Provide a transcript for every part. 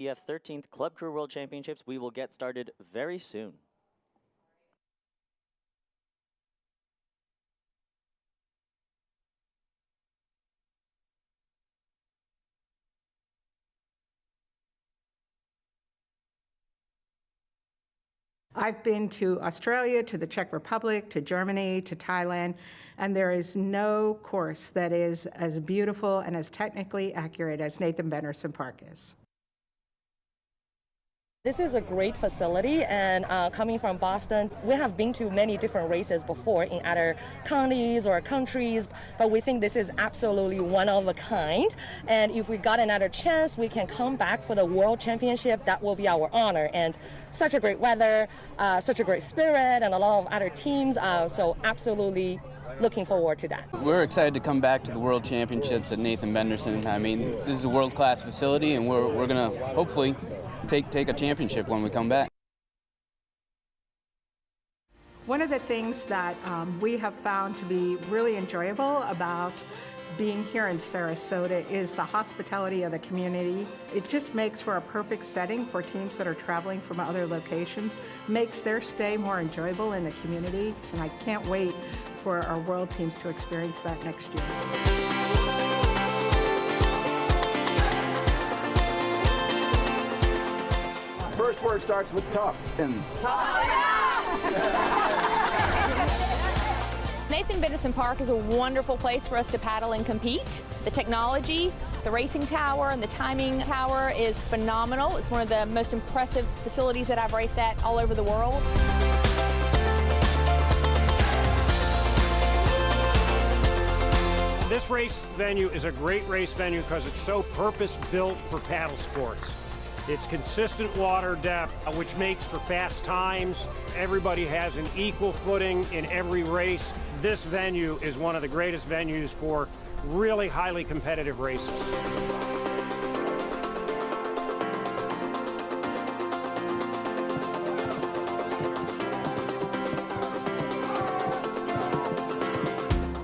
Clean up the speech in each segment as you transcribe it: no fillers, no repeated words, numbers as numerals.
EF 13th Club Crew World Championships. We will get started very soon. I've been to Australia, to the Czech Republic, to Germany, to Thailand, and there is no course that is as beautiful and as technically accurate as Nathan Benderson Park is. This is a great facility, and coming from Boston, we have been to many different races before in other counties or countries, but we think this is absolutely one of a kind. And if we got another chance, we can come back for the World Championship. That will be our honor. And such a great weather, such a great spirit, and a lot of other teams. So absolutely looking forward to that. We're excited to come back to the World Championships at Nathan Benderson. I mean, this is a world-class facility, and we're going to hopefully take a championship when we come back. One of the things that we have found to be really enjoyable about being here in Sarasota is the hospitality of the community. It just makes for a perfect setting for teams that are traveling from other locations, makes their stay more enjoyable in the community, and I can't wait for our world teams to experience that next year. First word starts with tough. Nathan Benderson Park is a wonderful place for us to paddle and compete. The technology, the racing tower, and the timing tower is phenomenal. It's one of the most impressive facilities that I've raced at all over the world. This race venue is a great race venue because it's so purpose-built for paddle sports. It's consistent water depth, which makes for fast times. Everybody has an equal footing in every race. This venue is one of the greatest venues for really highly competitive races.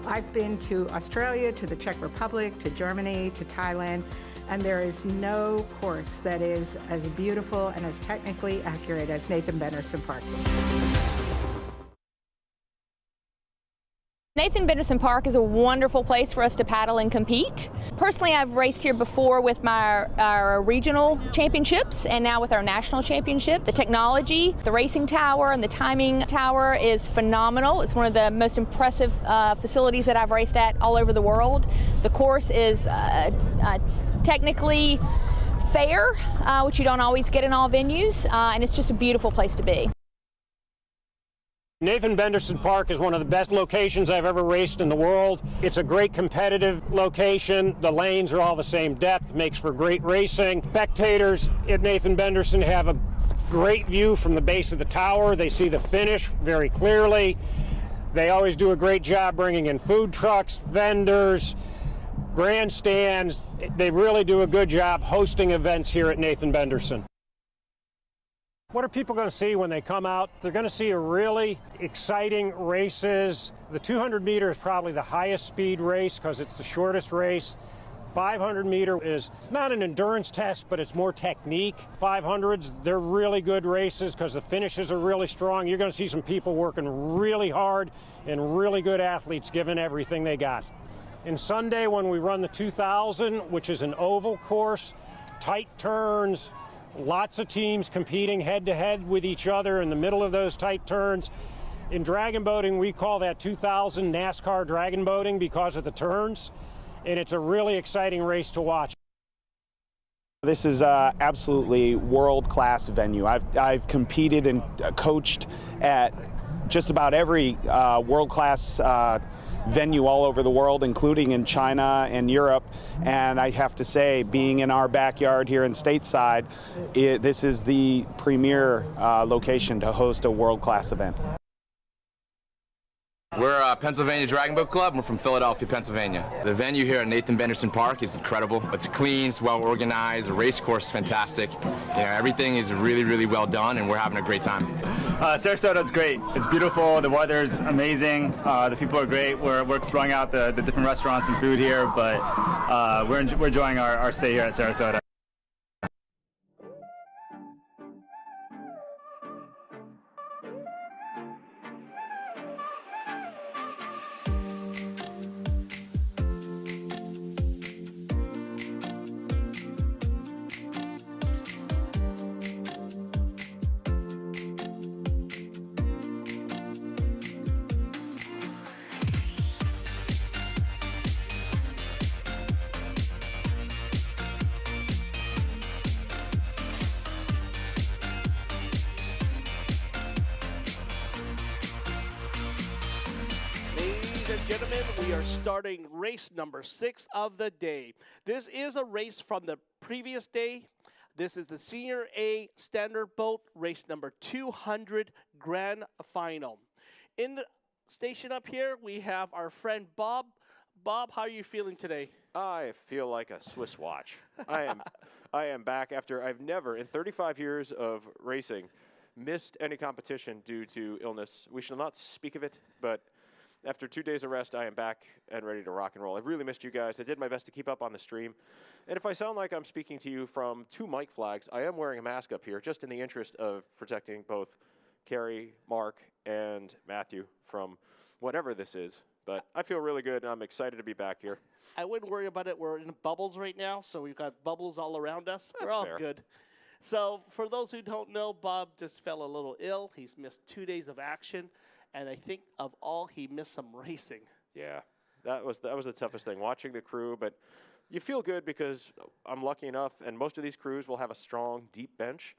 I've been to Australia, to the Czech Republic, to Germany, to Thailand, and there is no course that is as beautiful and as technically accurate as Nathan Benderson Park. Nathan Benderson Park is a wonderful place for us to paddle and compete. Personally, I've raced here before with our regional championships and now with our national championship. The technology, the racing tower, and the timing tower is phenomenal. It's one of the most impressive facilities that I've raced at all over the world. The course is technically fair, which you don't always get in all venues, and it's just a beautiful place to be. Nathan Benderson Park is one of the best locations I've ever raced in the world. It's a great competitive location. The lanes are all the same depth, makes for great racing. Spectators at Nathan Benderson have a great view from the base of the tower. They see the finish very clearly. They always do a great job bringing in food trucks, vendors, grandstands. They really do a good job hosting events here at Nathan Benderson. What are people going to see when they come out? They're going to see a really exciting races. The 200 meter is probably the highest speed race because it's the shortest race. 500 meter is not an endurance test, but it's more technique. 500s, they're really good races because the finishes are really strong. You're going to see some people working really hard and really good athletes giving everything they got. And Sunday when we run the 2000, which is an oval course, tight turns, lots of teams competing head-to-head with each other in the middle of those tight turns. In dragon boating, we call that 2000 NASCAR dragon boating because of the turns, and it's a really exciting race to watch. This is absolutely world-class venue. I've competed and coached at just about every world-class venue all over the world, including in China and Europe, and I have to say, being in our backyard here in Stateside, this is the premier location to host a world-class event. We're Pennsylvania Dragon Boat Club. We're from Philadelphia, Pennsylvania. The venue here at Nathan Benderson Park is incredible. It's clean, it's well organized. The race course is fantastic. Everything is really, really well done, and we're having a great time. Sarasota's great. It's beautiful. The weather's amazing. The people are great. We're exploring out the different restaurants and food here, but we're enjoying our stay here at Sarasota. Ladies and gentlemen, we are starting race number 6 of the day. This is a race from the previous day. This is the Senior A Standard Boat, race number 200 Grand Final. In the station up here, we have our friend Bob. Bob, how are you feeling today? I feel like a Swiss watch. I am back after I've never, in 35 years of racing, missed any competition due to illness. We shall not speak of it, but after 2 days of rest, I am back and ready to rock and roll. I've really missed you guys. I did my best to keep up on the stream. And if I sound like I'm speaking to you from 2 mic flags, I am wearing a mask up here just in the interest of protecting both Carrie, Mark, and Matthew from whatever this is. But I feel really good, and I'm excited to be back here. I wouldn't worry about it. We're in bubbles right now, so we've got bubbles all around us. That's We're all fair. good. So for those who don't know, Bob just fell a little ill. He's missed 2 days of action, and I think of all, he missed some racing. Yeah, that was the toughest thing, watching the crew. But you feel good because I'm lucky enough, and most of these crews will have a strong, deep bench.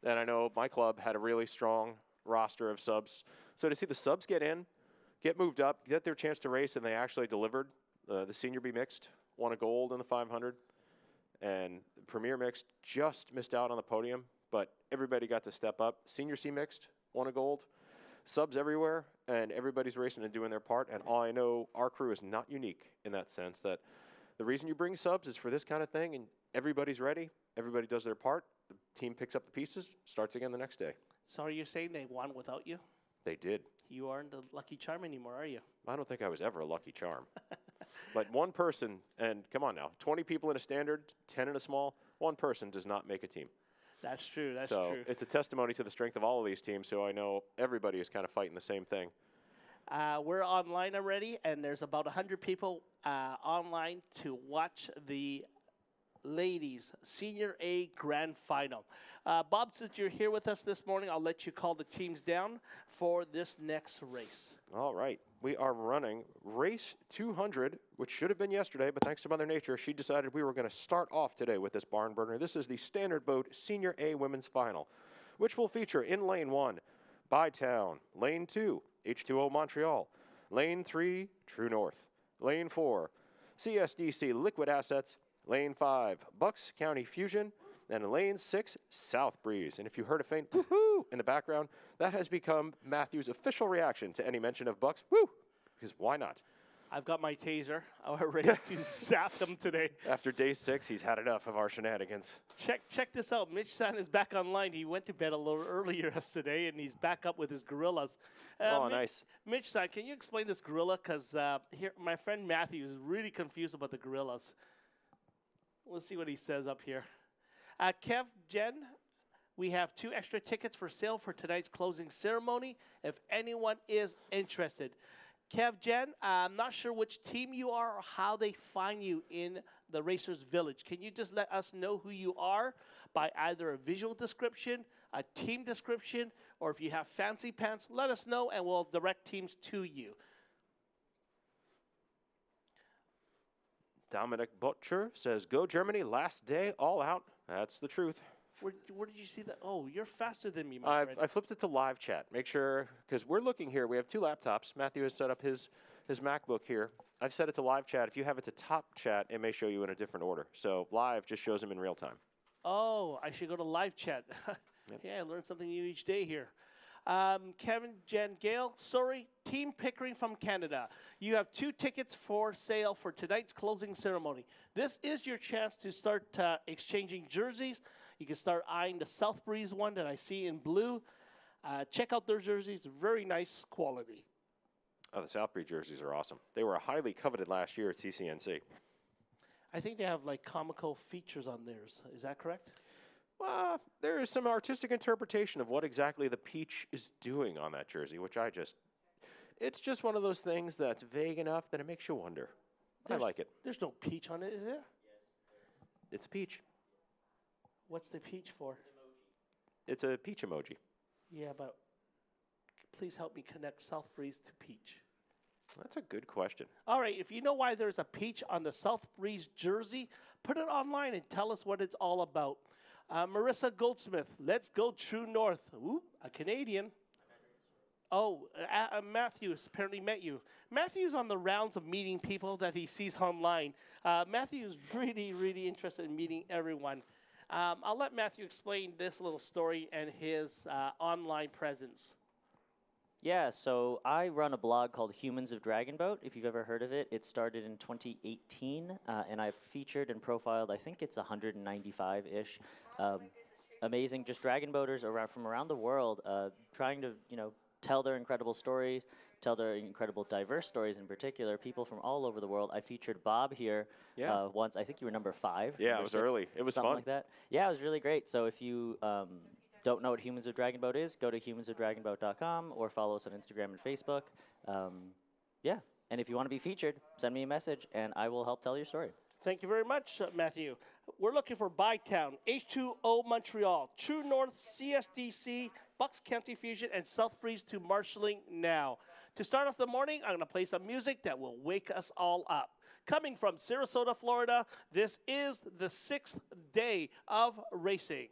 And I know my club had a really strong roster of subs. So to see the subs get in, get moved up, get their chance to race, and they actually delivered. The Senior B Mixed won a gold in the 500, and Premier Mixed just missed out on the podium, but everybody got to step up. Senior C Mixed won a gold. Subs everywhere, and everybody's racing and doing their part. And all I know, our crew is not unique in that sense, that the reason you bring subs is for this kind of thing, and everybody's ready, everybody does their part, the team picks up the pieces, starts again the next day. So are you saying they won without you? They did. You aren't the lucky charm anymore, are you? I don't think I was ever a lucky charm. But one person, and come on now, 20 people in a standard, 10 in a small, one person does not make a team. That's true, that's so true. It's a testimony to the strength of all of these teams, so I know everybody is kind of fighting the same thing. We're online already, and there's about 100 people online to watch the ladies Senior A Grand Final. Bob, since you're here with us this morning, I'll let you call the teams down for this next race. All right. We are running race 200, which should have been yesterday, but thanks to Mother Nature, she decided we were going to start off today with this barn burner. This is the Standard Boat Senior A Women's Final, which will feature in Lane 1, Bytown, Lane 2, H2O Montreal, Lane 3, True North, Lane 4, CSDC Liquid Assets, Lane 5, Bucks County Fusion, and Lane 6, South Breeze. And if you heard a faint woohoo in the background, that has become Matthew's official reaction to any mention of Bucks. Woo! Because why not? I've got my taser. We're ready to zap them today. After day 6, he's had enough of our shenanigans. Check this out. Mitch San is back online. He went to bed a little earlier yesterday, and he's back up with his gorillas. Nice. Mitch San, can you explain this gorilla? Because here, my friend Matthew is really confused about the gorillas. Let's see what he says up here. Kev, Jen, we have 2 extra tickets for sale for tonight's closing ceremony, if anyone is interested. Kev, Jen, I'm not sure which team you are or how they find you in the Racers Village. Can you just let us know who you are by either a visual description, a team description, or if you have fancy pants, let us know and we'll direct teams to you. Dominic Butcher says, "Go Germany, last day, all out." That's the truth. Where did you see that? Oh, you're faster than me, my friend. I flipped it to live chat. Make sure, because we're looking here. We have 2 laptops. Matthew has set up his MacBook here. I've set it to live chat. If you have it to top chat, it may show you in a different order. So live just shows them in real time. Oh, I should go to live chat. Yep. Yeah, I learn something new each day here. Kevin, Jen, Gail, sorry, Team Pickering from Canada. You have 2 tickets for sale for tonight's closing ceremony. This is your chance to start exchanging jerseys. You can start eyeing the South Breeze one that I see in blue. Check out their jerseys, very nice quality. Oh, the South Breeze jerseys are awesome. They were highly coveted last year at CCNC. I think they have like comical features on theirs. Is that correct? There is some artistic interpretation of what exactly the peach is doing on that jersey, which it's just one of those things that's vague enough that it makes you wonder. I like it. There's no peach on it, is there? It's a peach. What's the peach for? It's a peach emoji. Yeah, but please help me connect South Breeze to peach. That's a good question. All right, if you know why there's a peach on the South Breeze jersey, put it online and tell us what it's all about. Marissa Goldsmith, let's go True North. Ooh, a Canadian. Oh, Matthew's apparently met you. Matthew's on the rounds of meeting people that he sees online. Matthew's really, really interested in meeting everyone. I'll let Matthew explain this little story and his online presence. Yeah, so I run a blog called Humans of Dragonboat, if you've ever heard of it. It started in 2018, and I've featured and profiled, I think it's 195-ish. Amazing, just dragon boaters from around the world, trying to, tell their incredible stories, tell their incredible diverse stories in particular, people from all over the world. I featured Bob here once. I think you were number 5. Yeah, number it was 6, early. It was something fun. like that. Yeah, it was really great. So if you don't know what Humans of Dragonboat is, go to humansofdragonboat.com or follow us on Instagram and Facebook. Yeah, and if you want to be featured, send me a message, and I will help tell your story. Thank you very much, Matthew. We're looking for Bytown, H2O Montreal, True North, CSDC, Bucks County Fusion, and South Breeze to marshalling now. To start off the morning, I'm going to play some music that will wake us all up. Coming from Sarasota, Florida, this is the 6th day of racing.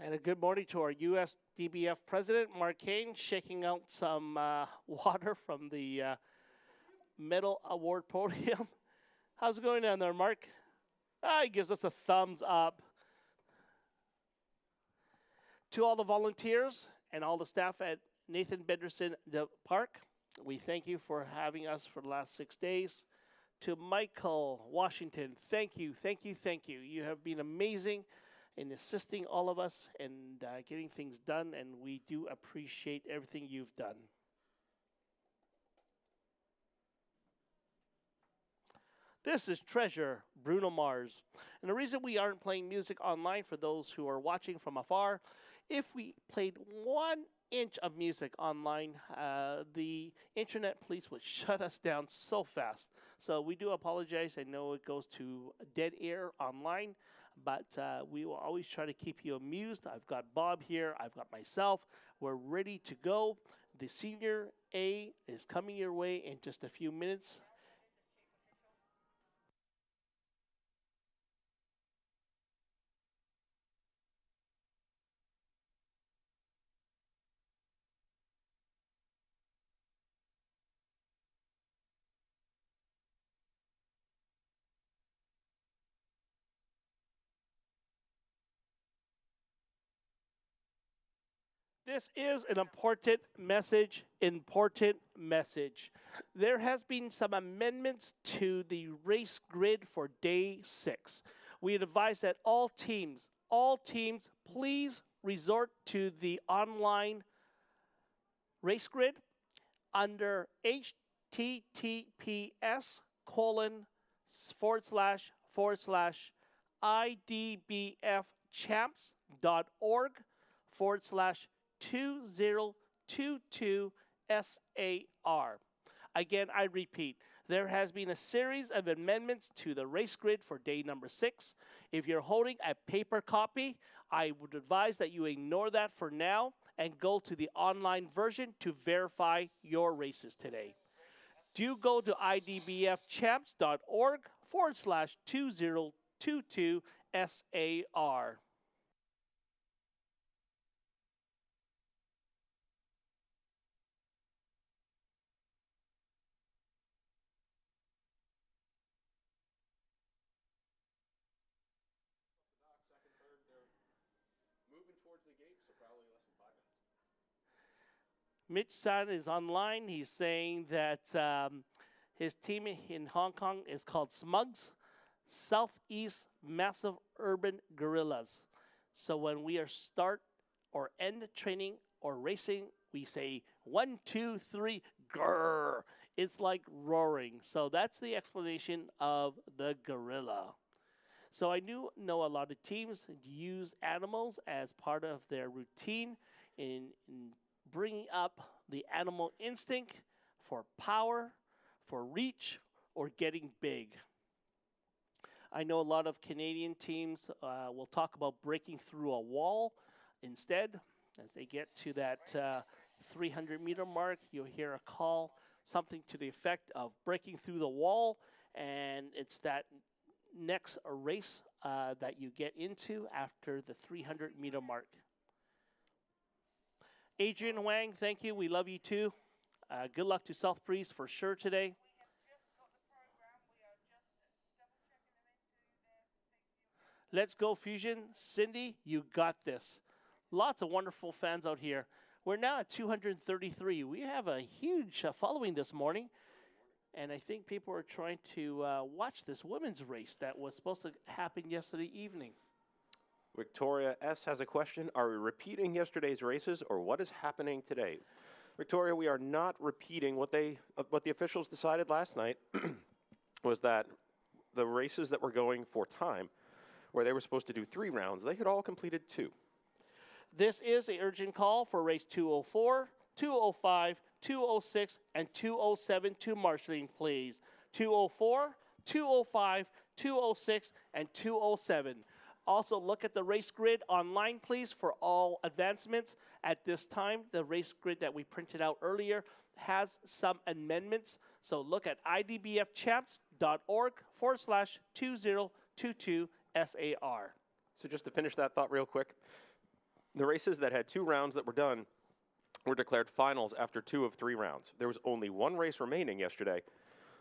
And a good morning to our USDBF president, Mark Kane, shaking out some water from the medal award podium. How's it going down there, Mark? He gives us a thumbs up. To all the volunteers and all the staff at Nathan Benderson Park, we thank you for having us for the last 6 days. To Michael Washington, thank you, thank you, thank you. You have been amazing in assisting all of us and getting things done, and we do appreciate everything you've done. This is Treasure, Bruno Mars. And the reason we aren't playing music online for those who are watching from afar, if we played 1 inch of music online, the internet police would shut us down so fast. So we do apologize. I know it goes to dead air online. but we will always try to keep you amused. I've got Bob here. I've got myself. We're ready to go. The Senior A is coming your way in just a few minutes. This is an important message, There has been some amendments to the race grid for day 6. We advise that all teams, please resort to the online race grid under https://idbfchamps.org/2022 SAR. Again, I repeat, there has been a series of amendments to the race grid for day number 6. If you're holding a paper copy, I would advise that you ignore that for now and go to the online version to verify your races today. Do go to idbfchamps.org/2022 SAR. Mitch San is online. He's saying that his team in Hong Kong is called SMUGS, Southeast Massive Urban Gorillas. So when we are start or end training or racing, we say 1, 2, 3, grrr. It's like roaring. So that's the explanation of the gorilla. So I do know a lot of teams use animals as part of their routine in bringing up the animal instinct for power, for reach, or getting big. I know a lot of Canadian teams will talk about breaking through a wall instead. As they get to that 300-meter mark, you'll hear a call, something to the effect of breaking through the wall, and it's that next race that you get into after the 300-meter mark. Adrian Wang, thank you. We love you too. Good luck to South Breeze for sure today. Let's go, Fusion. Cindy, you got this. Lots of wonderful fans out here. We're now at 233. We have a huge following this morning. And I think people are trying to watch this women's race that was supposed to happen yesterday evening. Victoria S. has a question. Are we repeating yesterday's races, or what is happening today? Victoria, we are not repeating what the officials decided last night was that the races that were going for time, where they were supposed to do 3 rounds, they had all completed 2. This is an urgent call for race 204, 205, 206, and 207 to marshalling, please. 204, 205, 206, and 207. Also, look at the race grid online, please, for all advancements. At this time, the race grid that we printed out earlier has some amendments. So look at idbfchamps.org/2022 SAR. So just to finish that thought real quick, the races that had 2 rounds that were done were declared finals after 2 of 3 rounds. There was only 1 race remaining yesterday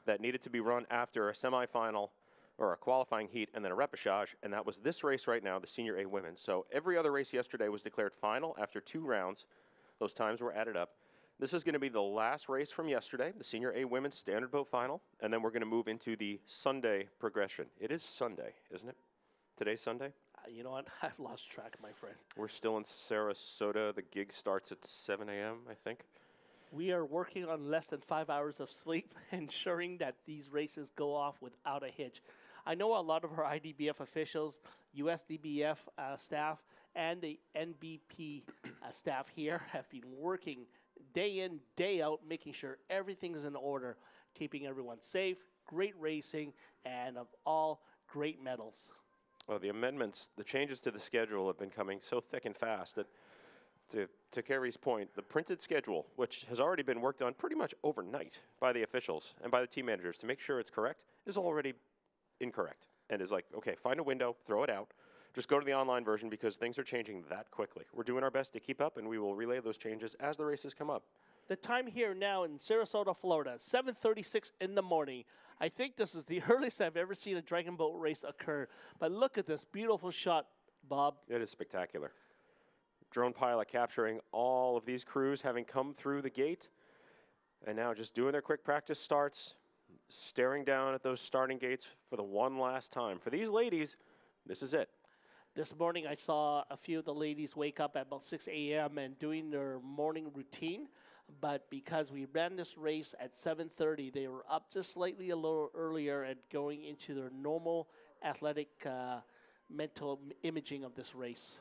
that needed to be run after a semifinal or a qualifying heat and then a repechage, and that was this race right now, the Senior A Women. So every other race yesterday was declared final after 2 rounds. Those times were added up. This is going to be the last race from yesterday, the Senior A Women's Standard Boat Final, and then we're going to move into the Sunday progression. It is Sunday, isn't it? Today's Sunday? You know what? I've lost track, my friend. We're still in Sarasota. The gig starts at 7 a.m., I think. We are working on less than 5 hours of sleep, ensuring that these races go off without a hitch. I know a lot of our IDBF officials, USDBF staff, and the NBP staff here have been working day in, day out, making sure everything is in order, keeping everyone safe, great racing, and of all, great medals. Well, the amendments, the changes to the schedule have been coming so thick and fast that, to Carrie's point, the printed schedule, which has already been worked on pretty much overnight by the officials and by the team managers to make sure it's correct, is already incorrect. And is like, okay, find a window, throw it out. Just go to the online version because things are changing that quickly. We're doing our best to keep up, and we will relay those changes as the races come up. The time here now in Sarasota, Florida, 7:36 in the morning. I think this is the earliest I've ever seen a dragon boat race occur. But look at this beautiful shot, Bob. It is spectacular. Drone pilot capturing all of these crews having come through the gate, and now just doing their quick practice starts, staring down at those starting gates for the one last time. For these ladies, this is it. This morning I saw a few of the ladies wake up at about 6 a.m. and doing their morning routine. But because we ran this race at 7:30, they were up just slightly a little earlier and going into their normal athletic mental imaging of this race.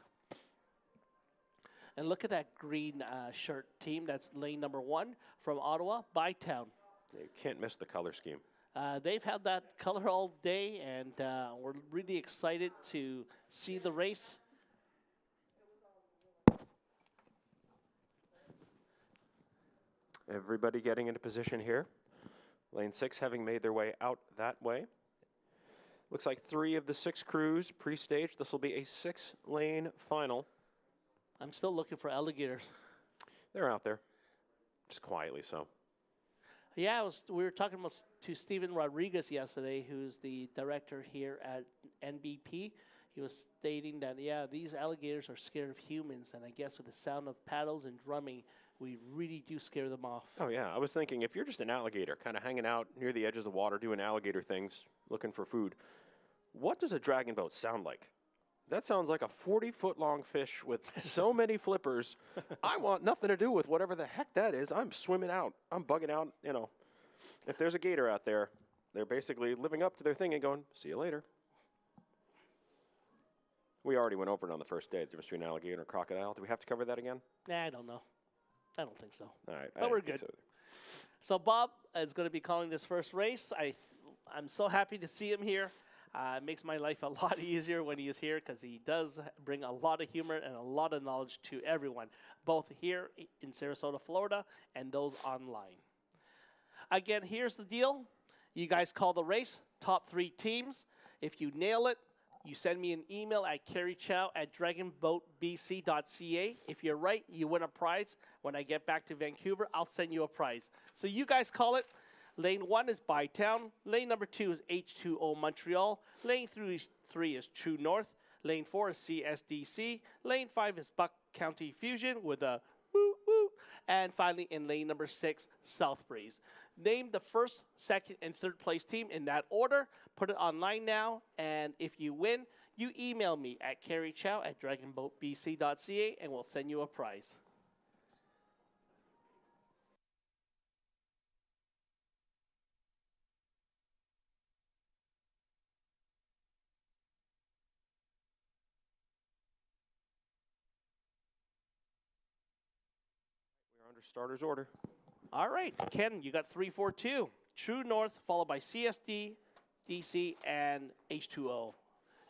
And look at that green shirt team. That's lane number 1 from Ottawa, Bytown. You can't miss the color scheme. They've had that color all day, and we're really excited to see the race. Everybody getting into position here. Lane 6 having made their way out that way. Looks like 3 of the 6 crews pre-staged. This will be a 6-lane final. I'm still looking for alligators. They're out there, just quietly so. Yeah, we were talking to Steven Rodriguez yesterday, who's the director here at NBP. He was stating that, yeah, these alligators are scared of humans, and I guess with the sound of paddles and drumming, we really do scare them off. Oh, yeah. I was thinking, if you're just an alligator kind of hanging out near the edges of the water doing alligator things, looking for food, what does a dragon boat sound like? That sounds like a 40-foot-long fish with so many flippers. I want nothing to do with whatever the heck that is. I'm swimming out. I'm bugging out. You know, if there's a gator out there, they're basically living up to their thing and going, see you later. We already went over it on the first day, the difference between an alligator and a crocodile. Do we have to cover that again? Nah, I don't know. I don't think so. All right. But we're good. So Bob is going to be calling this first race. I'm so happy to see him here. It makes my life a lot easier when he is here because he does bring a lot of humor and a lot of knowledge to everyone, both here in Sarasota, Florida, and those online. Again, here's the deal. You guys call the race, top 3 teams. If you nail it, you send me an email at carriechow@dragonboatbc.ca. If you're right, you win a prize. When I get back to Vancouver, I'll send you a prize. So you guys call it. Lane 1 is Bytown. Lane number 2 is H2O Montreal. Lane 3 is True North. Lane 4 is CSDC. Lane 5 is Buck County Fusion with a woo woo. And finally, in lane number 6, South Breeze. Name the first, second, and third place team in that order. Put it online now. And if you win, you email me at carriechow@dragonboatbc.ca and we'll send you a prize. Under starter's order. All right, Ken, you got 3, 4, 2. True North, followed by CSD, DC, and H2O.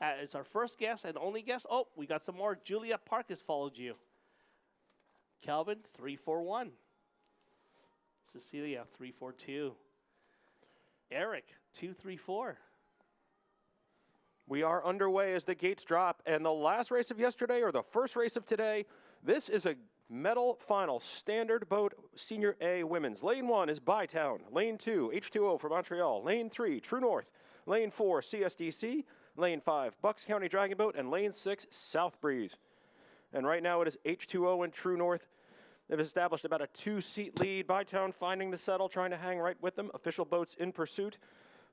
It's our first guess and only guess. Oh, we got some more. Julia Park has followed you. Calvin, 3, 4, 1. Cecilia, 3, 4, 2. Eric, 2, 3, 4. We are underway as the gates drop, and the last race of yesterday, or the first race of today, this is a medal final, standard boat senior A women's. Lane 1 is Bytown. Lane 2, H2O for Montreal. Lane 3, True North. Lane 4, CSDC. Lane 5, Bucks County Dragon Boat. And Lane 6, South Breeze. And right now it is H2O and True North. They've established about a 2-seat lead. Bytown finding the settle, trying to hang right with them. Official boats in pursuit.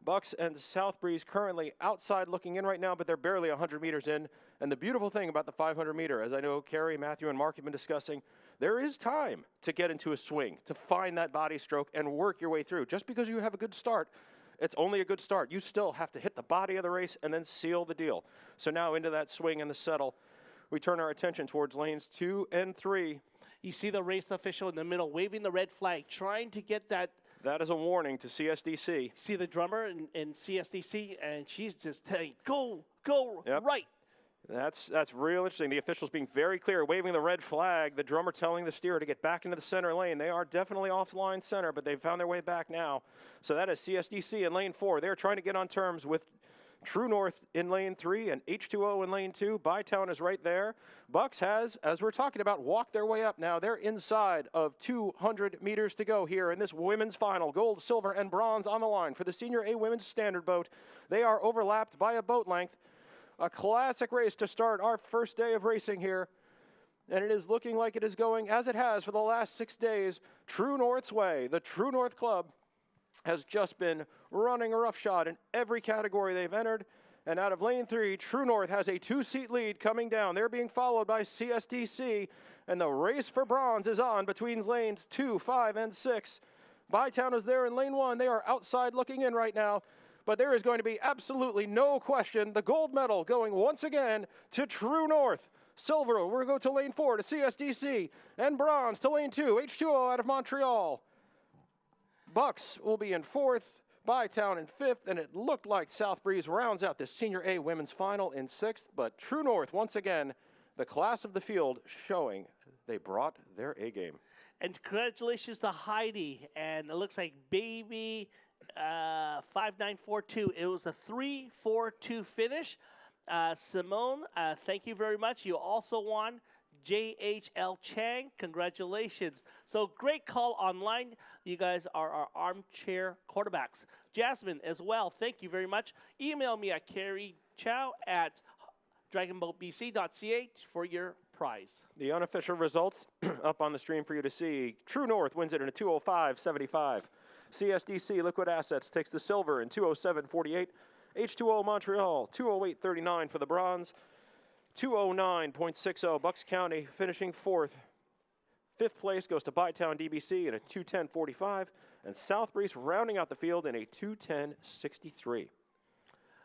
Bucks and South Breeze currently outside looking in right now, but they're barely 100 meters in. And the beautiful thing about the 500 meter, as I know Carrie, Matthew, and Mark have been discussing, there is time to get into a swing, to find that body stroke and work your way through. Just because you have a good start, it's only a good start. You still have to hit the body of the race and then seal the deal. So now into that swing and the settle, we turn our attention towards lanes 2 and 3. You see the race official in the middle waving the red flag, trying to get that That is a warning to CSDC. See the drummer in CSDC, and she's just telling, go, right. That's real interesting. The officials being very clear, waving the red flag. The drummer telling the steerer to get back into the center lane. They are definitely offline center, but they've found their way back now. So that is CSDC in lane 4. They're trying to get on terms with True North in lane 3 and H2O in lane 2. Bytown is right there. Bucks has, as we're talking about, walked their way up now. They're inside of 200 meters to go here in this women's final. Gold, silver, and bronze on the line for the Senior A Women's Standard Boat. They are overlapped by a boat length. A classic race to start our first day of racing here. And it is looking like it is going as it has for the last 6 days, True North's way. The True North Club has just been running a roughshod in every category they've entered. And out of lane 3, True North has a 2-seat lead coming down. They're being followed by CSDC. And the race for bronze is on between lanes 2, 5, and 6. Bytown is there in lane 1. They are outside looking in right now. But there is going to be absolutely no question. The gold medal going once again to True North. Silver, we're going to go to lane 4 to CSDC. And bronze to lane 2, H2O out of Montreal. Bucks will be in 4th, Bytown in 5th, and it looked like South Breeze rounds out the Senior A Women's Final in 6th. But True North, once again, the class of the field showing they brought their A game. And congratulations to Heidi. And it looks like Baby 5942. It was a 3-4-2 finish. Simone, thank you very much. You also won. JHL Chang, congratulations. So great call online. You guys are our armchair quarterbacks. Jasmine as well, thank you very much. Email me at carriechow@dragonboatbc.ca for your prize. The unofficial results up on the stream for you to see. True North wins it in a 2:05.75. CSDC Liquid Assets takes the silver in 2:07.48. H2O Montreal 2:08.39 for the bronze. 2:09.60 Bucks County finishing 4th. 5th place goes to Bytown DBC in a 2:10.45. And South Breeze rounding out the field in a 2:10.63.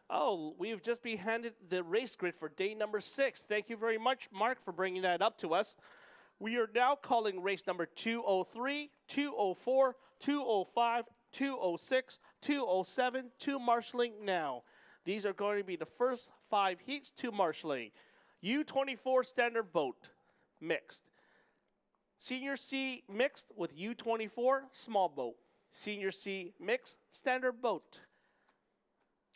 Oh, we've just been handed the race grid for day number 6. Thank you very much, Mark, for bringing that up to us. We are now calling race number 203, 204, 205, 206, 207 to marshalling now. These are going to be the first 5 heats to marshalling. U24 standard boat, mixed. Senior C mixed with U24 small boat. Senior C mixed standard boat.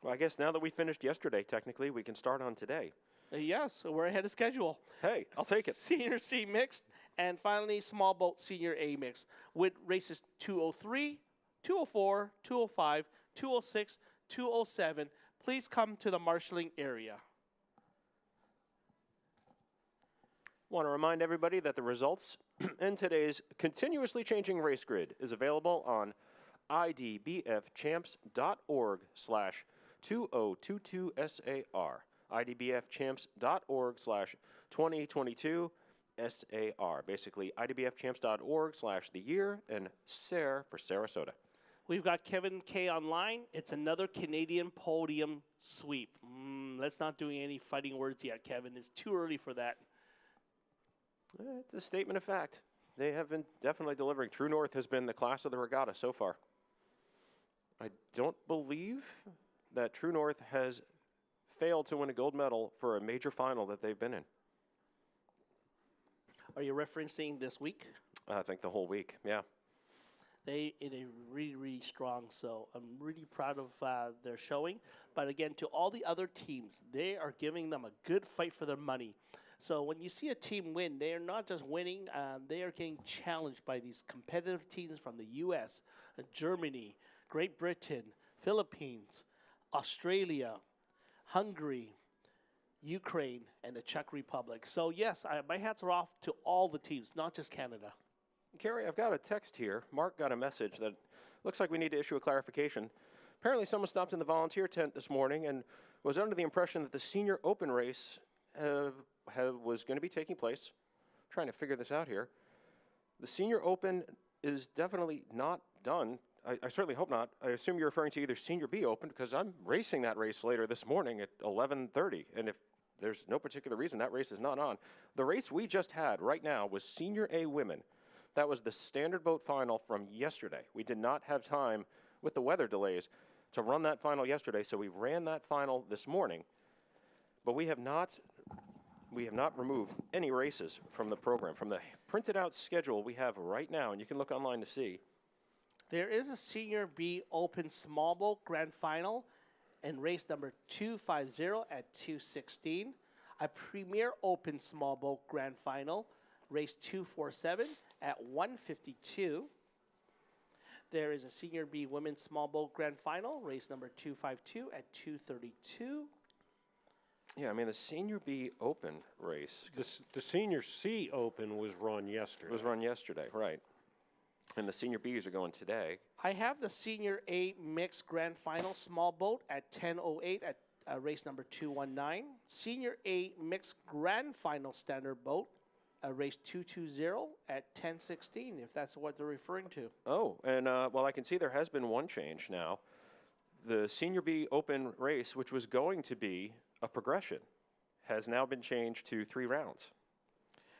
Well, I guess now that we finished yesterday, technically, we can start on today. Yes, we're ahead of schedule. Hey, I'll take it. Senior C mixed, and finally small boat Senior A mixed with races 203, 204, 205, 206, 207. Please come to the marshalling area. Want to remind everybody that the results in today's continuously changing race grid is available on idbfchamps.org/2022SAR. idbfchamps.org/2022SAR. Basically, idbfchamps.org/the-year and SAR for Sarasota. We've got Kevin K online. It's another Canadian podium sweep. Let's not do any fighting words yet, Kevin. It's too early for that. It's a statement of fact. They have been definitely delivering. True North has been the class of the regatta so far. I don't believe that True North has failed to win a gold medal for a major final that they've been in. Are you referencing this week? I think the whole week, yeah. They are really, really strong, so I'm really proud of their showing. But again, to all the other teams, they are giving them a good fight for their money. So when you see a team win, they are not just winning, they are getting challenged by these competitive teams from the U.S., Germany, Great Britain, Philippines, Australia, Hungary, Ukraine, and the Czech Republic. So yes, my hats are off to all the teams, not just Canada. Carrie, I've got a text here. Mark got a message that looks like we need to issue a clarification. Apparently someone stopped in the volunteer tent this morning and was under the impression that the Senior Open race was going to be taking place. I'm trying to figure this out here. The Senior Open is definitely not done. I certainly hope not. I assume you're referring to either Senior B Open, because I'm racing that race later this morning at 11:30. And if there's no particular reason that race is not on. The race we just had right now was Senior A Women. That was the standard boat final from yesterday. We did not have time with the weather delays to run that final yesterday, so we ran that final this morning. But we have not removed any races from the program. From the printed out schedule we have right now, and you can look online to see. There is a Senior B Open Small Boat Grand Final and race number 250 at 2:16. A Premier Open Small Boat Grand Final, race 247 at 1:52. There is a Senior B Women's Small Boat Grand Final, race number 252 at 2:32. Yeah, I mean, the Senior B Open race. The Senior C Open was run yesterday. It was run yesterday, right. And the Senior Bs are going today. I have the Senior A Mixed Grand Final Small Boat at 10:08 at race number 219. Senior A Mixed Grand Final Standard Boat, race 220 at 10:16, if that's what they're referring to. Oh, and well, I can see there has been one change now. The Senior B Open race, which was going to be a progression, has now been changed to 3 rounds.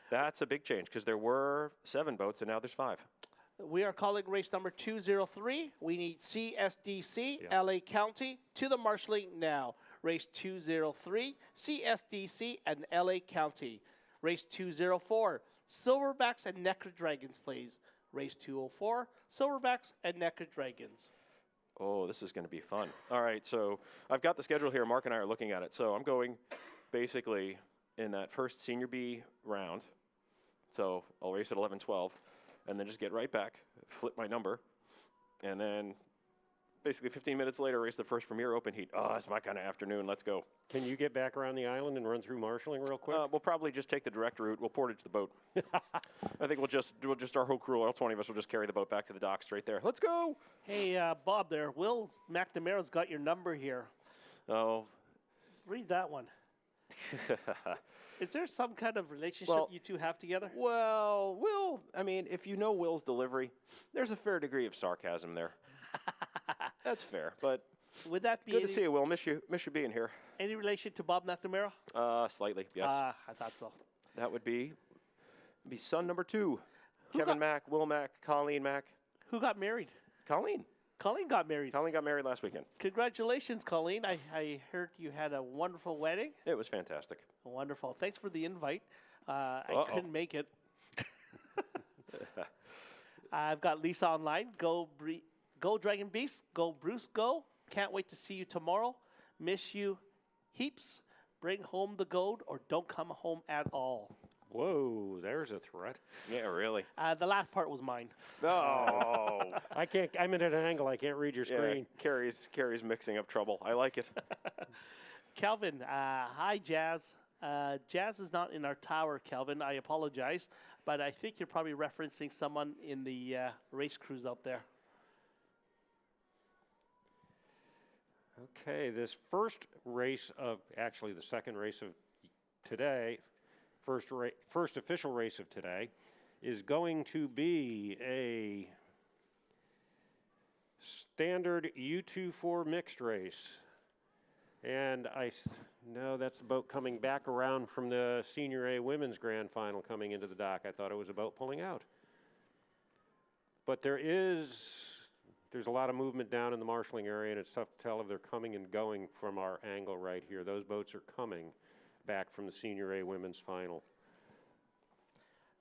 That's a big change because there were 7 boats and now there's 5. We are calling race number 203. We need CSDC, LA County, to the marshalling now. Race 203, CSDC and LA County. Race 204, Silverbacks and Neckar Dragons, please. Race 204, Silverbacks and Neckar Dragons. Oh, this is going to be fun. All right, so I've got the schedule here. Mark and I are looking at it. So I'm going basically in that first Senior B round. So I'll race at 11:12, and then just get right back, flip my number, and then basically 15 minutes later race the first Premier Open heat. Oh, it's my kind of afternoon. Let's go. Can you get back around the island and run through marshalling real quick? We'll probably just take the direct route. We'll portage the boat. I think we'll just our whole crew, all 20 of us, will just carry the boat back to the dock straight there. Let's go. Hey, Bob there. Will McNamara's got your number here. Oh. Read that one. Is there some kind of relationship you two have together? Well, Will, I mean, if you know Will's delivery, there's a fair degree of sarcasm there. That's fair, but would that be good to see you, Will. Miss you being here. Any relation to Bob McNamara? Slightly, yes. I thought so. That would be son number 2. Kevin Mack, Will Mack, Colleen Mack. Who got married? Colleen. Colleen got married. Colleen got married last weekend. Congratulations, Colleen. I heard you had a wonderful wedding. It was fantastic. Wonderful. Thanks for the invite. I couldn't make it. I've got Lisa online. Go Dragon Beast. Go Bruce. Go. Can't wait to see you tomorrow. Miss you heaps. Bring home the gold or don't come home at all. Whoa, there's a threat. Yeah, really. The last part was mine. Oh. I can't. I'm at an angle. I can't read your screen. Carrie's mixing up trouble. I like it. Kelvin, hi, Jazz. Jazz is not in our tower, Kelvin. I apologize, but I think you're probably referencing someone in the race crews out there. Okay, this first race of, actually the second race of today, first official race of today, is going to be a standard U24 mixed race. And no, that's the boat coming back around from the Senior A Women's Grand Final coming into the dock. I thought it was a boat pulling out. But there's a lot of movement down in the marshalling area, and it's tough to tell if they're coming and going from our angle right here. Those boats are coming back from the Senior A Women's Final.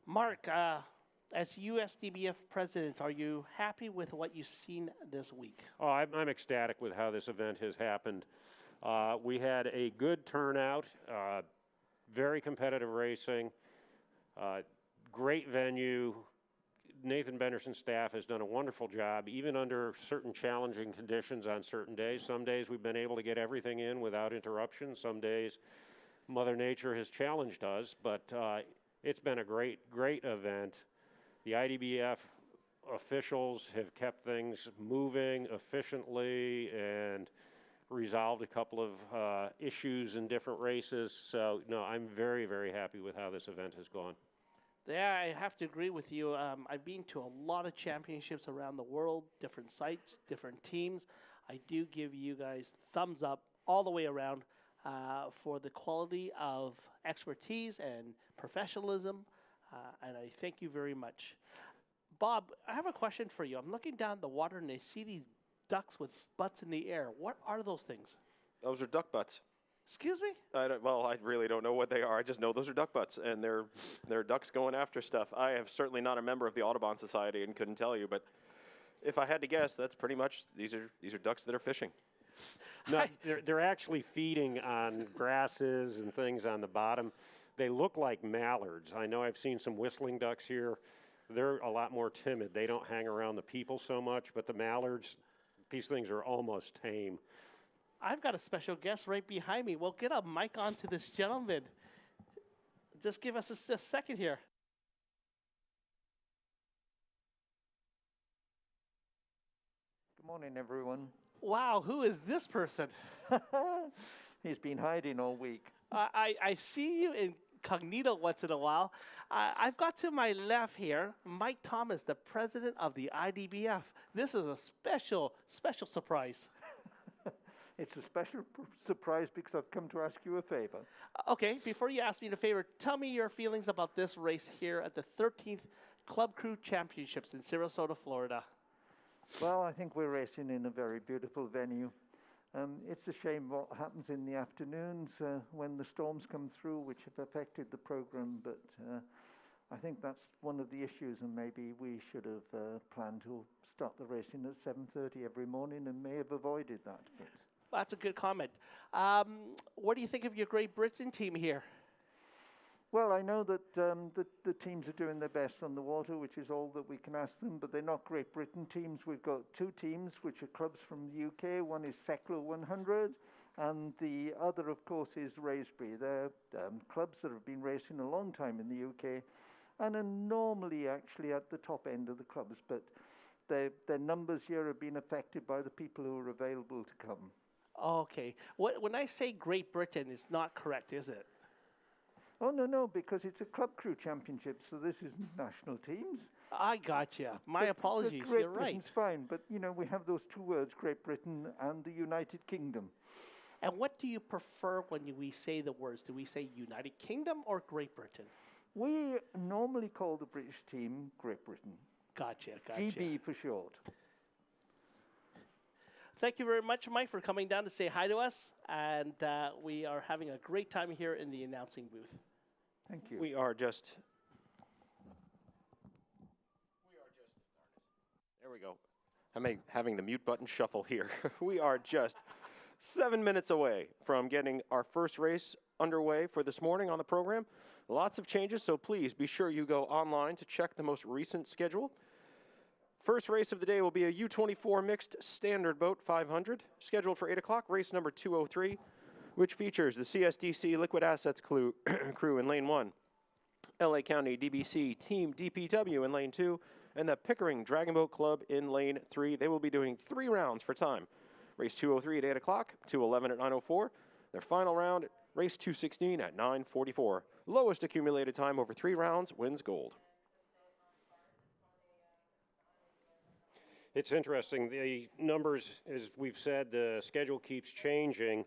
Mark, as USDBF president, are you happy with what you've seen this week? Oh, I'm ecstatic with how this event has happened. We had a good turnout, very competitive racing, great venue. Nathan Benderson's staff has done a wonderful job, even under certain challenging conditions on certain days. Some days we've been able to get everything in without interruption. Some days Mother Nature has challenged us, but it's been a great event. The IDBF officials have kept things moving efficiently and resolved a couple of issues in different races. So, no, I'm very, very happy with how this event has gone. Yeah, I have to agree with you. I've been to a lot of championships around the world, different sites, different teams. I do give you guys thumbs up all the way around for the quality of expertise and professionalism, and I thank you very much. Bob, I have a question for you. I'm looking down the water and I see these ducks with butts in the air. What are those things? Those are duck butts. Excuse me? Well, I really don't know what they are. I just know those are duck butts, and they're ducks going after stuff. I am certainly not a member of the Audubon Society and couldn't tell you, but if I had to guess, that's pretty much these are ducks that are fishing. No, they're actually feeding on grasses and things on the bottom. They look like mallards. I know I've seen some whistling ducks here. They're a lot more timid. They don't hang around the people so much, but the mallards, these things are almost tame. I've got a special guest right behind me. Well, get a mic on to this gentleman. Just give us a second here. Good morning, everyone. Wow, who is this person? He's been hiding all week. I see you incognito once in a while. I've got to my left here Mike Thomas, the president of the IDBF. This is a special surprise. It's a special surprise because I've come to ask you a favor. Okay, before you ask me the favor, tell me your feelings about this race here at the 13th Club Crew Championships in Sarasota, Florida. Well, I think we're racing in a very beautiful venue. It's a shame what happens in the afternoons when the storms come through, which have affected the program, but I think that's one of the issues, and maybe we should have planned to start the racing at 7:30 every morning and may have avoided that. But that's a good comment. What do you think of your Great Britain team here? Well, I know that the teams are doing their best on the water, which is all that we can ask them, but they're not Great Britain teams. We've got two teams, which are clubs from the UK. One is Seckler 100, and the other, of course, is Raisbury. They're clubs that have been racing a long time in the UK and are normally actually at the top end of the clubs, but their numbers here have been affected by the people who are available to come. Okay. When I say Great Britain, it's not correct, is it? Oh, no, because it's a Club Crew Championship, so this isn't national teams. I gotcha. My apologies. Great You're right. Britain's fine, but, we have those two words, Great Britain and the United Kingdom. And what do you prefer when we say the words? Do we say United Kingdom or Great Britain? We normally call the British team Great Britain. Gotcha. GB for short. Thank you very much, Mike, for coming down to say hi to us. And we are having a great time here in the announcing booth. Thank you. We are just. There we go. I'm having the mute button shuffle here. We are just 7 minutes away from getting our first race underway for this morning on the program. Lots of changes, so please be sure you go online to check the most recent schedule. First race of the day will be a U24 mixed standard boat 500, scheduled for 8 o'clock, race number 203, which features the CSDC Liquid Assets crew in lane 1, LA County DBC Team DPW in lane 2, and the Pickering Dragon Boat Club in lane 3. They will be doing 3 rounds for time. Race 203 at 8 o'clock, 211 at 9:04. Their final round, race 216 at 9:44. Lowest accumulated time over 3 rounds wins gold. It's interesting. The numbers, as we've said, the schedule keeps changing,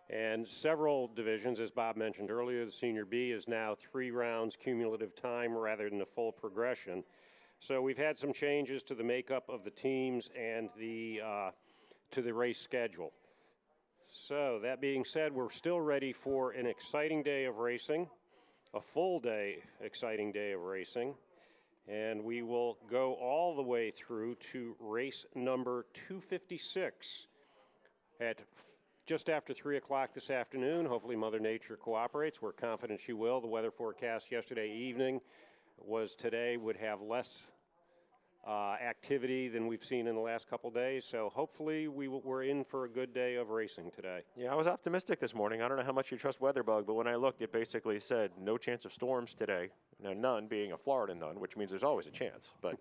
and several divisions, as Bob mentioned earlier, the Senior B is now 3 rounds cumulative time rather than a full progression. So we've had some changes to the makeup of the teams and to the race schedule. So that being said, we're still ready for an exciting day of racing, a full day exciting day of racing. And we will go all the way through to race number 256 at just after 3 o'clock this afternoon. Hopefully Mother Nature cooperates. We're confident she will. The weather forecast yesterday evening was today would have less activity than we've seen in the last couple days. So hopefully we're in for a good day of racing today. Yeah, I was optimistic this morning. I don't know how much you trust WeatherBug, but when I looked, it basically said no chance of storms today. Now, none being a Florida none, which means there's always a chance. But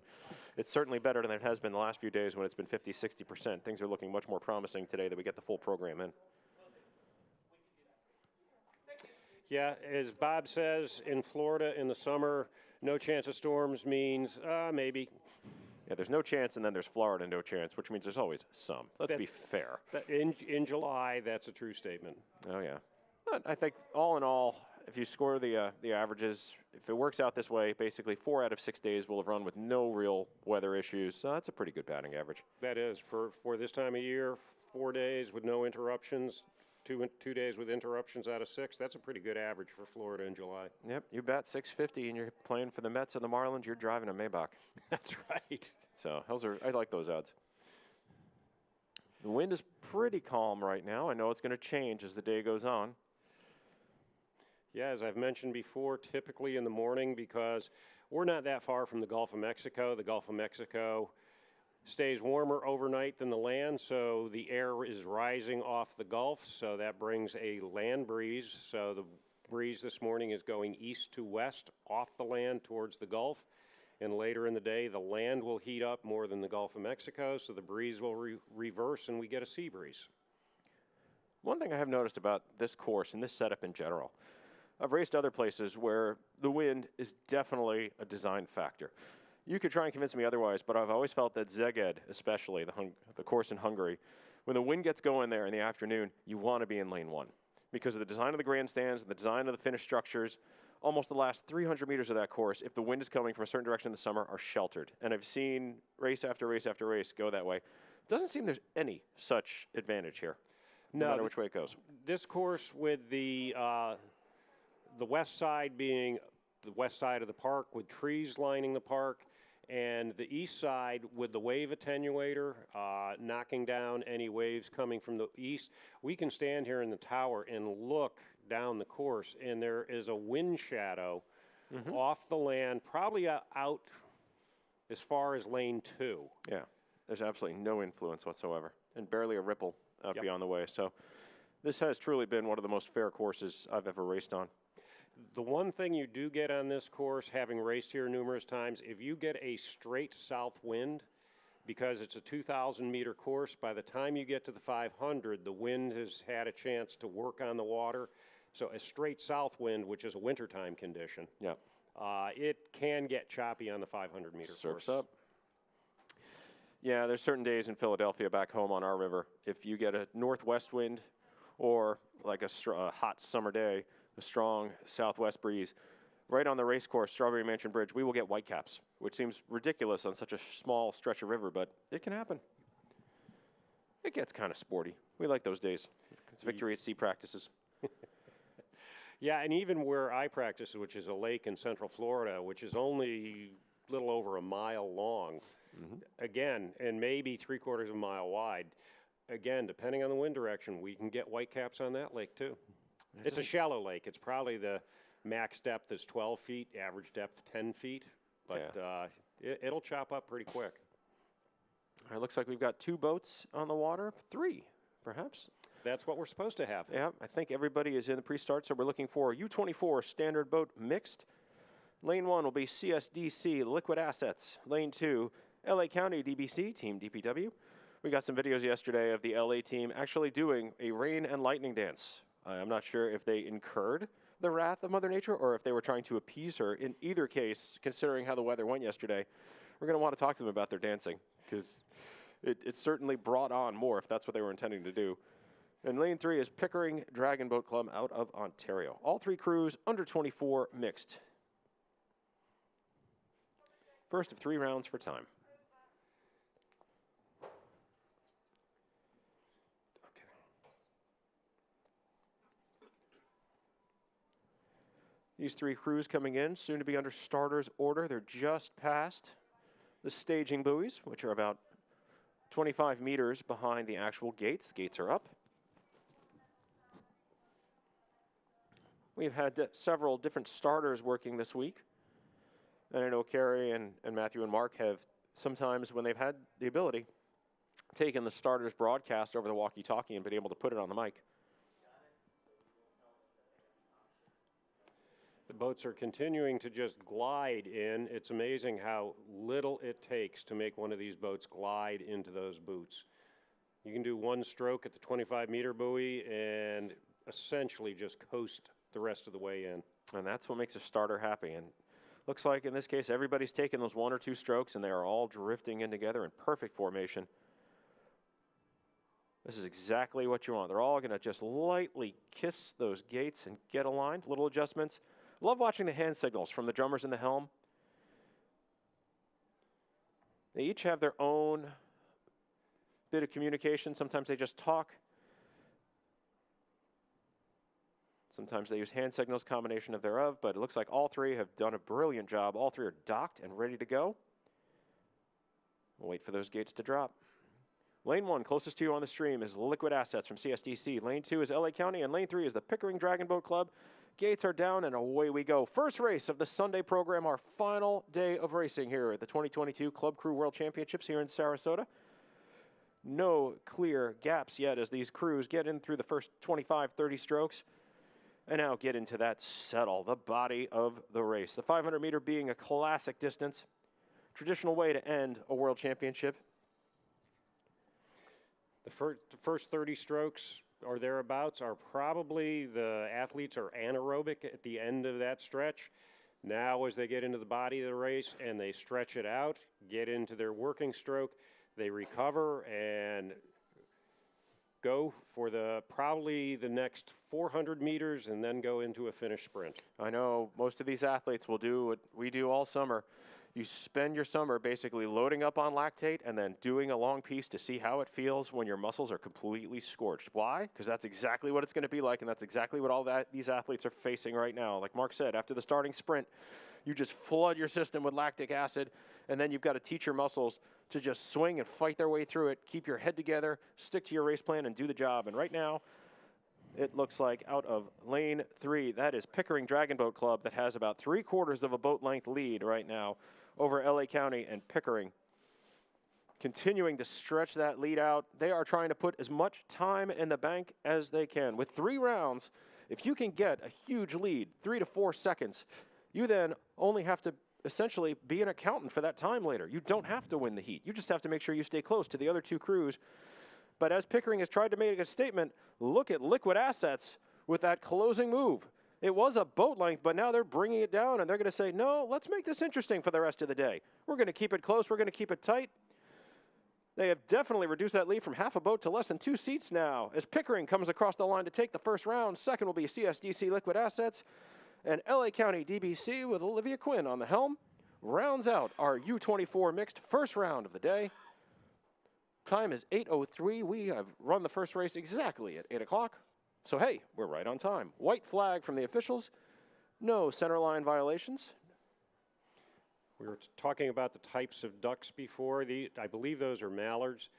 it's certainly better than it has been the last few days when it's been 50, 60%. Things are looking much more promising today that we get the full program in. Yeah, as Bob says, in Florida in the summer, no chance of storms means maybe. Yeah, there's no chance, and then there's Florida, no chance, which means there's always some. Let's be fair. In July, that's a true statement. Oh, yeah. But I think all in all, if you score the averages, if it works out this way, basically 4 out of 6 days we'll have run with no real weather issues. So that's a pretty good batting average. That is, for this time of year, 4 days with no interruptions, two days with interruptions out of 6. That's a pretty good average for Florida in July. Yep, you bat 650 and you're playing for the Mets or the Marlins, you're driving a Maybach. That's right. So I like those odds. The wind is pretty calm right now. I know it's going to change as the day goes on. Yeah, as I've mentioned before, typically in the morning, because we're not that far from the Gulf of Mexico. The Gulf of Mexico stays warmer overnight than the land, so the air is rising off the Gulf, so that brings a land breeze. So the breeze this morning is going east to west off the land towards the Gulf, and later in the day the land will heat up more than the Gulf of Mexico, so the breeze will reverse and we get a sea breeze. One thing I have noticed about this course and this setup in general, I've raced other places where the wind is definitely a design factor. You could try and convince me otherwise, but I've always felt that Szeged, especially the course in Hungary, when the wind gets going there in the afternoon, you want to be in lane 1 because of the design of the grandstands and the design of the finished structures. Almost the last 300 meters of that course, if the wind is coming from a certain direction in the summer, are sheltered. And I've seen race after race after race go that way. It doesn't seem there's any such advantage here, no matter which way it goes. This course with the west side being the west side of the park with trees lining the park, and the east side with the wave attenuator, knocking down any waves coming from the east. We can stand here in the tower and look down the course, and there is a wind shadow off the land, probably out as far as lane 2. Yeah, there's absolutely no influence whatsoever, and barely a ripple out beyond the way. So this has truly been one of the most fair courses I've ever raced on. The one thing you do get on this course, having raced here numerous times, if you get a straight south wind, because it's a 2,000-meter course, by the time you get to the 500, the wind has had a chance to work on the water. So a straight south wind, which is a wintertime condition, it can get choppy on the 500-meter course. Surfs up. Yeah, there's certain days in Philadelphia back home on our river, if you get a northwest wind or like a hot summer day, a strong southwest breeze, right on the race course, Strawberry Mansion Bridge, we will get whitecaps, which seems ridiculous on such a small stretch of river, but it can happen. It gets kind of sporty. We like those days. It's victory at sea practices. Yeah, and even where I practice, which is a lake in central Florida, which is only a little over a mile long, again, and maybe 3/4 of a mile wide, again, depending on the wind direction, we can get whitecaps on that lake too. It's a shallow lake. It's probably the max depth is 12 feet, average depth 10 feet, but it'll chop up pretty quick. All right, looks like we've got 2 boats on the water, 3 perhaps. That's what we're supposed to have. Yeah, I think everybody is in the pre-start, so we're looking for U24 standard boat mixed. Lane 1 will be CSDC Liquid Assets. Lane 2, LA County DBC, Team DPW. We got some videos yesterday of the LA team actually doing a rain and lightning dance. I'm not sure if they incurred the wrath of Mother Nature or if they were trying to appease her. In either case, considering how the weather went yesterday, we're going to want to talk to them about their dancing because it certainly brought on more if that's what they were intending to do. And lane 3 is Pickering Dragon Boat Club out of Ontario. All 3 crews under 24 mixed. First of 3 rounds for time. These 3 crews coming in, soon to be under starters order. They're just past the staging buoys, which are about 25 meters behind the actual gates. The gates are up. We've had several different starters working this week. And I know Carrie and Matthew and Mark have sometimes, when they've had the ability, taken the starters broadcast over the walkie-talkie and been able to put it on the mic. The boats are continuing to just glide in. It's amazing how little it takes to make one of these boats glide into those boots. You can do 1 stroke at the 25-meter buoy and essentially just coast the rest of the way in. And that's what makes a starter happy. And looks like in this case, everybody's taken those 1 or 2 strokes and they are all drifting in together in perfect formation. This is exactly what you want. They're all going to just lightly kiss those gates and get aligned. Little adjustments. Love watching the hand signals from the drummers in the helm. They each have their own bit of communication. Sometimes they just talk. Sometimes they use hand signals, combination of thereof, but it looks like all three have done a brilliant job. All three are docked and ready to go. We'll wait for those gates to drop. Lane 1, closest to you on the stream, is Liquid Assets from CSDC. Lane 2 is LA County, and Lane 3 is the Pickering Dragon Boat Club. Gates are down, and away we go. First race of the Sunday program, our final day of racing here at the 2022 Club Crew World Championships here in Sarasota. No clear gaps yet as these crews get in through the first 25, 30 strokes. And now get into that settle, the body of the race. The 500 meter being a classic distance, traditional way to end a world championship. The first 30 strokes or thereabouts are probably the athletes are anaerobic at the end of that stretch. Now as they get into the body of the race and they stretch it out, get into their working stroke, they recover and go for probably the next 400 meters and then go into a finish sprint. I know most of these athletes will do what we do all summer. You spend your summer basically loading up on lactate and then doing a long piece to see how it feels when your muscles are completely scorched. Why? Because that's exactly what it's going to be like, and that's exactly what these athletes are facing right now. Like Mark said, after the starting sprint, you just flood your system with lactic acid, and then you've got to teach your muscles to just swing and fight their way through it, keep your head together, stick to your race plan, and do the job. And right now, it looks like out of lane 3, that is Pickering Dragon Boat Club that has about 3/4 of a boat length lead right now over LA County and Pickering. Continuing to stretch that lead out. They are trying to put as much time in the bank as they can. With 3 rounds, if you can get a huge lead, 3 to 4 seconds, you then only have to essentially be an accountant for that time later. You don't have to win the heat. You just have to make sure you stay close to the other 2 crews. But as Pickering has tried to make a statement, look at Liquid Assets with that closing move. It was a boat length, but now they're bringing it down, and they're going to say, no, let's make this interesting for the rest of the day. We're going to keep it close. We're going to keep it tight. They have definitely reduced that lead from half a boat to less than 2 seats now. As Pickering comes across the line to take the first round, second will be CSDC Liquid Assets, and LA County DBC with Olivia Quinn on the helm rounds out our U24 mixed first round of the day. Time is 8:03. We have run the first race exactly at 8 o'clock. So, hey, we're right on time. White flag from the officials. No center line violations. We were talking about the types of ducks before. I believe those are mallards.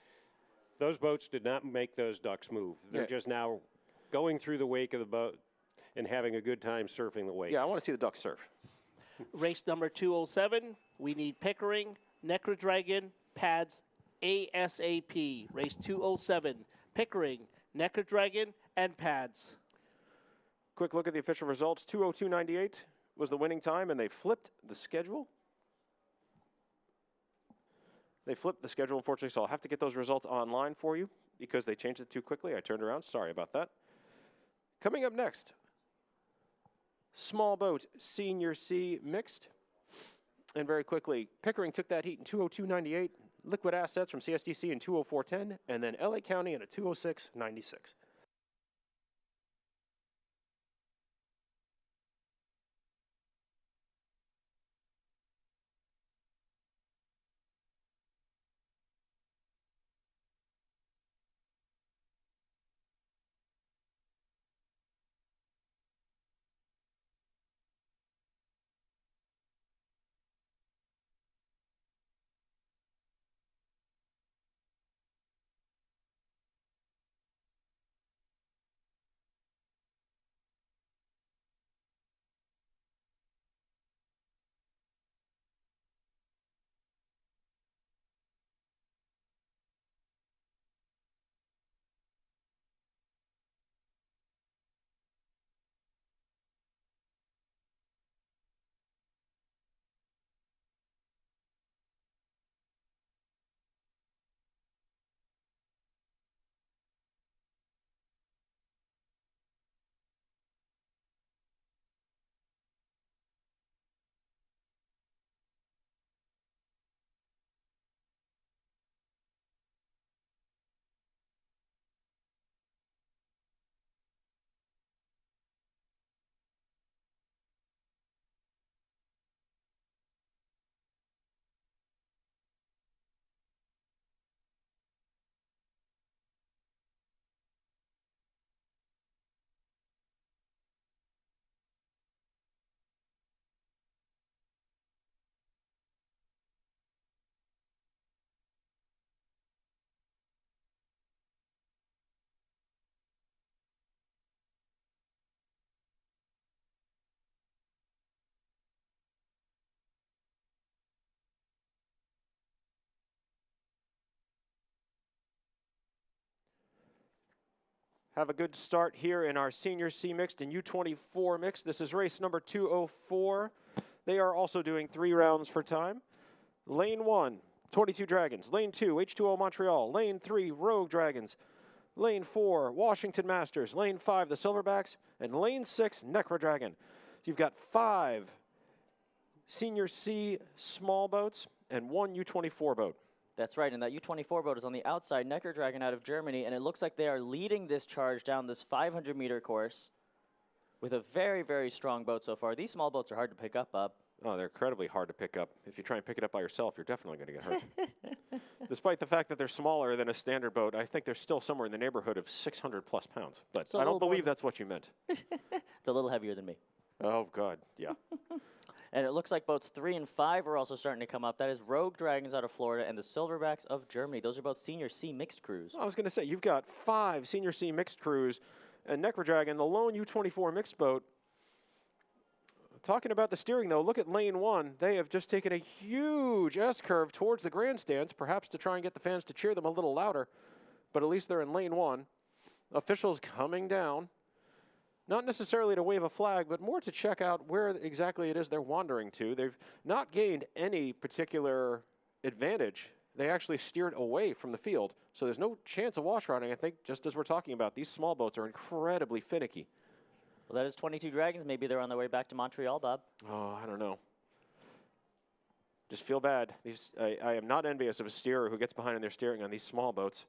Those boats did not make those ducks move. They're just now going through the wake of the boat and having a good time surfing the wake. Yeah, I want to see the ducks surf. Race number 207. We need Pickering, Necro Dragon, pads, ASAP. Race 207. Pickering, Necro Dragon, and pads. Quick look at the official results. 2:02.98 was the winning time, and they flipped the schedule. They flipped the schedule, unfortunately, so I'll have to get those results online for you because they changed it too quickly. I turned around. Sorry about that. Coming up next, small boat Senior C mixed. And very quickly, Pickering took that heat in 2:02.98. Liquid Assets from CSDC in 2:04.10, and then LA County in a 2:06.96. have a good start here in our Senior C Mixed and U24 Mixed. This is race number 204. They are also doing 3 rounds for time. Lane 1, 22 Dragons. Lane 2, H2O Montreal. Lane 3, Rogue Dragons. Lane 4, Washington Masters. Lane 5, the Silverbacks. And Lane 6, Necro Dragon. So you've got 5 Senior C small boats and 1 U24 boat. That's right, and that U24 boat is on the outside, Neckar Dragon out of Germany, and it looks like they are leading this charge down this 500-meter course with a very, very strong boat so far. These small boats are hard to pick up, Bob. Oh, they're incredibly hard to pick up. If you try and pick it up by yourself, you're definitely going to get hurt. Despite the fact that they're smaller than a standard boat, I think they're still somewhere in the neighborhood of 600-plus pounds. But I don't believe that's what you meant. It's a little heavier than me. Oh, God, yeah. And it looks like boats 3 and 5 are also starting to come up. That is Rogue Dragons out of Florida and the Silverbacks of Germany. Those are both Senior C mixed crews. I was going to say, you've got 5 Senior C mixed crews, and Necro Dragon, the lone U24 mixed boat. Talking about the steering, though, look at lane 1. They have just taken a huge S-curve towards the grandstands, perhaps to try and get the fans to cheer them a little louder. But at least they're in lane 1. Officials coming down. Not necessarily to wave a flag, but more to check out where exactly it is they're wandering to. They've not gained any particular advantage. They actually steered away from the field, so there's no chance of wash routing, I think, just as we're talking about. These small boats are incredibly finicky. Well, that is 22 Dragons. Maybe they're on their way back to Montreal, Bob. Oh, I don't know. Just feel bad. I am not envious of a steerer who gets behind in their steering on these small boats.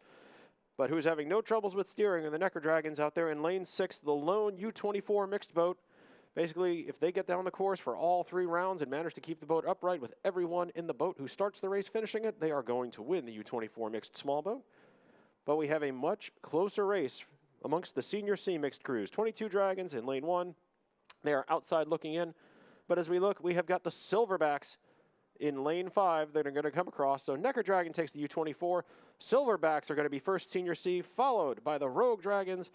But who's having no troubles with steering are the Necro Dragons out there in lane 6, the lone U24 mixed boat. Basically, if they get down the course for all 3 rounds and manage to keep the boat upright with everyone in the boat who starts the race finishing it, they are going to win the U24 mixed small boat. But we have a much closer race amongst the Senior C mixed crews. 22 Dragons in lane 1. They are outside looking in. But as we look, we have got the Silverbacks in lane 5 that are going to come across. So Necro Dragon takes the U24. Silverbacks are going to be first Senior C, followed by the Rogue Dragons,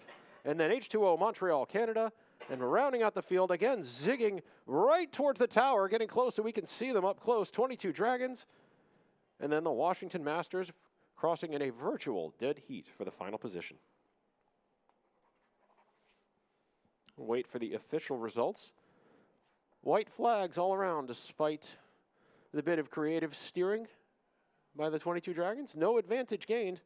and then H2O Montreal, Canada. And rounding out the field, again, zigging right towards the tower, getting close so we can see them up close, 22 Dragons. And then the Washington Masters crossing in a virtual dead heat for the final position. Wait for the official results. White flags all around despite the bit of creative steering by the 22 Dragons. No advantage gained.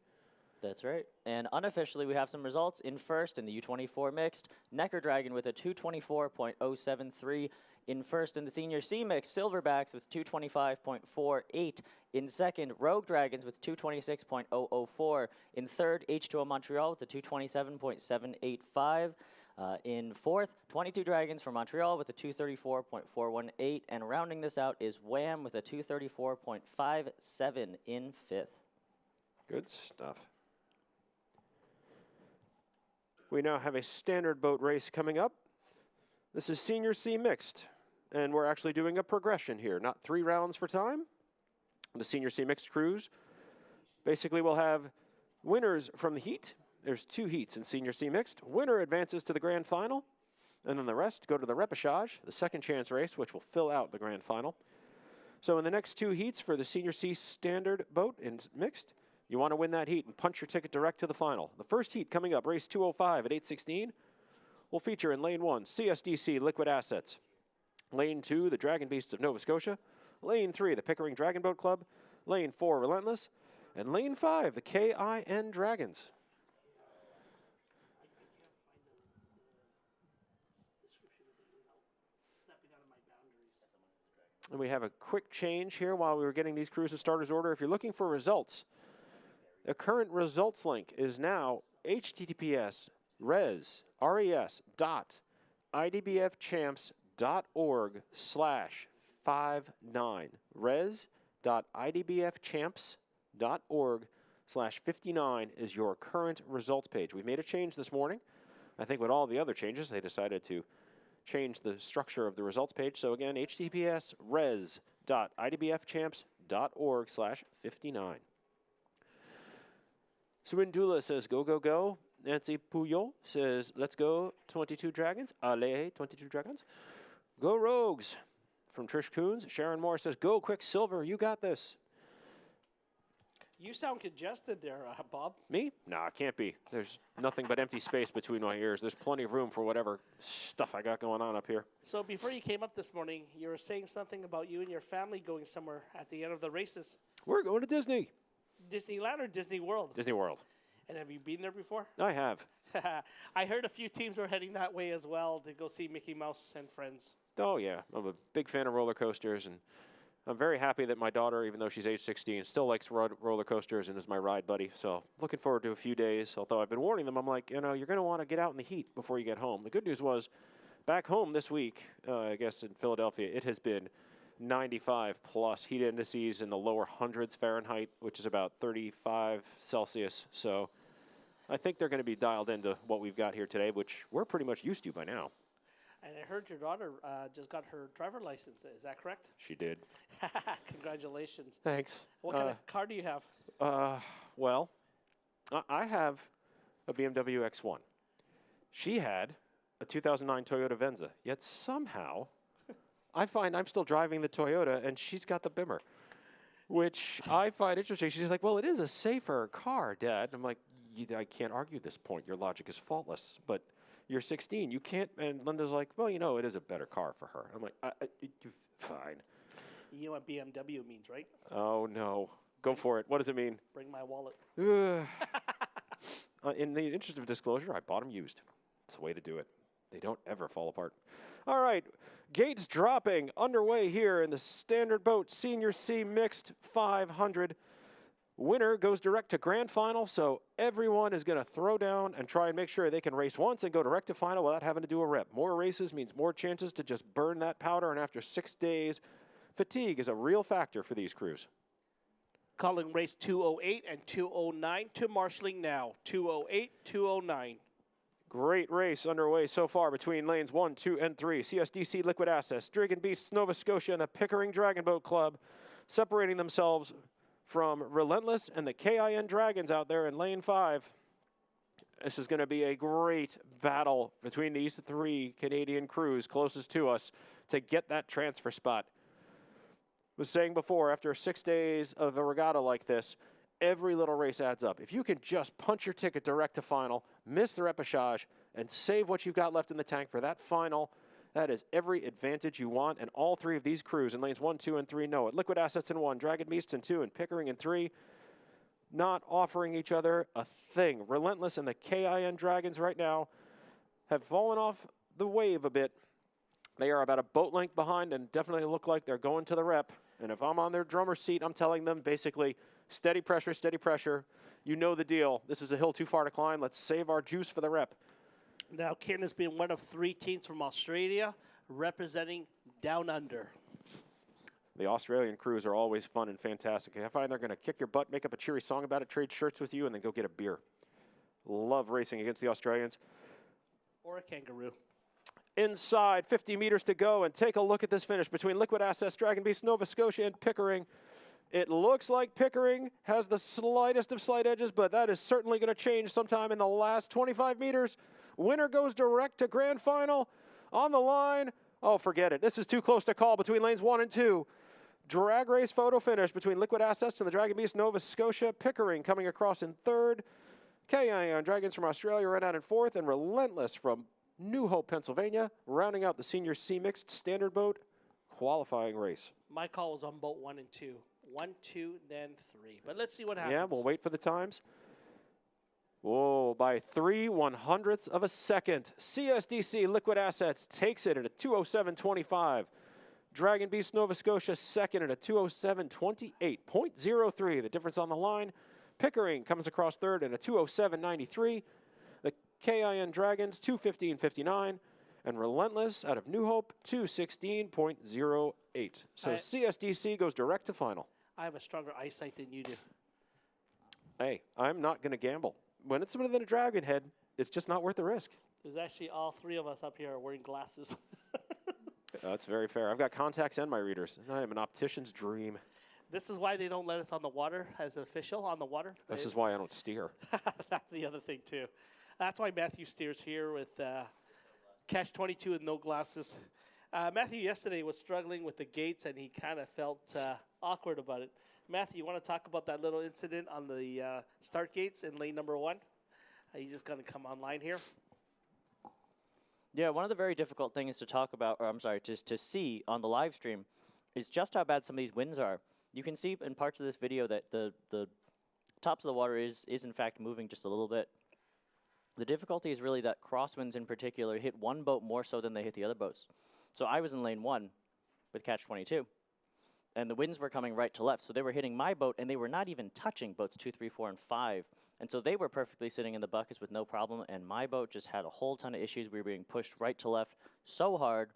That's right. And unofficially, we have some results. In first, in the U24 mixed, Neckar Dragon with a 224.073. In first, in the Senior C mixed, Silverbacks with 225.48. In second, Rogue Dragons with 226.004. In third, H2O Montreal with a 227.785. In fourth, 22 Dragons from Montreal with a 234.418. And rounding this out is Wham with a 234.57 in fifth. Good stuff. We now have a standard boat race coming up. This is Senior C mixed, and we're actually doing a progression here, not 3 rounds for time. The Senior C mixed crews. Basically, we'll have winners from the heat. There's 2 heats in Senior C mixed. Winner advances to the grand final, and then the rest go to the repechage, the second chance race, which will fill out the grand final. So in the next 2 heats for the Senior C standard boat in mixed, you want to win that heat and punch your ticket direct to the final. The first heat coming up, race 205 at 8:16, will feature in lane 1, CSDC Liquid Assets. Lane 2, the Dragon Beasts of Nova Scotia. Lane 3, the Pickering Dragon Boat Club. Lane 4, Relentless. And lane 5, the KIN Dragons. And we have a quick change here while we were getting these crews in starters order. If you're looking for results, the current results link is now res.idbfchamps.org/59. res.idbfchamps.org/59 is your current results page. We made a change this morning. I think with all the other changes, they decided to change the structure of the results page. So again, https res.idbfchamps.org/59. Swindula says, go, go, go. Nancy Puyol says, let's go, 22 Dragons. Allez, 22 Dragons. Go Rogues. From Trish Coons. Sharon Moore says, go Quicksilver, you got this. You sound congested there, Bob. Me? Nah, can't be. There's nothing but empty space between my ears. There's plenty of room for whatever stuff I got going on up here. So before you came up this morning, you were saying something about you and your family going somewhere at the end of the races. We're going to Disney. Disneyland or Disney World? Disney World. And have you been there before? I have. I heard a few teams were heading that way as well to go see Mickey Mouse and friends. Oh, yeah. I'm a big fan of roller coasters, and I'm very happy that my daughter, even though she's age 16, still likes roller coasters and is my ride buddy. So looking forward to a few days, although I've been warning them. I'm like, you're going to want to get out in the heat before you get home. The good news was back home this week, I guess in Philadelphia, it has been 95 plus heat indices in the lower hundreds Fahrenheit, which is about 35 Celsius. So I think they're going to be dialed into what we've got here today, which we're pretty much used to by now. And I heard your daughter just got her driver license. Is that correct? She did. Congratulations. Thanks. What kind of car do you have? Well, I have a BMW X1. She had a 2009 Toyota Venza, yet somehow I find I'm still driving the Toyota and she's got the Bimmer, which I find interesting. She's like, well, it is a safer car, Dad. I'm like, I can't argue this point. Your logic is faultless, but you're 16. You can't. And Linda's like, well, it is a better car for her. I'm like, fine. You know what BMW means, right? Oh, no. Go for it. What does it mean? Bring my wallet. In the interest of disclosure, I bought them used. It's the way to do it. They don't ever fall apart. All right. Gates dropping underway here in the Standard Boat Senior C Mixed 500. Winner goes direct to grand final, so everyone is going to throw down and try and make sure they can race once and go direct to final without having to do a rep. More races means more chances to just burn that powder, and after 6 days, fatigue is a real factor for these crews. Calling race 208 and 209 to marshalling now. 208, 209. Great race underway so far between lanes 1, 2, and 3. CSDC Liquid Assets, Dragon Beasts, Nova Scotia, and the Pickering Dragon Boat Club separating themselves from Relentless and the KIN Dragons out there in lane 5. This is going to be a great battle between these 3 Canadian crews closest to us to get that transfer spot. Was saying before, after 6 days of a regatta like this, every little race adds up. If you can just punch your ticket direct to final, miss the repechage, and save what you've got left in the tank for that final, that is every advantage you want, and all 3 of these crews in lanes 1, 2, and 3 know it. Liquid Assets in 1, Dragon Beasts in 2, and Pickering in 3, not offering each other a thing. Relentless and the KIN Dragons right now have fallen off the wave a bit. They are about a boat length behind and definitely look like they're going to the rep. And if I'm on their drummer's seat, I'm telling them basically, steady pressure, steady pressure. You know the deal. This is a hill too far to climb. Let's save our juice for the rep. Now, Ken has been one of 3 teams from Australia representing Down Under. The Australian crews are always fun and fantastic. I find they're going to kick your butt, make up a cheery song about it, trade shirts with you, and then go get a beer. Love racing against the Australians. Or a kangaroo. Inside, 50 meters to go, and take a look at this finish between Liquid Assets, Dragon Beast, Nova Scotia, and Pickering. It looks like Pickering has the slightest of slight edges, but that is certainly going to change sometime in the last 25 meters. Winner goes direct to grand final. On the line, oh, forget it. This is too close to call between lanes 1 and 2. Drag race photo finish between Liquid Assets and the Dragon Beast, Nova Scotia. Pickering coming across in 3rd. KIN Dragons from Australia ran out in 4th, and Relentless from New Hope, Pennsylvania, rounding out the Senior C Mixed Standard Boat qualifying race. My call was on boat 1 and 2. 1, 2, then 3. But let's see what happens. Yeah, we'll wait for the times. Whoa, by 3/100ths of a second. CSDC Liquid Assets takes it at a 2:07.25. Dragon Beast Nova Scotia second at a 2:07.28. 0.03, the difference on the line. Pickering comes across third at a 2:07.93. The KIN Dragons 2:15.59. And Relentless out of New Hope 2:16.08. So CSDC goes direct to final. I have a stronger eyesight than you do. Hey, I'm not going to gamble. When it's within a dragon head, it's just not worth the risk. There's actually all 3 of us up here are wearing glasses. That's very fair. I've got contacts and my readers. I am an optician's dream. This is why they don't let us on the water as an official on the water. This is why I don't steer. That's the other thing, too. That's why Matthew steers here with Catch-22 with no glasses. Matthew yesterday was struggling with the gates, and he kind of felt awkward about it. Matthew, you want to talk about that little incident on the start gates in lane number 1? He's just going to come online here. Yeah, one of the very difficult things to talk about, or I'm sorry, to see on the live stream is just how bad some of these winds are. You can see in parts of this video that the tops of the water is in fact moving just a little bit. The difficulty is really that crosswinds in particular hit one boat more so than they hit the other boats. So I was in lane 1 with Catch 22, and the winds were coming right to left, so they were hitting my boat, and they were not even touching boats 2, 3, 4, and 5. And so they were perfectly sitting in the buckets with no problem, and my boat just had a whole ton of issues. We were being pushed right to left so hard,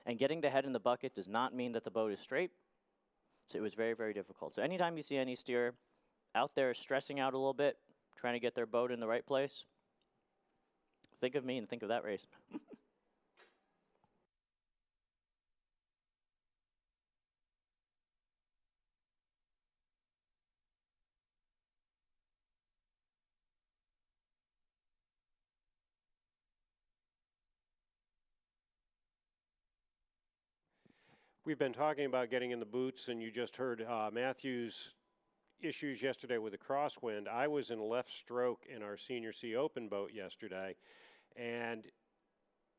and getting the head in the bucket does not mean that the boat is straight. So it was very, very difficult. So anytime you see any steerer out there stressing out a little bit, trying to get their boat in the right place, think of me and think of that race. We've been talking about getting in the boots, and you just heard Matthew's issues yesterday with the crosswind. I was in left stroke in our Senior C Open boat yesterday, and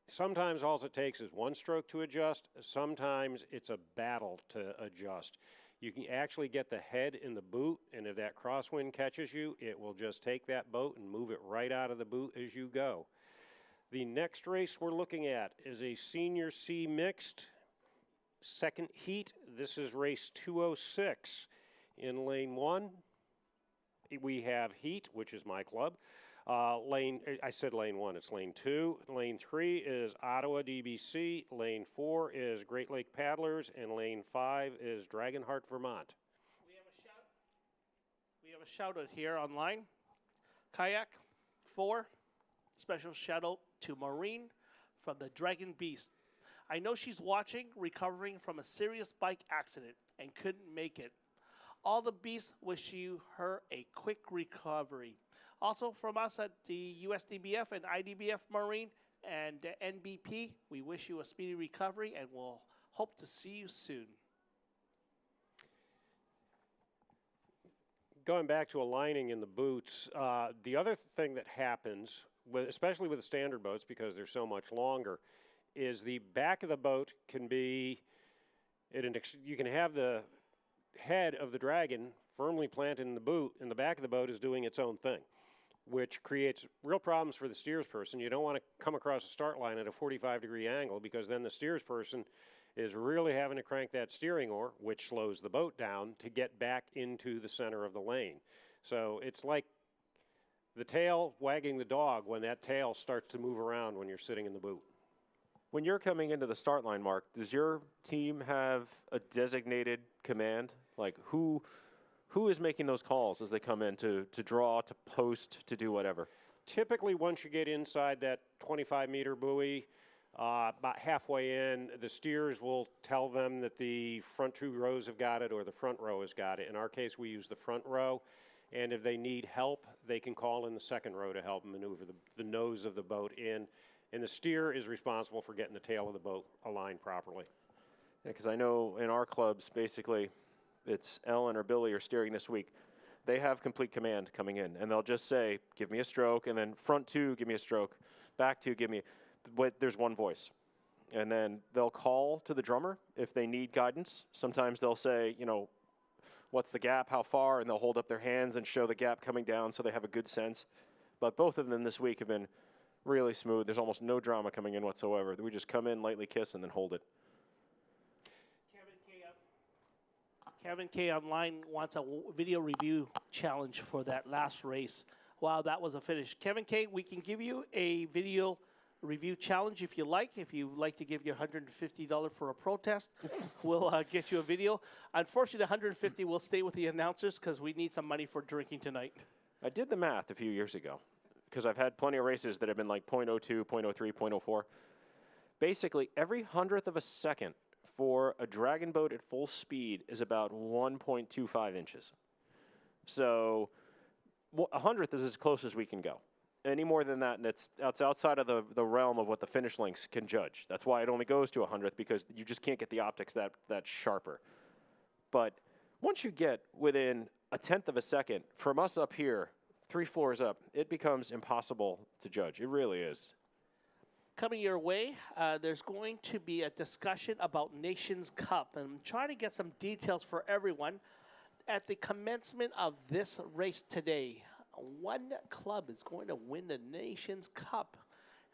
sometimes all it takes is one stroke to adjust. Sometimes it's a battle to adjust. You can actually get the head in the boot, and if that crosswind catches you, it will just take that boat and move it right out of the boot as you go. The next race we're looking at is a Senior C Mixed second heat. This is race 206. In lane 1, we have Heat, which is my club. I said lane 1, it's lane 2. Lane 3 is Ottawa DBC. Lane 4 is Great Lake Paddlers, and lane 5 is Dragonheart, Vermont. We have a shout out here online. Kayak 4, special shout out to Maureen from the Dragon Beast. I know she's watching, recovering from a serious bike accident and couldn't make it. All the Beasts wish her a quick recovery. Also from us at the USDBF and IDBF Marine and NBP, we wish you a speedy recovery and we'll hope to see you soon. Going back to aligning in the boots, the other thing that happens, especially with the standard boats because they're so much longer, is the back of the boat can be, you can have the head of the Dragon firmly planted in the boot, and the back of the boat is doing its own thing, which creates real problems for the steersperson. You don't want to come across the start line at a 45-degree angle because then the steersperson is really having to crank that steering oar, which slows the boat down, to get back into the center of the lane. So it's like the tail wagging the dog when that tail starts to move around when you're sitting in the boot. When you're coming into the start line, Mark, does your team have a designated command? Like who is making those calls as they come in to draw, to post, to do whatever? Typically, once you get inside that 25-meter buoy, about halfway in, the steers will tell them that the front 2 rows have got it or the front row has got it. In our case, we use the front row, and if they need help, they can call in the second row to help maneuver the nose of the boat in. And the steer is responsible for getting the tail of the boat aligned properly. Yeah, because I know in our clubs, basically, it's Ellen or Billy are steering this week. They have complete command coming in, and they'll just say, give me a stroke, and then front 2, give me a stroke, back 2, give me, but there's one voice. And then they'll call to the drummer if they need guidance. Sometimes they'll say, you know, what's the gap, how far, and they'll hold up their hands and show the gap coming down so they have a good sense. But both of them this week have been really smooth. There's almost no drama coming in whatsoever. We just come in, lightly kiss, and then hold it. Kevin K. online wants a video review challenge for that last race. Wow, that was a finish. Kevin K., we can give you a video review challenge if you like. If you like to give your $150 for a protest, we'll get you a video. Unfortunately, the $150 will stay with the announcers because we need some money for drinking tonight. I did the math a few years ago because I've had plenty of races that have been like 0.02, 0.03, 0.04. Basically, every 100th of a second for a Dragon boat at full speed is about 1.25 inches. So 100th is as close as we can go. Any more than that, and it's outside of the realm of what the finish links can judge. That's why it only goes to 100th, because you just can't get the optics that sharper. But once you get within a tenth of a second from us up here, 3 floors up, it becomes impossible to judge. It really is. Coming your way, there's going to be a discussion about Nations Cup. And I'm trying to get some details for everyone. At the commencement of this race today, one club is going to win the Nations Cup.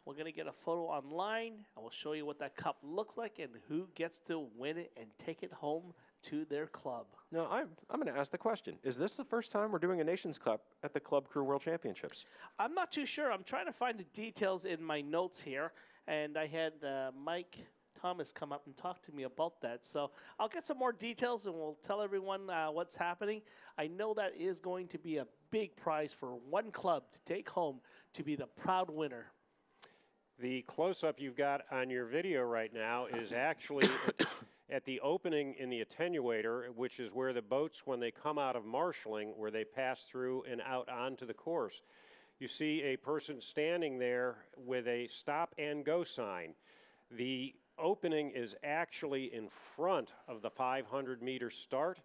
We're going to get a photo online, and we'll show you what that cup looks like and who gets to win it and take it home to their club. Now, I'm going to ask the question. Is this the first time we're doing a Nations Cup at the Club Crew World Championships? I'm not too sure. I'm trying to find the details in my notes here, and I had Mike Thomas come up and talk to me about that. So I'll get some more details, and we'll tell everyone what's happening. I know that is going to be a big prize for one club to take home to be the proud winner. The close-up you've got on your video right now is actually at the opening in the attenuator, which is where the boats, when they come out of marshaling, where they pass through and out onto the course. You see a person standing there with a stop and go sign. The opening is actually in front of the 500-meter start.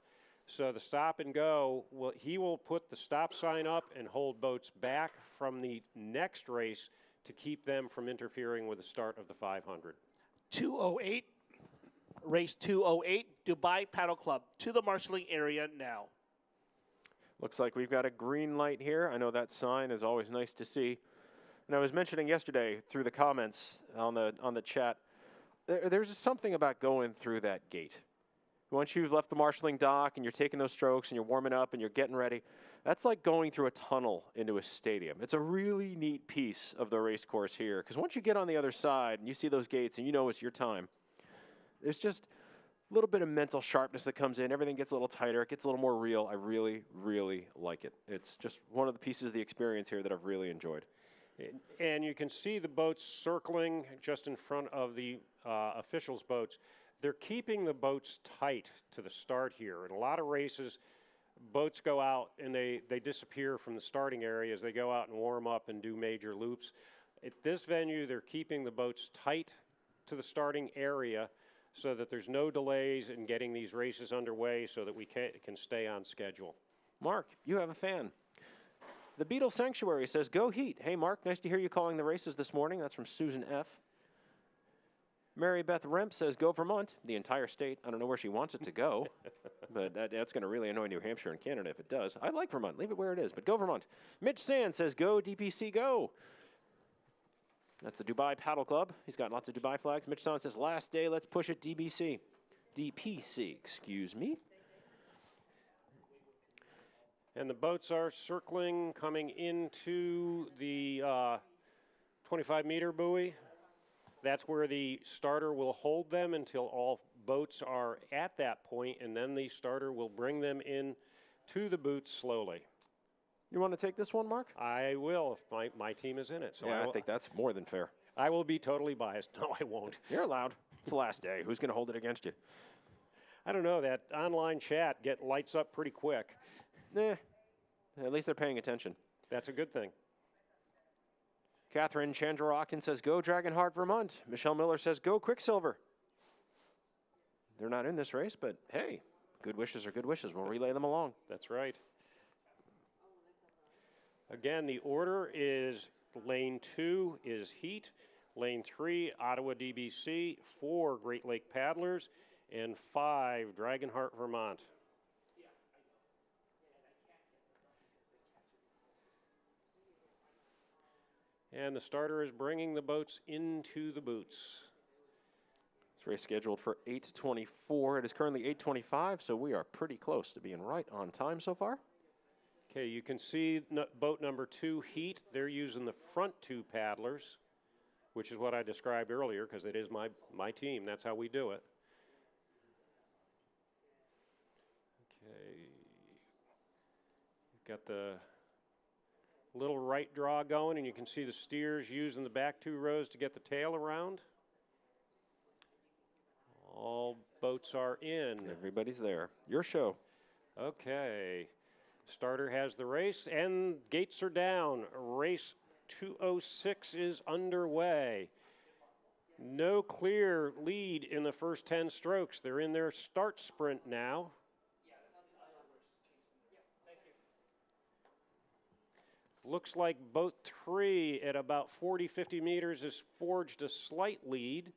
So the stop and go, he will put the stop sign up and hold boats back from the next race to keep them from interfering with the start of the 500. 208. Race 208, Dubai Paddle Club, to the marshalling area now. Looks like we've got a green light here. I know that sign is always nice to see. And I was mentioning yesterday through the comments on the chat, there's something about going through that gate. Once you've left the marshalling dock and you're taking those strokes and you're warming up and you're getting ready, that's like going through a tunnel into a stadium. It's a really neat piece of the race course here, because once you get on the other side and you see those gates and you know it's your time, there's just a little bit of mental sharpness that comes in. Everything gets a little tighter. It gets a little more real. I really, really like it. It's just one of the pieces of the experience here that I've really enjoyed. And you can see the boats circling just in front of the officials' boats. They're keeping the boats tight to the start here. In a lot of races, boats go out and they disappear from the starting area as they go out and warm up and do major loops. At this venue, they're keeping the boats tight to the starting area so that there's no delays in getting these races underway so that we can stay on schedule. Mark, you have a fan. The Beetle Sanctuary says, "Go Heat." Hey, Mark, nice to hear you calling the races this morning. That's from Susan F. Mary Beth Remp says, "Go Vermont," the entire state. I don't know where she wants it to go, but that's going to really annoy New Hampshire and Canada if it does. I like Vermont. Leave it where it is, but go Vermont. Mitch Sand says, "Go DPC, go." That's the Dubai Paddle Club. He's got lots of Dubai flags. Mitch Sand says, "Last day, let's push it DPC. Excuse me." And the boats are circling, coming into the 25-meter buoy. That's where the starter will hold them until all boats are at that point, and then the starter will bring them in to the boots slowly. You want to take this one, Mark? I will if my team is in it. So yeah, I think that's more than fair. I will be totally biased. No, I won't. You're allowed. It's the last day. Who's going to hold it against you? I don't know. That online chat lights up pretty quick. At least they're paying attention. That's a good thing. Catherine Chandrarakan says, "Go Dragonheart, Vermont." Michelle Miller says, "Go Quicksilver." They're not in this race, but hey, good wishes are good wishes. We'll relay them along. That's right. Again, the order is lane 2 is Heat, lane 3, Ottawa DBC, 4, Great Lake Paddlers, and 5, Dragonheart, Vermont. And the starter is bringing the boats into the boots. This race scheduled for 8:24. It is currently 8:25, so we are pretty close to being right on time so far. Okay, you can see boat number 2, Heat. They're using the front 2 paddlers, which is what I described earlier because it is my team. That's how we do it. Okay. You've got the little right draw going, and you can see the steers using the back 2 rows to get the tail around. All boats are in. Everybody's there. Your show. Okay. Starter has the race, and gates are down. Race 206 is underway. No clear lead in the first 10 strokes. They're in their start sprint now. Looks like boat 3 at about 40, 50 meters has forged a slight lead.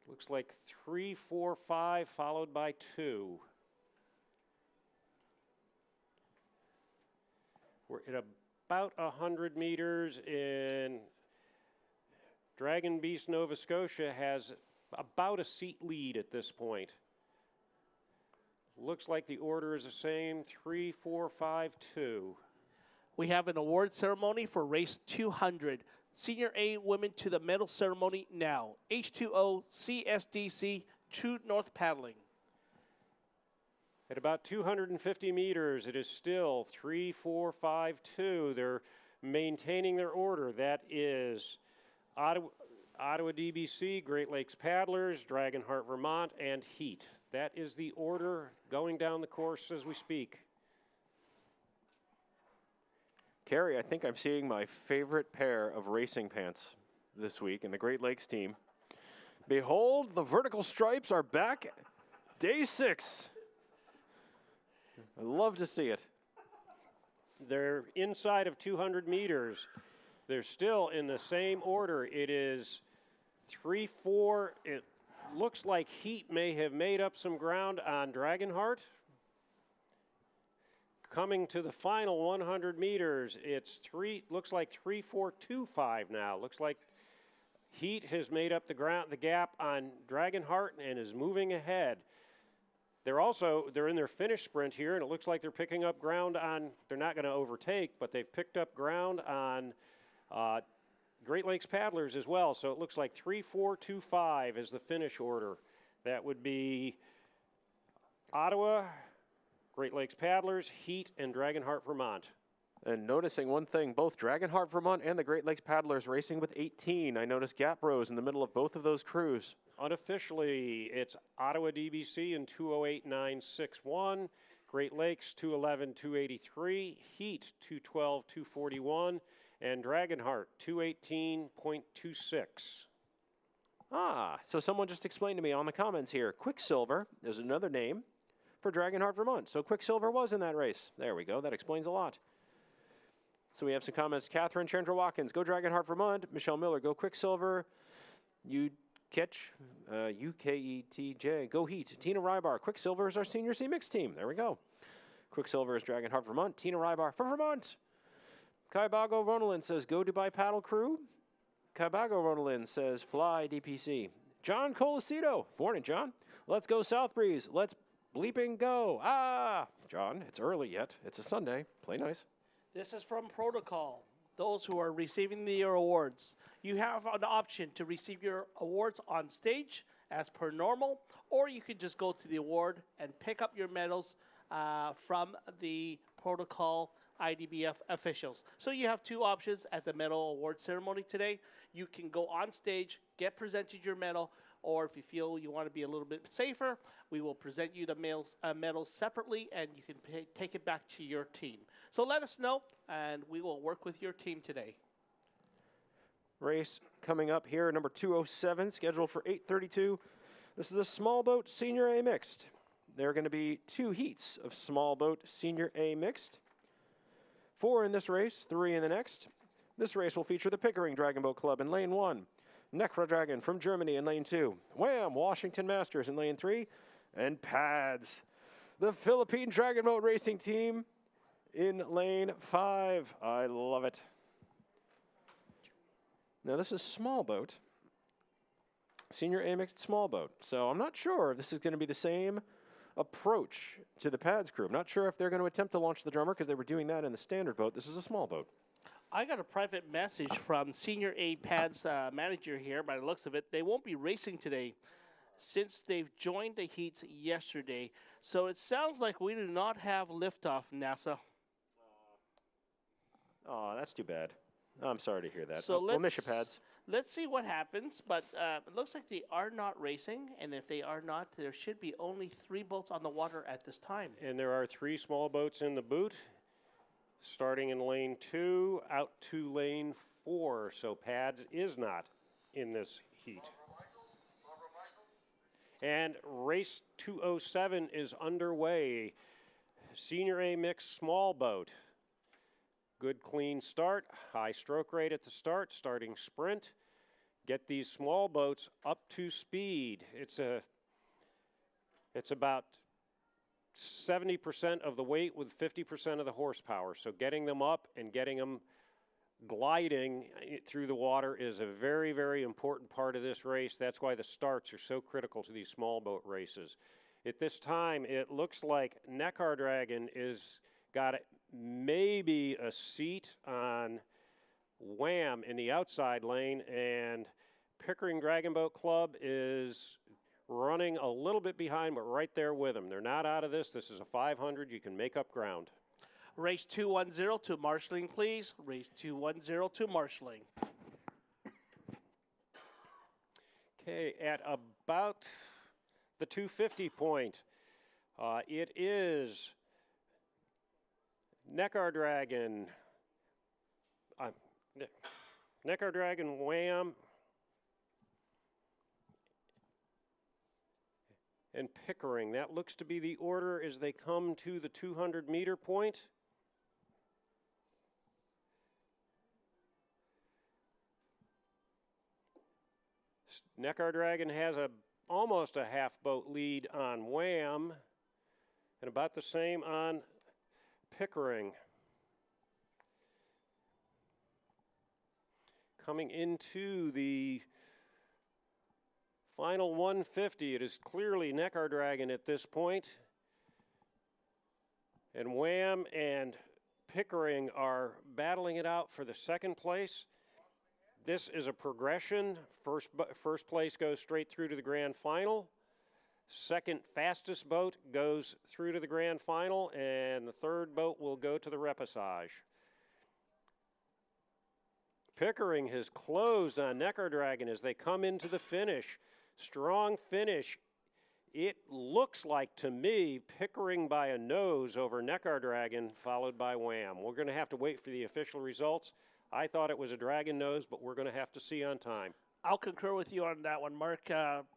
Looks like 3, 4, 5 followed by 2. We're at about 100 meters, and Dragon Beast Nova Scotia has about a seat lead at this point. Looks like the order is the same, 3, 4, 5, 2. We have an award ceremony for race 200. Senior A women to the medal ceremony now. H2O CSDC True North Paddling. At about 250 meters, it is still 3, 4, 5, 2. They're maintaining their order. That is Ottawa DBC, Great Lakes Paddlers, Dragonheart Vermont, and Heat. That is the order going down the course as we speak. Carrie, I think I'm seeing my favorite pair of racing pants this week in the Great Lakes team. Behold, the vertical stripes are back. Day 6. I love to see it. They're inside of 200 meters. They're still in the same order. It is 3, 4. It looks like Heat may have made up some ground on Dragonheart. Coming to the final 100 meters, it's looks like 3, 4, 2, 5 now. Looks like Heat has made up the gap on Dragonheart and is moving ahead. They're in their finish sprint here, and it looks like they're picking up ground on, they're not going to overtake, but they've picked up ground on Great Lakes Paddlers as well. So it looks like 3, 4, 2, 5 is the finish order. That would be Ottawa, Great Lakes Paddlers, Heat, and Dragonheart Vermont. And noticing one thing, both Dragonheart Vermont and the Great Lakes Paddlers racing with 18. I noticed gap rows in the middle of both of those crews. Unofficially, it's Ottawa DBC in 208.961, Great Lakes 211.283, Heat 212.241, and Dragonheart 218.26. Ah, so someone just explained to me on the comments here, Quicksilver is another name for Dragonheart Vermont. So Quicksilver was in that race. There we go. That explains a lot. So we have some comments. Catherine Chandra Watkins, go Dragonheart Vermont. Michelle Miller, go Quicksilver. You catch UKETJ, go Heat. Tina Rybar, Quicksilver is our senior C mix team. There we go. Quicksilver is Dragonheart Vermont. Tina Rybar for Vermont. Kaibago Ronalyn says, go Dubai Paddle Crew. Kaibago Ronalyn says, fly DPC. John Colacito, morning John. Let's go South Breeze. Let's bleeping go. Ah, John, it's early yet. It's a Sunday. Play nice. This is from Protocol. Those who are receiving your awards. You have an option to receive your awards on stage as per normal, or you could just go to the award and pick up your medals from the Protocol IDBF officials. So you have two options at the medal award ceremony today. You can go on stage, get presented your medal, or if you feel you want to be a little bit safer, we will present you the medals separately, and you can take it back to your team. So let us know, and we will work with your team today. Race coming up here, number 207, scheduled for 8:32. This is a small boat senior A mixed. There are going to be 2 heats of small boat senior A mixed. 4 in this race, 3 in the next. This race will feature the Pickering Dragon Boat Club in lane 1. Necra Dragon from Germany in lane 2. Wham! Washington Masters in lane 3. And Pads, the Philippine Dragon Boat Racing Team in lane 5. I love it. Now this is small boat. Senior A mixed small boat. So I'm not sure if this is going to be the same approach to the Pads crew. I'm not sure if they're going to attempt to launch the drummer because they were doing that in the standard boat. This is a small boat. I got a private message from Senior A Pads manager here. By the looks of it, they won't be racing today since they've joined the heats yesterday. So it sounds like we do not have liftoff, NASA. Oh, that's too bad. I'm sorry to hear that. So we'll miss you, Pads. Let's see what happens, but it looks like they are not racing, and if they are not, there should be only 3 boats on the water at this time. And there are 3 small boats in the boot, starting in lane 2, out to lane 4. So Pads is not in this heat. And race 207 is underway. Senior A mixed small boat. Good clean start, high stroke rate at the start, starting sprint. Get these small boats up to speed. It's about 70% of the weight with 50% of the horsepower. So getting them up and getting them gliding through the water is a very, very important part of this race. That's why the starts are so critical to these small boat races. At this time, it looks like Neckar Dragon is got maybe a seat on Wham in the outside lane, and Pickering Dragon Boat Club is running a little bit behind, but right there with them. They're not out of this. This is a 500. You can make up ground. Race 210 to marshalling, please. Race 210 to marshalling. Okay, at about the 250 point, it is Neckar Dragon, Neckar Dragon, Wham, and Pickering. That looks to be the order as they come to the 200-meter point. Neckar Dragon has almost a half boat lead on Wham and about the same on Pickering. Coming into the final 150, it is clearly Neckar Dragon at this point. And Wham and Pickering are battling it out for the second place. This is a progression. First place goes straight through to the grand final. Second fastest boat goes through to the grand final, and the third boat will go to the repechage. Pickering has closed on Neckar Dragon as they come into the finish. Strong finish. It looks like to me Pickering by a nose over Neckar Dragon, followed by Wham. We're going to have to wait for the official results. I thought it was a dragon nose, but we're going to have to see on time. I'll concur with you on that one, Mark.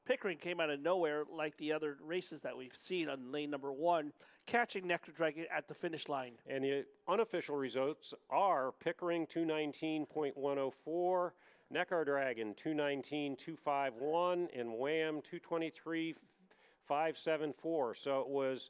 Pickering came out of nowhere like the other races that we've seen on lane number 1, catching Neckar Dragon at the finish line. And the unofficial results are Pickering 219.104, Neckar Dragon 219.251, and Wham 223.574. So it was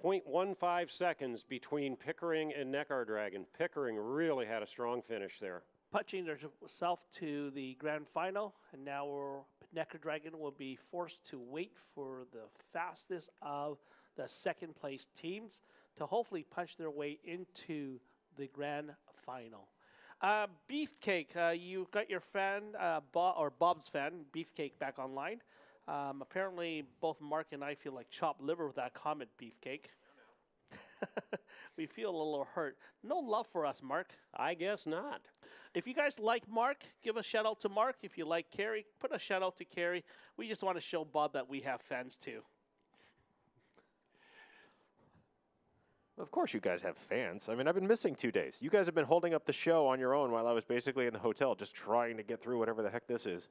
0.15 seconds between Pickering and Neckar Dragon. Pickering really had a strong finish there. Punching themselves to the grand final, and now Neckar Dragon will be forced to wait for the fastest of the second place teams to hopefully punch their way into the grand final. Beefcake, you got your fan, Bob's fan, Beefcake, back online. Apparently, both Mark and I feel like chopped liver with that comment, Beefcake. We feel a little hurt. No love for us, Mark. I guess not. If you guys like Mark, give a shout out to Mark. If you like Carrie, put a shout out to Carrie. We just want to show Bob that we have fans too. Of course you guys have fans. I mean, I've been missing 2 days. You guys have been holding up the show on your own while I was basically in the hotel just trying to get through whatever the heck this is.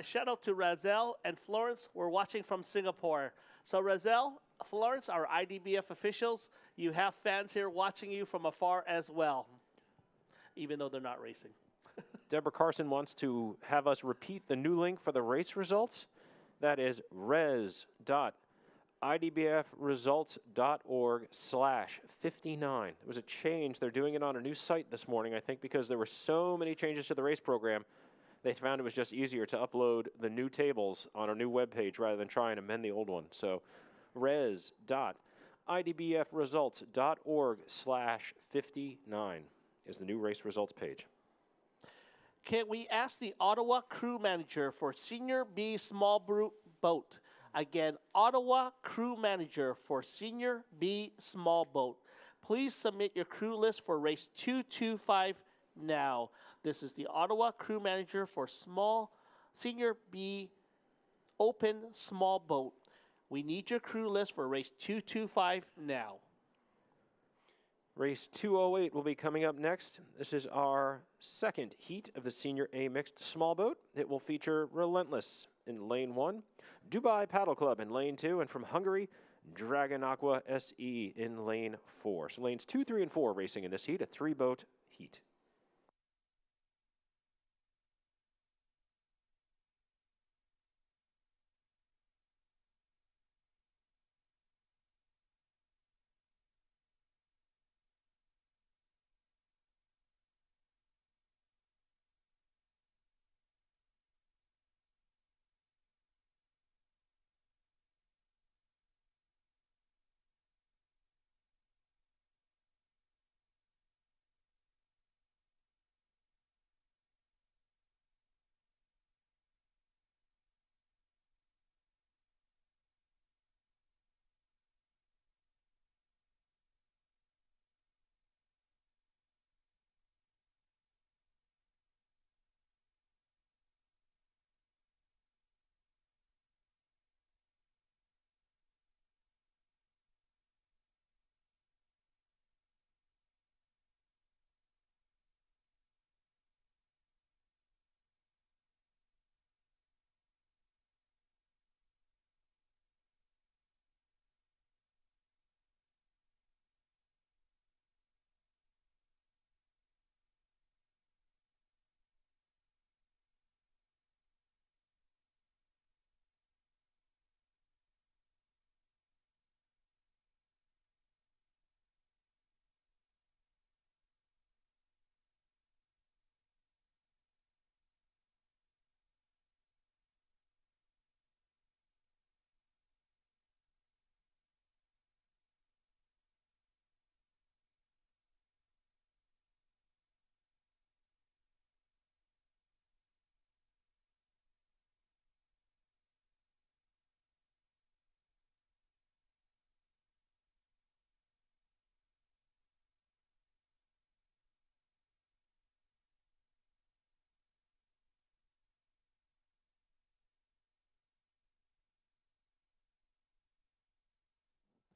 Shout out to Razel and Florence. We're watching from Singapore. So Razel, Florence, our IDBF officials, you have fans here watching you from afar as well, even though they're not racing. Deborah Carson wants to have us repeat the new link for the race results. That is res.idbfresults.org/59. It was a change. They're doing it on a new site this morning, I think, because there were so many changes to the race program. They found it was just easier to upload the new tables on a new web page rather than try and amend the old one. So res.idbfresults.org/59 is the new race results page. Can we ask the Ottawa crew manager for Senior B Small Boat? Again, Ottawa crew manager for Senior B Small Boat. Please submit your crew list for race 225 now. This is the Ottawa crew manager for Senior B Open Small Boat. We need your crew list for race 225 now. Race 208 will be coming up next. This is our second heat of the Senior A Mixed Small Boat. It will feature Relentless in lane 1, Dubai Paddle Club in lane 2, and from Hungary, Dragon Aqua SE in lane 4. So lanes 2, 3, and 4 racing in this heat, a 3-boat heat.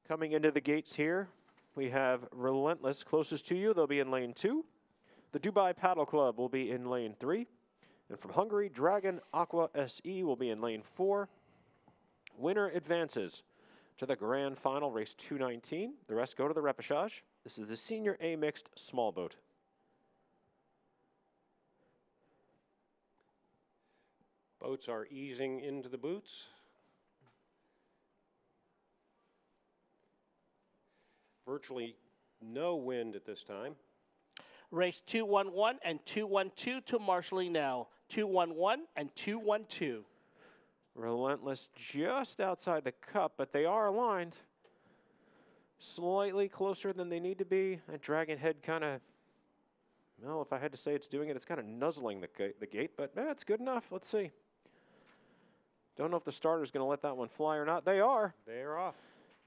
Coming into the gates here, we have Relentless closest to you. They'll be in lane 2. The Dubai Paddle Club will be in lane 3. And from Hungary, Dragon Aqua SE will be in lane 4. Winner advances to the grand final, race 219. The rest go to the repechage. This is the Senior A Mixed Small Boat. Boats are easing into the boots. Virtually no wind at this time. Race 211 and 212 to marshalling now. 211 and 212. Relentless just outside the cup, but they are aligned. Slightly closer than they need to be. That Dragon head kind of, well, if I had to say it's doing it, it's kind of nuzzling the gate, but it's good enough. Let's see. Don't know if the starter's going to let that one fly or not. They are. They are off.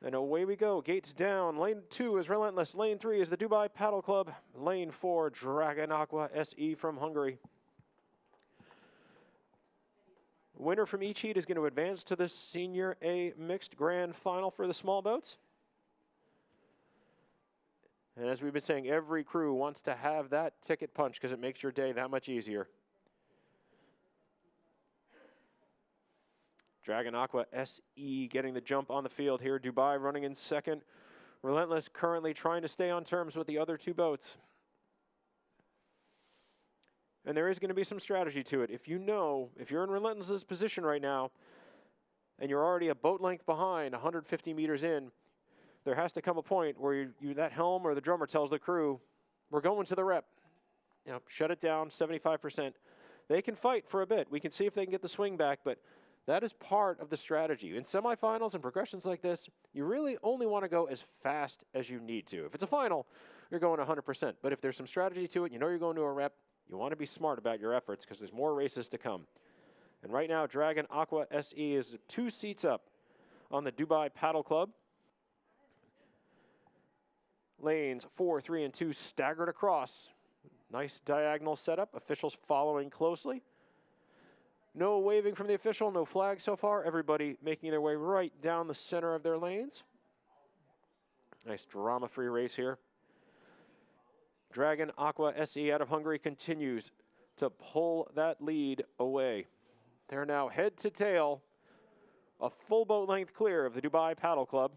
And away we go. Gates down. Lane 2 is Relentless. Lane 3 is the Dubai Paddle Club. Lane 4, Dragon Aqua SE from Hungary. Winner from each heat is going to advance to the Senior A Mixed Grand Final for the small boats. And as we've been saying, every crew wants to have that ticket punch because it makes your day that much easier. Dragon Aqua SE getting the jump on the field here. Dubai running in second. Relentless currently trying to stay on terms with the other two boats. And there is going to be some strategy to it. If you're in Relentless's position right now, and you're already a boat length behind, 150 meters in, there has to come a point where that helm or the drummer tells the crew, we're going to the rep. Shut it down, 75%. They can fight for a bit. We can see if they can get the swing back, but that is part of the strategy. In semifinals and progressions like this, you really only want to go as fast as you need to. If it's a final, you're going 100%. But if there's some strategy to it, you're going to a rep, you want to be smart about your efforts because there's more races to come. And right now, Dragon Aqua SE is 2 seats up on the Dubai Paddle Club. Lanes 4, 3, and 2 staggered across. Nice diagonal setup. Officials following closely. No waving from the official, no flag so far. Everybody making their way right down the center of their lanes. Nice drama-free race here. Dragon Aqua SE out of Hungary continues to pull that lead away. They're now head to tail, a full boat length clear of the Dubai Paddle Club.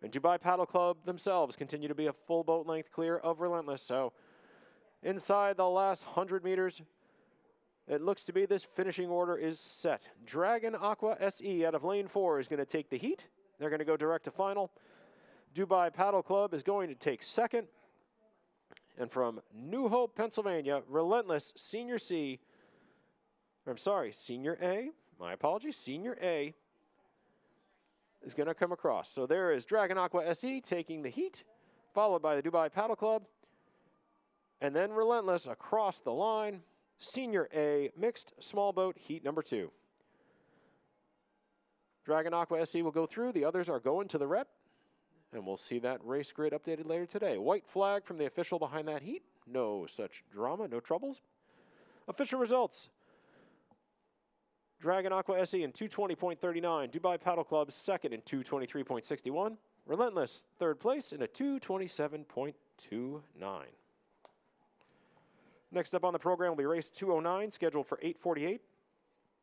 And Dubai Paddle Club themselves continue to be a full boat length clear of Relentless. So inside the last 100 meters, it looks to be this finishing order is set. Dragon Aqua SE out of lane 4 is going to take the heat. They're going to go direct to final. Dubai Paddle Club is going to take second. And from New Hope, Pennsylvania, Relentless Senior C, Senior A, my apologies, Senior A is going to come across. So there is Dragon Aqua SE taking the heat, followed by the Dubai Paddle Club, and then Relentless across the line, Senior A mixed small boat heat number 2. Dragon Aqua SE will go through. The others are going to the rep, and we'll see that race grid updated later today. White flag from the official behind that heat. No such drama, no troubles. Official results. Dragon Aqua SE in 220.39. Dubai Paddle Club second in 223.61. Relentless third place in a 227.29. Next up on the program will be race 209, scheduled for 8:48,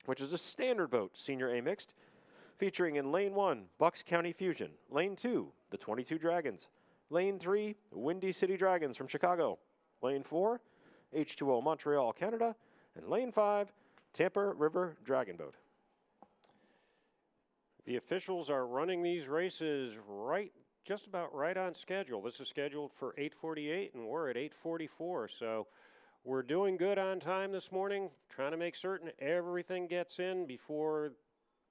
which is a standard boat, Senior A mixed, featuring in lane 1, Bucks County Fusion. Lane 2, the 22 Dragons. Lane 3, Windy City Dragons from Chicago. Lane 4, H2O Montreal, Canada. And lane 5, Tampa River Dragon Boat. The officials are running these races just about right on schedule. This is scheduled for 8:48, and we're at 8:44. So we're doing good on time this morning, trying to make certain everything gets in before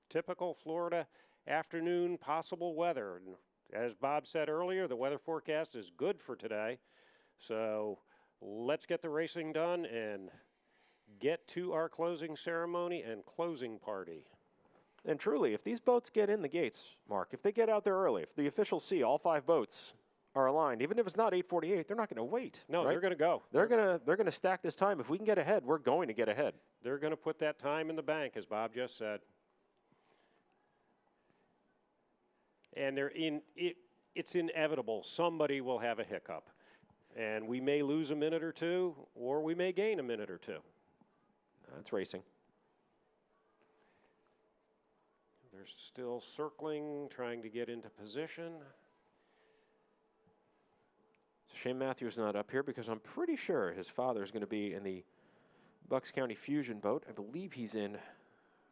typical Florida afternoon possible weather. And as Bob said earlier, the weather forecast is good for today. So let's get the racing done and get to our closing ceremony and closing party. And truly, if these boats get in the gates, Mark, if they get out there early, if the officials see all 5 boats are aligned, even if it's not 8:48, they're not going to wait. No, right? they're going to go. They're going to stack this time. If we can get ahead, we're going to get ahead. They're going to put that time in the bank, as Bob just said. And it's inevitable. Somebody will have a hiccup. And we may lose a minute or two, or we may gain a minute or two. That's racing. They're still circling, trying to get into position. It's a shame Matthew's not up here because I'm pretty sure his father's going to be in the Bucks County Fusion boat. I believe he's in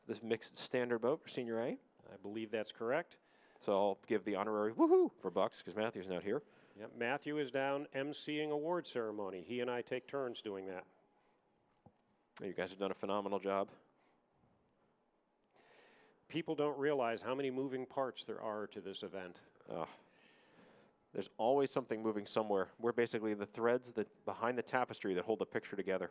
this mixed standard boat for Senior A. I believe that's correct. So I'll give the honorary woohoo for Bucks because Matthew's not here. Yep, Matthew is down emceeing award ceremony. He and I take turns doing that. You guys have done a phenomenal job. People don't realize how many moving parts there are to this event. There's always something moving somewhere. We're basically the threads that behind the tapestry that hold the picture together.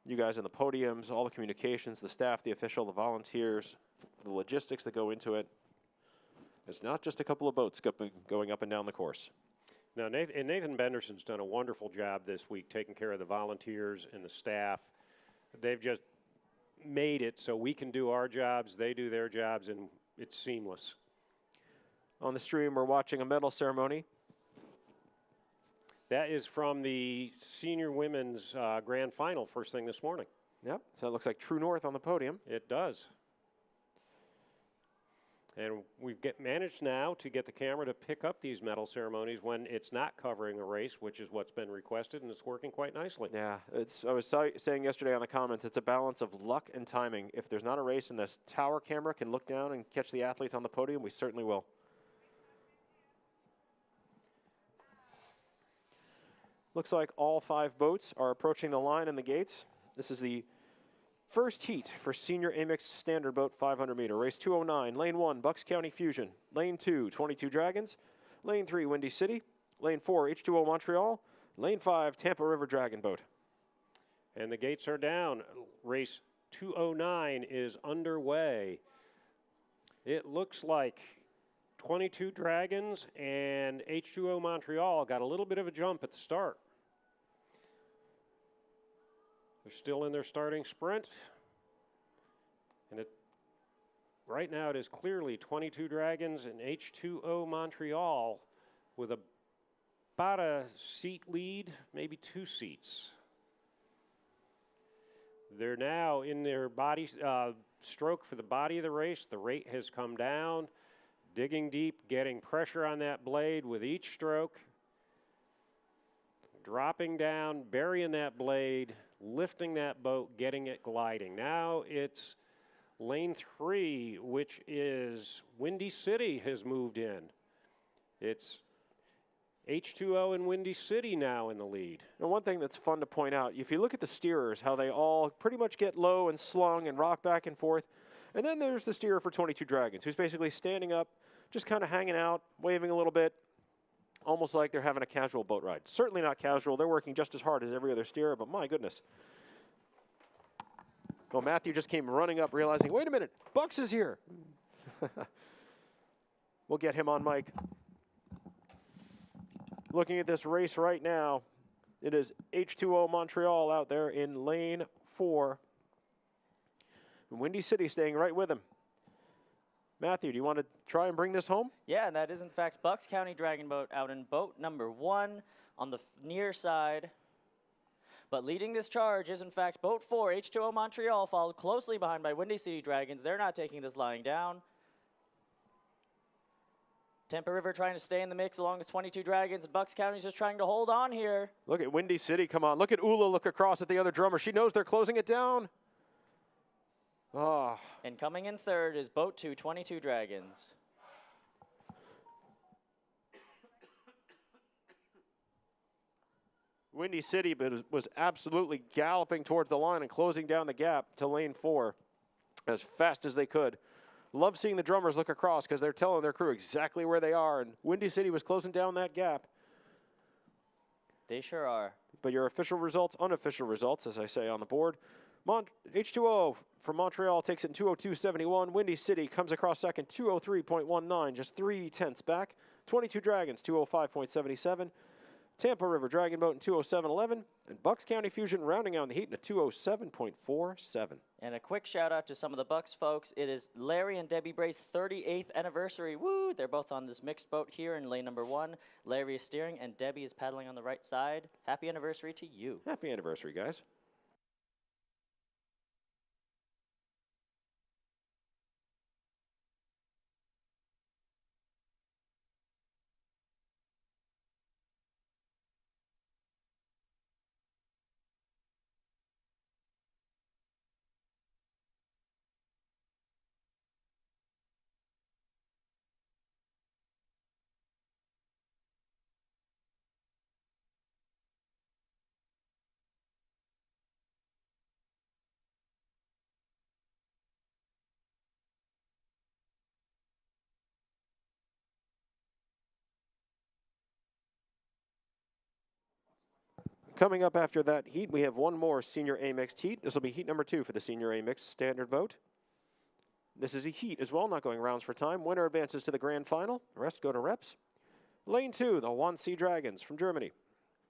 You guys on the podiums, all the communications, the staff, the official, the volunteers, the logistics that go into it. It's not just a couple of boats going up and down the course. Now, Nathan Benderson's done a wonderful job this week taking care of the volunteers and the staff. They've just made it so we can do our jobs, they do their jobs, and it's seamless. On the stream, we're watching a medal ceremony. That is from the senior women's grand final first thing this morning. Yep, so it looks like True North on the podium. It does. And we've managed now to get the camera to pick up these medal ceremonies when it's not covering a race, which is what's been requested, and it's working quite nicely. Yeah, I was saying yesterday on the comments, it's a balance of luck and timing. If there's not a race and this tower camera can look down and catch the athletes on the podium, we certainly will. Looks like all 5 boats are approaching the line and the gates. This is the first heat for Senior Amex Standard Boat 500 meter. Race 209, Lane 1, Bucks County Fusion. Lane 2, 22 Dragons. Lane 3, Windy City. Lane 4, H2O Montreal. Lane 5, Tampa River Dragon Boat. And the gates are down. Race 209 is underway. It looks like 22 Dragons and H2O Montreal got a little bit of a jump at the start. They're still in their starting sprint. And right now it is clearly 22 Dragons and H2O Montreal with about a seat lead, maybe 2 seats. They're now in their body stroke for the body of the race. The rate has come down. Digging deep, getting pressure on that blade with each stroke. Dropping down, burying that blade, lifting that boat, getting it gliding. Now it's lane 3, which is Windy City has moved in. It's H2O and Windy City now in the lead. Now, one thing that's fun to point out, if you look at the steerers, how they all pretty much get low and slung and rock back and forth. And then there's the steerer for 22 Dragons, who's basically standing up, just kind of hanging out, waving a little bit, almost like they're having a casual boat ride. Certainly not casual. They're working just as hard as every other steerer, but my goodness. Well, Matthew just came running up, realizing, wait a minute, Bucks is here. We'll get him on mic. Looking at this race right now, it is H2O Montreal out there in lane 4. Windy City staying right with him. Matthew, do you want to try and bring this home? Yeah, and that is in fact Bucks County Dragon Boat out in boat number 1 on the near side. But leading this charge is in fact boat 4, H2O Montreal, followed closely behind by Windy City Dragons. They're not taking this lying down. Tampa River trying to stay in the mix along with 22 Dragons, and Bucks County is just trying to hold on here. Look at Windy City, come on. Look at Ula look across at the other drummer. She knows they're closing it down. Oh. And coming in third is boat 2, 22 Dragons. Windy City was absolutely galloping towards the line and closing down the gap to lane 4 as fast as they could. Love seeing the drummers look across because they're telling their crew exactly where they are, and Windy City was closing down that gap. They sure are. But your official results, unofficial results, as I say on the board. H2O from Montreal takes it in 2:02.71. Windy City comes across second, 2:03.19, just 3/10 back. 22 Dragons, 2:05.77. Tampa River Dragon Boat in 2:07.11. And Bucks County Fusion rounding out in the heat in a 2:07.47. And a quick shout out to some of the Bucks folks. It is Larry and Debbie Bray's 38th anniversary. Woo! They're both on this mixed boat here in lane number 1. Larry is steering and Debbie is paddling on the right side. Happy anniversary to you. Happy anniversary, guys. Coming up after that heat, we have one more senior A mixed heat. This will be heat number 2 for the senior A mixed standard boat. This is a heat as well, not going rounds for time. Winner advances to the grand final. The rest go to reps. Lane 2, the Wannsee Dragons from Germany.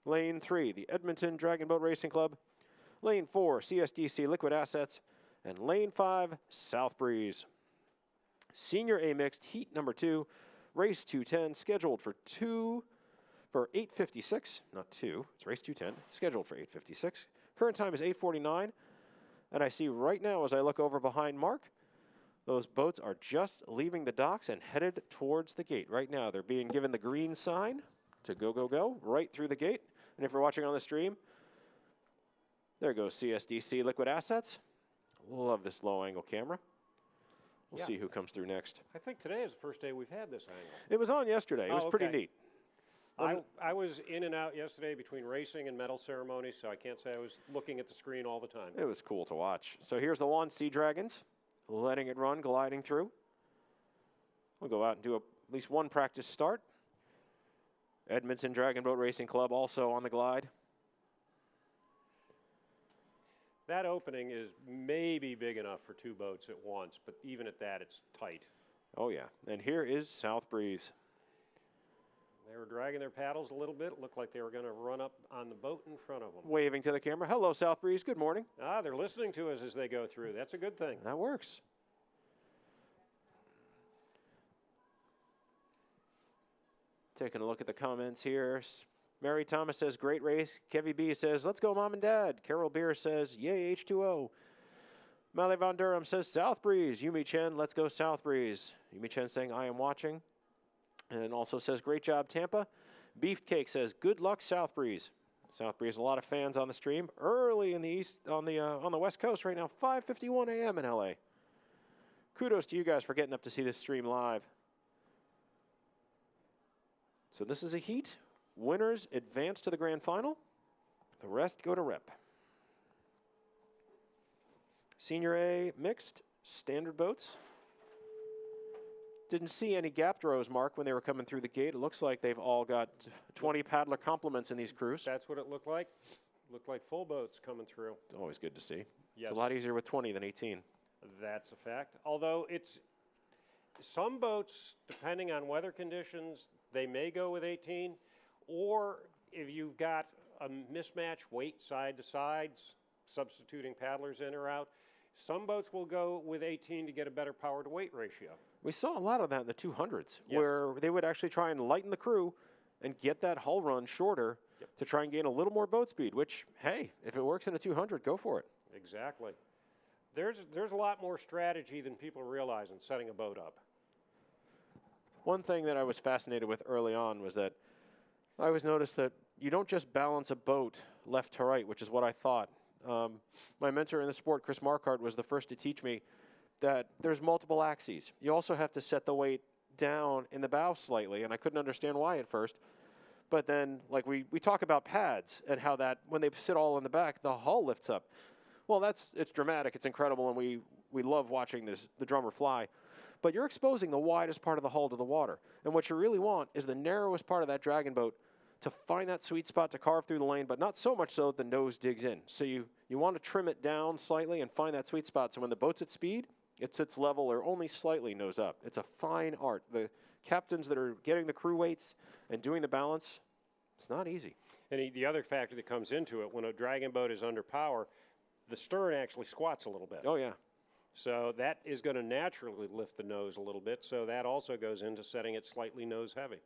Lane 3, the Edmonton Dragon Boat Racing Club. Lane 4, CSDC Liquid Assets. And lane 5, South Breeze. Senior A mixed heat number 2, race 210, scheduled for 8:56, not 2, it's race 210, scheduled for 8:56. Current time is 8:49, and I see right now as I look over behind Mark, those boats are just leaving the docks and headed towards the gate. Right now, they're being given the green sign to go, go, go, right through the gate. And if you're watching on the stream, there goes CSDC Liquid Assets. Love this low-angle camera. We'll see who comes through next. I think today is the first day we've had this angle. It was on yesterday. It was pretty neat. I was in and out yesterday between racing and medal ceremonies, so I can't say I was looking at the screen all the time. It was cool to watch. So here's the Wannsee Dragons, letting it run, gliding through. We'll go out and do at least one practice start. Edmonton Dragon Boat Racing Club also on the glide. That opening is maybe big enough for 2 boats at once, but even at that, it's tight. Oh, yeah. And here is South Breeze. They were dragging their paddles a little bit. It looked like they were going to run up on the boat in front of them. Waving to the camera. Hello, South Breeze. Good morning. Ah, they're listening to us as they go through. That's a good thing. That works. Taking a look at the comments here. Mary Thomas says, great race. Kevy B says, let's go, Mom and Dad. Carol Beer says, yay, H2O. Mally Von Durham says South Breeze. Yumi Chen, let's go South Breeze. Yumi Chen saying I am watching. And also says great job Tampa. Beefcake says good luck South Breeze. South Breeze, a lot of fans on the stream early in the east on the West Coast right now, 5:51 a.m. in LA. Kudos to you guys for getting up to see this stream live. So this is a heat. Winners advance to the grand final. The rest go to rep. Senior A mixed, standard boats. Didn't see any gap throws, Mark, when they were coming through the gate. It looks like they've all got 20 paddler complements in these crews. That's what it looked like. Looked like full boats coming through. It's always good to see. Yes. It's a lot easier with 20 than 18. That's a fact. Although it's some boats, depending on weather conditions, they may go with 18. Or if you've got a mismatch weight side to side, substituting paddlers in or out, some boats will go with 18 to get a better power to weight ratio. We saw a lot of that in the 200s, Yes. where they would actually try and lighten the crew and get that hull run shorter to try and gain a little more boat speed, which, hey, if it works in a 200, go for it. Exactly. There's a lot more strategy than people realize in setting a boat up. One thing that I was fascinated with early on was that I always noticed that you don't just balance a boat left to right, which is what I thought. My mentor in the sport, Chris Marquardt, was the first to teach me that there's multiple axes. You also have to set the weight down in the bow slightly, and I couldn't understand why at first. But then, like we talk about pads and how that when they sit all in the back, the hull lifts up. Well, it's dramatic, it's incredible, and we love watching the drummer fly. But you're exposing the widest part of the hull to the water. And what you really want is the narrowest part of that dragon boat to find that sweet spot to carve through the lane, but not so much so that the nose digs in. So you want to trim it down slightly and find that sweet spot. So when the boat's at speed, it sits level or only slightly nose up. It's a fine art. The captains that are getting the crew weights and doing the balance, it's not easy. And the other factor that comes into it, when a dragon boat is under power, the stern actually squats a little bit. Oh, yeah. So that is going to naturally lift the nose a little bit. So that also goes into setting it slightly nose heavy.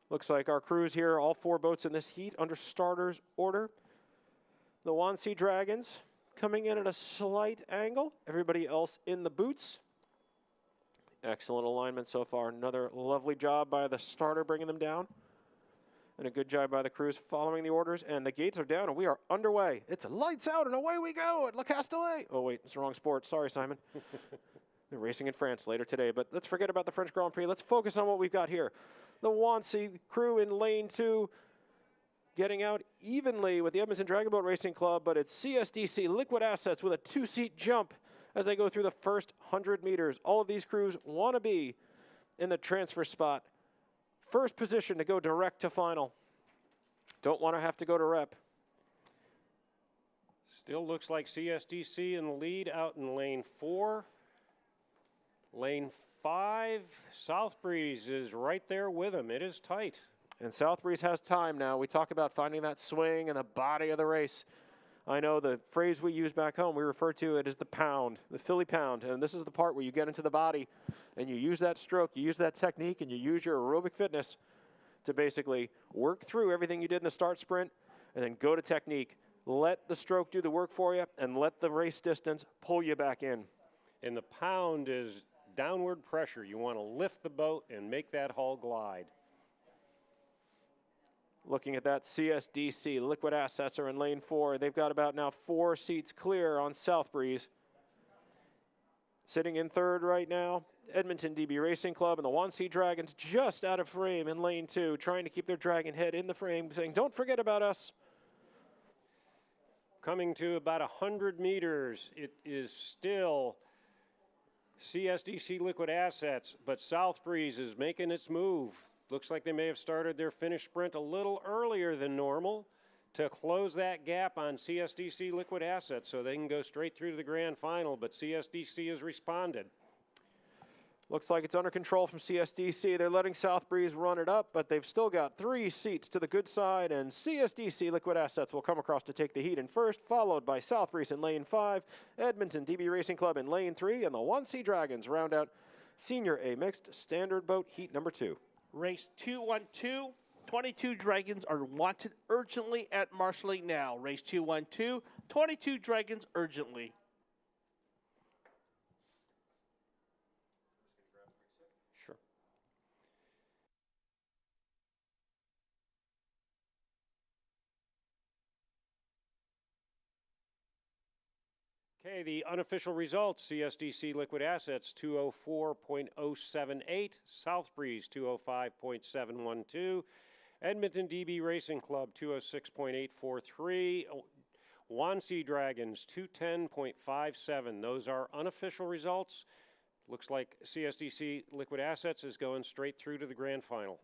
Looks like our crews here, all 4 boats in this heat under starters order. The Wannsee Dragons coming in at a slight angle. Everybody else in the boots. Excellent alignment so far. Another lovely job by the starter bringing them down. And a good job by the crews following the orders. And the gates are down and we are underway. It's lights out and away we go at Le Castellet. Oh, wait, it's the wrong sport. Sorry, Simon. They're racing in France later today. But let's forget about the French Grand Prix. Let's focus on what we've got here. The Wannsee crew in lane 2 getting out evenly with the Edmonton Dragon Boat Racing Club, but it's CSDC Liquid Assets with a 2-seat jump as they go through the first 100 meters. All of these crews want to be in the transfer spot. First position to go direct to final. Don't want to have to go to rep. Still looks like CSDC in the lead out in lane 4. Lane 5, South Breeze is right there with him. It is tight. And South Breeze has time now. We talk about finding that swing and the body of the race. I know the phrase we use back home, we refer to it as the pound, the Philly pound. And this is the part where you get into the body and you use that stroke, you use that technique, and you use your aerobic fitness to basically work through everything you did in the start sprint and then go to technique. Let the stroke do the work for you and let the race distance pull you back in. And the pound is downward pressure. You want to lift the boat and make that hull glide. Looking at that, CSDC Liquid Assets are in lane 4. They've got about now 4 seats clear on South Breeze. Sitting in third right now, Edmonton DB Racing Club and the Wannsee Dragons just out of frame in lane 2, trying to keep their dragon head in the frame, saying, don't forget about us. Coming to about 100 meters, it is still CSDC Liquid Assets, but South Breeze is making its move. Looks like they may have started their finish sprint a little earlier than normal. to close that gap on CSDC Liquid Assets so they can go straight through to the grand final, but CSDC has responded. Looks like it's under control from CSDC. They're letting Southbreeze run it up, but they've still got 3 seats to the good side, and CSDC Liquid Assets will come across to take the heat in first, followed by Southbreeze in lane 5, Edmonton DB Racing Club in lane 3, and the 1C Dragons round out Senior A Mixed Standard Boat Heat number 2. Race 212. 22 Dragons are wanted urgently at Marshalling now. Race 212. 22 Dragons urgently. Sure. Okay, the unofficial results, CSDC Liquid Assets 204.078, Southbreeze 205.712, Edmonton DB Racing Club 206.843, 1C Dragons 210.57. Those are unofficial results. Looks like CSDC Liquid Assets is going straight through to the grand final.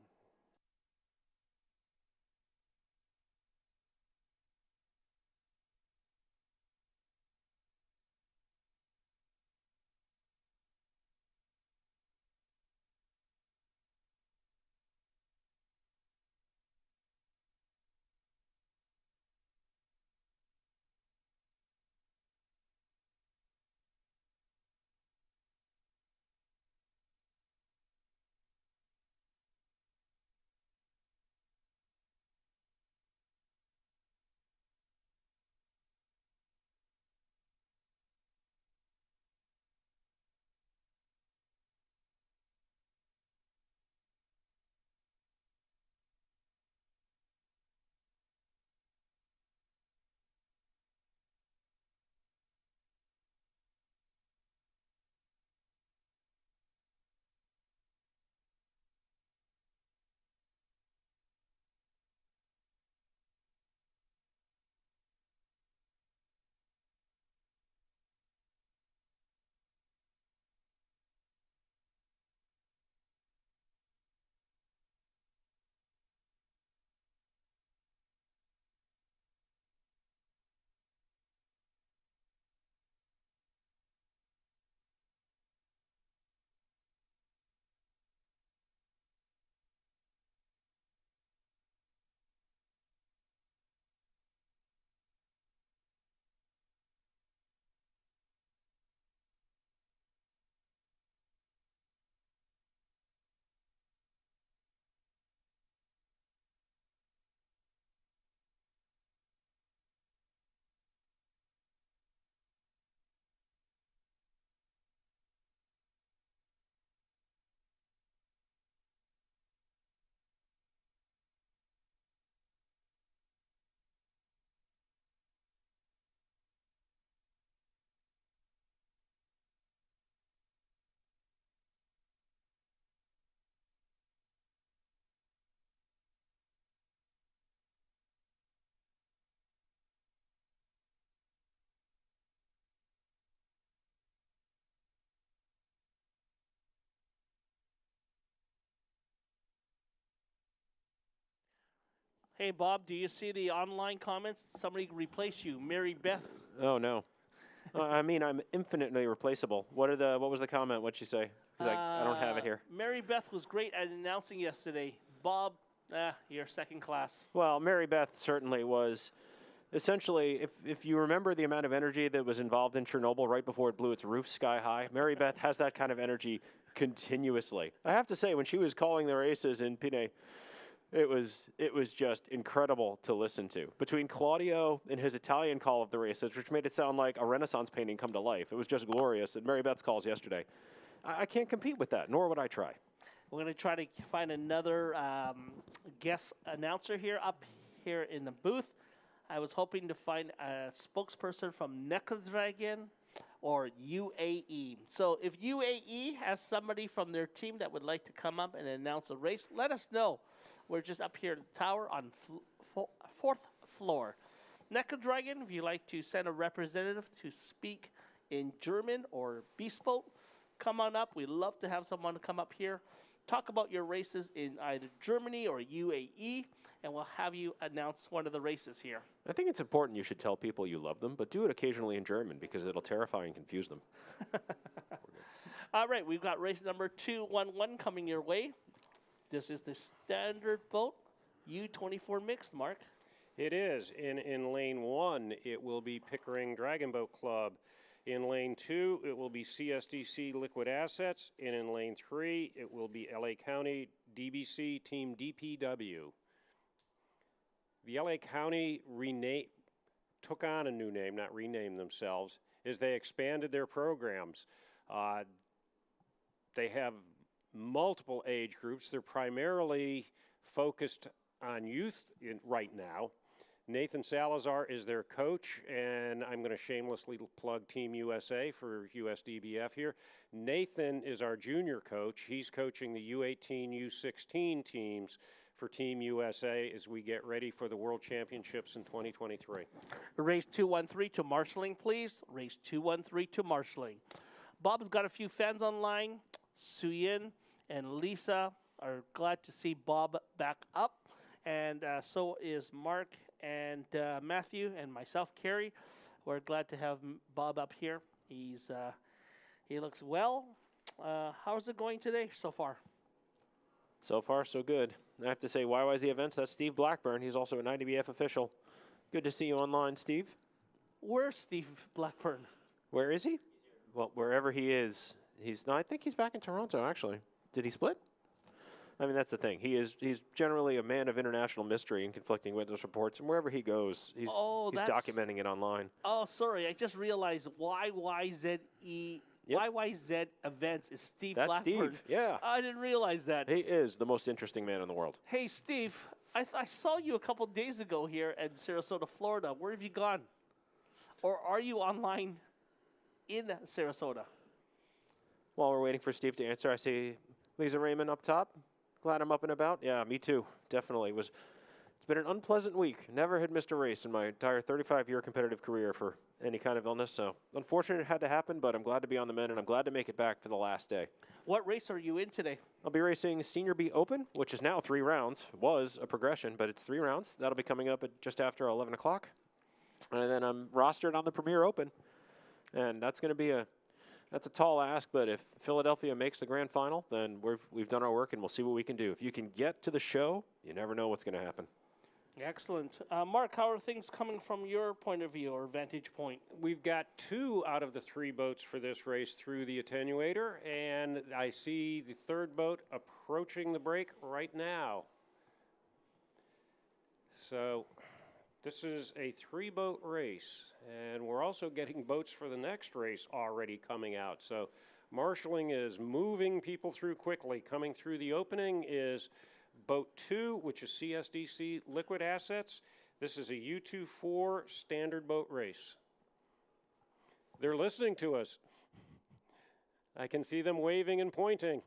Hey, Bob, do you see the online comments? Somebody replaced you, Mary Beth. Oh, no. I mean, I'm infinitely replaceable. What was the comment? What'd she say? I don't have it here. Mary Beth was great at announcing yesterday. Bob, you're second class. Well, Mary Beth certainly was. Essentially, if you remember the amount of energy that was involved in Chernobyl right before it blew its roof sky high, Mary Beth has that kind of energy continuously. I have to say, when she was calling the races in Pinay, it was just incredible to listen to. Between Claudio and his Italian call of the races, which made it sound like a Renaissance painting come to life, it was just glorious. And Mary Beth's calls yesterday, I can't compete with that, nor would I try. We're going to try to find another guest announcer here up here in the booth. I was hoping to find a spokesperson from Nekadregan or UAE. So if UAE has somebody from their team that would like to come up and announce a race, let us know. We're just up here at the tower on 4th floor. Nekadregan, if you'd like to send a representative to speak in German or Beastboat, come on up. We'd love to have someone come up here talk about your races in either Germany or UAE, and we'll have you announce one of the races here. I think it's important you should tell people you love them, but do it occasionally in German because it'll terrify and confuse them. All right, we've got race number 211 coming your way. This is the standard boat U24 mixed, Mark. It is. In lane 1, it will be Pickering Dragon Boat Club. In lane 2, it will be CSDC Liquid Assets. And in lane 3, it will be LA County DBC Team DPW. The LA County took on a new name, not renamed themselves, as they expanded their programs. They have multiple age groups. They're primarily focused on youth right now. Nathan Salazar is their coach, and I'm going to shamelessly plug Team USA for USDBF here. Nathan is our junior coach. He's coaching the U18, U16 teams for Team USA as we get ready for the World Championships in 2023. Race 213 to marshalling, please. Race 213 to marshalling. Bob's got a few fans online. Suyin and Lisa are glad to see Bob back up, and so is Mark and Matthew and myself, Carrie. We're glad to have Bob up here. He looks well. How's it going today so far? So far, so good. I have to say, YYZ Events, that's Steve Blackburn. He's also an IDBF official. Good to see you online, Steve. Where's Steve Blackburn? Where is he? Well, wherever he is. I think he's back in Toronto, actually. Did he split? I mean, that's the thing. He's generally a man of international mystery and conflicting witness reports, and wherever he goes, he's documenting it online. Oh, sorry. I just realized YYZ Events is Steve That's Blackburn. Steve, yeah. I didn't realize that. He is the most interesting man in the world. Hey, Steve, I saw you a couple days ago here in Sarasota, Florida. Where have you gone? Or are you online in Sarasota? While we're waiting for Steve to answer, I see Lisa Raymond up top. Glad I'm up and about. Yeah, me too. Definitely. It's been an unpleasant week. Never had missed a race in my entire 35-year competitive career for any kind of illness. So unfortunate it had to happen, but I'm glad to be on the mend, and I'm glad to make it back for the last day. What race are you in today? I'll be racing Senior B Open, which is now 3 rounds. Was a progression, but it's 3 rounds. That'll be coming up at just after 11 o'clock. And then I'm rostered on the Premier Open. And that's going to be that's a tall ask, but if Philadelphia makes the grand final, then we've done our work, and we'll see what we can do. If you can get to the show, you never know what's going to happen. Excellent. Mark, how are things coming from your point of view or vantage point? We've got 2 out of the 3 boats for this race through the attenuator, and I see the 3rd boat approaching the break right now. So this is a 3-boat race, and we're also getting boats for the next race already coming out. So marshalling is moving people through quickly. Coming through the opening is Boat 2, which is CSDC Liquid Assets. This is a U24 standard boat race. They're listening to us. I can see them waving and pointing.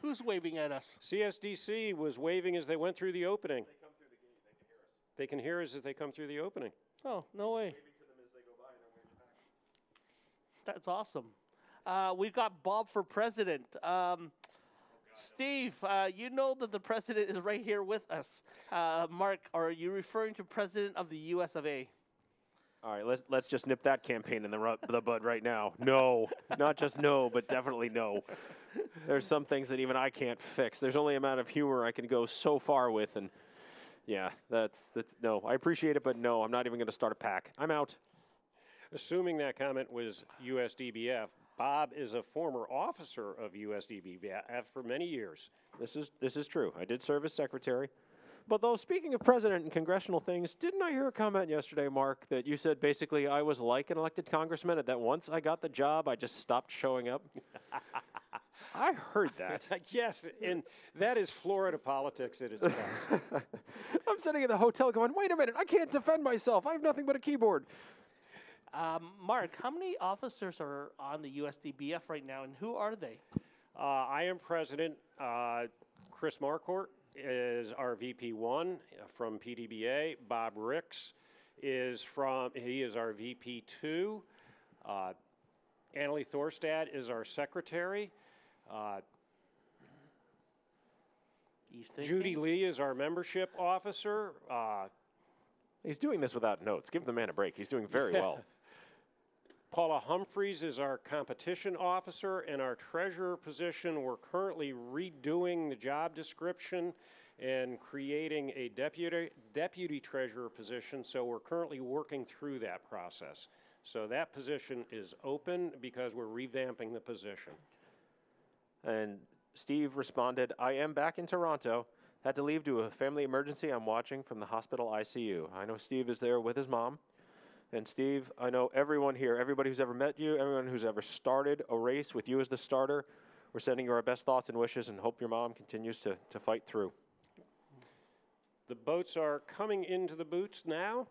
Who's waving at us? CSDC was waving as they went through the opening. They come through the gate, they can hear us. They can hear us as they come through the opening. Oh, no way. That's awesome. We've got Bob for president. Steve, you know that the president is right here with us. Mark, are you referring to president of the US of A? All right, let's just nip that campaign in the bud right now. No, not just no, but definitely no. There's some things that even I can't fix. There's only an amount of humor I can go so far with, and yeah, that's no. I appreciate it, but no, I'm not even going to start a pack. I'm out. Assuming that comment was USDBF, Bob is a former officer of USDBF for many years. This is true. I did serve as secretary. But though, speaking of president and congressional things, didn't I hear a comment yesterday, Mark, that you said basically I was like an elected congressman, and that once I got the job, I just stopped showing up? I heard that. Yes, and that is Florida politics at its best. I'm sitting in the hotel going, wait a minute, I can't defend myself. I have nothing but a keyboard. Mark, how many officers are on the USDBF right now, and who are they? I am president. Chris Marcourt is our VP1 from PDBA. Bob Ricks is our VP2. Annalie Thorstad is our secretary. Judy Lee is our membership officer. He's doing this without notes. Give the man a break. He's doing very well. Paula Humphreys is our competition officer, and our treasurer position, we're currently redoing the job description and creating a deputy treasurer position, so we're currently working through that process. So that position is open because we're revamping the position. And Steve responded, I am back in Toronto. Had to leave to a family emergency. I'm watching from the hospital ICU. I know Steve is there with his mom. And Steve, I know everyone here, everybody who's ever met you, everyone who's ever started a race with you as the starter, we're sending you our best thoughts and wishes and hope your mom continues to fight through. The boats are coming into the boots now.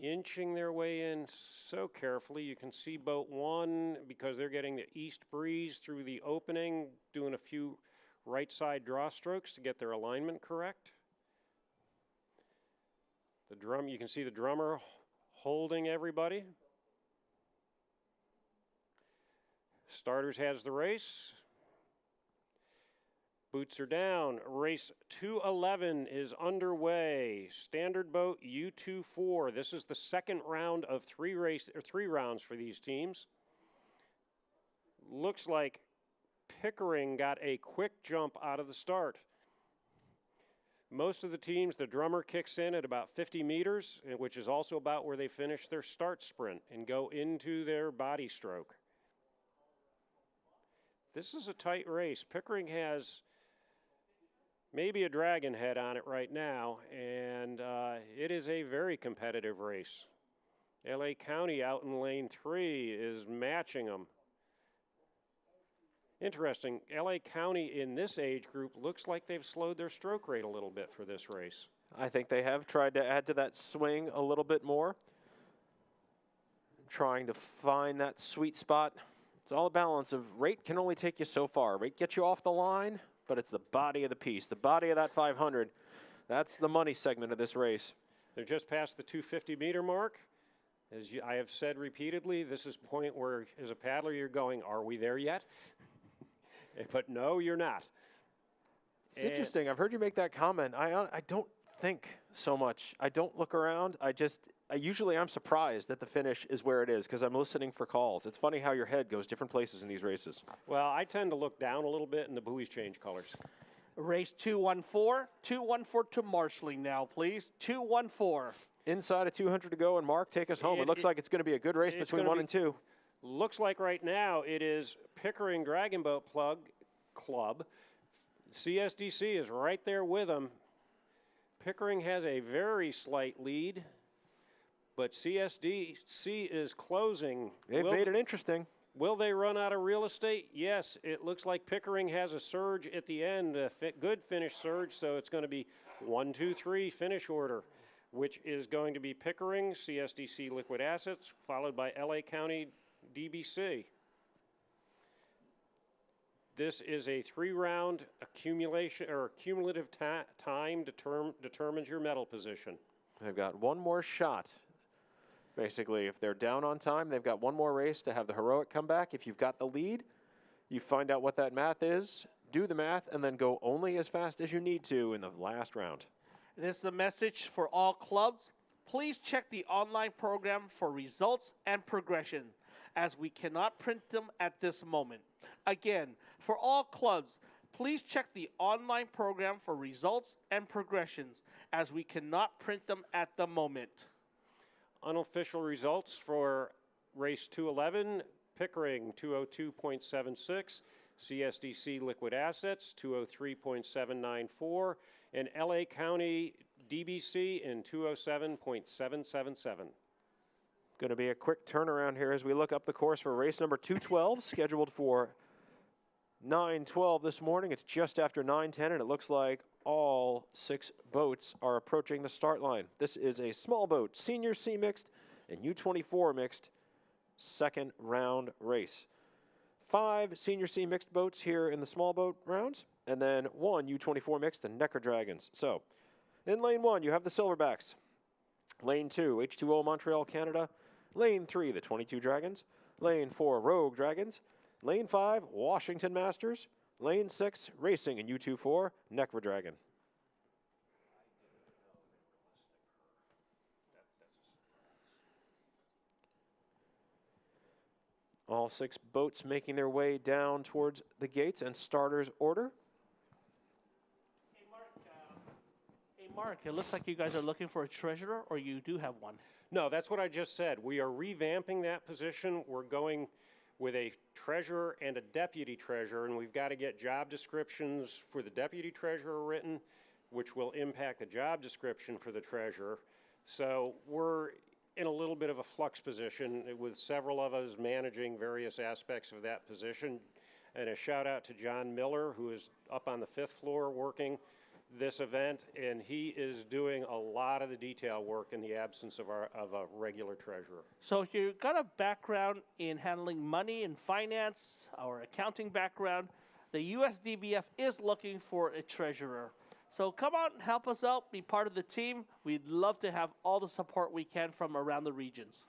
Inching their way in so carefully. You can see boat 1, because they're getting the east breeze through the opening, doing a few right side draw strokes to get their alignment correct. You can see the drummer holding everybody. Starters has the race. Boots are down. Race 211 is underway. Standard boat U24. This is the second round of three rounds for these teams. Looks like Pickering got a quick jump out of the start. Most of the teams, the drummer kicks in at about 50 meters, which is also about where they finish their start sprint and go into their body stroke. This is a tight race. Pickering has maybe a dragon head on it right now, and it is a very competitive race. LA County out in lane 3 is matching them. Interesting, LA County in this age group looks like they've slowed their stroke rate a little bit for this race. I think they have tried to add to that swing a little bit more. Trying to find that sweet spot. It's all a balance of rate can only take you so far. Rate gets you off the line, but it's the body of the piece. The body of that 500, that's the money segment of this race. They're just past the 250-meter mark. As I have said repeatedly, this is the point where, as a paddler, you're going, are we there yet? But no, you're not. It's interesting. I've heard you make that comment. I don't think so much. I don't look around. Usually I'm surprised that the finish is where it is because I'm listening for calls. It's funny how your head goes different places in these races. Well, I tend to look down a little bit and the buoys change colors. Race 214. 214 to marshalling now, please. 214. Inside of 200 to go, and Mark, take us home. It looks like it's going to be a good race between 1 and 2. Looks like right now it is Pickering Dragon Boat Club. CSDC is right there with them. Pickering has a very slight lead, but CSDC is closing. They've made it interesting. Will they run out of real estate? Yes, it looks like Pickering has a surge at the end, a good finish surge, so it's going to be 1, 2, 3 finish order, which is going to be Pickering, CSDC Liquid Assets, followed by LA County DBC. This is a 3-round accumulation or cumulative time determines your medal position. They've got one more shot. Basically, if they're down on time, they've got one more race to have the heroic comeback. If you've got the lead, you find out what that math is, do the math, and then go only as fast as you need to in the last round. This is the message for all clubs. Please check the online program for results and progression, as we cannot print them at this moment. Again, for all clubs, please check the online program for results and progressions, as we cannot print them at the moment. Unofficial results for race 211, Pickering 202.76, CSDC Liquid Assets 203.794, and LA County DBC in 207.777. Going to be a quick turnaround here as we look up the course for race number 212, scheduled for 9:12 this morning. It's just after 9:10, and it looks like all 6 boats are approaching the start line. This is a small boat, Senior C Mixed and U24 Mixed second round race. 5 Senior C Mixed boats here in the small boat rounds, and then 1 U24 Mixed, the Neckar Dragons. So, in lane 1, you have the Silverbacks. Lane 2, H2O Montreal, Canada. Lane 3, the 22 Dragons. Lane 4, Rogue Dragons. Lane 5, Washington Masters. Lane 6, Racing in U24, Nekra Dragon. All 6 boats making their way down towards the gates and starters order. Hey, Mark, it looks like you guys are looking for a treasurer, or you do have one. No, that's what I just said. We are revamping that position. We're going with a treasurer and a deputy treasurer, and we've got to get job descriptions for the deputy treasurer written, which will impact the job description for the treasurer. So we're in a little bit of a flux position with several of us managing various aspects of that position. And a shout out to John Miller, who is up on the 5th floor working this event, and he is doing a lot of the detail work in the absence of a regular treasurer. So if you've got a background in handling money and finance or accounting background, the USDBF is looking for a treasurer. So come out and help us out, be part of the team. We'd love to have all the support we can from around the regions.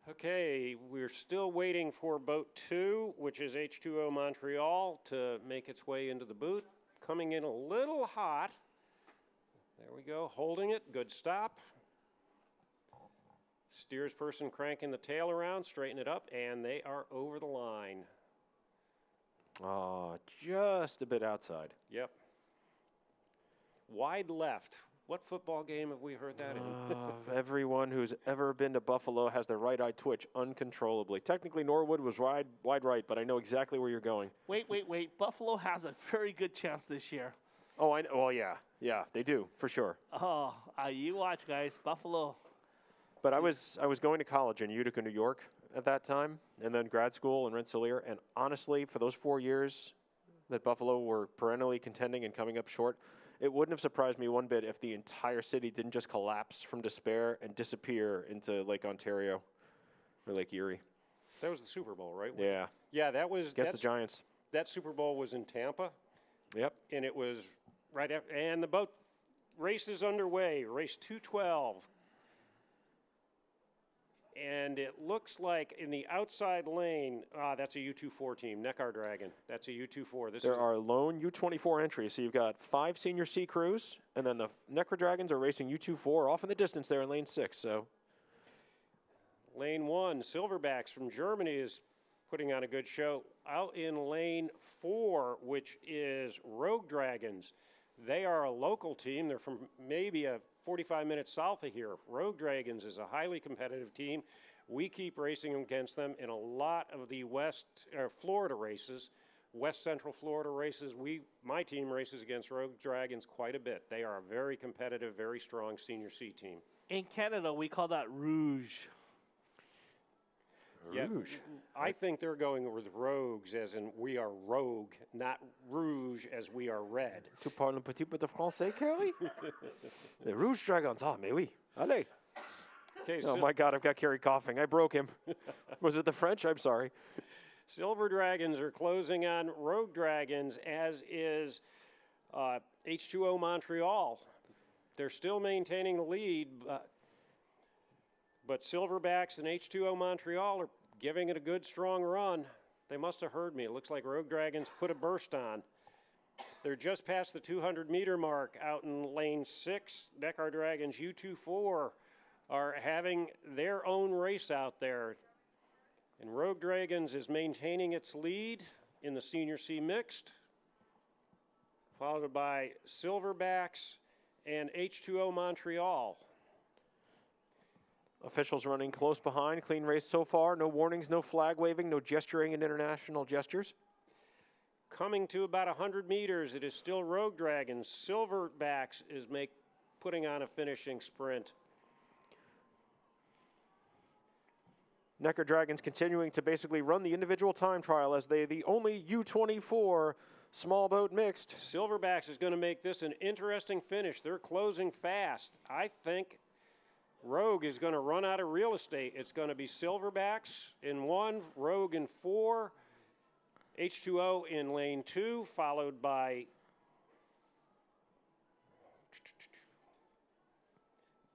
Okay, we're still waiting for boat 2, which is H2O Montreal, to make its way into the booth. Coming in a little hot. There we go, holding it, good stop. Steersperson cranking the tail around, straighten it up, and they are over the line. Oh, just a bit outside. Yep. Wide left. What football game have we heard that in? Everyone who's ever been to Buffalo has their right eye twitch uncontrollably. Technically, Norwood was wide right, but I know exactly where you're going. Wait. Buffalo has a very good chance this year. Oh, I know. Well, yeah, they do for sure. Oh, you watch, guys. Buffalo. But I was going to college in Utica, New York at that time, and then grad school in Rensselaer. And honestly, for those 4 years that Buffalo were perennially contending and coming up short, it wouldn't have surprised me one bit if the entire city didn't just collapse from despair and disappear into Lake Ontario or Lake Erie. That was the Super Bowl, right? Yeah. Yeah, that was Against the Giants. That Super Bowl was in Tampa. Yep. And it was right after, and the boat race is underway, race 212. And it looks like in the outside lane, that's a U24 team, Nekra Dragon. That's a U24. There are lone U24 entries. So you've got 5 senior C crews, and then the Nekra Dragons are racing U24 off in the distance there in lane 6. So lane 1, Silverbacks from Germany is putting on a good show. Out in lane 4, which is Rogue Dragons. They are a local team. They're from maybe a 45 minutes south of here. Rogue Dragons is a highly competitive team. We keep racing against them in a lot of the Florida races, West Central Florida races. My team races against Rogue Dragons quite a bit. They are a very competitive, very strong senior C team. In Canada, we call that Rouge. Yeah, I think they're going with rogues, as in we are rogue, not rouge, as we are red. Tu parles un petit peu de français, Kerry? The Rouge Dragons. Ah, mais oui. Allez. Okay, oh, my God, I've got Kerry coughing. I broke him. Was it the French? I'm sorry. Silver Dragons are closing on Rogue Dragons, as is H2O Montreal. They're still maintaining the lead, but Silverbacks and H2O Montreal are giving it a good, strong run. They must have heard me. It looks like Rogue Dragons put a burst on. They're just past the 200-meter mark out in lane 6. Nekra Dragons U24 are having their own race out there. And Rogue Dragons is maintaining its lead in the Senior C Mixed, followed by Silverbacks and H2O Montreal. Officials running close behind. Clean race so far. No warnings, no flag waving, no gesturing and international gestures. Coming to about 100 meters, it is still Rogue Dragons. Silverbacks is putting on a finishing sprint. Nekra Dragons continuing to basically run the individual time trial as the only U24 small boat mixed. Silverbacks is going to make this an interesting finish. They're closing fast. I think Rogue is going to run out of real estate. It's going to be Silverbacks in 1, Rogue in 4, H2O in lane 2, followed by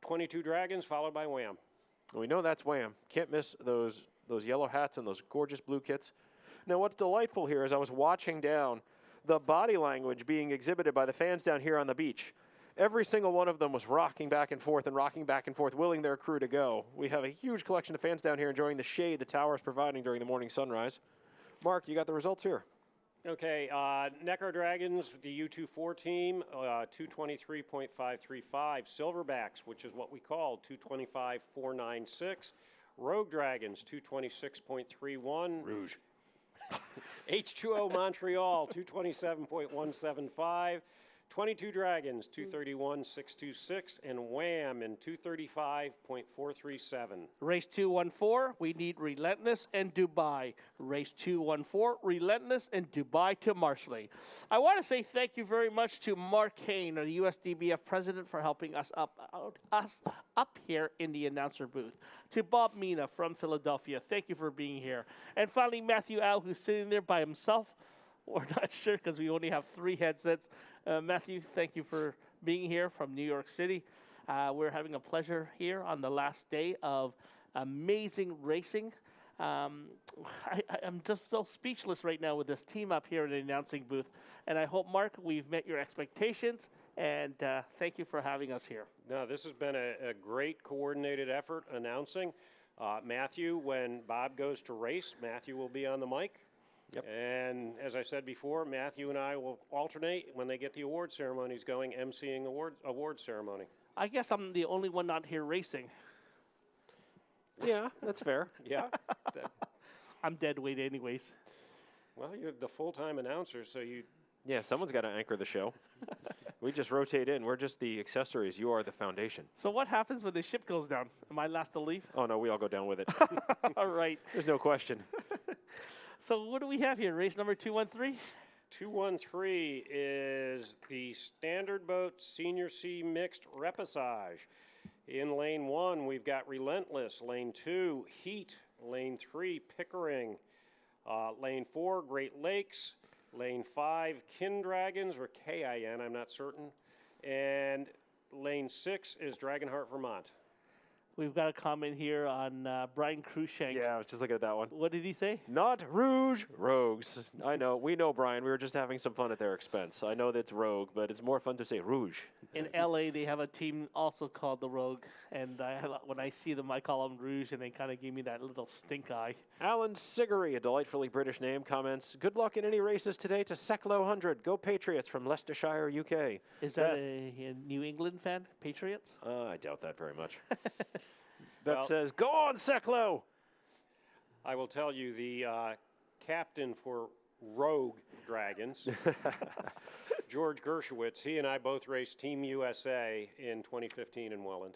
22 Dragons, followed by Wham. We know that's Wham. Can't miss those yellow hats and those gorgeous blue kits. Now, what's delightful here is I was watching down the body language being exhibited by the fans down here on the beach. Every single one of them was rocking back and forth, willing their crew to go. We have a huge collection of fans down here enjoying the shade the tower is providing during the morning sunrise. Mark, you got the results here. Okay, Neckar Dragons, the U24 team, 223.535. Silverbacks, which is what we call 225.496. Rogue Dragons, 226.31. Rouge. H2O Montreal, 227.175. 22 Dragons, 231.626, and Wham in 235.437. Race 214, we need Relentless and Dubai. Race 214, Relentless and Dubai to Marshalling. I want to say thank you very much to Mark Kane, the USDBF president, for helping us up here in the announcer booth. To Bob Mina from Philadelphia, thank you for being here. And finally, Matthew Al, who's sitting there by himself. We're not sure because we only have 3 headsets. Matthew, thank you for being here from New York City. We're having a pleasure here on the last day of amazing racing. I'm just so speechless right now with this team up here in the announcing booth. And I hope, Mark, we've met your expectations. And thank you for having us here. No, this has been a great coordinated effort announcing. Matthew, when Bob goes to race, Matthew will be on the mic. Yep. And as I said before, Matthew and I will alternate when they get the award ceremonies going, emceeing award ceremony. I guess I'm the only one not here racing. Yeah, that's fair. Yeah. I'm dead weight anyways. Well, you're the full-time announcer, so you... Yeah, someone's got to anchor the show. We just rotate in. We're just the accessories. You are the foundation. So what happens when the ship goes down? Am I last to leave? Oh, no, we all go down with it. All right. There's no question. So what do we have here? Race number 213? 213 is the Standard Boat Senior C Mixed Repassage. In lane 1, we've got Relentless. Lane 2, Heat. Lane 3, Pickering. Lane 4, Great Lakes. Lane 5, Kin Dragons, or K-I-N, I'm not certain. And lane 6 is Dragonheart, Vermont. We've got a comment here on Brian Cruikshank. Yeah, I was just looking at that one. What did he say? Not Rouge, Rogues. I know. We know, Brian. We were just having some fun at their expense. I know that's Rogue, but it's more fun to say Rouge. In L.A., they have a team also called the Rogue, and when I see them, I call them Rouge, and they kind of give me that little stink eye. Alan Siggery, a delightfully British name, comments, good luck in any races today to Seklo 100. Go Patriots from Leicestershire, UK. Is that a New England fan, Patriots? I doubt that very much. That says, go on, Seklo! I will tell you, the captain for Rogue Dragons, George Gershowitz, he and I both raced Team USA in 2015 in Welland.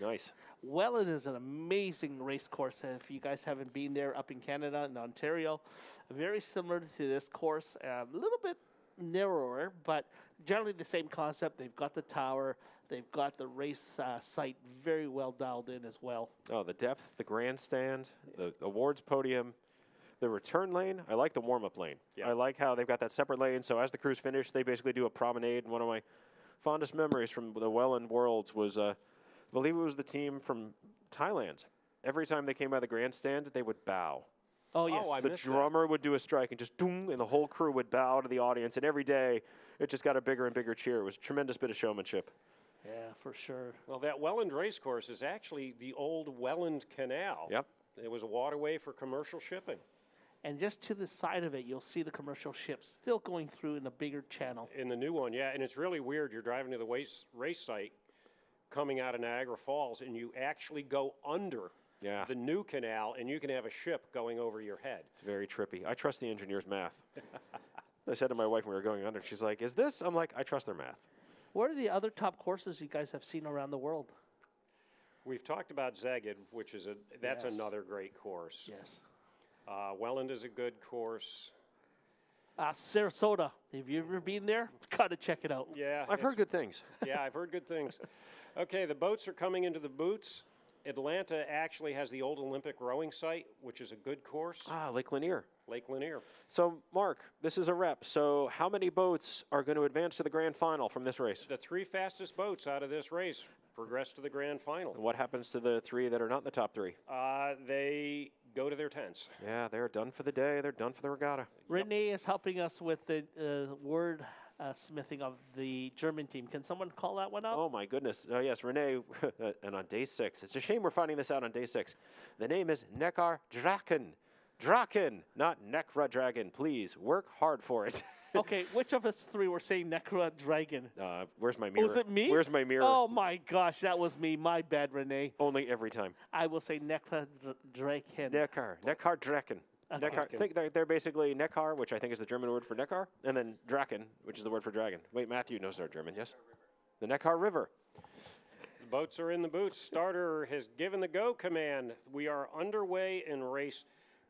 Nice. Welland is an amazing race course. If you guys haven't been there, up in Canada and Ontario, very similar to this course, a little bit narrower, but generally the same concept. They've got the tower. They've got the race site very well dialed in as well. Oh, the depth, the grandstand, the awards podium, the return lane. I like the warm-up lane. Yeah. I like how they've got that separate lane, so as the crews finish, they basically do a promenade. And one of my fondest memories from the Welland Worlds was, I believe it was the team from Thailand. Every time they came by the grandstand, they would bow. Oh, yes. The drummer would do a strike and just doom, and the whole crew would bow to the audience. And every day, it just got a bigger and bigger cheer. It was a tremendous bit of showmanship. Yeah, for sure. Well, that Welland race course is actually the old Welland Canal. Yep. It was a waterway for commercial shipping. And just to the side of it, you'll see the commercial ships still going through in a bigger channel. In the new one, yeah. And it's really weird. You're driving to the race site coming out of Niagara Falls, and you actually go under the new canal, and you can have a ship going over your head. It's very trippy. I trust the engineer's math. I said to my wife when we were going under, she's like, is this? I'm like, I trust their math. What are the other top courses you guys have seen around the world? We've talked about Szeged, which is that's another great course. Yes. Welland is a good course. Sarasota. Have you ever been there? Got to check it out. Yeah. I've heard good things. Yeah, I've heard good things. Okay, the boats are coming into the boots. Atlanta actually has the old Olympic rowing site, which is a good course. Lake Lanier. Lake Lanier. So, Mark, this is a rep. So, how many boats are going to advance to the grand final from this race? The 3 fastest boats out of this race progress to the grand final. And what happens to the 3 that are not in the top 3? They go to their tents. Yeah, they're done for the day. They're done for the regatta. Renee is helping us with the word smithing of the German team. Can someone call that one up? Oh, my goodness. Oh, yes, Renee. And on day 6. It's a shame we're finding this out on day 6. The name is Neckar Draken. Draken, not Necra Dragon. Please, work hard for it. Okay, which of us 3 were saying Necra Dragon? Where's my mirror? Was it me? Where's my mirror? Oh, my gosh, that was me. My bad, Renee. Only every time. I will say Necra Draken. Neckar Draken. Okay. Neckar, I think they're basically Neckar, which I think is the German word for Neckar, and then Draken, which is the word for dragon. Wait, Matthew knows our German, yes? The Neckar River. The boats are in the boots. Starter has given the go command. We are underway in race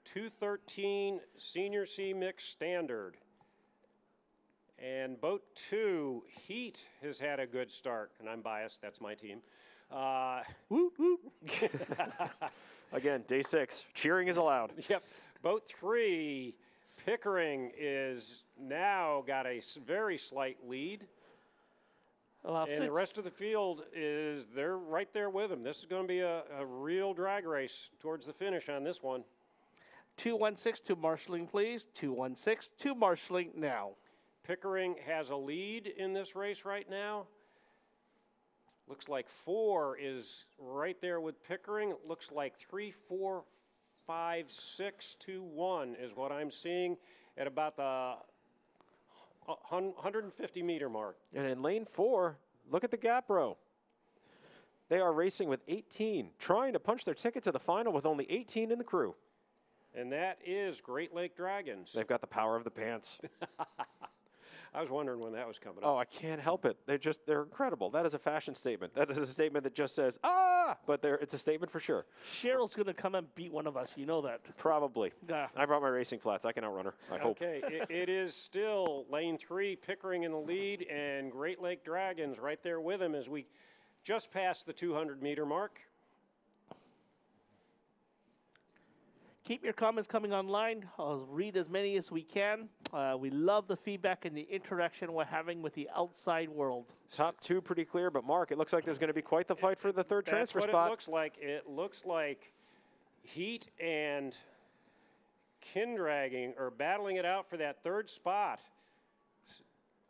213 Senior C Mixed Standard. And boat 2, Heat, has had a good start, and I'm biased, that's my team. Whoop, whoop. Again, day 6, cheering is allowed. Yep. Boat 3, Pickering, is now got a very slight lead. And the rest of the field they're right there with him. This is going to be a real drag race towards the finish on this one. 216 to marshalling, please. 216 to marshalling now. Pickering has a lead in this race right now. Looks like 4 is right there with Pickering. It looks like 3, 4, 5, 6, 2, 1 is what I'm seeing at about the 150-meter mark. And in lane 4, look at the gap row. They are racing with 18, trying to punch their ticket to the final with only 18 in the crew. And that is Great Lake Dragons. They've got the power of the pants. I was wondering when that was coming up. Oh, I can't help it. They're incredible. That is a fashion statement. That is a statement that just says, ah, but it's a statement for sure. Cheryl's going to come and beat one of us. You know that. Probably. Yeah. I brought my racing flats. I can outrun her, I hope. Okay, it is still lane 3, Pickering in the lead, and Great Lake Dragons right there with him as we just passed the 200-meter mark. Keep your comments coming online. I'll read as many as we can. We love the feedback and the interaction we're having with the outside world. Top 2 pretty clear, but Mark, it looks like there's going to be quite the fight for the third transfer spot. That's what it looks like. It looks like Heat and Kindragging are battling it out for that third spot.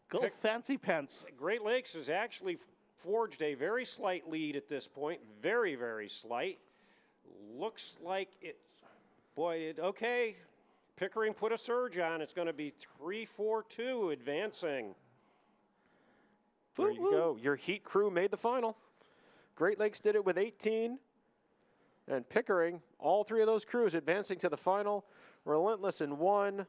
Go Fancy Pants. Great Lakes has actually forged a very slight lead at this point. Very, very slight. Looks like it's, boy, okay. Pickering put a surge on. It's going to be 3-4-2 advancing. There you go. Your Heat crew made the final. Great Lakes did it with 18. And Pickering, all 3 of those crews advancing to the final. Relentless in 1.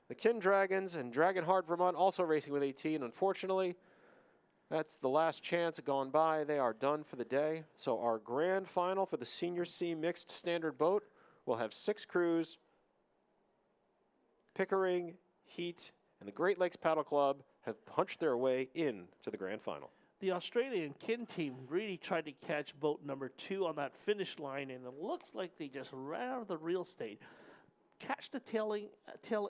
The Kindragons and Dragonheart Vermont also racing with 18. Unfortunately, that's the last chance gone by. They are done for the day. So our grand final for the Senior C Mixed Standard Boat will have 6 crews. Pickering, Heat, and the Great Lakes Paddle Club have punched their way in to the grand final. The Australian Kin team really tried to catch boat number 2 on that finish line, and it looks like they just ran out of the real estate. Catch the tail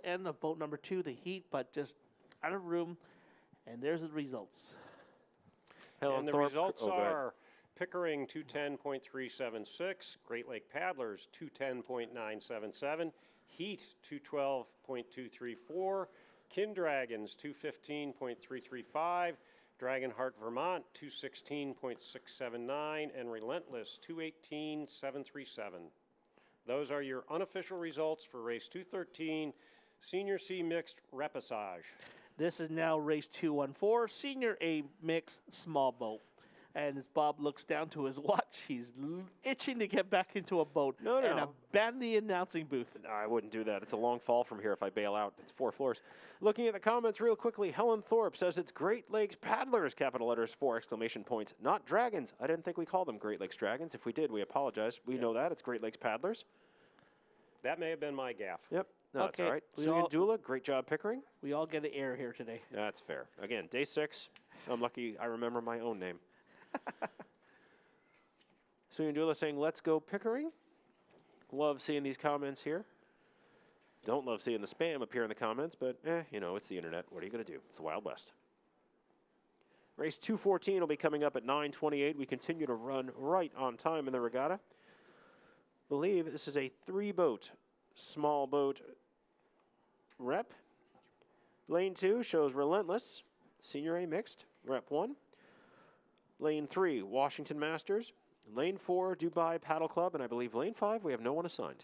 end of boat number 2, the Heat, but just out of room, and there's the results. And the results are Pickering 210.376, Great Lake Paddlers 210.977, Heat 212.234, Kindragons 215.335, Dragonheart Vermont 216.679, and Relentless 218.737. Those are your unofficial results for race 213, Senior C Mixed Repechage. This is now race 214, Senior A Mixed Small Boat. And as Bob looks down to his watch, he's itching to get back into a boat and abandon the announcing booth. No, I wouldn't do that. It's a long fall from here if I bail out. It's 4 floors. Looking at the comments real quickly, Helen Thorpe says it's Great Lakes Paddlers, capital letters, 4 exclamation points, not Dragons. I didn't think we called them Great Lakes Dragons. If we did, we apologize. We know that. It's Great Lakes Paddlers. That may have been my gaffe. Yep. No, it's all right. Suyan Dula, great job, Pickering. We all get an air here today. That's fair. Again, day 6. I'm lucky I remember my own name. Suyan Dula saying, let's go Pickering. Love seeing these comments here. Don't love seeing the spam appear in the comments, but you know, it's the internet. What are you going to do? It's the Wild West. Race 214 will be coming up at 9:28. We continue to run right on time in the regatta. I believe this is a 3-boat, small boat rep. Lane 2 shows Relentless, Senior A mixed, rep 1. Lane 3, Washington Masters. Lane 4, Dubai Paddle Club. And I believe lane 5, we have no one assigned.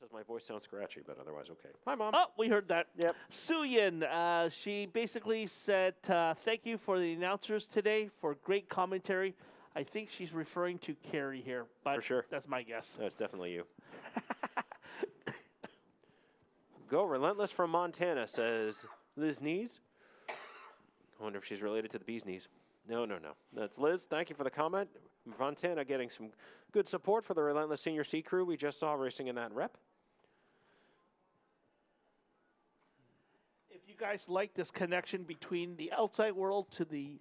Says my voice sounds scratchy, but otherwise okay. Hi, Mom. Oh, we heard that. Yep. Suyin, she basically said, thank you for the announcers today for great commentary. I think she's referring to Carrie here, but For sure. that's my guess. That's definitely you. Go Relentless from Montana, says Liz Knees. I wonder if she's related to the bee's knees. No. That's Liz. Thank you for the comment. Montana getting some good support for the Relentless Senior C crew we just saw racing in that rep. If you guys like this connection between the outside world to the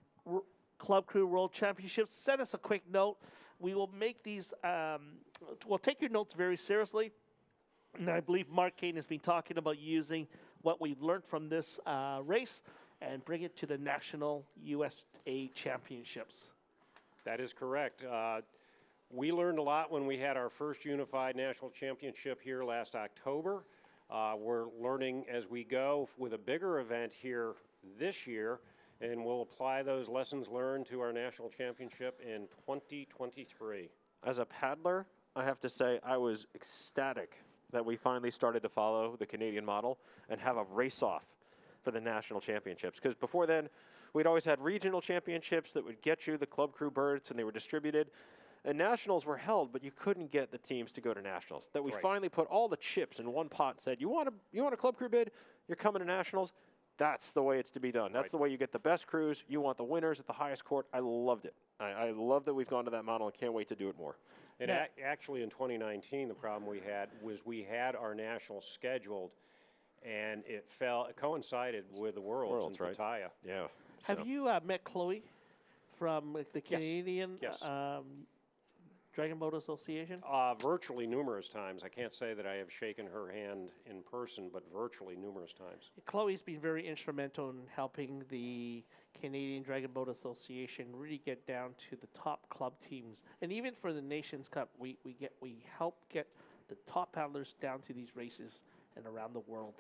Club Crew World Championships, send us a quick note. We will make these, we'll take your notes very seriously. And I believe Mark Kane has been talking about using what we've learned from this race and bring it to the National USA Championships. That is correct. We learned a lot when we had our first unified national championship here last October. We're learning as we go with a bigger event here this year, and we'll apply those lessons learned to our national championship in 2023. As a paddler, I have to say I was ecstatic that we finally started to follow the Canadian model and have a race-off for the national championships. Because before then, we'd always had regional championships that would get you the Club Crew berths, and they were distributed. And nationals were held, but you couldn't get the teams to go to nationals. That we finally put all the chips in one pot and said, you want a Club Crew bid? You're coming to nationals. That's the way it's to be done. That's the way you get the best crews. You want the winners at the highest court. I loved it. I love that we've gone to that model and can't wait to do it more. And actually in 2019, the problem we had was we had our nationals scheduled, and it coincided with the Worlds in Pattaya. Yeah. Have you met Chloe from the Canadian Dragon Boat Association? Virtually numerous times. I can't say that I have shaken her hand in person, but virtually numerous times. Chloe's been very instrumental in helping the Canadian Dragon Boat Association really get down to the top club teams. And even for the Nations Cup, we help get the top paddlers down to these races and around the world.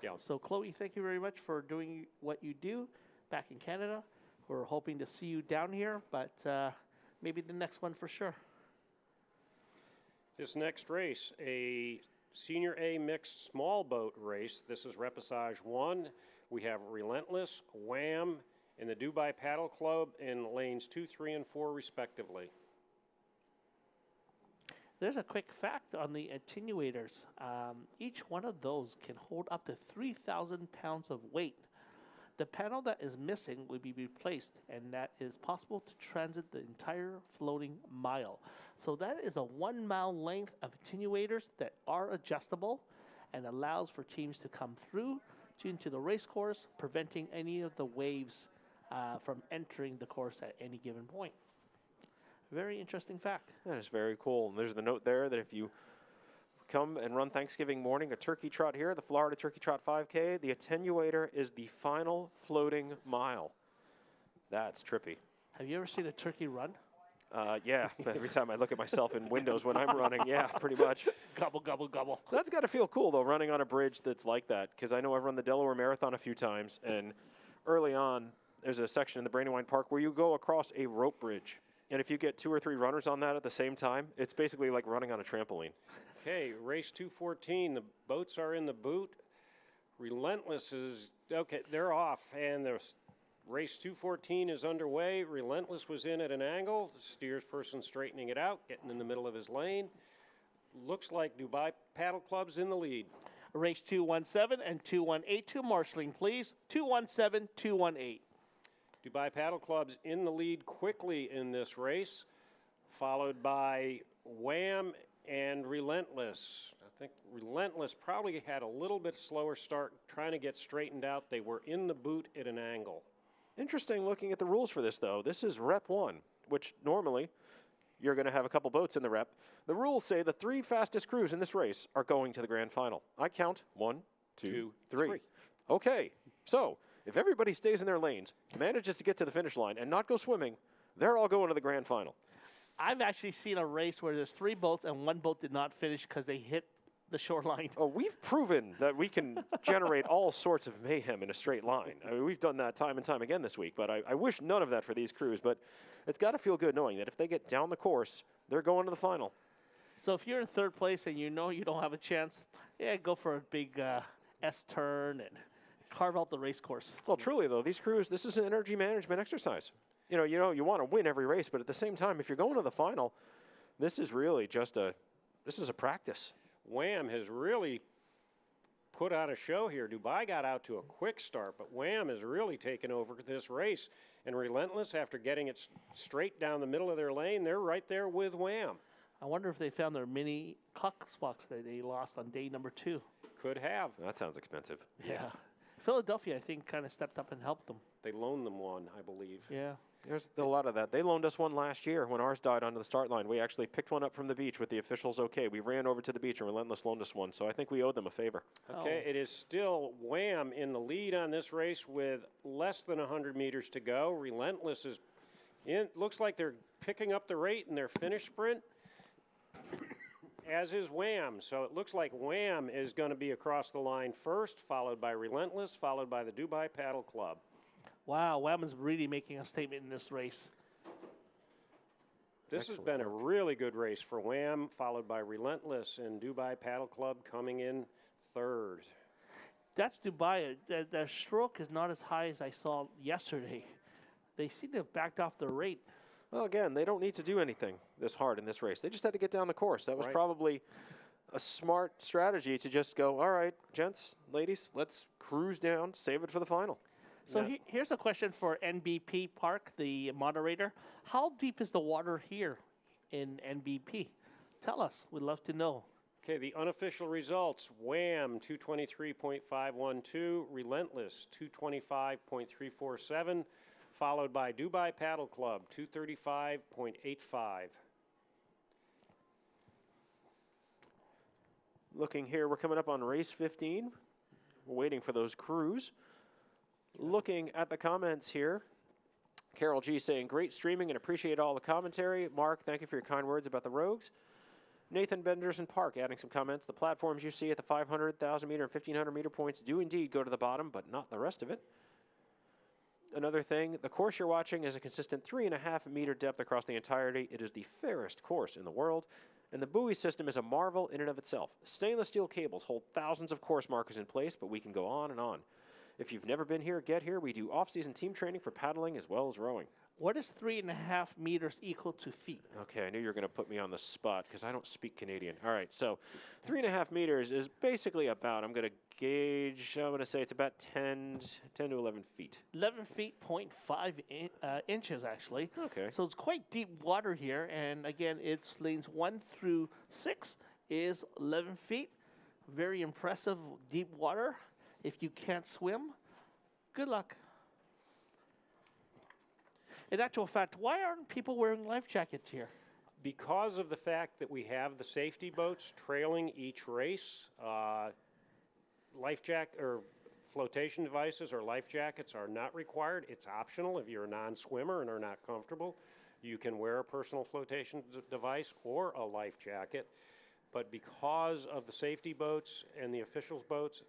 Yeah. So Chloe, thank you very much for doing what you do back in Canada. We're hoping to see you down here, but maybe the next one for sure. This next race, a Senior A mixed small boat race. This is Repassage 1. We have Relentless, Wham, and the Dubai Paddle Club in lanes 2, 3, and 4 respectively. There's a quick fact on the attenuators. Each one of those can hold up to 3,000 pounds of weight. The panel that is missing will be replaced, and that is possible to transit the entire floating mile. So that is a 1 mile length of attenuators that are adjustable and allows for teams to come through into the race course, preventing any of the waves from entering the course at any given point. Very interesting fact. That is very cool. And there's the note there that if you come and run Thanksgiving morning a turkey trot here, the Florida Turkey Trot 5K, the attenuator is the final floating mile. That's trippy. Have you ever seen a turkey run? Yeah, every time I look at myself in windows when I'm running, yeah, pretty much. Gobble, gobble, gobble. That's got to feel cool, though, running on a bridge that's like that, because I know I've run the Delaware Marathon a few times, and early on, there's a section in the Brandywine Park where you go across a rope bridge. And if you get 2 or 3 runners on that at the same time, it's basically like running on a trampoline. Okay, race 214. The boats are in the boot. Relentless is, okay, they're off, and Race 214 is underway. Relentless was in at an angle. The steersperson straightening it out, getting in the middle of his lane. Looks like Dubai Paddle Club's in the lead. Race 217 and 218 to marshalling, please. 217, 218. Dubai Paddle Club's in the lead quickly in this race, followed by Wham and Relentless. I think Relentless probably had a little bit slower start trying to get straightened out. They were in the boot at an angle. Interesting looking at the rules for this, though. This is Rep 1, which normally you're going to have a couple boats in the rep. The rules say the 3 fastest crews in this race are going to the grand final. I count 1, 2, 3. Okay, so if everybody stays in their lanes, manages to get to the finish line and not go swimming, they're all going to the grand final. I've actually seen a race where there's 3 boats and 1 boat did not finish because they hit the shoreline. Oh, we've proven that we can generate all sorts of mayhem in a straight line. I mean, we've done that time and time again this week, but I wish none of that for these crews. But it's got to feel good knowing that if they get down the course, they're going to the final. So if you're in 3rd place and you know you don't have a chance, yeah, go for a big S-turn and carve out the race course. Well, truly, though, these crews, this is an energy management exercise. You want to win every race, but at the same time, if you're going to the final, this is really just a practice. Wham has really put on a show here. Dubai got out to a quick start, but Wham has really taken over this race. And Relentless, after getting it straight down the middle of their lane, they're right there with Wham. I wonder if they found their mini Cox box that they lost on day number 2. Could have. That sounds expensive. Yeah. Philadelphia, I think, kind of stepped up and helped them. They loaned them one, I believe. Yeah. There's a lot of that. They loaned us one last year when ours died onto the start line. We actually picked one up from the beach with the officials okay. We ran over to the beach and Relentless loaned us one, so I think we owed them a favor. Okay, It is still Wham in the lead on this race with less than 100 meters to go. Relentless is in. Looks like they're picking up the rate in their finish sprint, as is Wham. So it looks like Wham is going to be across the line first, followed by Relentless, followed by the Dubai Paddle Club. Wow, Wham is really making a statement in this race. This has been a really good race for Wham, followed by Relentless and Dubai Paddle Club coming in 3rd. That's Dubai. Their stroke is not as high as I saw yesterday. They seem to have backed off the rate. Well, again, they don't need to do anything this hard in this race. They just had to get down the course. That was probably a smart strategy to just go, all right, gents, ladies, let's cruise down, save it for the final. So here's a question for NBP Park, the moderator. How deep is the water here in NBP? Tell us. We'd love to know. Okay, the unofficial results. Wham, 223.512. Relentless, 225.347. Followed by Dubai Paddle Club, 235.85. Looking here, we're coming up on race 15. We're waiting for those crews. Looking at the comments here, Carol G saying, great streaming and appreciate all the commentary. Mark, thank you for your kind words about the Rogues. Nathan Benderson Park adding some comments. The platforms you see at the 500, 1,000 meter, and 1,500 meter points do indeed go to the bottom, but not the rest of it. Another thing, the course you're watching is a consistent 3.5 meter depth across the entirety. It is the fairest course in the world, and the buoy system is a marvel in and of itself. Stainless steel cables hold thousands of course markers in place, but we can go on and on. If you've never been here, get here. We do off-season team training for paddling as well as rowing. What is 3.5 meters equal to feet? Okay, I knew you were going to put me on the spot because I don't speak Canadian. All right, so 3.5 meters is basically about, I'm going to gauge, I'm going to say it's about 10 to 11 feet. 11 feet, 0.5 inches, actually. Okay. So it's quite deep water here, and again, it's lanes 1 through 6 is 11 feet. Very impressive deep water. If you can't swim, good luck. In actual fact, why aren't people wearing life jackets here? Because of the fact that we have the safety boats trailing each race, life jacket or flotation devices or life jackets are not required. It's optional if you're a non-swimmer and are not comfortable. You can wear a personal flotation device or a life jacket. But because of the safety boats and the officials' boats,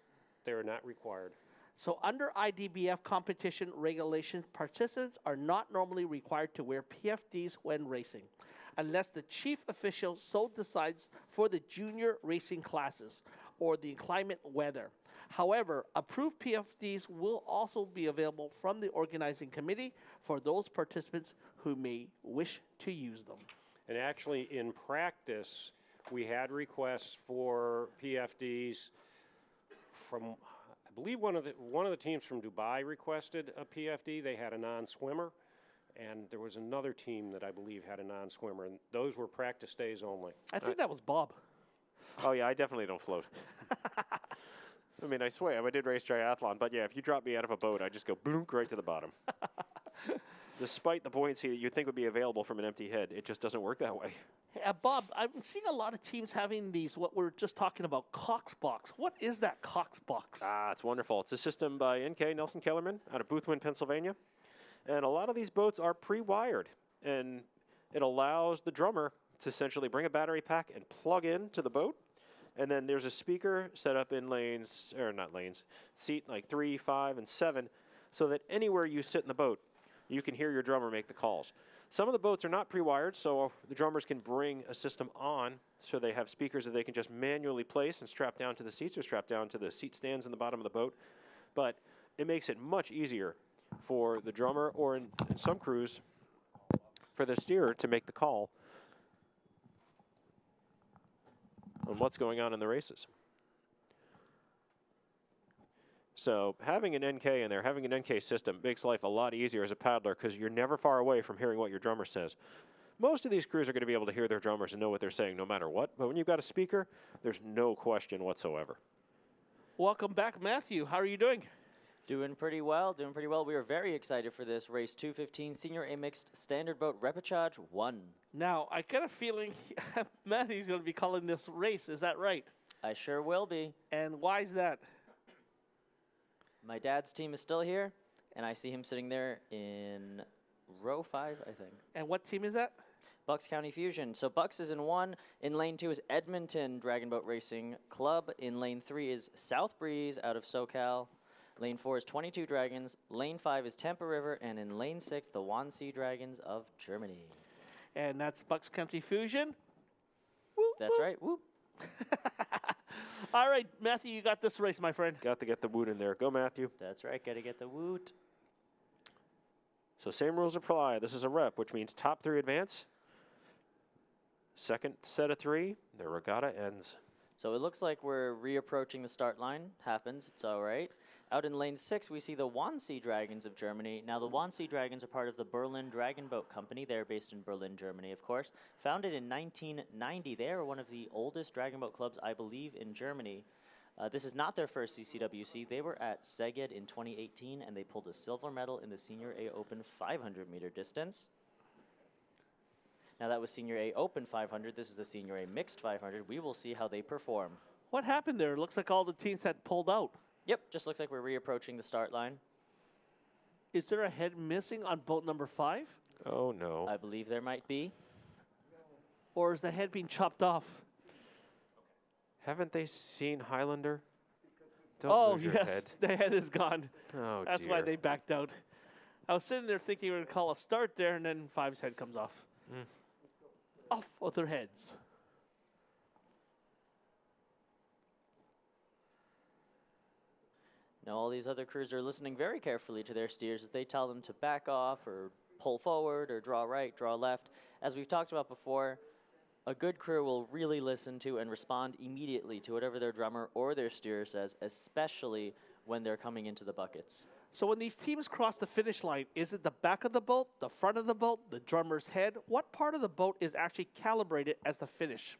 they're not required. So under IDBF competition regulations, participants are not normally required to wear PFDs when racing, unless the chief official so decides for the junior racing classes or the inclement weather. However, approved PFDs will also be available from the organizing committee for those participants who may wish to use them. And actually, in practice, we had requests for PFDs from, I believe one of the teams from Dubai requested a PFD. They had a non-swimmer, and there was another team that I believe had a non-swimmer, and those were practice days only. I think that was Bob. Oh, yeah, I definitely don't float. I mean, I swear, I did race triathlon, but yeah, if you drop me out of a boat, I just go bloonk right to the bottom. Despite the buoyancy that you'd think would be available from an empty head, it just doesn't work that way. Hey, Bob, I'm seeing a lot of teams having these, what we're just talking about, Cox Box. What is that Cox Box? Ah, it's wonderful. It's a system by NK, Nelson Kellerman, out of Boothwyn, Pennsylvania. And a lot of these boats are pre-wired, and it allows the drummer to essentially bring a battery pack and plug in to the boat. And then there's a speaker set up in lanes, or not lanes, seat like 3, 5, and 7, so that anywhere you sit in the boat, you can hear your drummer make the calls. Some of the boats are not pre-wired, so the drummers can bring a system on, so they have speakers that they can just manually place and strap down to the seats or strap down to the seat stands in the bottom of the boat. But it makes it much easier for the drummer, or in some crews, for the steerer to make the call on what's going on in the races. So having an NK in there, having an NK system makes life a lot easier as a paddler because you're never far away from hearing what your drummer says. Most of these crews are going to be able to hear their drummers and know what they're saying no matter what, but when you've got a speaker, there's no question whatsoever. Welcome back, Matthew. How are you doing? Doing pretty well, doing pretty well. We are very excited for this race 215 Senior A Mixed Standard Boat Repechage 1. Now, I get a feeling Matthew's going to be calling this race. Is that right? I sure will be. And why is that? My dad's team is still here, and I see him sitting there in row 5, I think. And what team is that? Bucks County Fusion. So Bucks is in 1. In lane 2 is Edmonton Dragon Boat Racing Club. In lane 3 is South Breeze out of SoCal. Lane 4 is 22 Dragons. Lane 5 is Tampa River. And in lane 6, the Wannsee Dragons of Germany. And that's Bucks County Fusion. That's right. Whoop. All right, Matthew, you got this race, my friend. Got to get the woot in there. Go, Matthew. That's right. Got to get the woot. So same rules apply. This is a rep, which means top 3 advance. Second set of 3, the regatta ends. So it looks like we're reapproaching the start line. Happens. It's all right. Out in lane 6, we see the Wannsee Dragons of Germany. Now, the Wannsee Dragons are part of the Berlin Dragon Boat Company. They're based in Berlin, Germany, of course. Founded in 1990, they are one of the oldest dragon boat clubs, I believe, in Germany. This is not their first CCWC. They were at Szeged in 2018, and they pulled a silver medal in the Senior A Open 500-meter distance. Now, that was Senior A Open 500. This is the Senior A Mixed 500. We will see how they perform. What happened there? It looks like all the teams had pulled out. Yep, just looks like we're reapproaching the start line. Is there a head missing on boat number 5? Oh, no. I believe there might be. Or is the head being chopped off? Haven't they seen Highlander? Don't lose your yes, head. the head is gone. Oh, That's dear. why they backed out. I was sitting there thinking we were going to call a start there, and then 5's head comes off. Off with their heads. Now, all these other crews are listening very carefully to their steers as they tell them to back off or pull forward or draw right, draw left. As we've talked about before, a good crew will really listen to and respond immediately to whatever their drummer or their steerer says, especially when they're coming into the buckets. So when these teams cross the finish line, is it the back of the boat, the front of the boat, the drummer's head? What part of the boat is actually calibrated as the finish?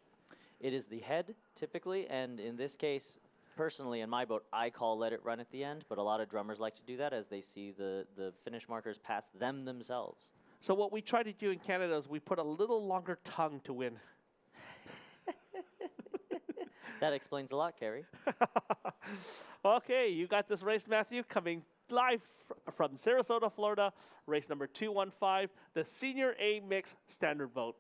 It is the head, typically, and in this case, personally, in my boat, I call let it run at the end, but a lot of drummers like to do that as they see the finish markers pass them themselves. So what we try to do in Canada is we put a little longer tongue to win. That explains a lot, Kerry. Okay, you got this race, Matthew, coming live from Sarasota, Florida, race number 215, the Senior A Mix Standard Boat.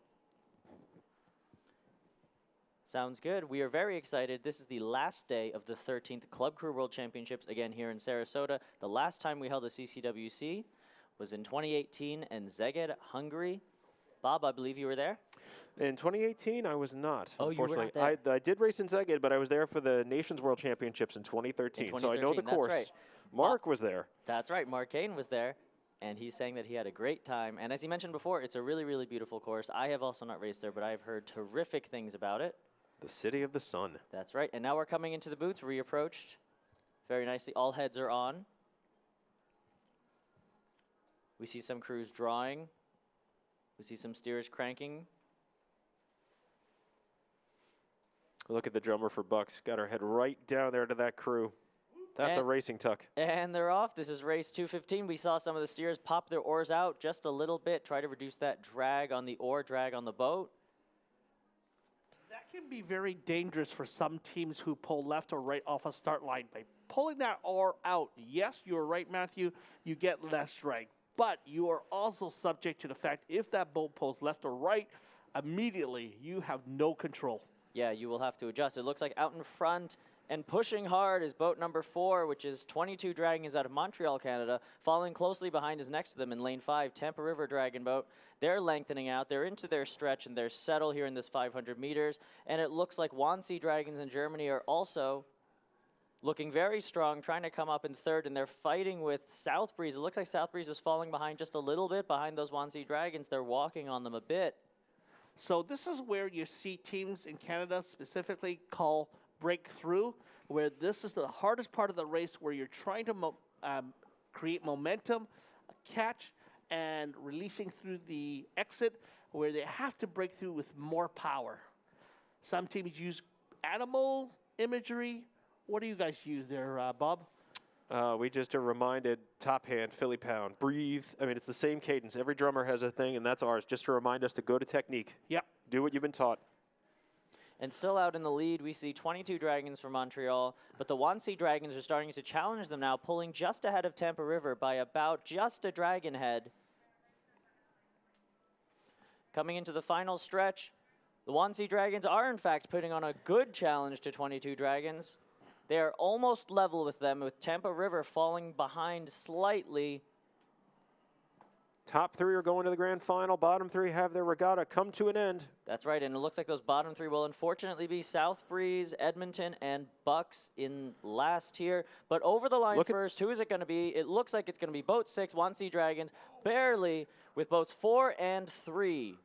Sounds good. We are very excited. This is the last day of the 13th Club Crew World Championships, again here in Sarasota. The last time we held a CCWC was in 2018 in Szeged, Hungary. Bob, I believe you were there? In 2018, I was not. Oh, you were not unfortunately. I did race in Szeged, but I was there for the Nations World Championships in 2013. So I know the that's course. right. Mark was there. That's right. Mark Kane was there, and he's saying that he had a great time. And as he mentioned before, it's a really, really beautiful course. I have also not raced there, but I've heard terrific things about it. The City of the Sun. That's right. And now we're coming into the booths, reapproached very nicely. All heads are on. We see some crews drawing. We see some steers cranking. Look at the drummer for Bucks. Got her head right down there to that crew. That's a racing tuck. And they're off. This is race 215. We saw some of the steers pop their oars out just a little bit, try to reduce that drag on the oar, drag on the boat. That can be very dangerous for some teams who pull left or right off a start line. By pulling that oar out, yes, you're right, Matthew, you get less drag. But you are also subject to the fact if that boat pulls left or right, immediately you have no control. Yeah, you will have to adjust. It looks like out in front and pushing hard is boat number 4, which is 22 Dragons out of Montreal, Canada. Following closely behind is next to them in lane 5, Tampa River Dragon Boat. They're lengthening out. They're into their stretch and their settle here in this 500 meters. And it looks like Wannsee Dragons in Germany are also looking very strong, trying to come up in third, and they're fighting with South Breeze. It looks like South Breeze is falling behind just a little bit behind those Wannsee Dragons. They're walking on them a bit. So this is where you see teams in Canada specifically call breakthrough, where this is the hardest part of the race where you're trying to create momentum, catch, and releasing through the exit, where they have to break through with more power. Some teams use animal imagery. What do you guys use there, Bob? We just are reminded, top hand, Philly pound, breathe. I mean, it's the same cadence. Every drummer has a thing, and that's ours, just to remind us to go to technique. Yep. Do what you've been taught. And still out in the lead, we see 22 Dragons from Montreal, but the Wannsee Dragons are starting to challenge them now, pulling just ahead of Tampa River by about just a dragon head. Coming into the final stretch, the Wannsee Dragons are in fact putting on a good challenge to 22 Dragons. They are almost level with them, with Tampa River falling behind slightly. Top 3 are going to the grand final. Bottom 3 have their regatta come to an end. That's right, and it looks like those bottom 3 will unfortunately be South Breeze, Edmonton, and Bucks in last here. But over the line first, who is it going to be? It looks like it's going to be boat 6, Wannsee Dragons, barely, with boats 4 and 3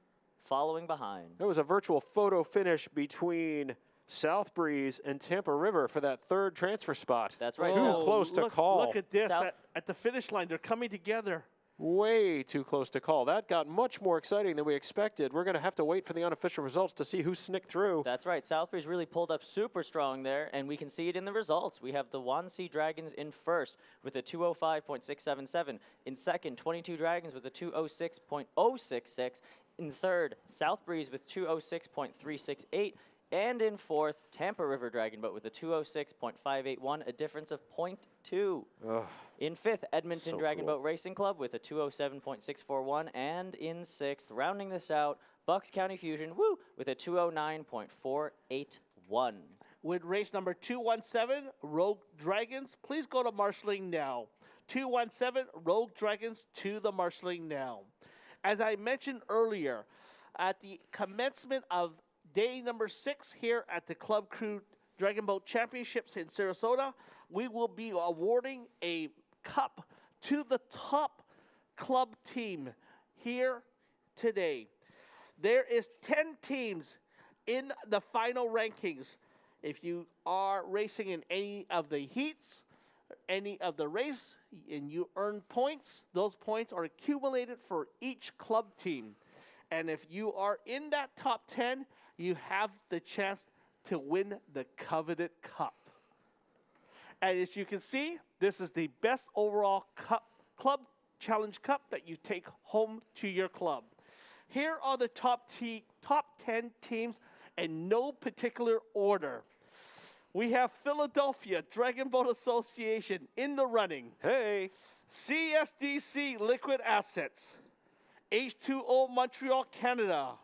following behind. There was a virtual photo finish between South Breeze and Tampa River for that third transfer spot. That's right. Too close to call. Look at this. At the finish line, they're coming together. Way too close to call. That got much more exciting than we expected. We're going to have to wait for the unofficial results to see who snicked through. That's right. South Breeze really pulled up super strong there, and we can see it in the results. We have the Wannsee Dragons in first with a 2:05.677. In second, 22 Dragons with a 2:06.066. In third, South Breeze with 2:06.368. And in fourth, Tampa River Dragon Boat with a 2:06.581, a difference of 0.2. Ugh. In fifth, Edmonton So Dragon cool. Boat Racing Club with a 2:07.641. And in sixth, rounding this out, Bucks County Fusion, with a 2:09.481. With race number 217, Rogue Dragons, please go to marshalling now. 217, Rogue Dragons to the marshalling now. As I mentioned earlier, at the commencement of day number 6 here at the Club Crew Dragon Boat Championships in Sarasota, we will be awarding a cup to the top club team here today. There is 10 teams in the final rankings. If you are racing in any of the heats, any of the race, and you earn points, those points are accumulated for each club team. And if you are in that top 10, you have the chance to win the coveted cup. And as you can see, this is the best overall club challenge cup that you take home to your club. Here are the top 10 teams in no particular order. We have Philadelphia Dragon Boat Association in the running. Hey! CSDC Liquid Assets. H2O Montreal, Canada.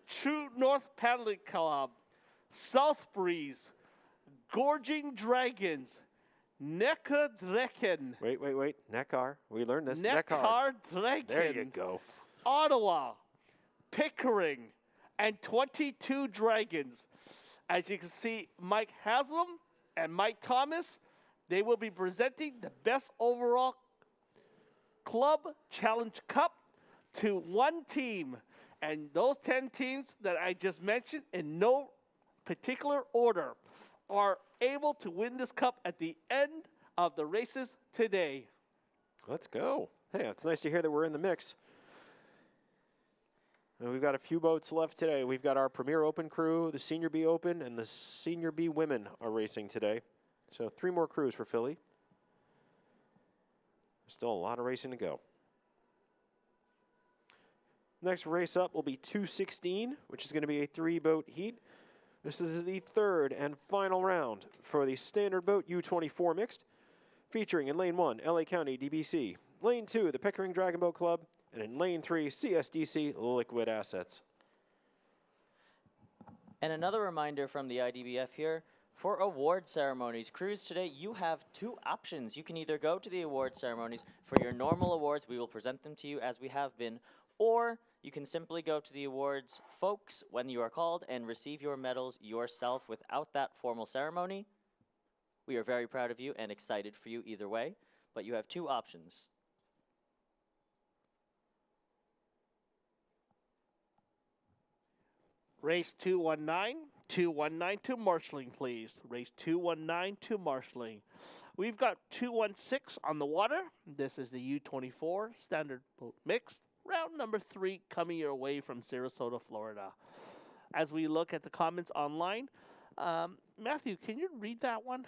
True North Paddling Club. South Breeze. Gorging Dragons. Neckar Draken. Wait. Neckar. We learned this. Neckar Draken. There you go. Ottawa. Pickering and 22 Dragons. As you can see, Mike Haslam and Mike Thomas, they will be presenting the best overall Club Challenge Cup to one team. And those 10 teams that I just mentioned in no particular order are able to win this cup at the end of the races today. Let's go. Hey, it's nice to hear that we're in the mix. And we've got a few boats left today. We've got our Premier Open crew, the Senior B Open, and the Senior B Women are racing today. So 3 more crews for Philly. Still a lot of racing to go. Next race up will be 216, which is going to be a 3-boat heat. This is the 3rd and final round for the Standard Boat U24 Mixed, featuring in Lane 1, LA County DBC, Lane 2, the Pickering Dragon Boat Club, and in Lane 3, CSDC Liquid Assets. And another reminder from the IDBF here, for award ceremonies, crews today, you have 2 options. You can either go to the award ceremonies for your normal awards, we will present them to you as we have been, or you can simply go to the awards folks when you are called and receive your medals yourself without that formal ceremony. We are very proud of you and excited for you either way, but you have 2 options. Race 219, 219 to marshalling, please. Race 219 to marshalling. We've got 216 on the water. This is the U24 Standard Boat Mixed. Round number 3 coming your way from Sarasota, Florida. As we look at the comments online, Matthew, can you read that one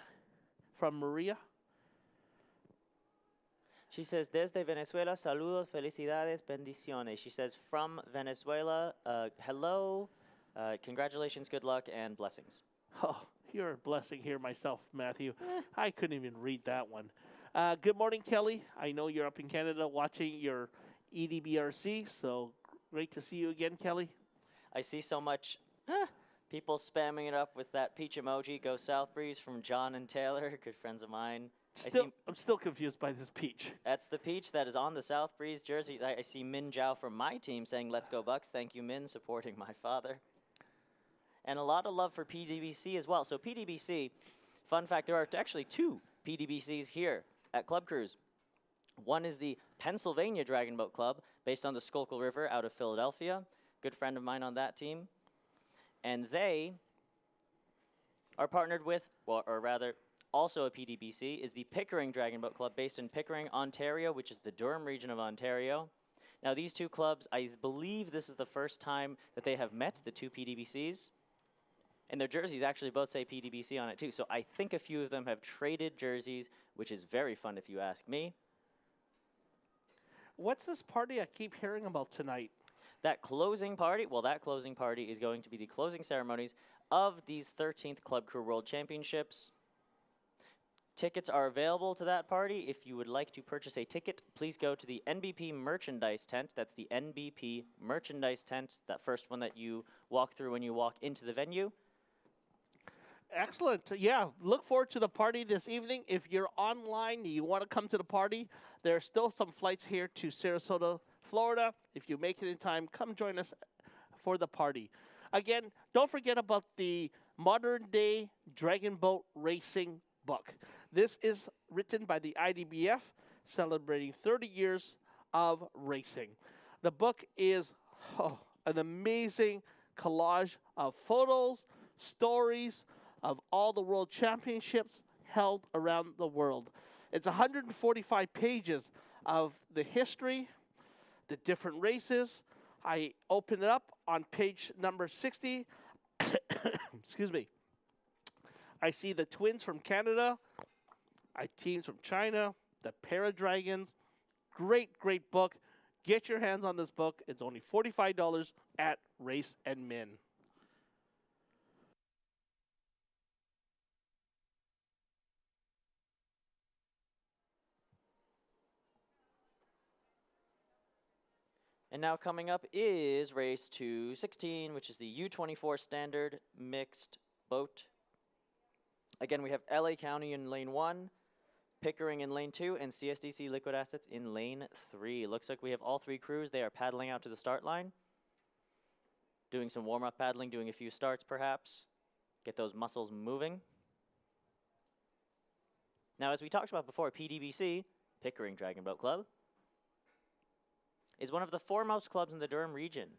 from Maria? She says, desde Venezuela, saludos, felicidades, bendiciones. She says, from Venezuela, hello, congratulations, good luck, and blessings. Oh, you're a blessing here myself, Matthew. I couldn't even read that one. Good morning, Kelly. I know you're up in Canada watching your EDBRC, so great to see you again, Kelly. I see so much people spamming it up with that peach emoji, Go South Breeze, from John and Taylor, good friends of mine. I'm still confused by this peach. That's the peach that is on the South Breeze jersey. I see Min Zhao from my team saying, let's go Bucks. Thank you, Min, supporting my father. And a lot of love for PDBC as well. So PDBC, fun fact, there are actually 2 PDBCs here at Club Cruise. One is the Pennsylvania Dragon Boat Club, based on the Schuylkill River out of Philadelphia. Good friend of mine on that team. And they are partnered with, well, or rather, also a PDBC, is the Pickering Dragon Boat Club, based in Pickering, Ontario, which is the Durham region of Ontario. Now, these 2 clubs, I believe this is the first time that they have met, the 2 PDBCs. And their jerseys actually both say PDBC on it, too. So I think a few of them have traded jerseys, which is very fun if you ask me. What's this party I keep hearing about tonight? That closing party, well, that closing party is going to be the closing ceremonies of these 13th Club Crew World Championships. Tickets are available to that party. If you would like to purchase a ticket, please go to the NBP merchandise tent. That's the NBP merchandise tent, that first one that you walk through when you walk into the venue. Excellent. Yeah, look forward to the party this evening. If you're online, you want to come to the party, there are still some flights here to Sarasota, Florida. If you make it in time, come join us for the party. Again, don't forget about the Modern Day Dragon Boat Racing book. This is written by the IDBF, celebrating 30 years of racing. The book is an amazing collage of photos, stories, of all the world championships held around the world. It's 145 pages of the history, the different races. I open it up on page number 60. Excuse me. I see the twins from Canada, teams from China, the Paradragons. Great, great book. Get your hands on this book. It's only $45 at Race and Min. And now coming up is race 216, which is the U24 Standard Mixed Boat. Again, we have LA County in lane 1, Pickering in lane 2, and CSDC Liquid Assets in lane 3. Looks like we have all 3 crews. They are paddling out to the start line. doing some warm-up paddling, doing a few starts perhaps. Get those muscles moving. Now, as we talked about before, PDBC, Pickering Dragon Boat Club, is one of the foremost clubs in the Durham region.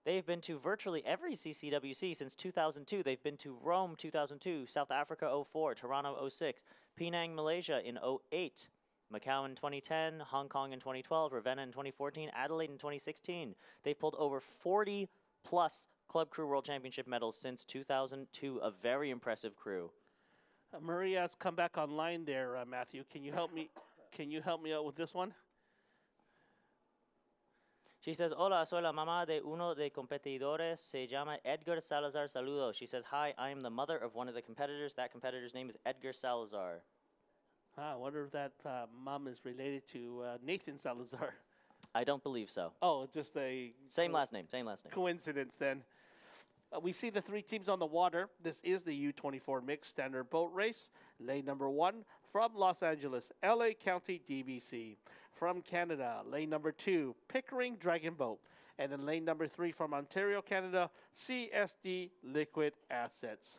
They've been to virtually every CCWC since 2002. They've been to Rome 2002, South Africa 04, Toronto 06, Penang, Malaysia in 08, Macau in 2010, Hong Kong in 2012, Ravenna in 2014, Adelaide in 2016. They've pulled over 40 plus Club Crew World Championship medals since 2002, a very impressive crew. Maria's come back online there, Matthew. Can you help me? Can you help me out with this one? She says, "Hola, soy la mamá de uno de competidores. Se llama Edgar Salazar. Saludo." She says, "Hi, I am the mother of one of the competitors. That competitor's name is Edgar Salazar." I wonder if that mom is related to Nathan Salazar. I don't believe so. Oh, just a same last name. Same last name. Coincidence then. We see the three teams on the water. This is the U24 Mixed Standard Boat Race. Lane number 1 from Los Angeles, LA County DBC. From Canada, lane number 2, Pickering Dragon Boat. And then lane number 3 from Ontario, Canada, CSD Liquid Assets.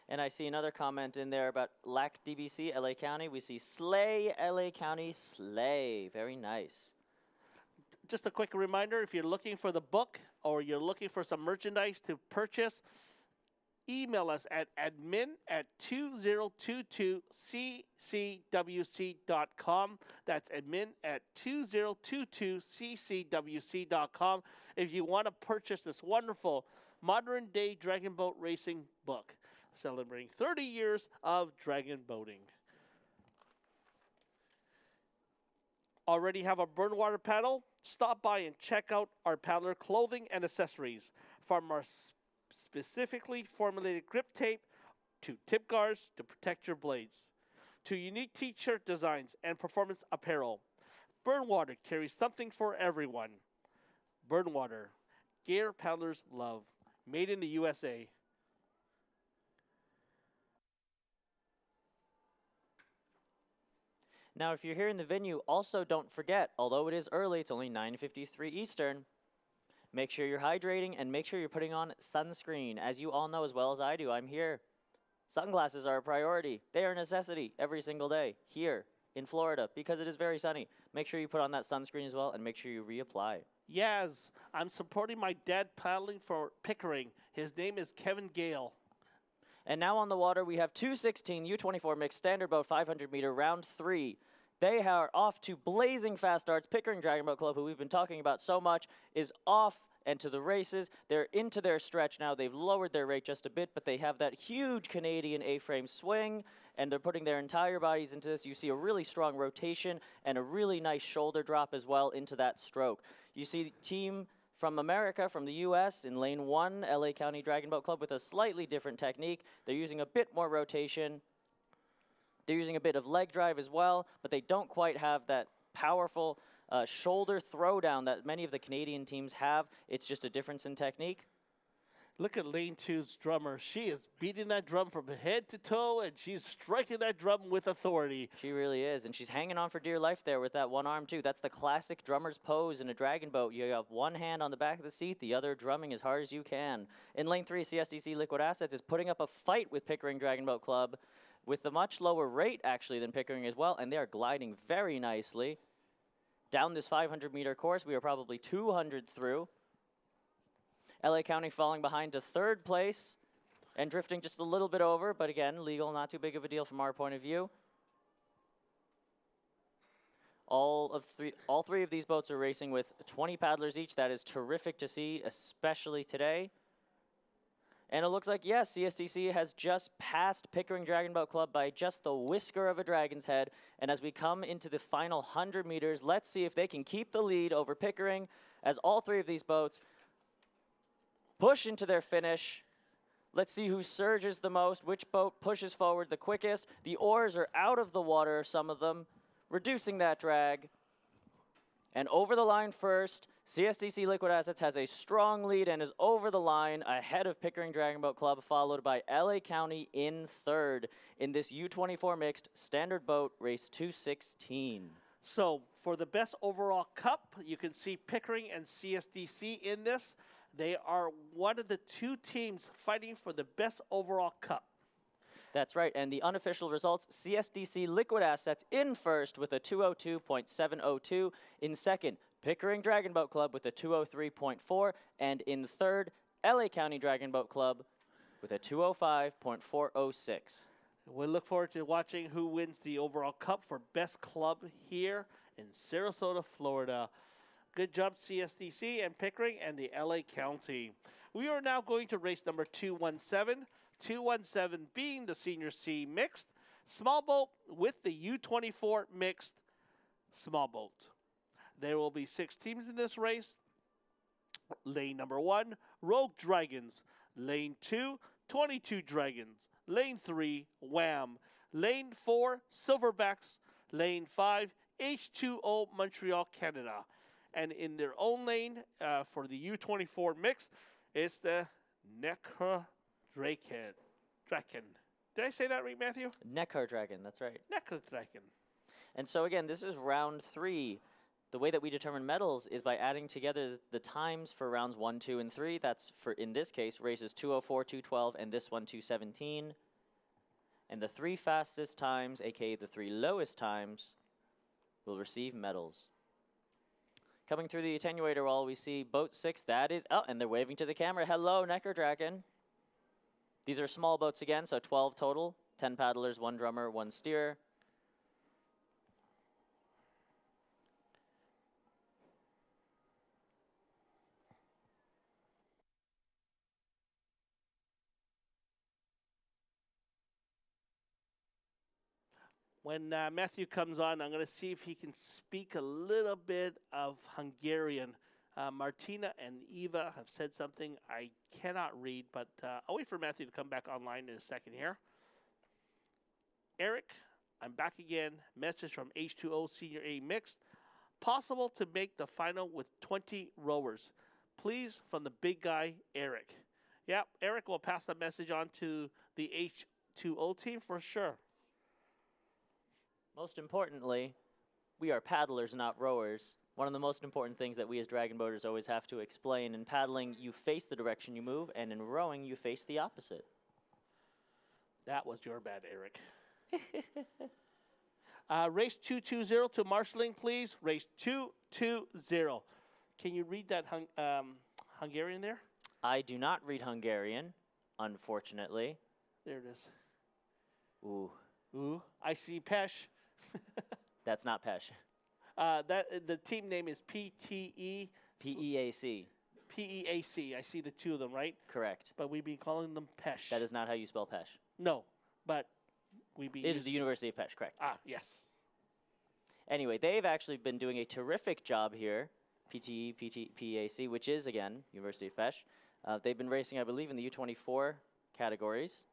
And I see another comment in there about LAC DBC, LA County. We see Slay, LA County, Slay. Very nice. Just a quick reminder, if you're looking for the book or you're looking for some merchandise to purchase, email us at admin@2022ccwc.com. That's admin@2022ccwc.com if you want to purchase this wonderful modern-day dragon boat racing book celebrating 30 years of dragon boating. Already have a Burnwater paddle? Stop by and check out our paddler clothing and accessories. From our specifically formulated grip tape to tip guards to protect your blades, to unique t-shirt designs and performance apparel. Burnwater carries something for everyone. Burnwater, gear paddlers love. Made in the USA. Now, if you're here in the venue, also don't forget, although it is early, it's only 9:53 Eastern, make sure you're hydrating and make sure you're putting on sunscreen. As you all know as well as I do, I'm here. Sunglasses are a priority. They are a necessity every single day here in Florida because it is very sunny. Make sure you put on that sunscreen as well and make sure you reapply. Yes, I'm supporting my dad paddling for Pickering. His name is Kevin Gale. And now on the water, we have 216 U24 Mixed Standard Boat 500-meter round 3. They are off to blazing fast starts. Pickering Dragon Boat Club, who we've been talking about so much, is off and to the races. They're into their stretch now. They've lowered their rate just a bit, but they have that huge Canadian A-frame swing, and they're putting their entire bodies into this. You see a really strong rotation and a really nice shoulder drop as well into that stroke. You see the team from America, from the U.S., in lane 1, LA County Dragon Boat Club with a slightly different technique. They're using a bit more rotation. They're using a bit of leg drive as well, but they don't quite have that powerful shoulder throwdown that many of the Canadian teams have. It's just a difference in technique. Look at lane 2's drummer. She is beating that drum from head to toe, and she's striking that drum with authority. She really is, and she's hanging on for dear life there with that one arm, too. That's the classic drummer's pose in a dragon boat. You have one hand on the back of the seat, the other drumming as hard as you can. In lane 3, CSDC Liquid Assets is putting up a fight with Pickering Dragon Boat Club with a much lower rate, actually, than Pickering as well, and they are gliding very nicely. Down this 500-meter course, we are probably 200 through. LA County falling behind to 3rd place and drifting just a little bit over, but again, legal, not too big of a deal from our point of view. All three of these boats are racing with 20 paddlers each. That is terrific to see, especially today. And it looks like, yes, CSDC has just passed Pickering Dragon Boat Club by just the whisker of a dragon's head. And as we come into the final 100 meters, let's see if they can keep the lead over Pickering as all 3 of these boats push into their finish. Let's see who surges the most, which boat pushes forward the quickest. The oars are out of the water, some of them, reducing that drag. And over the line first, CSDC Liquid Assets has a strong lead and is over the line ahead of Pickering Dragon Boat Club, followed by LA County in 3rd in this U24 Mixed Standard Boat Race 216. So for the best overall cup, you can see Pickering and CSDC in this. They are one of the two teams fighting for the best overall cup. That's right, and the unofficial results, CSDC Liquid Assets in first with a 202.702. In second, Pickering Dragon Boat Club with a 203.4. And in third, LA County Dragon Boat Club with a 205.406. We look forward to watching who wins the overall cup for best club here in Sarasota, Florida. Good job, CSDC and Pickering and the LA County. We are now going to race number 217. 217 being the Senior C Mixed Small Boat with the U24 Mixed Small Boat. There will be 6 teams in this race. Lane number 1, Rogue Dragons. Lane 2, 22 Dragons. Lane 3, Wham. Lane 4, Silverbacks. Lane 5, H2O Montreal, Canada. And in their own lane for the U24 Mixed, it's the Neckar Draken. Did I say that right, Matthew? Neckar Dragon, that's right. Neckar Draken. And so again, this is round 3. The way that we determine medals is by adding together the times for rounds 1, 2, and 3. That's for, in this case, races 204, 212, and this one 217. And the 3 fastest times, aka the 3 lowest times, will receive medals. Coming through the attenuator wall, we see boat 6. That is, oh, and they're waving to the camera. Hello, Neckar Draken. These are small boats again, so 12 total. 10 paddlers, 1 drummer, 1 steerer. When Matthew comes on, I'm going to see if he can speak a little bit of Hungarian. Martina and Eva have said something I cannot read, but I'll wait for Matthew to come back online in a second here. Eric, I'm back again. Message from H2O Senior A Mixed. Possible to make the final with 20 rowers. Please, from the big guy, Eric. Yeah, Eric will pass that message on to the H2O team for sure. Most importantly, we are paddlers, not rowers. One of the most important things that we as dragon boaters always have to explain. In paddling, you face the direction you move, and in rowing, you face the opposite. That was your bad, Eric. Race 220 to marshalling, please. Race 220. Can you read that Hungarian there? I do not read Hungarian, unfortunately. There it is. Ooh. Ooh. I see Pesh. That's not Pesh. The team name is PTE. PEAC. PEAC. I see the 2 of them, right? Correct. But we've been calling them Pesh. That is not how you spell Pesh. No, but we've been. It is the University of Pesh, correct? Ah, yes. Anyway, they've actually been doing a terrific job here, PTE, PEAC, which is, again, University of Pesh. They've been racing, I believe, in the U24 categories.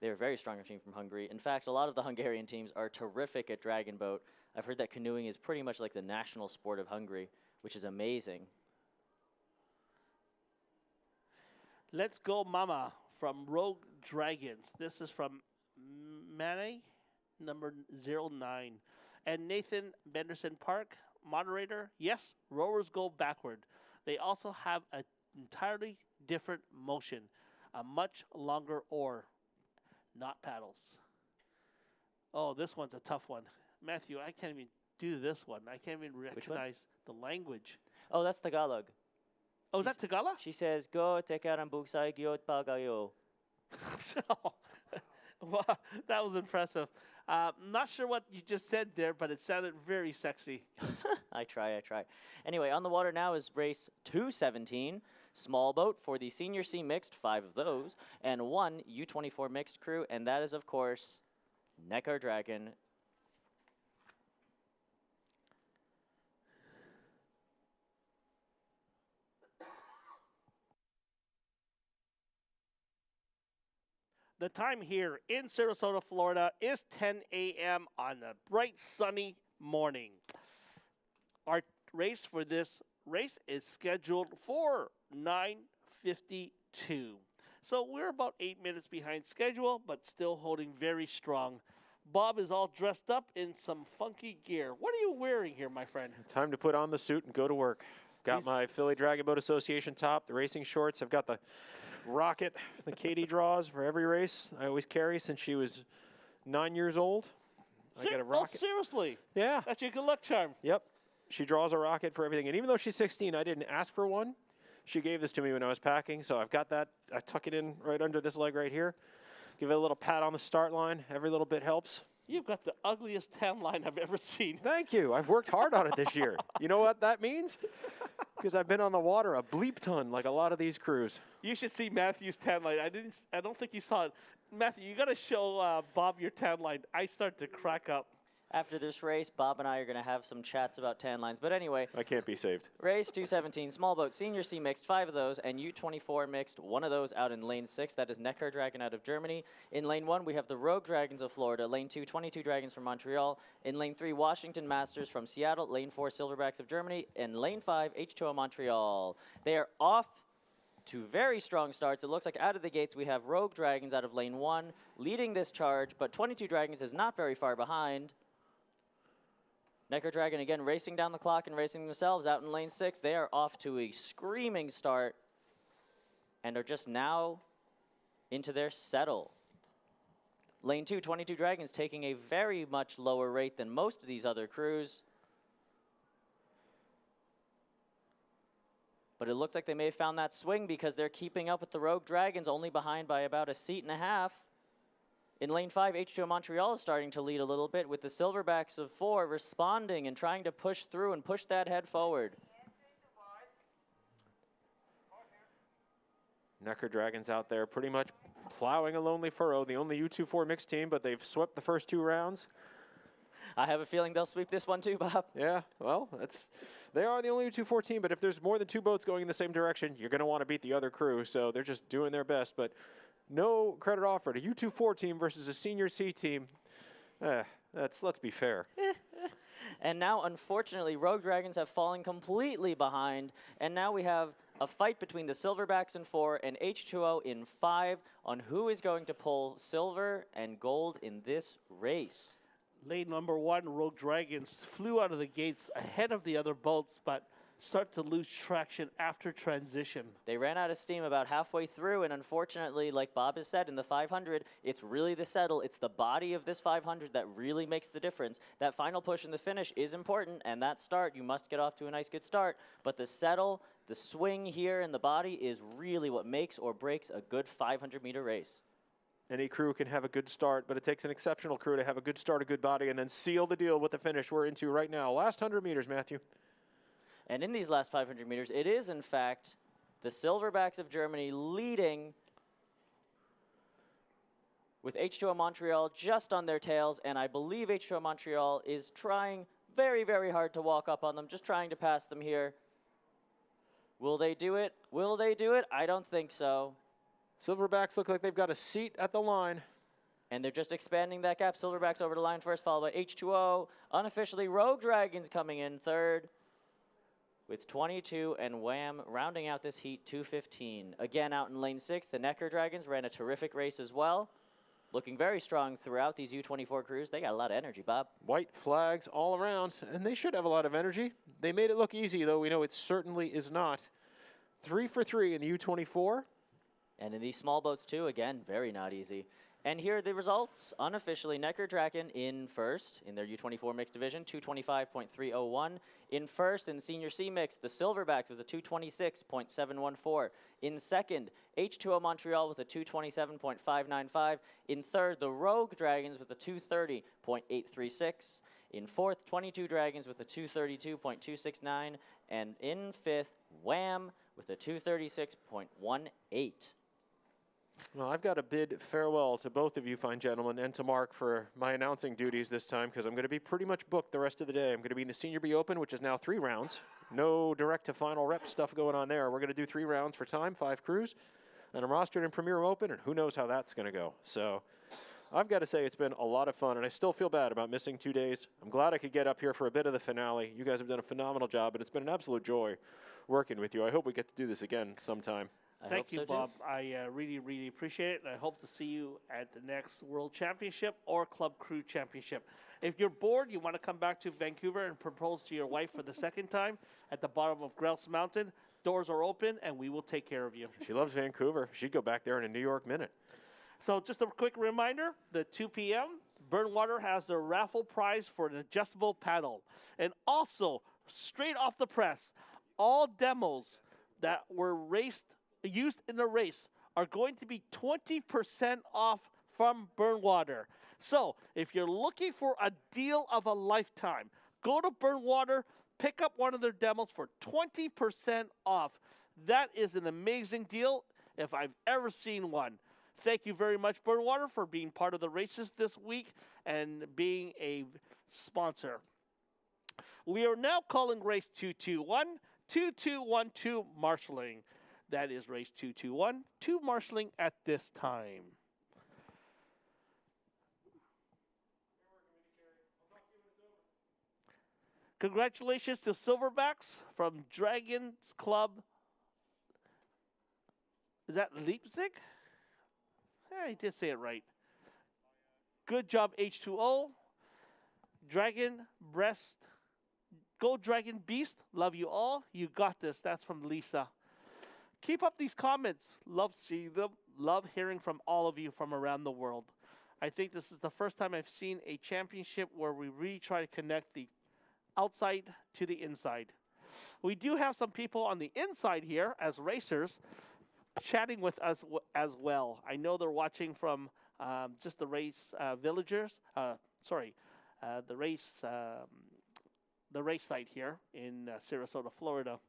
They're a very strong team from Hungary. In fact, a lot of the Hungarian teams are terrific at dragon boat. I've heard that canoeing is pretty much like the national sport of Hungary, which is amazing. Let's Go Mama from Rogue Dragons. This is from Mane, number 09. And Nathan Benderson Park, moderator. Yes, rowers go backward. They also have an entirely different motion, a much longer oar. Not paddles. Oh, this one's a tough one. Matthew, I can't even do this one. I can't even recognize the language. Oh, that's Tagalog. Oh, is that Tagalog? She says, go tekaran bugsay gyot pagayo. Wow, that was impressive. Not sure what you just said there, but it sounded very sexy. I try. Anyway, on the water now is race 217. Small boat for the Senior C Mixed, 5 of those, and 1 U24 Mixed crew, and that is, of course, Neckar Dragon. The time here in Sarasota, Florida is 10 a.m. on a bright, sunny morning. Our race for this race is scheduled for 9:52. So we're about 8 minutes behind schedule, but still holding very strong. Bob is all dressed up in some funky gear. What are you wearing here, my friend? Time to put on the suit and go to work. Got my Philly Dragon Boat Association top, the racing shorts. I've got the rocket, the Katie draws for every race. I always carry since she was 9 years old. I get a rocket. Oh, seriously? Yeah. That's your good luck charm. Yep. She draws a rocket for everything. And even though she's 16, I didn't ask for one. She gave this to me when I was packing, so I've got that. I tuck it in right under this leg right here. Give it a little pat on the start line. Every little bit helps. You've got the ugliest tan line I've ever seen. Thank you. I've worked hard on it this year. You know what that means? Because I've been on the water a bleep ton like a lot of these crews. You should see Matthew's tan line. I don't think you saw it. Matthew, you got to show Bob your tan line. I start to crack up. After this race, Bob and I are going to have some chats about tan lines. But anyway. I can't be saved. Race 217, small boat, senior C mixed, 5 of those, and U24 mixed, 1 of those out in lane 6. That is Neckar Dragon out of Germany. In lane 1, we have the Rogue Dragons of Florida. Lane 2, 22 Dragons from Montreal. In lane 3, Washington Masters from Seattle. Lane 4, Silverbacks of Germany. And lane 5, H2O Montreal. They are off to very strong starts. It looks like out of the gates we have Rogue Dragons out of lane 1 leading this charge, but 22 Dragons is not very far behind. Neckar Dragon again racing down the clock and racing themselves out in lane 6. They are off to a screaming start and are just now into their settle. Lane 2, 22 Dragons taking a very much lower rate than most of these other crews. But it looks like they may have found that swing because they're keeping up with the Rogue Dragons, only behind by about a seat and a half. In lane 5, H2O Montreal is starting to lead a little bit with the Silverbacks of 4 responding and trying to push through and push that head forward. Neckar Dragons out there pretty much plowing a lonely furrow. The only U24 mixed team, but they've swept the first 2 rounds. I have a feeling they'll sweep this one too, Bob. Yeah, well, they are the only U24 team, but if there's more than 2 boats going in the same direction, you're going to want to beat the other crew, so they're just doing their best. But no credit offered. A U24 team versus a senior C team. Let's be fair. And now, unfortunately, Rogue Dragons have fallen completely behind, and now we have a fight between the Silverbacks in 4 and H2O in 5 on who is going to pull silver and gold in this race. Lane number 1, Rogue Dragons flew out of the gates ahead of the other boats, but start to lose traction after transition. They ran out of steam about halfway through, and unfortunately, like Bob has said, in the 500, it's really the settle. It's the body of this 500 that really makes the difference. That final push in the finish is important, and that start, you must get off to a nice good start, but the settle, the swing here in the body is really what makes or breaks a good 500-meter race. Any crew can have a good start, but it takes an exceptional crew to have a good start, a good body, and then seal the deal with the finish we're into right now. Last 100 meters, Matthew. And in these last 500 meters, it is, in fact, the Silverbacks of Germany leading with H2O Montreal just on their tails, and I believe H2O Montreal is trying very, very hard to walk up on them, just trying to pass them here. Will they do it? Will they do it? I don't think so. Silverbacks look like they've got a seat at the line. And they're just expanding that gap. Silverbacks over the line first, followed by H2O. Unofficially, Rogue Dragons coming in third with 22, and Wham rounding out this heat, 2:15. Again, out in lane 6, the Neckar Dragons ran a terrific race as well. Looking very strong throughout these U24 crews. They got a lot of energy, Bob. White flags all around, and they should have a lot of energy. They made it look easy, though we know it certainly is not. 3 for 3 in the U24. And in these small boats, too, again, very not easy. And here are the results. Unofficially, Neckar Dragon in first in their U24 mixed division, 225.301. In first in senior C mixed, the Silverbacks with a 226.714. In second, H2O Montreal with a 227.595. In third, the Rogue Dragons with a 230.836. In fourth, 22 Dragons with a 232.269. And in fifth, Wham with a 236.18. Well, I've got to bid farewell to both of you fine gentlemen and to Mark for my announcing duties this time because I'm going to be pretty much booked the rest of the day. I'm going to be in the Senior B Open, which is now 3 rounds. No direct-to-final rep stuff going on there. We're going to do 3 rounds for time, 5 crews. And I'm rostered in Premier Open, and who knows how that's going to go. So I've got to say it's been a lot of fun, and I still feel bad about missing 2 days. I'm glad I could get up here for a bit of the finale. You guys have done a phenomenal job, and it's been an absolute joy working with you. I hope we get to do this again sometime. Thank hope you, so too. Bob. I really, really appreciate it. And I hope to see you at the next World Championship or Club Crew Championship. If you're bored, you want to come back to Vancouver and propose to your wife for the second time at the bottom of Grouse Mountain, doors are open, and we will take care of you. She loves Vancouver. She'd go back there in a New York minute. So just a quick reminder, the 2 p.m., Burnwater has their raffle prize for an adjustable paddle. And also, straight off the press, all demos that were used in the race are going to be 20% off from Burnwater. So if you're looking for a deal of a lifetime, go to Burnwater, pick up one of their demos for 20% off. That is an amazing deal if I've ever seen one. Thank you very much, Burnwater, for being part of the races this week and being a sponsor. We are now calling race 221, 2212 marshalling. That is race 221, 2 marshalling at this time. Congratulations to Silverbacks from Dragons Club. Is that Leipzig? Yeah, I did say it right. Good job, H2O. Dragon Breast. Go Dragon Beast. Love you all. You got this. That's from Lisa. Keep up these comments. Love seeing them. Love hearing from all of you from around the world. I think this is the first time I've seen a championship where we really try to connect the outside to the inside. We do have some people on the inside here as racers chatting with us as well. I know they're watching from just the race villagers. The race site here in Sarasota, Florida.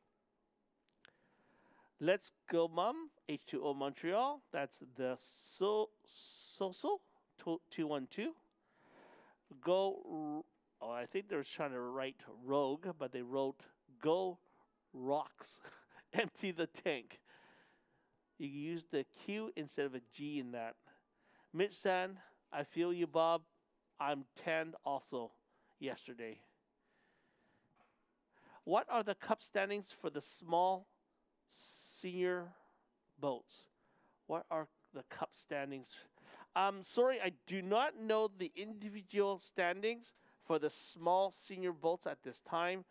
Let's go, Mom. H2O Montreal. That's the Soso 212. Go. Oh, I think they're trying to write Rogue, but they wrote Go Rocks. Empty the tank. You use the Q instead of a G in that. Mitch San, I feel you, Bob. I'm tanned also yesterday. What are the cup standings for the small senior boats? What are the cup standings? Sorry, I do not know the individual standings for the small senior boats at this time.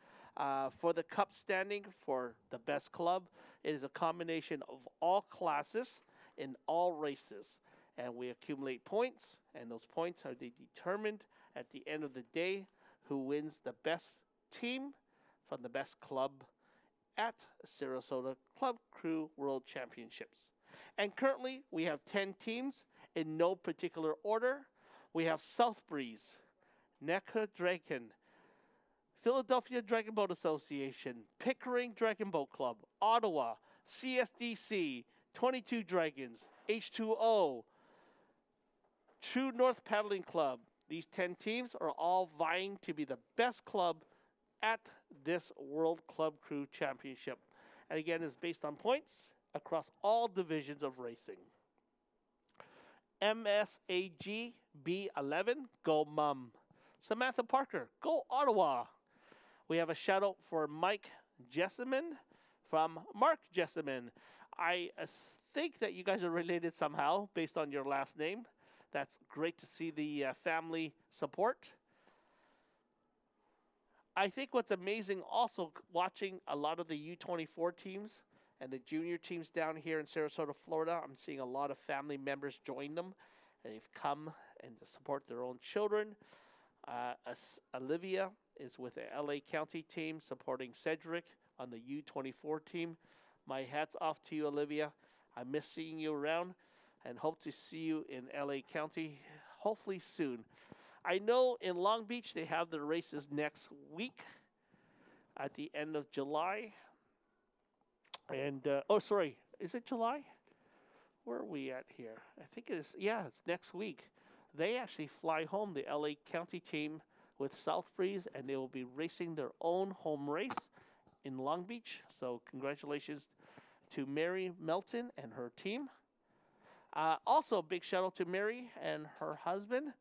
For the cup standing for the best club, it is a combination of all classes in all races. And we accumulate points, and those points are determined at the end of the day who wins the best team from the best club at Sarasota Club Crew World Championships. And currently, we have 10 teams in no particular order. We have South Breeze, NECA Dragon, Philadelphia Dragon Boat Association, Pickering Dragon Boat Club, Ottawa, CSDC, 22 Dragons, H2O, True North Paddling Club. These 10 teams are all vying to be the best club at this World Club Crew Championship. And again, it's based on points across all divisions of racing. MSAG B11, go Mum. Samantha Parker, go Ottawa. We have a shout out for Mike Jessamine from Mark Jessamine. I think that you guys are related somehow based on your last name. That's great to see the family support. I think what's amazing also watching a lot of the U24 teams and the junior teams down here in Sarasota, Florida, I'm seeing a lot of family members join them. And they've come and to support their own children. Olivia is with the LA County team supporting Cedric on the U24 team. My hat's off to you, Olivia. I miss seeing you around and hope to see you in LA County hopefully soon. I know in Long Beach they have the races next week at the end of July. And, is it July? Where are we at here? I think it is, it's next week. They actually fly home, the LA County team, with South Breeze, and they will be racing their own home race in Long Beach. So congratulations to Mary Melton and her team. Also, big shout out to Mary and her husband.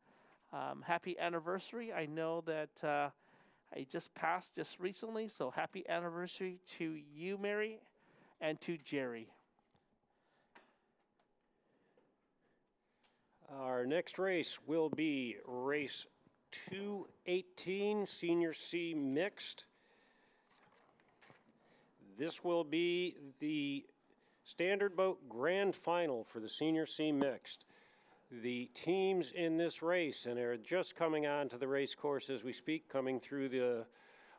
Happy anniversary. I know that I just passed just recently, so happy anniversary to you, Mary, and to Jerry. Our next race will be race 218, Senior C Mixed. This will be the standard boat grand final for the Senior C Mixed. The teams in this race, and they're just coming on to the race course as we speak, coming through the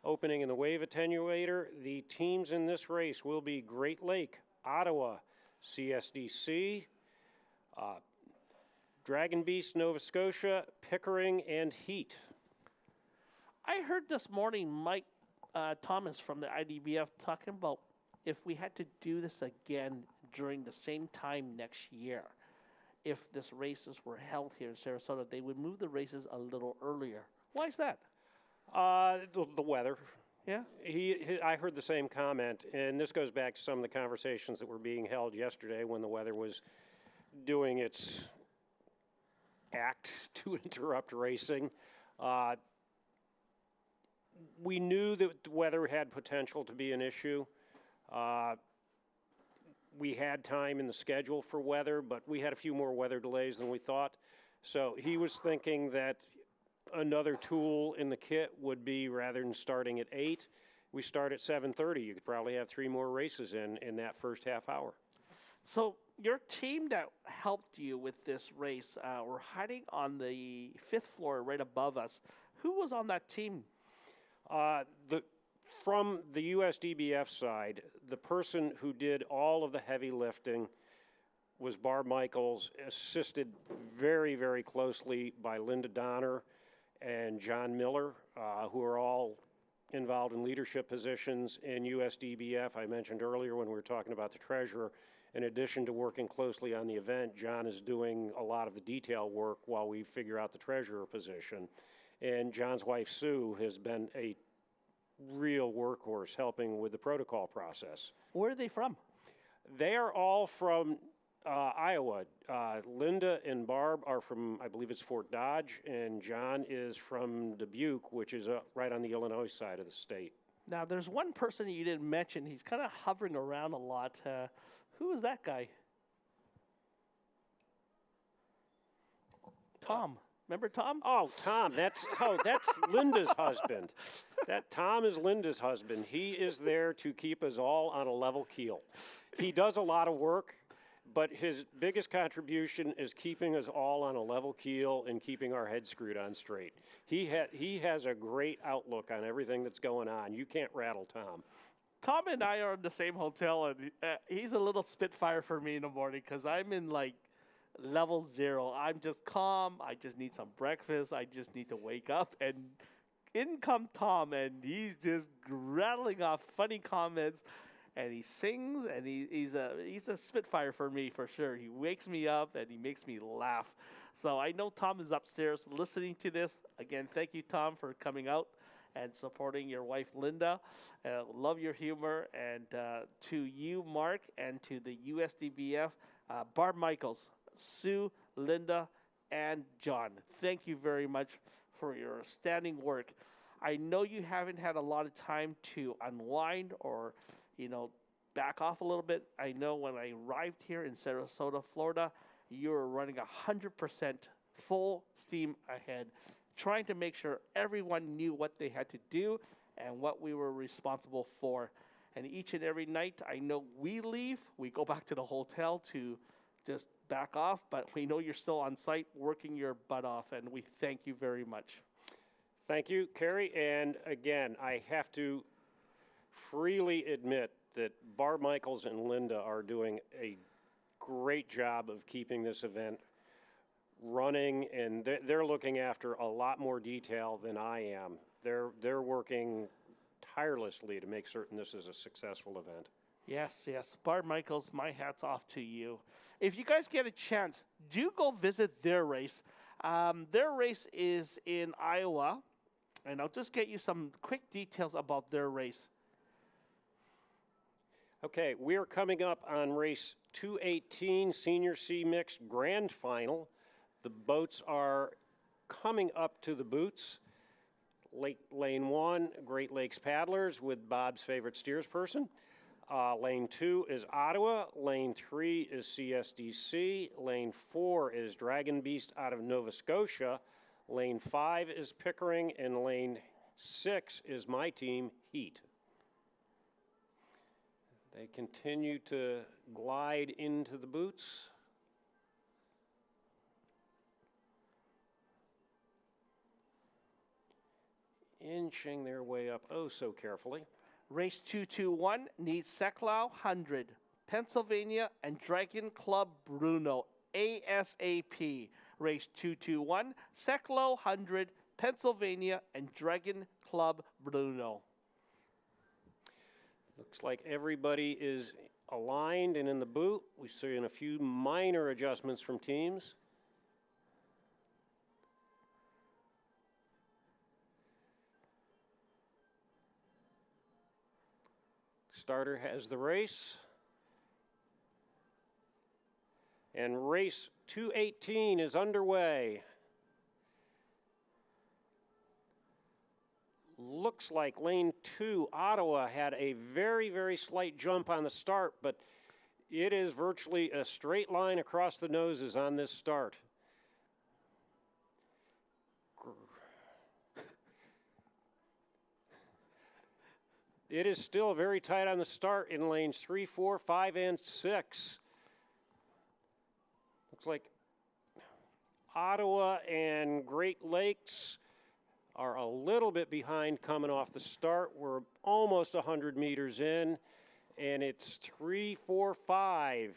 opening in the wave attenuator. The teams in this race will be Great Lake, Ottawa, CSDC, Dragon Beast, Nova Scotia, Pickering, and Heat. I heard this morning Mike Thomas from the IDBF talking about if we had to do this again during the same time next year, if this races were held here in Sarasota, they would move the races a little earlier. Why is that? The weather. Yeah? I heard the same comment, and this goes back to some of the conversations that were being held yesterday when the weather was doing its act to interrupt racing. We knew that the weather had potential to be an issue. We had time in the schedule for weather, but we had a few more weather delays than we thought. So he was thinking that another tool in the kit would be, rather than starting at 8, we start at 7:30. You could probably have 3 more races in that first half hour. So your team that helped you with this race were hiding on the 5th floor right above us. Who was on that team? From the USDBF side, the person who did all of the heavy lifting was Barb Michaels, assisted very, very closely by Linda Donner and John Miller, who are all involved in leadership positions in USDBF. I mentioned earlier when we were talking about the treasurer, in addition to working closely on the event, John is doing a lot of the detail work while we figure out the treasurer position. And John's wife, Sue, has been a real workhorse helping with the protocol process. Where are they from? They are all from Iowa. Linda and Barb are from, I believe it's Fort Dodge, and John is from Dubuque, which is right on the Illinois side of the state. Now, there's one person you didn't mention. He's kind of hovering around a lot. Who is that guy? Tom. Remember Tom? Oh, Tom. That's Linda's husband. Tom is Linda's husband. He is there to keep us all on a level keel. He does a lot of work, but his biggest contribution is keeping us all on a level keel and keeping our heads screwed on straight. He has a great outlook on everything that's going on. You can't rattle Tom. Tom and I are in the same hotel, and he's a little spitfire for me in the morning because I'm in like level 0. I'm just calm. I just need some breakfast. I just need to wake up, and in come Tom, and he's just rattling off funny comments, and he sings, and he's a spitfire for me for sure. He wakes me up, and he makes me laugh. So I know Tom is upstairs listening to this. Again, thank you, Tom, for coming out and supporting your wife, Linda. Love your humor. And to you, Mark, and to the USDBF, Barb Michaels, Sue, Linda, and John, thank you very much for your outstanding work. I know you haven't had a lot of time to unwind or, back off a little bit. I know when I arrived here in Sarasota, Florida, you were running 100% full steam ahead, trying to make sure everyone knew what they had to do and what we were responsible for. And each and every night, I know we leave, we go back to the hotel to just back off, but we know you're still on site working your butt off, and we thank you very much. Thank you, Kerry. And again, I have to freely admit that Barb Michaels and Linda are doing a great job of keeping this event running, and they're looking after a lot more detail than I am. They're working tirelessly to make certain this is a successful event. Yes. Barb Michaels, my hat's off to you. If you guys get a chance, do go visit their race. Their race is in Iowa, and I'll just get you some quick details about their race. Okay, we're coming up on race 218, Senior C Mixed Grand Final. The boats are coming up to the boots. Lane 1, Great Lakes Paddlers with Bob's favorite steersperson. Lane 2 is Ottawa. Lane 3 is CSDC. Lane 4 is Dragon Beast out of Nova Scotia. Lane 5 is Pickering. And Lane 6 is my team, Heat. They continue to glide into the boots. Inching their way up oh so carefully. Race 221 needs Seklau 100, Pennsylvania and Dragon Club Bruno, ASAP. Race 221, Seklau 100, Pennsylvania and Dragon Club Bruno. Looks like everybody is aligned and in the boot. We've seen a few minor adjustments from teams. Starter has the race. And race 218 is underway. Looks like lane 2, Ottawa, had a very, very slight jump on the start, but it is virtually a straight line across the noses on this start. It is still very tight on the start in lanes 3, 4, 5, and 6. Looks like Ottawa and Great Lakes are a little bit behind coming off the start. We're almost 100 meters in, and it's 3, 4, 5.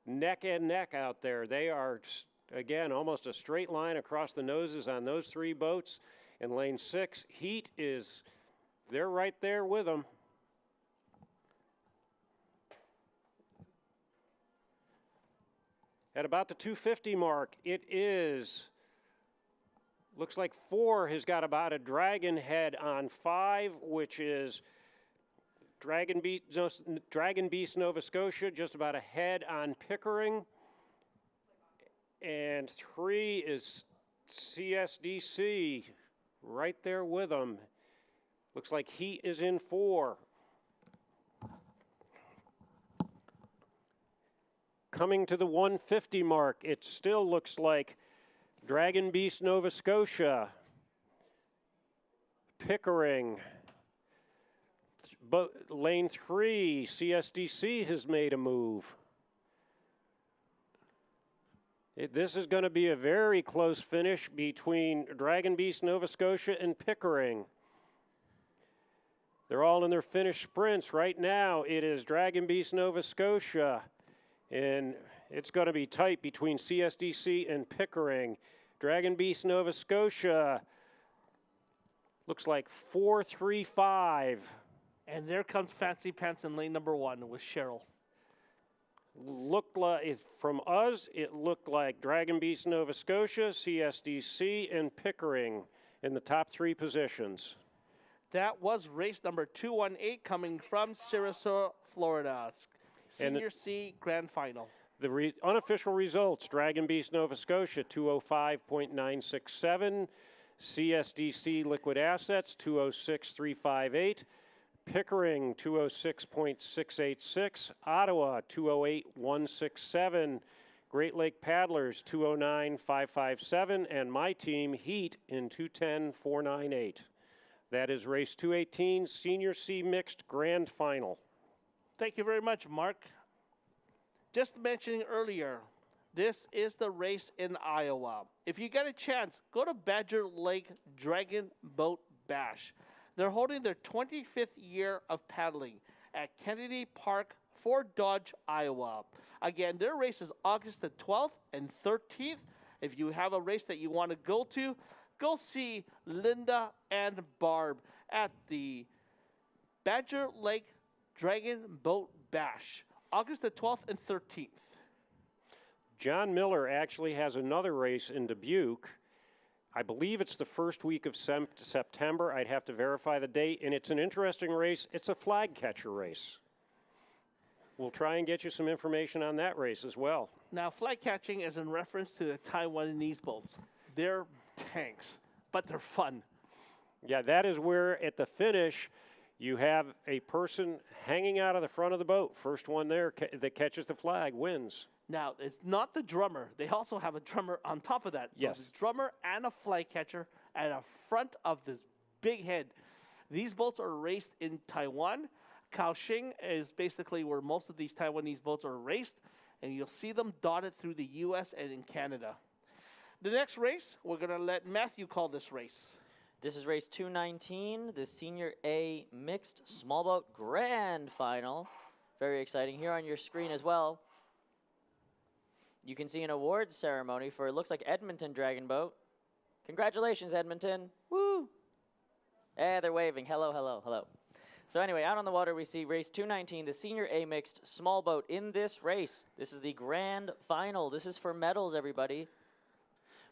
Neck and neck out there. They are, again, almost a straight line across the noses on those 3 boats. In lane 6, Heat is... they're right there with them. At about the 250 mark, it is, looks like 4 has got about a dragon head on 5, which is Dragon Beast Nova Scotia, just about a head on Pickering. And 3 is CSDC, right there with them. Looks like Heat is in 4. Coming to the 150 mark, it still looks like Dragon Beast Nova Scotia, Pickering, lane 3, CSDC has made a move. This is going to be a very close finish between Dragon Beast Nova Scotia and Pickering. They're all in their finished sprints. Right now, it is Dragon Beast Nova Scotia, and it's going to be tight between CSDC and Pickering. Dragon Beast Nova Scotia looks like 4-3-5. And there comes Fancy Pants in lane number 1 with Cheryl. Looked like, from us, it looked like Dragon Beast Nova Scotia, CSDC, and Pickering in the top 3 positions. That was race number 218 coming from Sarasota, Florida. Senior C Grand Final. The unofficial results, Dragon Beast Nova Scotia, 205.967. CSDC Liquid Assets, 206.358. Pickering, 206.686. Ottawa, 208.167. Great Lake Paddlers, 209.557. And my team, Heat, in 210.498. That is race 218, Senior C Mixed Grand Final. Thank you very much, Mark. Just mentioning earlier, this is the race in Iowa. If you get a chance, go to Badger Lake Dragon Boat Bash. They're holding their 25th year of paddling at Kennedy Park, Fort Dodge, Iowa. Again, their race is August the 12th and 13th. If you have a race that you want to go see Linda and Barb at the Badger Lake Dragon Boat Bash, August the 12th and 13th. John Miller actually has another race in Dubuque. I believe it's the first week of September. I'd have to verify the date, and it's an interesting race. It's a flag catcher race. We'll try and get you some information on that race as well. Now, flag catching is in reference to the Taiwanese boats. They're tanks, but they're fun. Yeah, that is where at the finish You have a person hanging out of the front of the boat. First one there that catches the flag wins. Now, it's not the drummer. They also have a drummer on top of that. So Yes. the drummer and a flag catcher at the front of this big head. These boats are raced in Taiwan. Kaohsiung is basically where most of these Taiwanese boats are raced, and you'll see them dotted through the U.S. and in Canada. The next race, we're going to let Matthew call this race. This is race 219, the Senior A Mixed Small Boat Grand Final. Very exciting. Here on your screen as well, you can see an awards ceremony for, it looks like, Edmonton Dragon Boat. Congratulations, Edmonton. Woo! They're waving. Hello, hello, hello. So anyway, out on the water, we see race 219, the Senior A Mixed Small Boat. In this race, this is the grand final. This is for medals, everybody.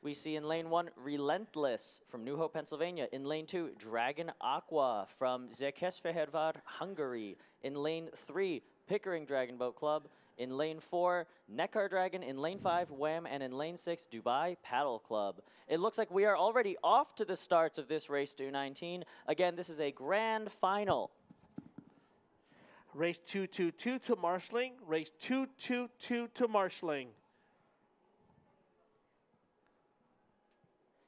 We see in lane 1, Relentless from New Hope, Pennsylvania. In lane 2, Dragon Aqua from Székesfehérvár, Hungary. In lane 3, Pickering Dragon Boat Club. In lane 4, Neckar Dragon. In lane 5, Wham. And in lane 6, Dubai Paddle Club. It looks like we are already off to the starts of this race 219. Again, this is a grand final. Race 222 to Marshalling. Race 222 to Marshalling.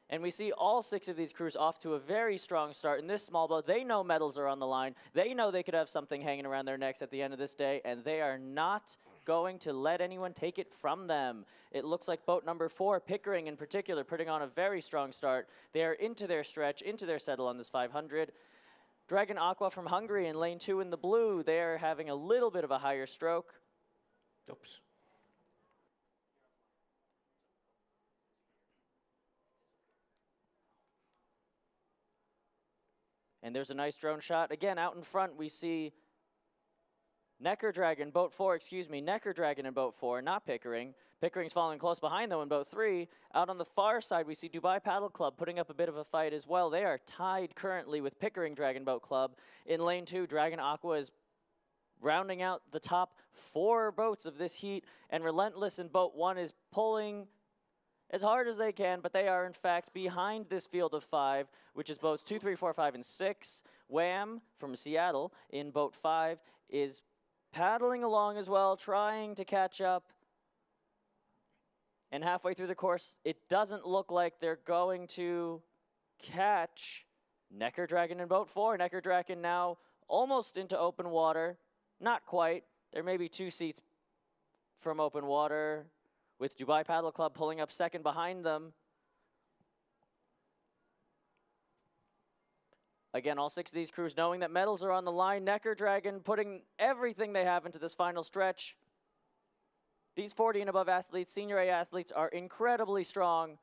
And we see all 6 of these crews off to a very strong start. In this small boat, they know medals are on the line. They know they could have something hanging around their necks at the end of this day, and they are not going to let anyone take it from them. It looks like boat number 4, Pickering in particular, putting on a very strong start. They are into their stretch, into their settle on this 500. Dragon Aqua from Hungary in lane 2 in the blue. They are having a little bit of a higher stroke. Oops. And there's a nice drone shot. Again, out in front, we see Neckar Dragon, boat 4, Neckar Dragon in boat 4, not Pickering. Pickering's following close behind, though, in boat 3. Out on the far side, we see Dubai Paddle Club putting up a bit of a fight as well. They are tied currently with Pickering Dragon Boat Club. In lane 2, Dragon Aqua is rounding out the top 4 boats of this heat, and Relentless in boat 1 is pulling as hard as they can, but they are, in fact, behind this field of 5, which is boats 2, 3, 4, 5, and 6. Wham from Seattle in boat 5 is paddling along as well, trying to catch up. And halfway through the course, it doesn't look like they're going to catch Neckar Dragon in boat 4. Neckar Dragon now almost into open water. Not quite. There may be 2 seats from open water, with Dubai Paddle Club pulling up second behind them. Again, all 6 of these crews knowing that medals are on the line. Neckar Dragon putting everything they have into this final stretch. These 40 and above athletes, Senior A athletes, are incredibly strong.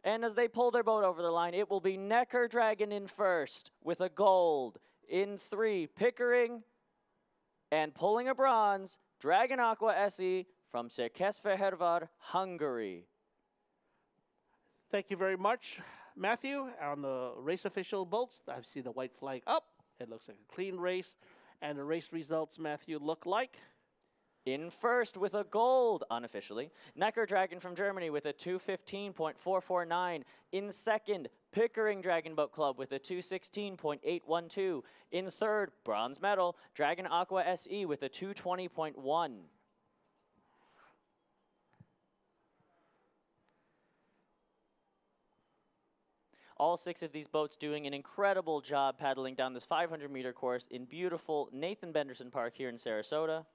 And as they pull their boat over the line, it will be Neckar Dragon in first with a gold. In 3, Pickering, and pulling a bronze, Dragon Aqua SE from Székesfehérvár, Hungary. Thank you very much, Matthew. On the race official boats, I see the white flag up. It looks like a clean race. And the race results, Matthew, look like? In first with a gold, unofficially, Neckar Dragon from Germany with a 2:15.449. In second, Pickering Dragon Boat Club with a 2:16.812. In third, bronze medal, Dragon Aqua SE with a 2:20.1. All 6 of these boats doing an incredible job paddling down this 500-meter course in beautiful Nathan Benderson Park here in Sarasota.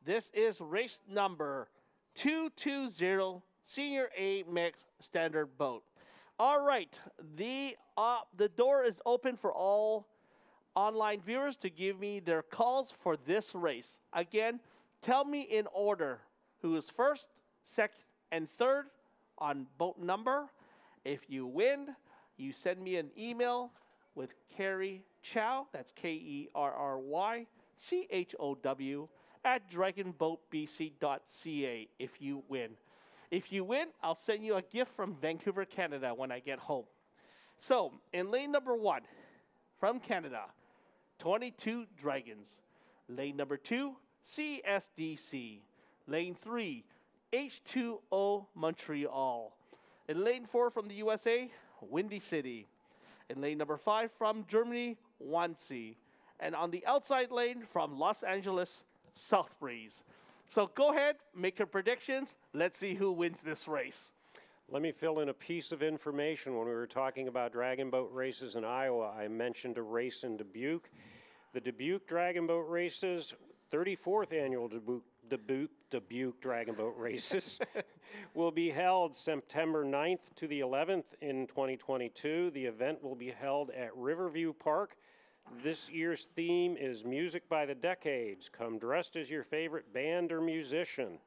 This is race number 220, Senior A Mixed Standard Boat. All right, the door is open for all online viewers to give me their calls for this race. Again, tell me in order who is first, second, and third on boat number. If you win, you send me an email with Kerry Chow, that's KERRYCHOW, at dragonboatbc.ca if you win. If you win, I'll send you a gift from Vancouver, Canada when I get home. So, in lane number 1, from Canada, 22 Dragons. Lane number 2, CSDC. Lane 3, H2O Montreal. In lane 4 from the USA, Windy City. In lane number 5 from Germany, Wannsee. And on the outside lane from Los Angeles, Southbreeze. So go ahead, make your predictions. Let's see who wins this race. Let me fill in a piece of information. When we were talking about dragon boat races in Iowa, I mentioned a race in Dubuque. The Dubuque Dragon Boat Races, 34th annual Dubuque Dragon Boat Races, will be held September 9th to the 11th in 2022. The event will be held at Riverview Park. This year's theme is Music by the Decades. Come dressed as your favorite band or musician.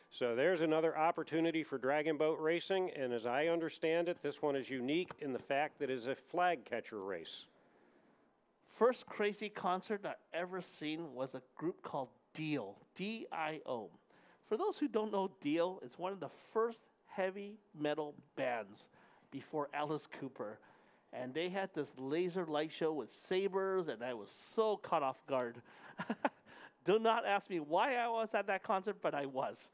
So there's another opportunity for dragon boat racing, and as I understand it, this one is unique in the fact that it is a flag catcher race. First crazy concert I ever seen was a group called Dio, D-I-O. For those who don't know Dio, it's one of the first heavy metal bands before Alice Cooper. And they had this laser light show with sabers, and I was so caught off guard. Do not ask me why I was at that concert, but I was.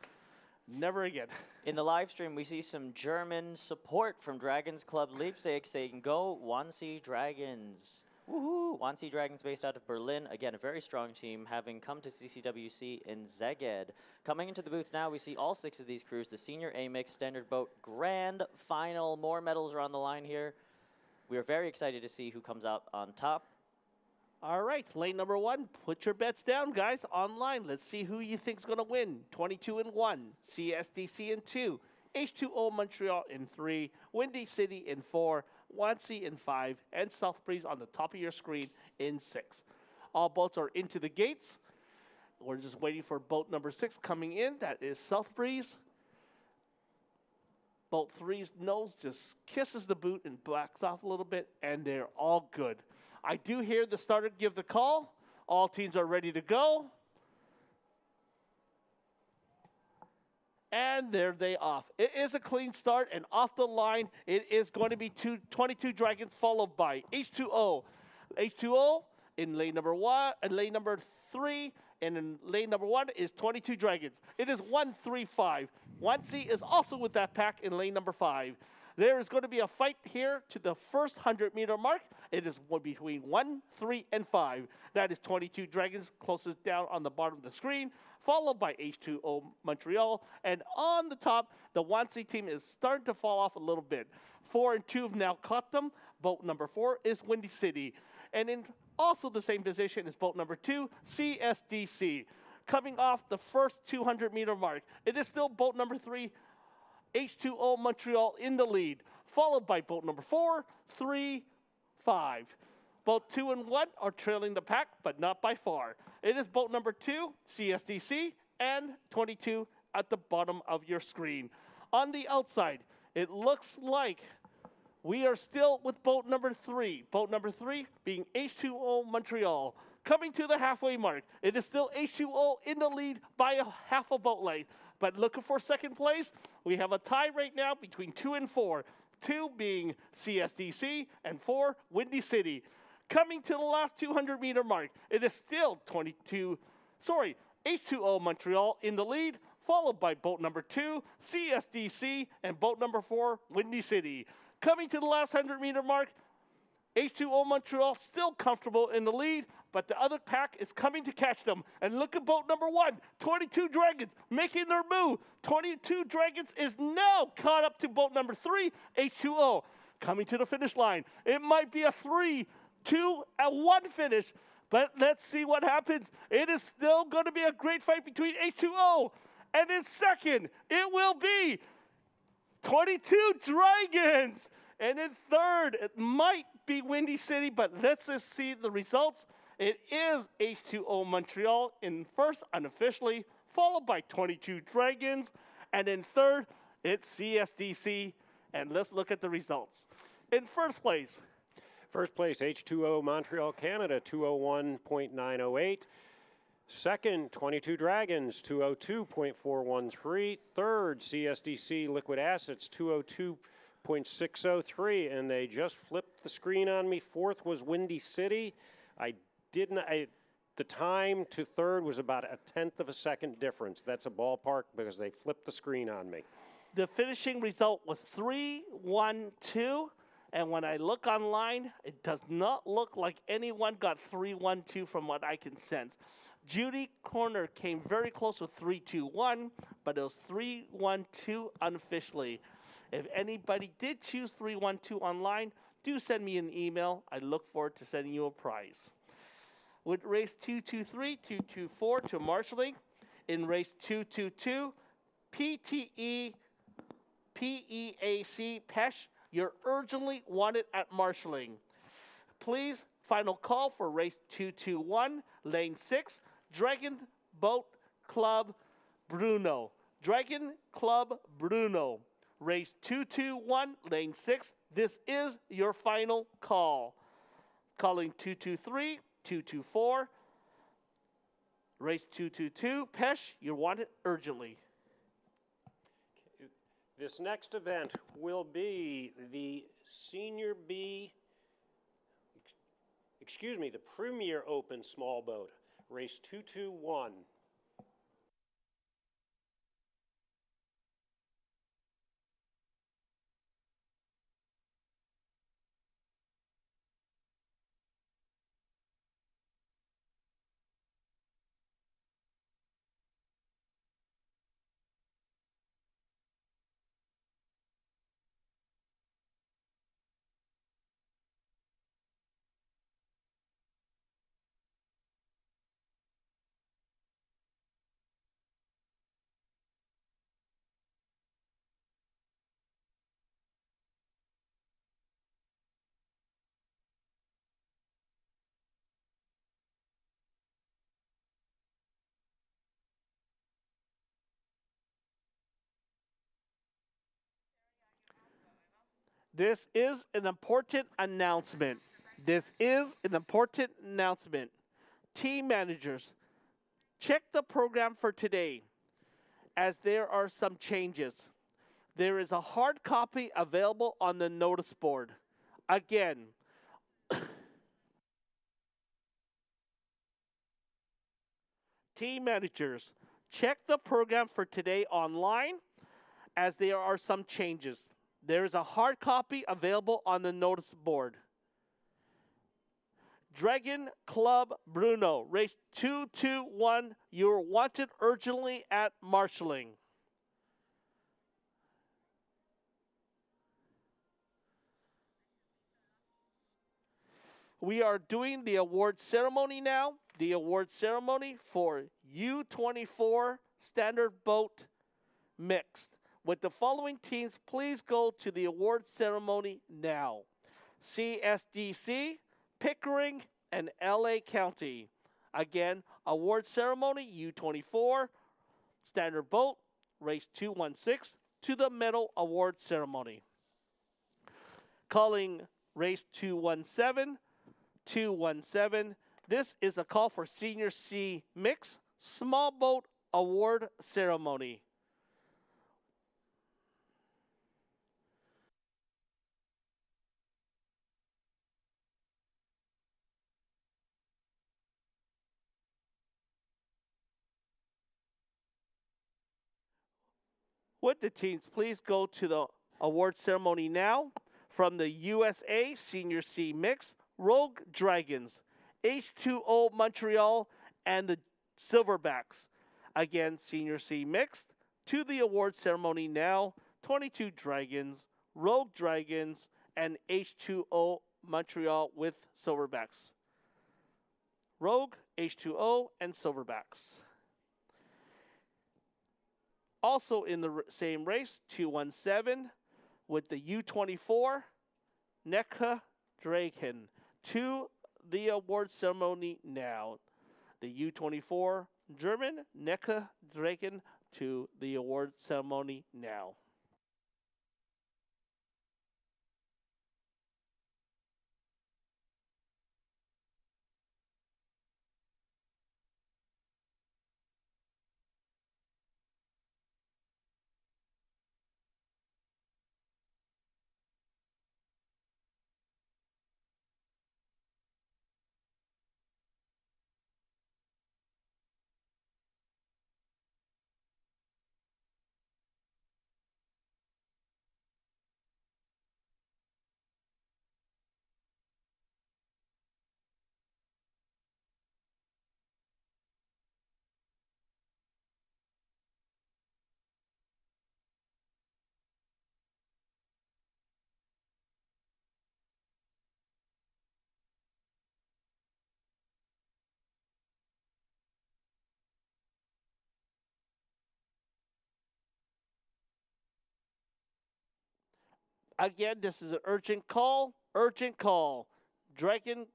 Never again. In the live stream, we see some German support from Dragons Club Leipzig saying, "Go Wannsee Dragons." Woohoo! Wannsee Dragons based out of Berlin. Again, a very strong team, having come to CCWC in Szeged. Coming into the booths now, we see all 6 of these crews, the Senior A-Mix Standard Boat Grand Final. More medals are on the line here. We are very excited to see who comes out on top. All right, lane number 1, put your bets down, guys, online. Let's see who you think's going to win. 22 in 1, CSDC in 2, H2O Montreal in 3, Windy City in 4, Wannsee in 5, and Southbreeze on the top of your screen in 6. All boats are into the gates. We're just waiting for boat number 6 coming in. That is Southbreeze. Boat 3's nose just kisses the boot and backs off a little bit, and they're all good. I do hear the starter give the call. All teams are ready to go. And there they off. It is a clean start, and off the line, it is going to be 22 Dragons, followed by H2O. H2O in lane number 1, and lane number 3, and in lane number 1 is 22 Dragons. It is 1-3-5. Wannsee is also with that pack in lane number 5. There is going to be a fight here to the first 100-meter mark. It is between 1, 3, and 5. That is 22 Dragons, closest down on the bottom of the screen, followed by H2O Montreal. And on the top, the Wannsee team is starting to fall off a little bit. 4 and 2 have now caught them. Boat number 4 is Windy City. And in also the same position is boat number 2, CSDC. Coming off the first 200-meter mark, it is still boat number 3, H2O Montreal in the lead, followed by boat number 4, 3, 5. Both 2 and 1 are trailing the pack, but not by far. It is boat number 2, CSDC, and 22 at the bottom of your screen. On the outside, it looks like we are still with boat number 3. Boat number 3 being H2O Montreal. Coming to the halfway mark, it is still H2O in the lead by a half a boat length. But looking for second place, we have a tie right now between 2 and 4. 2 being CSDC and 4 Windy City. Coming to the last 200-meter mark, it is still H2O Montreal in the lead, followed by boat number 2, CSDC, and boat number 4, Windy City. Coming to the last 100-meter mark, H2O Montreal still comfortable in the lead, but the other pack is coming to catch them. And look at boat number 1, 22 Dragons making their move. 22 Dragons is now caught up to boat number 3, H2O. Coming to the finish line. It might be a 3, 2, and 1 finish, but let's see what happens. It is still going to be a great fight between H2O. And in second, it will be 22 Dragons. And in third, it might be Windy City, but let's just see the results. It is H2O Montreal in first unofficially, followed by 22 Dragons. And in third, it's CSDC. And let's look at the results. In first place, H2O Montreal, Canada, 201.908. Second, 22 Dragons, 202.413. Third, CSDC Liquid Assets, 202.603. And they just flipped the screen on me. Fourth was Windy City. The time to third was about a 1/10 of a second difference. That's a ballpark because they flipped the screen on me. The finishing result was 3-1-2. And when I look online, it does not look like anyone got 3-1-2 from what I can sense. Judy Corner came very close with 3-2-1, but it was 3-1-2 unofficially. If anybody did choose 3-1-2 online, do send me an email. I look forward to sending you a prize. With race 223, 224 to marshalling, in race 222, PTE, PEAC, PESH, you're urgently wanted at marshalling. Please, final call for race 221, lane 6, Dragon Boat Club Bruno. Dragon Club Bruno. Race 221, lane 6. This is your final call. Calling 223, 224. Race 222, Pesh, you're wanted urgently. This next event will be the Senior B, the Premier Open Small Boat, race 221. This is an important announcement. Team managers, check the program for today, as there are some changes. There is a hard copy available on the notice board. Again, team managers, check the program for today online, as there are some changes. There is a hard copy available on the notice board. Dragon Club Bruno, race 221, you're wanted urgently at marshalling. We are doing the award ceremony now. The award ceremony for U24 Standard Boat Mixed. With the following teams, please go to the award ceremony now. CSDC, Pickering, and LA County. Again, award ceremony U24 Standard Boat, race 216, to the medal award ceremony. Calling race 217. This is a call for Senior C Mix Small Boat Award Ceremony. Would the teams please go to the award ceremony now? From the USA Senior C Mix, Rogue Dragons, H2O Montreal, and the Silverbacks. Again, Senior C Mixed, to the award ceremony now, 22 Dragons, Rogue Dragons, and H2O Montreal with Silverbacks. Rogue, H2O, and Silverbacks. Also in the same race, 217, with the U24, NECA Draken, to the award ceremony now. The U24 German NECA Draken to the award ceremony now. Again, this is an urgent call. Urgent call. Dragon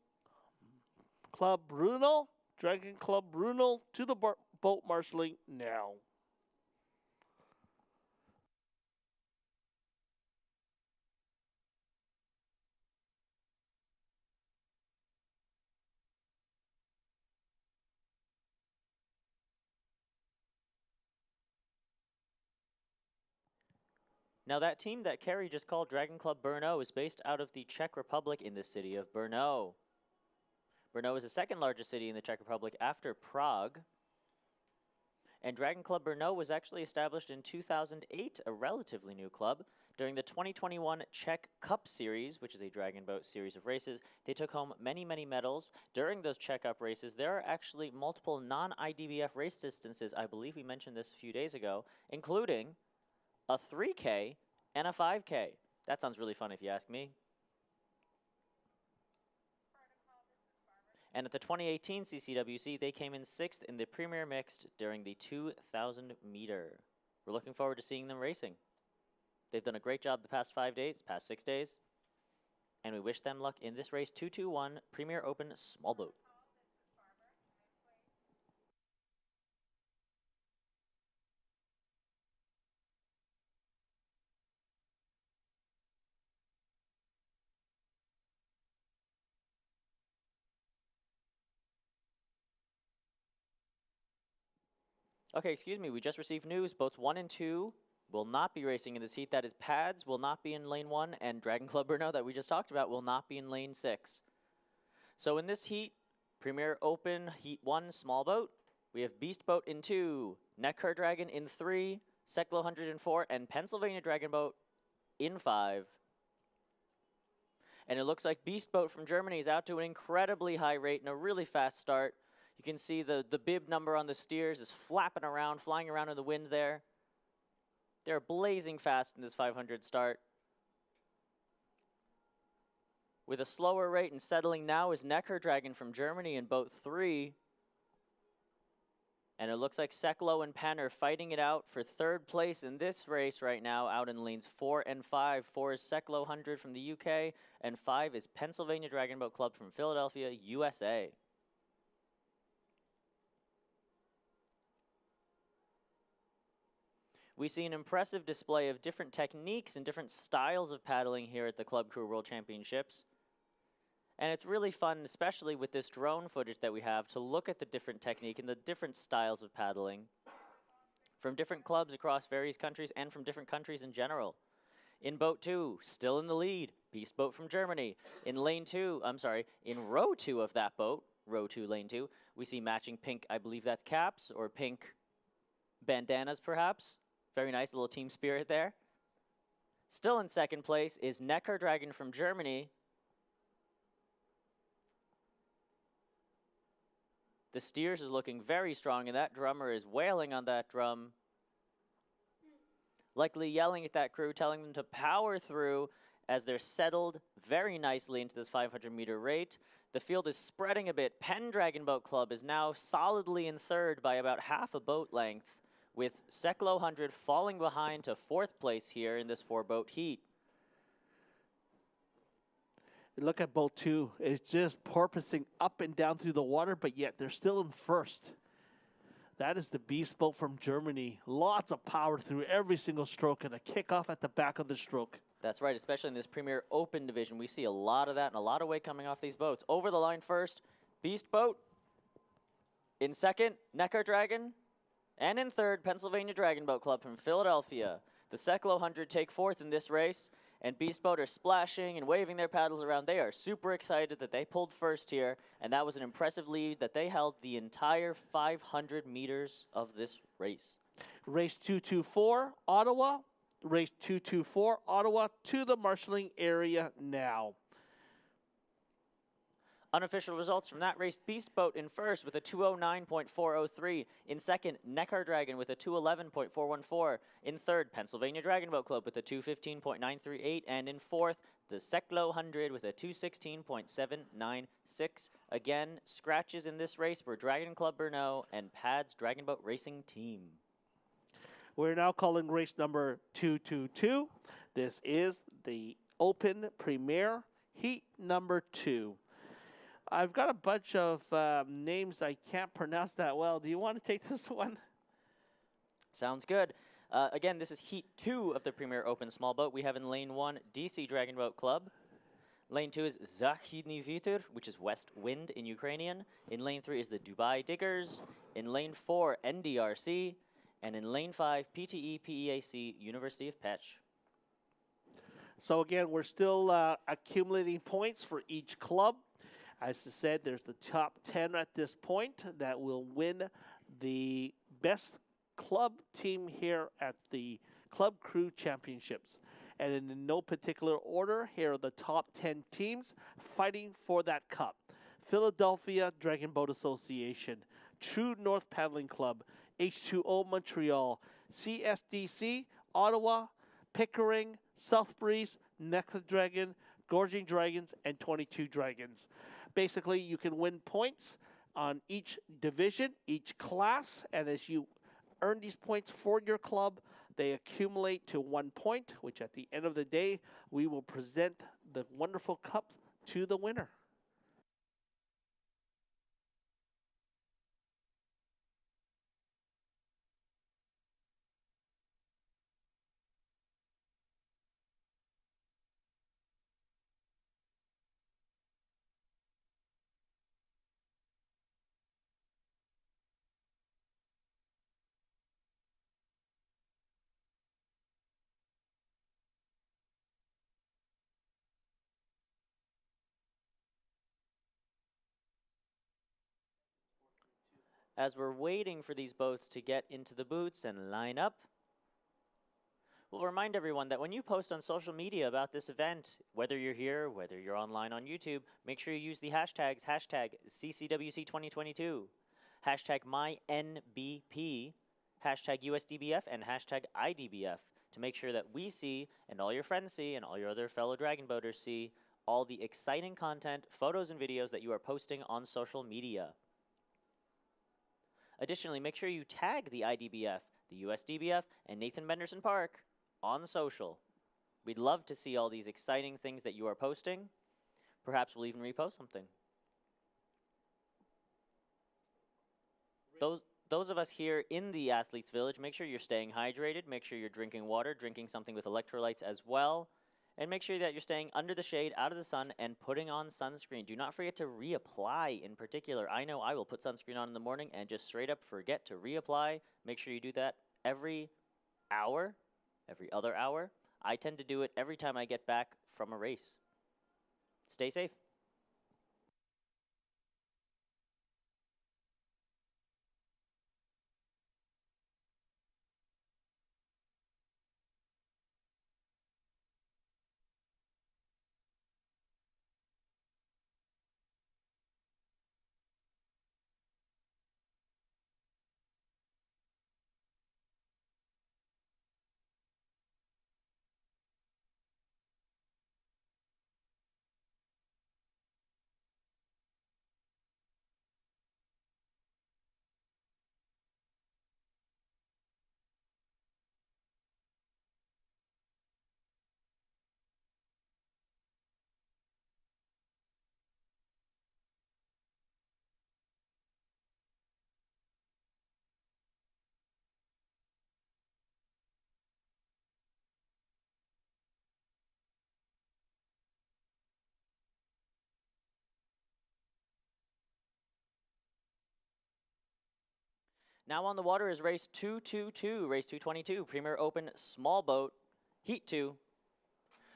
Club Bruno to the boat marshalling now. Now, that team that Kerry just called Dragon Club Brno is based out of the Czech Republic in the city of Brno. Brno is the second largest city in the Czech Republic after Prague. And Dragon Club Brno was actually established in 2008, a relatively new club. During the 2021 Czech Cup Series, which is a dragon boat series of races, they took home many, many medals. During those Czech Cup races, there are actually multiple non-IDBF race distances. I believe we mentioned this a few days ago, including a 3K and a 5K. That sounds really fun if you ask me. And at the 2018 CCWC, they came in 6th in the Premier Mixed during the 2,000 meter. We're looking forward to seeing them racing. They've done a great job the past 5 days, past 6 days. And we wish them luck in this race, 221 Premier Open Small Boat. Okay, excuse me, we just received news. Boats 1 and 2 will not be racing in this heat. That is Pads will not be in lane 1, and Dragon Club Brno that we just talked about will not be in lane 6. So in this heat, Premier Open Heat 1 Small Boat, we have Beast Boat in 2, Neckar Dragon in 3, Seklo 100 in 4, and Pennsylvania Dragon Boat in 5. And it looks like Beast Boat from Germany is out to an incredibly high rate and a really fast start. You can see the bib number on the steers is flapping around, flying around in the wind there. They're blazing fast in this 500 start. With a slower rate and settling now is Neckar Dragon from Germany in boat 3. And it looks like Seklo and Penn are fighting it out for 3rd place in this race right now, out in lanes 4 and 5. 4 is Seklo 100 from the UK, and 5 is Pennsylvania Dragon Boat Club from Philadelphia, USA. We see an impressive display of different techniques and different styles of paddling here at the Club Crew World Championships. And it's really fun, especially with this drone footage that we have, to look at the different technique and the different styles of paddling from different clubs across various countries and from different countries in general. In boat 2, still in the lead, Beast Boat from Germany. In row 2 of that boat, row 2, lane 2, we see matching pink, I believe that's caps, or pink bandanas perhaps. Very nice, little team spirit there. Still in 2nd place is Neckar Dragon from Germany. The steers is looking very strong, and that drummer is wailing on that drum, likely yelling at that crew, telling them to power through as they're settled very nicely into this 500-meter rate. The field is spreading a bit. Penn Dragon Boat Club is now solidly in 3rd by about half a boat length, with Seklo 100 falling behind to 4th place here in this 4-boat heat. Look at boat 2. It's just porpoising up and down through the water, but yet they're still in 1st. That is the Beast Boat from Germany. Lots of power through every single stroke and a kickoff at the back of the stroke. That's right, especially in this Premier Open division. We see a lot of that and a lot of weight coming off these boats. Over the line first, Beast Boat. In 2nd, Neckar Dragon. And in 3rd, Pennsylvania Dragon Boat Club from Philadelphia. The Seklo 100 take 4th in this race, and Beast Boat are splashing and waving their paddles around. They are super excited that they pulled 1st here, and that was an impressive lead that they held the entire 500 meters of this race. Race 224, Ottawa. Race 224, Ottawa to the marshalling area now. Unofficial results from that race, Beast Boat in 1st with a 209.403. In 2nd, Neckar Dragon with a 211.414. In 3rd, Pennsylvania Dragon Boat Club with a 215.938. And in 4th, the Seklo 100 with a 216.796. Again, scratches in this race were Dragon Club Brno and Pads Dragon Boat Racing Team. We're now calling race number 222. This is the Open Premier Heat number 2. I've got a bunch of names I can't pronounce that well. Do you want to take this one? Sounds good. Again, this is Heat 2 of the Premier Open Small Boat. We have in Lane 1, DC Dragon Boat Club. Lane 2 is Zachidny Viter, which is West Wind in Ukrainian. In Lane 3 is the Dubai Diggers. In Lane 4, NDRC. And in Lane 5, PTE PEAC, University of Pech. So again, we're still accumulating points for each club. As I said, there's the top 10 at this point that will win the best club team here at the Club Crew Championships. And in no particular order, here are the top 10 teams fighting for that cup. Philadelphia Dragon Boat Association, True North Paddling Club, H2O Montreal, CSDC, Ottawa, Pickering, South Breeze, Nectar Dragon, Gorging Dragons, and 22 Dragons. Basically, you can win points on each division, each class, and as you earn these points for your club, they accumulate to 1 point, which at the end of the day, we will present the wonderful cup to the winner. As we're waiting for these boats to get into the boots and line up, we'll remind everyone that when you post on social media about this event, whether you're here, whether you're online on YouTube, make sure you use the hashtags, hashtag CCWC2022, hashtag MyNBP, hashtag USDBF, and hashtag IDBF to make sure that we see, and all your friends see, and all your other fellow Dragon Boaters see, all the exciting content, photos, and videos that you are posting on social media. Additionally, make sure you tag the IDBF, the USDBF, and Nathan Benderson Park on social. We'd love to see all these exciting things that you are posting. Perhaps we'll even repost something. Those of us here in the Athletes Village, make sure you're staying hydrated, make sure you're drinking water, drinking something with electrolytes as well, and make sure that you're staying under the shade, out of the sun, and putting on sunscreen. Do not forget to reapply in particular. I know I will put sunscreen on in the morning and just straight up forget to reapply. Make sure you do that every hour, every other hour. I tend to do it every time I get back from a race. Stay safe. Now on the water is race 222, race 222, Premier Open Small Boat, Heat 2.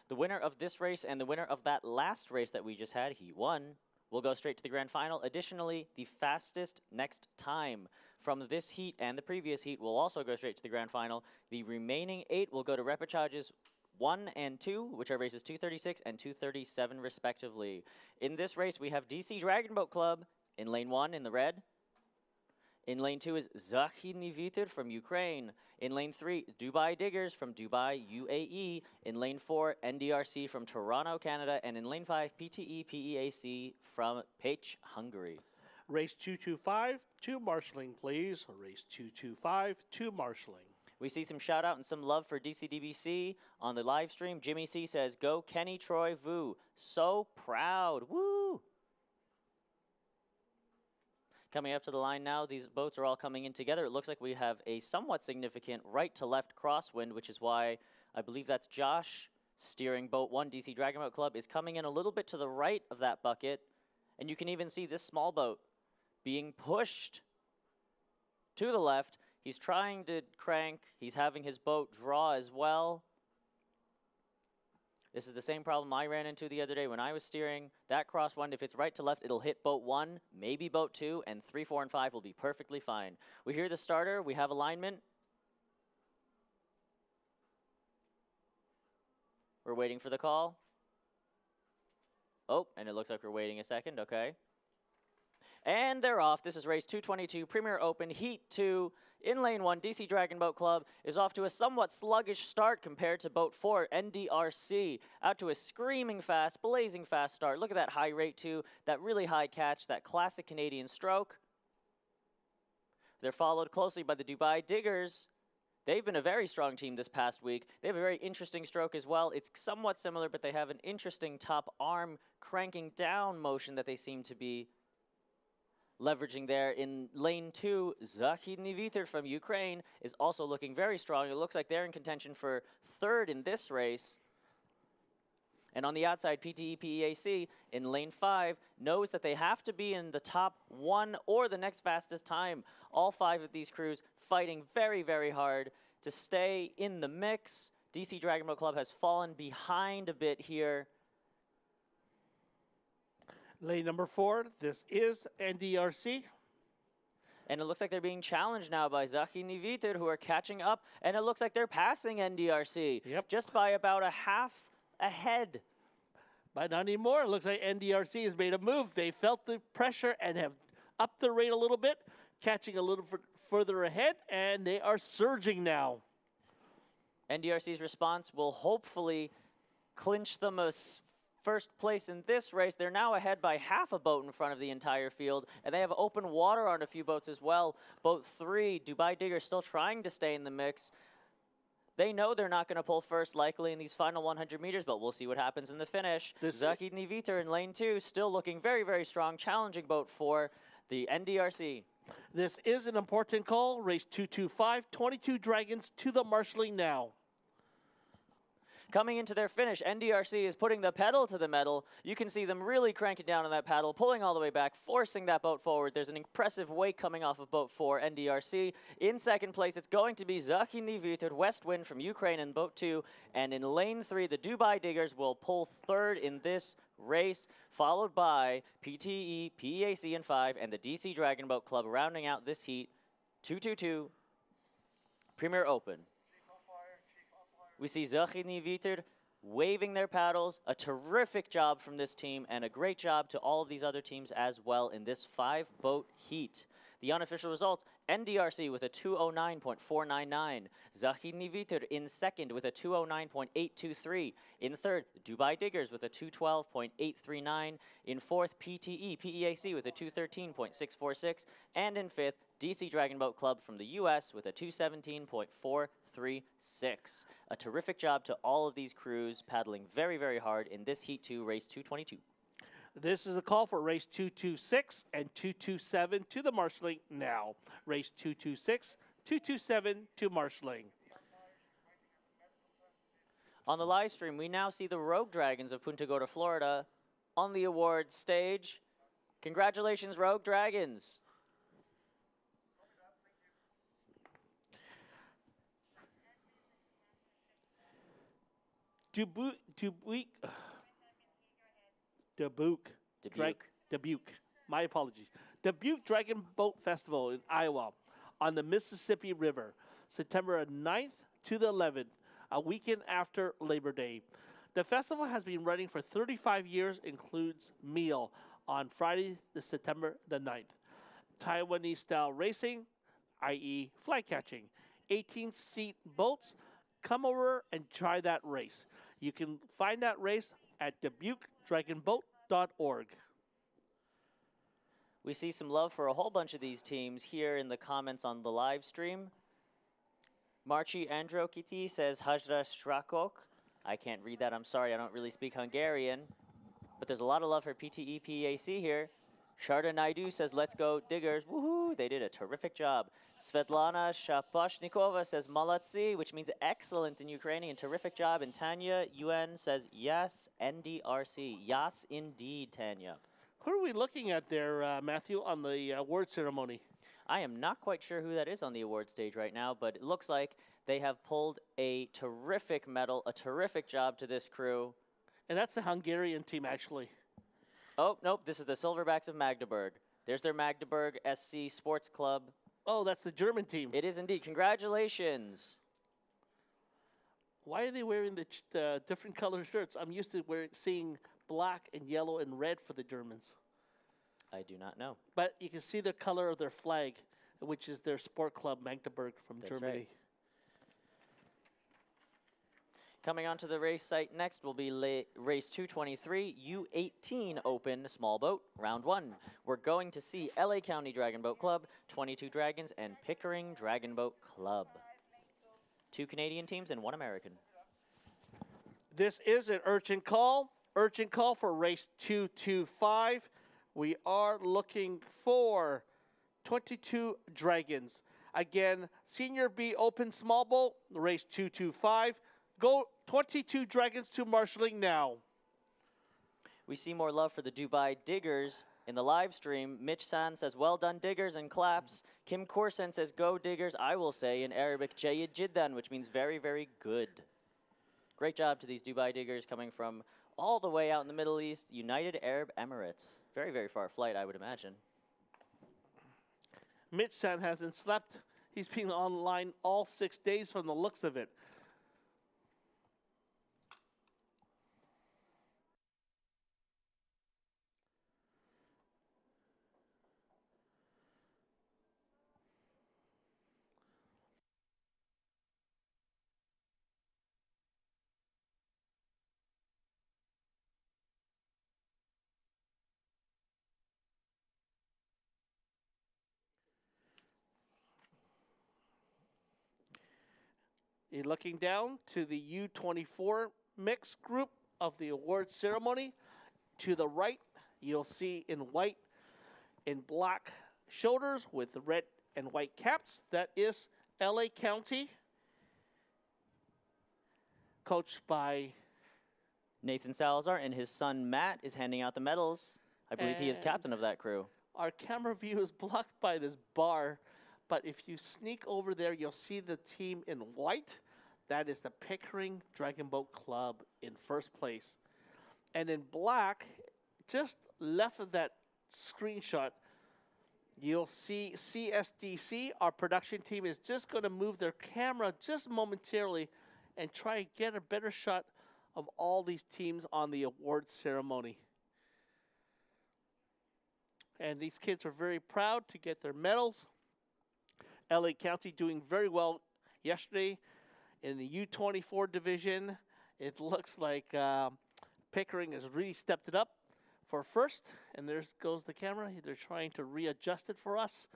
The winner of this race and the winner of that last race that we just had, Heat 1, will go straight to the grand final. Additionally, the fastest next time from this heat and the previous heat will also go straight to the grand final. The remaining 8 will go to repechages 1 and 2, which are races 236 and 237 respectively. In this race, we have DC Dragon Boat Club in lane 1 in the red. In lane 2 is Zachidny Viter from Ukraine. In lane 3, Dubai Diggers from Dubai, UAE. In lane 4, NDRC from Toronto, Canada. And in lane 5, PTE PEAC from Pech, Hungary. Race 225 to marshalling, please. Race 225 to marshalling. We see some shout out and some love for DCDBC on the live stream. Jimmy C says, "Go Kenny Troy Vu. So proud. Woo!" Coming up to the line now, these boats are all coming in together. It looks like we have a somewhat significant right to left crosswind, which is why I believe that's Josh steering boat 1. DC Dragon Boat Club is coming in a little bit to the right of that bucket. And you can even see this small boat being pushed to the left. He's trying to crank. He's having his boat draw as well. This is the same problem I ran into the other day when I was steering. That crosswind, if it's right to left, it'll hit boat 1, maybe boat 2, and 3, 4, and 5 will be perfectly fine. We hear the starter. We have alignment. We're waiting for the call. Oh, and it looks like we're waiting a second. Okay. And they're off. This is race 222, Premier Open, Heat 2. In lane 1, DC Dragon Boat Club is off to a somewhat sluggish start compared to boat 4, NDRC. Out to a screaming fast, blazing fast start. Look at that high rate 2, that really high catch, that classic Canadian stroke. They're followed closely by the Dubai Diggers. They've been a very strong team this past week. They have a very interesting stroke as well. It's somewhat similar, but they have an interesting top arm cranking down motion that they seem to be leveraging there. In lane 2, Zahidny Viter from Ukraine is also looking very strong. It looks like they're in contention for 3rd in this race. And on the outside, PTE PEAC in lane 5 knows that they have to be in the top 1 or the next fastest time. All 5 of these crews fighting very, very hard to stay in the mix. DC Dragon Boat Club has fallen behind a bit here. Lane number 4, this is NDRC. And it looks like they're being challenged now by Zahidny Viter, who are catching up. And it looks like they're passing NDRC. Yep. Just by about a half ahead. But not anymore. It looks like NDRC has made a move. They felt the pressure and have upped the rate a little bit, catching a little further ahead, and they are surging now. NDRC's response will hopefully clinch them a first place in this race. They're now ahead by half a boat in front of the entire field, and they have open water on a few boats as well. Boat 3, Dubai Digger, still trying to stay in the mix. They know they're not going to pull first likely in these final 100 meters, but we'll see what happens in the finish. Zahidny Viter in lane 2 still looking very, very strong, challenging boat 4, the NDRC. This is an important call. Race 225, 22 Dragons to the marshalling now. Coming into their finish, NDRC is putting the pedal to the metal. You can see them really cranking down on that paddle, pulling all the way back, forcing that boat forward. There's an impressive wake coming off of boat 4, NDRC. In second place, it's going to be Zahidny Viter, West Wind from Ukraine in boat 2. And in lane 3, the Dubai Diggers will pull 3rd in this race, followed by PTE, PEAC in 5, and the DC Dragon Boat Club rounding out this heat. 222, Premier Open. We see Zahidny Viter waving their paddles. A terrific job from this team and a great job to all of these other teams as well in this 5-boat heat. The unofficial results, NDRC with a 209.499. Zahidny Viter in second with a 209.823. In third, Dubai Diggers with a 212.839. In fourth, PTE PEAC with a 213.646. And in fifth, DC Dragon Boat Club from the US with a 217.436. A terrific job to all of these crews paddling very, very hard in this Heat 2, Race 222. This is a call for race 226 and 227 to the marshalling now. Race 226, 227 to marshalling. On the live stream, we now see the Rogue Dragons of Punta Gorda, Florida on the awards stage. Congratulations, Rogue Dragons. Dubuque. My apologies. Dubuque Dragon Boat Festival in Iowa on the Mississippi River, September 9th to the 11th, a weekend after Labor Day. The festival has been running for 35 years, includes meal on Friday, September the 9th. Taiwanese-style racing, i.e. fly catching. 18-seat boats. Come over and try that race. You can find that race at DubuqueDragonBoat.org. We see some love for a whole bunch of these teams here in the comments on the live stream. Marci Androkiti says Hajra Strakok. I can't read that, I'm sorry, I don't really speak Hungarian. But there's a lot of love for PTE PAC here. Sharda Naidu says, let's go Diggers. Woohoo, they did a terrific job. Svetlana Shaposhnikova says, Malatsi, which means excellent in Ukrainian, terrific job. And Tanya UN says, yes, NDRC. Yes, indeed, Tanya. Who are we looking at there, Matthew, on the award ceremony? I am not quite sure who that is on the award stage right now, but it looks like they have pulled a terrific medal, a terrific job to this crew. And that's the Hungarian team, actually. Oh, nope, this is the Silverbacks of Magdeburg. There's their Magdeburg SC Sports Club. Oh, that's the German team. It is indeed. Congratulations. Why are they wearing the different color shirts? I'm used to seeing black and yellow and red for the Germans. I do not know. But you can see the color of their flag, which is their sport club, Magdeburg, from That's Germany. right. Coming onto the race site next will be race 223, U18 Open Small Boat, round 1. We're going to see LA County Dragon Boat Club, 22 Dragons, and Pickering Dragon Boat Club. 2 Canadian teams and 1 American. This is an urgent call. Urgent call for race 225. We are looking for 22 Dragons. Again, Senior B Open Small Boat, race 225. Go 22 Dragons to marshalling now. We see more love for the Dubai Diggers in the live stream. Mitch San says, well done, Diggers, and claps. Kim Korsen says, go, Diggers. I will say in Arabic, Jayid Jiddan, which means very, very good. Great job to these Dubai Diggers coming from all the way out in the Middle East, United Arab Emirates. Very, very far flight, I would imagine. Mitch San hasn't slept. He's been online all 6 days from the looks of it. You're looking down to the U24 mixed group of the award ceremony. To the right, you'll see in white and black shoulders with the red and white caps. That is LA County, coached by Nathan Salazar, and his son Matt is handing out the medals. I believe he is captain of that crew. Our camera view is blocked by this bar, but if you sneak over there, you'll see the team in white. That is the Pickering Dragon Boat Club in first place. And in black, just left of that screenshot, you'll see CSDC. Our production team is just going to move their camera just momentarily and try and get a better shot of all these teams on the award ceremony. And these kids are very proud to get their medals. LA County doing very well yesterday in the U24 division. It looks like Pickering has really stepped it up for first. And there goes the camera. They're trying to readjust it for us.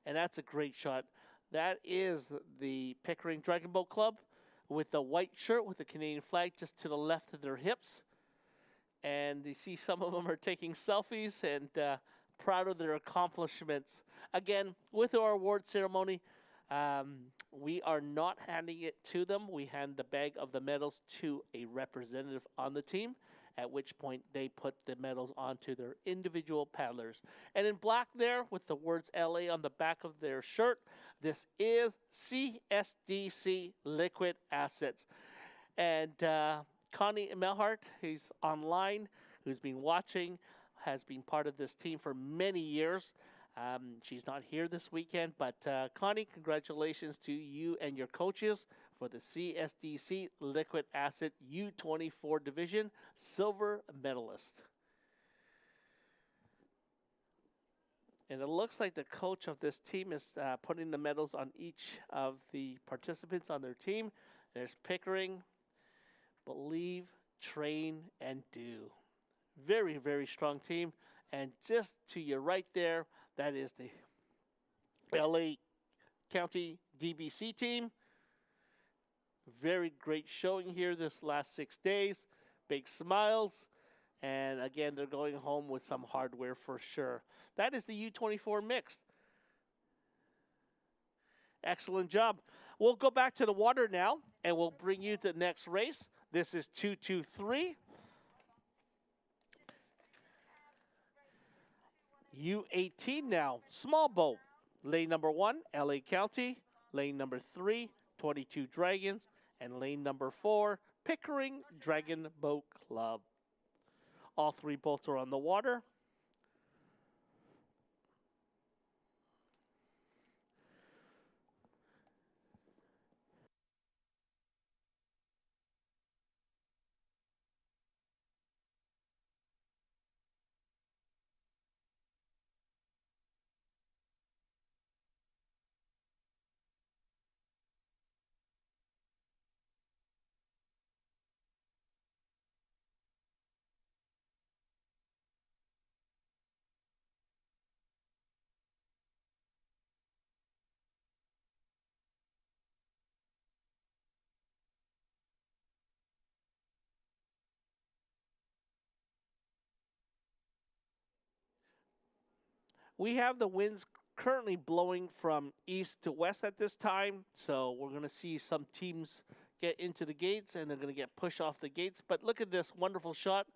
And that's a great shot. That is the Pickering Dragon Boat Club with the white shirt with the Canadian flag just to the left of their hips. And you see some of them are taking selfies and proud of their accomplishments. Again, with our award ceremony, we are not handing it to them. We hand the bag of the medals to a representative on the team, at which point they put the medals onto their individual paddlers. And in black there, with the words LA on the back of their shirt, this is CSDC Liquid Assets. And Connie Melhart, who's online, who's been watching, has been part of this team for many years. She's not here this weekend, but Connie, congratulations to you and your coaches for the CSDC Liquid Asset U24 Division Silver Medalist. And it looks like the coach of this team is putting the medals on each of the participants on their team. There's Pickering, Believe, Train, and Do. Very, very strong team. And just to your right there, that is the LA County DBC team. Very great showing here this last 6 days. Big smiles. And again, they're going home with some hardware for sure. That is the U24 mixed. Excellent job. We'll go back to the water now, and we'll bring you to the next race. This is 2-2-3. U18 now, small boat. Lane number 1, LA County. Lane number 3, 22 Dragons. And lane number 4, Pickering Dragon Boat Club. All 3 boats are on the water. We have the winds currently blowing from east to west at this time, so we're going to see some teams get into the gates, and they're going to get pushed off the gates. But look at this wonderful shot.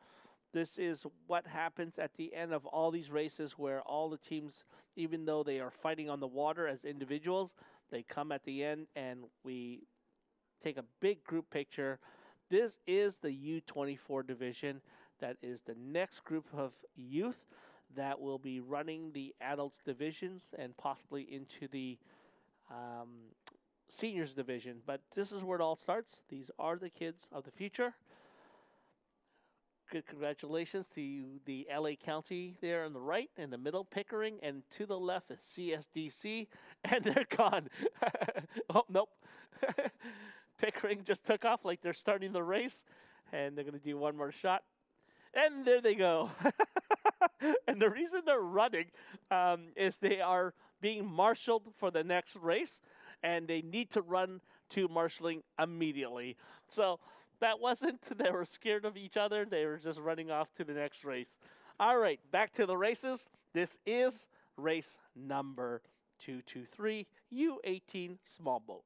This is what happens at the end of all these races, where all the teams, even though they are fighting on the water as individuals, they come at the end, and we take a big group picture. This is the U24 division. That is the next group of youth that will be running the adults divisions and possibly into the seniors division. But this is where it all starts. These are the kids of the future. Good congratulations to the LA County there on the right, in the middle, Pickering, and to the left is CSDC, and they're gone. Oh, nope. Pickering just took off like they're starting the race, and they're going to do one more shot. And there they go. And the reason they're running is they are being marshaled for the next race, and they need to run to marshaling immediately. So that wasn't, they were scared of each other. They were just running off to the next race. All right, back to the races. This is race number 223, U18 small boat.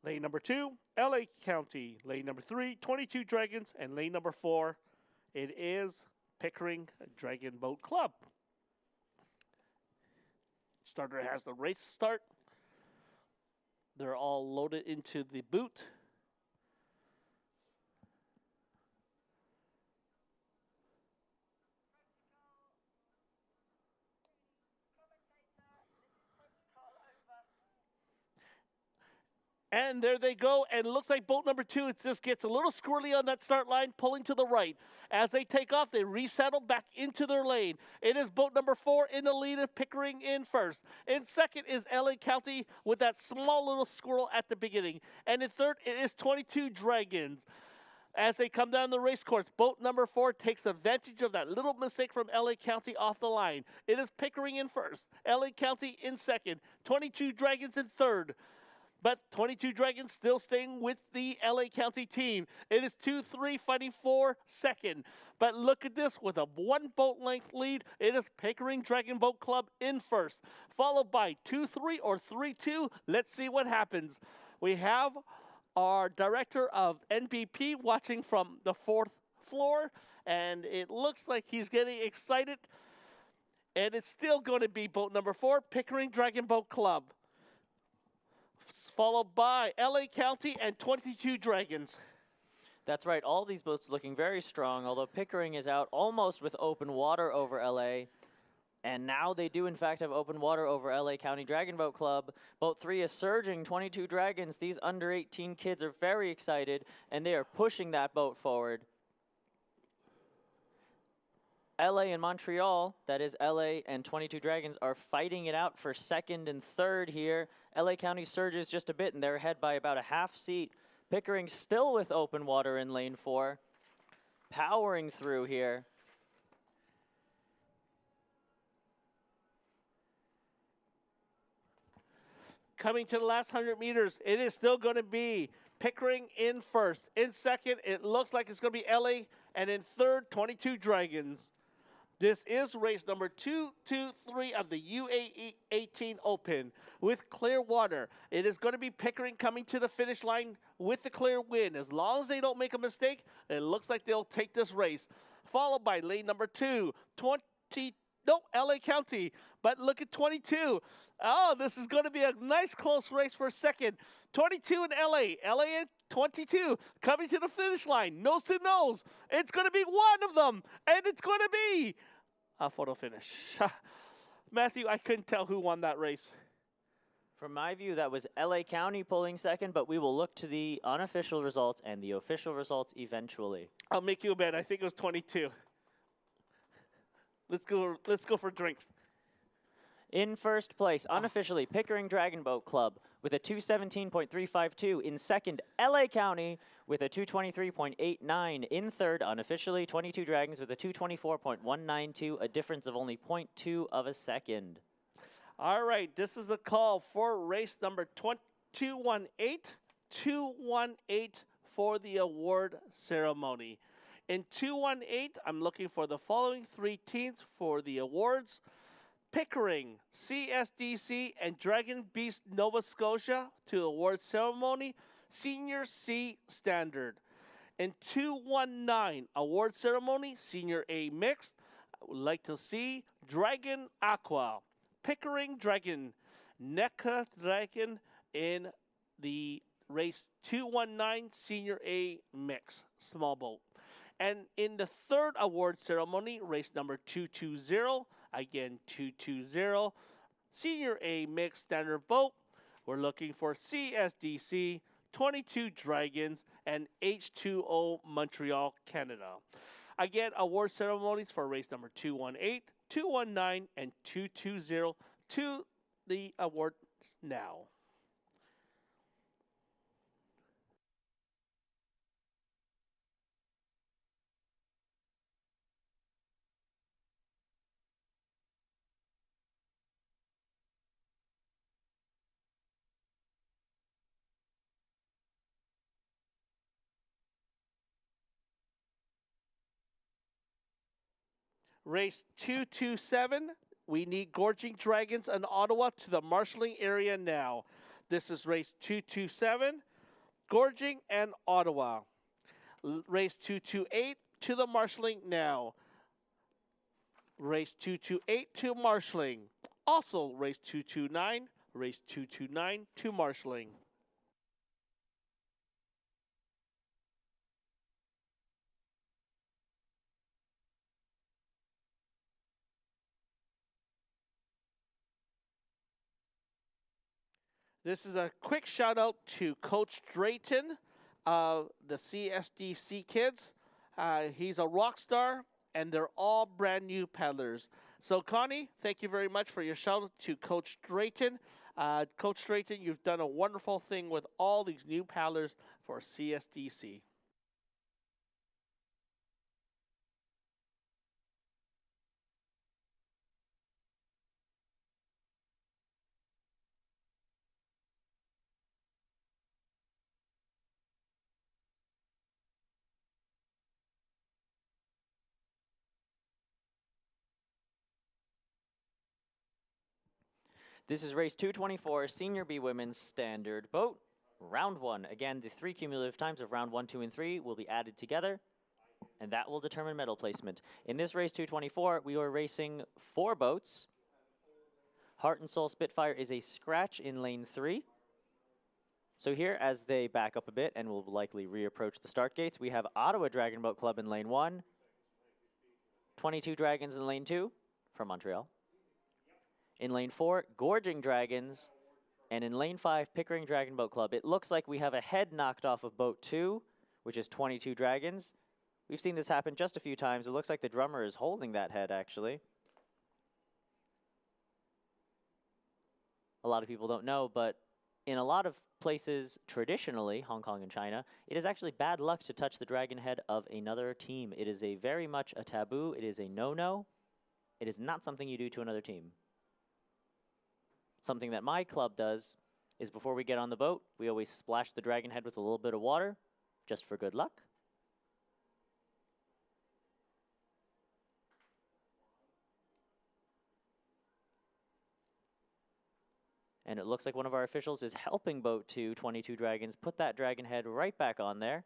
Lane number 2, LA County. Lane number 3, 22 Dragons. And lane number 4, it is Pickering Dragon Boat Club. Starter has the race start. They're all loaded into the boot. And there they go, and it looks like boat number 2, it just gets a little squirrely on that start line, pulling to the right. As they take off, they resettle back into their lane. It is boat number 4 in the lead, of Pickering in first. In second is LA County with that small little squirrel at the beginning. And in third, it is 22 Dragons. As they come down the race course, boat number 4 takes advantage of that little mistake from LA County off the line. It is Pickering in first, LA County in second, 22 Dragons in third. But 22 Dragons still staying with the LA County team. It is 2-3 fighting for second. But look at this, with a 1 boat length lead, it is Pickering Dragon Boat Club in first, followed by 2-3 or 3-2. Let's see what happens. We have our director of NBP watching from the 4th floor, and it looks like he's getting excited. And it's still going to be boat number 4, Pickering Dragon Boat Club, followed by LA County and 22 Dragons. That's right. All these boats looking very strong, although Pickering is out almost with open water over LA. And now they do, in fact, have open water over LA County Dragon Boat Club. Boat 3 is surging, 22 Dragons. These under 18 kids are very excited, and they are pushing that boat forward. LA and Montreal, that is LA and 22 Dragons, are fighting it out for second and third here. LA County surges just a bit, and they're ahead by about a half seat. Pickering still with open water in lane 4, powering through here. coming to the last 100 meters, it is still going to be Pickering in first. In second, it looks like it's going to be LA. And in third, 22 Dragons. This is race number 223 of the UAE 18 Open with Clearwater. It is going to be Pickering coming to the finish line with the clear win. As long as they don't make a mistake, it looks like they'll take this race. Followed by lane number 2, LA County. But look at 22. Oh, this is going to be a nice close race for second. 22 in LA. LA and 22 coming to the finish line, nose to nose. It's going to be one of them, and it's going to be a photo finish. Matthew, I couldn't tell who won that race. From my view, that was LA County pulling second, but we will look to the unofficial results and the official results eventually. I'll make you a bet. I think it was 22. Let's go for drinks. In first place, unofficially, Pickering Dragon Boat Club with a 217.352. In second, LA County with a 223.89. In third, unofficially, 22 Dragons with a 224.192, a difference of only 0.2 of a second. All right, this is the call for race number 218. 218 for the award ceremony. In 218, I'm looking for the following 3 teams for the awards. Pickering, CSDC, and Dragon Beast Nova Scotia to the award ceremony, Senior C Standard. In 219, award ceremony, Senior A Mixed, I would like to see Dragon Aqua, Pickering Dragon, NECA Dragon in the race 219 Senior A Mix, small boat. And in the third award ceremony, race number 220, again 220, Senior A Mixed Standard Boat, we're looking for CSDC, 22 Dragons, and H2O Montreal, Canada. Again, award ceremonies for race number 218, 219, and 220 to the awards now. Race 227, we need Gorging Dragons and Ottawa to the marshalling area now. This is race 227, Gorging and Ottawa. Race 228 to the marshalling now. Race 228 to marshalling. Also race 229, race 229 to marshalling. This is a quick shout out to Coach Drayton of the CSDC kids. He's a rock star, and they're all brand new paddlers. So Connie, thank you very much for your shout out to Coach Drayton. Coach Drayton, you've done a wonderful thing with all these new paddlers for CSDC. This is race 224, Senior B Women's Standard Boat, round 1. Again, the 3 cumulative times of round 1, 2, and 3 will be added together, and that will determine medal placement. In this race 224, we are racing 4 boats. Heart and Soul Spitfire is a scratch in lane 3. So here, as they back up a bit and will likely reapproach the start gates, we have Ottawa Dragon Boat Club in lane 1, 22 Dragons in lane 2 from Montreal. In lane 4, Gorging Dragons, and in lane 5, Pickering Dragon Boat Club. It looks like we have a head knocked off of boat 2, which is 22 Dragons. We've seen this happen just a few times. It looks like the drummer is holding that head, actually. A lot of people don't know, but in a lot of places, traditionally, Hong Kong and China, it is actually bad luck to touch the dragon head of another team. It is a very much a taboo. It is a no-no. It is not something you do to another team. Something that my club does is before we get on the boat, we always splash the dragon head with a little bit of water, just for good luck. And it looks like one of our officials is helping boat 222 Dragons put that dragon head right back on there.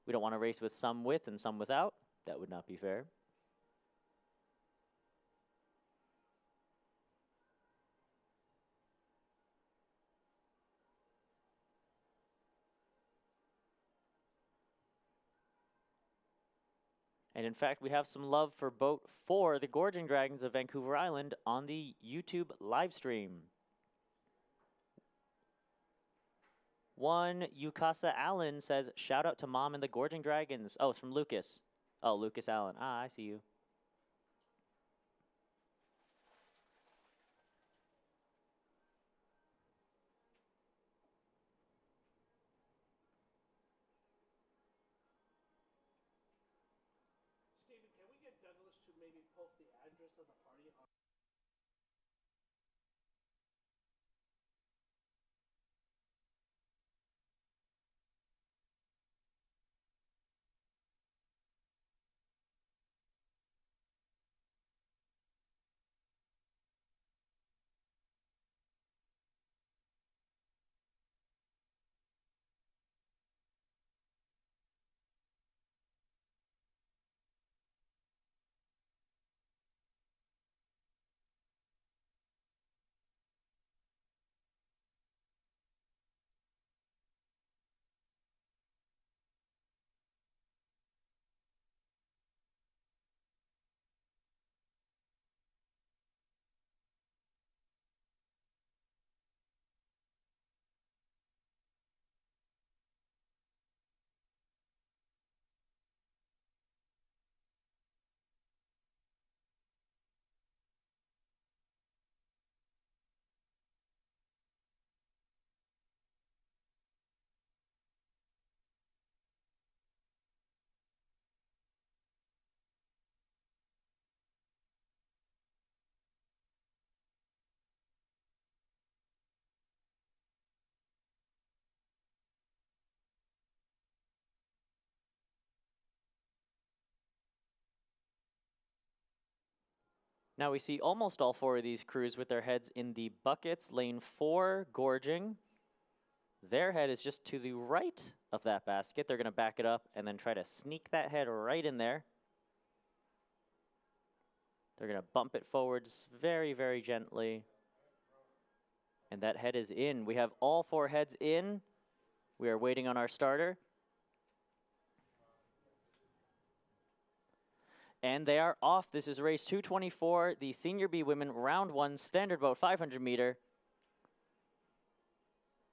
We don't want to race with some with and some without. That would not be fair. And in fact, we have some love for boat 4, the Gorging Dragons of Vancouver Island, on the YouTube live stream. One, Yukasa Allen says, shout out to Mom and the Gorging Dragons. Oh, it's from Lucas. Oh, Lucas Allen. Ah, I see you. Stephen, can we get Douglas to maybe post the address of the party on? Now we see almost all 4 of these crews with their heads in the buckets. Lane 4, Gorging. Their head is just to the right of that basket. They're going to back it up and then try to sneak that head right in there. They're going to bump it forwards very, very gently. And that head is in. We have all 4 heads in. We are waiting on our starter. And they are off. This is race 224, the Senior B Women Round 1 Standard Boat 500 meter.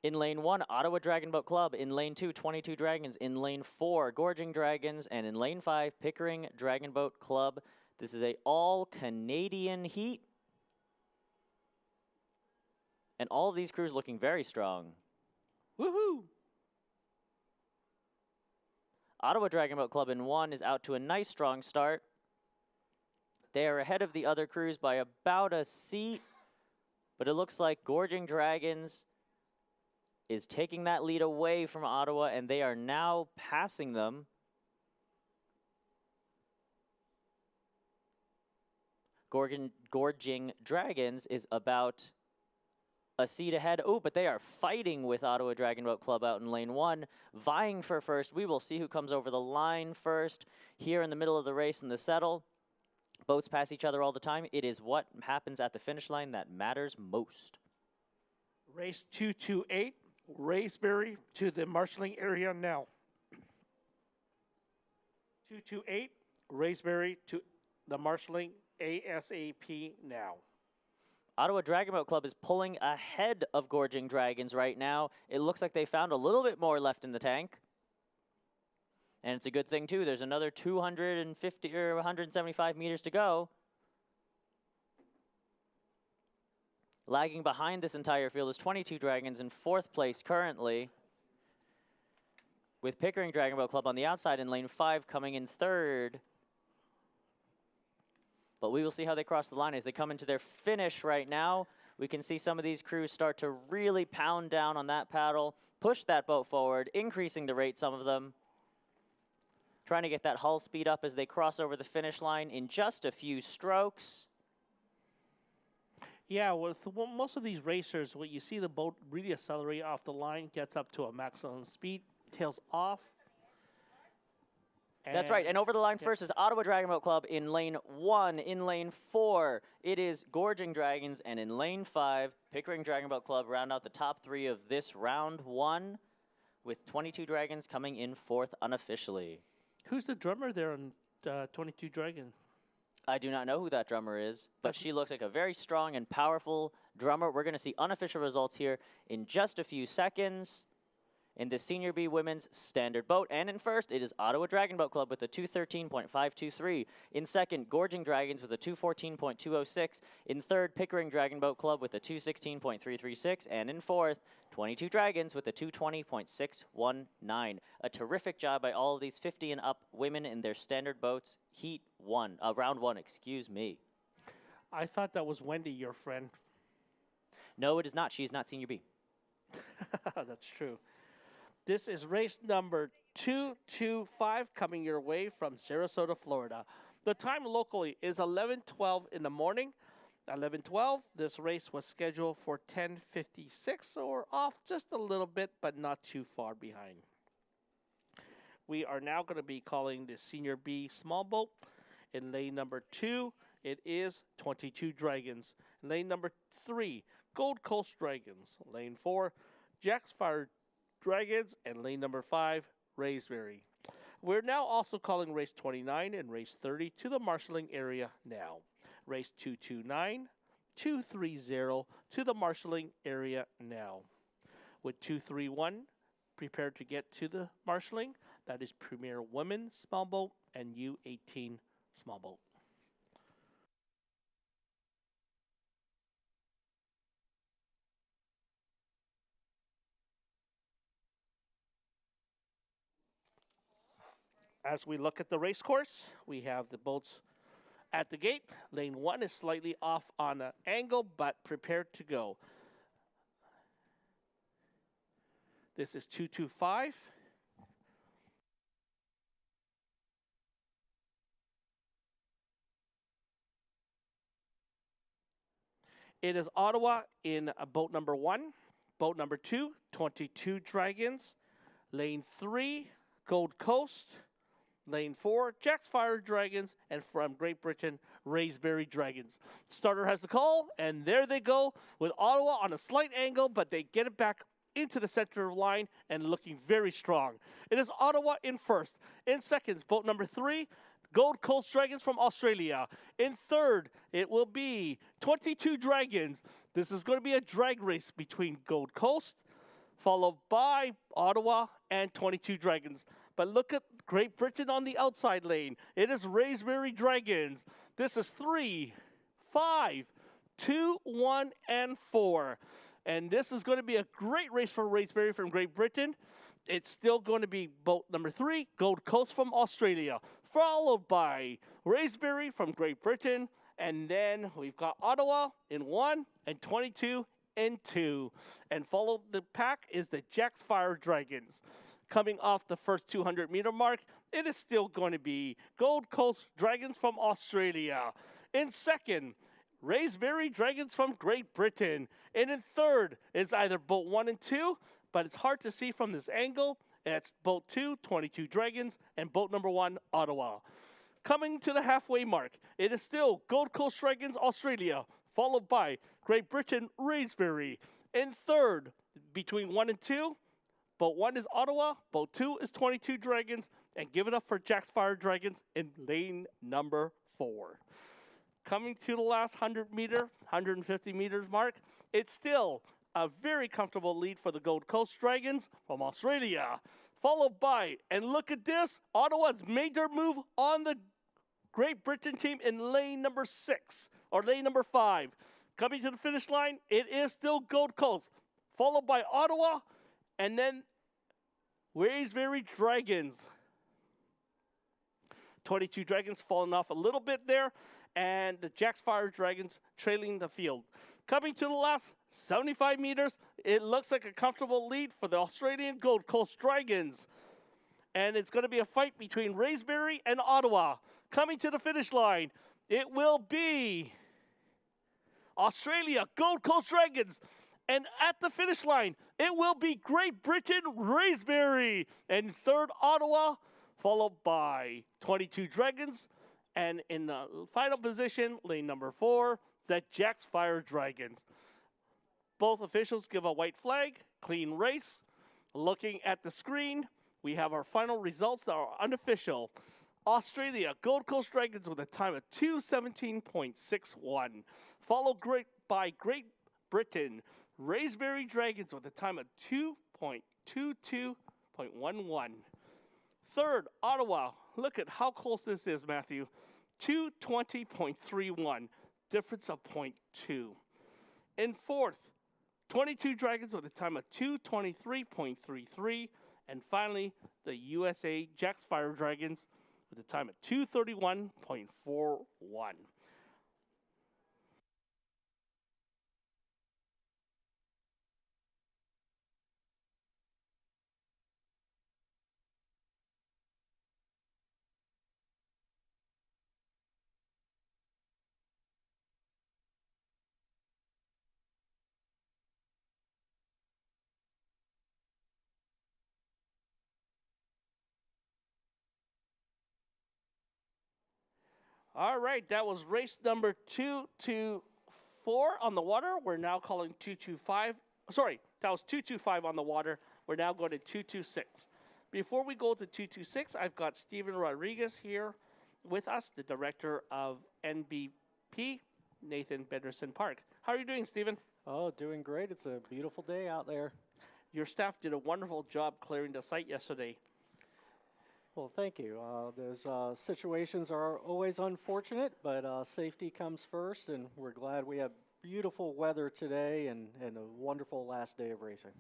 In lane 1, Ottawa Dragon Boat Club. In lane 2, 22 Dragons. In lane 4, Gorging Dragons. And in lane 5, Pickering Dragon Boat Club. This is a all-Canadian heat. And all of these crews looking very strong. Woohoo! Ottawa Dragon Boat Club in 1 is out to a nice, strong start. They are ahead of the other crews by about a seat, but it looks like Gorging Dragons is taking that lead away from Ottawa, and they are now passing them. Gorging Dragons is about a seat ahead. Oh, but they are fighting with Ottawa Dragon Boat Club out in lane 1, vying for first. We will see who comes over the line first here in the middle of the race in the settle. Boats pass each other all the time. It is what happens at the finish line that matters most. Race 228, Raysbury to the marshalling area now. 228, Raysbury to the marshalling ASAP now. Ottawa Dragon Boat Club is pulling ahead of Gorging Dragons right now. It looks like they found a little bit more left in the tank. And it's a good thing, too. There's another 250 or 175 meters to go. Lagging behind this entire field is 22 Dragons in 4th place currently, with Pickering Dragon Boat Club on the outside in lane 5 coming in 3rd. But we will see how they cross the line as they come into their finish right now. We can see some of these crews start to really pound down on that paddle, push that boat forward, increasing the rate, some of them. Trying to get that hull speed up as they cross over the finish line in just a few strokes. Yeah, with most of these racers, what you see the boat really accelerate off the line, gets up to a maximum speed, tails off. That's right, and over the line first is Ottawa Dragon Boat Club in lane 1. In lane 4, it is Gorging Dragons, and in lane 5, Pickering Dragon Boat Club round out the top 3 of this round 1, with 22 Dragons coming in 4th unofficially. Who's the drummer there on 22 Dragon? I do not know who that drummer is, but she looks like a very strong and powerful drummer. We're going to see unofficial results here in just a few seconds in the Senior B Women's Standard Boat. And in first, it is Ottawa Dragon Boat Club with a 213.523. In second, Gorging Dragons with a 214.206. In third, Pickering Dragon Boat Club with a 216.336. And in fourth, 22 Dragons with a 220.619. A terrific job by all of these 50 and up women in their standard boats. Round one, excuse me. I thought that was Wendy, your friend. No, it is not. She is not Senior B. That's true. This is race number 225 coming your way from Sarasota, Florida. The time locally is 11:12 in the morning. 11:12. This race was scheduled for 10:56, so we're off just a little bit, but not too far behind. We are now going to be calling the Senior B small boat. In lane number 2, it is 22 Dragons. In lane number 3, Gold Coast Dragons. Lane 4, Jack's Fire Dragons, and lane number 5, Raysberry. We're now also calling race 29 and race 30 to the marshalling area now. Race 229, 230 to the marshalling area now. With 231 prepared to get to the marshalling, that is Premier Women's Small Boat and U18 Small Boat. As we look at the race course, we have the boats at the gate. Lane 1 is slightly off on an angle, but prepared to go. This is 225. It is Ottawa in boat number 1. Boat number 2, 22 Dragons. Lane 3, Gold Coast. Lane 4, Jack's Fire Dragons, and from Great Britain, Raysberry Dragons. Starter has the call, and there they go with Ottawa on a slight angle, but they get it back into the center of the line and looking very strong. It is Ottawa in first. In seconds, boat number 3, Gold Coast Dragons from Australia. In third, it will be 22 Dragons. This is going to be a drag race between Gold Coast, followed by Ottawa and 22 Dragons. But look at Great Britain on the outside lane. It is Raysberry Dragons. This is 3, 5, 2, 1, and 4. And this is going to be a great race for Raysberry from Great Britain. It's still going to be boat number 3, Gold Coast from Australia, followed by Raysberry from Great Britain. And then we've got Ottawa in 1 and 22 in 2. And follow the pack is the Jack's Fire Dragons. Coming off the first 200-meter mark, it is still going to be Gold Coast Dragons from Australia. In second, Raysberry Dragons from Great Britain. And in third, it's either boat 1 and 2, but it's hard to see from this angle. It's boat 2, 22 Dragons, and boat number 1, Ottawa. Coming to the halfway mark, it is still Gold Coast Dragons, Australia, followed by Great Britain, Raysberry. In third, between 1 and 2, boat 1 is Ottawa, boat 2 is 22 Dragons, and give it up for Jack's Fire Dragons in lane number 4. Coming to the last 150 meters mark, it's still a very comfortable lead for the Gold Coast Dragons from Australia, followed by, and look at this, Ottawa's made their move on the Great Britain team in lane number 6, or lane number 5. Coming to the finish line, it is still Gold Coast, followed by Ottawa, and then Raysberry Dragons. 22 Dragons falling off a little bit there. and the Jacks Fire Dragons trailing the field. Coming to the last 75 meters, it looks like a comfortable lead for the Australian Gold Coast Dragons. And it's going to be a fight between Raspberry and Ottawa. Coming to the finish line, it will be Australia Gold Coast Dragons. And at the finish line, it will be Great Britain Raspberry. And third, Ottawa, followed by 22 Dragons. And in the final position, lane number 4, the Jacks Fire Dragons. Both officials give a white flag, clean race. Looking at the screen, we have our final results that are unofficial. Australia Gold Coast Dragons with a time of 2:17.61, followed by Great Britain Raspberry Dragons with a time of 2:22.11. Third, Ottawa. Look at how close this is, Matthew. 2:20.31, difference of 0.2. In fourth, 22 Dragons with a time of 2:23.33. And finally, the USA Jacks Fire Dragons with a time of 2:31.41. All right, that was race number 224 on the water. We're now calling 225. Sorry, that was 225 on the water. We're now going to 226. Before we go to 226, I've got Stephen Rodriguez here with us, the director of NBP, Nathan Benderson Park. How are you doing, Stephen? Oh, doing great. It's a beautiful day out there. Your staff did a wonderful job clearing the site yesterday. Well, thank you. Those situations are always unfortunate, but safety comes first, and we're glad we have beautiful weather today and a wonderful last day of racing.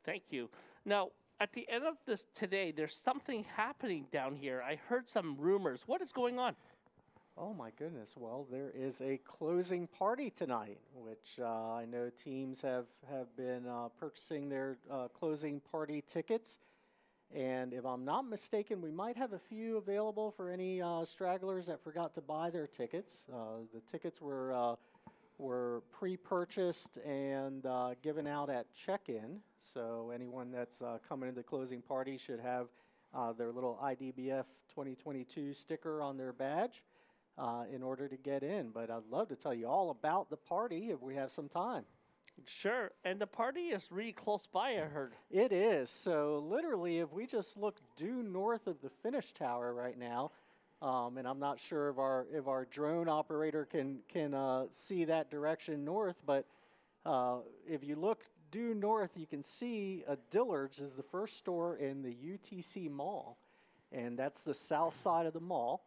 Thank you. Now, at the end of this today, there's something happening down here. I heard some rumors. What is going on? Oh, my goodness. Well, there is a closing party tonight, which I know teams have been purchasing their closing party tickets. And if I'm not mistaken, we might have a few available for any stragglers that forgot to buy their tickets. The tickets were pre-purchased and given out at check-in. So anyone that's coming to the closing party should have their little IDBF 2022 sticker on their badge in order to get in. But I'd love to tell you all about the party if we have some time. Sure, and the party is really close by, I heard. It is. So literally, if we just look due north of the finish tower right now, and I'm not sure if our drone operator can see that direction north, but if you look due north, you can see Dillard's is the first store in the UTC Mall, and that's the south side of the mall.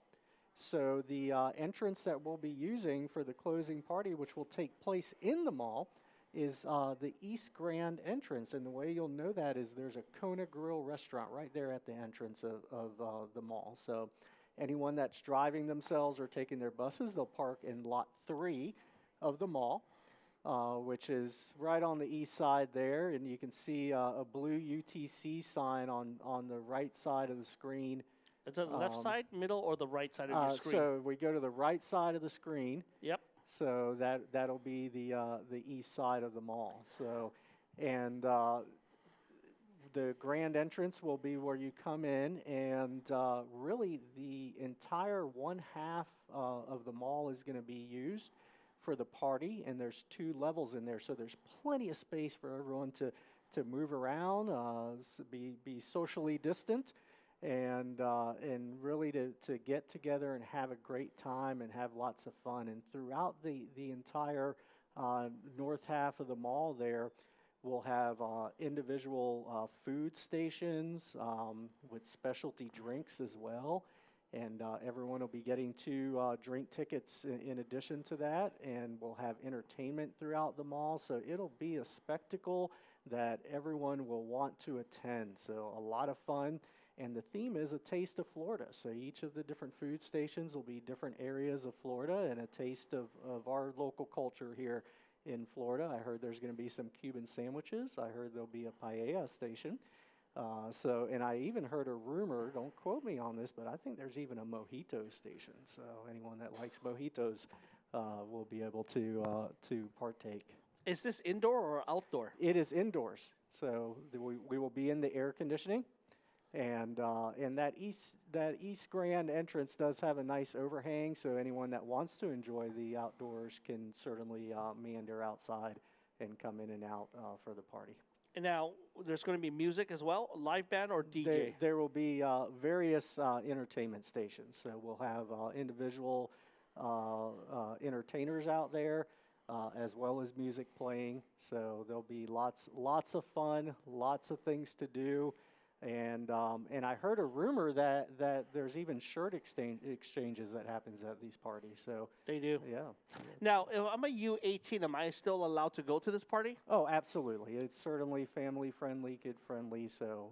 So the entrance that we'll be using for the closing party, which will take place in the mall, is the East Grand entrance. And the way you'll know that is there's a Kona Grill restaurant right there at the entrance of the mall. So anyone that's driving themselves or taking their buses, they'll park in lot 3 of the mall, which is right on the east side there. And you can see a blue UTC sign on the right side of the screen. Is it the left side, middle, or the right side of your screen? So we go to the right side of the screen. Yep. So that'll be the east side of the mall. So, and the grand entrance will be where you come in, and really the entire one half of the mall is going to be used for the party, and there's 2 levels in there, so there's plenty of space for everyone to move around, be socially distant. And really to get together and have a great time and have lots of fun. And throughout the entire north half of the mall there, we'll have individual food stations with specialty drinks as well. And everyone will be getting 2 drink tickets in addition to that. And we'll have entertainment throughout the mall. So it'll be a spectacle that everyone will want to attend. So a lot of fun. And the theme is a taste of Florida. So each of the different food stations will be different areas of Florida and a taste of our local culture here in Florida. I heard there's going to be some Cuban sandwiches. I heard there'll be a paella station. And I even heard a rumor, don't quote me on this, but I think there's even a mojito station. So anyone that likes mojitos will be able to partake. Is this indoor or outdoor? It is indoors. So we will be in the air conditioning. And that East Grand entrance does have a nice overhang, so anyone that wants to enjoy the outdoors can certainly meander outside and come in and out for the party. And now there's going to be music as well, a live band or DJ? There will be various entertainment stations. So we'll have individual entertainers out there, as well as music playing. So there'll be lots of fun, lots of things to do. And I heard a rumor that there's even shirt exchanges that happens at these parties. So they do. Yeah. Now, if I'm a U18, am I still allowed to go to this party? Oh, absolutely. It's certainly family friendly, kid friendly. So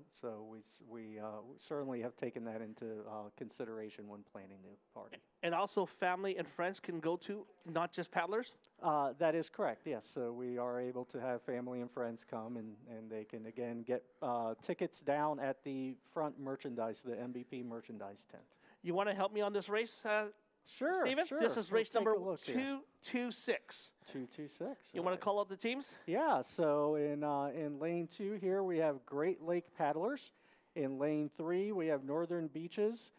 we certainly have taken that into consideration when planning the party. And also, family and friends can go to, not just paddlers? That is correct, yes. So we are able to have family and friends come, and they can, again, get tickets down at the front merchandise, the MVP merchandise tent. You want to help me on this race, Sure, Stephen? sure. This is race number 226. 226. You want to call out the teams? Yeah, so in lane 2 here, we have Great Lake Paddlers. In lane 3, we have Northern Beaches.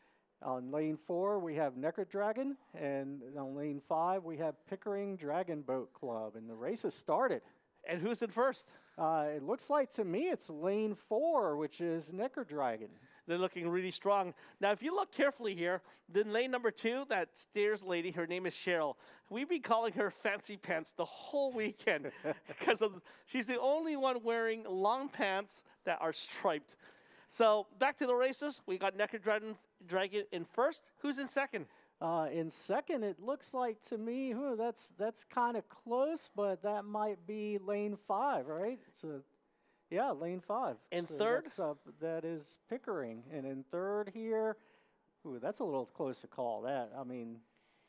On lane 4, we have Neckar Dragon, and on lane 5, we have Pickering Dragon Boat Club, and the race has started. And who's in first? It looks like to me it's lane 4, which is Neckar Dragon. They're looking really strong. Now, if you look carefully here, then lane number 2, that stairs lady, her name is Cheryl. We've been calling her Fancy Pants the whole weekend because she's the only one wearing long pants that are striped. So back to the races. We got Neckar Dragon in first. Who's in second? In second, it looks like to me, that's kind of close, but that might be lane 5, right? Yeah, lane 5. In third? That is Pickering. And in third here, that's a little close to call.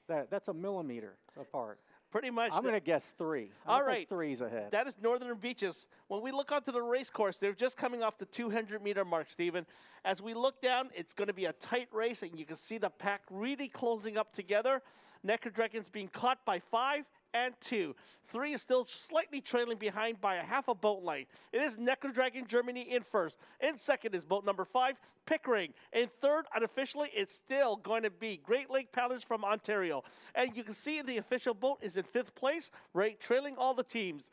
That's a millimeter apart. Pretty much. I'm going to guess 3. All right. 3's ahead. That is Northern Beaches. When we look onto the race course, they're just coming off the 200-meter mark, Stephen. As we look down, it's going to be a tight race, and you can see the pack really closing up together. Neckar Dragon's being caught by 5 and 2. 3 is still slightly trailing behind by a half a boat length. It is Neckar Dragon Germany in first. In second is boat number 5, Pickering. In third, unofficially, it's still going to be Great Lake Paddlers from Ontario. And you can see the official boat is in 5th place, right, trailing all the teams.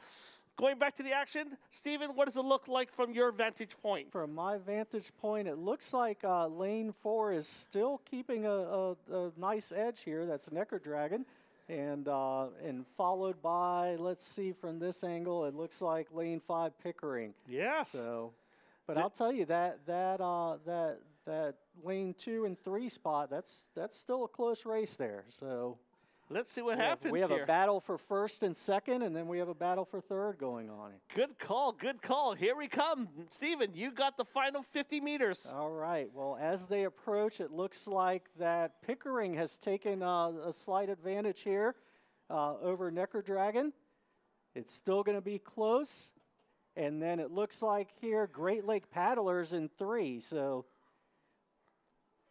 Going back to the action, Stephen, what does it look like from your vantage point? From my vantage point, it looks like lane 4 is still keeping a nice edge here. That's Neckar Dragon. And followed by, let's see from this angle, it looks like lane 5 Pickering. Yes. So, but I'll tell you that lane 2 and 3 spot, that's still a close race there. So let's see what happens. We have here. A battle for first and second, and then we have a battle for third going on. Good call, good call. Here we come. Stephen, you got the final 50 meters. All right. Well, as they approach, it looks like that Pickering has taken a slight advantage here over Neckar Dragon. It's still going to be close. And then it looks like here Great Lake Paddlers in 3. So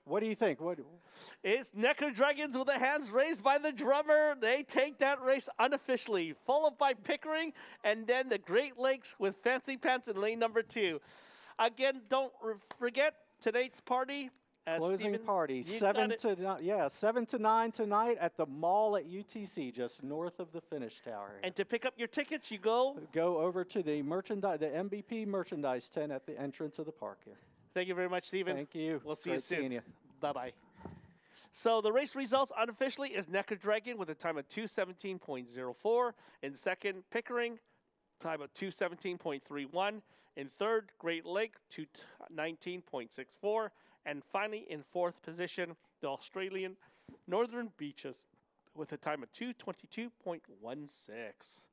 what do you think? It's Neckar Dragons with the hands raised by the drummer. They take that race unofficially, followed by Pickering, and then the Great Lakes with Fancy Pants in lane number 2. Again, don't forget tonight's party. Closing Stephen, party, 7 to 9 tonight at the mall at UTC, just north of the finish tower. And to pick up your tickets, you go over to the MVP merchandise tent at the entrance of the park here. Thank you very much, Stephen. Thank you. We'll see Great you soon. Seeing you. Bye-bye. So the race results unofficially is Neckar Dragon with a time of 2:17.04. In second, Pickering, time of 2:17.31. In third, Great Lake, 2:19.64. And finally, in fourth position, the Australian Northern Beaches with a time of 2:22.16.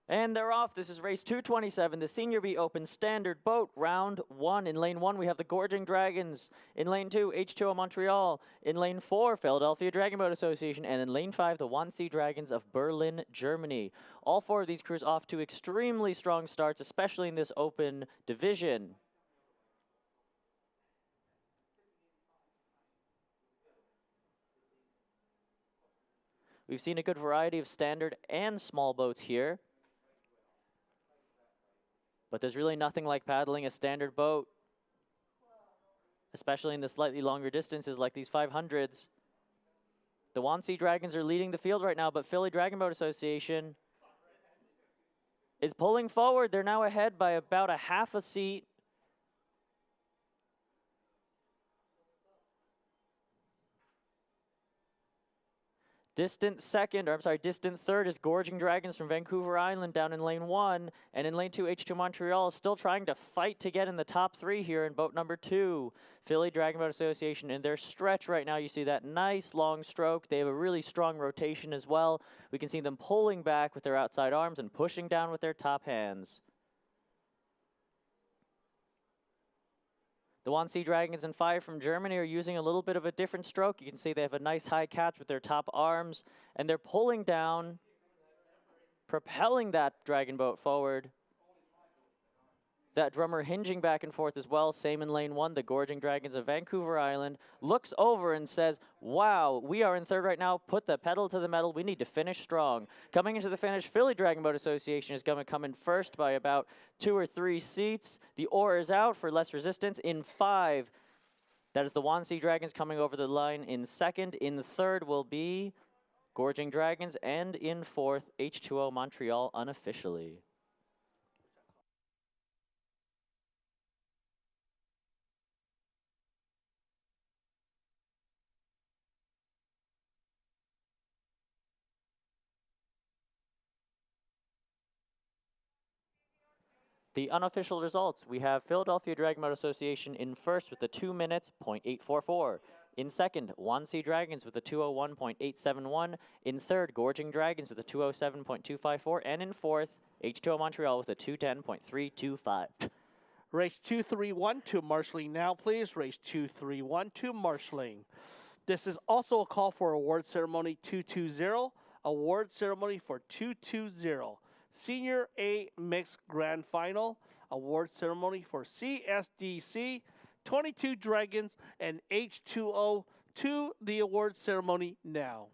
And they're off. This is race 227, the Senior B Open Standard Boat, round 1. In lane 1, we have the Gorging Dragons. In lane 2, H2O Montreal. In lane 4, Philadelphia Dragon Boat Association. And in lane 5, the Wannsee Dragons of Berlin, Germany. All 4 of these crews off to extremely strong starts, especially in this open division. We've seen a good variety of standard and small boats here. But there's really nothing like paddling a standard boat, especially in the slightly longer distances like these 500s. The Wannsee Dragons are leading the field right now, but Philly Dragon Boat Association is pulling forward. They're now ahead by about a half a seat. Distant third is Gorging Dragons from Vancouver Island down in lane 1. And in lane 2, H2 Montreal is still trying to fight to get in the top 3 here in boat number 2. Philly Dragon Boat Association in their stretch right now. You see that nice long stroke. They have a really strong rotation as well. We can see them pulling back with their outside arms and pushing down with their top hands. The Wannsee Dragons and 5 from Germany are using a little bit of a different stroke. You can see they have a nice high catch with their top arms, and they're pulling down, propelling that dragon boat forward. That drummer hinging back and forth as well. Same in lane 1, the Gorging Dragons of Vancouver Island looks over and says, wow, we are in third right now. Put the pedal to the metal. We need to finish strong. Coming into the finish, Philly Dragon Boat Association is going to come in first by about 2 or 3 seats. The oar is out for less resistance. In 5, that is the Wannsee Dragons coming over the line in second. In third will be Gorging Dragons. And in fourth, H2O Montreal unofficially. The unofficial results, we have Philadelphia Dragon Boat Association in first with a 2 minutes, .844. In second, Wannsee Dragons with a 201.871. In third, Gorging Dragons with a 207.254. And in fourth, H2O Montreal with a 210.325. Race 231 to marshalling now, please. Race 231 to marshalling. This is also a call for award ceremony 220. Award ceremony for 220. Senior A Mixed Grand Final, award ceremony for CSDC, 22 Dragons, and H2O to the award ceremony now.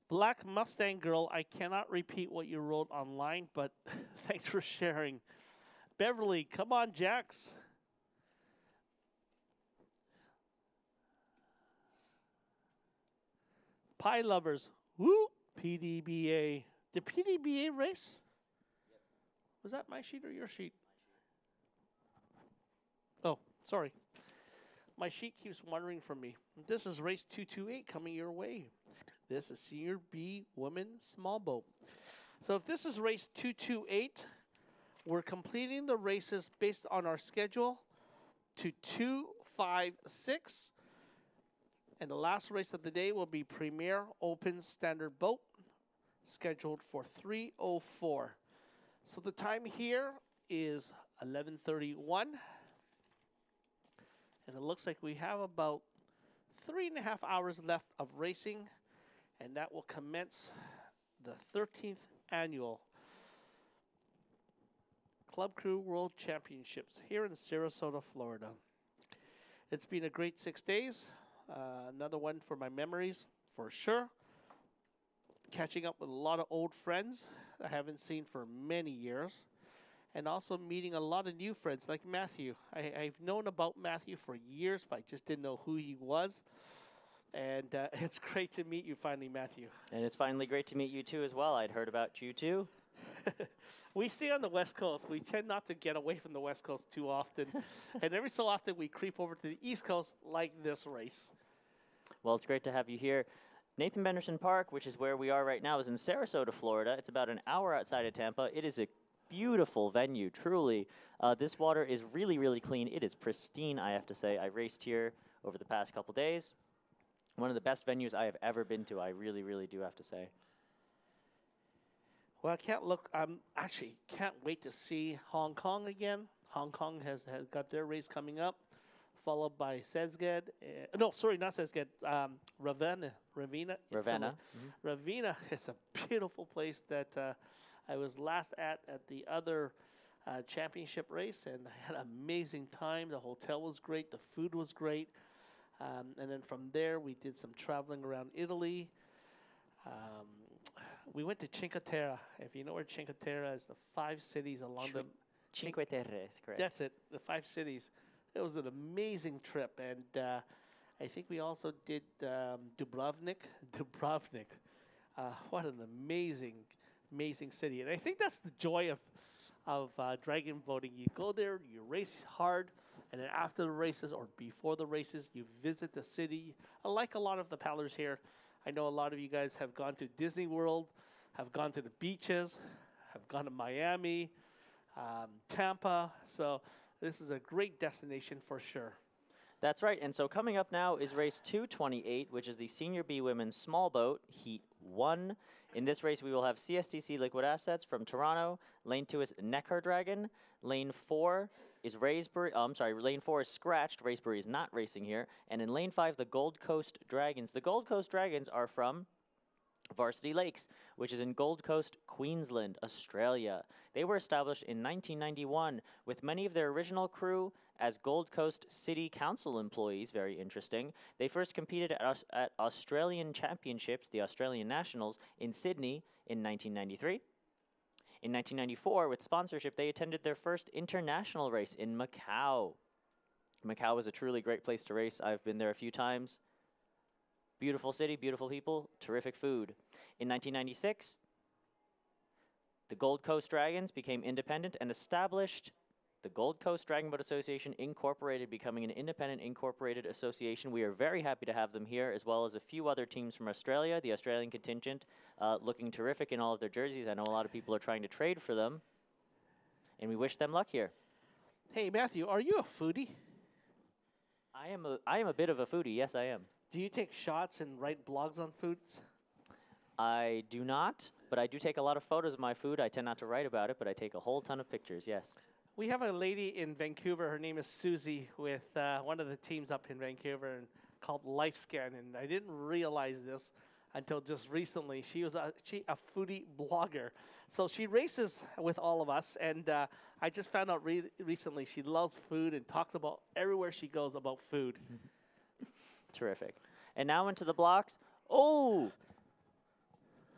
Black Mustang Girl, I cannot repeat what you wrote online, but thanks for sharing. Beverly, come on, Jax. Pie Lovers, woo, PDBA. The PDBA race? Was that my sheet or your sheet? Oh, sorry. My sheet keeps wandering from me. This is race 228 coming your way. This is Senior B Women's Small Boat. So if this is race 228, we're completing the races based on our schedule to 256. And the last race of the day will be Premier Open Standard Boat, scheduled for 3:04. So the time here is 11:31. And it looks like we have about 3.5 hours left of racing. And that will commence the 13th annual Club Crew World Championships here in Sarasota, Florida. It's been a great 6 days. Another one for my memories, for sure. Catching up with a lot of old friends I haven't seen for many years. and also meeting a lot of new friends like Matthew. I've known about Matthew for years, but I just didn't know who he was. And it's great to meet you finally, Matthew. And it's finally great to meet you too as well. I'd heard about you too. We stay on the West Coast. We tend not to get away from the West Coast too often. And every so often we creep over to the East Coast like this race. Well, it's great to have you here. Nathan Benderson Park, which is where we are right now, is in Sarasota, Florida. It's about an hour outside of Tampa. It is a beautiful venue, truly. This water is really, really clean. It is pristine, I have to say. I raced here over the past couple days. One of the best venues I have ever been to, I really, really do have to say. Well, actually can't wait to see Hong Kong again. Hong Kong has got their race coming up, followed by Szeged. No, sorry, not Szeged. Ravenna. Ravenna. Ravenna is a beautiful place that I was last at the other championship race, and I had an amazing time. The hotel was great. The food was great. And then from there, we did some traveling around Italy. We went to Cinque Terre. If you know where Cinque Terre is, the 5 cities along the... Cinque Terre, correct. That's it, the 5 cities. It was an amazing trip, and I think we also did Dubrovnik. What an amazing city. And I think that's the joy of dragon boating. You go there, you race hard, and then after the races or before the races, you visit the city. Like a lot of the paddlers here, I know a lot of you guys have gone to Disney World, have gone to the beaches, have gone to Miami, Tampa. So this is a great destination for sure. That's right. And so coming up now is race 228, which is the Senior B Women's Small Boat, Heat 1. In this race, we will have CSTC Liquid Assets from Toronto. Lane 2 is Neckar Dragon. Lane 4 is Lane 4 is Scratched. Racebury is not racing here. And in Lane 5, the Gold Coast Dragons. The Gold Coast Dragons are from Varsity Lakes, which is in Gold Coast, Queensland, Australia. They were established in 1991 with many of their original crew as Gold Coast City Council employees. Very interesting. They first competed at Australian Championships, the Australian Nationals, in Sydney in 1993. In 1994, with sponsorship, they attended their first international race in Macau. Macau was a truly great place to race. I've been there a few times. Beautiful city, beautiful people, terrific food. In 1996, the Gold Coast Dragons became independent and established the Gold Coast Dragon Boat Association Incorporated, becoming an independent incorporated association. We are very happy to have them here, as well as a few other teams from Australia. The Australian contingent looking terrific in all of their jerseys. I know a lot of people are trying to trade for them, and we wish them luck here. Hey, Matthew, are you a foodie? I am a bit of a foodie, yes I am. Do you take shots and write blogs on foods? I do not, but I do take a lot of photos of my food. I tend not to write about it, but I take a whole ton of pictures, yes. We have a lady in Vancouver. Her name is Susie with one of the teams up in Vancouver called LifeScan, and I didn't realize this until just recently. She was a foodie blogger. So she races with all of us, and I just found out recently she loves food and talks about everywhere she goes about food. Terrific. And now into the blocks. Oh!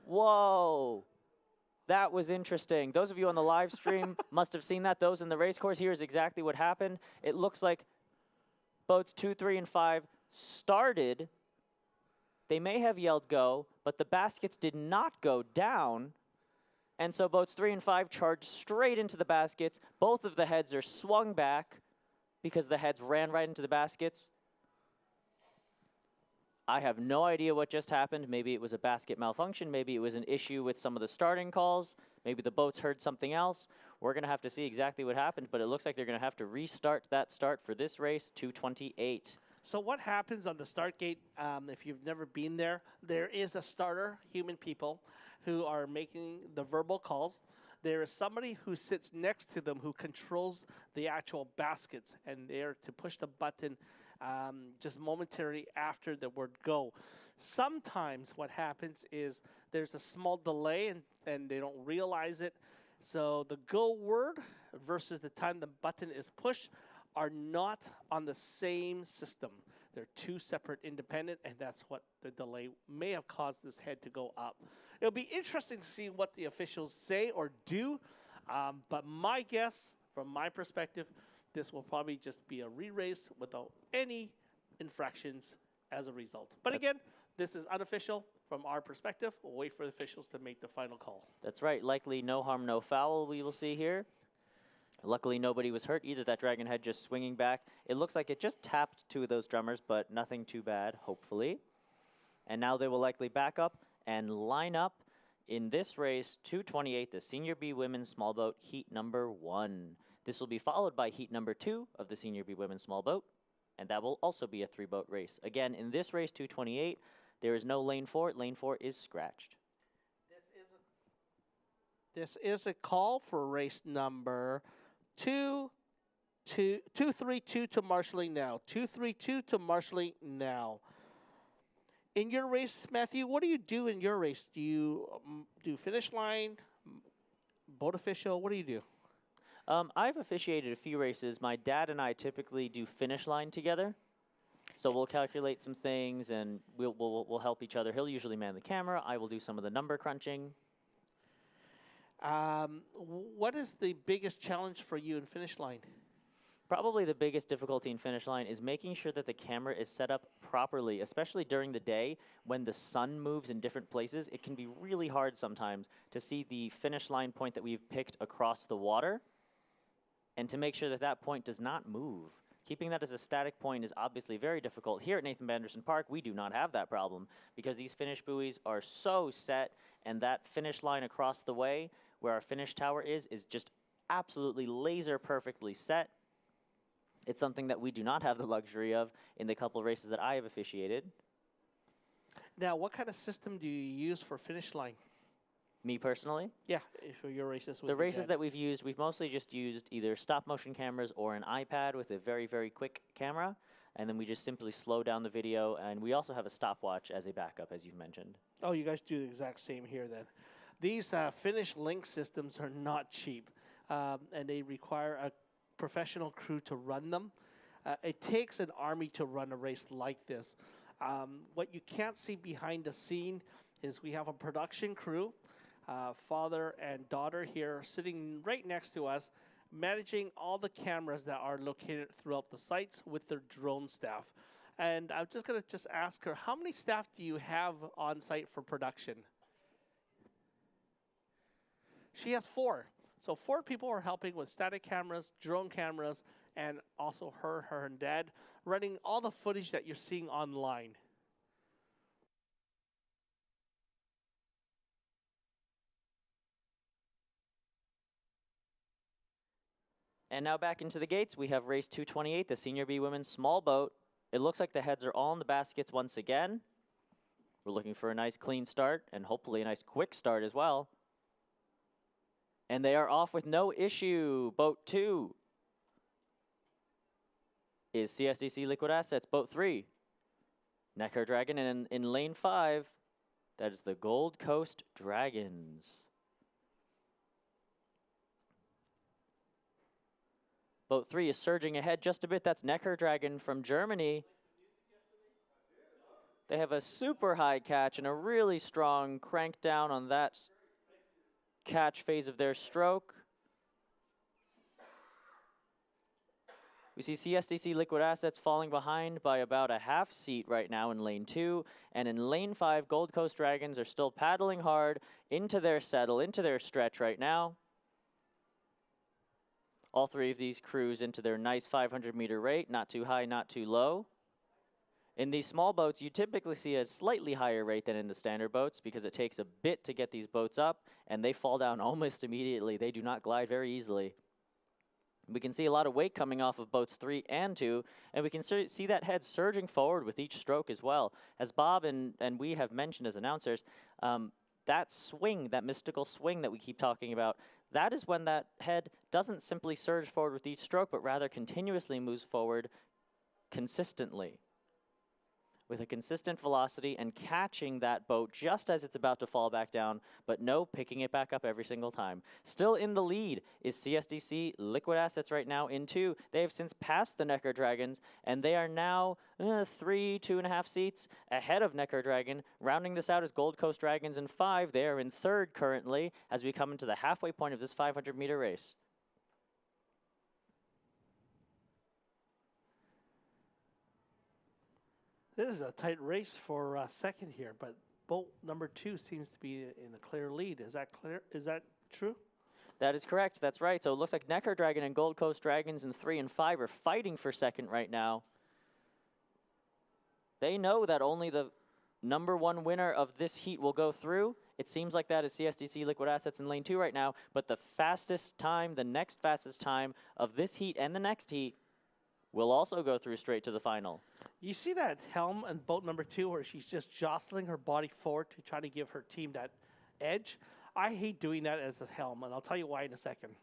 Whoa! That was interesting. Those of you on the live stream must have seen that. Those in the race course, here's exactly what happened. It looks like boats 2, 3, and 5 started. They may have yelled go, but the baskets did not go down. And so boats 3 and 5 charged straight into the baskets. Both of the heads are swung back because the heads ran right into the baskets. I have no idea what just happened. Maybe it was a basket malfunction. Maybe it was an issue with some of the starting calls. Maybe the boats heard something else. We're going to have to see exactly what happened, but it looks like they're going to have to restart that start for this race, 228. So what happens on the start gate, if you've never been there, there is a starter, human people, who are making the verbal calls. There is somebody who sits next to them who controls the actual baskets, and they're to push the button just momentarily after the word go. Sometimes what happens is there's a small delay and they don't realize it. So the go word versus the time the button is pushed are not on the same system. They're two separate independent, and that's what the delay may have caused this head to go up. It'll be interesting to see what the officials say or do But my guess, from my perspective, this will probably just be a re-race without any infractions as a result. But again, this is unofficial from our perspective. We'll wait for the officials to make the final call. That's right. Likely no harm, no foul we will see here. Luckily, nobody was hurt either. That dragon head just swinging back. It looks like it just tapped two of those drummers, but nothing too bad, hopefully. And now they will likely back up and line up in this race, 228, the Senior B Women's Small Boat Heat number 1. This will be followed by Heat number 2 of the Senior B Women's Small Boat, and that will also be a 3-boat race. Again, in this race, 228, there is no lane 4. Lane 4 is scratched. This is a call for race number 232 to marshalling now. 232 to marshalling now. In your race, Matthew, what do you do in your race? Do you do finish line, boat official? What do you do? I've officiated a few races. My dad and I typically do finish line together. So we'll calculate some things, and we'll help each other. He'll usually man the camera. I will do some of the number crunching. What is the biggest challenge for you in finish line? Probably the biggest difficulty in finish line is making sure that the camera is set up properly, especially during the day when the sun moves in different places. It can be really hard sometimes to see the finish line point that we've picked across the water and to make sure that that point does not move. Keeping that as a static point is obviously very difficult. Here at Nathan Benderson Park, we do not have that problem because these finish buoys are so set, and that finish line across the way where our finish tower is just absolutely laser perfectly set. It's something that we do not have the luxury of in the couple of races that I have officiated. Now, what kind of system do you use for finish line? Me personally? Yeah, for your races. The races that we've used, we've mostly just used either stop motion cameras or an iPad with a very, very quick camera. And then we just simply slow down the video. And we also have a stopwatch as a backup, as you've mentioned. Oh, you guys do the exact same here then. These finish link systems are not cheap. And they require a professional crew to run them. It takes an army to run a race like this. What you can't see behind the scene is we have a production crew, father and daughter here sitting right next to us, managing all the cameras that are located throughout the sites with their drone staff. And I'm just going to ask her, how many staff do you have on site for production? She has 4. So 4 people are helping with static cameras, drone cameras, and also her and dad running all the footage that you're seeing online. And now back into the gates, we have race 228, the Senior B Women's Small Boat. It looks like the heads are all in the baskets once again. We're looking for a nice clean start and hopefully a nice quick start as well. And they are off with no issue. Boat 2 is CSDC Liquid Assets. Boat 3, Neckar Dragon. And in lane 5, that is the Gold Coast Dragons. Boat 3 is surging ahead just a bit. That's Neckar Dragon from Germany. They have a super high catch and a really strong crank down on that catch phase of their stroke. We see CSDC Liquid Assets falling behind by about a half seat right now in lane 2. And in lane 5, Gold Coast Dragons are still paddling hard into their settle, into their stretch right now. All 3 of these crews into their nice 500-meter rate, not too high, not too low. In these small boats, you typically see a slightly higher rate than in the standard boats because it takes a bit to get these boats up, and they fall down almost immediately. They do not glide very easily. We can see a lot of weight coming off of boats 3 and 2, and we can see that head surging forward with each stroke as well. As Bob and we have mentioned as announcers, that swing, that mystical swing that we keep talking about, that is when that head doesn't simply surge forward with each stroke, but rather continuously moves forward consistently. with a consistent velocity and catching that boat just as it's about to fall back down, but no, picking it back up every single time. Still in the lead is CSDC Liquid Assets right now in 2. They have since passed the Neckar Dragons, and they are now 2.5 seats ahead of Neckar Dragon. Rounding this out is Gold Coast Dragons in 5. They are in 3rd currently as we come into the halfway point of this 500-meter race. This is a tight race for second here, but boat number 2 seems to be in a clear lead. Is that clear? Is that true? That is correct. That's right. So it looks like Neckar Dragon and Gold Coast Dragons in 3 and 5 are fighting for second right now. They know that only the number 1 winner of this heat will go through. It seems like that is CSDC Liquid Assets in lane 2 right now, but the fastest time, the next fastest time of this heat and the next heat will also go through straight to the final. You see that helm in boat number 2 where she's just jostling her body forward to try to give her team that edge? I hate doing that as a helm, and I'll tell you why in a second.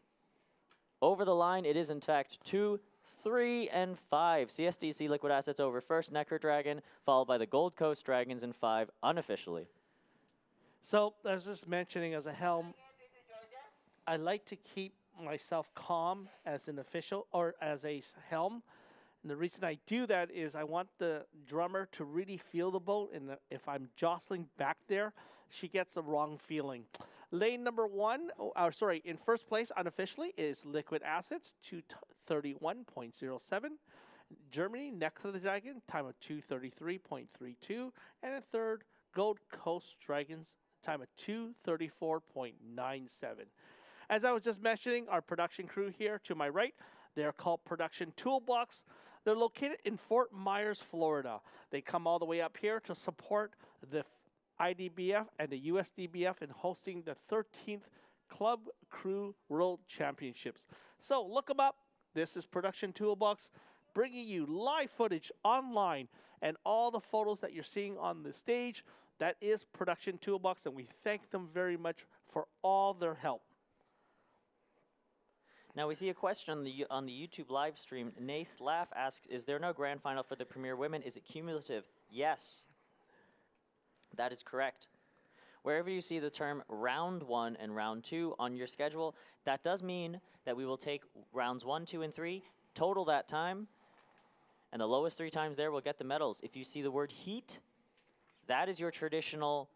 Over the line, it is in fact 2, 3, and 5. CSDC Liquid Assets over first, Neckar Dragon, followed by the Gold Coast Dragons in 5 unofficially. So, I was just mentioning as a helm, I like to keep myself calm as an official or as a helm. And the reason I do that is I want the drummer to really feel the boat, and if I'm jostling back there, she gets the wrong feeling. Lane number 1, in first place unofficially is Liquid Assets, 2:31.07. Germany, Neckar Dragon, time of 2:33.32. And in 3rd, Gold Coast Dragons, time of 2:34.97. As I was just mentioning, our production crew here to my right, they're called Production Toolbox. They're located in Fort Myers, Florida. They come all the way up here to support the IDBF and the USDBF in hosting the 13th Club Crew World Championships. So look them up. This is Production Toolbox, bringing you live footage online, and all the photos that you're seeing on the stage, that is Production Toolbox, and we thank them very much for all their help. Now we see a question on the YouTube live stream. Nath Laugh asks, is there no grand final for the Premier Women? Is it cumulative? Yes. That is correct. Wherever you see the term round 1 and round 2 on your schedule, that does mean that we will take rounds 1, 2, and 3, total that time, and the lowest 3 times there will get the medals. If you see the word heat, that is your traditional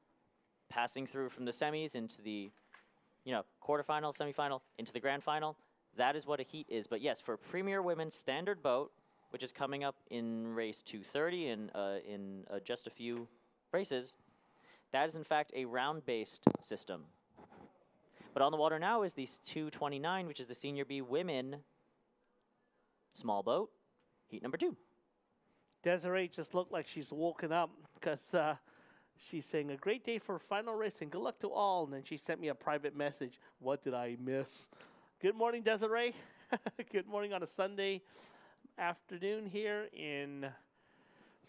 passing through from the semis into the quarterfinal, semifinal, into the grand final. That is what a heat is. But yes, for Premier Women's Standard Boat, which is coming up in race 230 in just a few races, that is in fact a round-based system. But on the water now is the 229, which is the Senior B Women Small Boat, heat number 2. Desiree just looked like she's woken up because she's saying, a great day for final racing. Good luck to all. And then she sent me a private message. What did I miss? Good morning, Desiree. Good morning on a Sunday afternoon here in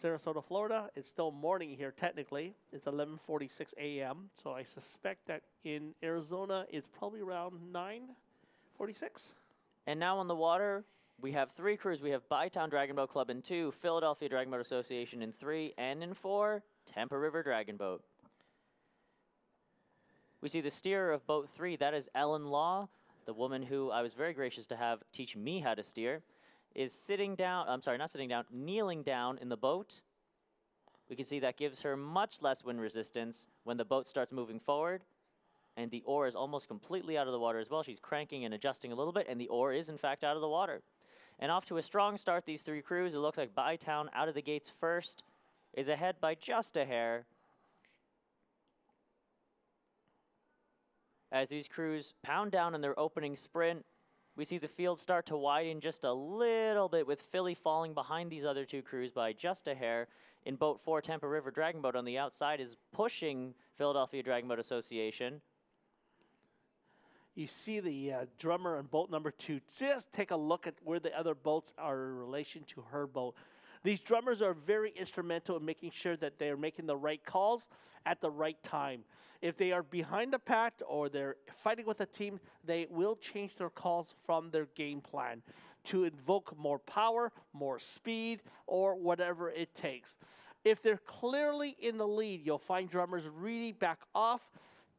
Sarasota, Florida. It's still morning here technically. It's 11:46 a.m. So I suspect that in Arizona it's probably around 9:46. And now on the water, we have 3 crews. We have Bytown Dragon Boat Club in 2, Philadelphia Dragon Boat Association in 3, and in 4, Tampa River Dragon Boat. We see the steerer of boat 3, that is Ellen Law, the woman who I was very gracious to have teach me how to steer, is kneeling down in the boat. We can see that gives her much less wind resistance when the boat starts moving forward, and the oar is almost completely out of the water as well. She's cranking and adjusting a little bit, and the oar is in fact out of the water. And off to a strong start, these 3 crews. It looks like Bytown out of the gates first, is ahead by just a hair. As these crews pound down in their opening sprint, we see the field start to widen just a little bit, with Philly falling behind these other 2 crews by just a hair. In boat 4, Tampa River Dragon Boat on the outside is pushing Philadelphia Dragon Boat Association. You see the drummer on boat number 2. Just take a look at where the other boats are in relation to her boat. These drummers are very instrumental in making sure that they are making the right calls at the right time. If they are behind the pack or they're fighting with a team, they will change their calls from their game plan to invoke more power, more speed, or whatever it takes. If they're clearly in the lead, you'll find drummers really back off,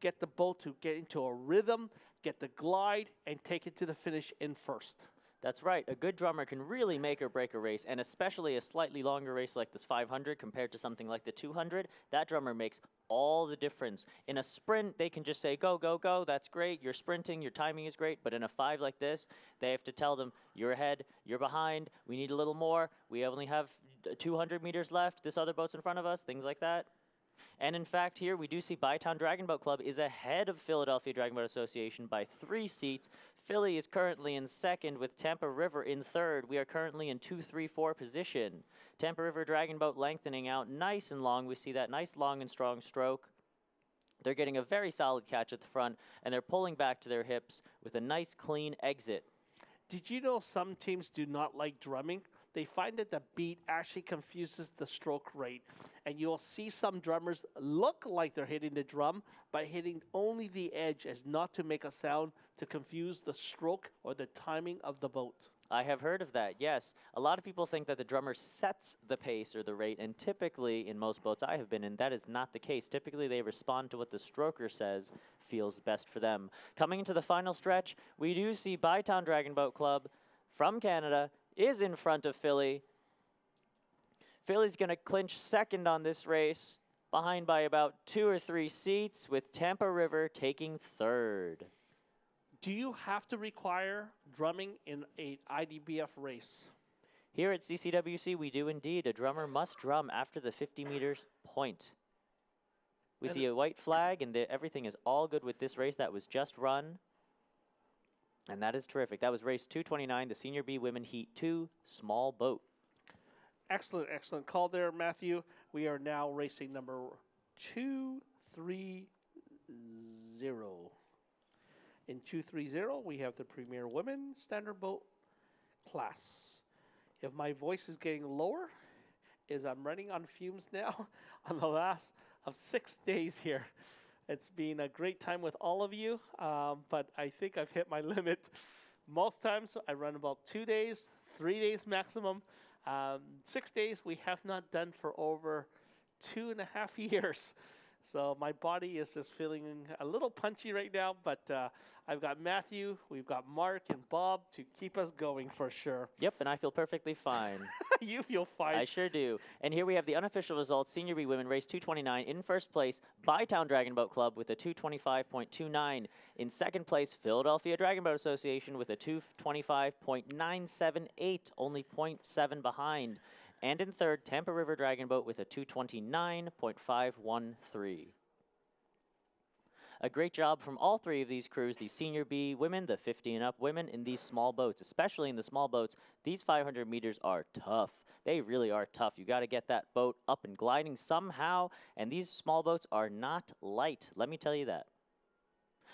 get the boat to get into a rhythm, get the glide, and take it to the finish in first. That's right. A good drummer can really make or break a race, and especially a slightly longer race like this 500 compared to something like the 200, that drummer makes all the difference. In a sprint, they can just say, go, go, go, that's great, you're sprinting, your timing is great, but in a 5 like this, they have to tell them, you're ahead, you're behind, we need a little more, we only have 200 meters left, this other boat's in front of us, things like that. And in fact, here we do see Bytown Dragon Boat Club is ahead of Philadelphia Dragon Boat Association by 3 seats. Philly is currently in second with Tampa River in third. We are currently in 2-3-4 position. Tampa River Dragon Boat lengthening out nice and long. We see that nice long and strong stroke. They're getting a very solid catch at the front, and they're pulling back to their hips with a nice clean exit. Did you know some teams do not like drumming? They find that the beat actually confuses the stroke rate. And you'll see some drummers look like they're hitting the drum by hitting only the edge as not to make a sound to confuse the stroke or the timing of the boat. I have heard of that, yes. A lot of people think that the drummer sets the pace or the rate, and typically, in most boats I have been in, that is not the case. Typically, they respond to what the stroker says feels best for them. Coming into the final stretch, we do see Bytown Dragon Boat Club from Canada is in front of Philly. Philly's going to clinch second on this race, behind by about 2 or 3 seats, with Tampa River taking third. Do you have to require drumming in an IDBF race? Here at CCWC, we do indeed. A drummer must drum after the 50 meters point. We see a white flag, and everything is all good with this race that was just run. And that is terrific. That was race 229, the Senior B Women Heat 2, small boat. Excellent, excellent call there, Matthew. We are now racing number 230. In 230, we have the Premier Women Standard Boat class. If my voice is getting lower, is I'm running on fumes now on the last of 6 days here. It's been a great time with all of you, but I think I've hit my limit. Most times I run about 2 days, 3 days maximum. 6 days we have not done for over 2.5 years. So my body is just feeling a little punchy right now, but I've got Matthew, we've got Mark and Bob to keep us going for sure. Yep, and I feel perfectly fine. You feel fine. I sure do. And here we have the unofficial results. Senior B Women race 229 in first place, Bytown Dragon Boat Club with a 225.29. In second place, Philadelphia Dragon Boat Association with a 225.978, only 0.7 behind. And in third, Tampa River Dragon Boat with a 229.513. A great job from all 3 of these crews, the Senior B women, the 50 and up women in these small boats. Especially in the small boats, these 500 meters are tough. They really are tough. You got to get that boat up and gliding somehow, and these small boats are not light, let me tell you that.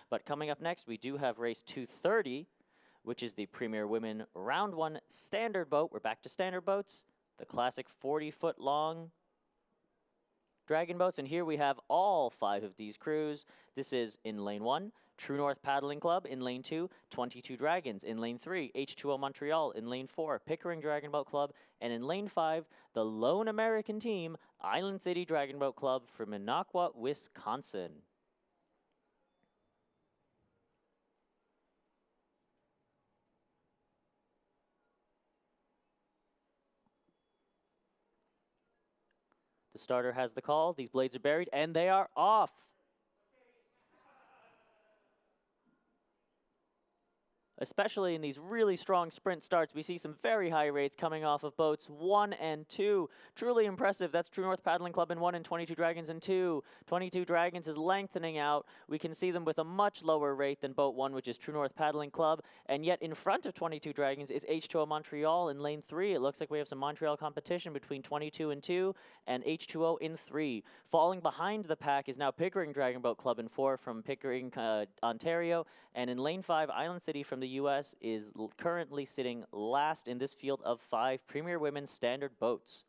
But coming up next, we do have race 230, which is the Premier Women Round 1 Standard Boat. We're back to standard boats. The classic 40-foot long dragon boats, and here we have all 5 of these crews. This is in lane 1, True North Paddling Club. In lane 2, 22 Dragons. In lane 3, H2O Montreal. In lane 4, Pickering Dragon Boat Club. And in lane 5, the lone American team, Island City Dragon Boat Club from Minocqua, Wisconsin. The starter has the call. These blades are buried, and they are off. Especially in these really strong sprint starts, we see some very high rates coming off of boats 1 and 2. Truly impressive. That's True North Paddling Club in 1 and 22 Dragons in 2. 22 Dragons is lengthening out. We can see them with a much lower rate than boat 1, which is True North Paddling Club. And yet in front of 22 Dragons is H2O Montreal in lane 3. It looks like we have some Montreal competition between 22 and 2 and H2O in 3. Falling behind the pack is now Pickering Dragon Boat Club in 4 from Pickering, Ontario. And in lane 5, Island City from the U.S. is currently sitting last in this field of 5 Premier Women's Standard boats.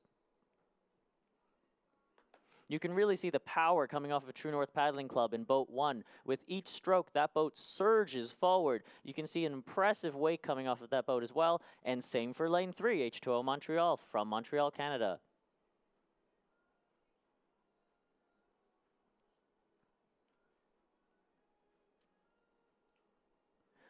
You can really see the power coming off of True North Paddling Club in boat 1. With each stroke, that boat surges forward. You can see an impressive wake coming off of that boat as well. And same for lane 3, H2O Montreal from Montreal, Canada.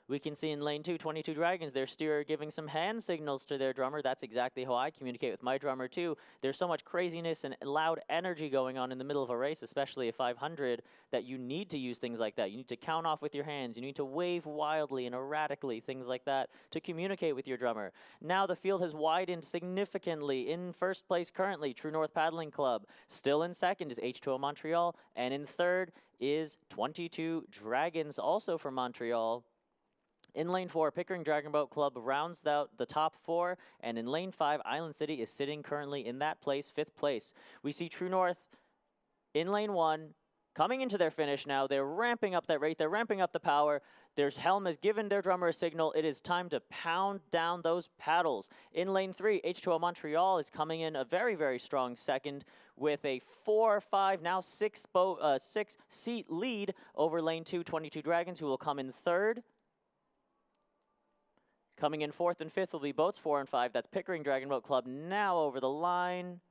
We can see in lane 2, 22 Dragons, their steerer giving some hand signals to their drummer. That's exactly how I communicate with my drummer too. There's so much craziness and loud energy going on in the middle of a race, especially a 500, that you need to use things like that. You need to count off with your hands. You need to wave wildly and erratically, things like that, to communicate with your drummer. Now the field has widened significantly. In first place currently, True North Paddling Club. Still in second is H2O Montreal. And in third is 22 Dragons, also from Montreal. In lane 4, Pickering Dragon Boat Club rounds out the top 4, and in lane 5, Island City is sitting currently in that place, 5th place. We see True North in lane 1, coming into their finish now. They're ramping up that rate, they're ramping up the power. Helm has given their drummer a signal. It is time to pound down those paddles. In lane 3, H2O Montreal is coming in a very, very strong second with a 4-5, now 6-seat lead over lane 2, 22 Dragons, who will come in third. Coming in 4th and 5th will be boats 4 and 5. That's Pickering Dragon Boat Club now over the line,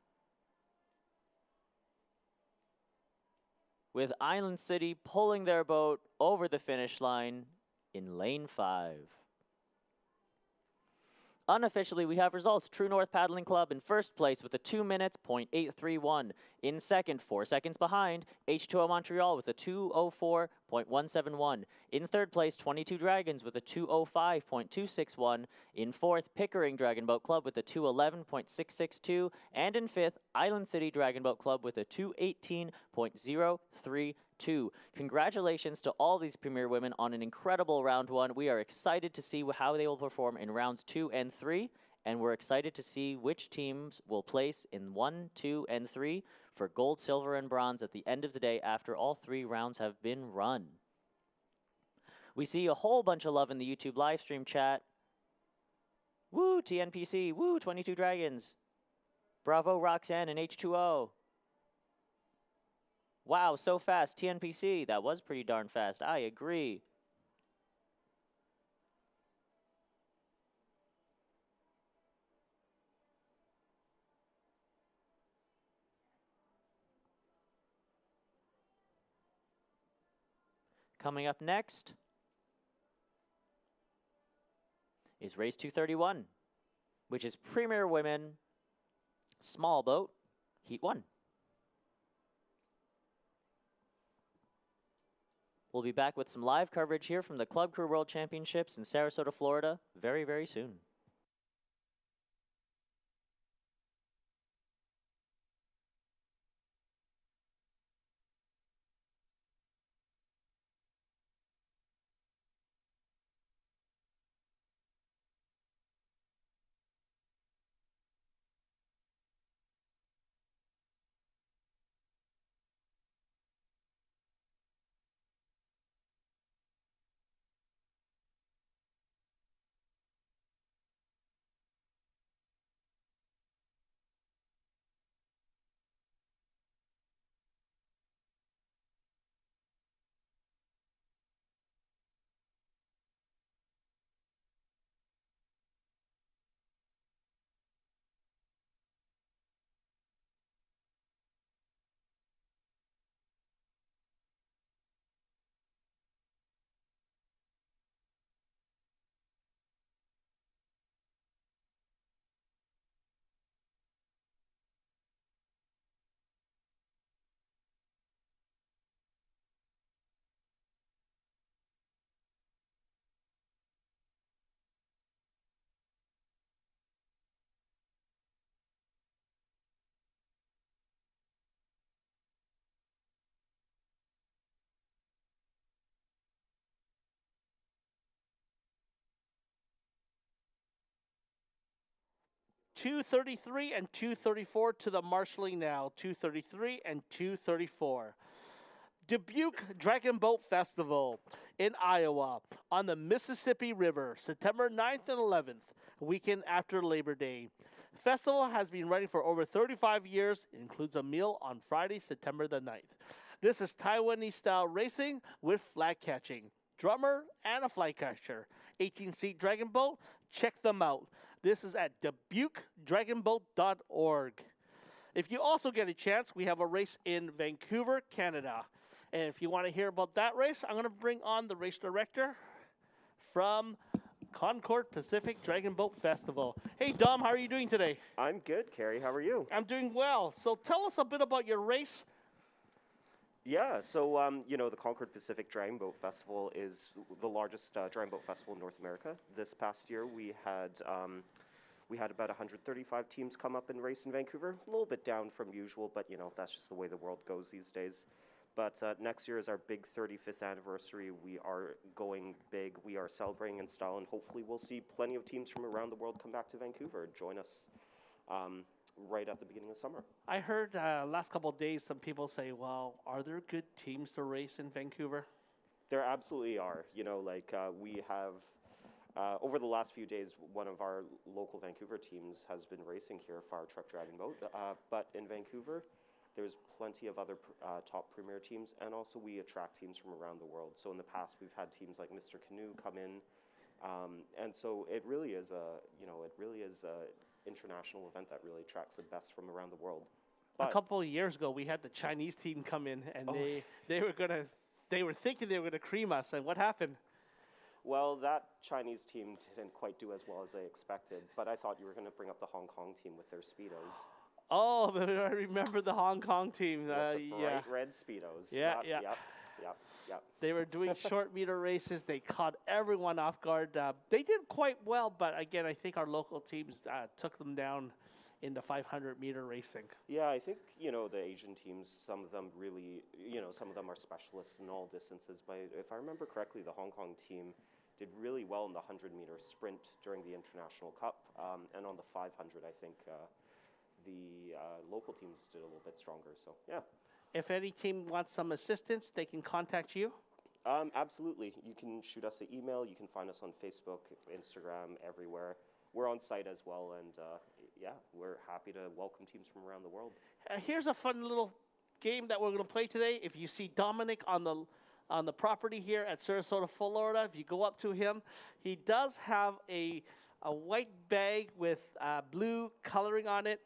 with Island City pulling their boat over the finish line in lane 5. Unofficially, we have results. True North Paddling Club in first place with a 2 minutes, .831. In second, 4 seconds behind, H2O Montreal with a 2:04.171. In third place, 22 Dragons with a 2:05.261. In fourth, Pickering Dragon Boat Club with a 2:11.662. And in fifth, Island City Dragon Boat Club with a 2:18.032. Congratulations to all these premier women on an incredible round 1. We are excited to see how they will perform in rounds 2 and 3. And we're excited to see which teams will place in 1, 2, and 3 for gold, silver, and bronze at the end of the day after all 3 rounds have been run. We see a whole bunch of love in the YouTube live stream chat. Woo, TNPC. Woo, 22 Dragons. Bravo, Roxanne and H2O. Wow, so fast. TNPC. That was pretty darn fast. I agree. Coming up next is race 231, which is Premier Women Small Boat Heat 1. We'll be back with some live coverage here from the Club Crew World Championships in Sarasota, Florida, very, very soon. .233 and .234 to the marshalling now. .233 and .234. Dubuque Dragon Boat Festival in Iowa on the Mississippi River, September 9th and 11th, weekend after Labor Day. Festival has been running for over 35 years. It includes a meal on Friday, September the 9th. This is Taiwanese-style racing with flag catching, drummer, and a fly catcher. 18-seat dragon boat. Check them out. This is at DubuqueDragonBoat.org. If you also get a chance, we have a race in Vancouver, Canada. And if you want to hear about that race, I'm going to bring on the race director from Concord Pacific Dragon Boat Festival. Hey, Dom, how are you doing today? I'm good, Carrie. How are you? I'm doing well. So tell us a bit about your race. Yeah, so, you know, the Concord Pacific Dragon Boat Festival is the largest dragon boat festival in North America. This past year, we had about 135 teams come up and race in Vancouver. A little bit down from usual, but, you know, that's just the way the world goes these days. But next year is our big 35th anniversary. We are going big. We are celebrating in style, and hopefully we'll see plenty of teams from around the world come back to Vancouver and join us right at the beginning of summer. I heard last couple of days some people say, well, are there good teams to race in Vancouver? There absolutely are. You know, like we have, over the last few days, one of our local Vancouver teams has been racing here, Fire Truck Dragon Boat. But in Vancouver, there's plenty of other top premier teams, and also we attract teams from around the world. So in the past, we've had teams like Mr. Canoe come in, and so it really is a international event that really attracts the best from around the world. A couple of years ago, we had the Chinese team come in, and they were thinking they were gonna cream us. And what happened? Well, that Chinese team didn't quite do as well as they expected, but I thought you were gonna bring up the Hong Kong team with their Speedos. Oh, I remember the Hong Kong team. With the bright red Speedos. Yeah. Yep. They were doing short meter races. They caught everyone off guard. They did quite well, but again, I think our local teams took them down in the 500 meter racing. Yeah, I think, you know, the Asian teams, some of them really, you know, some of them are specialists in all distances. But if I remember correctly, the Hong Kong team did really well in the 100 meter sprint during the International Cup. And on the 500, I think the local teams did a little bit stronger. So, yeah. If any team wants some assistance, they can contact you? Absolutely. You can shoot us an email. You can find us on Facebook, Instagram, everywhere. We're on site as well, and yeah, we're happy to welcome teams from around the world. Here's a fun little game that we're going to play today. If you see Dominic on the property here at Sarasota, Florida, if you go up to him, he does have a white bag with blue coloring on it.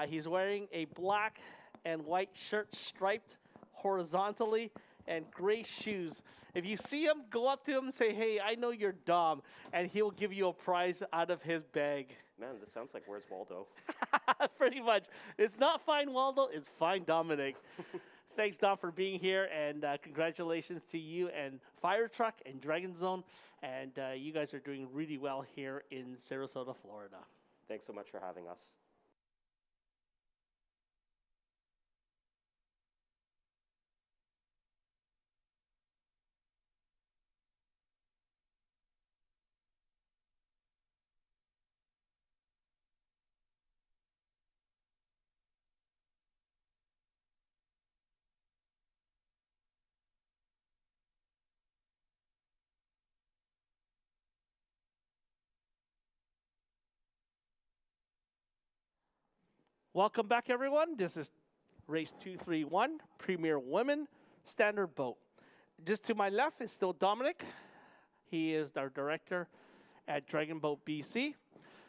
He's wearing a black and white shirt striped horizontally and gray shoes. If you see him, go up to him and say, hey, I know you're Dom, and he'll give you a prize out of his bag. Man, this sounds like Where's Waldo? Pretty much. It's not Find Waldo, it's Find Dominic. Thanks, Dom, for being here, and congratulations to you and Fire Truck and Dragon Zone, and you guys are doing really well here in Sarasota, Florida. Thanks so much for having us. Welcome back, everyone. This is Race 231, Premier Women Standard Boat. Just to my left is still Dominic. He is our director at Dragon Boat BC.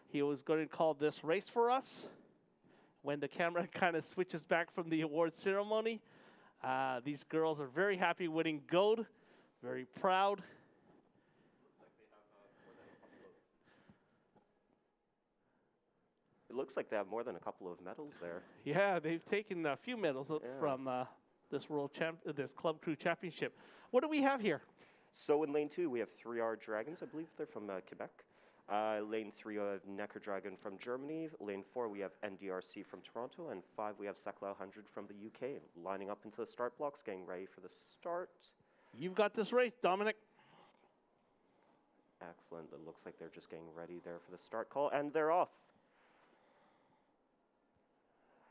He was going to call this race for us. When the camera kind of switches back from the award ceremony, these girls are very happy winning gold, very proud. It looks like they have more than a couple of medals there. Yeah, they've taken a few medals from this this Club Crew Championship. What do we have here? So in lane 2, we have 3R Dragons. I believe they're from Quebec. Lane 3, we have Necker Dragon from Germany. Lane 4, we have NDRC from Toronto. And 5, we have Sekla 100 from the UK. Lining up into the start blocks, getting ready for the start. You've got this race, Dominic. Excellent. It looks like they're just getting ready there for the start call. And they're off.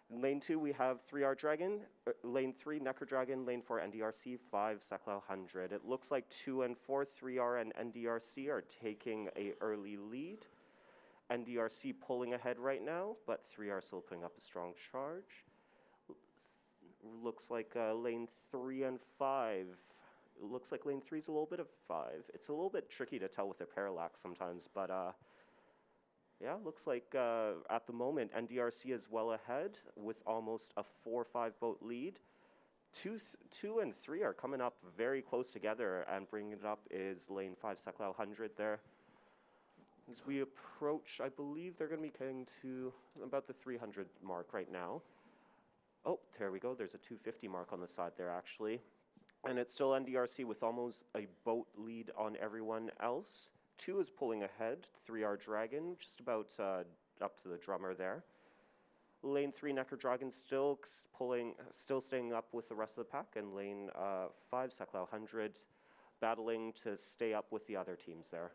In lane 2, we have 3R Dragon, lane 3, Necker Dragon, lane 4, NDRC, 5, Sekla 100. It looks like 2 and 4, 3R and NDRC are taking an early lead. NDRC pulling ahead right now, but 3R still putting up a strong charge. Looks like lane 3 and 5. It looks like lane 3 is a little bit of 5. It's a little bit tricky to tell with their parallax sometimes, but yeah, looks like at the moment NDRC is well ahead with almost a 4-5 boat lead two and three are coming up very close together, and bringing it up is lane 5, Seklau 100 there. As we approach, I believe they're going to be getting to about the 300 mark right now. Oh, there we go. There's a 250 mark on the side there, actually. And it's still NDRC with almost a boat lead on everyone else. 2 is pulling ahead. 3R Dragon, just about up to the drummer there. Lane 3 Neckar Dragon still staying up with the rest of the pack. And lane 5 Seklau 100 battling to stay up with the other teams there.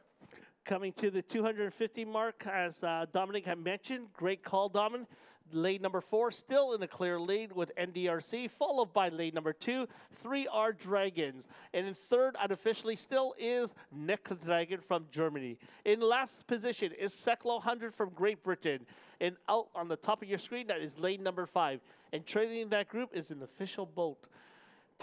Coming to the 250 mark, as Dominic had mentioned, great call, Dominic. Lane number 4 still in a clear lead with NDRC, followed by lane number 2, 3R Dragons. And in third, unofficially, still is Neckar Dragon from Germany. In last position is Seklau 100 from Great Britain. And out on the top of your screen, that is lane number 5. And trailing that group is an official boat,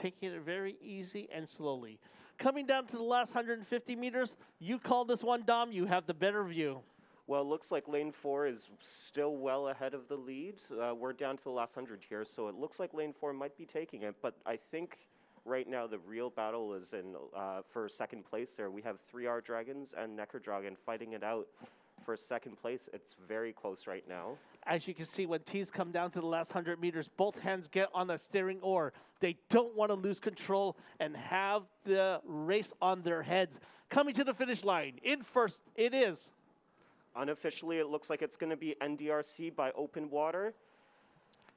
taking it very easy and slowly. Coming down to the last 150 meters, you call this one, Dom. You have the better view. Well, it looks like lane 4 is still well ahead of the lead. We're down to the last 100 here, so it looks like lane 4 might be taking it. But I think right now the real battle is in for second place there. We have 3R Dragons and Neckar Dragon fighting it out for second place. It's very close right now. As you can see, when teams come down to the last 100 meters, both hands get on the steering oar. They don't want to lose control and have the race on their heads. Coming to the finish line, in first, it is. Unofficially, it looks like it's going to be NDRC by open water.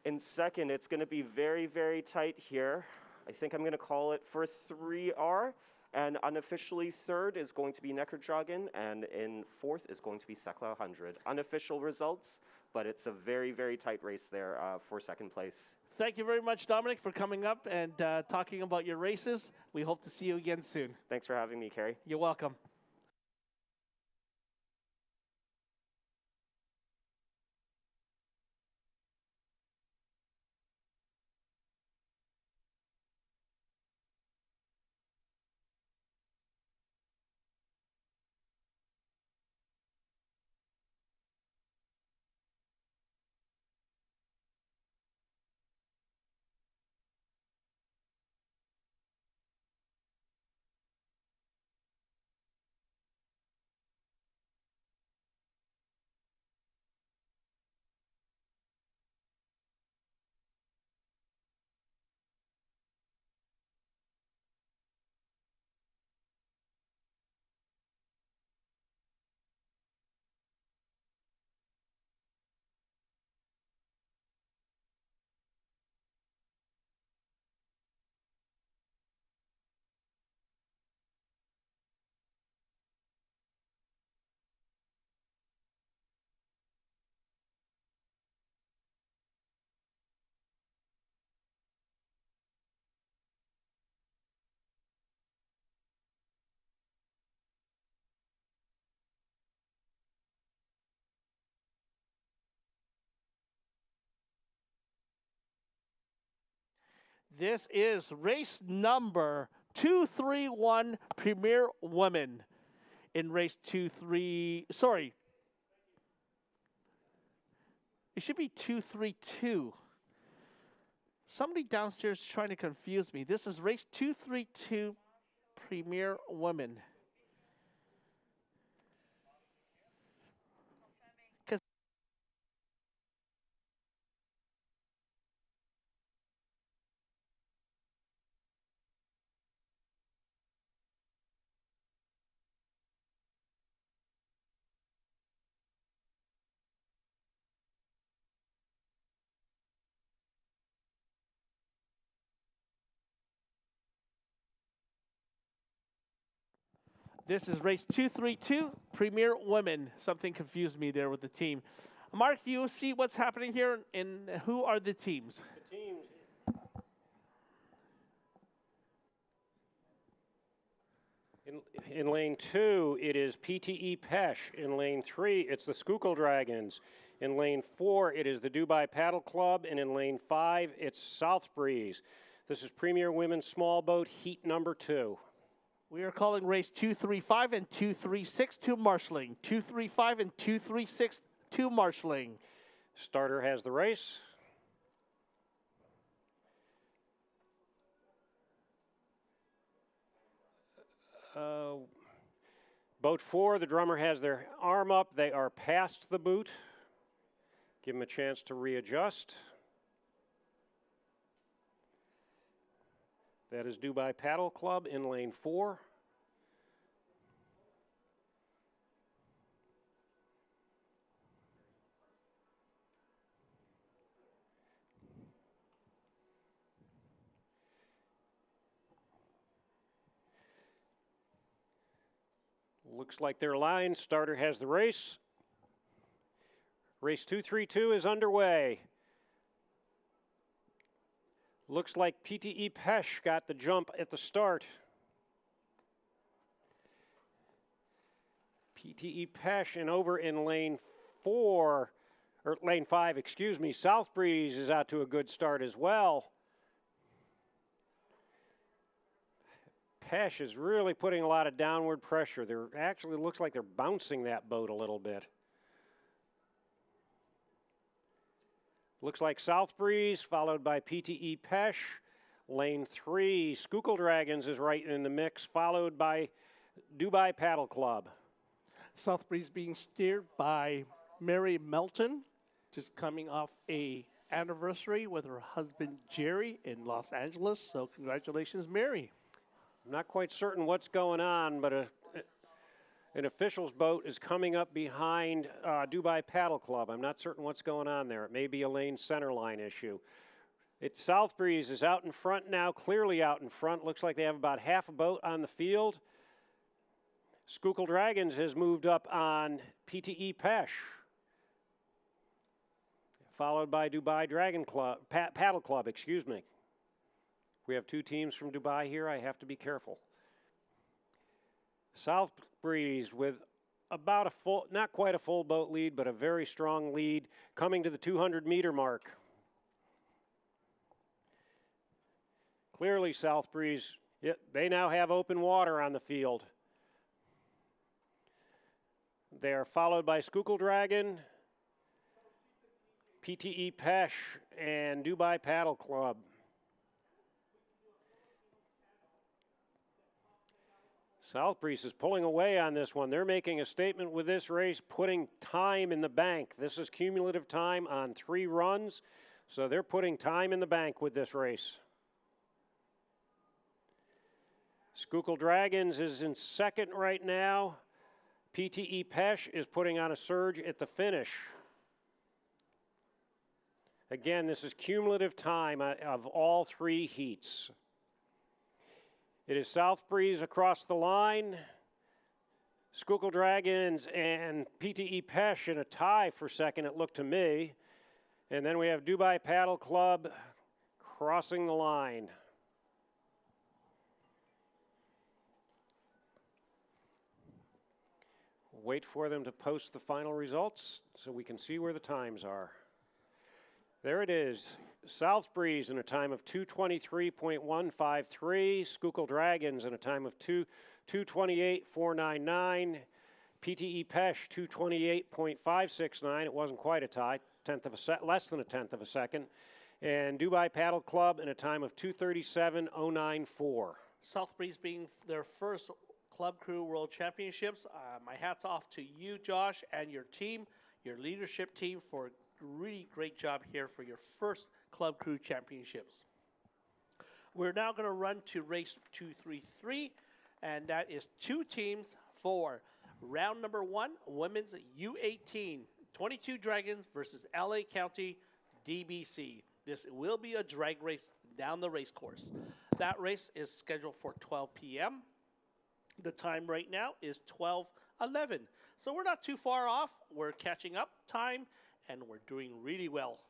In second, it's going to be very, very tight here. I think I'm going to call it for 3R. And unofficially, third is going to be Neckar Dragon, and in fourth is going to be Seklau 100. Unofficial results, but it's a very, very tight race there for second place. Thank you very much, Dominic, for coming up and talking about your races. We hope to see you again soon. Thanks for having me, Kerry. You're welcome. This is race number 231 Premier Women. In race 2-3, sorry. It should be 232. Somebody downstairs is trying to confuse me. This is race 232 Premier Women. This is race 232, Premier Women. Something confused me there with the team. Mark, you see what's happening here, and who are the teams? The teams. In lane 2, it is PTE Pesh. In lane 3, it's the Schuylkill Dragons. In lane 4, it is the Dubai Paddle Club. And in lane 5, it's South Breeze. This is Premier Women's Small Boat Heat number 2. We are calling race 235 and 236 to marshalling. 235 and 236 to marshalling. Starter has the race. Boat 4, the drummer has their arm up. They are past the boot. Give them a chance to readjust. That is Dubai Paddle Club in lane 4. Looks like their line. Starter has the race. Race 232 is underway. Looks like PTE Pesh got the jump at the start. PTE Pesh and over in lane 4, or lane 5, excuse me. South Breeze is out to a good start as well. Pesh is really putting a lot of downward pressure. They're actually looks like they're bouncing that boat a little bit. Looks like South Breeze followed by PTE Pesh. Lane 3, Schuylkill Dragons is right in the mix, followed by Dubai Paddle Club. South Breeze being steered by Mary Melton, just coming off a anniversary with her husband Jerry in Los Angeles. So congratulations, Mary. I'm not quite certain what's going on, but an official's boat is coming up behind Dubai Paddle Club. I'm not certain what's going on there. It may be a lane center line issue. South Breeze is out in front now, clearly out in front. Looks like they have about half a boat on the field. Schuylkill Dragons has moved up on PTE Pesh, followed by Dubai Dragon Club, Paddle Club, excuse me. We have two teams from Dubai here. I have to be careful. South Breeze with about a full, not quite a full boat lead, but a very strong lead coming to the 200-meter mark. Clearly, South Breeze, they now have open water on the field. They are followed by Schuylkill Dragon, PTE Pesh, and Dubai Paddle Club. South Breeze is pulling away on this one. They're making a statement with this race, putting time in the bank. This is cumulative time on 3 runs, so they're putting time in the bank with this race. Schuylkill Dragons is in second right now. PTE Pesh is putting on a surge at the finish. Again, this is cumulative time of all 3 heats. It is South Breeze across the line. Schuylkill Dragons and PTE Pesh in a tie for second, it looked to me. And then we have Dubai Paddle Club crossing the line. Wait for them to post the final results so we can see where the times are. There it is. South Breeze in a time of 2:23.153. Schuylkill Dragons in a time of 2:28.499. PTE Pesh 2:28.569. It wasn't quite a tie, less than a tenth of a second. And Dubai Paddle Club in a time of 2:37.094. South Breeze being their first Club Crew World Championships. My hat's off to you, Josh, and your team, your leadership team, for a really great job here for your first Club Crew Championships. We're now going to run to race 233, and that is 2 teams for round number 1, women's U18, 22 Dragons versus LA County DBC. This will be a drag race down the race course. That race is scheduled for 12 p.m. The time right now is 12:11. So we're not too far off. We're catching up time, and we're doing really well.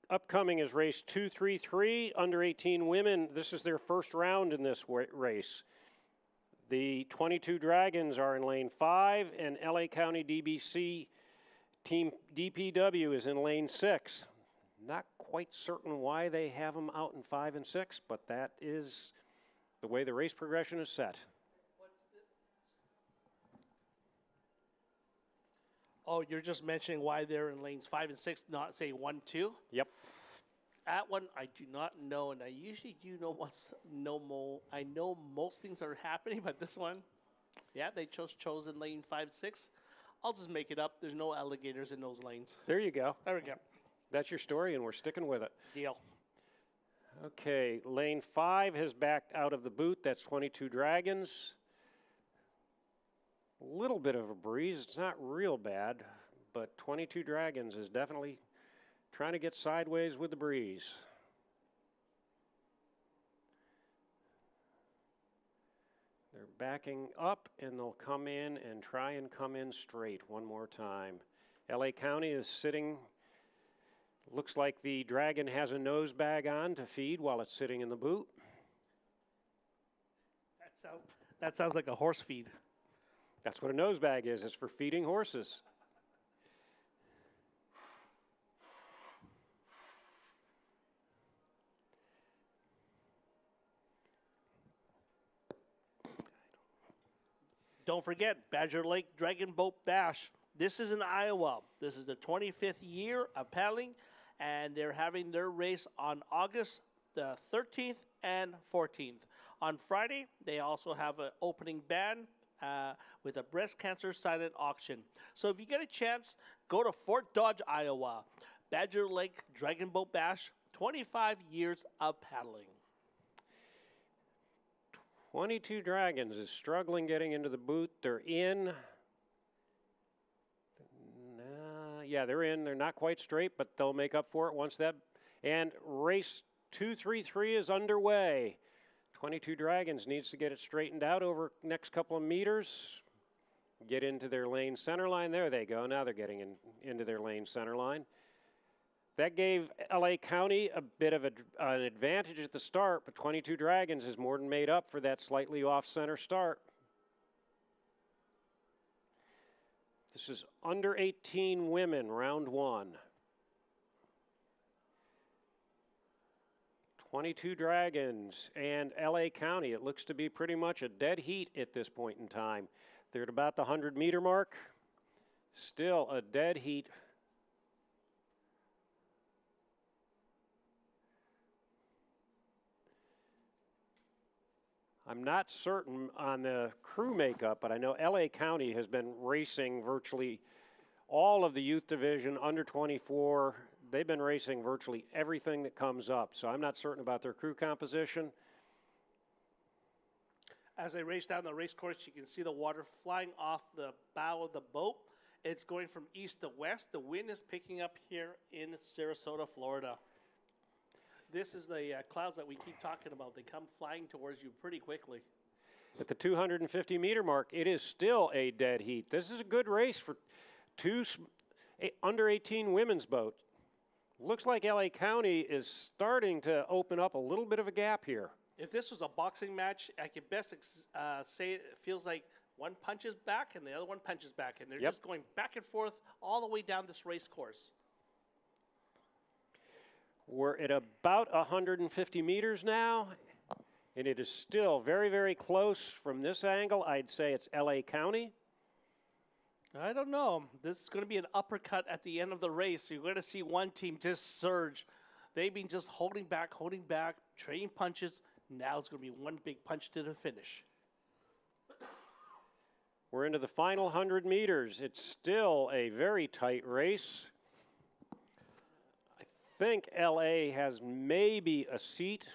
upcoming is race 233, under 18 women. This is their first round in this race. The 22 Dragons are in lane 5, and LA County DBC Team DPW is in lane 6. Not quite certain why they have them out in 5 and 6, but that is the way the race progression is set. Oh, you're just mentioning why they're in lanes 5 and 6, not say 1, 2? Yep. That one I do not know, and I usually do know I know most things are happening, but this one, yeah, they chose in lane 5, 6. I'll just make it up. There's no alligators in those lanes. There you go. There we go. That's your story, and we're sticking with it. Deal. Okay, lane 5 has backed out of the boot. That's 22 Dragons. A little bit of a breeze. It's not real bad, but 22 Dragons is definitely trying to get sideways with the breeze. They're backing up, and they'll come in and try and come in straight one more time. LA County is sitting. Looks like the Dragon has a nose bag on to feed while it's sitting in the boot. That sounds like a horse feed. That's what a nose bag is. It's for feeding horses. Don't forget, Badger Lake Dragon Boat Bash. This is in Iowa. This is the 25th year of paddling, and they're having their race on August the 13th and 14th. On Friday, they also have an opening band with a breast cancer silent auction. So if you get a chance, go to Fort Dodge, Iowa. Badger Lake Dragon Boat Bash, 25 years of paddling. 22 Dragons is struggling getting into the boot. They're in. Yeah, they're in. They're not quite straight, but they'll make up for it once that. And race 233 is underway. 22 Dragons needs to get it straightened out over next couple of meters. Get into their lane center line. There they go. Now they're getting into their lane center line. That gave LA County a bit of an advantage at the start, but 22 Dragons has more than made up for that slightly off-center start. This is under 18 women, round 1. 22 Dragons and LA County. It looks to be pretty much a dead heat at this point in time. They're at about the 100-meter mark. Still a dead heat. I'm not certain on the crew makeup, but I know LA County has been racing virtually all of the youth division under 24. They've been racing virtually everything that comes up, so I'm not certain about their crew composition. As they race down the race course, you can see the water flying off the bow of the boat. It's going from east to west. The wind is picking up here in Sarasota, Florida. This is the clouds that we keep talking about. They come flying towards you pretty quickly. At the 250-meter mark, it is still a dead heat. This is a good race for two under 18 women's boats. Looks like LA County is starting to open up a little bit of a gap here. If this was a boxing match, I could best say it feels like one punches back and the other one punches back, and they're just going back and forth all the way down this race course. We're at about 150 meters now, and it is still very, very close from this angle. I'd say it's LA County. I don't know. This is going to be an uppercut at the end of the race. You're going to see one team just surge. They've been just holding back, trading punches. Now it's going to be one big punch to the finish. We're into the final 100 meters. It's still a very tight race. I think LA has maybe a seat.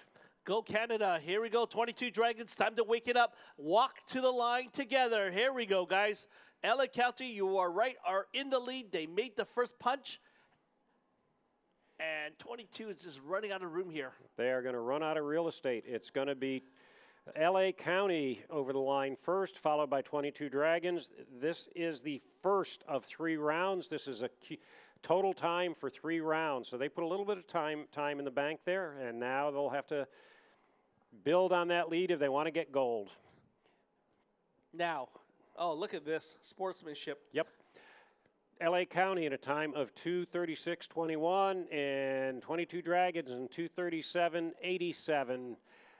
Go Canada. Here we go. 22 Dragons. Time to wake it up. Walk to the line together. Here we go, guys. LA County, you are right, are in the lead. They made the first punch. And 22 is just running out of room here. They are going to run out of real estate. It's going to be LA County over the line first, followed by 22 Dragons. This is the first of 3 rounds. This is a total time for 3 rounds. So they put a little bit of time in the bank there, and now they'll have to build on that lead if they want to get gold. Now, oh, look at this sportsmanship. Yep. LA County in a time of 2:36.21 and 22 Dragons in 2:37.87.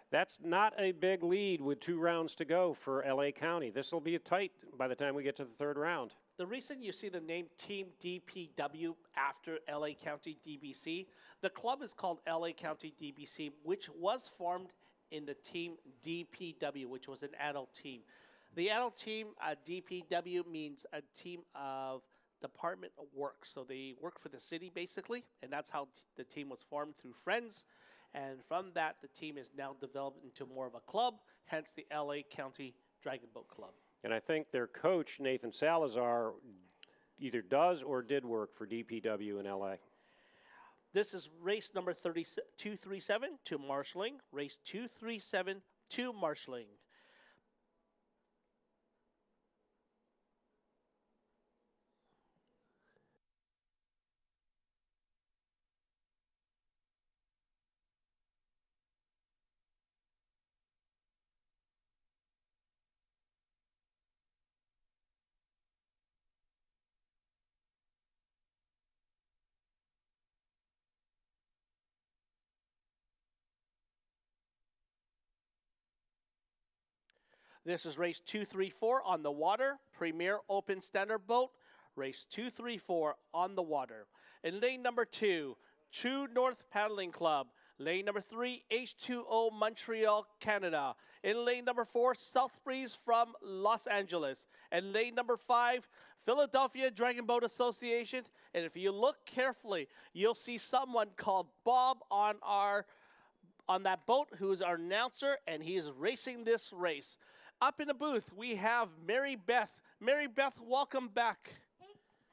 That's not a big lead with 2 rounds to go for LA County. This will be a tight by the time we get to the 3rd round. The reason you see the name Team DPW after LA County DBC, the club is called LA County DBC, which was formed in the team DPW, which was an adult team. The adult team, DPW, means a team of Department of Works. So they work for the city, basically, and that's how the team was formed, through friends. And from that, the team is now developed into more of a club, hence the LA County Dragon Boat Club. And I think their coach, Nathan Salazar, either does or did work for DPW in LA. This is race number 237 to marshalling, race 237 to marshalling. This is race 234 on the water, Premier Open Standard Boat, race 234 on the water. In lane number 2, True North Paddling Club. Lane number 3, H2O Montreal, Canada. In lane number 4, South Breeze from Los Angeles. And lane number 5, Philadelphia Dragon Boat Association. And if you look carefully, you'll see someone called Bob on that boat, who is our announcer, and he is racing this race. Up in the booth, we have Mary Beth. Mary Beth, welcome back.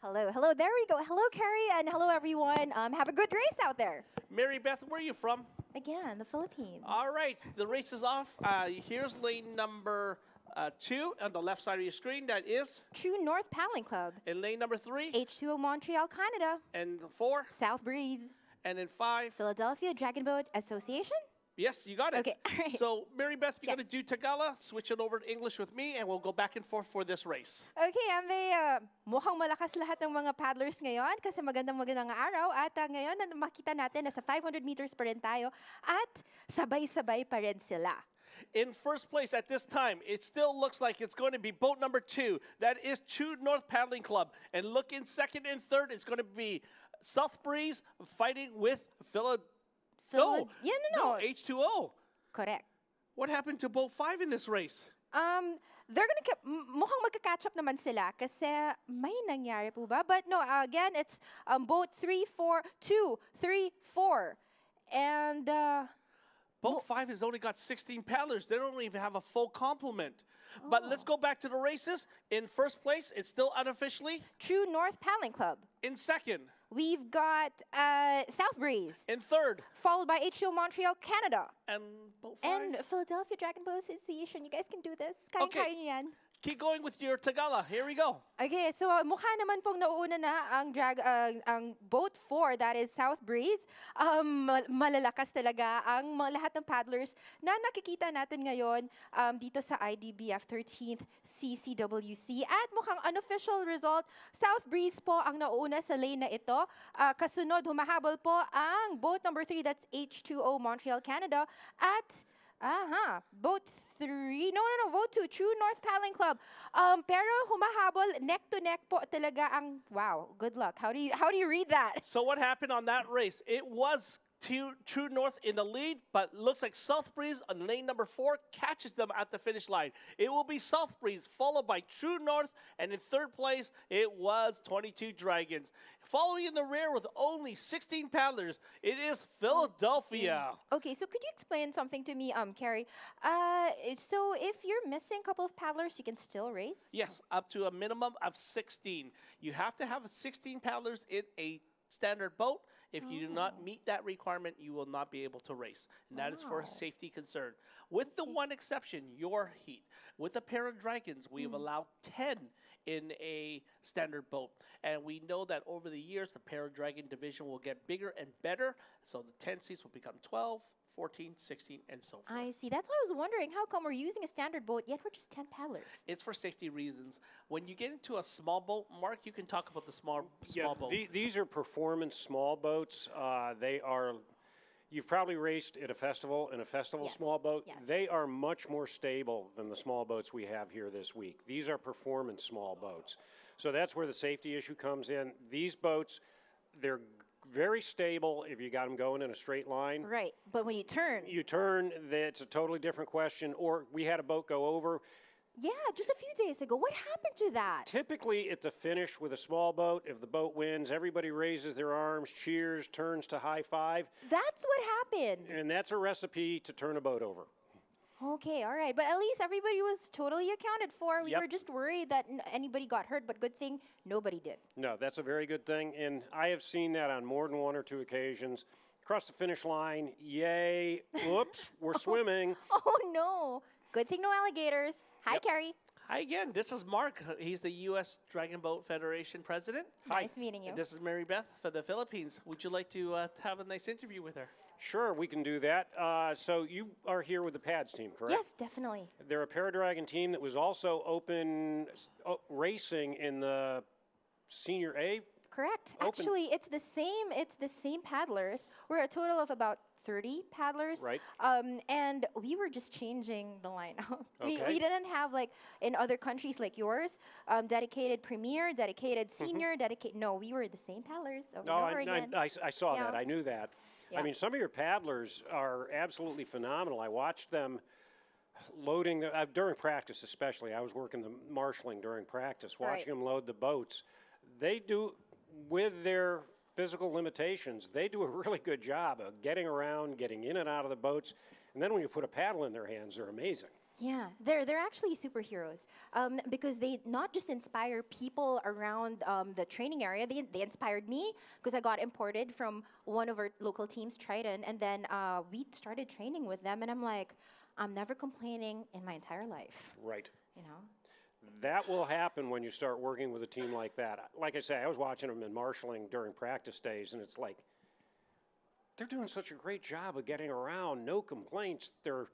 Hello, hello. There we go. Hello, Carrie, and hello, everyone. Have a good race out there. Mary Beth, where are you from? Again, the Philippines. All right, the race is off. Here's lane number 2 on the left side of your screen. That is True North Paddling Club. In lane number 3, H2O Montreal, Canada. And 4, South Breeze. And in 5, Philadelphia Dragon Boat Association. Yes, you got it. Okay, all right. So, Mary Beth, you're going to do Tagalog, switch it over to English with me, and we'll go back and forth for this race. Okay, Ambe, mukhang malakas lahat ng mga paddlers ngayon kasi magandang araw at ngayon makita natin na sa 500 meters pa rin tayo at sabay-sabay pa rin sila. In first place at this time, it still looks like it's going to be boat number 2. That is True North Paddling Club. And look in second and third, it's going to be South Breeze fighting with No, H2O. Correct. What happened to boat 5 in this race? They're mukhang magka-catch up naman sila kasi may nangyari po ba? But no, again, it's boat 3, 4, 2, 3, 4. And boat 5 has only got 16 paddlers. They don't even have a full complement. But let's go back to the races. In first place, it's still unofficially True North Paddling Club. In second, we've got South Breeze. In third, followed by HO Montreal, Canada. And boat 5. And Philadelphia Dragon Boat Association. You guys can do this. Kaya-kaya niyo yan. Keep going with your Tagalog. Here we go. Okay, so mukha naman pong nauuna na ang boat 4, that is South Breeze. Malalakas talaga ang lahat ng paddlers na nakikita natin ngayon dito sa IDBF 13th CCWC. At mukhang unofficial result, South Breeze po ang nauuna sa lane na ito. Kasunod, humahabol po ang boat number 3, that's H2O Montreal, Canada. At, boat 3, boat 2, True North Paddling Club. Pero humahabol, neck to neck po talaga ang, wow, good luck. How do you read that? So what happened on that race? It was True North in the lead, but looks like South Breeze on lane number 4 catches them at the finish line. It will be South Breeze followed by True North, and in third place, it was 22 Dragons. Following in the rear with only 16 paddlers, it is Philadelphia. Okay, so could you explain something to me, Carrie? So if you're missing a couple of paddlers, you can still race? Yes, up to a minimum of 16. You have to have 16 paddlers in a standard boat. If you do not meet that requirement, you will not be able to race. And that is for a safety concern. With the one exception, your heat. With the pair of dragons, we have allowed 10 in a standard boat. And we know that over the years, the Paradragon division will get bigger and better. So the 10 seats will become 12, 14, 16, and so forth. I see. That's why I was wondering, how come we're using a standard boat, yet we're just 10 paddlers? It's for safety reasons. When you get into a small boat, Mark, you can talk about the small boat. These are performance small boats. They are, you've probably raced at a festival in a festival small boat. Yes. They are much more stable than the small boats we have here this week. These are performance small boats. So that's where the safety issue comes in. These boats, they're very stable if you got them going in a straight line. Right, but when you turn. You turn, that's a totally different question. Or we had a boat go over. Yeah, just a few days ago. What happened to that? Typically, at the finish with a small boat, if the boat wins, everybody raises their arms, cheers, turns to high five. That's what happened. And that's a recipe to turn a boat over. Okay, all right. But at least everybody was totally accounted for. We Yep. were just worried that anybody got hurt, but good thing nobody did. No, that's a very good thing. And I have seen that on more than one or two occasions. Across the finish line, yay, whoops, we're swimming. Oh, no. Good thing no alligators. Hi, Yep. Carrie. Hi again. This is Mark. He's the U.S. Dragon Boat Federation president. Nice meeting you. And this is Mary Beth for the Philippines. Would you like to have a nice interview with her? Sure, we can do that. So you are here with the PADS team, correct? Yes, definitely. They're a Paradragon team that was also open racing in the Senior A. Correct. Open. Actually, it's the same paddlers. We're a total of about 30 paddlers. Right. And we were just changing the lineup. Okay. We didn't have, like, in other countries like yours, dedicated premier, dedicated senior, dedicated. No, we were the same paddlers over No, and over again. I saw Yeah. that. I knew that. Yeah. I mean, some of your paddlers are absolutely phenomenal. I watched them loading, during practice especially. I was working the marshalling during practice, watching Right. them load the boats. They do, with their physical limitations, they do a really good job of getting around, getting in and out of the boats. And then when you put a paddle in their hands, they're amazing. Yeah, they're actually superheroes because they not just inspire people around the training area. They inspired me because I got imported from one of our local teams, Triton, and then we started training with them. And I'm like, I'm never complaining in my entire life. Right. You know. That will happen when you start working with a team like that. Like I say, I was watching them in marshalling during practice days, and it's like they're doing such a great job of getting around. No complaints. They're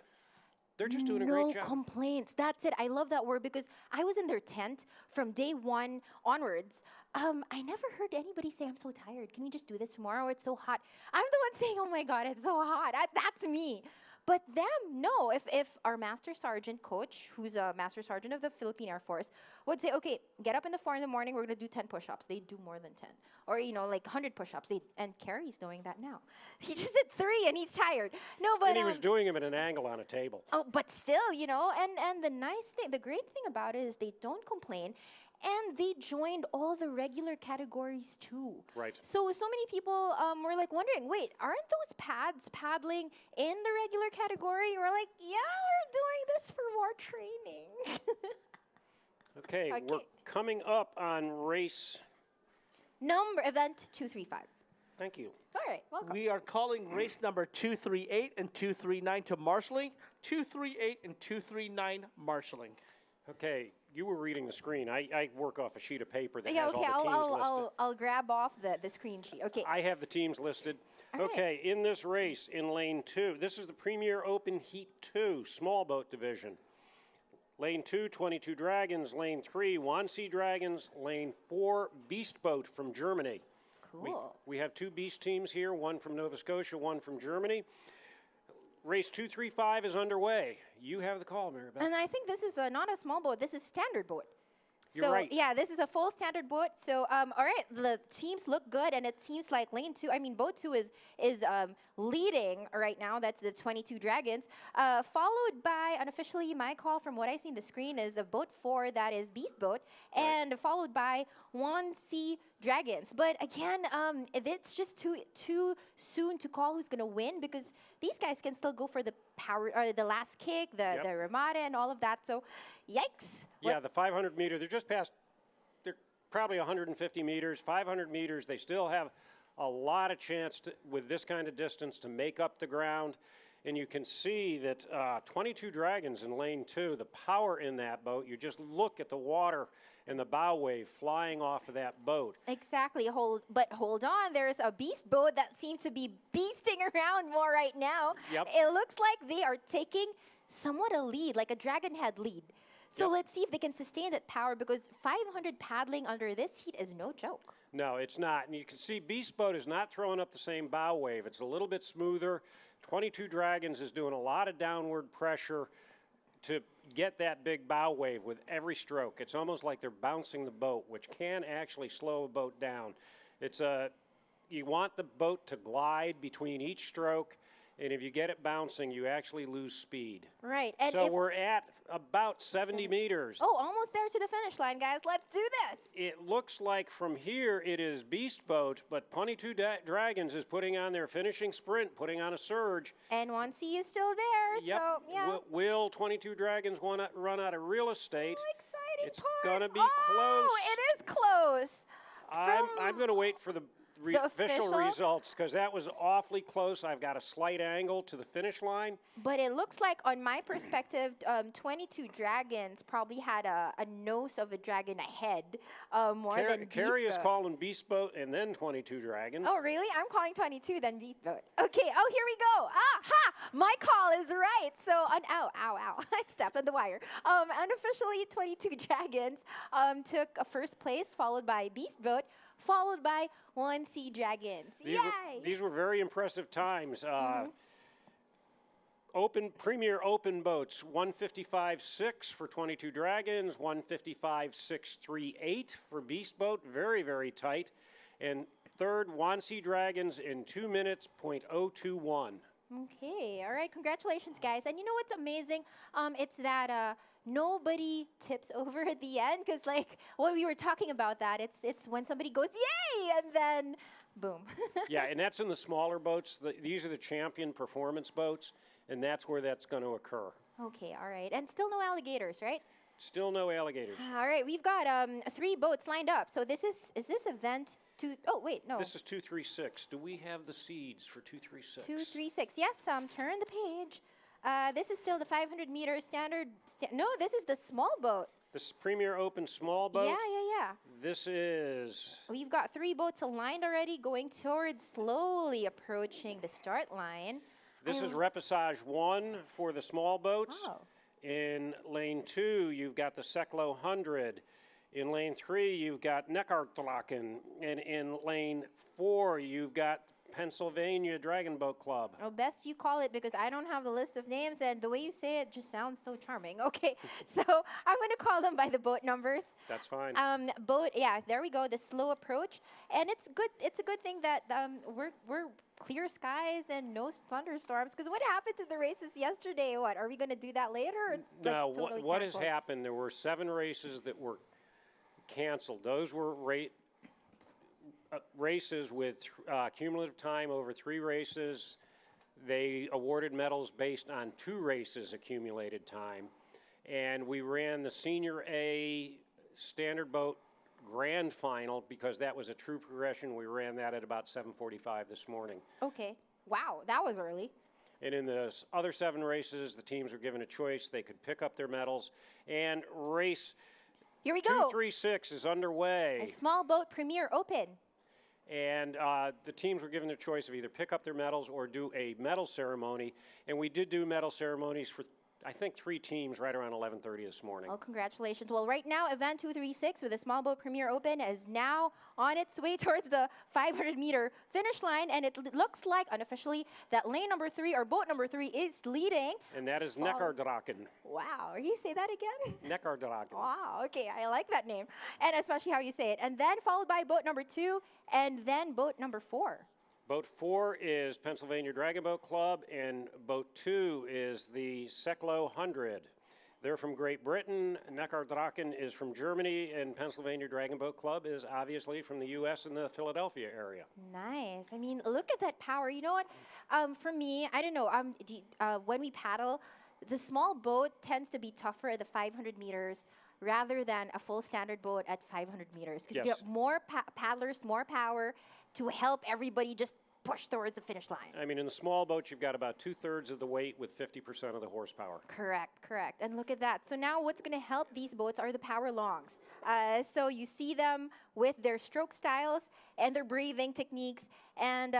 just doing a great job. No complaints. That's it. I love that word because I was in their tent from day one onwards. I never heard anybody say, I'm so tired. Can we just do this tomorrow? It's so hot. I'm the one saying, oh my God, it's so hot. That's me. But them, no. If our Master Sergeant coach, who's a Master Sergeant of the Philippine Air Force, would say, okay, get up in the 4 in the morning, we're going to do 10 push-ups. They do more than 10. Or, like 100 push-ups. And Carrie's doing that now. He just did 3 and he's tired. No, but... And he was doing them at an angle on a table. Oh, but still, and the nice thing, the great thing about it is they don't complain. And they joined all the regular categories too. Right. So many people were like wondering, wait, aren't those pads paddling in the regular category? We're like, yeah, we're doing this for more training. Okay, we're coming up on race. Event 235. Thank you. All right, welcome. We are calling race number 238 and 239 to marshalling. 238 and 239 marshalling. Okay, you were reading the screen. I work off a sheet of paper that Yeah, has okay, all the teams listed. I'll grab off the screen sheet. Okay. I have the teams listed. All right. Okay, in this race, in lane 2, this is the Premier Open Heat 2, small boat division. Lane 2, 22 Dragons. Lane 3, Wannsee Dragons. Lane 4, Beast Boat from Germany. Cool. We have 2 Beast teams here, one from Nova Scotia, one from Germany. Race 235 is underway. You have the call, Mary Beth. And I think this is not a small boat. This is standard boat. You're right. Yeah, this is a full standard boat. So, all right, the teams look good, and it seems like boat 2 is leading right now. That's the 22 Dragons, followed by, unofficially, my call from what I see on the screen is a boat 4 that is Beast Boat, and followed by Wannsee Dragons. But again, it's just too soon to call who's going to win because these guys can still go for the power, or the last kick, the Ramada, and all of that. So, yikes. Yeah, the 500 meter, they're just past, they're probably 150 meters, 500 meters. They still have a lot of chance with this kind of distance to make up the ground. And you can see that 22 Dragons in lane 2, the power in that boat, you just look at the water and the bow wave flying off of that boat. Exactly. But hold on, there's a beast boat that seems to be beasting around more right now. Yep. It looks like they are taking somewhat a lead, like a dragon head lead. So Yep. let's see if they can sustain that power, because 500 paddling under this heat is no joke. No, it's not. And you can see Beast Boat is not throwing up the same bow wave. It's a little bit smoother. 22 Dragons is doing a lot of downward pressure to get that big bow wave with every stroke. It's almost like they're bouncing the boat, which can actually slow a boat down. You want the boat to glide between each stroke, and if you get it bouncing, you actually lose speed. Right. And So we're at about 70 meters. Oh, almost there to the finish line, guys. Let's do this. It looks like from here it is Beast Boat, but 22 Dragons is putting on their finishing sprint, putting on a surge. And 1C is still there, Yep. so yeah. Will 22 Dragons run out of real estate? Exciting It's going to be Oh, close. it is close. I'm going to wait for the official official? results, because that was awfully close. I've got a slight angle to the finish line. But it looks like, on my perspective, 22 Dragons probably had a nose of a dragon ahead more than Beast Carrie is Boat. calling Beast Boat and then 22 Dragons. Oh, really? I'm calling 22 then Beast Boat. Okay, oh, here we go. Ha! My call is right. So, ow. I stepped on the wire. Unofficially, 22 Dragons took a first place, followed by Beast Boat, followed by 1C Dragons. Yay! These were very impressive times. Premier open boats, 155.6 for 22 Dragons, 155.638 for Beast Boat, very, very tight. And third, 1C Dragons in 2 minutes, .021. Okay, all right, congratulations, guys. And you know what's amazing? It's that nobody tips over at the end, because like when we were talking about that, it's when somebody goes, yay, and then boom. Yeah, and that's in the smaller boats. These are the champion performance boats, and that's where that's going to occur. Okay, all right. And still no alligators, right? Still no alligators. All right, we've got 3 boats lined up. So is this event oh, wait, no. This is 236. Do we have the seeds for 236? 236. Yes, turn the page. This is still the 500-meter standard. No, this is the small boat. This is Premier Open small boat. Yeah. This is... We've got 3 boats aligned already, going towards slowly approaching the start line. This is Repasage 1 for the small boats. Oh. In lane 2, you've got the Seklo 100. In lane 3, you've got Neckardraken. And in lane 4, you've got Pennsylvania Dragon Boat Club. Oh, best you call it, because I don't have the list of names, and the way you say it just sounds so charming. Okay, so I'm going to call them by the boat numbers. That's fine. There we go, the slow approach. And it's good. It's a good thing that we're clear skies and no thunderstorms, because what happened to the races yesterday? Are we going to do that later? Or it's No, totally what has canceled? happened, there were 7 races that were canceled. Those were races with cumulative time over 3 races. They awarded medals based on 2 races accumulated time. And we ran the Senior A Standard Boat Grand Final, because that was a true progression. We ran that at about 7:45 this morning. Okay. Wow, that was early. And in the other 7 races, the teams were given a choice. They could pick up their medals. And race Here we go. 236 is underway. A small boat Premier Open. And the teams were given the choice of either pick up their medals or do a medal ceremony. And we did do medal ceremonies for, I think, 3 teams right around 11:30 this morning. Oh, congratulations. Well, right now, event 236 with the Small Boat Premier Open is now on its way towards the 500-meter finish line, and it looks like, unofficially, that lane number 3, or boat number 3, is leading. And that is Neckardraken. Wow, you say that again? Neckardraken. Wow, okay, I like that name, and especially how you say it. And then followed by boat number 2, and then boat number 4. Boat 4 is Pennsylvania Dragon Boat Club, and boat 2 is the Seklo 100. They're from Great Britain. Neckardraken is from Germany, and Pennsylvania Dragon Boat Club is obviously from the U.S. and the Philadelphia area. Nice. I mean, look at that power. You know what? For me, I don't know. When we paddle, the small boat tends to be tougher at the 500 meters rather than a full standard boat at 500 meters, because you Yes. have more paddlers, more power to help everybody just push towards the finish line. I mean, in the small boats, you've got about 2/3 of the weight with 50% of the horsepower. Correct, correct. And look at that. So now what's going to help these boats are the power longs. So you see them with their stroke styles and their breathing techniques. And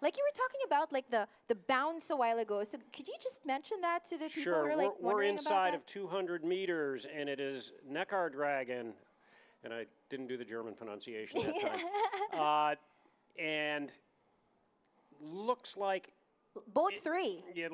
like you were talking about, like the bounce a while ago. So could you just mention that to the people who are like we're wondering about inside that? of 200 meters, and it is Neckar Dragon, and I didn't do the German pronunciation that time. And looks like boat 3. Yeah,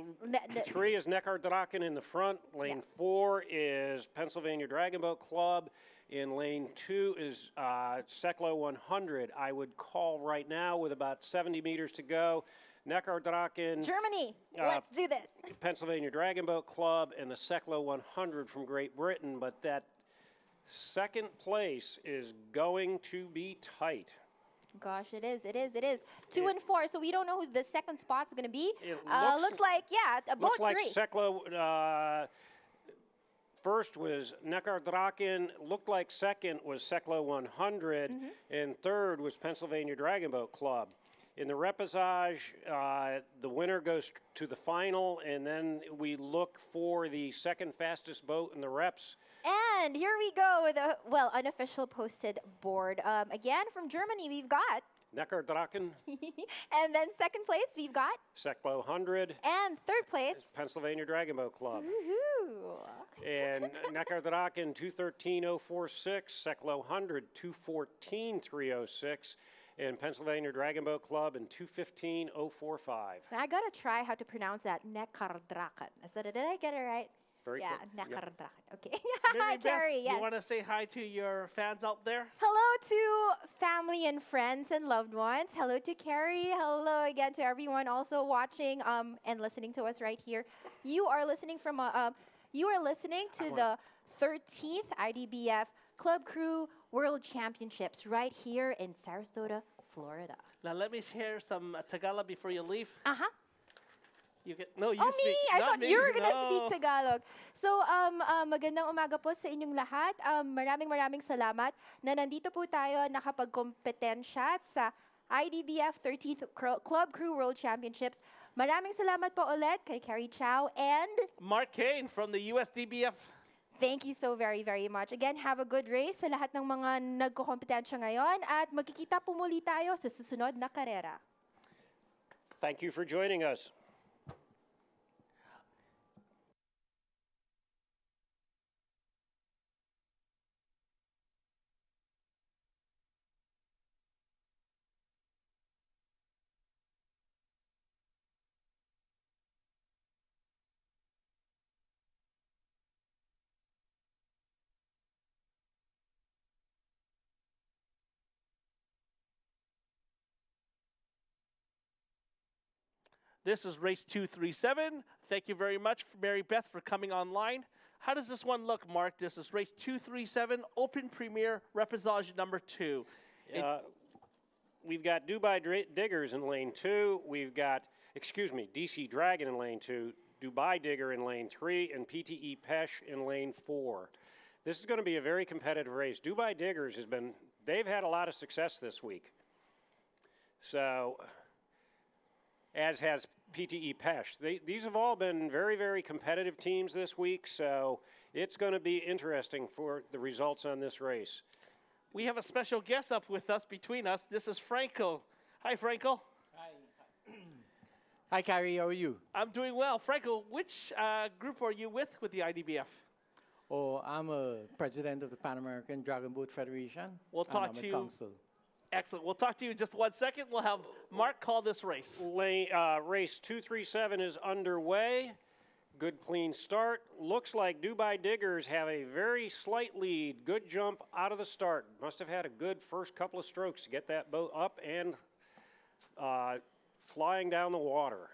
3 is Neckar Draken in the front. Lane 4 is Pennsylvania Dragon Boat Club. In lane 2 is Seklo 100. I would call right now with about 70 meters to go. Neckar Draken. Germany, let's do this. Pennsylvania Dragon Boat Club and the Seklo 100 from Great Britain. But that second place is going to be tight. Gosh, it is, it is, it is. 2 and 4, so we don't know who the second spot's going to be. It looks like, yeah, a boat looks like 3. Seklo, first was Neckar Draken, looked like second was Seklo 100, and third was Pennsylvania Dragon Boat Club. In the repesage, the winner goes to the final, and then we look for the second fastest boat in the reps. And here we go with a, well, unofficial posted board. Again, from Germany, we've got. Neckar Draken. And then second place, we've got. Seklo 100. And third place. Pennsylvania Dragon Boat Club. Woohoo. And Neckar Draken 213.046, Seklo 100 214.306, and Pennsylvania Dragon Boat Club in 215.045. I gotta try how to pronounce that. Neckar Draken. Did I get it right? Very yeah, good. Neckar Yep. Draken. Okay. Mary Beth, Carrie, yes. you want to say hi to your fans out there? Hello to family and friends and loved ones. Hello to Carrie. Hello again to everyone also watching and listening to us right here. You are listening from to the 13th IDBF Club Crew World Championships right here in Sarasota, Florida. Now let me share some Tagalog before you leave. Uh-huh. You get, no, you Oh, speak. me? I not thought me. you were gonna No. speak Tagalog. So, magandang umaga po sa inyong lahat. Maraming salamat na nandito po tayo nakapagkompetensya sa IDBF 13th Club Crew World Championships. Maraming salamat po ulit kay Carrie Chow and Mark Kane from the USDBF. thank you so very, very much. Again, have a good race sa lahat ng mga nagkokompetensya ngayon at magkikita po muli tayo sa susunod na karera. Thank you for joining us. This is race 237. Thank you very much, Mary Beth, for coming online. How does this one look, Mark? This is race 237, Open Premier Repesage number 2. We've got Dubai Diggers in lane 2. We've got, DC Dragon in lane 2, Dubai Digger in lane 3, and PTE Pesh in lane 4. This is going to be a very competitive race. Dubai Diggers they've had a lot of success this week. So, as has PTE Pesh. These have all been very, very competitive teams this week, so it's going to be interesting for the results on this race. We have a special guest up with us, between us. This is Franco. Hi, Franco. Hi, Carrie. How are you? I'm doing well. Franco, which group are you with the IDBF? Oh, I'm a president of the Pan American Dragon Boat Federation. We'll talk and to I'm a you. council. Excellent. We'll talk to you in just 1 second. We'll have Mark call this race. Race 237 is underway. Good clean start. Looks like Dubai Diggers have a very slight lead. Good jump out of the start. Must have had a good first couple of strokes to get that boat up and flying down the water.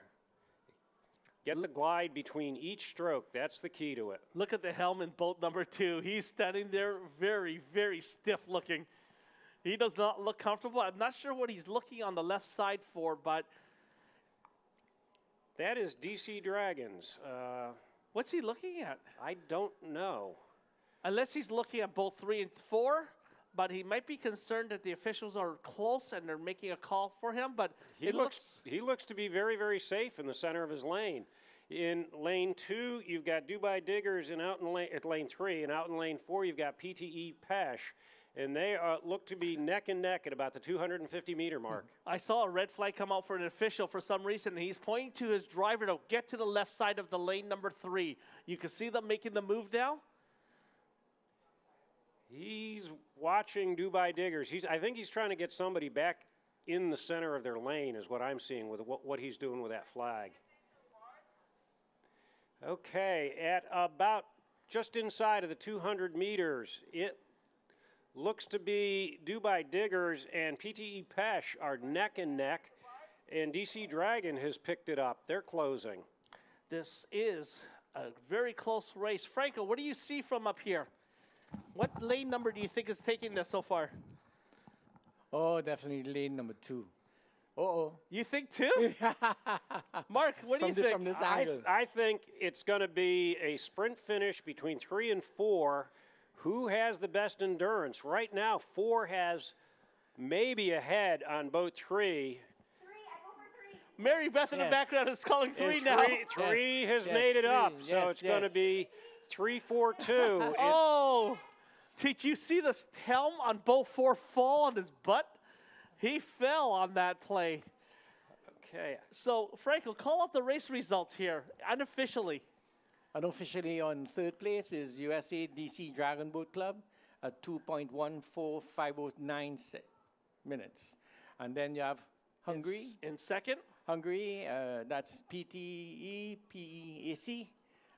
Get the glide between each stroke. That's the key to it. Look at the helm in boat number 2. He's standing there very, very stiff looking. He does not look comfortable. I'm not sure what he's looking on the left side for, but... That is DC Dragons. What's he looking at? I don't know. Unless he's looking at boat 3 and 4, but he might be concerned that the officials are close and they're making a call for him. But He looks to be very, very safe in the center of his lane. In lane 2, you've got Dubai Diggers, and out in lane 3, and out in lane 4, you've got PTE Pesh. And they look to be neck and neck at about the 250-meter mark. I saw a red flag come out for an official for some reason, and he's pointing to his driver to get to the left side of the lane number 3. You can see them making the move now. He's watching Dubai Diggers. I think he's trying to get somebody back in the center of their lane is what I'm seeing with what he's doing with that flag. Okay, at about just inside of the 200 meters, it looks to be Dubai Diggers and PTE Pesh are neck and neck, and DC Dragon has picked it up. They're closing. This is a very close race. Franco, what do you see from up here? What lane number do you think is taking this so far? Oh, definitely lane number 2. Uh-oh. You think too? Mark, what do you think? From this angle. I think it's going to be a sprint finish between 3 and 4. Who has the best endurance? Right now, 4 has maybe ahead on boat 3. Mary Beth in the background is calling 3 now. 3 has made it up, so it's going to be 3-4-2. Oh, did you see the helm on boat 4 fall on his butt? He fell on that play. Okay. So, Franco, call out the race results here, unofficially. Unofficially on 3rd place is USA DC Dragon Boat Club at 2.14509 minutes. And then you have Hungary. In second? Hungary, that's PTE, PEAC.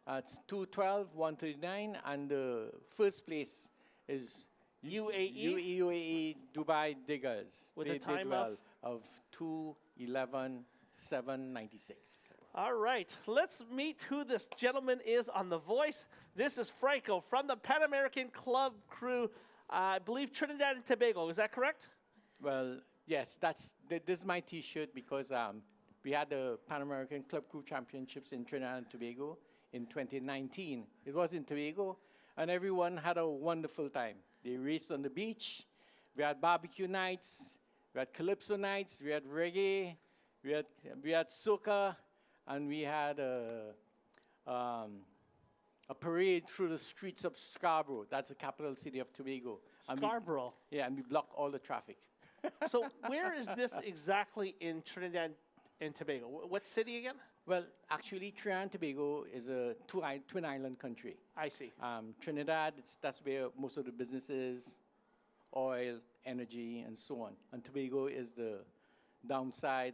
It's 2:12:139. And the first place is UAE Dubai Diggers. With they a time did well of 2:11:796. All right, let's meet who this gentleman is on The Voice. This is Franco from the Pan American Club Crew, I believe Trinidad and Tobago. Is that correct? Well, yes, this is my T-shirt because we had the Pan American Club Crew Championships in Trinidad and Tobago in 2019. It was in Tobago, and everyone had a wonderful time. They raced on the beach. We had barbecue nights. We had calypso nights. We had reggae. We had soca. And we had a parade through the streets of Scarborough. That's the capital city of Tobago. Scarborough. And we blocked all the traffic. So where is this exactly in Trinidad and Tobago? What city again? Well, actually, Trinidad and Tobago is a twin island country. I see. Trinidad, that's where most of the business is, oil, energy, and so on. And Tobago is the downside.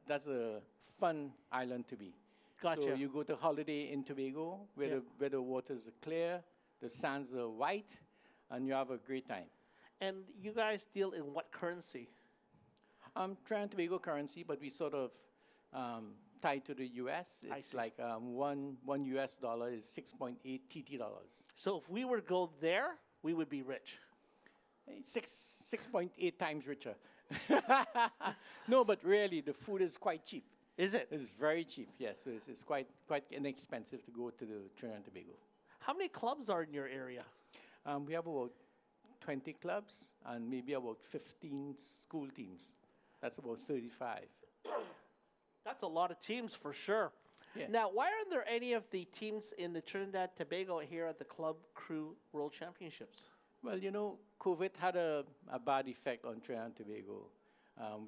That's a fun island to be. Gotcha. So you go to holiday in Tobago where the waters are clear, the sands are white, and you have a great time. And you guys deal in what currency? Trinidad and Tobago currency, but we sort of tied to the U.S. It's like one U.S. dollar is 6.8 TT dollars. So if we were to go there, we would be rich. 6.8 times richer. No, but really, the food is quite cheap. Is it? It's very cheap, yes. So it's quite inexpensive to go to the Trinidad and Tobago. How many clubs are in your area? We have about 20 clubs and maybe about 15 school teams. That's about 35. That's a lot of teams for sure. Yeah. Now, why aren't there any of the teams in the Trinidad Tobago here at the Club Crew World Championships? Well, you know, COVID had a bad effect on Trinidad and Tobago.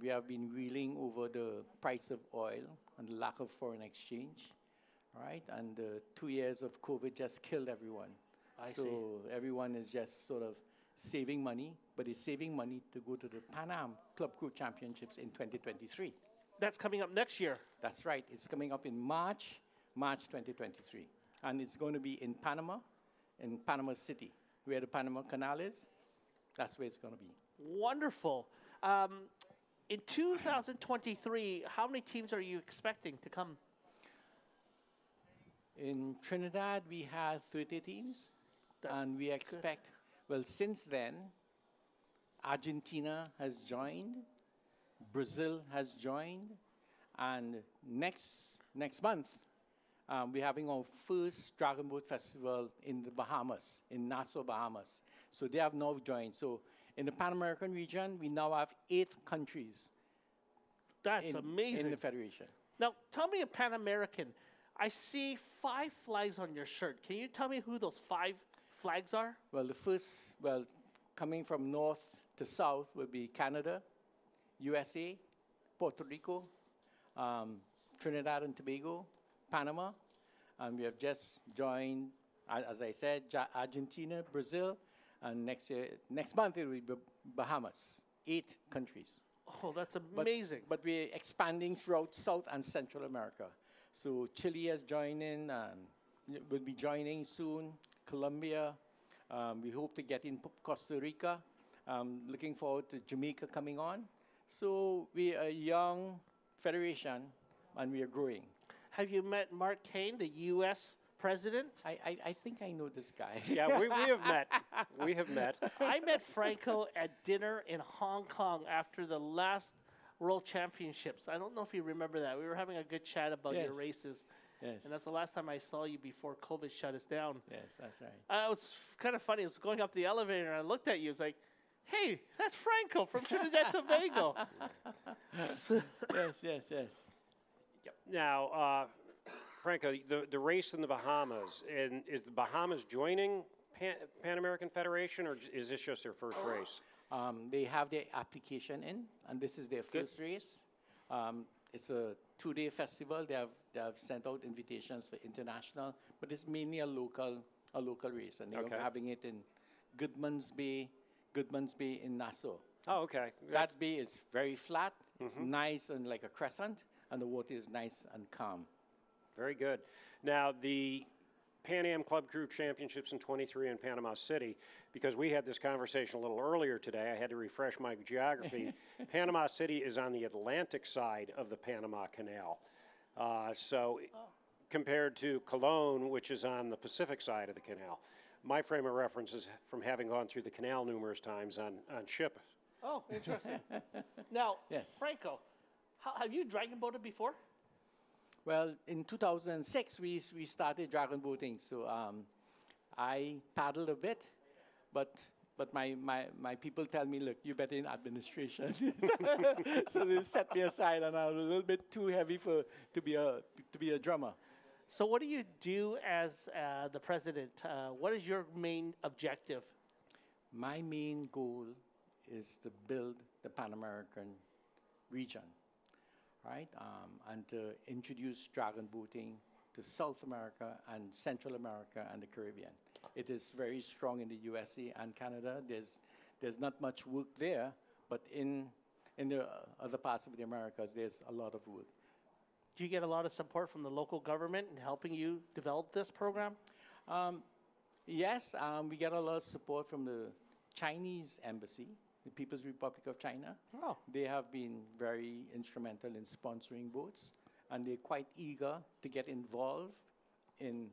We have been reeling over the price of oil and the lack of foreign exchange, right? And 2 years of COVID just killed everyone. I see. So everyone is just sort of saving money, but is saving money to go to the Pan Am Club Crew Championships in 2023. That's coming up next year. That's right. It's coming up in March 2023. And it's going to be in Panama City, where the Panama Canal is. That's where it's going to be. Wonderful. In 2023, how many teams are you expecting to come? In Trinidad, we had 30 teams. And we expect, well, since then, Argentina has joined, Brazil has joined, and next month, we're having our first Dragon Boat Festival in the Bahamas, in Nassau, Bahamas. So they have now joined. So In the Pan American region, we now have 8 countries. That's amazing. In the federation. Now, tell me a Pan American. I see 5 flags on your shirt. Can you tell me who those 5 flags are? Well, coming from north to south would be Canada, USA, Puerto Rico, Trinidad and Tobago, Panama, and we have just joined, as I said, Argentina, Brazil, and next month it will be Bahamas. 8 countries. Oh, that's amazing. But we're expanding throughout South and Central America. So Chile has joined in, will be joining soon, Colombia. We hope to get in Costa Rica. Looking forward to Jamaica coming on. So we are a young federation, and we are growing. Have you met Mark Kane, the U.S. president? I think I know this guy. Yeah, we have met. We have met. I met Franco at dinner in Hong Kong after the last World Championships. I don't know if you remember that. We were having a good chat about your races. Yes. And that's the last time I saw you before COVID shut us down. Yes, that's right. It was kind of funny. I was going up the elevator and I looked at you. It's like, hey, that's Franco from Trinidad Tobago. Yes. Now, Franco, the race in the Bahamas, and is the Bahamas joining Pan American Federation, or is this just their first race? They have their application in, and this is their first race. It's a 2-day festival. They have sent out invitations for international, but it's mainly a local race, and they're having it in Goodman's Bay in Nassau. Oh, okay. That bay is very flat. It's nice and like a crescent, and the water is nice and calm. Very good. Now, the Pan Am Club Crew Championships in 23 in Panama City, because we had this conversation a little earlier today, I had to refresh my geography. Panama City is on the Atlantic side of the Panama Canal. Compared to Cologne, which is on the Pacific side of the canal. My frame of reference is from having gone through the canal numerous times on ship. Oh, interesting. Now, Franco, have you dragon boated before? Well, in 2006, we started dragon boating. So I paddled a bit, but my people tell me, look, you're better in administration. So they set me aside, and I was a little bit too heavy to be a drummer. So what do you do as the president? What is your main objective? My main goal is to build the Pan American region, right? And to introduce dragon boating to South America and Central America and the Caribbean. It is very strong in the USA and Canada. There's not much work there, but in the other parts of the Americas, there's a lot of work. Do you get a lot of support from the local government in helping you develop this program? Yes, we get a lot of support from the Chinese embassy, the People's Republic of China. Oh. They have been very instrumental in sponsoring boats, and they're quite eager to get involved in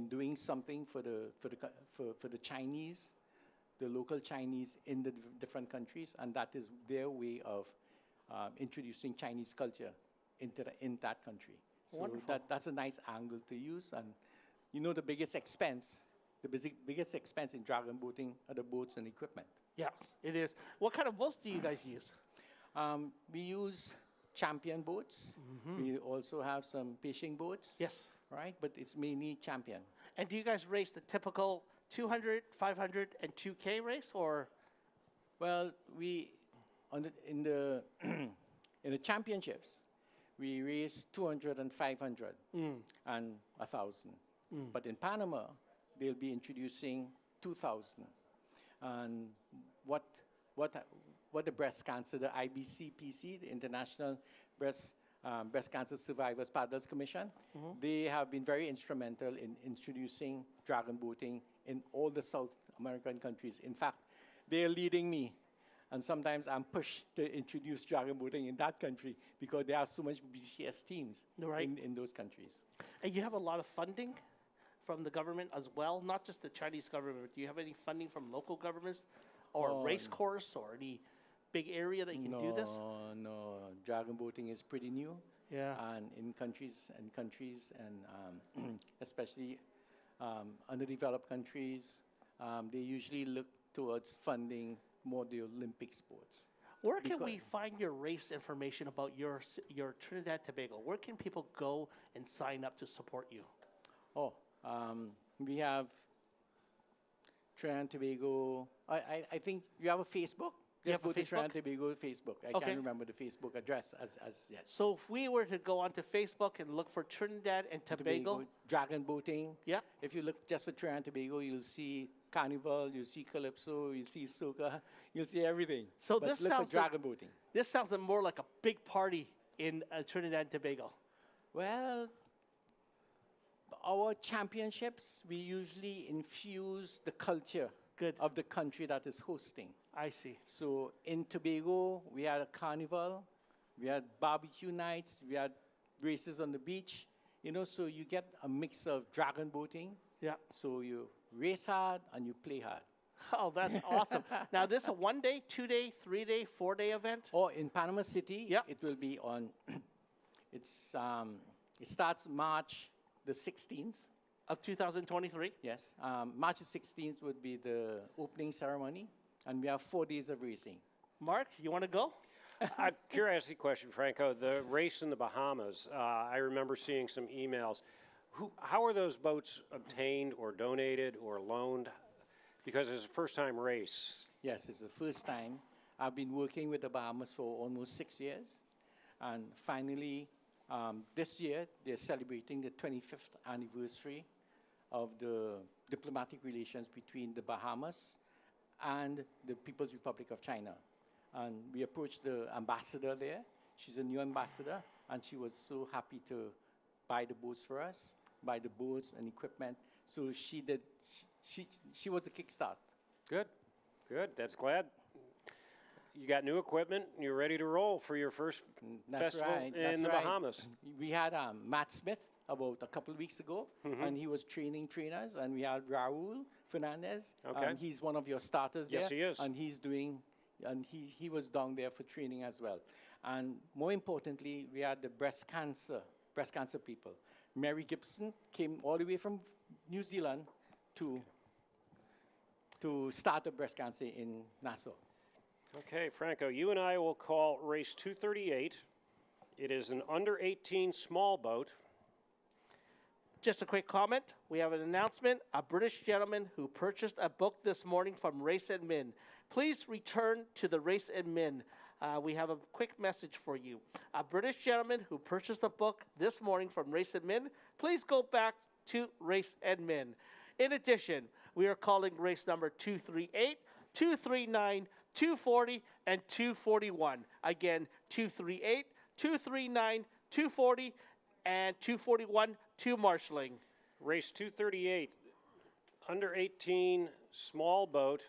doing something for the Chinese, the local Chinese in the different countries, and that is their way of introducing Chinese culture in that country. So that's a nice angle to use. And you know, the biggest expense in dragon boating are the boats and equipment. Yeah, it is. What kind of boats do you guys use? We use Champion boats. We also have some fishing boats. Yes. Right, but it's mainly Champion. And do you guys race the typical 200, 500, and 2K race, or? Well, in the championships, we race 200 and 500 and 1,000. But in Panama, they'll be introducing 2,000. And what the breast cancer, the IBCPC, the International Breast Cancer Survivors Paddlers Commission, they have been very instrumental in introducing dragon boating in all the South American countries. In fact, they're leading me. And sometimes I'm pushed to introduce dragon boating in that country because there are so much BCS teams in those countries. And you have a lot of funding from the government as well, not just the Chinese government. Do you have any funding from local governments or a race course or any big area that you can do this? No. Dragon boating is pretty new. Yeah. And in countries and especially underdeveloped countries, they usually look towards funding more the Olympic sports. Where can Because- we find your race information about your Trinidad Tobago? Where can people go and sign up to support you? Oh, we have Trinidad and Tobago. I think you have a Facebook. You Just have a go to Trinidad Facebook? and Tobago Facebook. I Okay. can't remember the Facebook address as yet. So if we were to go onto Facebook and look for Trinidad and Tobago, dragon boating. Yeah. If you look just for Trinidad and Tobago, you'll see Carnival, you'll see Calypso, you'll see Soca, you'll see everything. so But this look sounds for dragon boating. This sounds more like a big party in Trinidad and Tobago. Well, our championships, we usually infuse the culture of the country that is hosting. I see. So in Tobago, we had a carnival, we had barbecue nights, we had races on the beach. You know, so you get a mix of dragon boating. Yeah. So you race hard and you play hard. Oh, that's awesome. Now, this is a 1 day, 2 day, 3 day, 4 day event? Or in Panama City, it will be on, it starts March the 16th. Of 2023? Yes. March the 16th would be the opening ceremony, and we have 4 days of racing. Mark, you want to go? A curiosity question, Franco. The race in the Bahamas, I remember seeing some emails. How are those boats obtained or donated or loaned? Because it's a first-time race. Yes, it's the first time. I've been working with the Bahamas for almost 6 years. And finally, this year, they're celebrating the 25th anniversary of the diplomatic relations between the Bahamas and the People's Republic of China. And we approached the ambassador there. She's a new ambassador, and she was so happy to buy the boats for us, buy the boats and equipment. So she was the kickstart. Good, good. That's glad. You got new equipment, and you're ready to roll for your first festival in the Bahamas. We had Matt Smith about a couple of weeks ago, and he was training trainers, and we had Raul Fernandez. Okay. He's one of your starters there. Yes, he is. And he's doing, and he was down there for training as well. And more importantly, we had the breast cancer people. Mary Gibson came all the way from New Zealand to start the breast cancer in Nassau. Okay, Franco, you and I will call race 238. It is an under 18 small boat. Just a quick comment. We have an announcement. A British gentleman who purchased a book this morning from Race Admin. Please return to the Race Admin. We have a quick message for you. A British gentleman who purchased a book this morning from Race Admin. Please go back to Race Admin. In addition, we are calling race number 238, 239, 240, and 241. Again, 238, 239, 240, and 241 to marshalling. Race 238, under 18 small boat,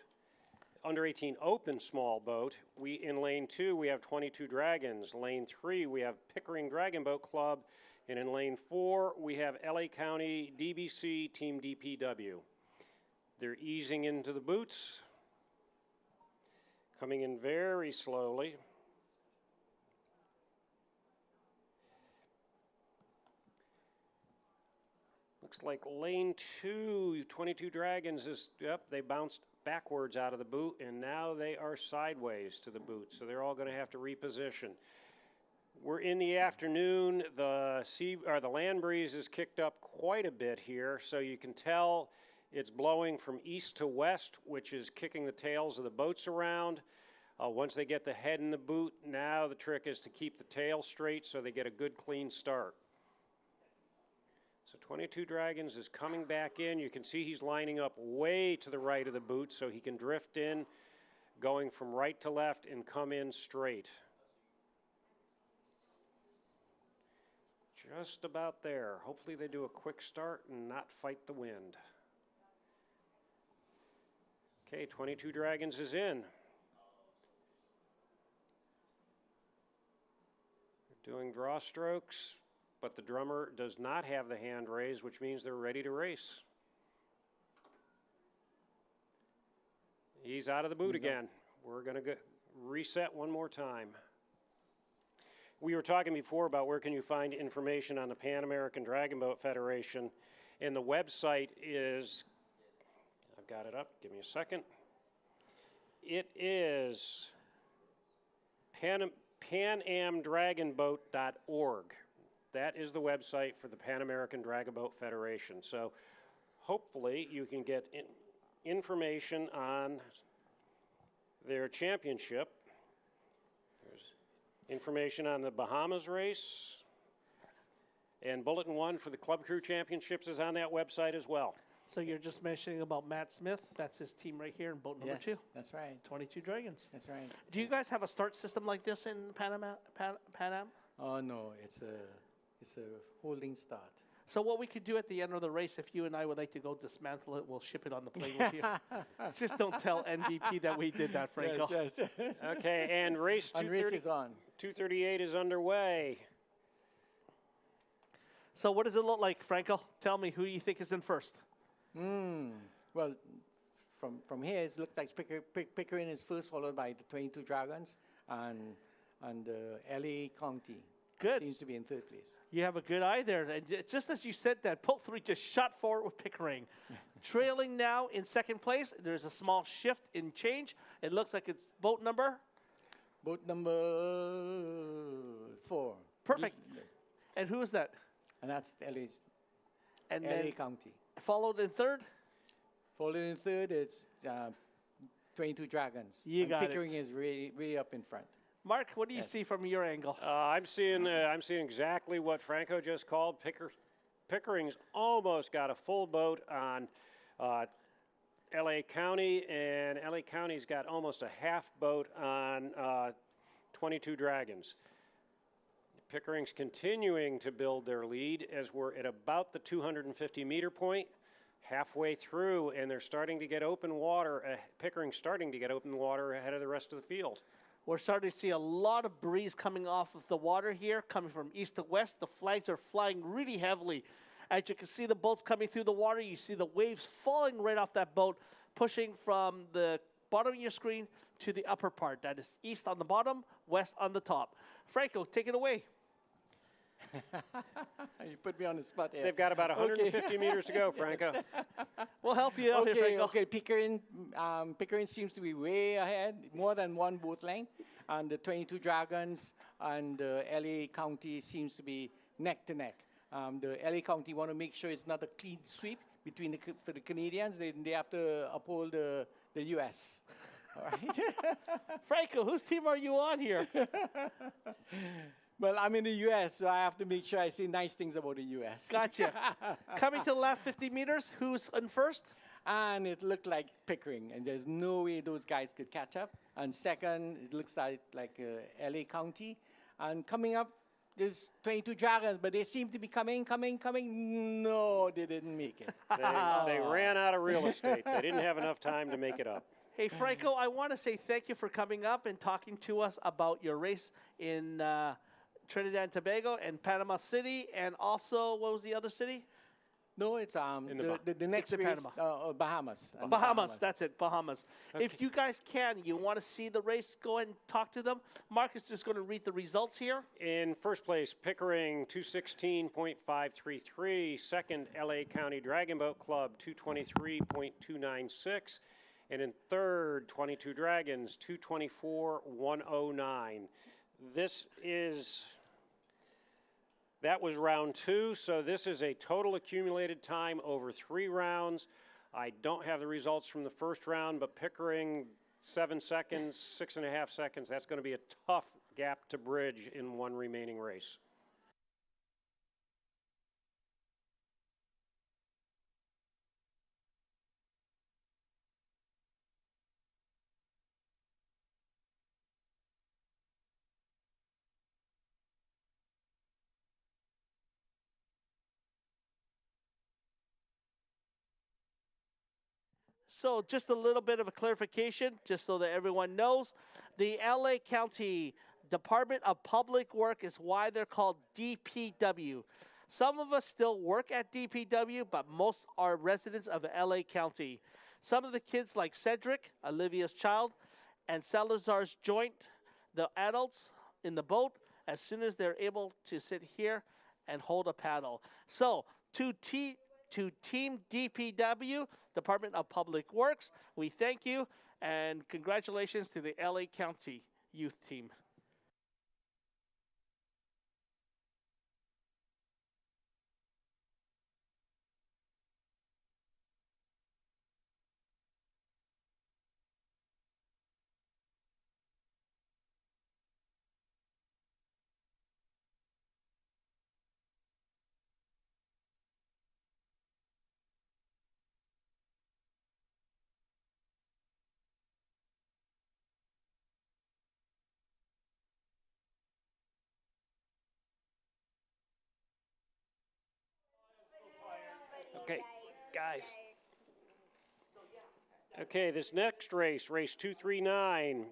under 18 open small boat. In lane 2, we have 22 Dragons. Lane 3, we have Pickering Dragon Boat Club. And in lane 4, we have LA County DBC Team DPW. They're easing into the boots, coming in very slowly. Looks like lane 2, 22 Dragons is, they bounced backwards out of the boot, and now they are sideways to the boot, so they're all going to have to reposition. We're in the afternoon. The land breeze is kicked up quite a bit here, so you can tell it's blowing from east to west, which is kicking the tails of the boats around. Once they get the head in the boot, now the trick is to keep the tail straight so they get a good clean start. So 22 Dragons is coming back in. You can see he's lining up way to the right of the boot so he can drift in, going from right to left and come in straight. Just about there. Hopefully they do a quick start and not fight the wind. Okay, 22 Dragons is in. They're doing draw strokes, but the drummer does not have the hand raised, which means they're ready to race. He's out of the boot again. We're going to reset one more time. We were talking before about where can you find information on the Pan American Dragon Boat Federation, and the website is, I've got it up, give me a second. It is panamdragonboat.org. That is the website for the Pan American Dragon Boat Federation. So hopefully you can get information on their championship. There's information on the Bahamas race. And Bulletin 1 for the Club Crew Championships is on that website as well. So you're just mentioning about Matt Smith. That's his team right here in boat number 2. That's right. 22 Dragons. That's right. Do you guys have a start system like this in Pan Am? Oh no, it's a holding start. So what we could do at the end of the race, if you and I would like to go dismantle it, we'll ship it on the plane with you. Just don't tell NBP that we did that, Franco. Yes, yes. Okay, and race 230 is on. 238 is underway. So what does it look like, Franco? Tell me who you think is in first. Well, from here it looks like Pickering is first, followed by the 22 Dragons and LA County. Good. Seems to be in third place. You have a good eye there. And just as you said that, Boat 3 just shot forward with Pickering. Trailing now in second place. There's a small shift in change. It looks like it's boat number? Boat number 4. Perfect. And who is that? And that's LA County. Followed in third? Followed in third, it's 22 Dragons. You got Pickering is way up in front. Mark, what do you see from your angle? I'm seeing exactly what Franco just called. Pickering's almost got a full boat on LA County, and LA County's got almost a half boat on 22 Dragons. Pickering's continuing to build their lead as we're at about the 250-meter point, halfway through, and they're starting to get open water. Pickering's starting to get open water ahead of the rest of the field. We're starting to see a lot of breeze coming off of the water here, coming from east to west. The flags are flying really heavily. As you can see the boats coming through the water, you see the waves falling right off that boat, pushing from the bottom of your screen to the upper part. That is east on the bottom, west on the top. Franco, take it away. You put me on the spot here. They've got about 150 meters to go, Franco. We'll help you out here, Franco. Okay, Pickering seems to be way ahead, more than one boat length. And the 22 Dragons and LA County seems to be neck to neck. The LA County want to make sure it's not a clean sweep between for the Canadians. They have to uphold the U.S. All right. Franco, whose team are you on here? Well, I'm in the U.S., so I have to make sure I say nice things about the U.S. Gotcha. Coming to the last 50 meters, who's in first? And it looked like Pickering, and there's no way those guys could catch up. And second, it looks like L.A. County. And coming up, there's 22 Dragons, but they seem to be coming. No, they didn't make it. They ran out of real estate. They didn't have enough time to make it up. Hey, Franco, I want to say thank you for coming up and talking to us about your race in Trinidad and Tobago and Panama City, and also, what was the other city? No, it's the next race, Bahamas. Bahamas, that's it, Bahamas. Okay. If you guys you want to see the race, go and talk to them. Mark is just going to read the results here. In first place, Pickering, 216.533. Second, LA County Dragon Boat Club, 223.296. And in third, 22 Dragons, 224.109. That was round 2, so this is a total accumulated time over 3 rounds. I don't have the results from the first round, but Pickering, 7 seconds, 6.5 seconds. That's going to be a tough gap to bridge in one remaining race. So just a little bit of a clarification, just so that everyone knows. The LA County Department of Public Works is why they're called DPW. Some of us still work at DPW, but most are residents of LA County. Some of the kids like Cedric, Olivia's child, and Salazar's joint, the adults in the boat, as soon as they're able to sit here and hold a paddle. So to Team DPW, Department of Public Works, we thank you, And congratulations to the LA County youth team. Okay, guys. Okay, this next race, race 239,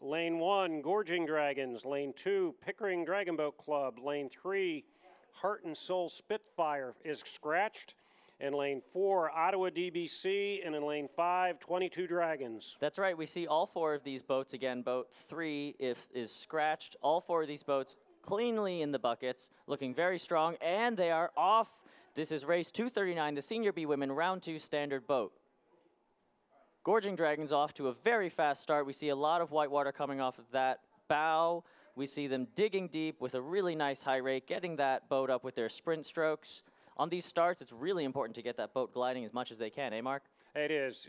lane 1, Gorging Dragons, lane 2, Pickering Dragon Boat Club, lane 3, Heart and Soul Spitfire is scratched, and lane 4, Ottawa DBC, and in lane 5, 22 Dragons. That's right. We see all 4 of these boats again. Boat 3 is scratched. All 4 of these boats cleanly in the buckets, looking very strong, and they are off. This is race 239, the Senior B Women Round 2 Standard Boat. Gorging Dragons off to a very fast start. We see a lot of white water coming off of that bow. We see them digging deep with a really nice high rate, getting that boat up with their sprint strokes. On these starts, it's really important to get that boat gliding as much as they can, eh, Mark? It is.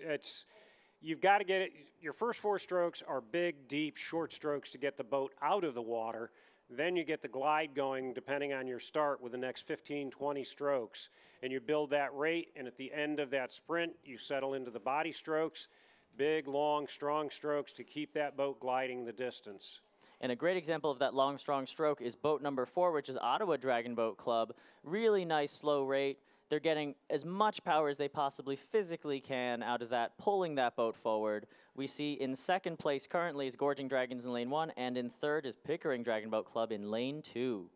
You've got to get it. Your first 4 strokes are big, deep, short strokes to get the boat out of the water. Then you get the glide going depending on your start with the next 15, 20 strokes. And you build that rate, and at the end of that sprint, you settle into the body strokes, big, long, strong strokes to keep that boat gliding the distance. And a great example of that long, strong stroke is boat number 4, which is Ottawa Dragon Boat Club. Really nice slow rate. They're getting as much power as they possibly physically can out of that, pulling that boat forward. We see in second place currently is Gorging Dragons in lane 1, and in third is Pickering Dragon Boat Club in lane 2.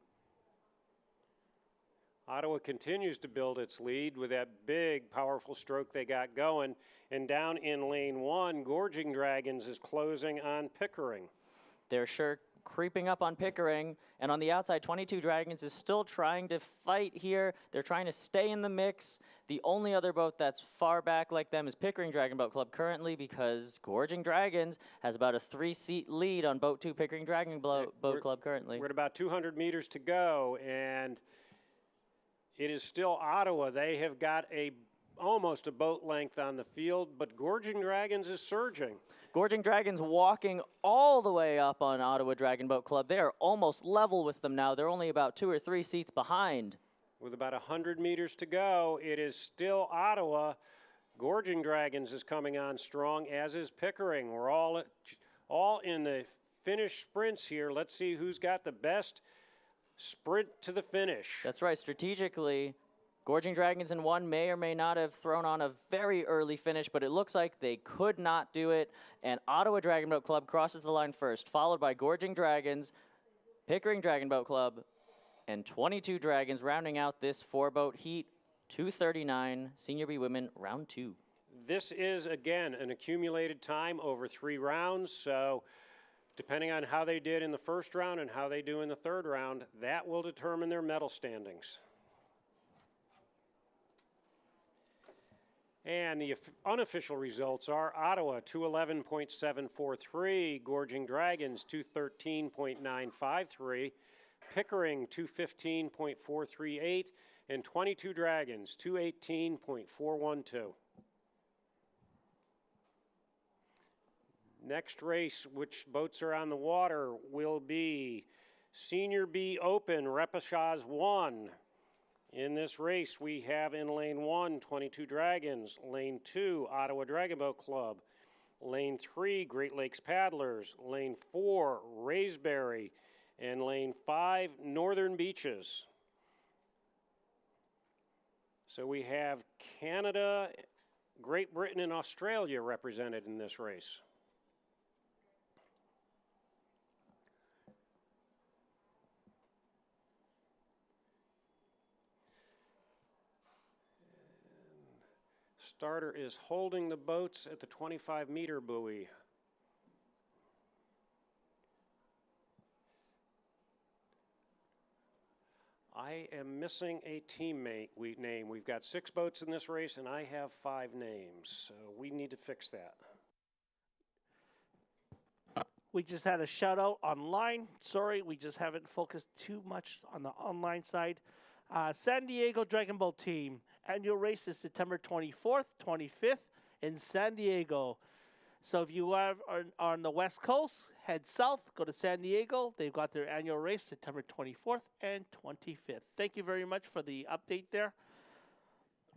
Ottawa continues to build its lead with that big, powerful stroke they got going. And down in lane 1, Gorging Dragons is closing on Pickering. They're sure creeping up on Pickering, and on the outside, 22 Dragons is still trying to fight here. They're trying to stay in the mix. The only other boat that's far back like them is Pickering Dragon Boat Club currently, because Gorging Dragons has about a 3-seat lead on boat 2 Pickering Dragon Boat Club currently. We're at about 200 meters to go, and it is still Ottawa. They have got almost a boat length on the field, but Gorging Dragons is surging. Gorging Dragons walking all the way up on Ottawa Dragon Boat Club. They are almost level with them now. They're only about 2 or 3 seats behind. With about 100 meters to go, it is still Ottawa. Gorging Dragons is coming on strong, as is Pickering. We're all in the finish sprints here. Let's see who's got the best sprint to the finish. That's right. Strategically, Gorging Dragons in 1 may or may not have thrown on a very early finish, but it looks like they could not do it. And Ottawa Dragon Boat Club crosses the line first, followed by Gorging Dragons, Pickering Dragon Boat Club, and 22 Dragons rounding out this 4-boat heat. 239 Senior B Women Round 2. This is, again, an accumulated time over 3 rounds, so depending on how they did in the first round and how they do in the third round, that will determine their medal standings. And the unofficial results are Ottawa 211.743, Gorging Dragons 213.953, Pickering 215.438, and 22 Dragons 218.412. Next race, which boats are on the water, will be Senior B Open Repechage 1. In this race, we have in lane 1, 22 Dragons, lane 2, Ottawa Dragon Boat Club, lane 3, Great Lakes Paddlers, lane 4, Raysberry, and lane 5, Northern Beaches. So we have Canada, Great Britain, and Australia represented in this race. Starter is holding the boats at the 25-meter buoy. I am missing a teammate name. We've got 6 boats in this race, and I have 5 names, so we need to fix that. We just had a shout out online. Sorry, we just haven't focused too much on the online side. San Diego Dragon Boat Team. Annual race is September 24th, 25th in San Diego. So if you are on the West Coast, head south, go to San Diego. They've got their annual race September 24th and 25th. Thank you very much for the update there.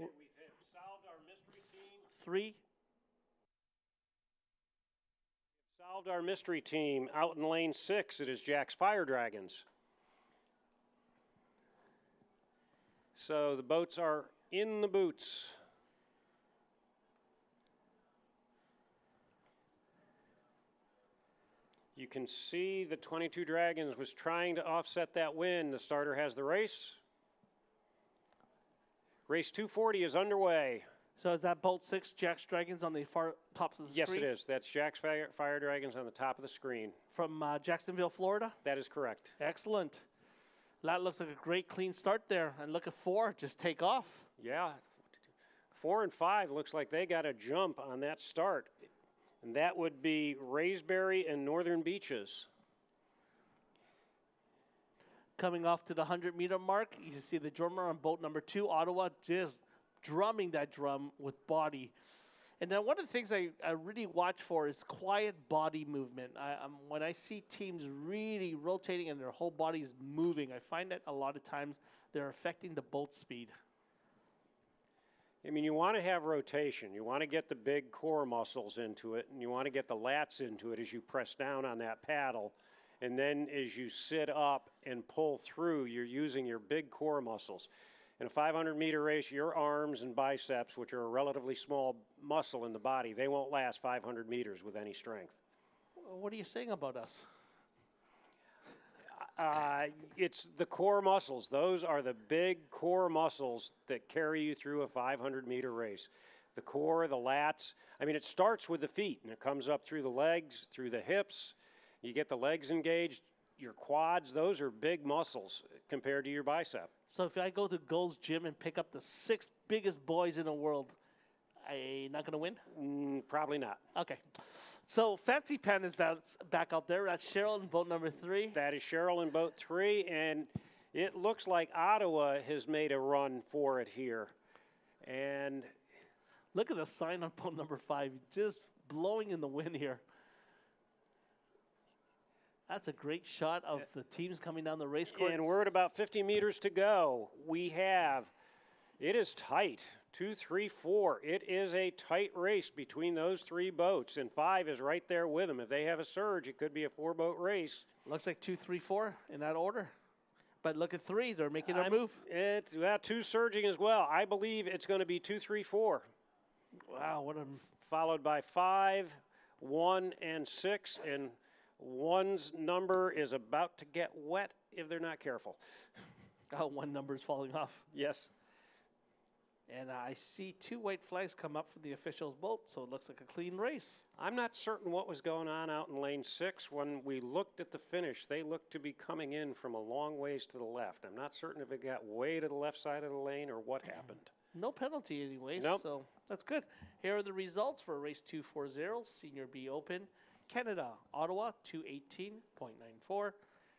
Okay, we've solved our mystery team. 3. Solved our mystery team out in lane 6. It is Jack's Fire Dragons. So the boats are in the boots. You can see the 22 Dragons was trying to offset that wind. The starter has the race. Race 240 is underway. So is that boat 6, Jack's Dragons, on the far top of the Yes, screen? it is. That's Jack's Fire Dragons on the top of the screen. From Jacksonville, Florida? That is correct. Excellent. That looks like a great clean start there. And look at 4, just take off. Yeah. 4 and 5 looks like they got a jump on that start. And that would be Raysbury and Northern Beaches. Coming off to the 100-meter mark, you can see the drummer on boat number 2, Ottawa, just drumming that drum with body. And then one of the things I really watch for is quiet body movement. When I see teams really rotating and their whole body is moving, I find that a lot of times they're affecting the boat speed. I mean, you want to have rotation. You want to get the big core muscles into it, and you want to get the lats into it as you press down on that paddle. And then as you sit up and pull through, you're using your big core muscles. In a 500-meter race, your arms and biceps, which are a relatively small muscle in the body, they won't last 500 meters with any strength. What are you saying about us? It's the core muscles. Those are the big core muscles that carry you through a 500-meter race. The core, the lats. I mean, it starts with the feet, and it comes up through the legs, through the hips. You get the legs engaged. Your quads, those are big muscles compared to your bicep. So if I go to Gold's Gym and pick up the 6 biggest boys in the world, I'm not going to win? Probably not. Okay. So Fancy Pan is back out there. That's Cheryl in boat number 3. That is Cheryl in boat 3, and it looks like Ottawa has made a run for it here. And look at the sign on boat number 5, just blowing in the wind here. That's a great shot of the teams coming down the race course. And we're at about 50 meters to go. It is tight. 2, 3, 4. It is a tight race between those 3 boats, and 5 is right there with them. If they have a surge, it could be a 4-boat race. Looks like 2, 3, 4 in that order. But look at 3, they're making a move. It's 2 surging as well. I believe it's going to be 2, 3, 4. Wow, what a... Followed by 5, 1, and 6, and 1's number is about to get wet if they're not careful. Oh, 1 number is falling off. Yes. And I see 2 white flags come up from the official's boat, so it looks like a clean race. I'm not certain what was going on out in lane 6. When we looked at the finish, they looked to be coming in from a long ways to the left. I'm not certain if it got way to the left side of the lane or what happened. No penalty anyways, Nope. So that's good. Here are the results for race 240, Senior B Open. Canada, Ottawa, 218.94.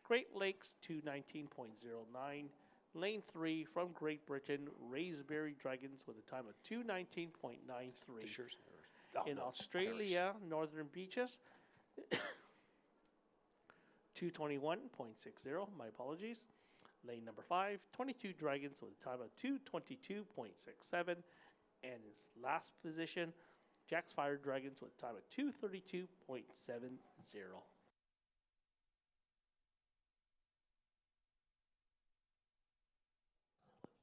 Great Lakes, 219.09. Lane 3 from Great Britain, Raysbury Dragons with a time of 219.93. In Australia, Northern Beaches, 221.60. My apologies. Lane number 5, 22 Dragons with a time of 222.67. And his last position, Jack's Fire Dragons with a time of 232.70.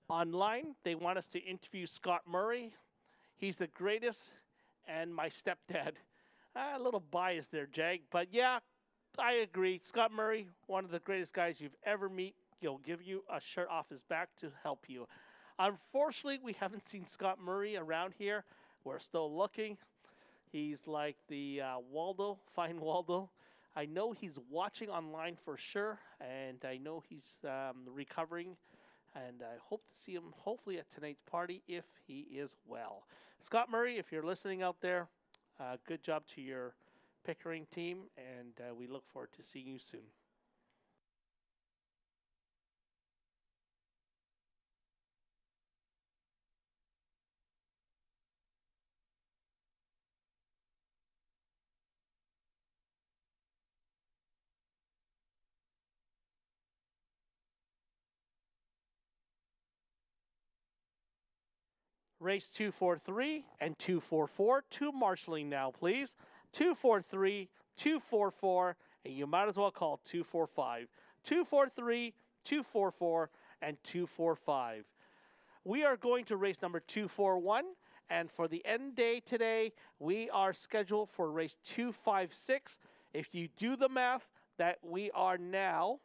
Online, they want us to interview Scott Murray. He's the greatest, and my stepdad. A little biased there, Jag, but yeah, I agree. Scott Murray, one of the greatest guys you've ever met. He'll give you a shirt off his back to help you. Unfortunately, we haven't seen Scott Murray around here. We're still looking. He's like the Waldo, Fine Waldo. I know he's watching online for sure, and I know he's recovering. And I hope to see him hopefully at tonight's party if he is well. Scott Murray, if you're listening out there, good job to your Pickering team, and we look forward to seeing you soon. Race 243 and 244 to marshalling now, please. 243, 244, and you might as well call 245. 243, 244, and 245. We are going to race number 241, and for the end day today, we are scheduled for race 256. If you do the math, that we are now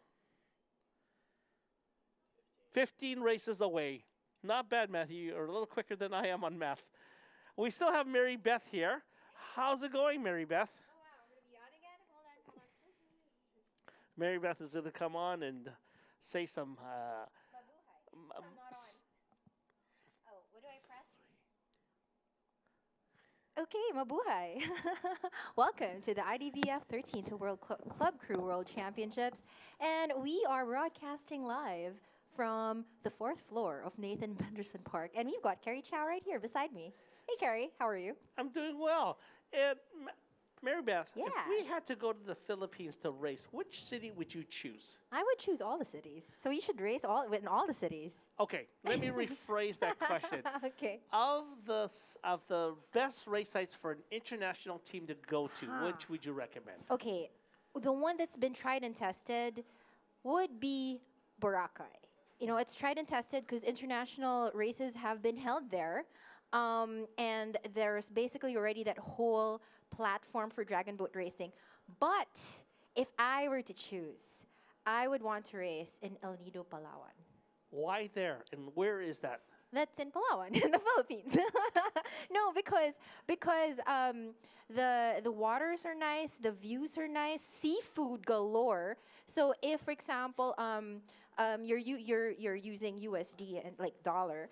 15 races away. Not bad, Matthew. You're a little quicker than I am on math. We still have Mary Beth here. How's it going, Mary Beth? Oh, wow. I'm going to be on again? Hold on. Mary Beth is going to come on and say some... I'm not on. Oh, what do I press? Okay, mabuhay. Welcome to the IDBF 13th World Club Crew World Championships. And we are broadcasting live from the 4th floor of Nathan Benderson Park. And we've got Carrie Chow right here beside me. Hey, Carrie, how are you? I'm doing well. And Mary Beth, Yeah. if we had to go to the Philippines to race, which city would you choose? I would choose all the cities. So you should race in all the cities. Okay, let me rephrase that question. Okay. Of the best race sites for an international team to go to, which would you recommend? Okay, the one that's been tried and tested would be Boracay. You know, it's tried and tested because international races have been held there. And there's basically already that whole platform for dragon boat racing. But if I were to choose, I would want to race in El Nido, Palawan. Why there, and where is that? That's in Palawan, in the Philippines. No, because the waters are nice, the views are nice, seafood galore. So if, for example, you're using USD and like dollar,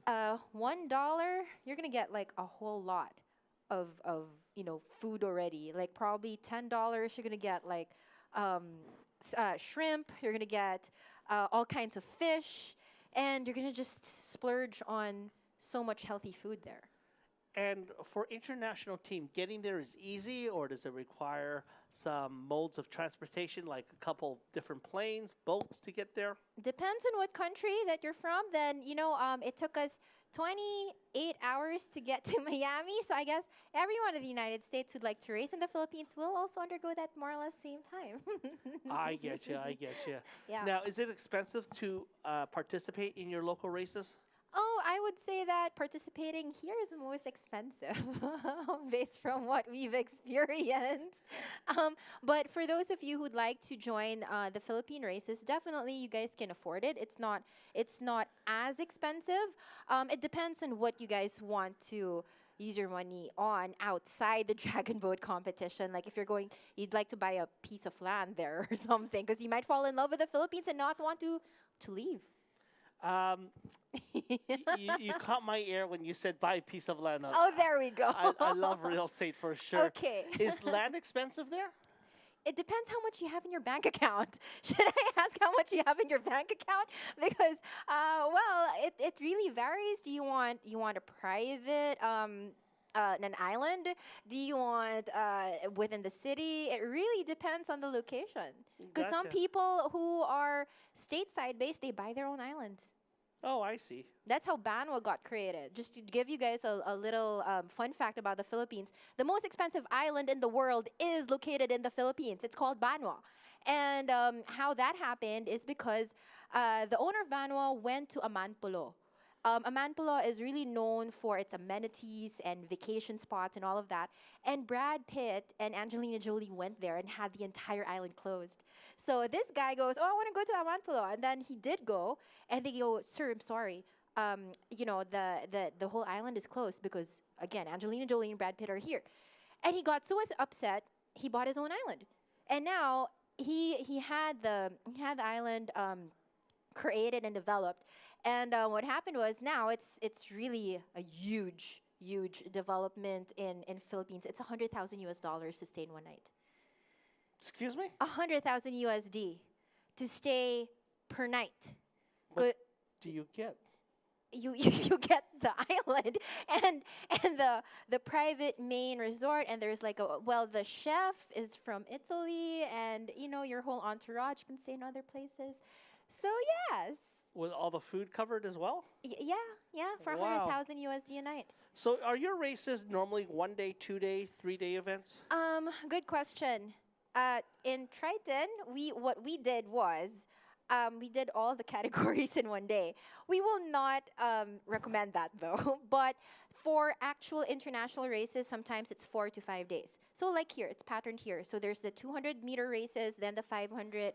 $1 you're gonna get like a whole lot of food already. Like probably $10 you're gonna get like shrimp. You're gonna get all kinds of fish. And you're going to just splurge on so much healthy food there. And for international team, getting there is easy, or does it require some modes of transportation, like a couple different planes, boats to get there? Depends on what country that you're from. Then, it took us 28 hours to get to Miami. So I guess everyone in the United States who'd like to race in the Philippines will also undergo that more or less same time. I get you. Yeah. Now, is it expensive to participate in your local races? Oh, I would say that participating here is the most expensive based from what we've experienced. But for those of you who'd like to join the Philippine races, definitely you guys can afford it. It's not as expensive. It depends on what you guys want to use your money on outside the dragon boat competition. Like if you'd like to buy a piece of land there or something, because you might fall in love with the Philippines and not want to leave. You caught my ear when you said buy a piece of land. Oh, there we go. I love real estate for sure. Okay. Is land expensive there? It depends how much you have in your bank account. Should I ask how much you have in your bank account? Because, it really varies. Do you want a private, an island? Do you want within the city? It really depends on the location. Because some Gotcha. people who are stateside based, they buy their own islands. Oh, I see. That's how Banwa got created. Just to give you guys a little fun fact about the Philippines, the most expensive island in the world is located in the Philippines. It's called Banwa. And how that happened is because the owner of Banwa went to Amanpulo. Amanpulo is really known for its amenities and vacation spots and all of that. And Brad Pitt and Angelina Jolie went there and had the entire island closed. So this guy goes, I want to go to Amanpulo. And then he did go, and they go, sir, I'm sorry. The whole island is closed because, again, Angelina Jolie and Brad Pitt are here. And he got so upset, he bought his own island. And now he had the island created and developed. And what happened was now it's really a huge huge development in Philippines. It's $100,000 to stay in one night. Excuse me? 100,000 USD to stay per night. What do you get? You get the island and the private main resort, and there's like the chef is from Italy, and your whole entourage can stay in other places. So yes. With all the food covered as well? Yeah, for Wow. 100,000 USD a night. So are your races normally 1 day, 2 day, 3 day events? Good question. In Triton, what we did was we did all the categories in 1 day. We will not recommend that though. But for actual international races, sometimes it's 4 to 5 days. So like here, it's patterned here. So there's the 200-meter races, then the 500.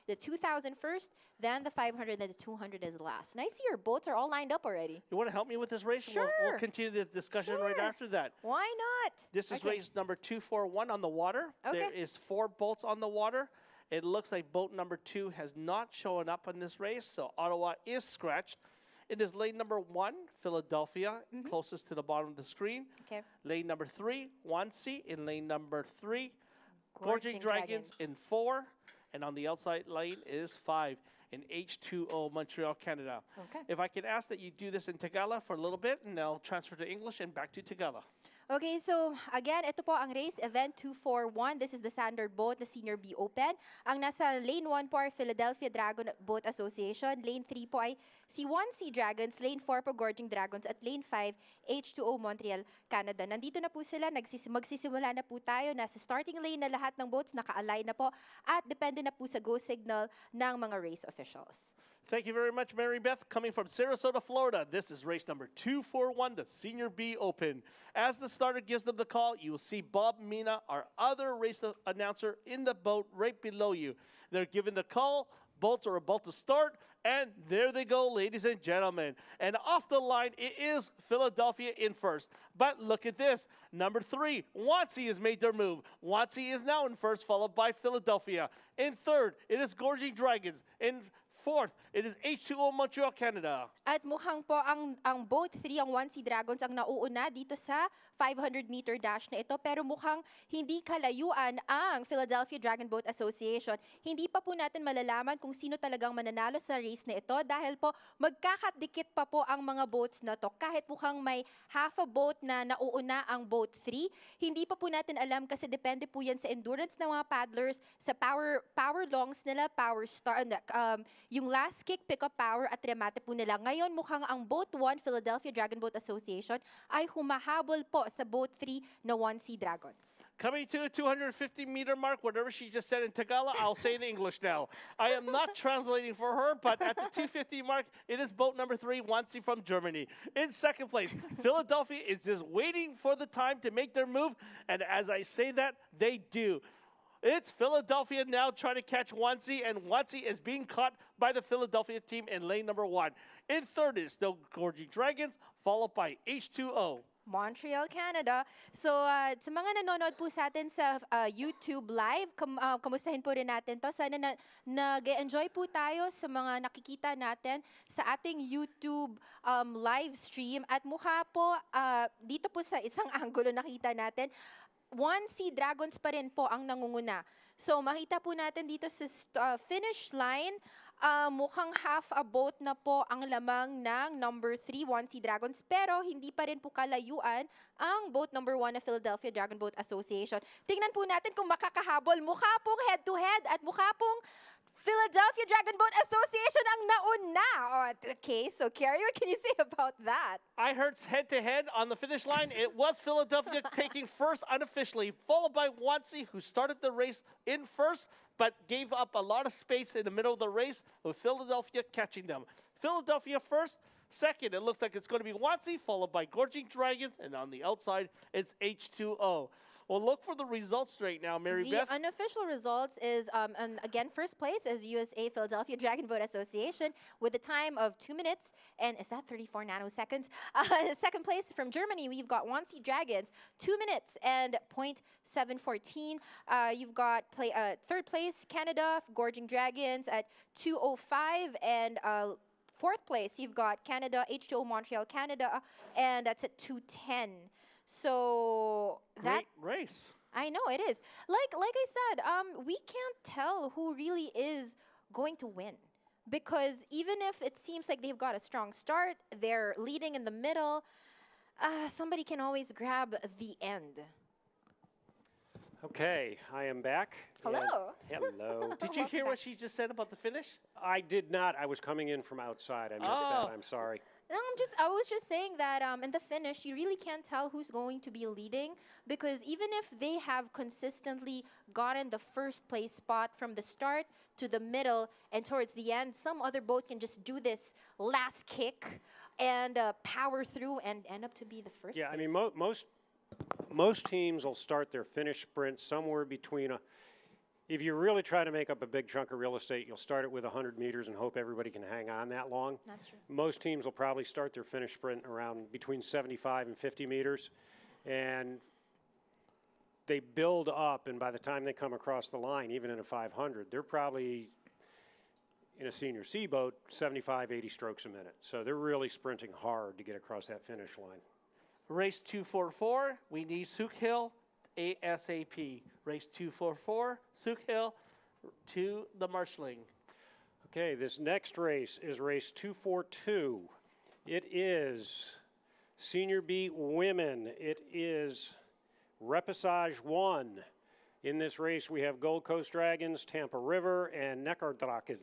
The 2,000 first, then the 500, then the 200 is last. And I see your boats are all lined up already. You want to help me with this race? Sure. We'll continue the discussion right after that. Why not? This is Okay. race number 241 on the water. Okay. There is 4 boats on the water. It looks like boat number 2 has not shown up in this race, so Ottawa is scratched. It is lane number 1, Philadelphia, closest to the bottom of the screen. Okay. Lane number 3, Wansi. In lane number 3, Gorging Gorging Dragons in 4. And on the outside lane is 5 in H2O, Montreal, Canada. Okay. If I could ask that you do this in Tagalog for a little bit, and I'll transfer to English and back to Tagalog. Okay, so again, ito po ang race, event 241. This is the standard boat, the Senior B Open. Ang nasa lane 1 po ay Philadelphia Dragon Boat Association. Lane 3 po ay C1C Dragons. Lane 4 po Gorging Dragons. At lane 5, H2O Montreal, Canada. Nandito na po sila. Magsisimula na po tayo. Nasa starting lane na lahat ng boats. Naka-align na po. At depende na po sa go signal ng mga race officials. Thank you very much, Mary Beth. Coming from Sarasota, Florida, this is race number 241, the Senior B Open. As the starter gives them the call, you will see Bob Mina, our other race announcer, in the boat right below you. They're given the call. Boats are about to start, and there they go, ladies and gentlemen. And off the line, it is Philadelphia in first. But look at this. Number 3, Wansi has made their move. Wansi is now in first, followed by Philadelphia. In third, it is Gorging Dragons. In fourth, it is H2O Montreal, Canada. At mukhang po ang boat 3, ang 1C Dragons, ang nauuna dito sa 500-meter dash na ito. Pero mukhang hindi kalayuan ang Philadelphia Dragon Boat Association. Hindi pa po natin malalaman kung sino talagang mananalo sa race na ito dahil po magkakadikit pa po ang mga boats na to. Kahit mukhang may half a boat na nauuna ang boat 3, hindi pa po natin alam kasi depende po yan sa endurance ng mga paddlers, sa power longs nila, power star, yung last kick, pick-up power at remate po nila. Ngayon, mukhang ang Boat 1, Philadelphia Dragon Boat Association, ay humahabol po sa Boat 3 na 1C Dragons. Coming to the 250-meter mark, whatever she just said in Tagalog, I'll say it in English now. I am not translating for her, but at the 250 mark, it is boat number 3, Wansi from Germany. In second place, Philadelphia is just waiting for the time to make their move, and as I say that, they do. It's Philadelphia now trying to catch Wansi, and Wansi is being caught by the Philadelphia team in lane number 1. In third is still Gorging Dragons, followed by H2O. Montreal, Canada. So, sa mga nanonood po sa atin sa YouTube Live, kamustahin po rin natin to. Sana nag-enjoy po tayo sa mga nakikita natin sa ating YouTube live stream. At mukha po, dito po sa isang angulo nakita natin, 1C Dragons pa rin po ang nangunguna. So, makita po natin dito sa finish line, mukhang half a boat na po ang lamang ng number 3, 1C Dragons. Pero, hindi pa rin po kalayuan ang boat number 1 na Philadelphia Dragon Boat Association. Tingnan po natin kung makakahabol. Mukha pong head-to-head at mukha pong Philadelphia Dragon Boat Association ang nauna. Okay, so Kerry, what can you say about that? I heard head-to-head on the finish line. It was Philadelphia taking first unofficially, followed by Wansi, who started the race in first, but gave up a lot of space in the middle of the race, with Philadelphia catching them. Philadelphia first. Second, it looks like it's going to be Wansi, followed by Gorging Dragons, and on the outside, it's H2O. Well, look for the results right now, Mary Beth. The unofficial results is, and again, first place is USA Philadelphia Dragon Boat Association with a time of 2 minutes, and is that 34 nanoseconds? Second place from Germany, we've got 1C Dragons, 2 minutes and 0.714. You've got third place, Canada, Gorging Dragons at 2:05 and Fourth place, you've got Canada, H2O Montreal, Canada, and that's at 2:10. So that Great race. I know it is. Like I said, we can't tell who really is going to win because even if it seems like they've got a strong start, they're leading in the middle. Somebody can always grab the end. Okay, I am back. Hello. And hello. Did you hear what she just said about the finish? I did not. I was coming in from outside. I missed Oh. that. I'm sorry. No, I was just saying that in the finish, you really can't tell who's going to be leading because even if they have consistently gotten the first place spot from the start to the middle and towards the end, some other boat can just do this last kick and power through and end up to be the first. Yeah, place. I mean, most teams will start their finish sprint somewhere between if you really try to make up a big chunk of real estate, you'll start it with 100 meters and hope everybody can hang on that long. That's true. Most teams will probably start their finish sprint around between 75 and 50 meters. And they build up, and by the time they come across the line, even in a 500, they're probably, in a senior C boat, 75, 80 strokes a minute. So they're really sprinting hard to get across that finish line. Race 244, we need Sook Hill ASAP. Race 244, Sook Hill to the Marshling. Okay, this next race is race 242. It is Senior B Women. It is Repassage 1. In this race, we have Gold Coast Dragons, Tampa River, and Nekkardraken.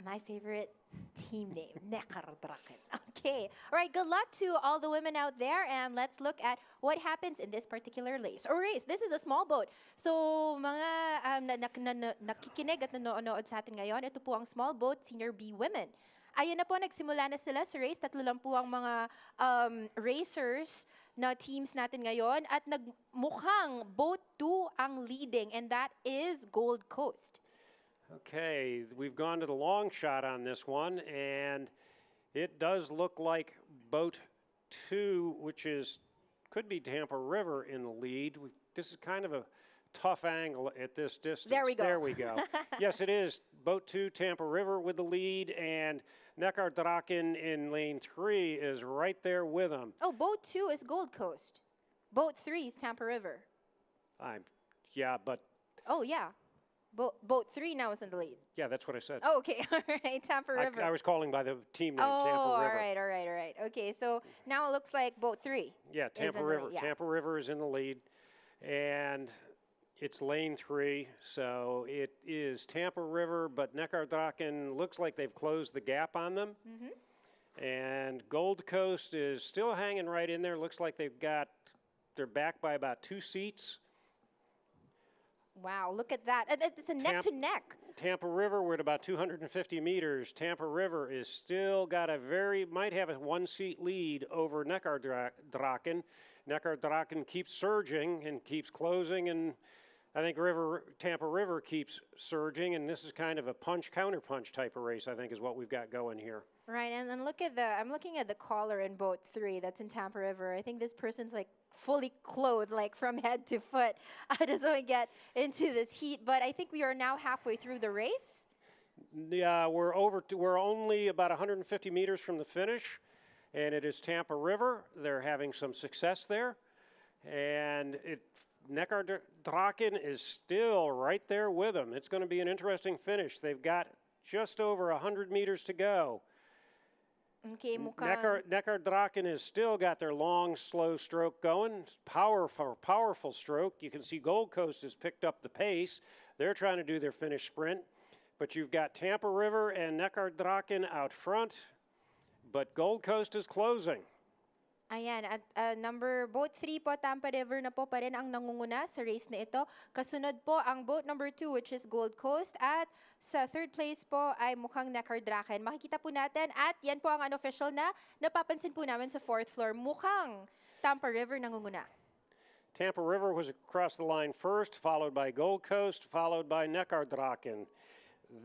My favorite team name, Nekkardraken. Okay. All right, good luck to all the women out there, and let's look at what happens in this particular race. This is a small boat. So, mga nakikinig at nanonood sa atin ngayon, ito po ang small boat, Senior B Women. Ayun na po, nagsimula na sila sa race. 3 lang po ang mga racers na teams natin ngayon. At mukhang boat 2 ang leading, and that is Gold Coast. Okay, we've gone to the long shot on this one, and it does look like boat 2, which could be Tampa River in the lead. This is kind of a tough angle at this distance. There we go. There we go. Yes, it is. Boat 2, Tampa River with the lead, and Nekkardraken in lane 3 is right there with them. Oh, boat 2 is Gold Coast. Boat 3 is Tampa River. Yeah, but... Oh, yeah. Boat 3 now is in the lead. Yeah, that's what I said. Oh, okay. All right, Tampa River. I was calling by the team name, Tampa River. All right. Okay, so now it looks like boat 3. Yeah, Tampa River. Tampa River is in the lead, and it's lane 3, so it is Tampa River, but Nekkardraken looks like they've closed the gap on them. Mm-hmm. And Gold Coast is still hanging right in there. Looks like they're back by about 2 seats. Wow, look at that. It's a neck to neck. Tampa River, we're at about 250 meters. Tampa River is still got might have a 1-seat lead over Nekkardraken. Nekkardraken keeps surging and keeps closing, and I think Tampa River keeps surging, and this is kind of a counter-punch type of race, I think, is what we've got going here. Right, and then I'm looking at the caller in boat 3 that's in Tampa River. I think this person's like fully clothed, like from head to foot, just so we get into this heat. But I think we are now halfway through the race. Yeah, we're only about 150 meters from the finish, and it is Tampa River. They're having some success there, and Nekkardraken is still right there with them. It's going to be an interesting finish. They've got just over 100 meters to go. Okay, Nekkardraken has still got their long, slow stroke going. Powerful stroke. You can see Gold Coast has picked up the pace. They're trying to do their finish sprint. But you've got Tampa River and Nekkardraken out front. But Gold Coast is closing. Ayan, at boat 3 po, Tampa River na po pa rin ang nangunguna sa race na ito. Kasunod po ang boat number 2, which is Gold Coast. At sa 3rd place po ay mukhang Nekkardraken. Makikita po natin, at yan po ang unofficial na napapansin po namin sa 4th floor. Mukhang Tampa River nangunguna. Tampa River was across the line first, followed by Gold Coast, followed by Nekkardraken.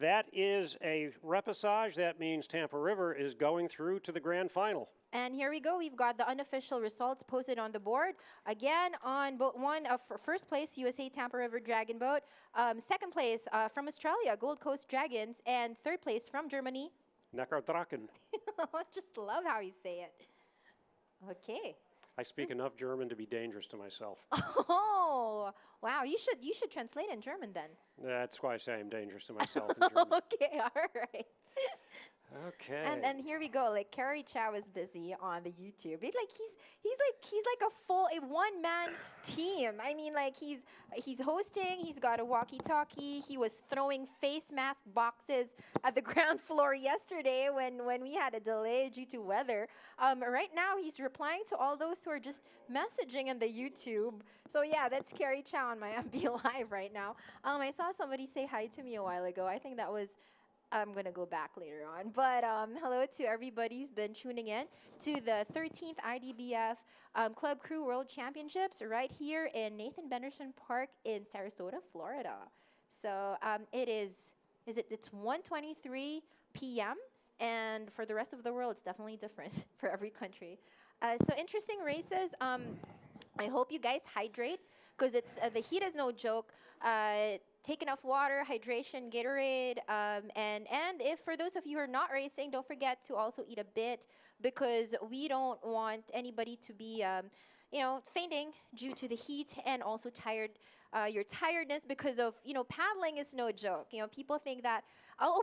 That is a repassage. That means Tampa River is going through to the grand final. And here we go. We've got the unofficial results posted on the board. Again, on boat 1, first place, USA Tampa River Dragon Boat. 2nd place from Australia, Gold Coast Dragons. And 3rd place from Germany, Neckardrachen. Just love how you say it. Okay. I speak enough German to be dangerous to myself. Oh, wow. You should translate in German then. That's why I say I'm dangerous to myself in German. Okay, all right. Okay. And here we go. Like Kerry Chow is busy on the YouTube. He's like a one-man team. I mean, like he's hosting. He's got a walkie-talkie. He was throwing face mask boxes at the ground floor yesterday when we had a delay due to weather. Right now he's replying to all those who are just messaging in the YouTube. So yeah, that's Kerry Chow on my MB Live right now. I saw somebody say hi to me a while ago. I think that was. I'm going to go back later on. But hello to everybody who's been tuning in to the 13th IDBF Club Crew World Championships right here in Nathan Benderson Park in Sarasota, Florida. So it's 1:23 p.m. And for the rest of the world, it's definitely different for every country. So interesting races. I hope you guys hydrate because the heat is no joke. Take enough water, hydration, Gatorade, and if for those of you who are not racing, don't forget to also eat a bit because we don't want anybody to be, fainting due to the heat and also your tiredness because of, paddling is no joke. People think that,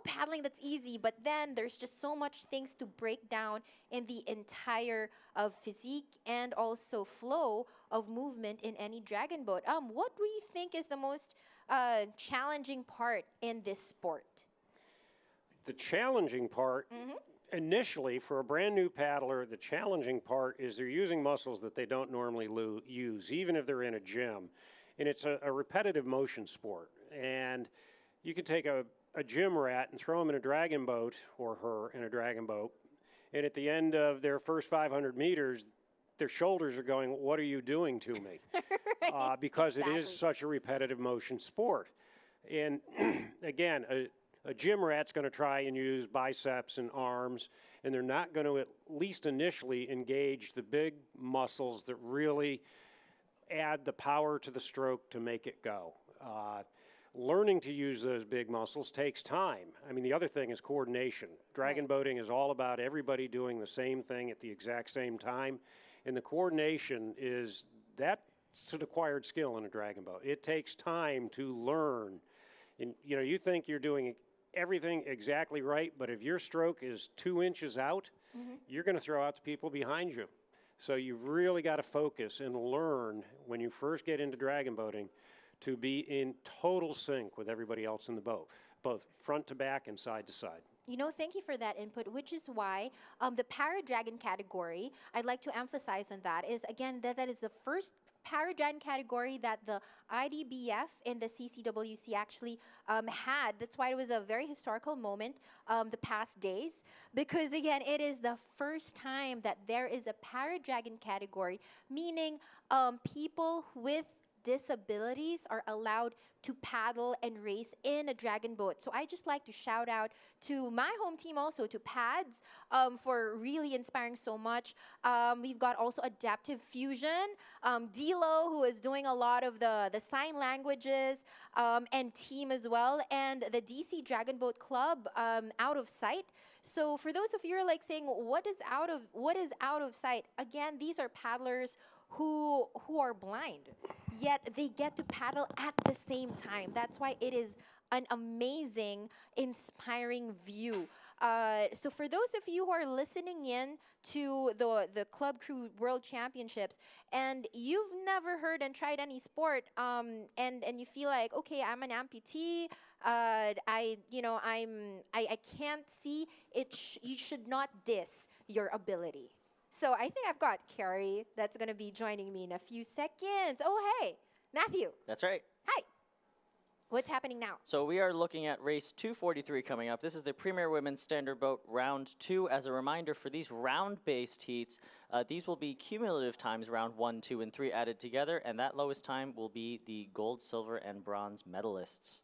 paddling, that's easy, but then there's just so much things to break down in the entire of physique and also flow of movement in any dragon boat. What do you think is the most challenging part in this sport? The challenging part, initially, for a brand new paddler, the challenging part is they're using muscles that they don't normally use, even if they're in a gym. And it's a repetitive motion sport. And you could take a gym rat and throw him in a dragon boat, or her in a dragon boat, and at the end of their first 500 meters, their shoulders are going, what are you doing to me? Because it is such a repetitive motion sport. And again, a gym rat's going to try and use biceps and arms, and they're not going to, at least initially, engage the big muscles that really add the power to the stroke to make it go. Learning to use those big muscles takes time. I mean, the other thing is coordination. Dragon boating is all about everybody doing the same thing at the exact same time. And the coordination that's an acquired skill in a dragon boat. It takes time to learn. And, you think you're doing everything exactly right, but if your stroke is 2 inches out, you're going to throw out the people behind you. So you've really got to focus and learn when you first get into dragon boating to be in total sync with everybody else in the boat, both front to back and side to side. Thank you for that input, which is why the Para-Dragon category, I'd like to emphasize on that, is, again, that is the first Para-Dragon category that the IDBF in the CCWC actually had. That's why it was a very historical moment the past days, because, again, it is the first time that there is a Para-Dragon category, meaning people with disabilities are allowed to paddle and race in a dragon boat. So I just like to shout out to my home team also, to PADS, for really inspiring so much. We've got also Adaptive Fusion, Dilo, who is doing a lot of the sign languages, and team as well, and the DC Dragon Boat Club, Out of Sight. So for those of you who are like saying, what is out of sight? Again, these are paddlers who are blind, yet they get to paddle at the same time. That's why it is an amazing, inspiring view. So for those of you who are listening in to the Club Crew World Championships and you've never heard and tried any sport, and you feel like, okay, I'm an amputee, I can't see it. You should not diss your ability. So I think I've got Kerry that's going to be joining me in a few seconds. Oh, hey, Matthew. That's right. Hi. What's happening now? So we are looking at race 243 coming up. This is the Premier Women's Standard Boat Round 2. As a reminder, for these round-based heats, these will be cumulative times, round 1, 2, and 3 added together, and that lowest time will be the gold, silver, and bronze medalists.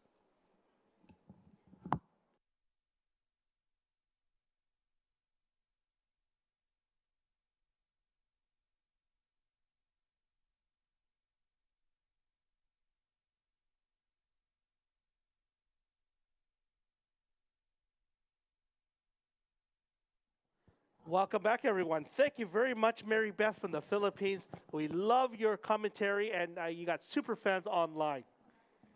Welcome back, everyone. Thank you very much, Mary Beth from the Philippines. We love your commentary, and you got super fans online.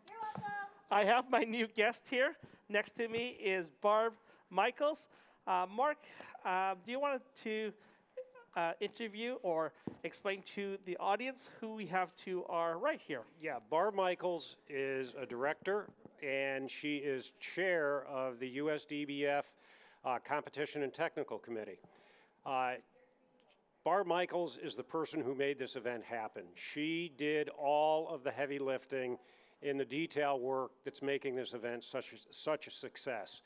You're welcome. I have my new guest here. Next to me is Barb Michaels. Mark, do you want to interview or explain to the audience who we have to our right here? Yeah, Barb Michaels is a director, and she is chair of the USDBF Competition and Technical Committee. Barb Michaels is the person who made this event happen. She did all of the heavy lifting in the detail work that's making this event such a success.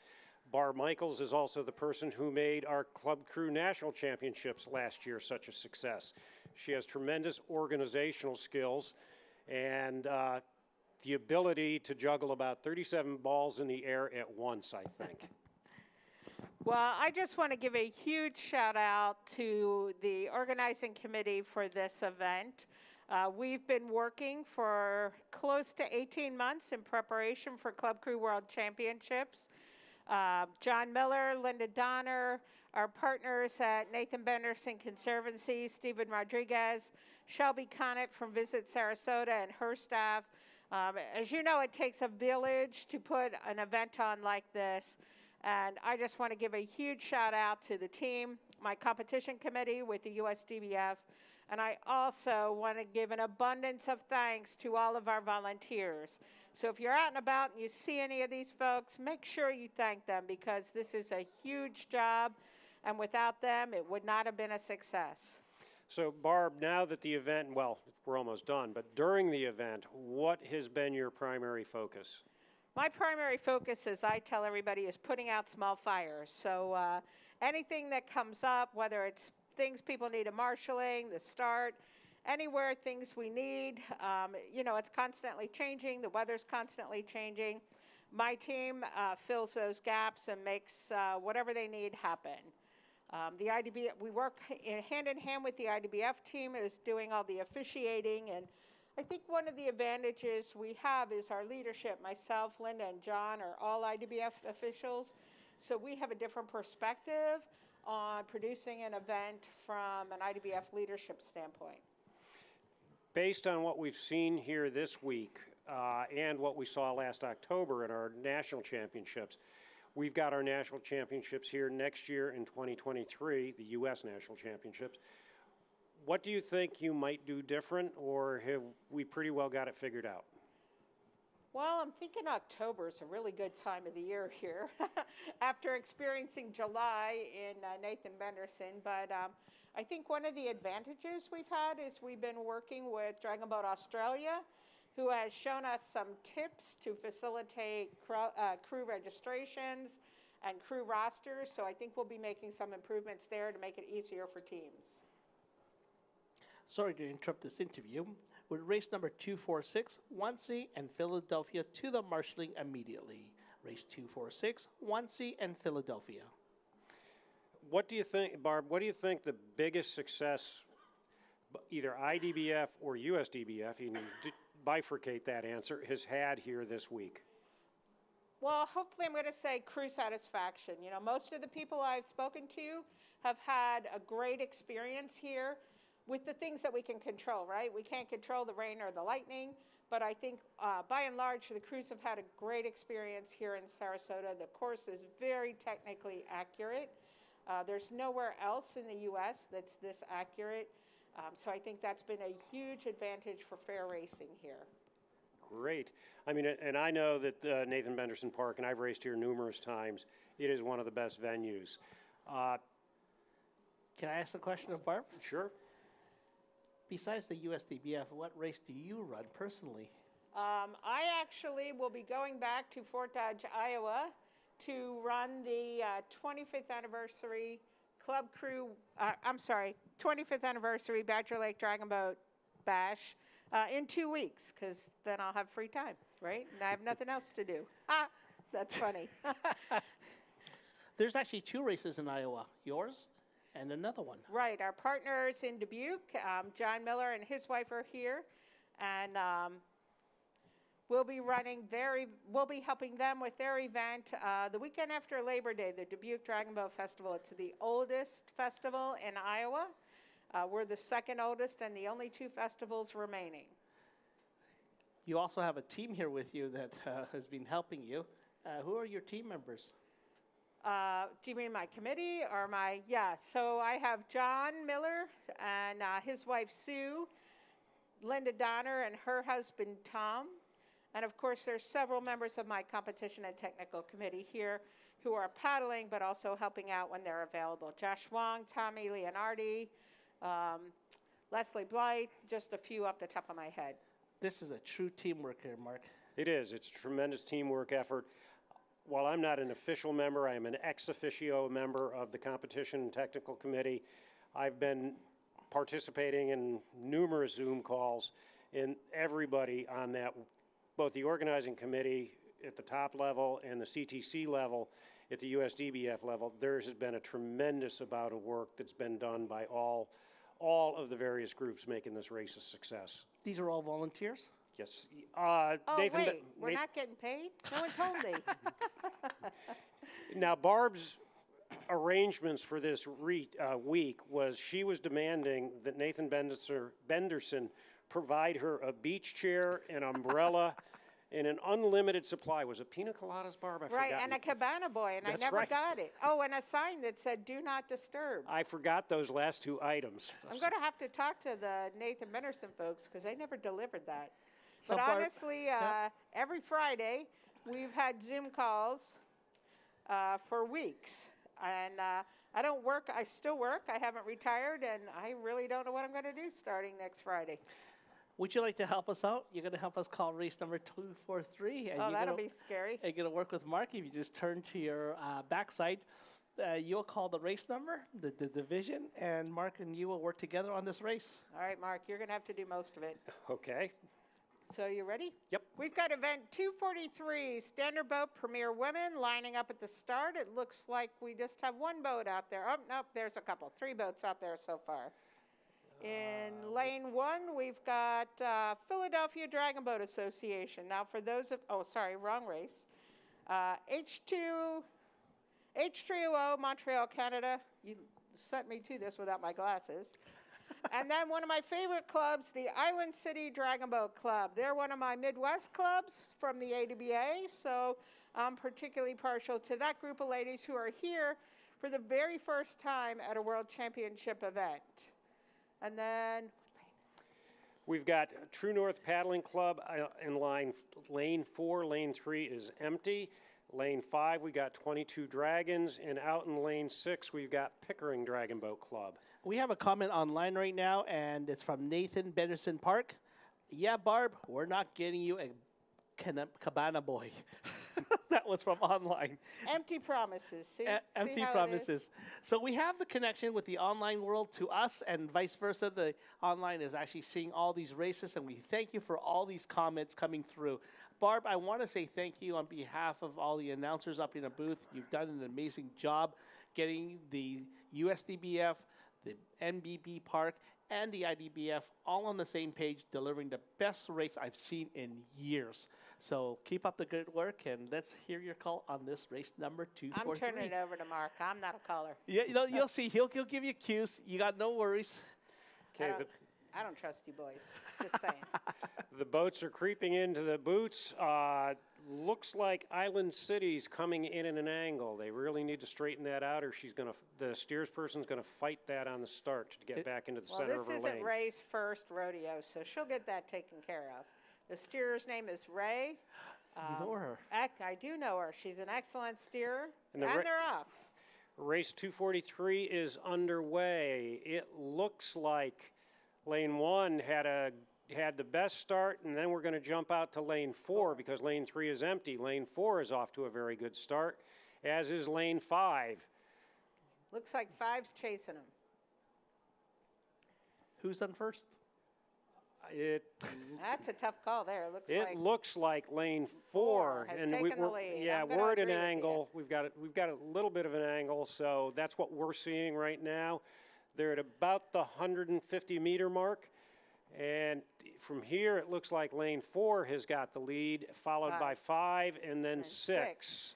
Barb Michaels is also the person who made our Club Crew National Championships last year such a success. She has tremendous organizational skills and the ability to juggle about 37 balls in the air at once, I think. Well, I just want to give a huge shout out to the organizing committee for this event. We've been working for close to 18 months in preparation for Club Crew World Championships. John Miller, Linda Donner, our partners at Nathan Benderson Conservancy, Stephen Rodriguez, Shelby Conant from Visit Sarasota and her staff. As you know, it takes a village to put an event on like this. And I just want to give a huge shout out to the team, my competition committee with the USDBF. And I also want to give an abundance of thanks to all of our volunteers. So if you're out and about and you see any of these folks, make sure you thank them because this is a huge job. And without them, it would not have been a success. So Barb, now that the event, well, we're almost done, but during the event, what has been your primary focus? My primary focus, as I tell everybody, is putting out small fires. So anything that comes up, whether it's things people need a marshaling, the start, anywhere things we need, you know, it's constantly changing. The weather's constantly changing. My team fills those gaps and makes whatever they need happen. The IDBF, we work hand in hand with the IDBF team is doing all the officiating, and I think one of the advantages we have is our leadership. Myself, Linda, and John are all IDBF officials, so we have a different perspective on producing an event from an IDBF leadership standpoint. Based on what we've seen here this week and what we saw last October in our national championships, we've got our national championships here next year in 2023, the U.S. National Championships. What do you think you might do different, or have we pretty well got it figured out? Well, I'm thinking October is a really good time of the year here after experiencing July in Nathan Benderson. But I think one of the advantages we've had is we've been working with Dragon Boat Australia, who has shown us some tips to facilitate crew registrations and crew rosters. So I think we'll be making some improvements there to make it easier for teams. Sorry to interrupt this interview. With race number 246, 1C and Philadelphia to the marshalling immediately. Race 246, 1C and Philadelphia. What do you think, Barb, what do you think the biggest success, either IDBF or USDBF, you can bifurcate that answer, has had here this week? Well, hopefully I'm going to say crew satisfaction. You know, most of the people I've spoken to have had a great experience here with the things that we can control, right? We can't control the rain or the lightning, but I think by and large, the crews have had a great experience here in Sarasota. The course is very technically accurate. There's nowhere else in the U.S. that's this accurate. So I think that's been a huge advantage for fair racing here. Great. I mean, and I know that Nathan Benderson Park, and I've raced here numerous times, it is one of the best venues. Can I ask a question of Barb? Sure. Besides the USDBF, what race do you run personally? I actually will be going back to Fort Dodge, Iowa to run the 25th anniversary Club Crew, 25th anniversary Badger Lake Dragon Boat Bash in 2 weeks, because then I'll have free time, right? And I have nothing else to do. That's funny. There's actually 2 races in Iowa, yours and another one. Right, our partners in Dubuque, John Miller and his wife are here, and We'll be helping them with their event the weekend after Labor Day, the Dubuque Dragon Boat Festival. It's the oldest festival in Iowa. We're the second oldest and the only two festivals remaining. You also have a team here with you that has been helping you. Who are your team members? Do you mean my committee or my, yeah, so I have John Miller and his wife Sue, Linda Donner and her husband Tom. And of course, there's several members of my competition and technical committee here who are paddling, but also helping out when they're available. Josh Wong, Tommy Leonardi, Leslie Blight, just a few off the top of my head. This is a true teamwork here, Mark. It is. It's a tremendous teamwork effort. While I'm not an official member, I am an ex officio member of the Competition and Technical Committee. I've been participating in numerous Zoom calls, and everybody on that, both the organizing committee at the top level and the CTC level at the USDBF level, there has been a tremendous amount of work that's been done by all of the various groups making this race a success. These are all volunteers? Yes. Oh, Nathan, wait, we're not getting paid? No one told me. Now, Barb's arrangements for this week was she was demanding that Nathan Benderson provide her a beach chair, an umbrella, and an unlimited supply. Was it pina coladas, Barb? I Right, forgot. and a cabana boy, and That's I never right. got it. Oh, and a sign that said, "Do not disturb." I forgot those last two items. I'm going to have to talk to the Nathan Benderson folks because they never delivered that. So But Barb- honestly, every Friday, we've had Zoom calls for weeks. And I don't work, I still work, I haven't retired, and I really don't know what I'm going to do starting next Friday. Would you like to help us out? You're going to help us call race number 243. And Oh, you're that'll gonna- be scary. And you're going to work with Mark. If you just turn to your backside, you'll call the race number, the division, and Mark and you will work together on this race. All right, Mark, you're going to have to do most of it. Okay. So you ready? Yep. We've got event 243, Standard Boat Premier Women lining up at the start. It looks like we just have one boat out there. Oh, nope, there's a couple. 3 boats out there so far. In lane 1, we've got Philadelphia Dragon Boat Association. Now for those of, oh, sorry, wrong race. H3O Montreal, Canada. You sent me to this without my glasses. And then one of my favorite clubs, the Island City Dragon Boat Club. They're one of my Midwest clubs from the AWBA, so I'm particularly partial to that group of ladies who are here for the very first time at a World Championship event. And then We've got True North Paddling Club in lane 4. Lane 3 is empty. Lane 5, we got 22 Dragons, and out in lane 6, we've got Pickering Dragon Boat Club. We have a comment online right now, and it's from Nathan Benderson Park. Yeah, Barb, we're not getting you a cabana boy. That was from online. empty promises. See? Empty See how it is? promises. So we have the connection with the online world to us and vice versa. The online is actually seeing all these races, and we thank you for all these comments coming through. Barb, I want to say thank you on behalf of all the announcers up in the booth. You've done an amazing job getting the USDBF, the NBB Park, and the IDBF all on the same page, delivering the best race I've seen in years. So keep up the good work, and let's hear your call on this race number 243. I'm turning it over to Mark. I'm not a caller. Yeah, you'll see. He'll give you cues. You got no worries. Okay, I don't trust you boys. Just saying. the boats are creeping into the boots. Looks like Island City's coming in at an angle. They really need to straighten that out, or the steers person's gonna fight that on the start to get back into the center of her Well, this lane. isn't Ray's first rodeo, so she'll get that taken care of. The steerer's name is Ray. You know her. I do know her. She's an excellent steerer, And and, the they're off. Race 243 is underway. It looks like lane 1 had the best start, and then we're going to jump out to lane 4 because lane 3 is empty. Lane 4 is off to a very good start, as is lane 5. Looks like 5's chasing him. Who's on first? That's a tough call there. It looks like lane 4 has and taken the we're, lead. yeah, I'm gonna we're at an agree with you. angle. We've got a little bit of an angle, so that's what we're seeing right now. They're at about the 150 meter mark, And from here, it looks like lane 4 has got the lead, followed by 5 and then 6.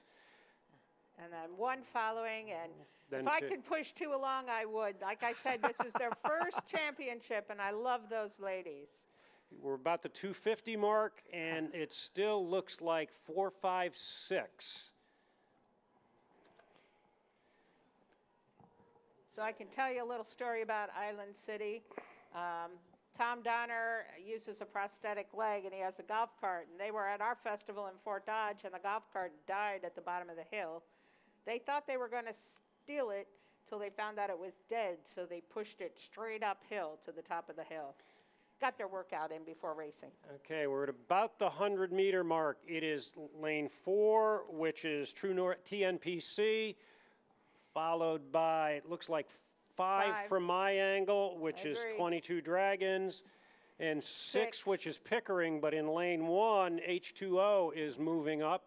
And then 1 following, and Then if I 2. could push 2 along, I would. Like I said, this is their first championship, and I love those ladies. We're about the 250 mark, and it still looks like 4, 5, 6. So I can tell you a little story about Island City. Tom Donner uses a prosthetic leg, and he has a golf cart. And they were at our festival in Fort Dodge, and the golf cart died at the bottom of the hill. They thought they were going to steal it till they found out it was dead, so they pushed it straight uphill to the top of the hill. Got their workout in before racing. Okay, we're at about the 100-meter mark. It is lane 4, which is True North TNPC, followed by, it looks like 5 from my angle, which is 22 Dragons, and 6, which is Pickering, but in lane 1, H2O is moving up.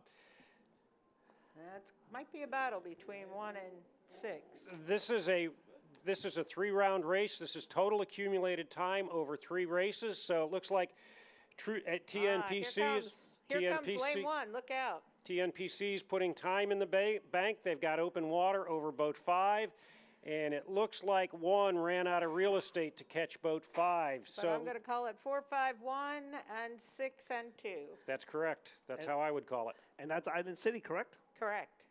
That might be a battle between 1 and 6. This is a 3-round race. This is total accumulated time over 3 races. So it looks like at TNPC Here comes lane 1. Look out. TNPC's putting time in the bank. They've got open water over boat 5. And it looks like 1 ran out of real estate to catch boat 5. But So I'm going to call it 4, 5, 1, and 6 and 2. that's correct. That's how I would call it. And that's Island City, correct? Correct.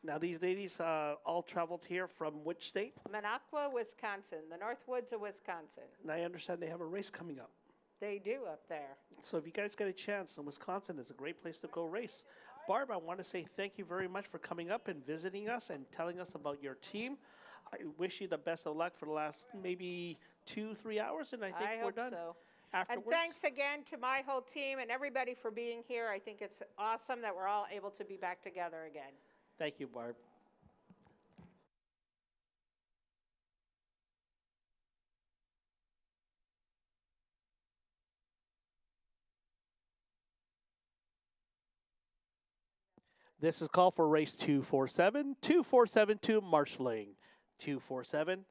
Now, these ladies all traveled here from which state? Minocqua, Wisconsin, the North Woods of Wisconsin. And I understand they have a race coming up. They do up there. So if you guys get a chance, and Wisconsin is a great place to go race. Barb, I want to say thank you very much for coming up and visiting us and telling us about your team. I wish you the best of luck for the last maybe 2-3 hours, and I think we're hope done. So. Afterwards. And thanks again to my whole team and everybody for being here. I think it's awesome that we're all able to be back together again. Thank you, Barb. This is call for race 247, 2472 Marshalling. 247.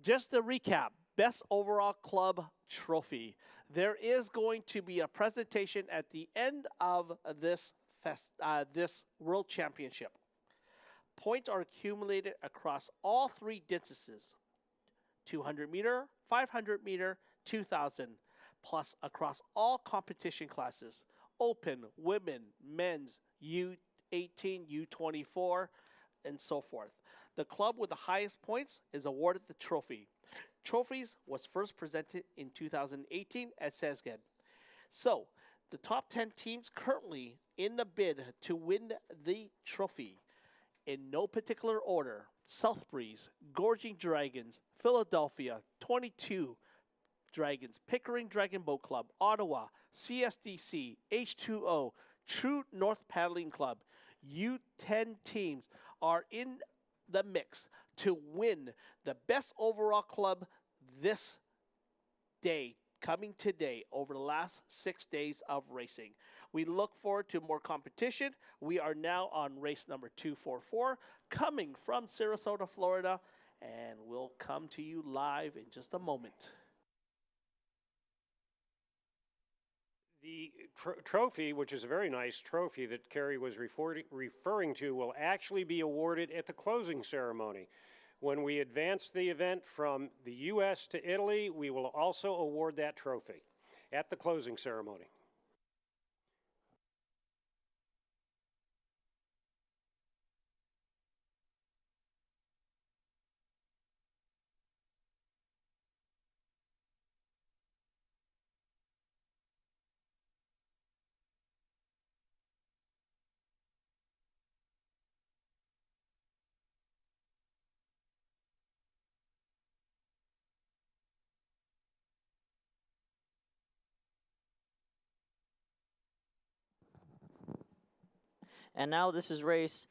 Just to recap, best overall club trophy. There is going to be a presentation at the end of this this World Championship. Points are accumulated across all 3 distances, 200 meter, 500 meter, 2,000, plus across all competition classes, open, women, men's, U18, U24, and so forth. The club with the highest points is awarded the trophy. Trophies was first presented in 2018 at Sezged. So, the top 10 teams currently in the bid to win the trophy, in no particular order: South Breeze, Gorging Dragons, Philadelphia, 22 Dragons, Pickering Dragon Boat Club, Ottawa, CSDC, H2O, True North Paddling Club. U10 teams are in the mix to win the best overall club this day, coming today, over the last 6 days of racing. We look forward to more competition. We are now on race number 244, coming from Sarasota, Florida, and we'll come to you live in just a moment. The trophy, which is a very nice trophy that Kerry was referring to, will actually be awarded at the closing ceremony. When we advance the event from the U.S. to Italy, we will also award that trophy at the closing ceremony. And now this is race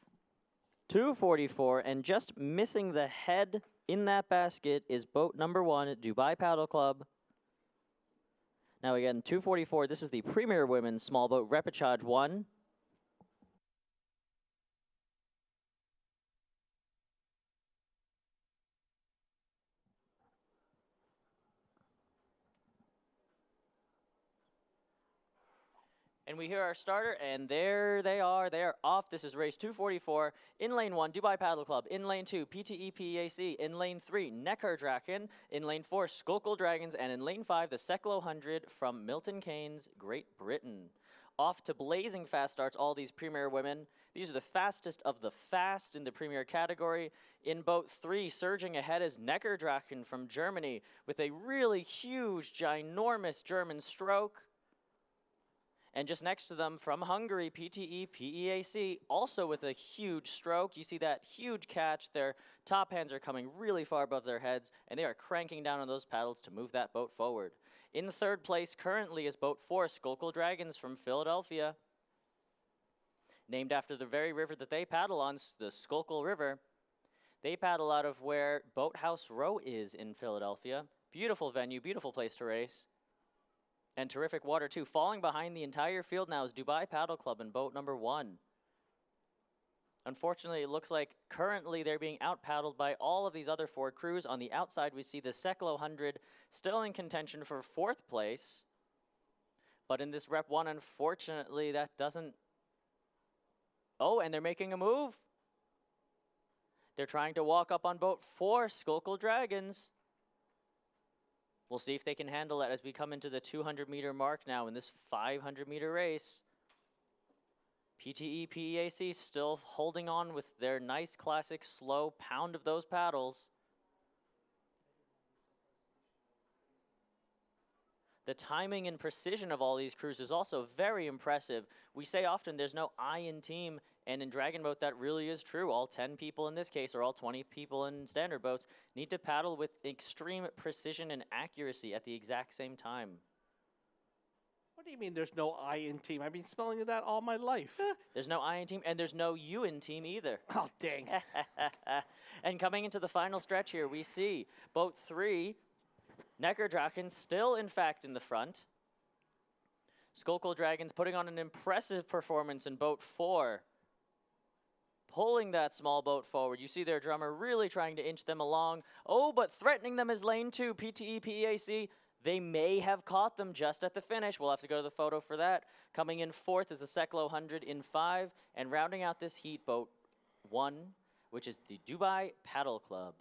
244, and just missing the head in that basket is boat number 1, Dubai Paddle Club. Now again, 244, this is the Premier Women's Small Boat Repechage 1. And we hear our starter, and there they are. They are off. This is race 244. In lane 1, Dubai Paddle Club. In lane 2, PTE PEAC. In lane 3, Neckar Draken. In lane 4, Schuylkill Dragons. And in lane 5, the Seklo 100 from Milton Keynes, Great Britain. Off to blazing fast starts, all these Premier women. These are the fastest of the fast in the Premier category. In boat 3, surging ahead is Neckar Draken from Germany with a really huge, ginormous German stroke. And just next to them from Hungary, PTE PEAC, also with a huge stroke. You see that huge catch. Their top hands are coming really far above their heads, and they are cranking down on those paddles to move that boat forward. In third place currently is boat 4, Schuylkill Dragons from Philadelphia. Named after the very river that they paddle on, the Schuylkill River. They paddle out of where Boathouse Row is in Philadelphia. Beautiful venue, beautiful place to race. And terrific water, too. Falling behind the entire field now is Dubai Paddle Club in boat number 1. Unfortunately, it looks like currently they're being out-paddled by all of these other 4 crews. On the outside, we see the Seklo 100 still in contention for 4th place. But in this Rep 1, unfortunately, that doesn't... Oh, and they're making a move. They're trying to walk up on boat 4, Schuylkill Dragons. We'll see if they can handle it as we come into the 200-meter mark now in this 500-meter race. PTE PEAC still holding on with their nice classic slow pound of those paddles. The timing and precision of all these crews is also very impressive. We say often there's no I in team, and in Dragon Boat that really is true. All 10 people in this case, or all 20 people in standard boats, need to paddle with extreme precision and accuracy at the exact same time. What do you mean there's no I in team? I've been spelling that all my life. There's no I in team, and there's no you in team either. Oh, dang. And coming into the final stretch here, we see boat 3, Neckar Draken, still in fact in the front. Schuylkill Dragons putting on an impressive performance in boat 4. Pulling that small boat forward. You see their drummer really trying to inch them along. Oh, but threatening them is lane 2, PTE PEAC. They may have caught them just at the finish. We'll have to go to the photo for that. Coming in 4th is the Seklo 100 in 5. And rounding out this heat, boat 1, which is the Dubai Paddle Club.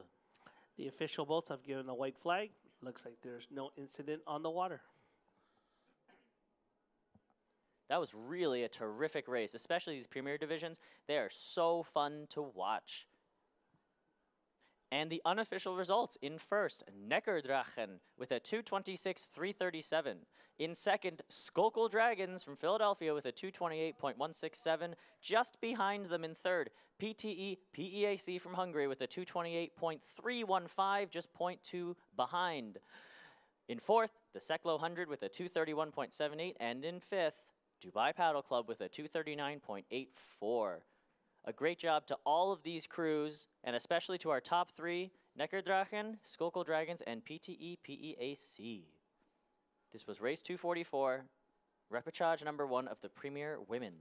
The official boats have given a white flag. Looks like there's no incident on the water. That was really a terrific race, especially these Premier divisions. They are so fun to watch. And the unofficial results: in first, Neckar Draken with a 226.337. In second, Schuylkill Dragons from Philadelphia with a 228.167. Just behind them in third, PTE PEAC from Hungary with a 228.315, just 0.2 behind. In fourth, the Seklo 100 with a 231.78. And in fifth, Dubai Paddle Club with a 239.84. A great job to all of these crews, and especially to our top 3, Neckar Draken, Schuylkill Dragons, and PTE PEAC. This was race 244, repechage number 1 of the Premier Women.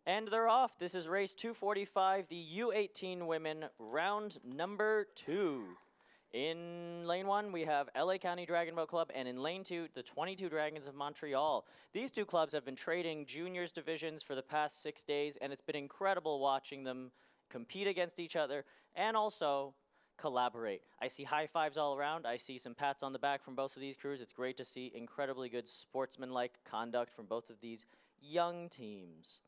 And they're off. This is race 245, the U18 women, round number 2. In lane 1, we have LA County Dragon Boat Club, and in lane 2, the 22 Dragons of Montreal. These two clubs have been trading juniors divisions for the past 6 days, and it's been incredible watching them compete against each other and also collaborate. I see high fives all around. I see some pats on the back from both of these crews. It's great to see incredibly good sportsmanlike conduct from both of these young teams.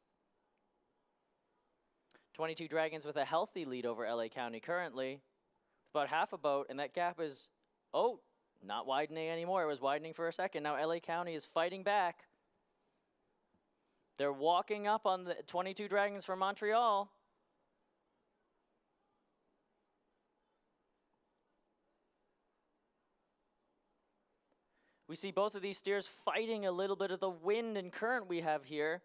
22 Dragons with a healthy lead over LA County currently. It's about half a boat, and that gap is, oh, not widening anymore. It was widening for a second. Now LA County is fighting back. They're walking up on the 22 Dragons from Montreal. We see both of these steers fighting a little bit of the wind and current we have here.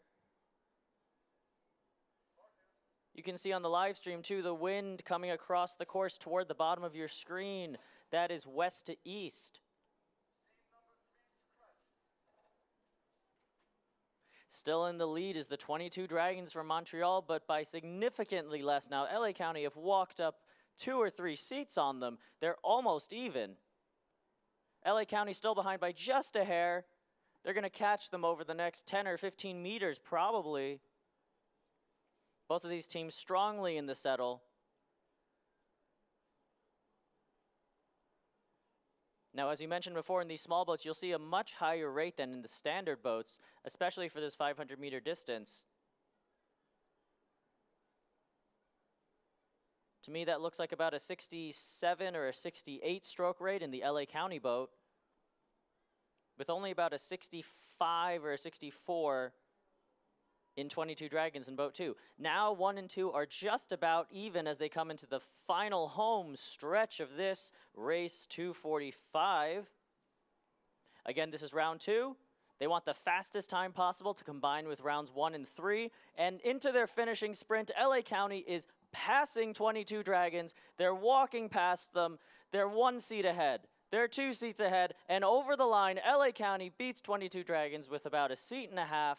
You can see on the live stream too, the wind coming across the course toward the bottom of your screen. That is west to east. Still in the lead is the 22 Dragons from Montreal, but by significantly less now. LA County have walked up 2 or 3 seats on them. They're almost even. LA County still behind by just a hair. They're going to catch them over the next 10 or 15 meters probably. Both of these teams strongly in the settle. Now, as you mentioned before, in these small boats, you'll see a much higher rate than in the standard boats, especially for this 500-meter distance. To me, that looks like about a 67 or a 68 stroke rate in the LA County boat, with only about a 65 or a 64 in 22 Dragons in boat 2. Now 1 and 2 are just about even as they come into the final home stretch of this race 245. Again, this is round 2. They want the fastest time possible to combine with rounds 1 and 3. And into their finishing sprint, LA County is passing 22 Dragons. They're walking past them. They're 1 seat ahead. They're 2 seats ahead. And over the line, LA County beats 22 Dragons with about a seat and a half.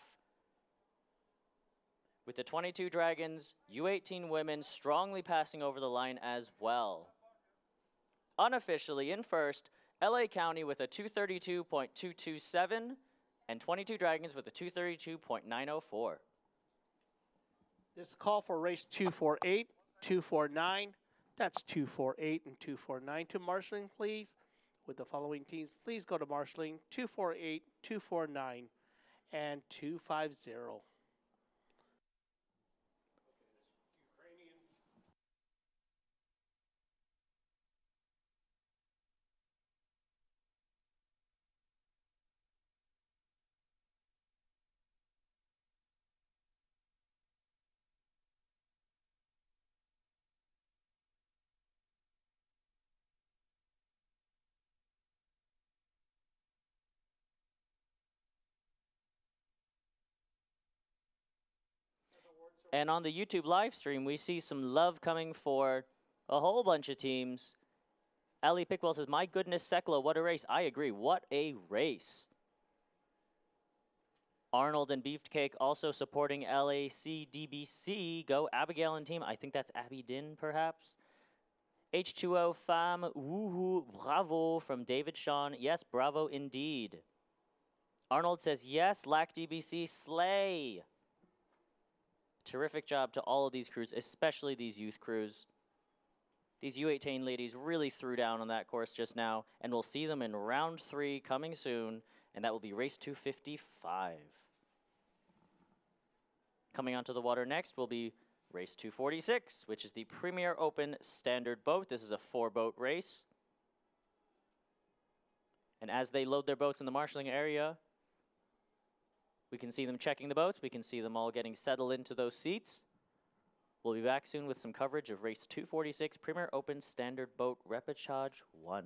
With the 22 Dragons, U18 women strongly passing over the line as well. Unofficially in first, LA County with a 232.227 and 22 Dragons with a 232.904. This call for race 248, 249. That's 248 and 249 to marshalling, please. With the following teams, please go to marshalling 248, 249, and 250. And on the YouTube live stream, we see some love coming for a whole bunch of teams. Ali Pickwell says, my goodness, Sekla, what a race. I agree, what a race. Arnold and Beefcake also supporting LACDBC. Go Abigail and team. I think that's Abby Din, perhaps. H2O Fam, woohoo, bravo from David Sean. Yes, bravo indeed. Arnold says, yes, LACDBC, slay. Terrific job to all of these crews, especially these youth crews. These U18 ladies really threw down on that course just now, and we'll see them in round 3 coming soon, and that will be race 255. Coming onto the water next will be race 246, which is the Premier Open Standard Boat. This is a 4-boat race. And as they load their boats in the marshalling area, we can see them checking the boats. We can see them all getting settled into those seats. We'll be back soon with some coverage of race 246, Premier Open Standard Boat Repechage 1.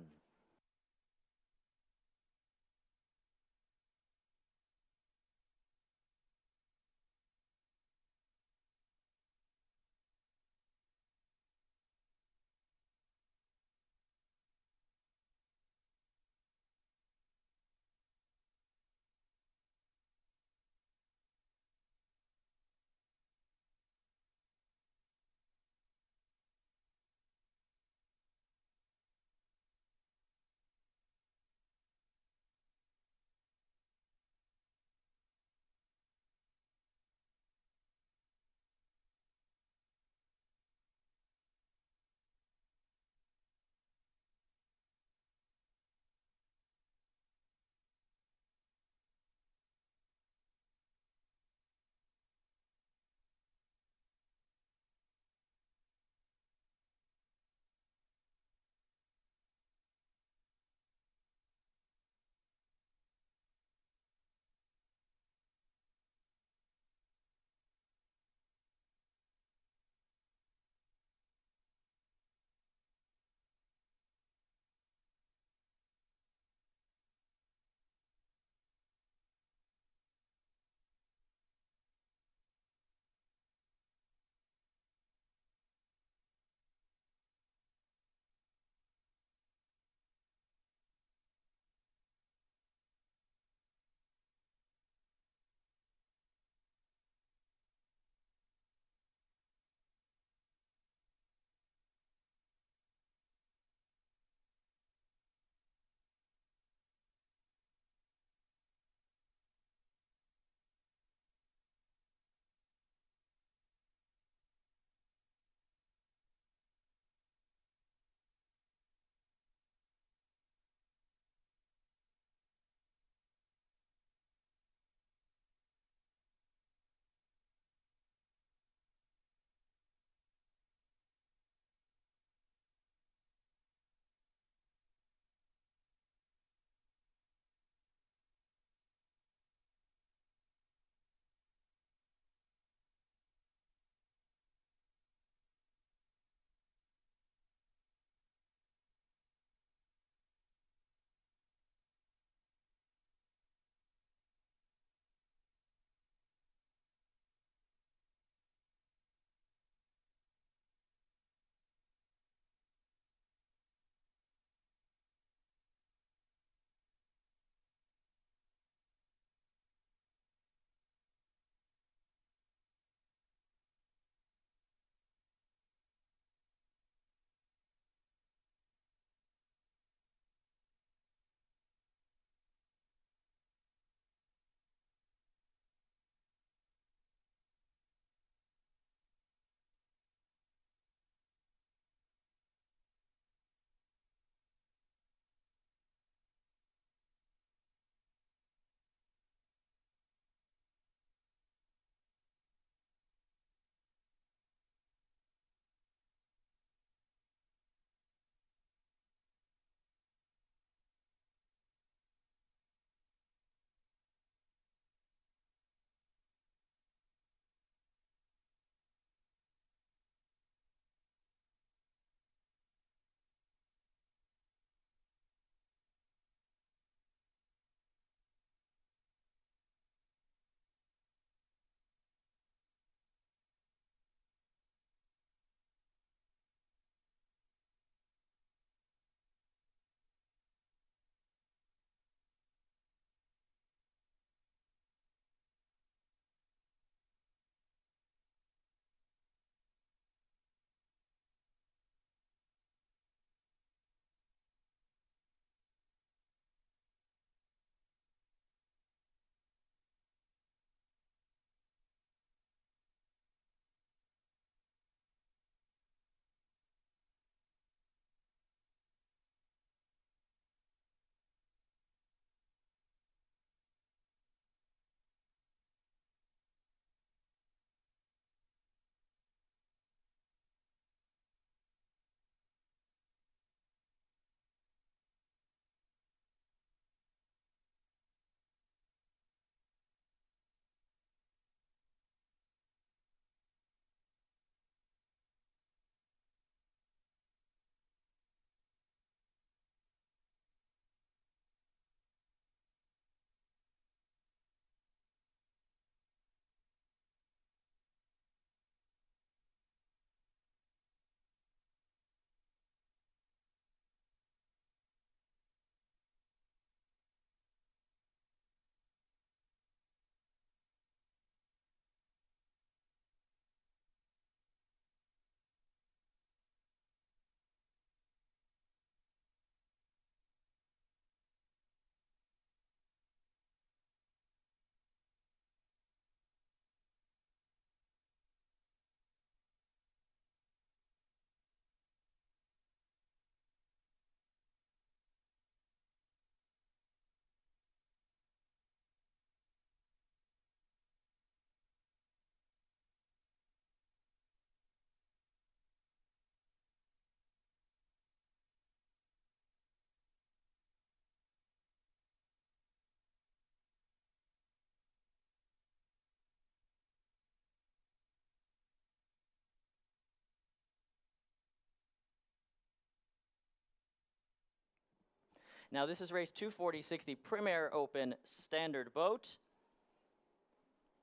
Now this is race 246, the Premier Open Standard Boat.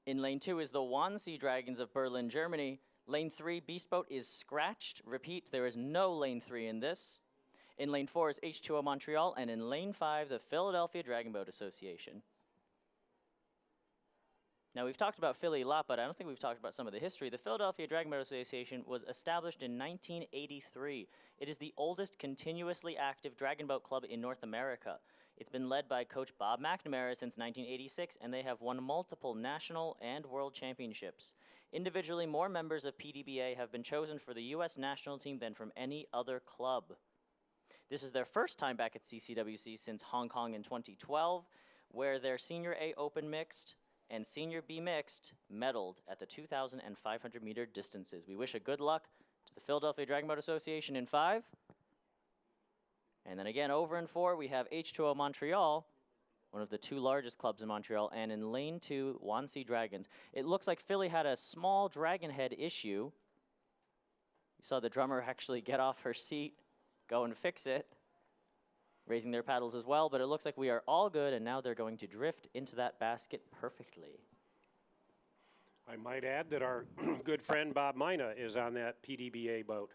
In lane 2 is the Wannsee Dragons of Berlin, Germany. Lane 3, Beast Boat, is scratched. Repeat, there is no lane 3 in this. In lane 4 is H2O Montreal, and in lane 5, the Philadelphia Dragon Boat Association. Now, we've talked about Philly a lot, but I don't think we've talked about some of the history. The Philadelphia Dragon Boat Association was established in 1983. It is the oldest continuously active dragon boat club in North America. It's been led by Coach Bob McNamara since 1986, and they have won multiple national and world championships. Individually, more members of PDBA have been chosen for the U.S. national team than from any other club. This is their first time back at CCWC since Hong Kong in 2012, where their Senior A Open Mixed and Senior B Mixed medaled at the 2,000 and 500 meter distances. We wish a good luck to the Philadelphia Dragon Boat Association in 5. And then again, over in 4, we have H2O Montreal, one of the 2 largest clubs in Montreal, and in lane 2, Wannsee Dragons. It looks like Philly had a small dragon head issue. You saw the drummer actually get off her seat, go and fix it, raising their paddles as well, but it looks like we are all good, and now they're going to drift into that basket perfectly. I might add that our good friend Bob Mina is on that PDBA boat.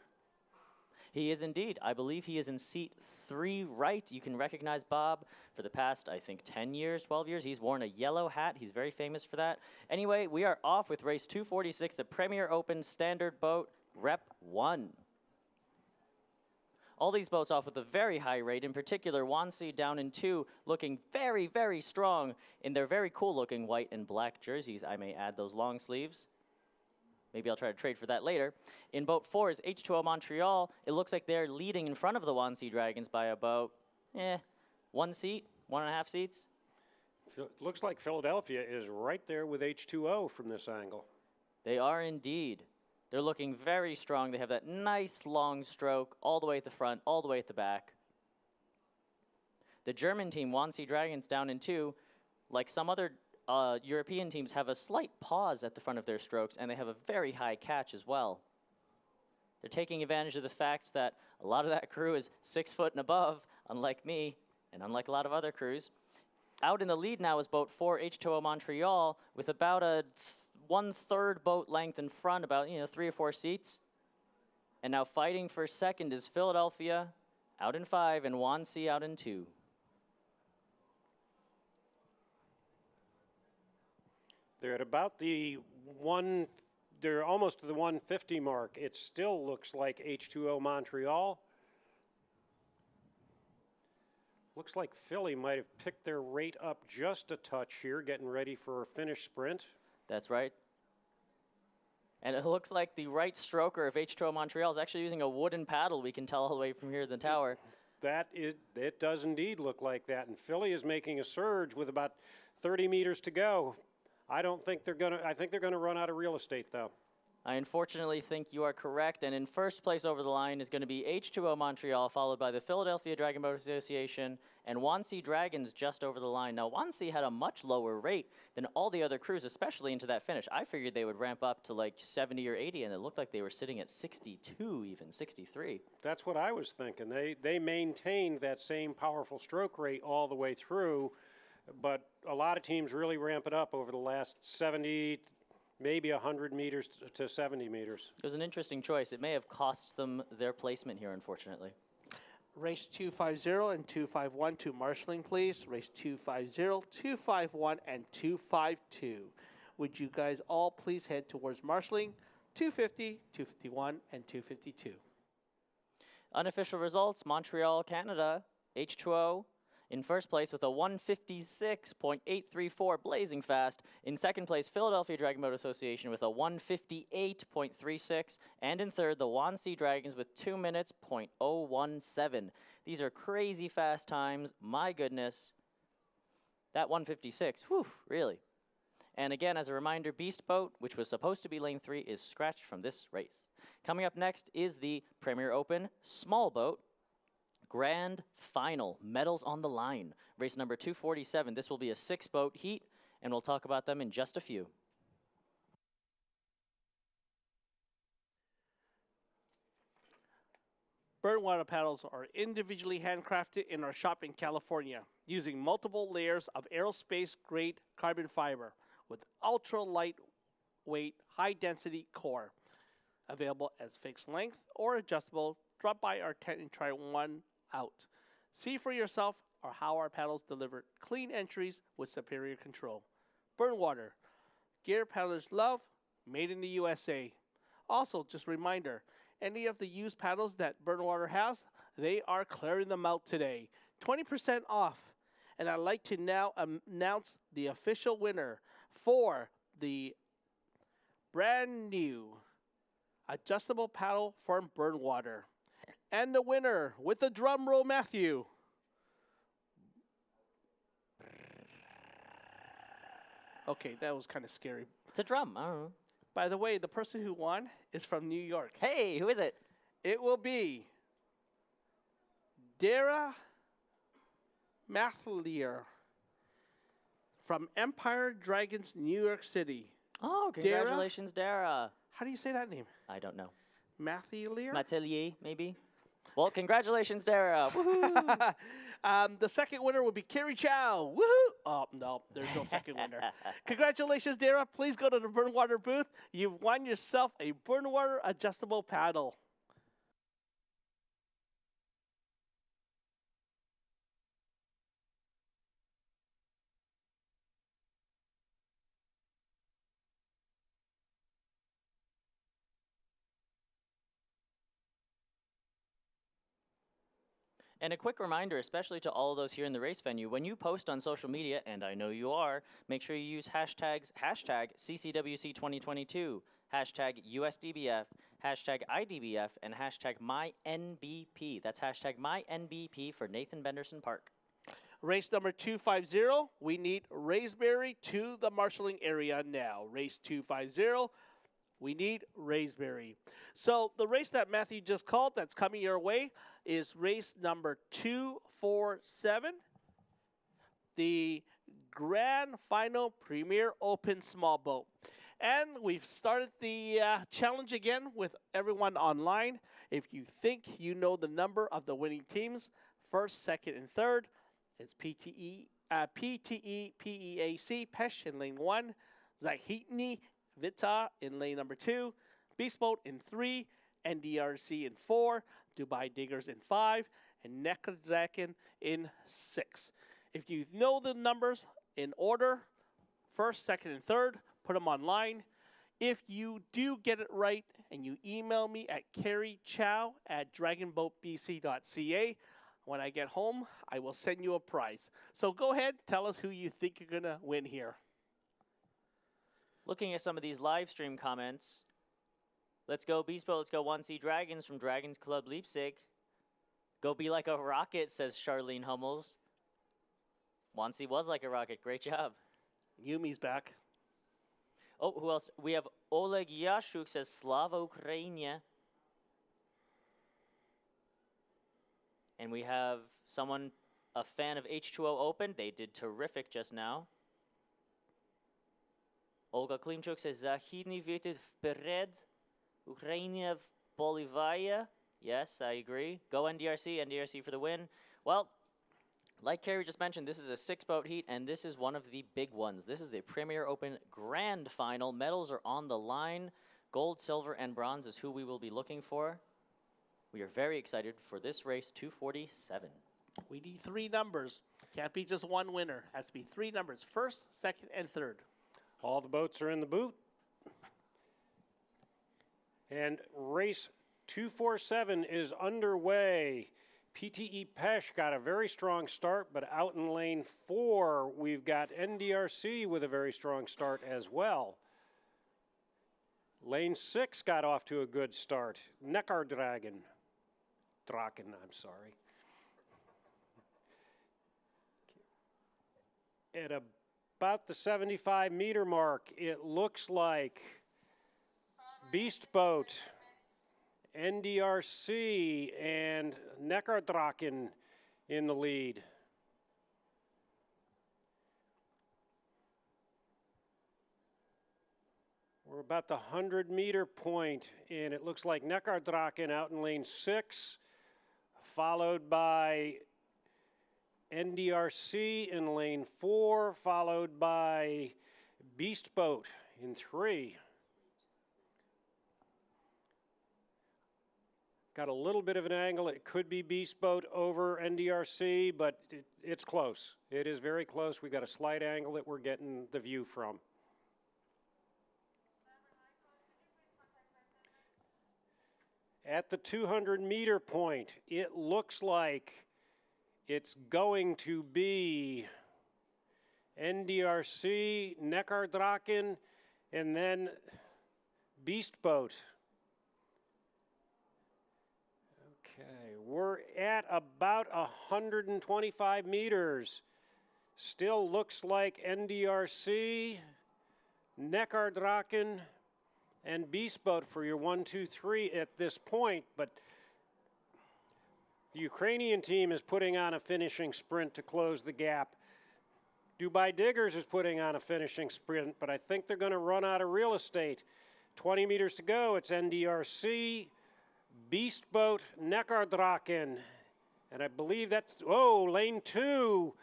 He is indeed. I believe he is in seat 3 right. You can recognize Bob for the past, I think, 10 years, 12 years. He's worn a yellow hat. He's very famous for that. Anyway, we are off with race 246, the Premier Open Standard Boat, Rep 1. All these boats off with a very high rate. In particular, Wannsee down in 2, looking very, very strong in their very cool-looking white and black jerseys. I may add those long sleeves. Maybe I'll try to trade for that later. In boat 4 is H2O Montreal. It looks like they're leading in front of the Wannsee Dragons by about, 1 seat, 1.5 seats. Looks like Philadelphia is right there with H2O from this angle. They are indeed. They're looking very strong. They have that nice long stroke all the way at the front, all the way at the back. The German team, Wannsee Dragons, down in 2, like some other European teams, have a slight pause at the front of their strokes, and they have a very high catch as well. They're taking advantage of the fact that a lot of that crew is 6 foot and above, unlike me, and unlike a lot of other crews. Out in the lead now is boat 4, H2O Montreal, with about a 1/3 boat length in front, about 3 or 4 seats. And now fighting for second is Philadelphia out in 5 and Wannsee out in 2. They're at about they're almost to the 150 mark. It still looks like H2O Montreal. Looks like Philly might have picked their rate up just a touch here, getting ready for a finish sprint. That's right. And it looks like the right stroker of H2O Montreal is actually using a wooden paddle. We can tell all the way from here to the tower. It does indeed look like that. And Philly is making a surge with about 30 meters to go. I think they're gonna run out of real estate, though. I unfortunately think you are correct, and in first place over the line is going to be H2O Montreal, followed by the Philadelphia Dragon Boat Association and Wannsee Dragons just over the line. Now, Wannsee had a much lower rate than all the other crews, especially into that finish. I figured they would ramp up to like 70 or 80, and it looked like they were sitting at 62, even 63. That's what I was thinking. They maintained that same powerful stroke rate all the way through, but a lot of teams really ramp it up over the last 70, maybe 100 meters to 70 meters. It was an interesting choice. It may have cost them their placement here, unfortunately. Race 250 and 251 to marshalling, please. Race 250, 251, and 252. Would you guys all please head towards marshalling? 250, 251, and 252. Unofficial results, Montreal, Canada, H2O in first place with a 156.834, blazing fast. In second place, Philadelphia Dragon Boat Association with a 158.36. And in third, the Wannsee Dragons with 2 minutes, .017. These are crazy fast times. My goodness. That 156, whew, really. And again, as a reminder, Beast Boat, which was supposed to be lane 3, is scratched from this race. Coming up next is the Premier Open Small Boat Grand Final, medals on the line. Race number 247. This will be a 6-boat heat, and we'll talk about them in just a few. Burnwater paddles are individually handcrafted in our shop in California using multiple layers of aerospace-grade carbon fiber with ultra-lightweight, high-density core. Available as fixed length or adjustable, drop by our tent and try one out. See for yourself how our paddles deliver clean entries with superior control. Burnwater, gear paddlers love, made in the USA. Also, just a reminder, any of the used paddles that Burnwater has, they are clearing them out today. 20% off. And I'd like to now announce the official winner for the brand new adjustable paddle from Burnwater. And the winner, with a drum roll, Matthew. Okay, that was kind of scary. It's a drum. I don't know. By the way, the person who won is from New York. Hey, who is it? It will be Dara Mathlier from Empire Dragons, New York City. Oh, congratulations, Dara. How do you say that name? I don't know. Mathlier? Matelier, maybe? Well, congratulations, Dara. Woohoo! The second winner will be Carrie Chow. Woohoo! Oh, no, there's no second winner. Congratulations, Dara. Please go to the Burnwater booth. You've won yourself a Burnwater adjustable paddle. And a quick reminder, especially to all of those here in the race venue, when you post on social media, and I know you are, make sure you use hashtags #CCWC2022, #USDBF, #IDBF, and #MyNBP. That's #MyNBP for Nathan Benderson Park. Race number 250, we need Raysbury to the marshalling area now. Race 250, we need Raysbury. So the race that Matthew just called that's coming your way is race number 247, the Grand Final Premier Open Small Boat. And we've started the challenge again with everyone online. If you think you know the number of the winning teams, first, second, and third, it's PTE, PEAC, Pesh in lane 1, Zahitni Vita in lane number 2, Beast Boat in 3, NDRC in 4, Dubai Diggers in 5, and Nekadakin in 6. If you know the numbers in order, first, second, and third, put them online. If you do get it right and you email me at carriechow@dragonboatbc.ca, when I get home, I will send you a prize. So go ahead, tell us who you think you're going to win here. Looking at some of these live stream comments, let's go Beast Boat, let's go 1C Dragons from Dragons Club Leipzig. Go be like a rocket, says Charlene Hummels. 1C was like a rocket, great job. Yumi's back. Oh, who else? We have Oleg Yashuk says Slava Ukrainia. And we have someone, a fan of H2O Open. They did terrific just now. Olga Klimchuk says Zahidny Vieted Vpered, Ukrainia Bolivia. Yes, I agree. Go NDRC, NDRC for the win. Well, like Carrie just mentioned, this is a 6-boat heat, and this is one of the big ones. This is the Premier Open Grand Final. Medals are on the line. Gold, silver, and bronze is who we will be looking for. We are very excited for this race, 247. We need 3 numbers. Can't be just one winner. Has to be 3 numbers, first, second, and third. All the boats are in the boot. And race 247 is underway. PTE Pesh got a very strong start, but out in lane 4, we've got NDRC with a very strong start as well. Lane 6 got off to a good start. Draken, I'm sorry. At about the 75-meter mark, it looks like Beast Boat, NDRC, and Draken in the lead. We're about the 100-meter point, and it looks like Draken out in lane 6 followed by NDRC in lane 4, followed by Beast Boat in 3. Got a little bit of an angle. It could be Beast Boat over NDRC, but it's close. It is very close. We've got a slight angle that we're getting the view from. At the 200-meter point, it looks like it's going to be NDRC, Neckardraken, and then Beast Boat. Okay, we're at about 125 meters. Still looks like NDRC, Neckardraken, and Beast Boat for your 1, 2, 3 at this point, but the Ukrainian team is putting on a finishing sprint to close the gap. Dubai Diggers is putting on a finishing sprint, but I think they're going to run out of real estate. 20 meters to go. It's NDRC, Beast Boat, Neckardraken, and I believe that's, lane 2,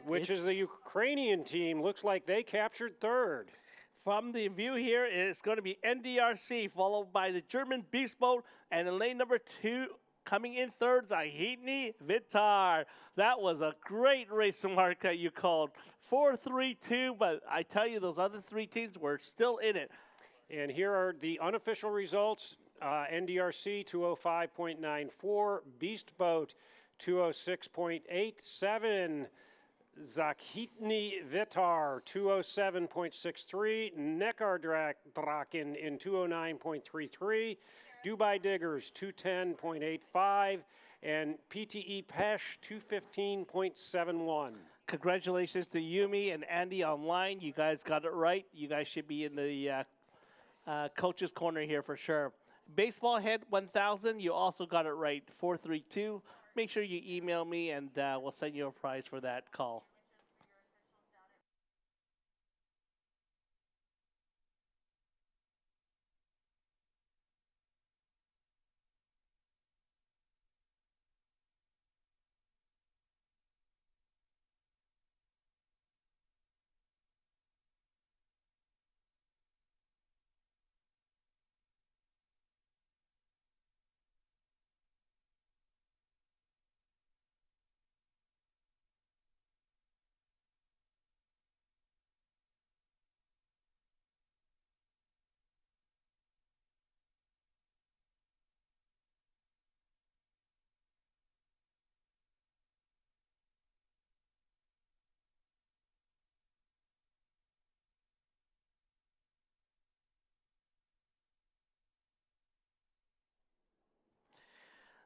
which is the Ukrainian team. Looks like they captured 3rd. From the view here, it's going to be NDRC, followed by the German Beast Boat, and in lane number 2, coming in 3rd, Zahitny Vitar. That was a great race mark that you called. 4-3-2, but I tell you, those other 3 teams were still in it. And here are the unofficial results. NDRC 205.94, Beast Boat 206.87, Zahitny Vitar 207.63, Neckardraken in 209.33, Dubai Diggers 210.85, and PTE Pesh 215.71. Congratulations to Yumi and Andy online. You guys got it right. You guys should be in the coach's corner here for sure. Baseball Head 1000, you also got it right, 432. Make sure you email me and we'll send you a prize for that call.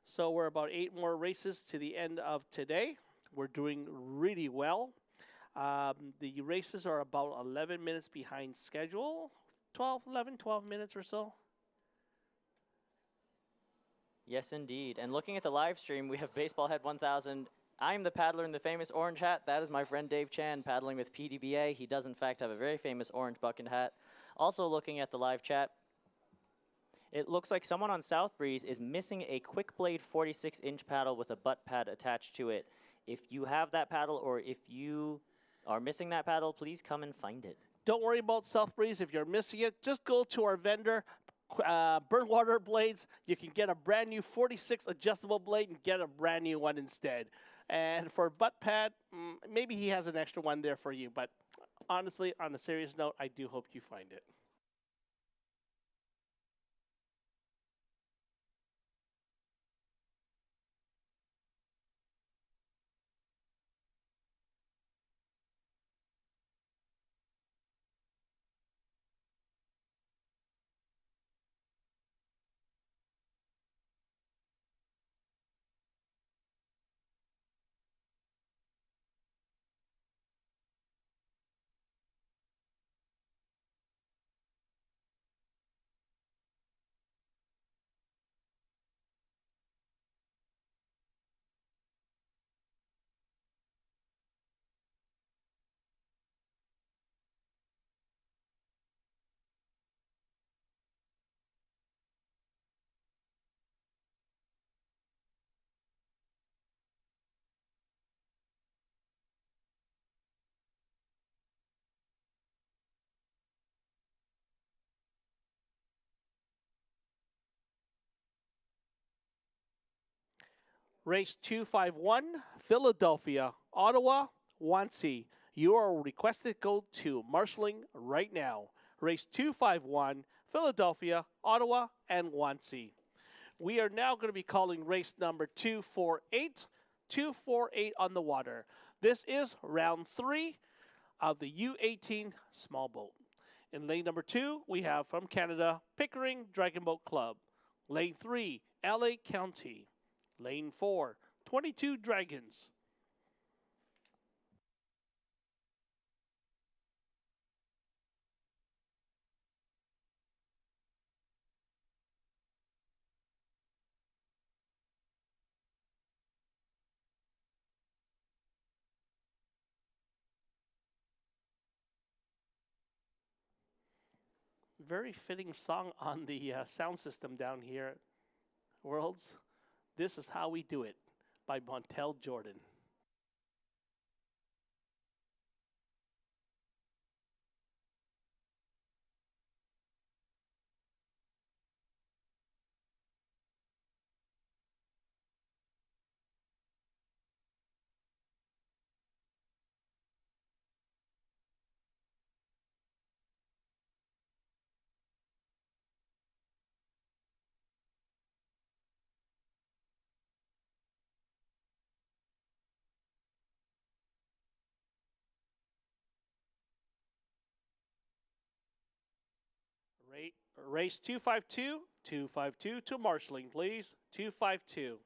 So we're about 8 more races to the end of today. We're doing really well. The races are about 11 minutes behind schedule. 12 minutes or so. Yes, indeed. And looking at the live stream, we have Baseball Head 1000. I'm the paddler in the famous orange hat. That is my friend Dave Chan paddling with PDBA. He does, in fact, have a very famous orange bucket hat. Also looking at the live chat, it looks like someone on South Breeze is missing a Quick Blade 46-inch paddle with a butt pad attached to it. If you have that paddle or if you are missing that paddle, please come and find it. Don't worry about South Breeze. If you're missing it, just go to our vendor, Burnwater Blades. You can get a brand new 46 adjustable blade and get a brand new one instead. And for butt pad, maybe he has an extra one there for you. But honestly, on a serious note, I do hope you find it. Race 251, Philadelphia, Ottawa, Wannsee. You are requested to go to marshalling right now. Race 251, Philadelphia, Ottawa, and Wannsee. We are now going to be calling race number 248, 248 on the water. This is round 3 of the U18 small boat. In lane number 2, we have from Canada, Pickering Dragon Boat Club. Lane 3, LA County. Lane 4, 22 Dragons. Very fitting song on the sound system down here at Worlds. This Is How We Do It by Montel Jordan. Race 252, 252 to marshalling, please. 252.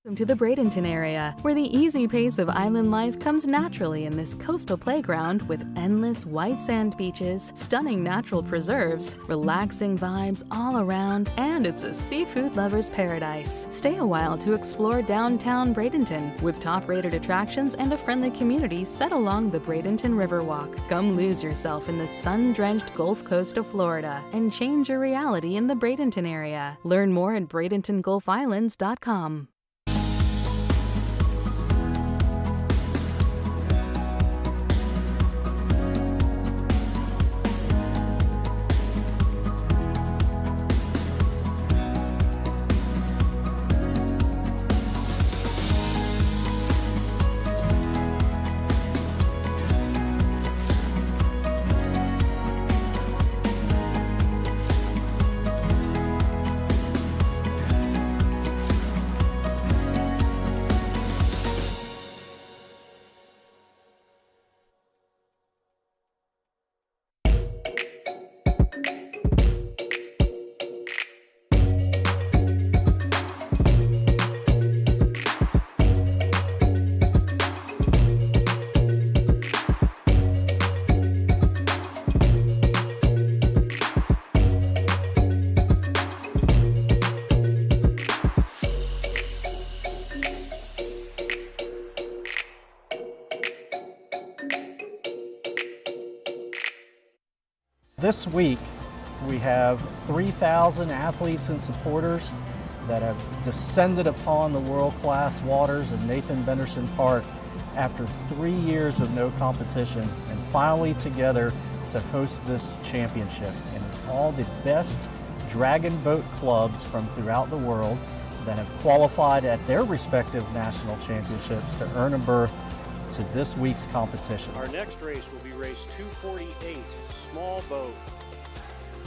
Welcome to the Bradenton area, where the easy pace of island life comes naturally in this coastal playground with endless white sand beaches, stunning natural preserves, relaxing vibes all around, and it's a seafood lover's paradise. Stay a while to explore downtown Bradenton with top-rated attractions and a friendly community set along the Bradenton Riverwalk. Come lose yourself in the sun-drenched Gulf Coast of Florida and change your reality in the Bradenton area. Learn more at BradentonGulfIslands.com. This week, we have 3,000 athletes and supporters that have descended upon the world-class waters of Nathan Benderson Park after 3 years of no competition and finally together to host this championship. And it's all the best dragon boat clubs from throughout the world that have qualified at their respective national championships to earn a berth to this week's competition. Our next race will be race 248, small boat,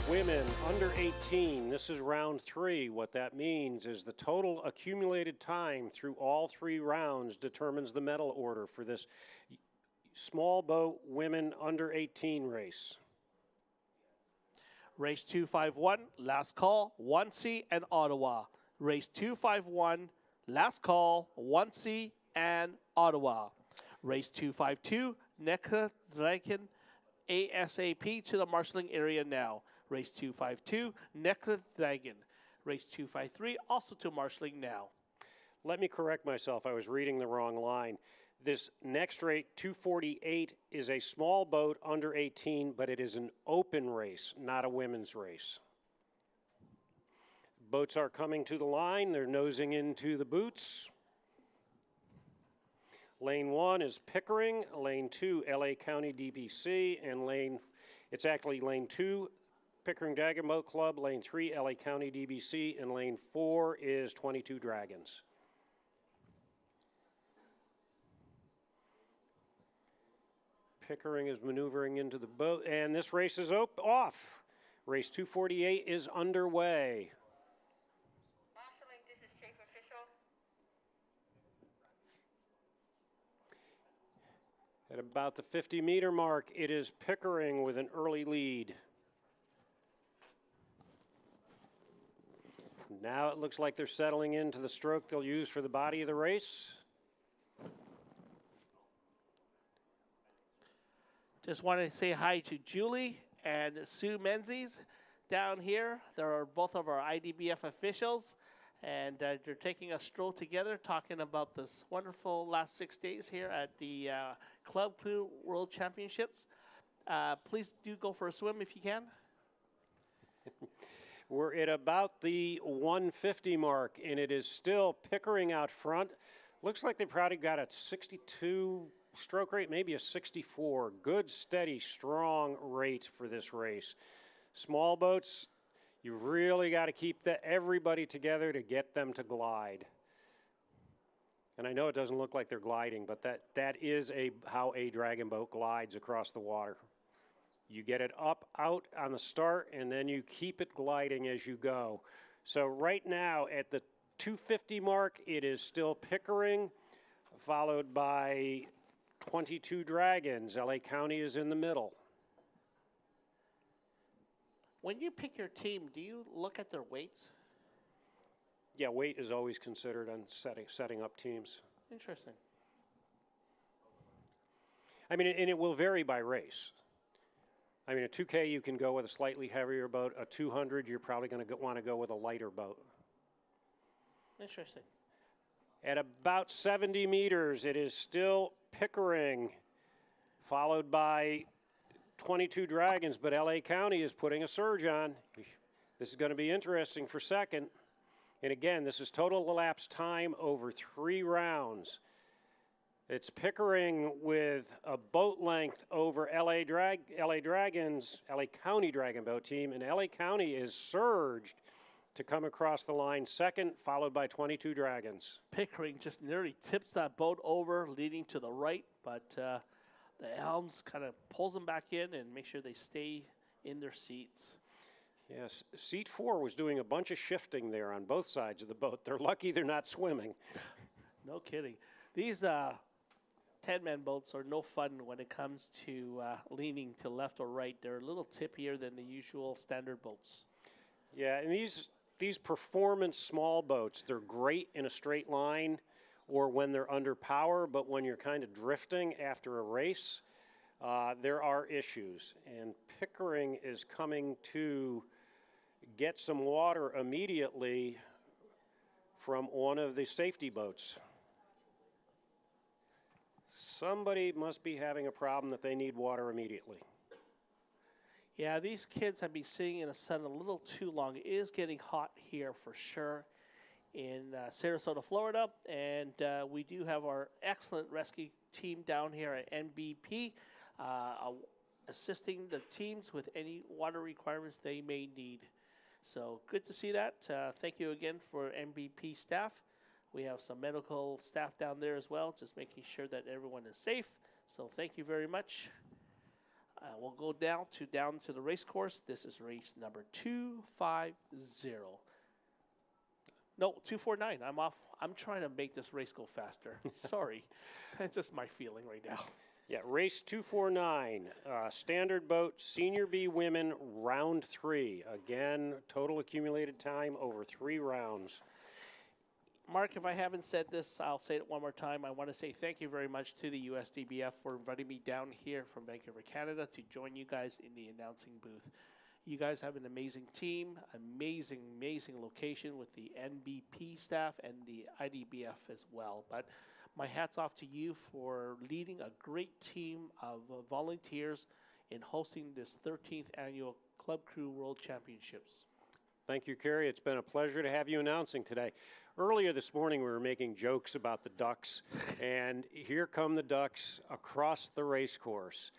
women under 18. This is round 3. What that means is the total accumulated time through all 3 rounds determines the medal order for this small boat, women under 18 race. Race 251, last call, 1C and Ottawa. Race 251, last call, 1C and Ottawa. Race 252, Nekra Dragon, ASAP to the marshalling area now. Race 252, Nekra Dragon. Race 253, also to marshalling now. Let me correct myself. I was reading the wrong line. This next race, 248, is a small boat under 18, but it is an open race, not a women's race. Boats are coming to the line. They're nosing into the boots. Lane 1 is Pickering, lane 2, LA County DPC, and it's actually lane 2, Pickering Dragon Boat Club, lane 3, LA County DBC, and lane 4 is 22 Dragons. Pickering is maneuvering into the boat, and this race is off. Race 248 is underway. At about the 50-meter mark, it is Pickering with an early lead. Now it looks like they're settling into the stroke they'll use for the body of the race. Just want to say hi to Julie and Sue Menzies down here. They're both of our IDBF officials, and they're taking a stroll together talking about this wonderful last 6 days here at the Club Crew World Championships. Please do go for a swim if you can. We're at about the 150 mark, and it is still Pickering out front. Looks like they probably got a 62 stroke rate, maybe a 64. Good, steady, strong rate for this race. Small boats, you really got to keep everybody together to get them to glide. And I know it doesn't look like they're gliding, but that is how a dragon boat glides across the water. You get it up, out on the start, and then you keep it gliding as you go. So right now at the 250 mark, it is still Pickering, followed by 22 Dragons. LA County is in the middle. When you pick your team, do you look at their weights? Yeah, weight is always considered on setting up teams. Interesting. I mean, and it will vary by race. I mean, a 2K, you can go with a slightly heavier boat. A 200, you're probably going to want to go with a lighter boat. Interesting. At about 70 meters, it is still Pickering, followed by 22 Dragons, but LA County is putting a surge on. This is going to be interesting for second. And again, this is total elapsed time over 3 rounds. It's Pickering with a boat length over LA Dragons, LA County Dragon Boat Team, and LA County is surged to come across the line second, followed by 22 Dragons. Pickering just nearly tips that boat over, leading to the right, but the Helms kind of pulls them back in and make sure they stay in their seats. Yes, seat 4 was doing a bunch of shifting there on both sides of the boat. They're lucky they're not swimming. No kidding. These 10-man boats are no fun when it comes to leaning to left or right. They're a little tippier than the usual standard boats. Yeah, and these performance small boats, they're great in a straight line or when they're under power, but when you're kind of drifting after a race, there are issues. And Pickering is coming to get some water immediately from one of the safety boats. Somebody must be having a problem that they need water immediately. Yeah, these kids have been sitting in the sun a little too long. It is getting hot here for sure in Sarasota, Florida. And we do have our excellent rescue team down here at NBP assisting the teams with any water requirements they may need. So good to see that. Thank you again for NBP staff. We have some medical staff down there as well, just making sure that everyone is safe. So thank you very much. We'll go down to the race course. This is race number 250. No, 249. I'm off. I'm trying to make this race go faster. Sorry. That's just my feeling right now. Yeah, race 249, standard boat, Senior B women, round 3. Again, total accumulated time over 3 rounds. Mark, if I haven't said this, I'll say it one more time. I want to say thank you very much to the USDBF for inviting me down here from Vancouver, Canada to join you guys in the announcing booth. You guys have an amazing team, amazing location with the NBP staff and the IDBF as well. But my hat's off to you for leading a great team of volunteers in hosting this 13th annual Club Crew World Championships. Thank you, Kerry. It's been a pleasure to have you announcing today. Earlier this morning, we were making jokes about the ducks, and here come the ducks across the race course.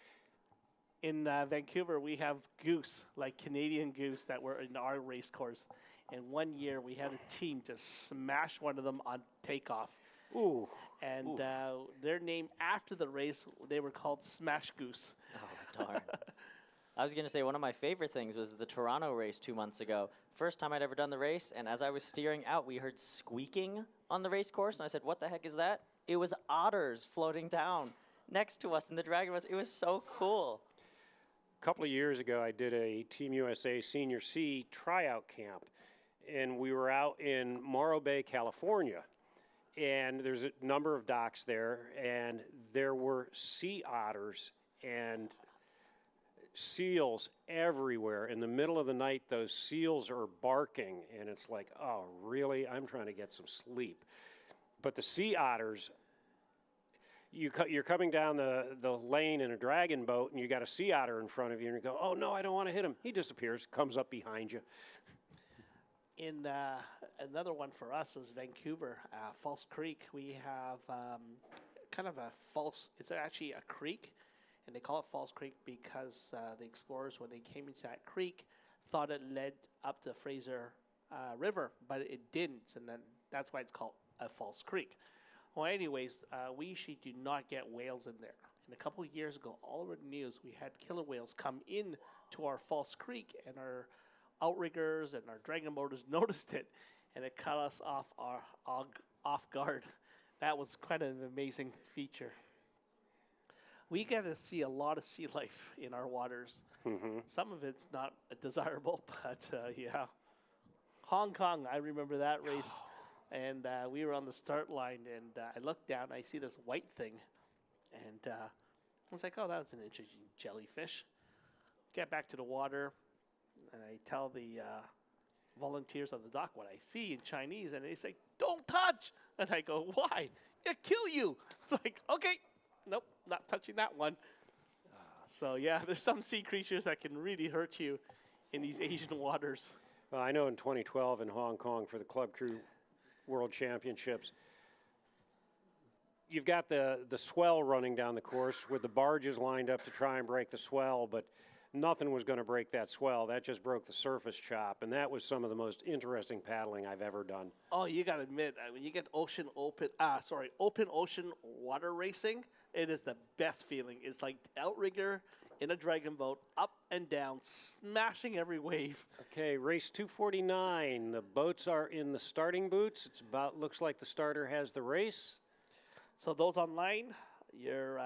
In Vancouver, we have goose, like Canadian goose, that were in our race course. And one year, we had a team just smash one of them on takeoff. Ooh. And their name after the race, they were called Smash Goose. Oh, darn. I was going to say one of my favorite things was the Toronto race 2 months ago. First time I'd ever done the race, and as I was steering out, we heard squeaking on the race course, and I said, what the heck is that? It was otters floating down next to us in the Dragon Boats. It was so cool. A couple of years ago, I did a Team USA Senior C tryout camp, and we were out in Morro Bay, California. And there's a number of docks there, and there were sea otters and seals everywhere. In the middle of the night, those seals are barking, and it's like, oh, really? I'm trying to get some sleep. But the sea otters, you're coming down the lane in a dragon boat, and you got a sea otter in front of you, and you go, oh, no, I don't want to hit him. He disappears, comes up behind you. In another one for us was Vancouver, False Creek. We have kind of a it's actually a creek, and they call it False Creek because the explorers, when they came into that creek, thought it led up the Fraser River, but it didn't, and then that's why it's called a False Creek. Well, anyways, we usually do not get whales in there. And a couple of years ago, all over the news, we had killer whales come in to our False Creek, and our outriggers and our dragon boaters noticed it, and it caught us off guard. That was quite an amazing feature. We get to see a lot of sea life in our waters. Mm-hmm. Some of it's not desirable, but yeah. Hong Kong, I remember that race. And we were on the start line, and I looked down, I see this white thing. And I was like, oh, that was an interesting jellyfish. Get back to the water, and I tell the volunteers on the dock what I see in Chinese, and they say, don't touch. And I go, why? It'll kill you. It's like, okay, nope, not touching that one. So yeah, there's some sea creatures that can really hurt you in these Asian waters. Well, I know in 2012 in Hong Kong for the Club Crew World Championships, you've got the swell running down the course with the barges lined up to try and break the swell, but nothing was going to break that swell. That just broke the surface chop, and that was some of the most interesting paddling I've ever done. Oh, you got to admit, when you get open ocean water racing, it is the best feeling. It's like outrigger in a dragon boat, up and down, smashing every wave. Okay, race 249. The boats are in the starting booths. It's about, looks like the starter has the race. So those online, you're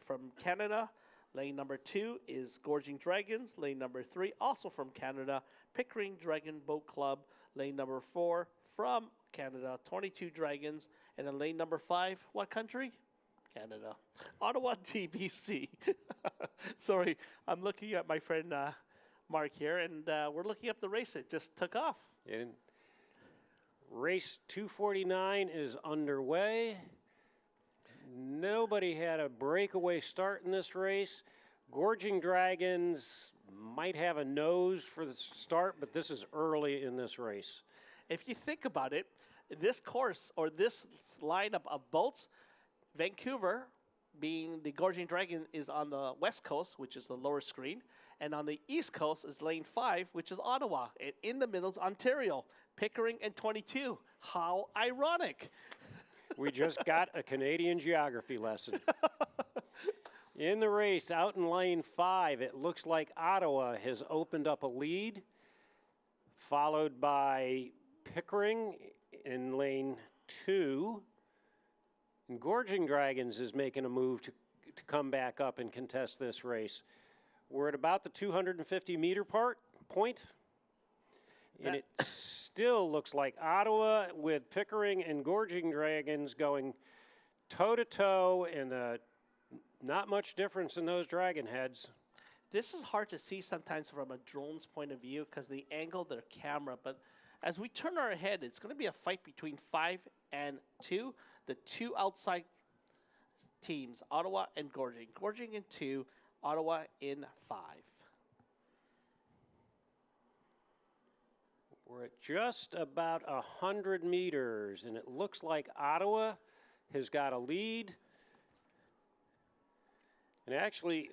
from Canada. Lane number 2 is Gorging Dragons. Lane number 3, also from Canada, Pickering Dragon Boat Club. Lane number 4, from Canada, 22 Dragons. And then lane number 5, what country? Canada. Ottawa, TBC. Sorry, I'm looking at my friend Mark here, and we're looking up the race. It just took off. And race 249 is underway. Nobody had a breakaway start in this race. Gorging Dragons might have a nose for the start, but this is early in this race. If you think about it, this course or this lineup of boats, Vancouver, being the Gorging Dragon, is on the west coast, which is the lower screen, and on the east coast is lane 5, which is Ottawa, and in the middle is Ontario, Pickering, and 22. How ironic. We just got a Canadian geography lesson. In the race, out in lane 5, it looks like Ottawa has opened up a lead, followed by Pickering in lane 2. And Gorging Dragons is making a move to come back up and contest this race. We're at about the 250-meter point, and it still looks like Ottawa with Pickering and Gorging Dragons going toe-to-toe, and not much difference in those dragon heads. This is hard to see sometimes from a drone's point of view because the angle of their camera, but as we turn our head, it's going to be a fight between 5 and 2. The two outside teams, Ottawa and Gorging. Gorging in 2, Ottawa in 5. We're at just about 100 meters, and it looks like Ottawa has got a lead. And actually,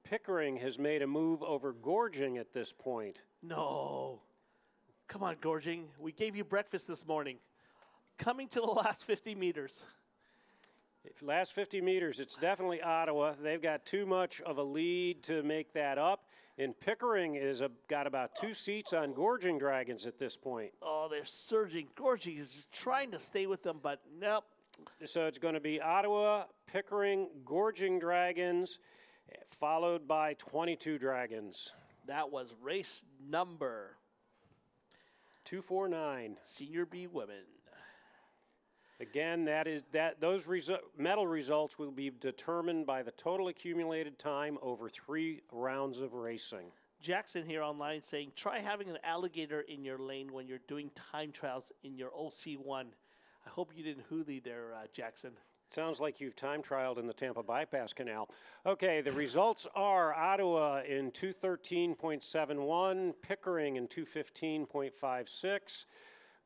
Pickering has made a move over Gorging at this point. No. Come on, Gorging. We gave you breakfast this morning. Coming to the last 50 meters. Last 50 meters, it's definitely Ottawa. They've got too much of a lead to make that up. And Pickering is got about 2 seats on Gorging Dragons at this point. Oh, they're surging. Gorging is trying to stay with them, but nope. So it's going to be Ottawa, Pickering, Gorging Dragons, followed by 22 Dragons. That was race number 249. Senior B women. Again, those medal results will be determined by the total accumulated time over 3 rounds of racing. Jackson here online saying, try having an alligator in your lane when you're doing time trials in your OC1. I hope you didn't hoolie there, Jackson. Sounds like you've time trialed in the Tampa Bypass Canal. Okay, the results are Ottawa in 213.71, Pickering in 215.56,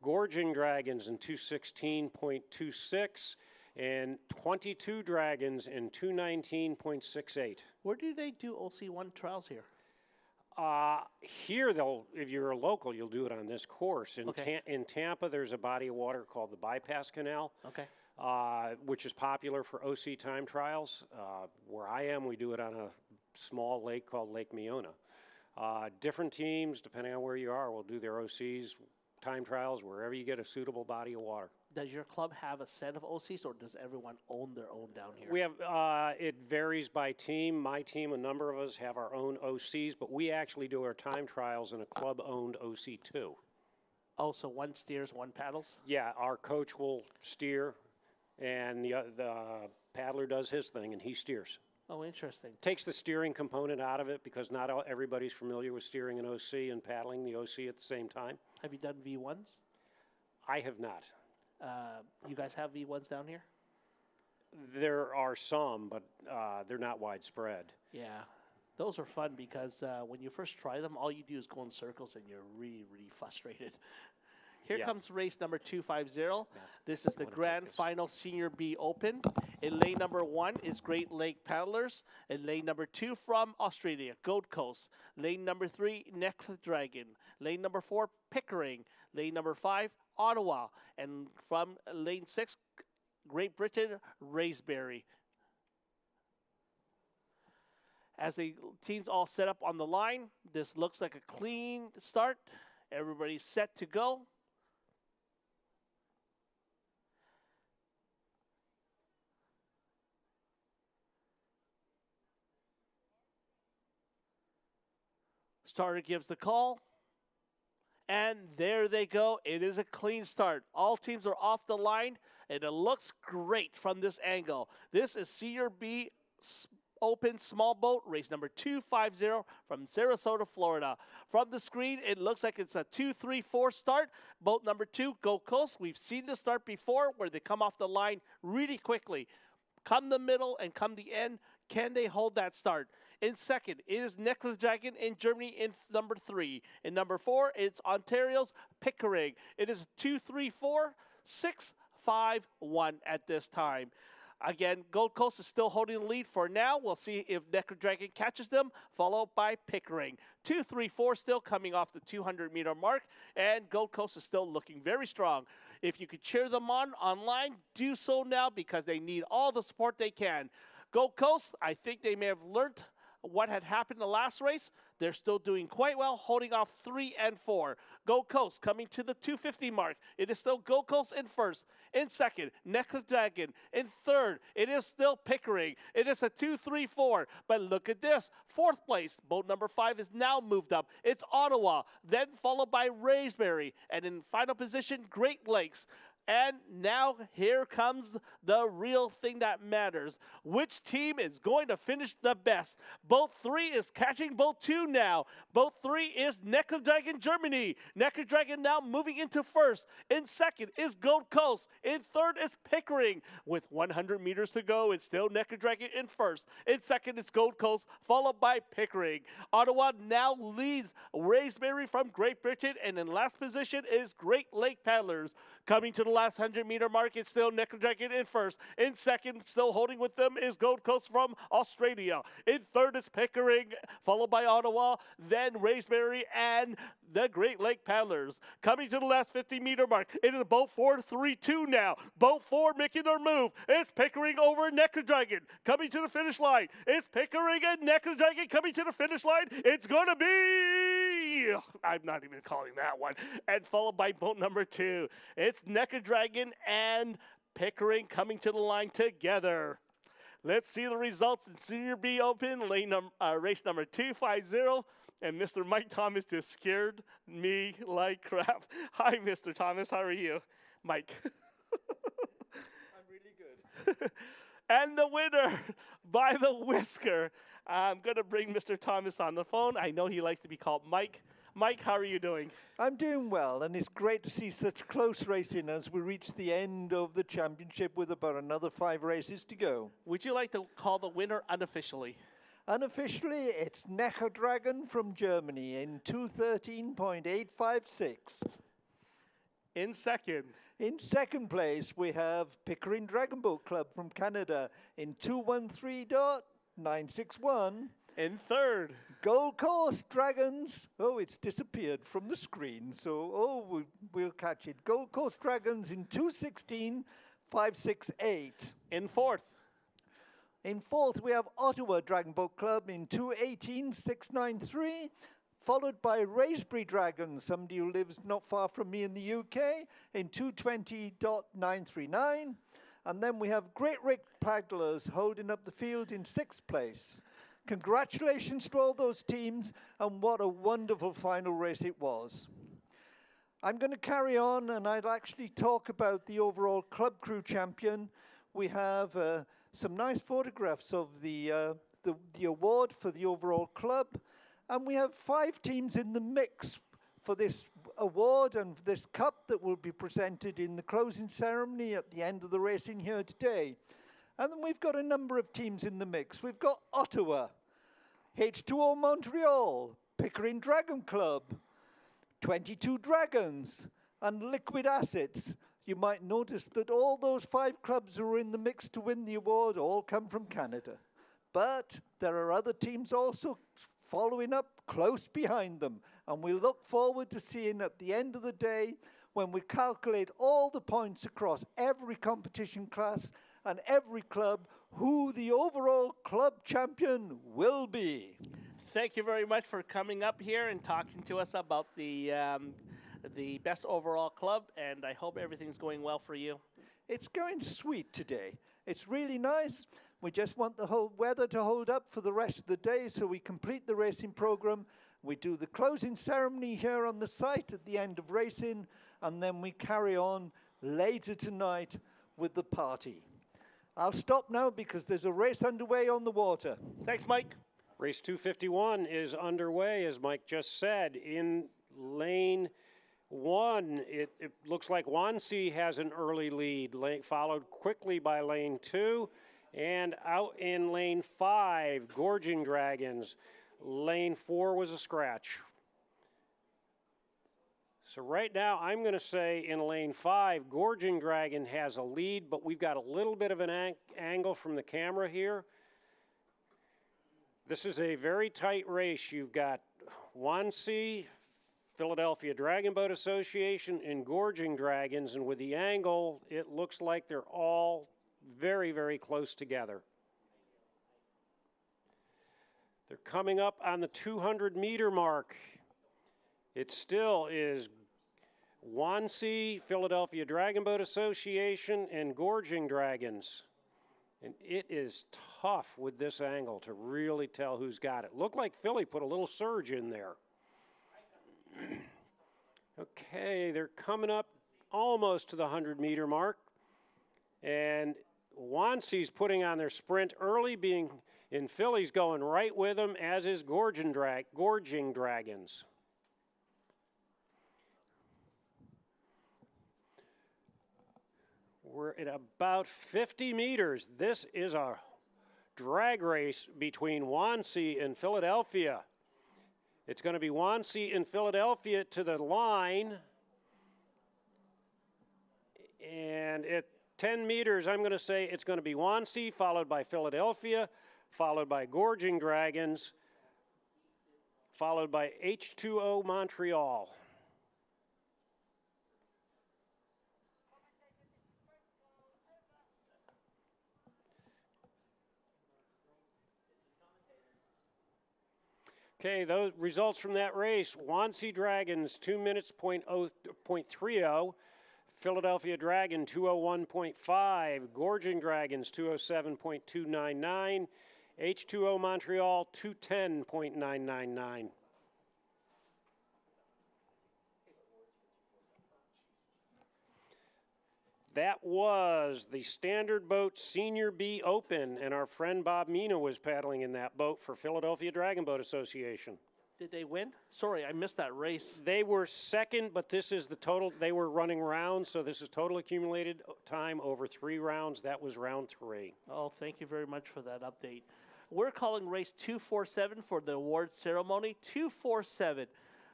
Gorging Dragons in 216.26, and 22 Dragons in 219.68. Where do they do OC1 trials here? Here, if you're a local, you'll do it on this course. In Tampa, there's a body of water called the Bypass Canal, which is popular for OC time trials. Where I am, we do it on a small lake called Lake Miona. Different teams, depending on where you are, will do their OCs, time trials, wherever you get a suitable body of water. Does your club have a set of OCs, or does everyone own their own down here? We have, it varies by team. My team, a number of us have our own OCs, but we actually do our time trials in a club-owned OC2. Oh, so one steers, one paddles? Yeah, our coach will steer, and the paddler does his thing, and he steers. Oh, interesting. Takes the steering component out of it because not everybody's familiar with steering an OC and paddling the OC at the same time. Have you done V1s? I have not. You guys have V1s down here? There are some, but they're not widespread. Yeah. Those are fun because when you first try them, all you do is go in circles and you're really, really frustrated. Here comes race number 250. This is the Grand Final Senior B Open. In lane number 1 is Great Lake Paddlers. In lane number 2 from Australia, Gold Coast. Lane number 3, Necklace Dragon. Lane number 4, Pickering. Lane number 5, Ottawa. And from lane 6, Great Britain, Raspberry. As the teams all set up on the line, this looks like a clean start. Everybody's set to go. Starter gives the call. And there they go. It is a clean start. All teams are off the line, and it looks great from this angle. This is Senior B Open Small Boat, race number 250 from Sarasota, Florida. From the screen, it looks like it's a 2-3-4 start. Boat number 2, Gold Coast. We've seen this start before where they come off the line really quickly. Come the middle and come the end. Can they hold that start? In second, it is Necklace Dragon in Germany in number 3. In number 4, it's Ontario's Pickering. It is 2-3-4, 6-5-1 at this time. Again, Gold Coast is still holding the lead for now. We'll see if Necklace Dragon catches them, followed by Pickering. 2-3-4 still coming off the 200-meter mark, and Gold Coast is still looking very strong. If you could cheer them on online, do so now because they need all the support they can. Gold Coast, I think they may have learned what had happened in the last race. They're still doing quite well, holding off 3 and 4. Gold Coast coming to the 250 mark. It is still Gold Coast in first. In second, Necklace Dragon. In third, it is still Pickering. It is a 2-3-4. But look at this. Fourth place, boat number 5 is now moved up. It's Ottawa, then followed by Raspberry. And in final position, Great Lakes. And now here comes the real thing that matters. Which team is going to finish the best? Boat 3 is catching boat 2 now. Boat 3 is Necklace Dragon Germany. Necklace Dragon now moving into first. In second is Gold Coast. In third is Pickering. With 100 meters to go, it's still Necklace Dragon in first. In second is Gold Coast, followed by Pickering. Ottawa now leads Raspberry from Great Britain, and in last position is Great Lake Paddlers. Coming to the last 100-meter mark, it's still Necklace Dragon in first. In second, still holding with them, is Gold Coast from Australia. In third is Pickering, followed by Ottawa, then Raspberry, and the Great Lake Paddlers. Coming to the last 50-meter mark, it is boat 4-3-2 now. Boat 4 making their move. It's Pickering over Necklace Dragon. Coming to the finish line. It's Pickering and Necklace Dragon coming to the finish line. It's going to be... I'm not even calling that one. And followed by boat number 2. It's Necklace Dragon and Pickering coming to the line together. Let's see the results in Senior B Open, race number 250. And Mr. Mike Thomas just scared me like crap. Hi, Mr. Thomas. How are you? Mike. I'm really good. And the winner by the whisker. I'm going to bring Mr. Thomas on the phone. I know he likes to be called Mike. Mike, how are you doing? I'm doing well, and it's great to see such close racing as we reach the end of the championship with about another 5 races to go. Would you like to call the winner unofficially? Unofficially, it's Necklace Dragon from Germany in 213.856. In second? In second place, we have Pickering Dragon Boat Club from Canada in 213.961. In third? Gold Coast Dragons. Oh, it's disappeared from the screen, so we'll catch it. Gold Coast Dragons in 216.568. In fourth? In fourth, we have Ottawa Dragon Boat Club in 218.693, followed by Raspberry Dragons, somebody who lives not far from me in the UK, in 220.939. And then we have Great Lake Paddlers holding up the field in 6th place. Congratulations to all those teams, and what a wonderful final race it was. I'm going to carry on, and I'd actually talk about the overall club crew champion. We have some nice photographs of the award for the overall club, and we have 5 teams in the mix for this award and this cup that will be presented in the closing ceremony at the end of the racing here today. And then we've got a number of teams in the mix. We've got Ottawa, H2O Montreal, Pickering Dragon Club, 22 Dragons, and Liquid Assets. You might notice that all those 5 clubs who are in the mix to win the award all come from Canada. But there are other teams also following up close behind them. And we look forward to seeing at the end of the day, when we calculate all the points across every competition class and every club, who the overall club champion will be. Thank you very much for coming up here and talking to us about the best overall club, and I hope everything's going well for you. It's going sweet today. It's really nice. We just want the whole weather to hold up for the rest of the day, so we complete the racing program. We do the closing ceremony here on the site at the end of racing, and then we carry on later tonight with the party. I'll stop now because there's a race underway on the water. Thanks, Mike. Race 251 is underway, as Mike just said. In lane 1, it looks like Wansi has an early lead, followed quickly by lane 2. And out in lane 5, Gorging Dragons. Lane 4 was a scratch. So right now, I'm going to say in lane 5, Gorging Dragon has a lead, but we've got a little bit of an angle from the camera here. This is a very tight race. You've got Wansi, Philadelphia Dragon Boat Association, and Gorging Dragons, and with the angle, it looks like they're all very, very close together. They're coming up on the 200-meter mark. It still is Wansi, Philadelphia Dragon Boat Association, and Gorging Dragons. And it is tough with this angle to really tell who's got it. Looked like Philly put a little surge in there. Okay, they're coming up almost to the 100-meter mark. And Wansi's putting on their sprint early, and Philly's going right with them, as is Gorging Dragons. We're at about 50 meters. This is a drag race between Wansi and Philadelphia. It's going to be Wansi and Philadelphia to the line. And at 10 meters, I'm going to say it's going to be Wansi, followed by Philadelphia, followed by Gorging Dragons, followed by H2O Montreal. Okay, those results from that race: Wansi Dragons 2 minutes .30, Philadelphia Dragon 2:01.5, Gorging Dragons 2:07.299, H2O Montreal 2:10.999. That was the Standard Boat Senior B Open, and our friend Bob Mina was paddling in that boat for Philadelphia Dragon Boat Association. Did they win? Sorry, I missed that race. They were second, but this is the total. They were running rounds, so this is total accumulated time over 3 rounds. That was round 3. Oh, thank you very much for that update. We're calling race 247 for the award ceremony. 247.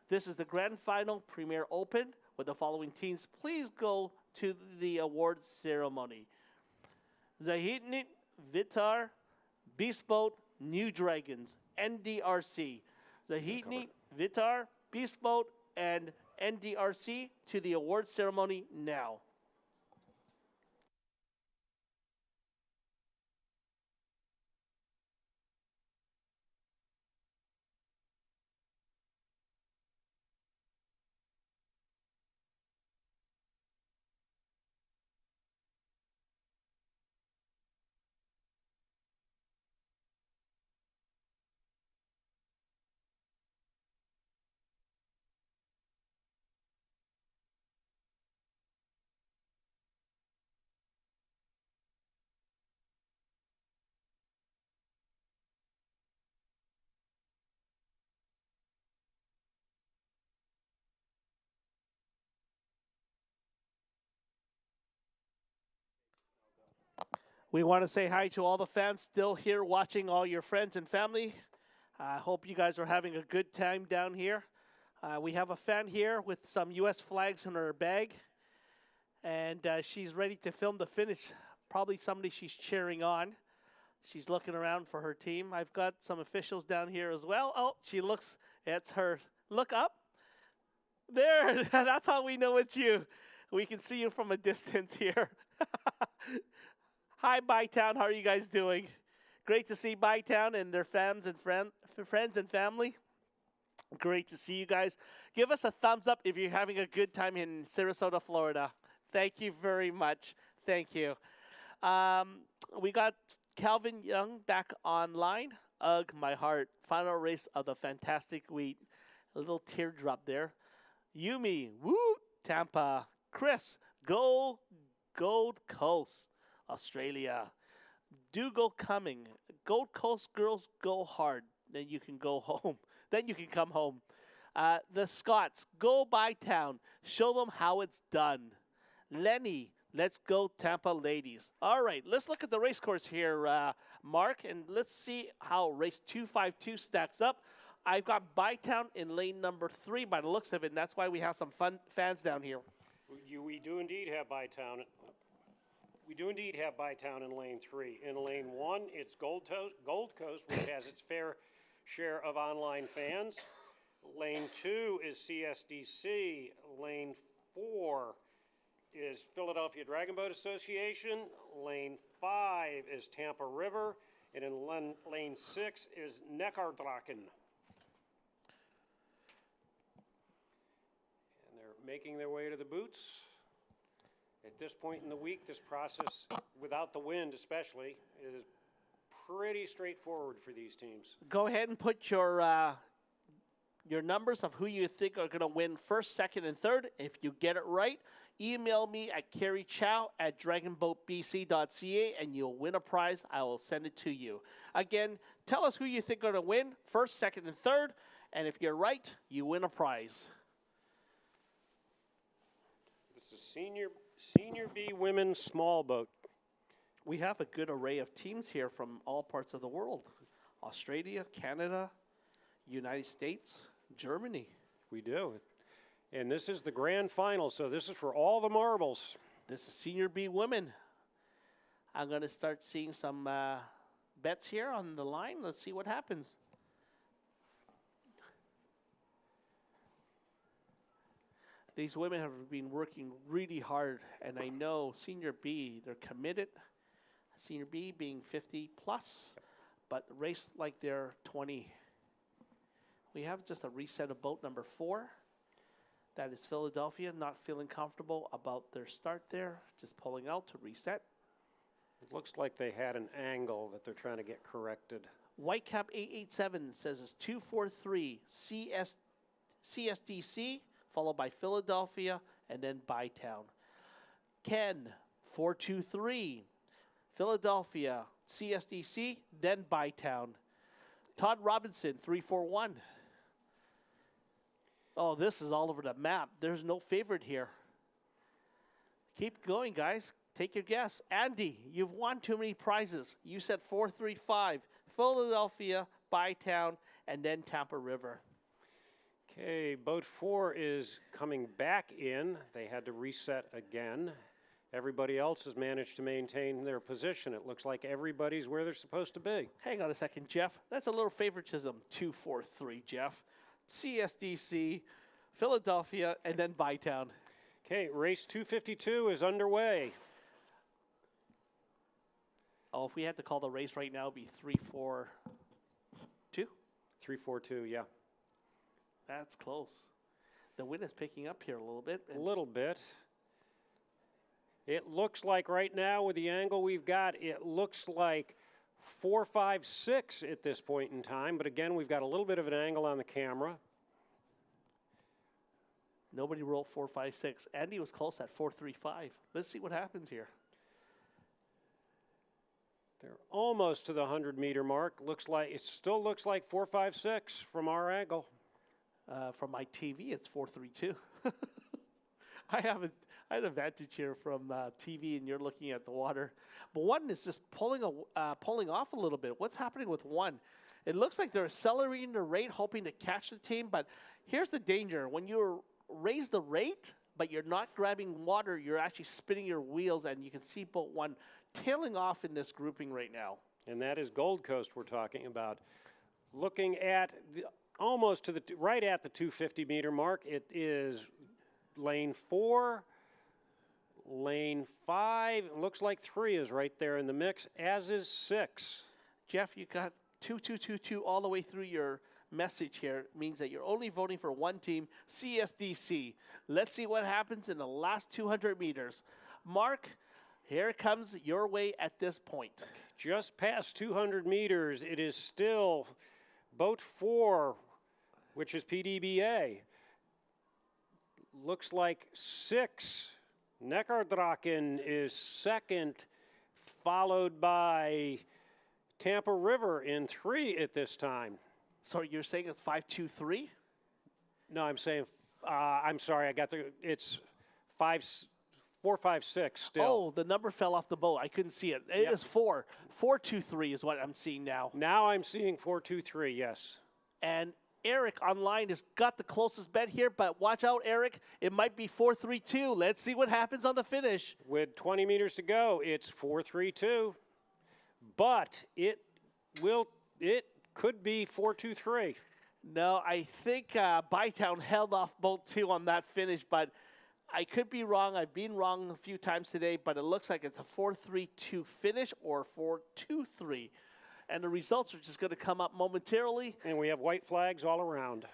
This is the grand final Premier Open with the following teams. Please go to the award ceremony. Zahitnit, Vitar, Beast Boat, New Dragons, NDRC. Zahitnit, Vitar, Beast Boat, and NDRC to the award ceremony now. We want to say hi to all the fans still here watching, all your friends and family. I hope you guys are having a good time down here. We have a fan here with some U.S. flags in her bag, and she's ready to film the finish. Probably somebody she's cheering on. She's looking around for her team. I've got some officials down here as well. Oh, she looks, it's her. Look up. There, that's how we know it's you. We can see you from a distance here. Hi, Bytown. How are you guys doing? Great to see Bytown and their fans and friends and family. Great to see you guys. Give us a thumbs up if you're having a good time in Sarasota, Florida. Thank you very much. Thank you. We got Calvin Young back online. Ugh, my heart. Final race of the fantastic week. A little teardrop there. Yumi, woo, Tampa. Chris, go Gold Coast, Australia. Do go coming. Gold Coast girls go hard. Then you can go home. Then you can come home. The Scots, go Bytown. Show them how it's done. Lenny, let's go Tampa ladies. All right, let's look at the race course here, Mark, and let's see how race 252 stacks up. I've got Bytown in lane number 3 by the looks of it, and that's why we have some fun fans down here. We do indeed have Bytown. We do indeed have Bytown in lane 3. In lane 1, it's Gold Coast, which has its fair share of online fans. Lane 2 is CSDC. Lane 4 is Philadelphia Dragon Boat Association. Lane 5 is Tampa River. And in lane 6 is Neckardraken. And they're making their way to the boots. At this point in the week, this process, without the wind especially, is pretty straightforward for these teams. Go ahead and put your numbers of who you think are going to win first, second, and third. If you get it right, email me at kerrychow@dragonboatbc.ca and you'll win a prize. I will send it to you. Again, tell us who you think are going to win first, second, and third. And if you're right, you win a prize. This is Senior B Women's Small Boat. We have a good array of teams here from all parts of the world. Australia, Canada, United States, Germany. We do. And this is the grand final, so this is for all the marbles. This is Senior B Women. I'm going to start seeing some bets here on the line. Let's see what happens. These women have been working really hard, and I know Senior B, they're committed. Senior B being 50 plus, but race like they're 20. We have just a reset of boat number 4. That is Philadelphia, not feeling comfortable about their start there, just pulling out to reset. It looks like they had an angle that they're trying to get corrected. Whitecap 887 says it's 243 CSDC, followed by Philadelphia, and then Bytown. Ken 423 Philadelphia, CSDC, then Bytown. Todd Robinson 341. Oh, this is all over the map. There's no favorite here. Keep going, guys. Take your guess. Andy, you've won too many prizes. You said 435. Philadelphia, Bytown, and then Tampa River. Okay, boat 4 is coming back in. They had to reset again. Everybody else has managed to maintain their position. It looks like everybody's where they're supposed to be. Hang on a second, Jeff. That's a little favoritism. 243, Jeff. CSDC, Philadelphia, and then Bytown. Okay, race 252 is underway. Oh, if we had to call the race right now, it would be 342? 342, yeah. That's close. The wind is picking up here a little bit. A little bit. It looks like right now with the angle we've got, it looks like 456 at this point in time. But again, we've got a little bit of an angle on the camera. Nobody rolled 456. Andy was close at 435. Let's see what happens here. They're almost to the 100-meter mark. It still looks like 456 from our angle. From my TV, it's 432. I had a vantage here from TV, and you're looking at the water. But one is just pulling off a little bit. What's happening with one? It looks like they're accelerating the rate, hoping to catch the team. But here's the danger: when you raise the rate, but you're not grabbing water, you're actually spinning your wheels, and you can see boat one tailing off in this grouping right now. And that is Gold Coast we're talking about. Looking at almost to the right at the 250-meter mark, it is lane 4, lane 5. It looks like 3 is right there in the mix, as is 6. Jeff, you got 2-2-2-2 all the way through your message here. It means that you're only voting for one team, CSDC. Let's see what happens in the last 200 meters. Mark, here it comes your way at this point. Just past 200 meters, it is still boat 4, which is PDBA. Looks like 6. Neckardraken is second, followed by Tampa River in 3 at this time. So you're saying it's 5-2-3? No, I'm saying, I'm sorry, it's 4-5-6 still. Oh, the number fell off the boat. I couldn't see it. It is 4. 4-2-3 is what I'm seeing now. Now I'm seeing 4-2-3, yes. And Eric online has got the closest bet here, but watch out, Eric. It might be 4-3-2. Let's see what happens on the finish. With 20 meters to go, it's 4-3-2. But it could be 4-2-3. No, I think Bytown held off boat 2 on that finish, but I could be wrong. I've been wrong a few times today, but it looks like it's a 4-3-2 finish or 4-2-3. And the results are just going to come up momentarily. And we have white flags all around.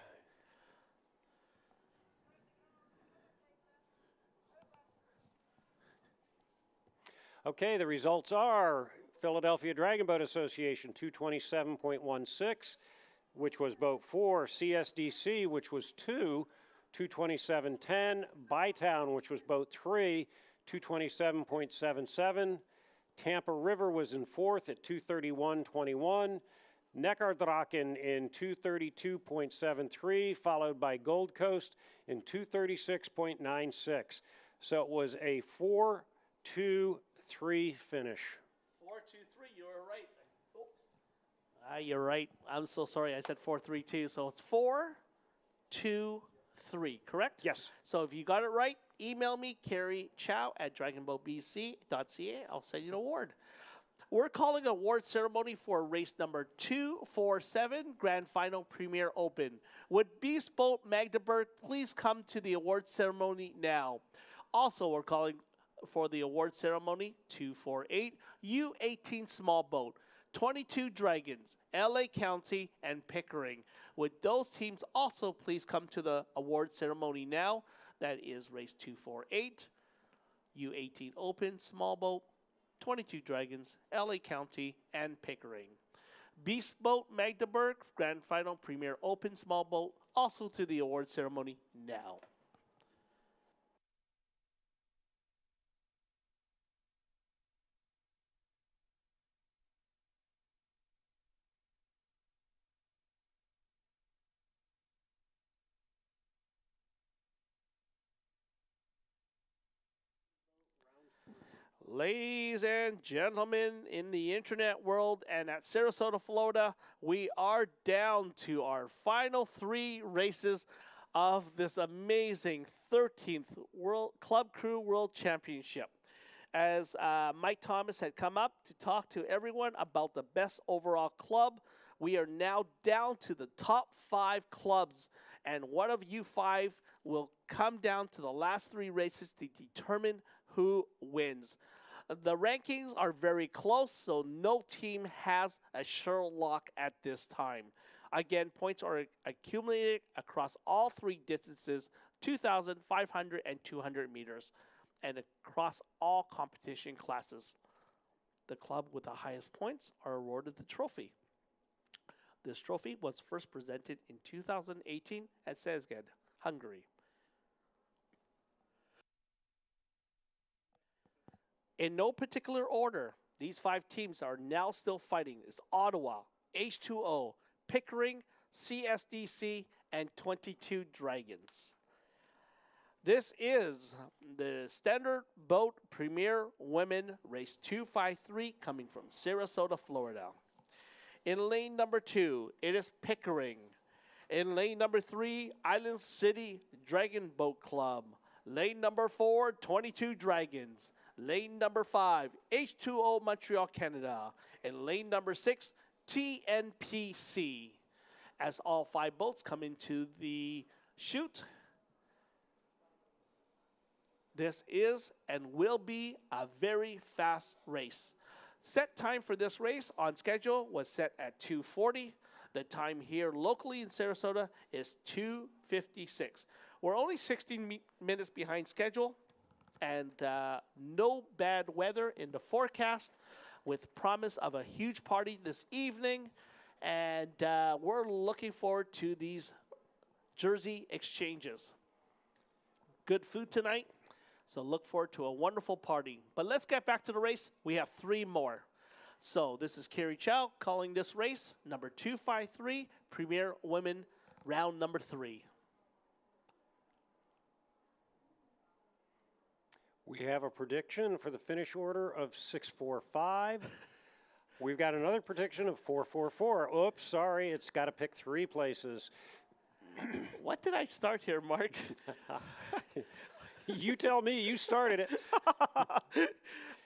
Okay, the results are Philadelphia Dragon Boat Association 227.16, which was boat 4, CSDC, which was 2, 227.10, Bytown, which was boat 3, 227.77, Tampa River was in 4th at 231.21, Neckardraken in 232.73, followed by Gold Coast in 236.96. So it was a 4-2-3 finish. 4-2-3, you were right. You're right. I'm so sorry. I said 4-3-2. So it's 4-2-3, correct? Yes. So if you got it right, email me, Carrie Chow at dragonboatbc.ca. I'll send you an award. We're calling an award ceremony for race number 247, Grand Final Premier Open. Would Beast Boat Magdeburg please come to the award ceremony now? Also, we're calling for the award ceremony 248, U18 Small Boat, 22 Dragons, LA County, and Pickering. Would those teams also please come to the award ceremony now? That is race 248, U18 Open Small Boat, 22 Dragons, LA County, and Pickering. Beast Boat Magdeburg, Grand Final Premier Open Small Boat, also to the award ceremony now. Ladies and gentlemen in the internet world and at Sarasota, Florida, we are down to our final 3 races of this amazing 13th Club Crew World Championship. As Mike Thomas had come up to talk to everyone about the best overall club, we are now down to the top 5 clubs, and one of you 5 will come down to the last 3 races to determine who wins. The rankings are very close, so no team has a sure lock at this time. Again, points are accumulated across all 3 distances, 2,000, 500, and 200 meters, and across all competition classes. The club with the highest points are awarded the trophy. This trophy was first presented in 2018 at Szeged, Hungary. In no particular order, these 5 teams are now still fighting. It's Ottawa, H2O, Pickering, CSDC, and 22 Dragons. This is the Standard Boat Premier Women Race 253 coming from Sarasota, Florida. In lane number 2, it is Pickering. In lane number 3, Island City Dragon Boat Club. Lane number 4, 22 Dragons. Lane number 5, H2O Montreal, Canada. And lane number 6, TNPC. As all 5 boats come into the chute, this is and will be a very fast race. Set time for this race on schedule was set at 2:40. The time here locally in Sarasota is 2:56. We're only 16 minutes behind schedule, and no bad weather in the forecast, with promise of a huge party this evening. And we're looking forward to these jersey exchanges. Good food tonight, so look forward to a wonderful party. But let's get back to the race. We have 3 more. So this is Carrie Chow calling this race, number 253, Premier Women, round number 3. We have a prediction for the finish order of 645. We've got another prediction of 444. Oops, sorry, it's got to pick 3 places. What did I start here, Mark? You tell me, you started it.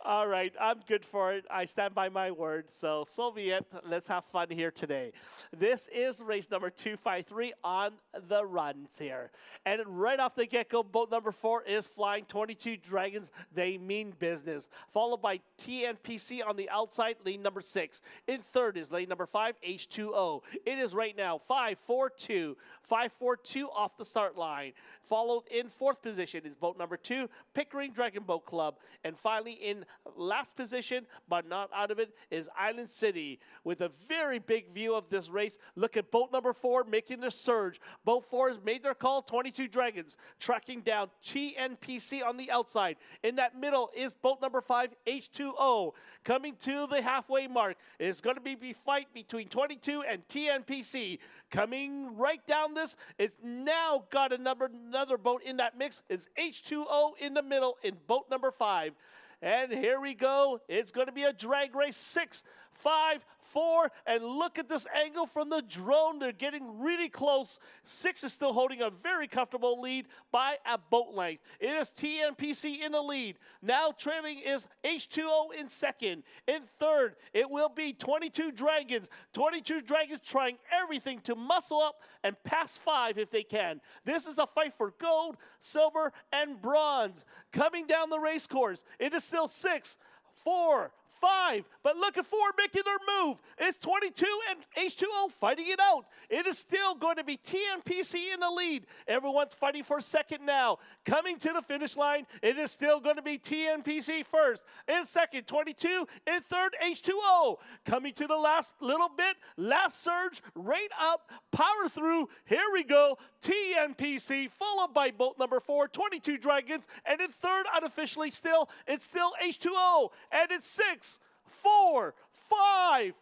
All right, I'm good for it. I stand by my word. So be it. Let's have fun here today. This is race number 253 on the runs here. And right off the get-go, boat number 4 is flying 22 Dragons. They mean business. Followed by TNPC on the outside, lane number 6. In third is lane number 5, H2O. It is right now 5-4-2. 5-4-2 off the start line. Followed in 4th position is boat number 2, Pickering Dragon Boat Club. And finally in last position, but not out of it, is Island City. With a very big view of this race, look at boat number 4 making the surge. Boat 4 has made their call, 22 Dragons, tracking down TNPC on the outside. In that middle is boat number 5, H2O. Coming to the halfway mark, it's going to be a fight between 22 and TNPC. Coming right down this, it's now got another boat in that mix. It's H2O in the middle in boat number 5. And here we go. It's going to be a drag race. 6, 5, 4, and look at this angle from the drone. They're getting really close. 6 is still holding a very comfortable lead by a boat length. It is TNPC in the lead. Now trailing is H2O in second. In third, it will be 22 Dragons. 22 Dragons trying everything to muscle up and pass 5 if they can. This is a fight for gold, silver, and bronze. Coming down the race course, it is still 6, 4, 5, but look at 4 making their move. It's 22 and H2O fighting it out. It is still going to be TNPC in the lead. Everyone's fighting for second now. Coming to the finish line, it is still going to be TNPC first. In second, 22. In third, H2O. Coming to the last little bit, last surge, right up, power through. Here we go. TNPC followed by boat number 4, 22 Dragons. And in third, unofficially still, it's still H2O. And it's 6, 4, 5.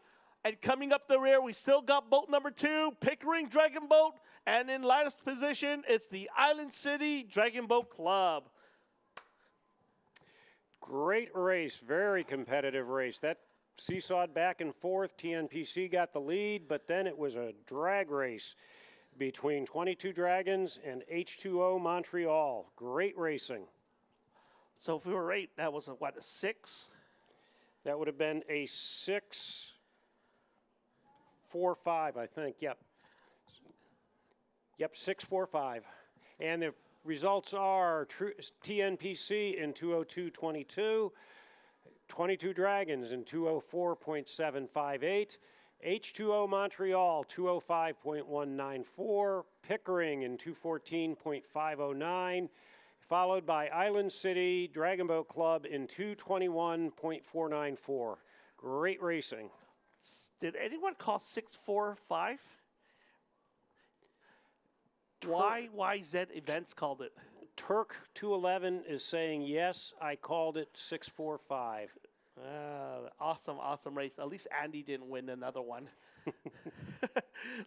And coming up the rear, we still got boat number 2, Pickering Dragon Boat. And in last position, it's the Island City Dragon Boat Club. Great race, very competitive race. That seesawed back and forth. TNPC got the lead, but then it was a drag race between 22 Dragons and H2O Montreal. Great racing. So if we were right, that was a 6? That would have been a 6, 4, 5, I think. Yep. Yep, 6, 4, 5. And the results are TNPC in 202.22, 22 Dragons in 204.758, H2O Montreal 205.194, Pickering in 214.509, followed by Island City Dragon Boat Club in 221.494. Great racing. Did anyone call 6, 4, 5? YYZ Events called it. Turk 211 is saying, yes, I called it 6, 4, 5. Awesome race. At least Andy didn't win another one.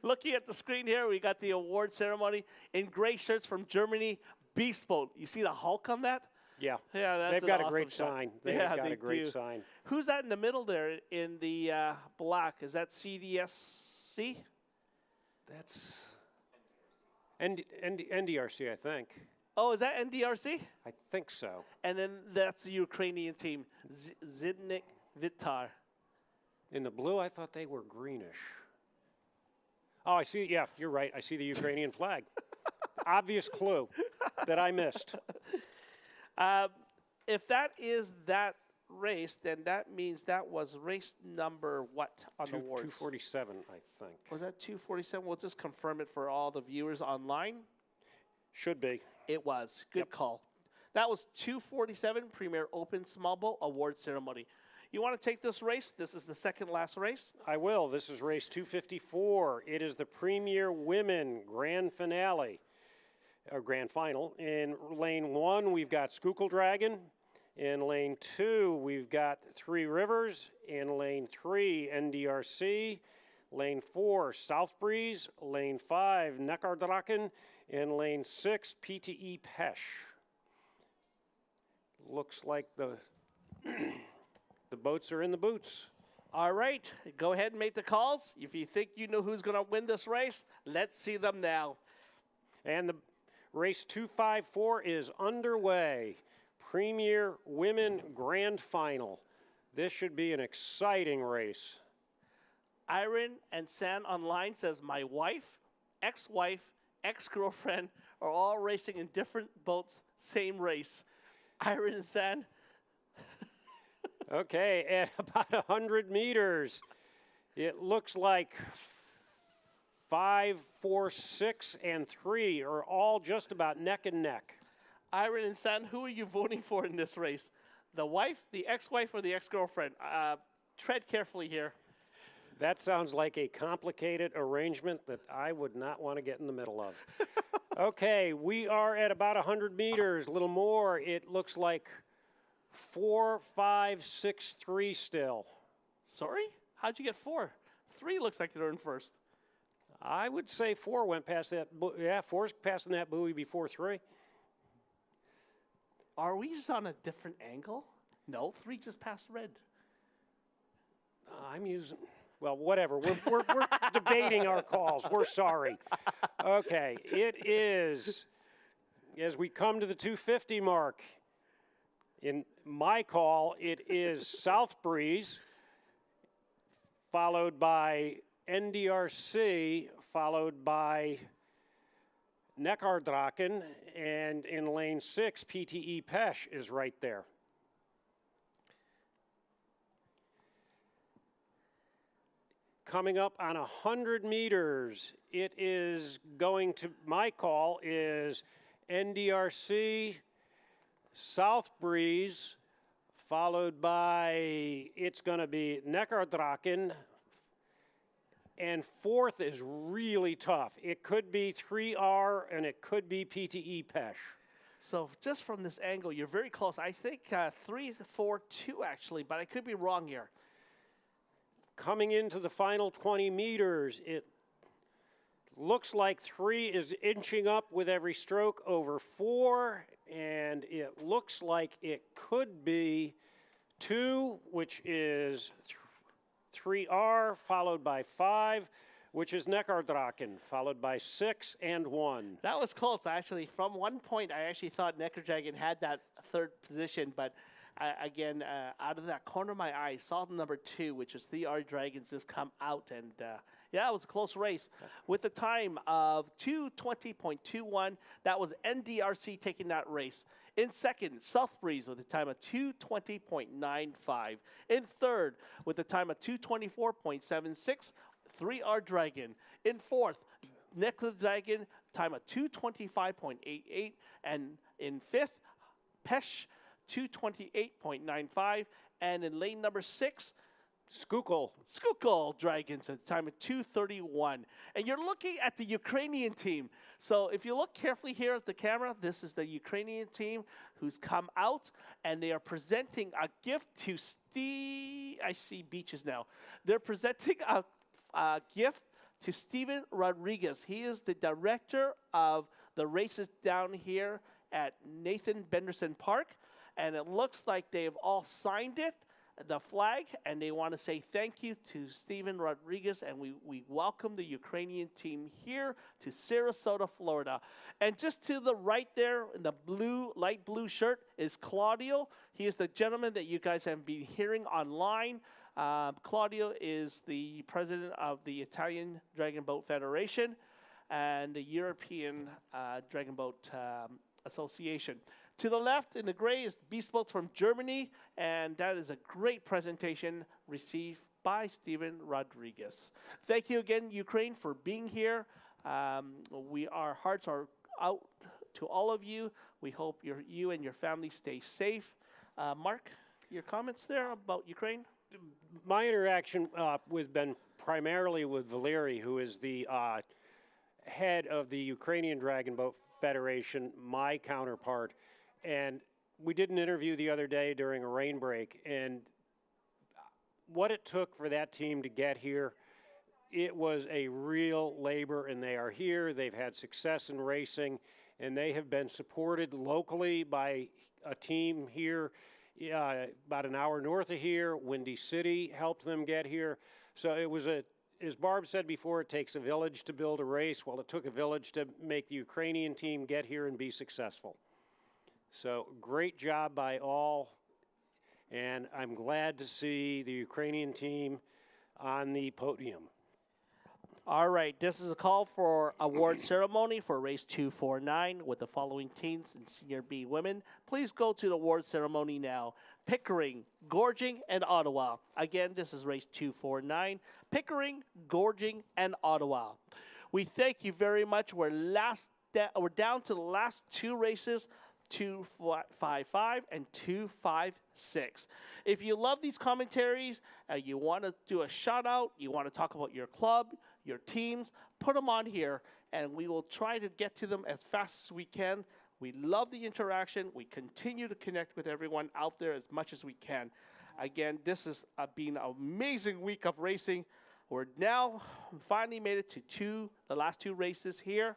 Looking at the screen here, we got the award ceremony. In gray shirts from Germany, beast boat. You see the Hulk on that? Yeah. Yeah, that's They've an got a awesome great shot. sign. They've Yeah, got they a great do. sign. Who's that in the middle there in the black? Is that CDSC? That's NDRC, I think. Oh, is that NDRC? I think so. And then that's the Ukrainian team, Zydnik Vitar. In the blue, I thought they were greenish. Oh, I see. Yeah, you're right. I see the Ukrainian flag. Obvious clue that I missed. If that is that race, then that means that was race number what on the awards? 247, I think. Was that 247? We'll just confirm it for all the viewers online. Should be. It was. Good call. That was 247 Premier Open Small Boat Award Ceremony. You want to take this race? This is the second last race. I will. This is race 254. It is the Premier Women Grand Finale, or Grand Final. In lane 1, we've got Schuylkill Dragon. In lane 2, we've got Three Rivers. In lane 3, NDRC. Lane 4, South Breeze. Lane 5, Neckardraken. In lane 6, PTE Pesh. Looks like the the boats are in the boots. All right, go ahead and make the calls. If you think you know who's going to win this race, let's see them now. And the race 254 is underway. Premier Women Grand Final. This should be an exciting race. Iron and San online says, my wife, ex-wife, ex-girlfriend are all racing in different boats, same race. Iron and San. Okay, at about 100 meters, it looks like 5, 4, 6, and 3 are all just about neck and neck. Iron and San, who are you voting for in this race? The wife, the ex-wife, or the ex-girlfriend? Tread carefully here. That sounds like a complicated arrangement that I would not want to get in the middle of. Okay, we are at about 100 meters, a little more. It looks like 4, 5, 6, 3 still. Sorry? How'd you get 4? 3 looks like they're in first. I would say 4 went past that. Yeah, 4's passing that buoy before 3. Are we just on a different angle? No, 3 just passed red. I'm using, well, whatever. We're debating our calls. We're sorry. Okay, it is, as we come to the 250 mark, in my call, it is South Breeze, followed by NDRC, followed by Neckardraken, and in lane 6, PTE Pesh is right there. Coming up on 100 meters, it is going to, my call is NDRC, South Breeze, followed by, it's going to be Neckardraken, and 4th is really tough. It could be 3R and it could be PTE Pesh. So just from this angle, you're very close. I think 3, 4, 2 actually, but I could be wrong here. Coming into the final 20 meters, it looks like 3 is inching up with every stroke over 4, and it looks like it could be 2, which is 3R, followed by 5, which is Neckardraken, followed by 6 and 1. That was close, actually. From one point, I actually thought Neckardraken had that 3rd position, but again, out of that corner of my eye, saw the number 2, which is 3R Dragons, just come out, and yeah, it was a close race. With a time of 2:20.21, that was NDRC taking that race. In second, South Breeze with a time of 2:20.95. In third, with a time of 2:24.76, 3R Dragon. In fourth, Neckardraken, time of 2:25.88. And in fifth, Pesh, 2:28.95. And in lane number 6, Schuylkill Dragons at a time of 2:31. And you're looking at the Ukrainian team. So if you look carefully here at the camera, this is the Ukrainian team who's come out, and they are presenting a gift to I see beaches now. They're presenting a gift to Steven Rodriguez. He is the director of the races down here at Nathan Benderson Park, and it looks like they've all signed it, the flag, and they want to say thank you to Steven Rodriguez, and we welcome the Ukrainian team here to Sarasota, Florida. And just to the right there in the light blue shirt is Claudio. He is the gentleman that you guys have been hearing online. Claudio is the president of the Italian Dragon Boat Federation and the European Dragon Boat Association. To the left in the gray is Beast Boats from Germany, and that is a great presentation received by Steven Rodriguez. Thank you again, Ukraine, for being here. Our hearts are out to all of you. We hope you and your family stay safe. Mark, your comments there about Ukraine? My interaction with been primarily with Valeri, who is the head of the Ukrainian Dragon Boat Federation, my counterpart. And we did an interview the other day during a rain break, and what it took for that team to get here, it was a real labor, and they are here. They've had success in racing, and they have been supported locally by a team here about an hour north of here. Windy City helped them get here. So it was as Barb said before, it takes a village to build a race. Well, it took a village to make the Ukrainian team get here and be successful. So great job by all, and I'm glad to see the Ukrainian team on the podium. All right, this is a call for award ceremony for race 249 with the following teams in Senior B women. Please go to the award ceremony now. Pickering, Gorging, and Ottawa. Again, this is race 249. Pickering, Gorging, and Ottawa. We thank you very much. We're down to the last two races, 255 and 256. If you love these commentaries, you want to do a shout out, you want to talk about your club, your teams, put them on here, and we will try to get to them as fast as we can. We love the interaction. We continue to connect with everyone out there as much as we can. Again, this has been an amazing week of racing. We're now finally made it to the last two races here.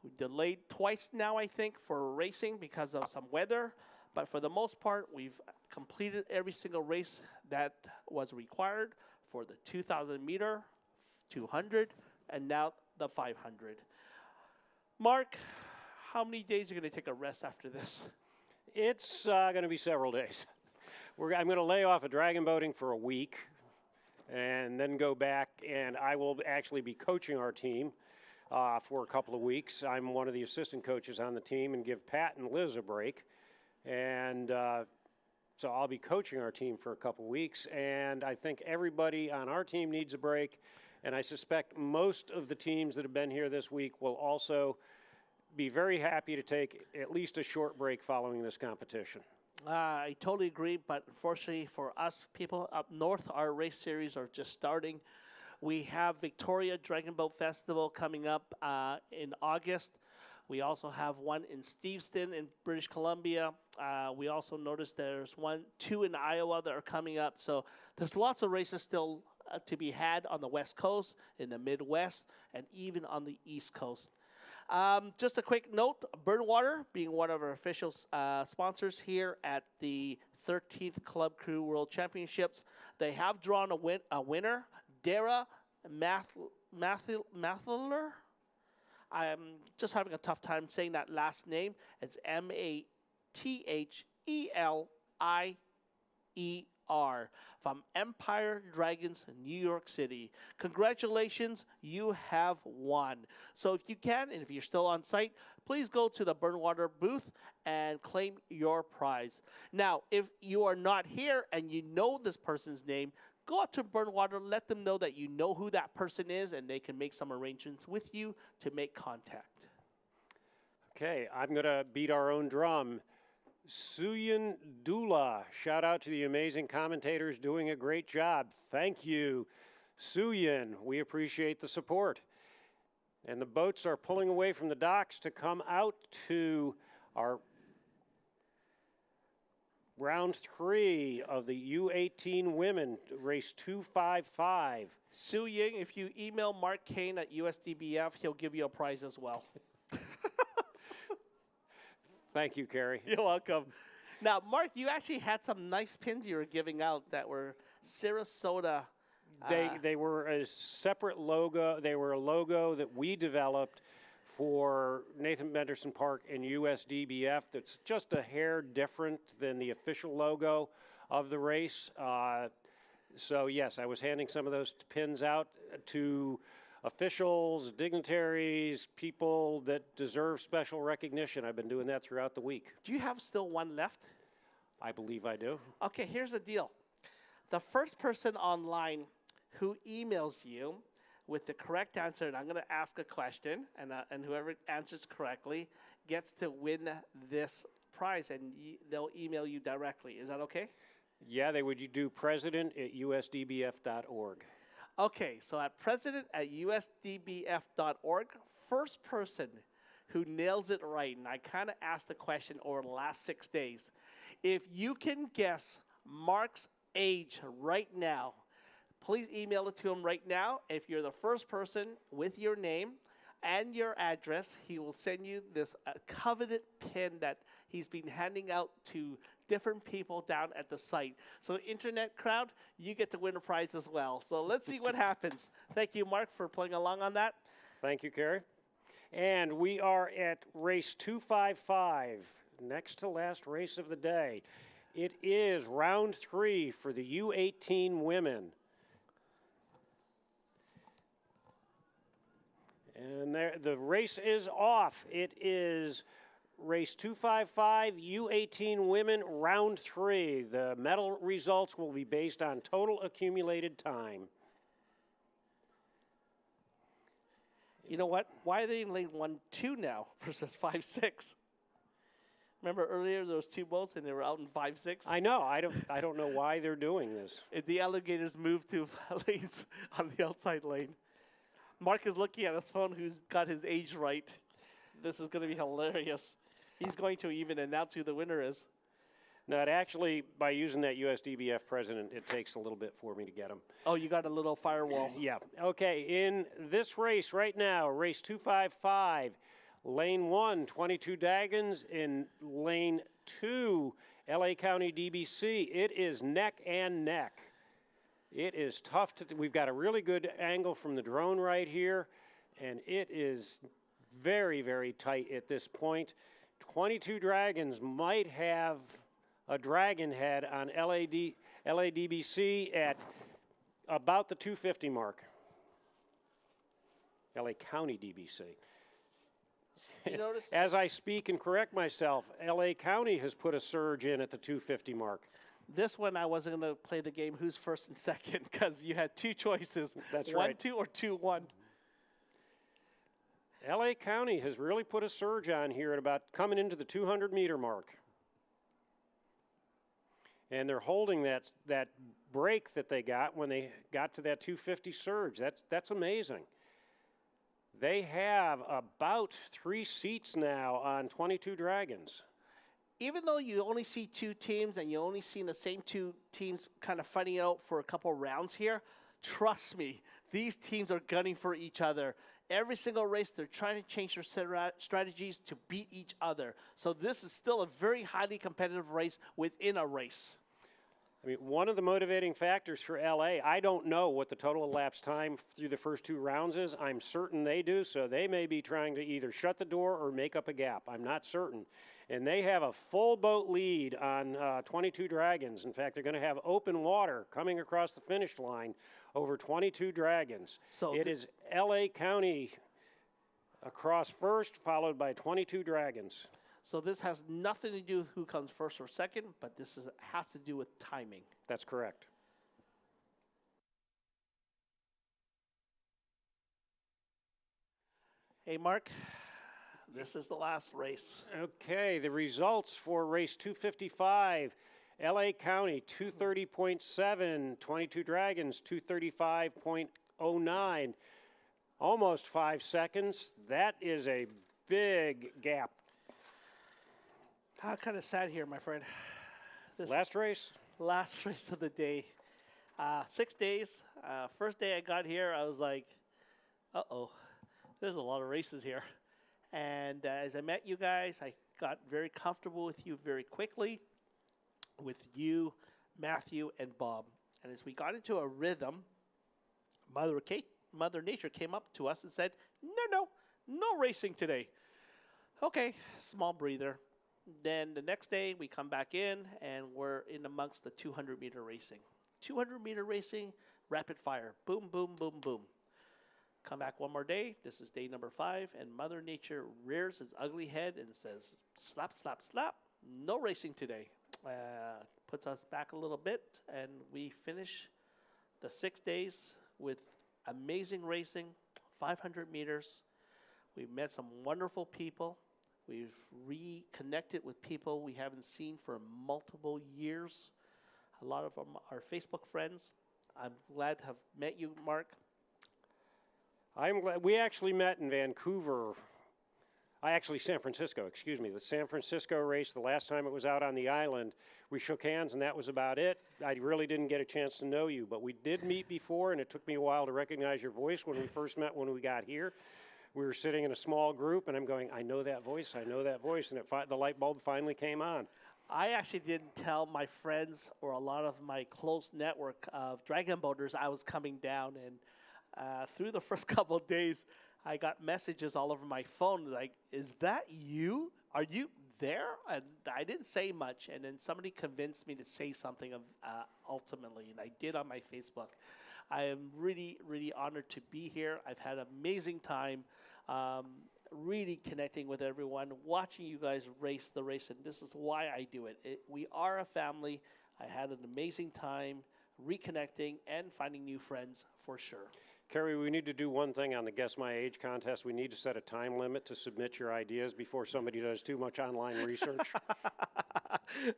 We delayed twice now, I think, for racing because of some weather. But for the most part, we've completed every single race that was required for the 2,000 meter, 200, and now the 500. Mark, how many days are you going to take a rest after this? It's going to be several days. I'm going to lay off of dragon boating for a week and then go back, and I will actually be coaching our team for a couple of weeks. I'm one of the assistant coaches on the team and give Pat and Liz a break. And so I'll be coaching our team for a couple of weeks. And I think everybody on our team needs a break. And I suspect most of the teams that have been here this week will also be very happy to take at least a short break following this competition. I totally agree, but unfortunately for us people up north, our race series are just starting. We have Victoria Dragon Boat Festival coming up in August. We also have one in Steveston in British Columbia. We also noticed there's two in Iowa that are coming up. So there's lots of races still to be had on the West Coast, in the Midwest, and even on the East Coast. Just a quick note, Birdwater being one of our official sponsors here at the 13th Club Crew World Championships. They have drawn a winner, Dara Mathler. I'm just having a tough time saying that last name. It's Mathelier from Empire Dragons, New York City. Congratulations, you have won. So if you can, and if you're still on site, please go to the Birdwater booth and claim your prize. Now, if you are not here and you know this person's name, go up to Birdwater, let them know that you know who that person is, and they can make some arrangements with you to make contact. Okay, I'm going to beat our own drum. Suyin Dula, shout out to the amazing commentators doing a great job. Thank you, Suyin. We appreciate the support. And the boats are pulling away from the docks to come out to our round 3 of the U18 women, race 255. Su Ying, if you email Mark Kane at USDBF, he'll give you a prize as well. Thank you, Kerry. You're welcome. Now, Mark, you actually had some nice pins you were giving out that were Sarasota. They were a separate logo. They were a logo that we developed for Nathan Benderson Park and USDBF. That's just a hair different than the official logo of the race. So yes, I was handing some of those pins out to officials, dignitaries, people that deserve special recognition. I've been doing that throughout the week. Do you have still one left? I believe I do. Okay, here's the deal. The first person online who emails you with the correct answer, and I'm going to ask a question, and whoever answers correctly gets to win this prize, and they'll email you directly. Is that okay? Yeah, they would do president@usdbf.org. Okay, so at president@usdbf.org, first person who nails it right, and I kind of asked the question over the last 6 days. If you can guess Mark's age right now, please email it to him right now. If you're the first person with your name and your address, he will send you this coveted pin that he's been handing out to different people down at the site. So internet crowd, you get to win a prize as well. So let's see what happens. Thank you, Mark, for playing along on that. Thank you, Kerry. And we are at race 255, next to last race of the day. It is round 3 for the U18 women. And the race is off. It is race 255, U18 women, round 3. The medal results will be based on total accumulated time. You know what? Why are they in lane 1-2 now versus 5-6? Remember earlier there was 2 boats and they were out in 5-6? I know. I don't know why they're doing this. The alligators moved to lanes on the outside lane. Mark is looking at his phone who's got his age right. This is going to be hilarious. He's going to even announce who the winner is. No, actually, by using that USDBF president, it takes a little bit for me to get him. Oh, you got a little firewall. Yeah. Okay, in this race right now, race 255, lane 1, 22 Dragons. In lane 2, LA County DBC. It is neck and neck. It is tough we've got a really good angle from the drone right here, and it is very, very tight at this point. 22 Dragons might have a dragon head on LADBC at about the 250 mark. LA County DBC. You notice? As I speak and correct myself, LA County has put a surge in at the 250 mark. This one I wasn't going to play the game who's first and second because you had 2 choices. That's right. 1-2 or 2-1. LA County has really put a surge on here at about coming into the 200-meter mark. And they're holding that break that they got when they got to that 250 surge. That's amazing. They have about 3 seats now on 22 Dragons. Even though you only see 2 teams and you only see the same 2 teams kind of fighting out for a couple rounds here, trust me, these teams are gunning for each other. Every single race, they're trying to change their strategies to beat each other. So this is still a very highly competitive race within a race. I mean, one of the motivating factors for LA, I don't know what the total elapsed time through the first 2 rounds is. I'm certain they do, so they may be trying to either shut the door or make up a gap. I'm not certain. And they have a full boat lead on 22 Dragons. In fact, they're going to have open water coming across the finish line over 22 Dragons. So it is LA County across first, followed by 22 Dragons. So this has nothing to do with who comes first or second, but this has to do with timing. That's correct. Hey, Mark, this is the last race. Okay, the results for race 255. LA County 230.7, 22 Dragons 235.09, almost 5 seconds. That is a big gap. Kind of sad here, my friend. Last race? Last race of the day. 6 days. First day I got here, I was like, uh-oh, there's a lot of races here. And as I met you guys, I got very comfortable with you very quickly, with you, Matthew, and Bob. And as we got into a rhythm, Mother Nature came up to us and said, no racing today. Okay, small breather. Then the next day we come back in and we're in amongst the 200-meter racing. 200-meter racing, rapid fire, boom, boom, boom, boom. Come back one more day, this is day number 5, and Mother Nature rears its ugly head and says, slap, slap, slap, no racing today. Puts us back a little bit, and we finish the 6 days with amazing racing, 500 meters. We've met some wonderful people. We've reconnected with people we haven't seen for multiple years. A lot of them are Facebook friends. I'm glad to have met you, Mark. I'm glad. We actually met in Vancouver. San Francisco, excuse me. The San Francisco race, the last time it was out on the island, we shook hands and that was about it. I really didn't get a chance to know you, but we did meet before, and it took me a while to recognize your voice when we first met when we got here. We were sitting in a small group, and I'm going, I know that voice, and the light bulb finally came on. I actually didn't tell my friends or a lot of my close network of dragon boaters I was coming down, and through the first couple of days, I got messages all over my phone like, is that you? Are you there? And I didn't say much, and then somebody convinced me to say something ultimately, and I did on my Facebook. I am really, really honored to be here. I've had an amazing time really connecting with everyone, watching you guys race the race, and this is why I do it. We are a family. I had an amazing time reconnecting and finding new friends for sure. Kerry, we need to do one thing on the Guess My Age contest. We need to set a time limit to submit your ideas before somebody does too much online research.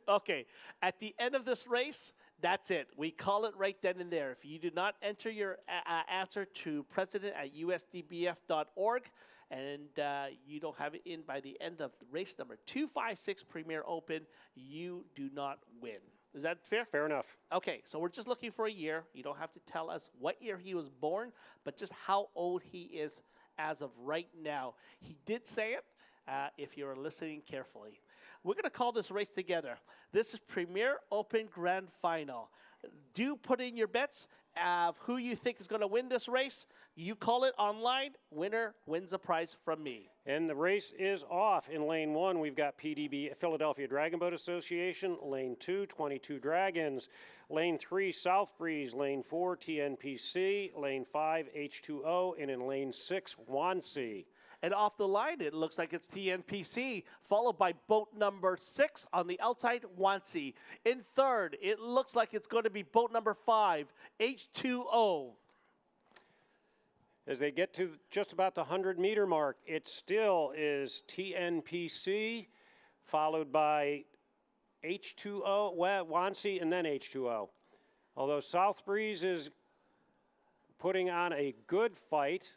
Okay, at the end of this race, that's it. We call it right then and there. If you do not enter your answer to president@usdbf.org and you don't have it in by the end of race number 256 Premier Open, you do not win. Is that fair? Fair enough. Okay, so we're just looking for a year. You don't have to tell us what year he was born, but just how old he is as of right now. He did say it, if you're listening carefully. We're going to call this race together. This is Premier Open Grand Final. Do put in your bets of who you think is going to win this race. You call it online. Winner wins a prize from me. And the race is off. In lane 1, we've got PDB, Philadelphia Dragon Boat Association. Lane 2, 22 Dragons. Lane 3, South Breeze. Lane 4, TNPC. Lane 5, H2O. And in lane 6, Wansea. And off the line, it looks like it's TNPC, followed by boat number 6 on the outside, Wansea. In third, it looks like it's going to be boat number 5, H2O. As they get to just about the 100-meter mark, it still is TNPC, followed by H2O, Wansea, and then H2O. Although South Breeze is putting on a good fight.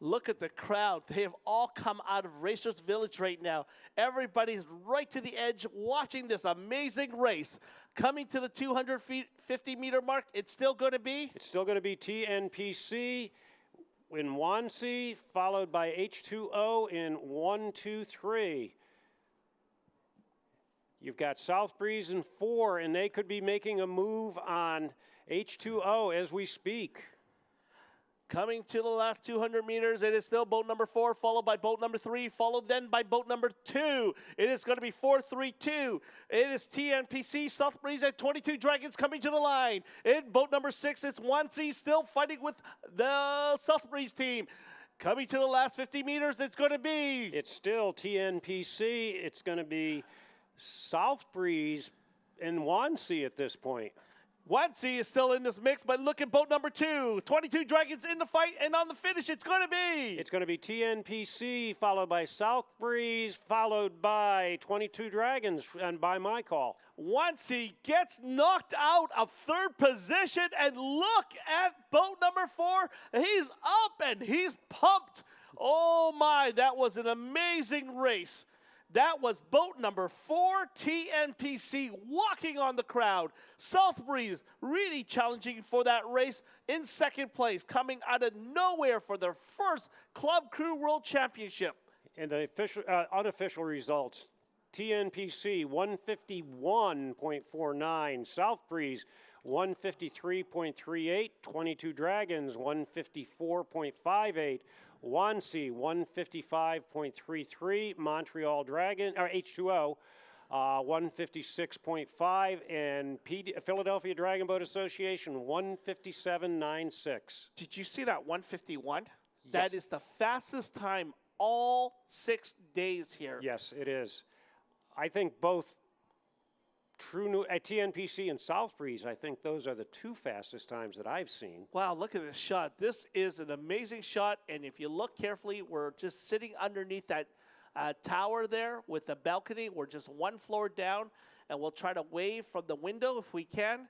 Look at the crowd. They have all come out of Racers Village right now. Everybody's right to the edge watching this amazing race. Coming to the 250-meter mark, it's still going to be? It's still going to be TNPC in Wansea, followed by H2O in 1, 2, 3. You've got South Breeze in 4, and they could be making a move on H2O as we speak. Coming to the last 200 meters, it is still boat number 4, followed by boat number 3, followed then by boat number 2. It is going to be 4-3-2. It is TNPC, South Breeze, and 22 Dragons coming to the line. In boat number 6, it's Wansea still fighting with the South Breeze team. Coming to the last 50 meters, it's going to be... It's still TNPC. It's going to be South Breeze and Wansea at this point. Wansea is still in this mix, but look at boat number 2. 22 Dragons in the fight, and on the finish, it's going to be... It's going to be TNPC, followed by South Breeze, followed by 22 Dragons, and by my call. Wansea gets knocked out of third position, and look at boat number 4. He's up, and he's pumped. Oh, my, that was an amazing race. That was boat number 4, TNPC, walking on the crowd. South Breeze really challenging for that race in second place, coming out of nowhere for their first Club Crew World Championship. And the official, unofficial results, TNPC 151.49, South Breeze 153.38, 22 Dragons 154.58, Wannsee 155.33, Montreal Dragon or H2O 156.5, and Philadelphia Dragon Boat Association 157.96. Did you see that 151? Yes. That is the fastest time all 6 days here. Yes, it is. I think both TNPC and South Breeze, I think those are the two fastest times that I've seen. Wow, look at this shot. This is an amazing shot, and if you look carefully, we're just sitting underneath that tower there with the balcony. We're just one floor down, and we'll try to wave from the window if we can.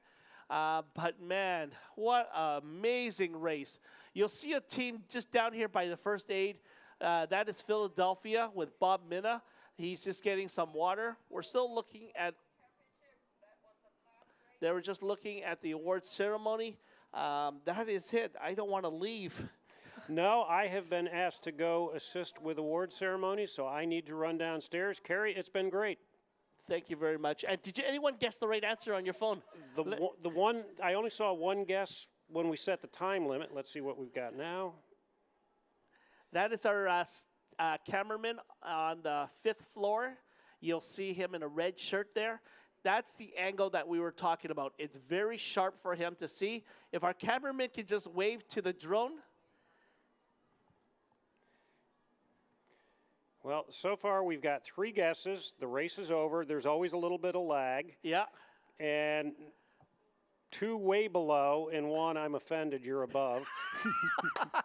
But man, what an amazing race. You'll see a team just down here by the first aid. That is Philadelphia with Bob Minna. He's just getting some water. We're still looking at, they were just looking at the awards ceremony. That is it. I don't want to leave. No, I have been asked to go assist with award ceremonies, so I need to run downstairs. Carrie, it's been great. Thank you very much. And did anyone guess the right answer on your phone? The one, I only saw one guess when we set the time limit. Let's see what we've got now. That is our cameraman on the 5th floor. You'll see him in a red shirt there. That's the angle that we were talking about. It's very sharp for him to see. If our cameraman can just wave to the drone. Well, so far we've got 3 guesses. The race is over. There's always a little bit of lag. Yeah. And 2 way below, and 1 I'm offended you're above.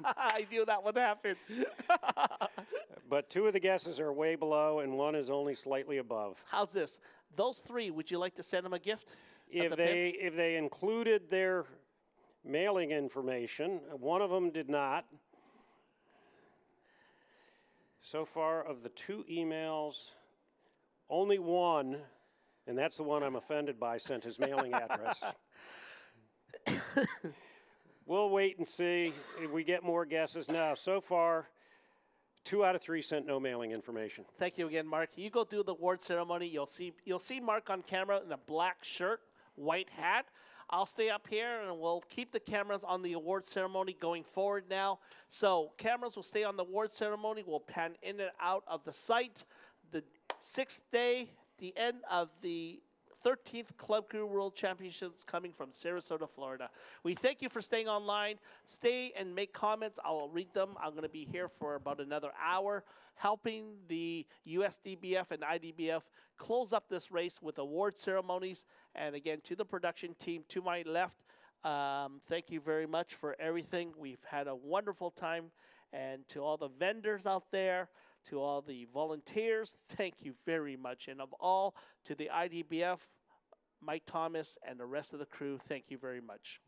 I knew that would happen. But 2 of the guesses are way below, and 1 is only slightly above. How's this? Those 3, would you like to send them a gift? If they included their mailing information, one of them did not. So far, of the 2 emails, only 1, and that's the one I'm offended by, sent his mailing address. We'll wait and see if we get more guesses. Now, so far, 2 out of 3 sent no mailing information. Thank you again, Mark. You go do the award ceremony. You'll see Mark on camera in a black shirt, white hat. I'll stay up here, and we'll keep the cameras on the award ceremony going forward now. So cameras will stay on the award ceremony. We'll pan in and out of the site. The 6th day, the end of the 13th Club Crew World Championships coming from Sarasota, Florida. We thank you for staying online. Stay and make comments. I'll read them. I'm going to be here for about another hour, helping the USDBF and IDBF close up this race with award ceremonies. And again, to the production team to my left, thank you very much for everything. We've had a wonderful time. And to all the vendors out there, to all the volunteers, thank you very much. And of all, to the IDBF, Mike Thomas, and the rest of the crew, thank you very much.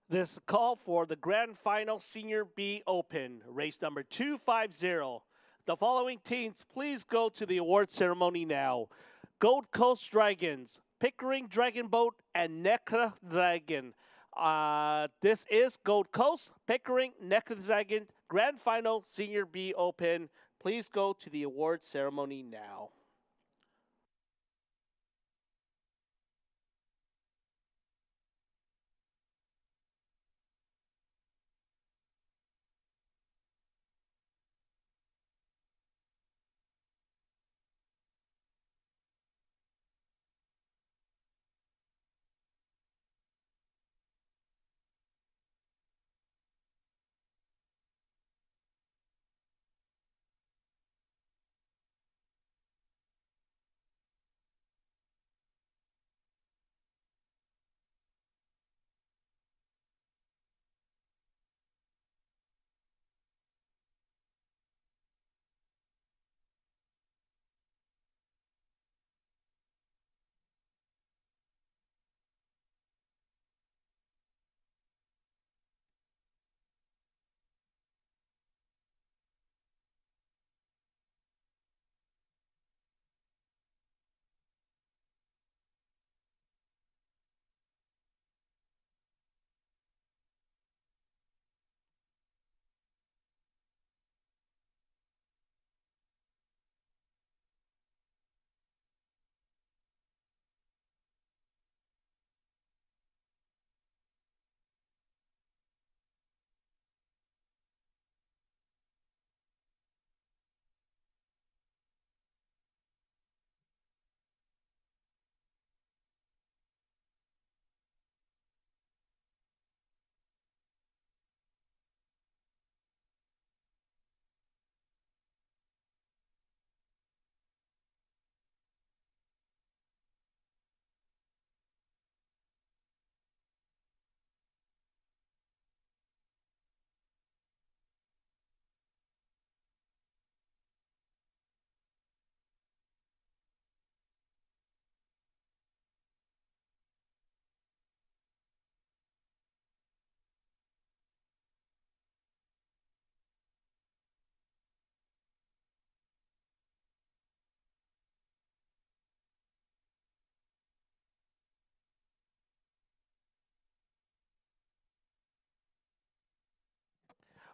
This call for the Grand Final Senior B Open, race number 250. The following teams, please go to the award ceremony now. Gold Coast Dragons, Pickering Dragon Boat, and Nekra Dragon. This is Gold Coast, Pickering, Nekra Dragon, Grand Final Senior B Open. Please go to the award ceremony now.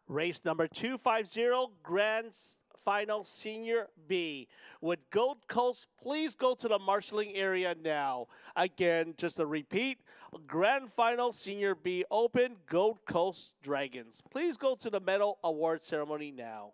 Race number 250, Grand Final Senior B. Would Gold Coast please go to the marshalling area now? Again, just a repeat, Grand Final Senior B Open, Gold Coast Dragons. Please go to the medal award ceremony now.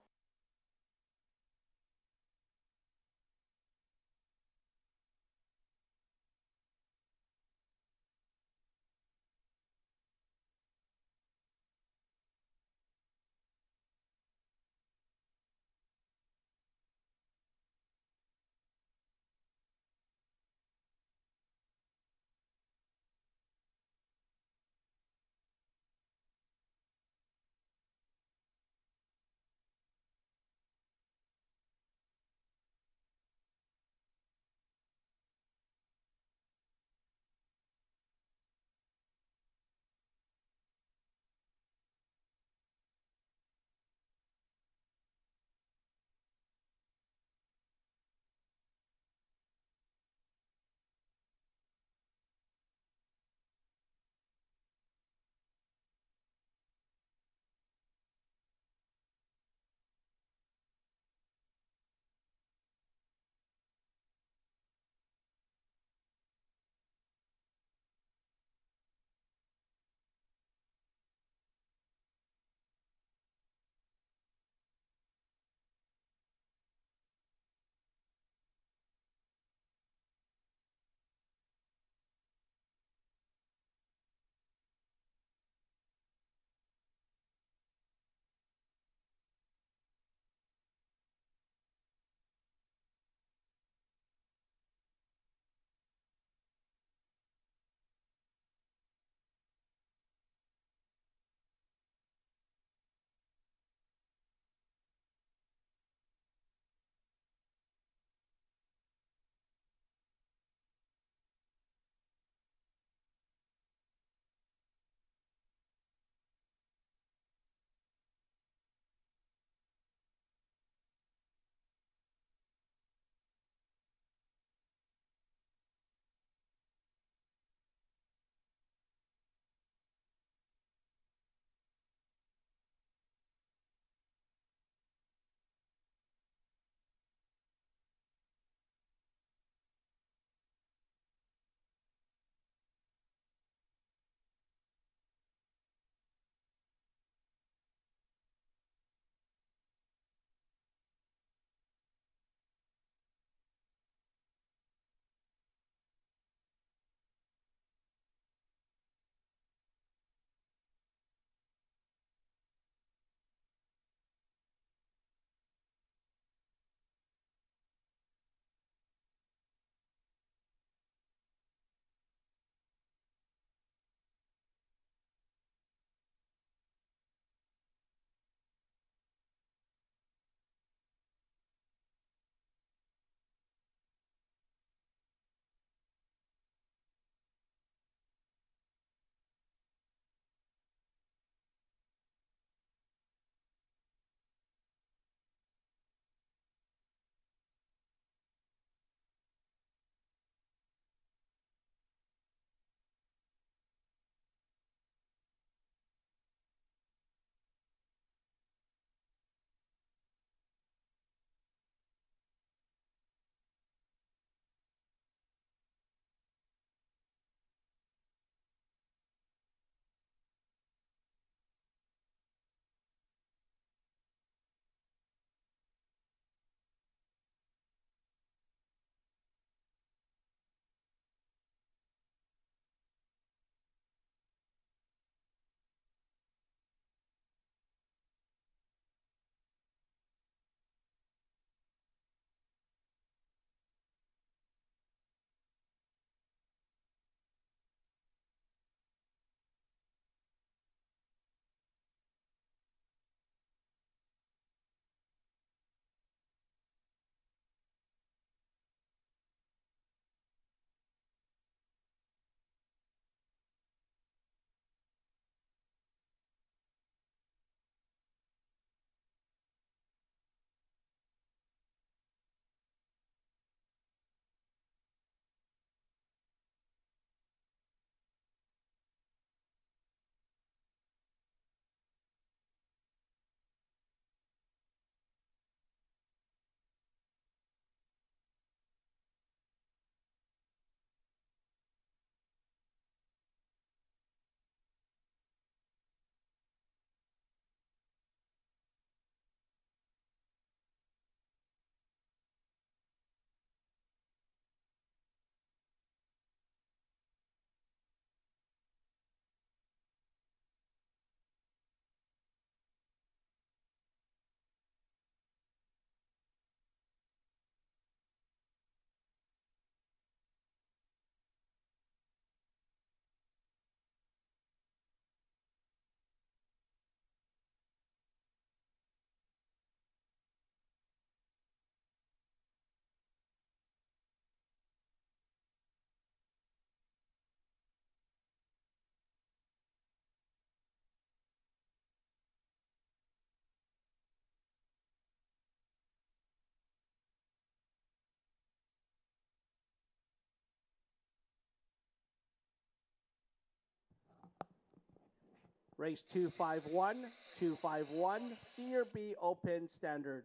race 251, 251, Senior B Open Standard.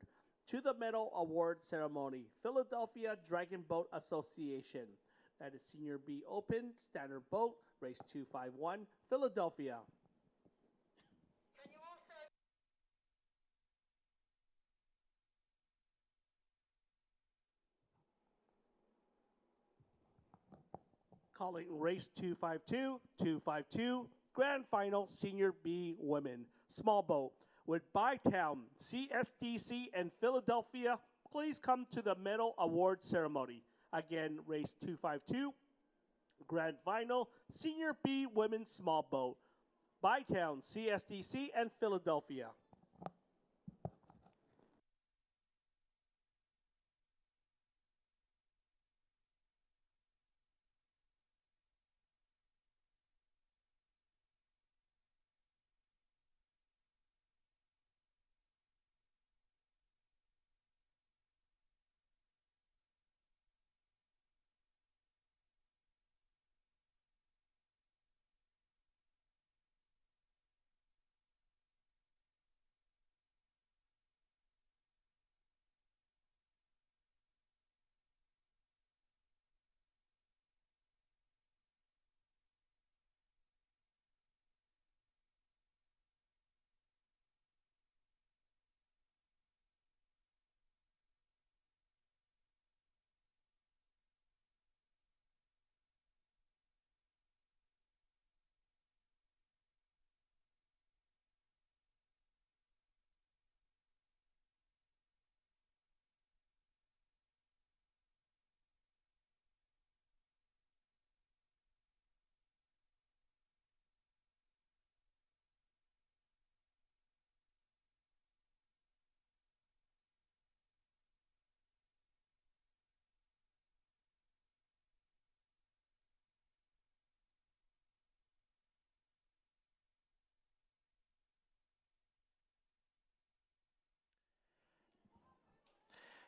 To the medal award ceremony, Philadelphia Dragon Boat Association. That is Senior B Open Standard Boat, race 251, Philadelphia. Calling race 252, 252, Grand Final Senior B Women, Small Boat. With Bytown, CSDC, and Philadelphia, please come to the medal award ceremony. Again, race 252, Grand Final, Senior B Women's Small Boat. Bytown, CSDC, and Philadelphia.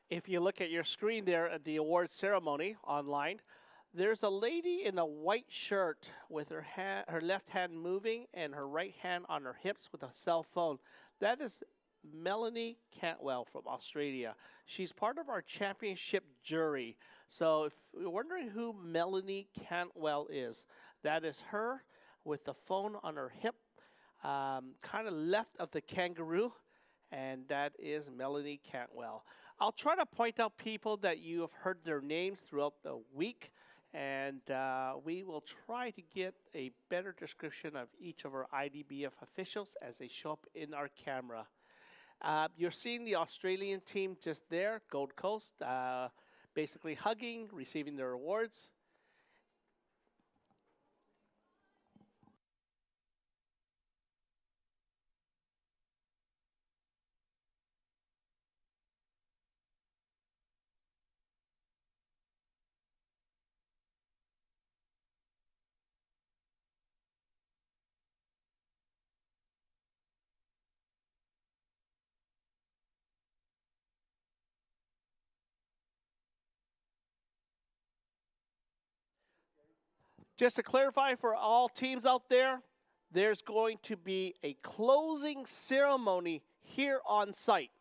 If you look at your screen there at the award ceremony online, there's a lady in a white shirt with her left hand moving and her right hand on her hips with a cell phone. That is Melanie Cantwell from Australia. She's part of our championship jury. So if you're wondering who Melanie Cantwell is, that is her with the phone on her hip, kind of left of the kangaroo, and that is Melanie Cantwell. I'll try to point out people that you have heard their names throughout the week, and we will try to get a better description of each of our IDBF officials as they show up in our camera. You're seeing the Australian team just there, Gold Coast, basically hugging, receiving their awards. Just to clarify for all teams out there, there's going to be a closing ceremony here on site.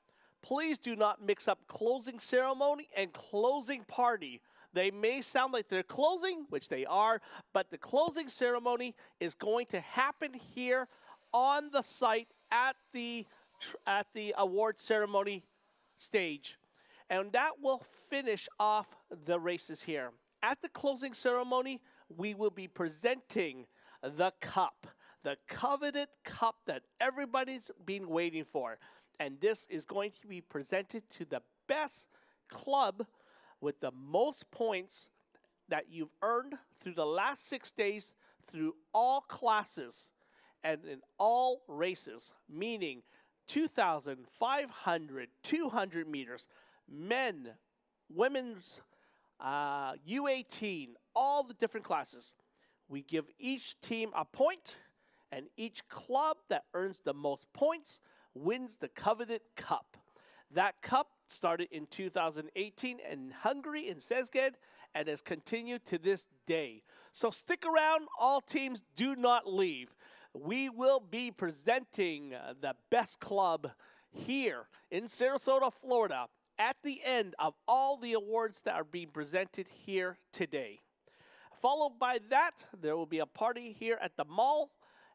Please do not mix up closing ceremony and closing party. They may sound like they're closing, which they are, but the closing ceremony is going to happen here on the site at the award ceremony stage. And that will finish off the races here. At the closing ceremony, we will be presenting the cup, the coveted cup that everybody's been waiting for. And this is going to be presented to the best club with the most points that you've earned through the last 6 days through all classes and in all races, meaning 2,000, 500, 200 meters, men, women's, U18, all the different classes. We give each team a point, and each club that earns the most points wins the coveted cup. That cup started in 2018 in Hungary, in Szeged, and has continued to this day. So stick around. All teams do not leave. we will be presenting the best club here in Sarasota, Florida, at the end of all the awards that are being presented here today. Followed by that, there will be a party here at the mall.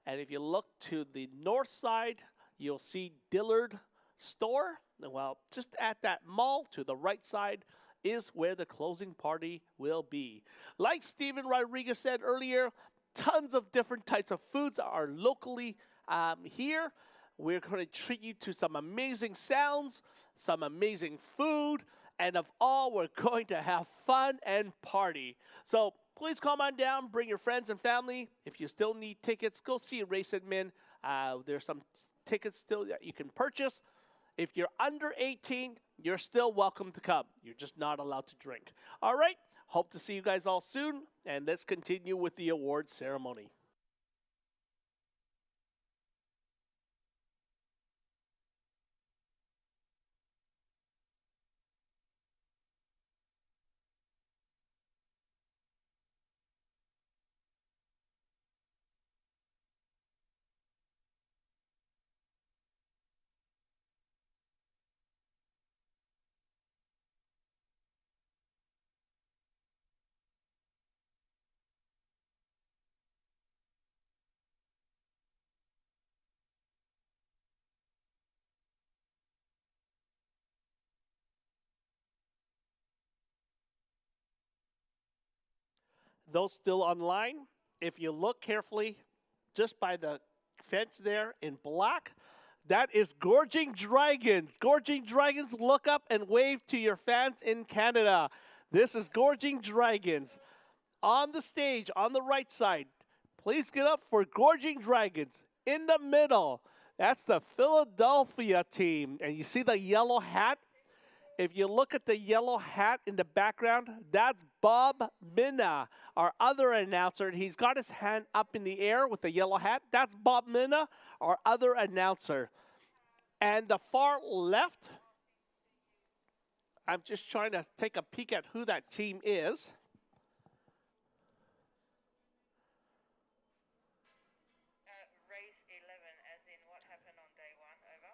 And if you look to the north side, you'll see Dillard Store. Well, just at that mall to the right side is where the closing party will be. Like Steven Rodriguez said earlier, tons of different types of foods are locally here. We're going to treat you to some amazing sounds, some amazing food, and of all, we're going to have fun and party. So please come on down, bring your friends and family. If you still need tickets, go see Race Admin. There's some tickets still that you can purchase. If you're under 18, you're still welcome to come. You're just not allowed to drink. All right, hope to see you guys all soon, and let's continue with the award ceremony. Those still online, if you look carefully, just by the fence there in black, that is Gorging Dragons. Gorging Dragons, look up and wave to your fans in Canada. This is Gorging Dragons. On the stage, on the right side, please get up for Gorging Dragons. In the middle, that's the Philadelphia team. And you see the yellow hat? If you look at the yellow hat in the background, that's Bob Minna, our other announcer. He's got his hand up in the air with the yellow hat. That's Bob Minna, our other announcer. And the far left, I'm just trying to take a peek at who that team is. Race 11, as in what happened on day 1, over.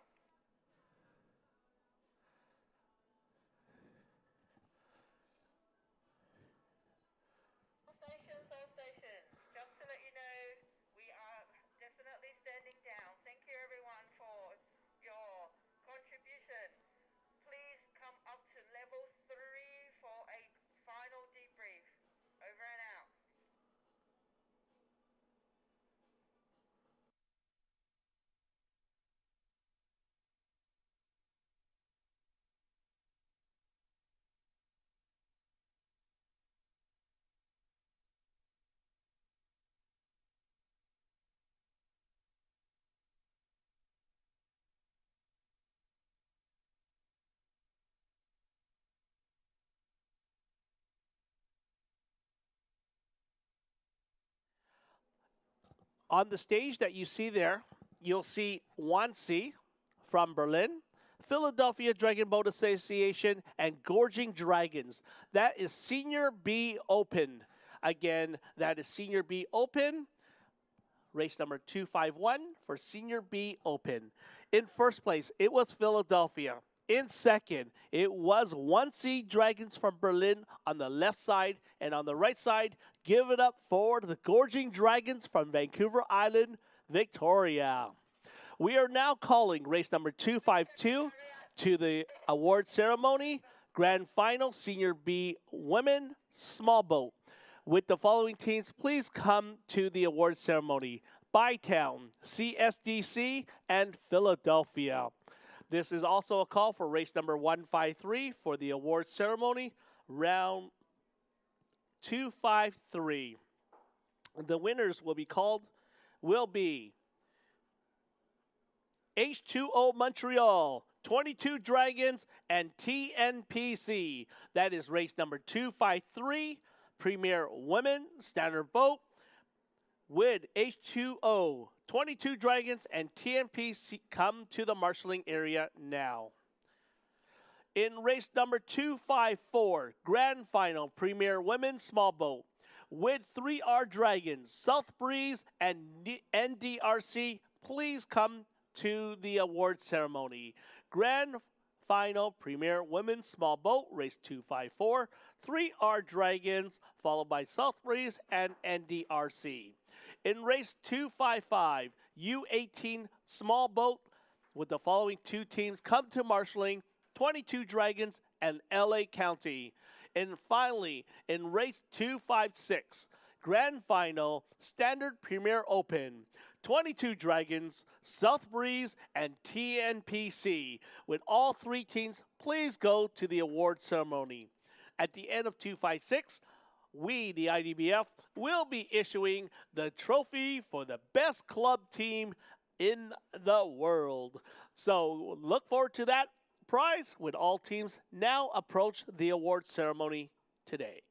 All stations, just to let you know, we are definitely standing down. Thank you everyone for your contribution. Please come up to level 3 for a final debrief. Over and out. On the stage that you see there, you'll see Wannsee from Berlin, Philadelphia Dragon Boat Association, and Gorging Dragons. That is Senior B Open. Again, that is Senior B Open. Race number 251 for Senior B Open. In first place, it was Philadelphia. In second, it was Wannsee Dragons from Berlin on the left side, and on the right side, give it up for the Gorging Dragons from Vancouver Island, Victoria. We are now calling race number 252 to the award ceremony, grand final, Senior B Women Small Boat. With the following teams, please come to the award ceremony: Bytown, CSDC, and Philadelphia. This is also a call for race number 153 for the award ceremony, round 253. The winners will be H2O Montreal, 22 Dragons, and TNPC. That is race number 253, Premier Women Standard Boat, with H2O, 22 Dragons, and TNPC come to the marshalling area now. In race number 254, Grand Final, Premier Women's Small Boat, with 3R Dragons, South Breeze, and NDRC, please come to the award ceremony. Grand Final Premier Women's Small Boat, race 254, 3R Dragons, followed by South Breeze and NDRC. In race 255, U18 Small Boat, with the following two teams come to marshalling, 22 Dragons and LA County. And finally, in race 256, Grand Final, Standard Premier Open, 22 Dragons, South Breeze, and TNPC. With all three teams, please go to the award ceremony. At the end of 256, we, the IDBF, will be issuing the trophy for the best club team in the world. So look forward to that prize when all teams now approach the award ceremony today.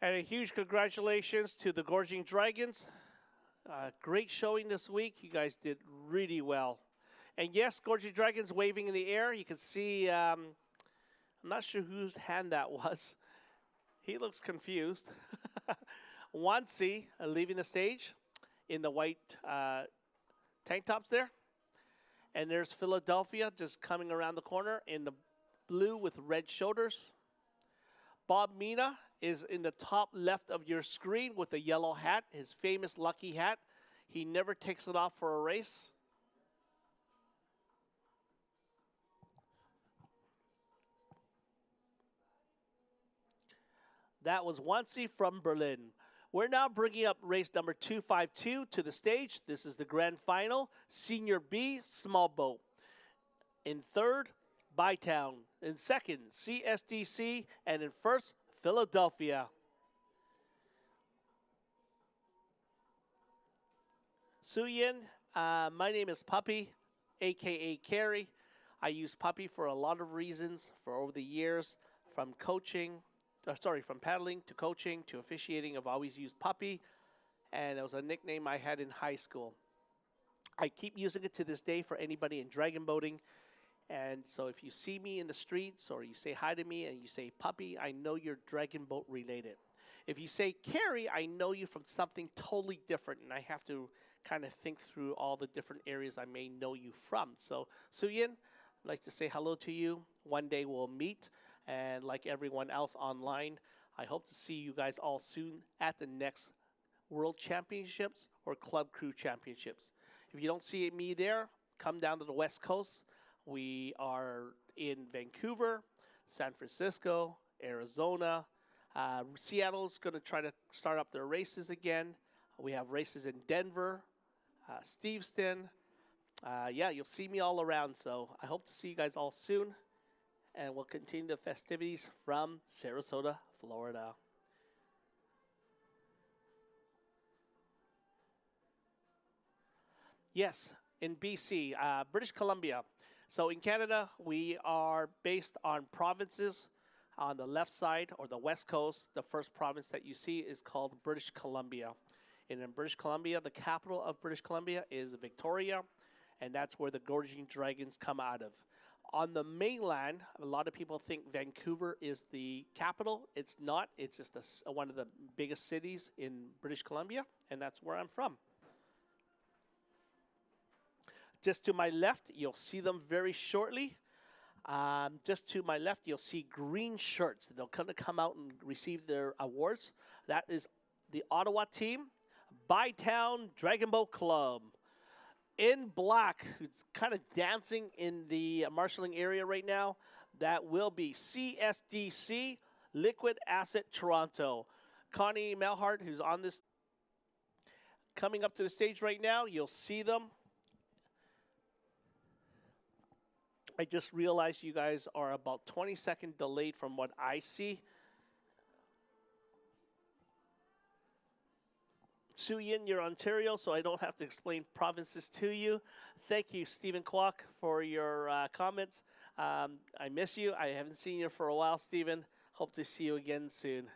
And a huge congratulations to the Gorging Dragons. Great showing this week. You guys did really well. And yes, Gorging Dragons waving in the air. You can see, I'm not sure whose hand that was. He looks confused. Wansi leaving the stage in the white tank tops there. And there's Philadelphia just coming around the corner in the blue with red shoulders. Bob Mina is in the top left of your screen with a yellow hat, his famous lucky hat. He never takes it off for a race. That was Wansi from Berlin. We're now bringing up race number 252 to the stage. This is the grand final, Senior B Small Boat. In third, Bytown. In second, CSDC. And in first, Philadelphia. Suyin, my name is Puppy, aka Carrie. I use Puppy for a lot of reasons for over the years, from paddling to coaching to officiating. I've always used Puppy, and it was a nickname I had in high school. I keep using it to this day for anybody in dragon boating. And so if you see me in the streets or you say hi to me and you say Puppy, I know you're dragon boat related. If you say Carrie, I know you from something totally different, and I have to kind of think through all the different areas I may know you from. So Suyin, I'd like to say hello to you. One day we'll meet, and like everyone else online, I hope to see you guys all soon at the next World Championships or Club Crew Championships. If you don't see me there, come down to the West Coast. We are in Vancouver, San Francisco, Arizona. Seattle's going to try to start up their races again. We have races in Denver, Steveston. Yeah, you'll see me all around. So I hope to see you guys all soon. And we'll continue the festivities from Sarasota, Florida. Yes, in BC, British Columbia. So in Canada, we are based on provinces. On the left side, or the west coast, the first province that you see is called British Columbia. And in British Columbia, the capital of British Columbia is Victoria, and that's where the Gorging Dragons come out of. On the mainland, a lot of people think Vancouver is the capital. It's not. It's just one of the biggest cities in British Columbia, and that's where I'm from. Just to my left, you'll see them very shortly. Just to my left, you'll see green shirts. They'll come out and receive their awards. That is the Ottawa team. Bytown Dragon Boat Club. In black, who's kind of dancing in the marshalling area right now, that will be CSDC, Liquid Asset Toronto. Connie Melhart, who's on this, coming up to the stage right now. You'll see them. I just realized you guys are about 20-second delayed from what I see. Su Yin, you're Ontario, so I don't have to explain provinces to you. Thank you, Stephen Kwok, for your comments. I miss you. I haven't seen you for a while, Stephen. Hope to see you again soon.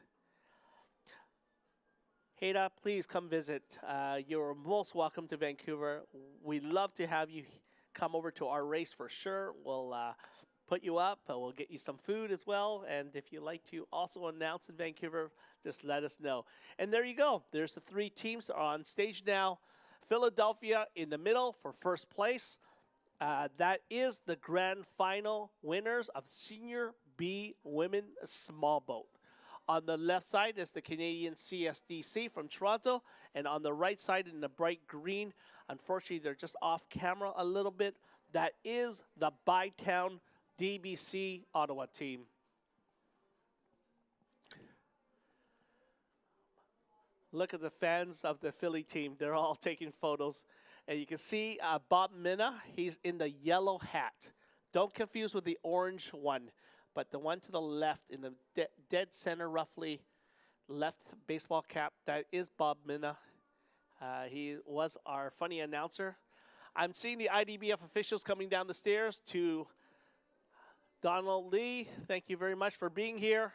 Haida, please come visit. You're most welcome to Vancouver. We'd love to have you come over to our race for sure. We'll put you up. We'll get you some food as well. And if you'd like to also announce in Vancouver, just let us know. And there you go. There's the three teams on stage now. Philadelphia in the middle for first place. That is the grand final winners of Senior B Women Small Boat. On the left side is the Canadian CSDC from Toronto, and on the right side in the bright green, unfortunately they're just off camera a little bit, that is the Bytown DBC Ottawa team. Look at the fans of the Philly team. They're all taking photos. And you can see Bob Minna, he's in the yellow hat. Don't confuse with the orange one, but the one to the left in the dead center, roughly left baseball cap, that is Bob Minna. He was our funny announcer. I'm seeing the IDBF officials coming down the stairs to Donald Lee. Thank you very much for being here.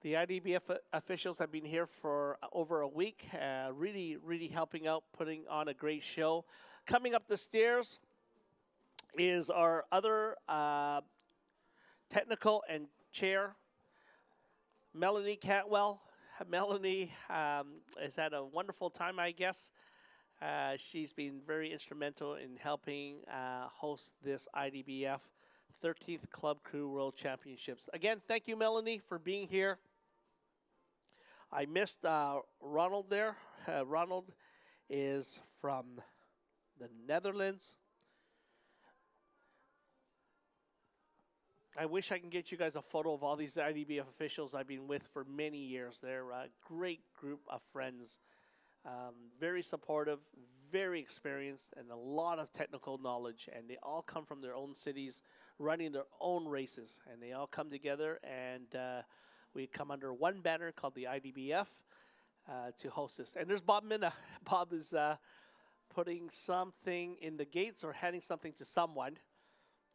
The IDBF officials have been here for over a week, really helping out, putting on a great show. Coming up the stairs is our other technical and chair, Melanie Cantwell. Melanie has had a wonderful time, I guess. She's been very instrumental in helping host this IDBF 13th Club Crew World Championships. Again, thank you, Melanie, for being here. I missed Ronald there. Ronald is from the Netherlands. I wish I can get you guys a photo of all these IDBF officials I've been with for many years. They're a great group of friends. Very supportive, very experienced, and a lot of technical knowledge. And they all come from their own cities, running their own races. And they all come together, and we come under one banner called the IDBF to host this. And there's Bob Minna. Bob is putting something in the gates or handing something to someone.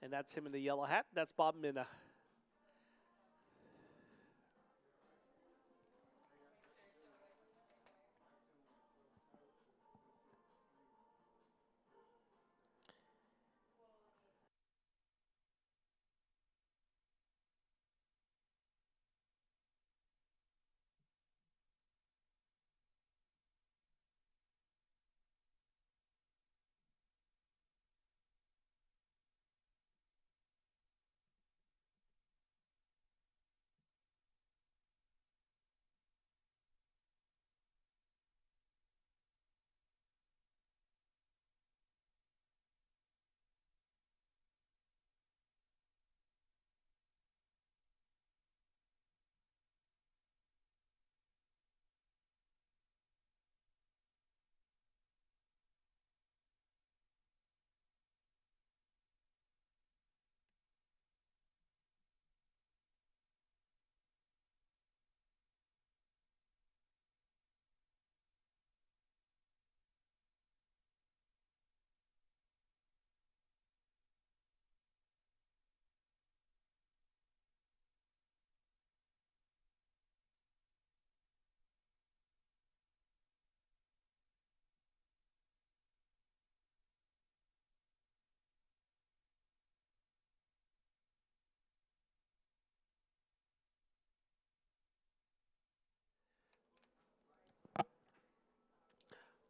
And that's him in the yellow hat. That's Bob Minna.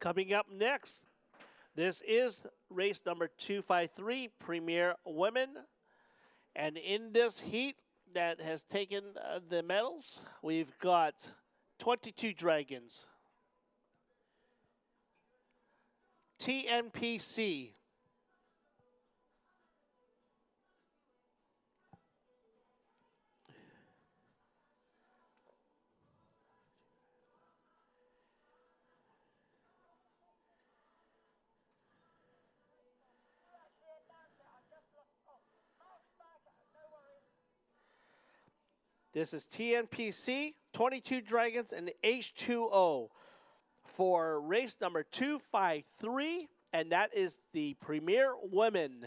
Coming up next, this is race number 253, Premier Women. And in this heat that has taken the medals, we've got 22 dragons. TNPC. This is TNPC, 22 Dragons, and H2O for race number 253, and that is the Premier Women.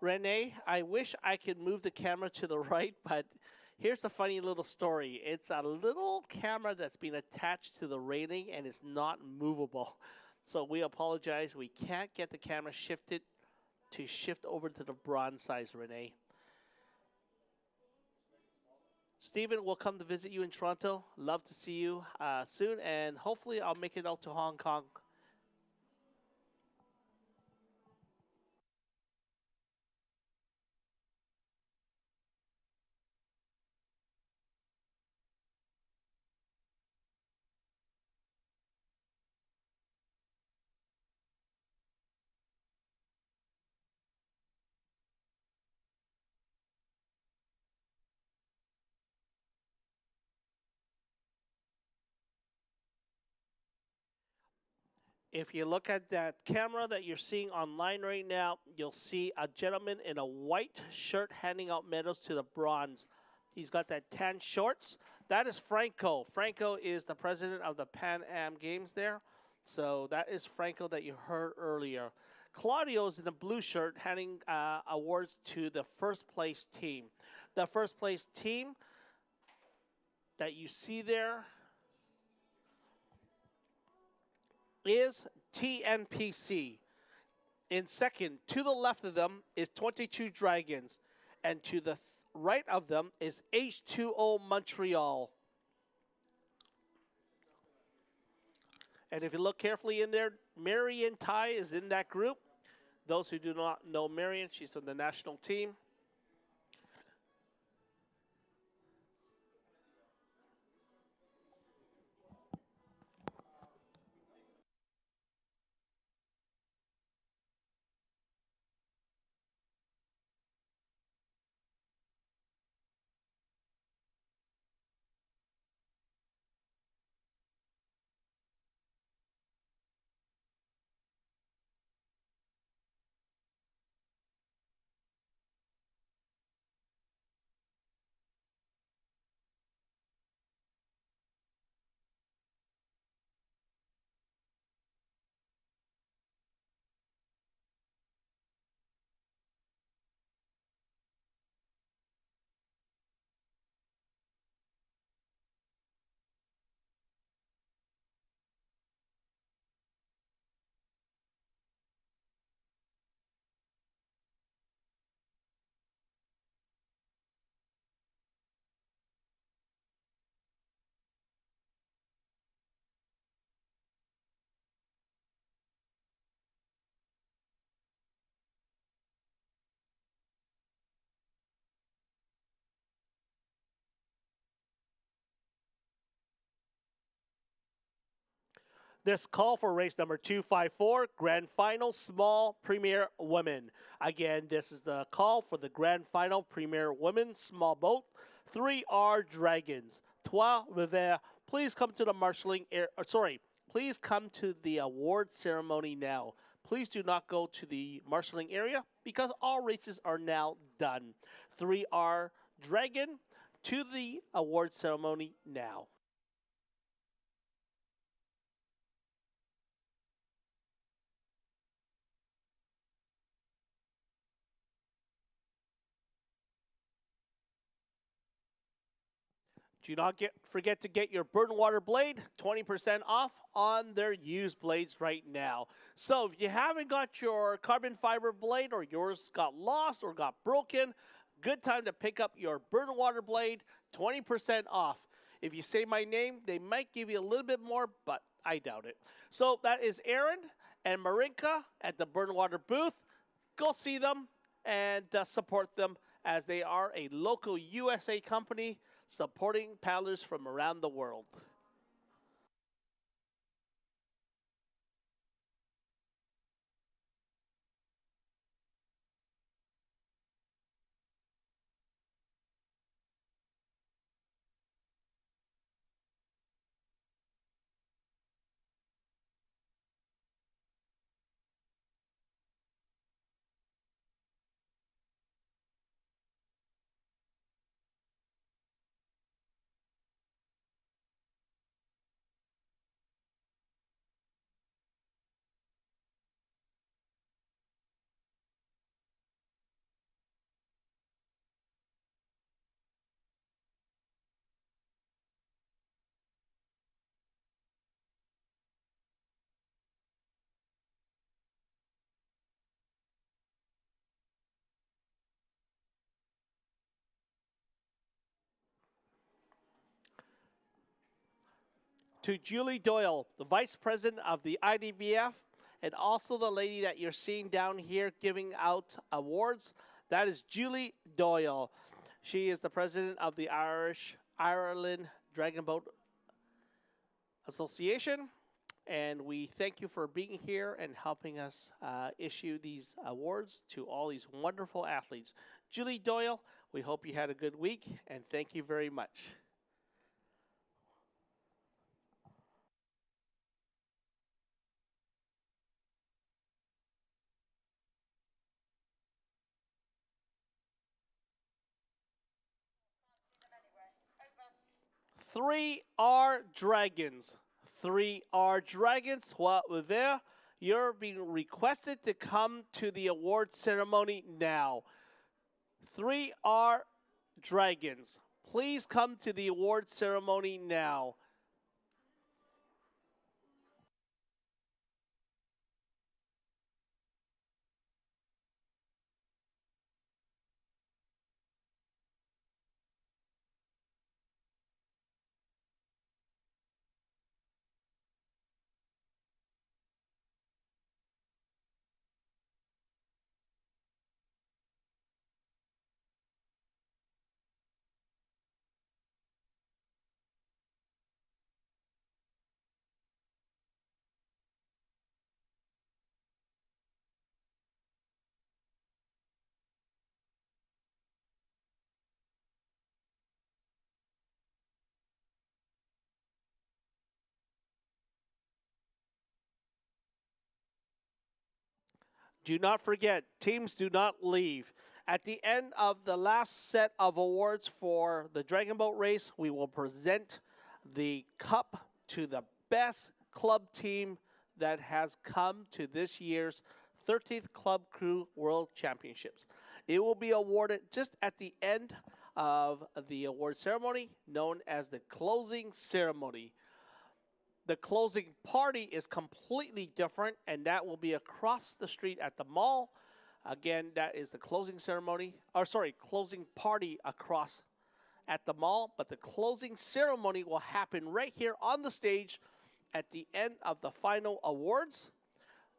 Renee, I wish I could move the camera to the right, but here's a funny little story. It's a little camera that's been attached to the railing and it's not movable. So we apologize. We can't get the camera shifted to shift over to the bronze size, Renee. Stephen will come to visit you in Toronto. Love to see you soon, and hopefully I'll make it out to Hong Kong. If you look at that camera that you're seeing online right now, you'll see a gentleman in a white shirt handing out medals to the bronze. He's got that tan shorts. That is Franco. Franco is the president of the Pan Am Games there. So that is Franco that you heard earlier. Claudio's in the blue shirt handing awards to the first place team. The first place team that you see there is TNPC. In second, to the left of them is 22 Dragons, and to the right of them is H2O Montreal. And if you look carefully in there, Marion Tai is in that group. Those who do not know Marion, she's on the national team. This call for race number 254, Grand Final Small Premier Women. Again, this is the call for the Grand Final Premier Women Small Boat, 3R Dragons. Trois Rivers, please come to the please come to the award ceremony now. Please do not go to the marshalling area because all races are now done. 3R Dragon to the award ceremony now. Do not forget to get your Bird and Water blade, 20% off on their used blades right now. So if you haven't got your carbon fiber blade or yours got lost or got broken, good time to pick up your Bird and Water blade, 20% off. If you say my name, they might give you a little bit more, but I doubt it. So that is Aaron and Marinka at the Bird and Water booth. Go see them and support them as they are a local USA company supporting paddlers from around the world. To Julie Doyle, the Vice President of the IDBF, and also the lady that you're seeing down here giving out awards. That is Julie Doyle. She is the President of the Ireland Dragon Boat Association. And we thank you for being here and helping us issue these awards to all these wonderful athletes. Julie Doyle, we hope you had a good week, and thank you very much. Three R Dragons. 3R Dragons, Trois Rivers. You're being requested to come to the award ceremony now. 3R Dragons, please come to the award ceremony now. Do not forget, teams do not leave. At the end of the last set of awards for the Dragon Boat race, we will present the cup to the best club team that has come to this year's 13th Club Crew World Championships. It will be awarded just at the end of the award ceremony, known as the closing ceremony. The closing party is completely different, and that will be across the street at the mall. Again, that is the closing ceremony, closing party across at the mall, but the closing ceremony will happen right here on the stage at the end of the final awards,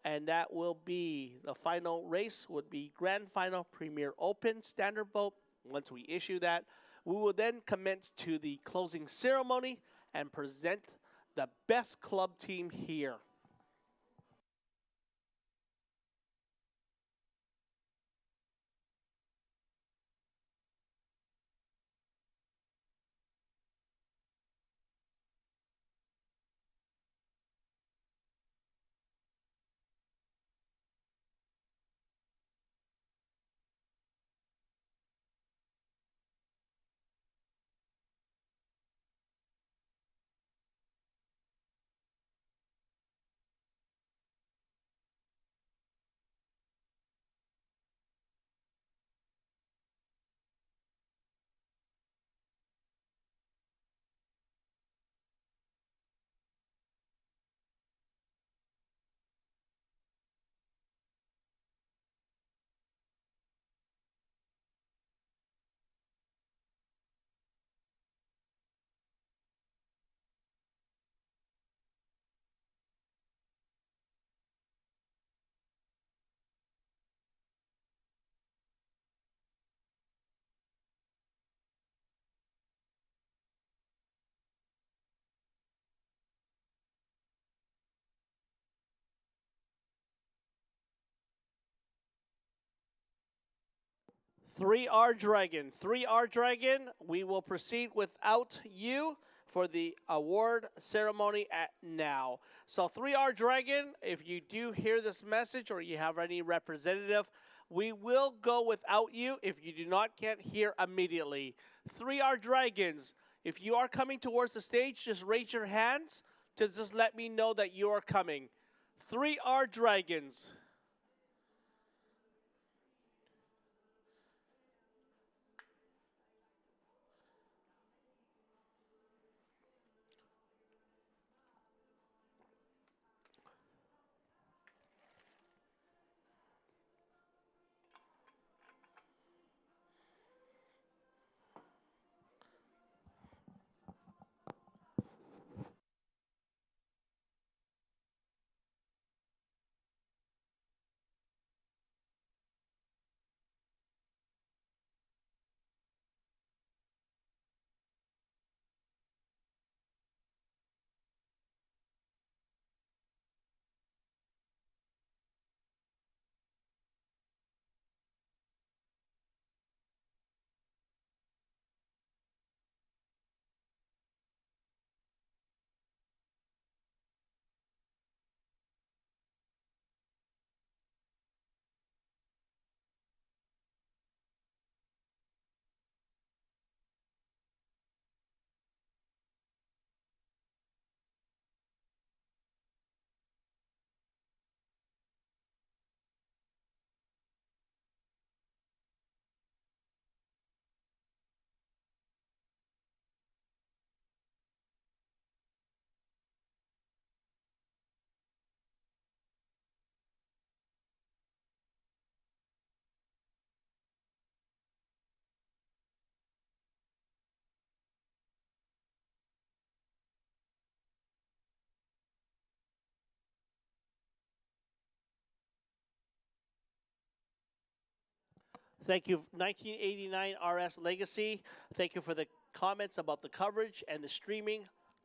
and that will be, the final race would be Grand Final Premier Open Standard Boat. Once we issue that, we will then commence to the closing ceremony and present the best club team here. Three R Dragon. 3R Dragon, we will proceed without you for the award ceremony at now. So 3R Dragon, if you do hear this message or you have any representative, we will go without you if you do not get here immediately. 3R Dragons, if you are coming towards the stage, just raise your hands to just let me know that you are coming. 3R Dragons. Thank you, 1989 RS Legacy. Thank you for the comments about the coverage and the streaming.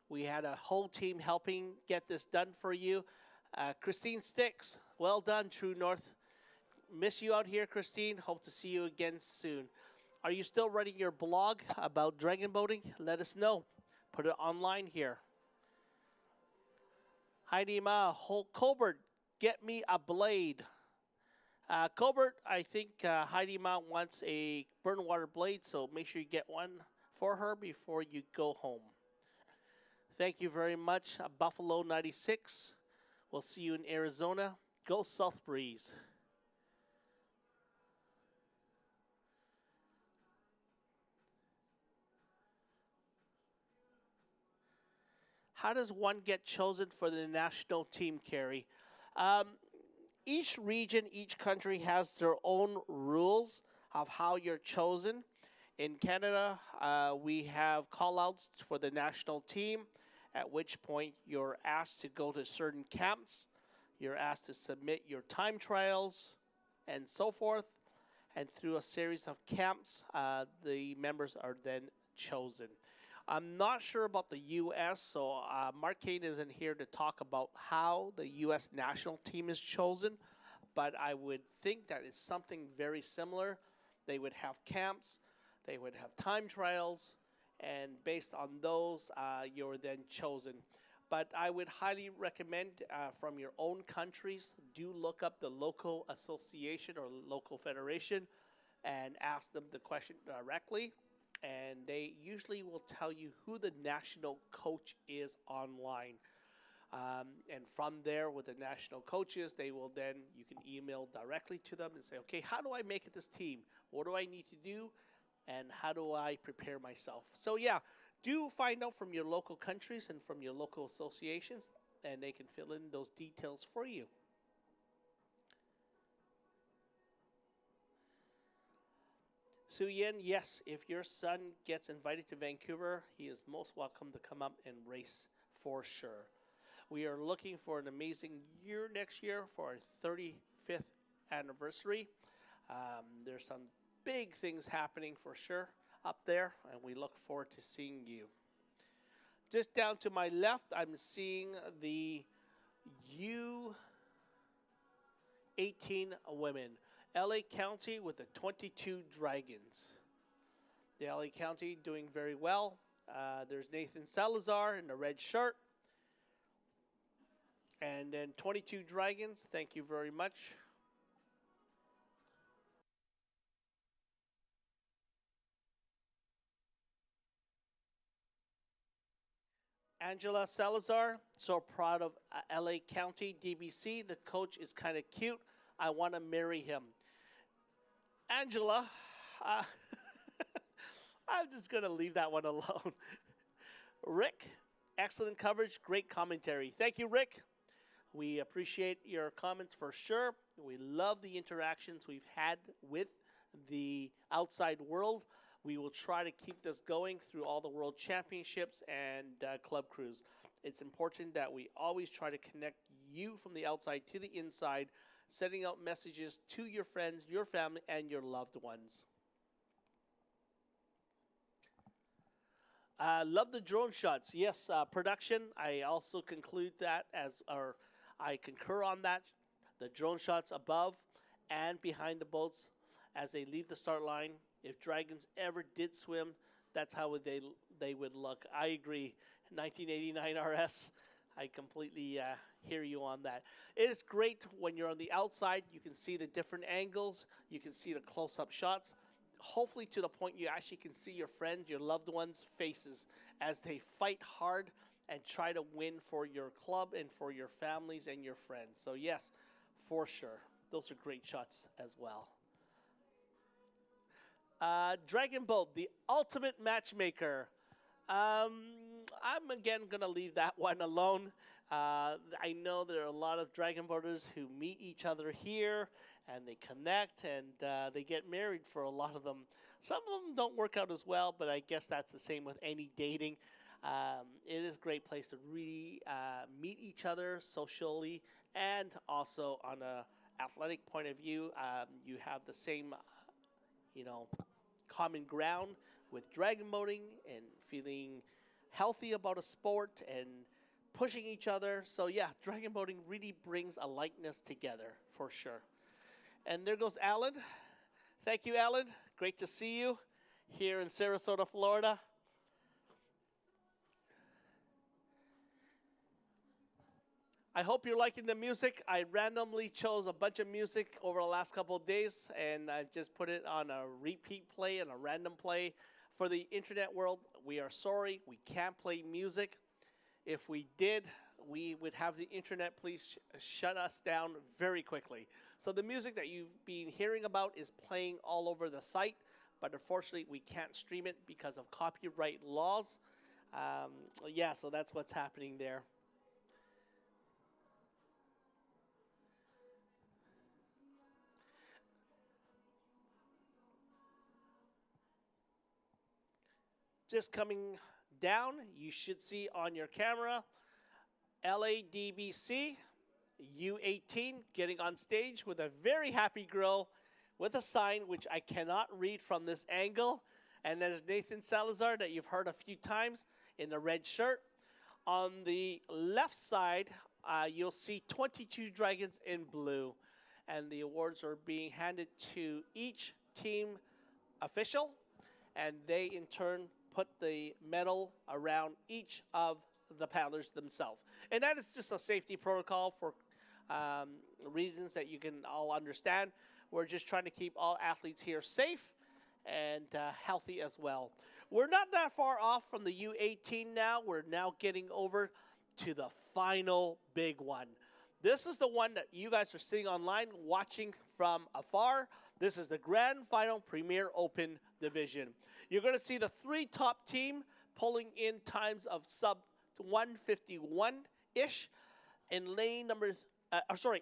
We had a whole team helping get this done for you. Christine Sticks, well done, True North. Miss you out here, Christine. Hope to see you again soon. Are you still writing your blog about dragon boating? Let us know. Put it online here. Heidi Ma, Colbert, get me a blade. Colbert, I think Heidi Mount wants a burn water blade, so make sure you get one for her before you go home. Thank you very much, Buffalo 96. We'll see you in Arizona. Go South Breeze. How does one get chosen for the national team, Carrie? Each region, each country has their own rules of how you're chosen. In Canada, we have call-outs for the national team, at which point you're asked to go to certain camps. You're asked to submit your time trials and so forth. And through a series of camps, the members are then chosen. I'm not sure about the U.S., so Mark Kane isn't here to talk about how the U.S. national team is chosen, but I would think that it's something very similar. They would have camps, they would have time trials, and based on those, you're then chosen. But I would highly recommend from your own countries, do look up the local association or local federation and ask them the question directly. And they usually will tell you who the national coach is online. And from there, with the national coaches, they will then, you can email directly to them and say, okay, how do I make it this team? What do I need to do? And how do I prepare myself? So yeah, do find out from your local countries and from your local associations, and they can fill in those details for you. Su Yen, yes, if your son gets invited to Vancouver, he is most welcome to come up and race for sure. We are looking for an amazing year next year for our 35th anniversary. There's some big things happening for sure up there, and we look forward to seeing you. Just down to my left, I'm seeing the U18 women. LA County with the 22 Dragons. The LA County doing very well. There's Nathan Salazar in the red shirt. And then 22 Dragons, thank you very much. Angela Salazar, so proud of LA County DBC. The coach is kind of cute. I want to marry him. Angela, I'm just going to leave that one alone. Rick, excellent coverage, great commentary. Thank you, Rick. We appreciate your comments for sure. We love the interactions we've had with the outside world. We will try to keep this going through all the World Championships and Club Cruise. It's important that we always try to connect you from the outside to the inside, sending out messages to your friends, your family, and your loved ones. Love the drone shots. Yes, production. I also conclude that I concur on that. The drone shots above and behind the boats as they leave the start line. If Dragons ever did swim, that's how they would look. I agree. 1989 RS. I completely hear you on that. It is great when you're on the outside. You can see the different angles. You can see the close-up shots. Hopefully to the point you actually can see your friends, your loved ones' faces as they fight hard and try to win for your club and for your families and your friends. So yes, for sure. Those are great shots as well. Dragon Boat, the ultimate matchmaker. I'm again going to leave that one alone. I know there are a lot of Dragon Boaters who meet each other here and they connect and they get married for a lot of them. Some of them don't work out as well, but I guess that's the same with any dating. It is a great place to really meet each other socially and also on a athletic point of view. You have the same, common ground with dragon boating and feeling healthy about a sport and pushing each other. So yeah, dragon boating really brings a likeness together for sure. And there goes Alan. Thank you, Alan. Great to see you here in Sarasota, Florida. I hope you're liking the music. I randomly chose a bunch of music over the last couple of days, and I just put it on a repeat play and a random play. For the internet world, we are sorry, we can't play music. If we did, we would have the internet police shut us down very quickly. So the music that you've been hearing about is playing all over the site, but unfortunately we can't stream it because of copyright laws. Yeah, so that's what's happening there. Just coming down, you should see on your camera, LADBC, U18 getting on stage with a very happy girl with a sign which I cannot read from this angle. And there's Nathan Salazar that you've heard a few times in the red shirt. On the left side, you'll see 22 dragons in blue. And the awards are being handed to each team official. And they, in turn, put the medal around each of the paddlers themselves. And that is just a safety protocol for reasons that you can all understand. We're just trying to keep all athletes here safe and healthy as well. We're not that far off from the U18 now. We're now getting over to the final big one. This is the one that you guys are sitting online watching from afar. This is the Grand Final Premier Open Division. You're going to see the 3 top team pulling in times of sub 151-ish. In lane number,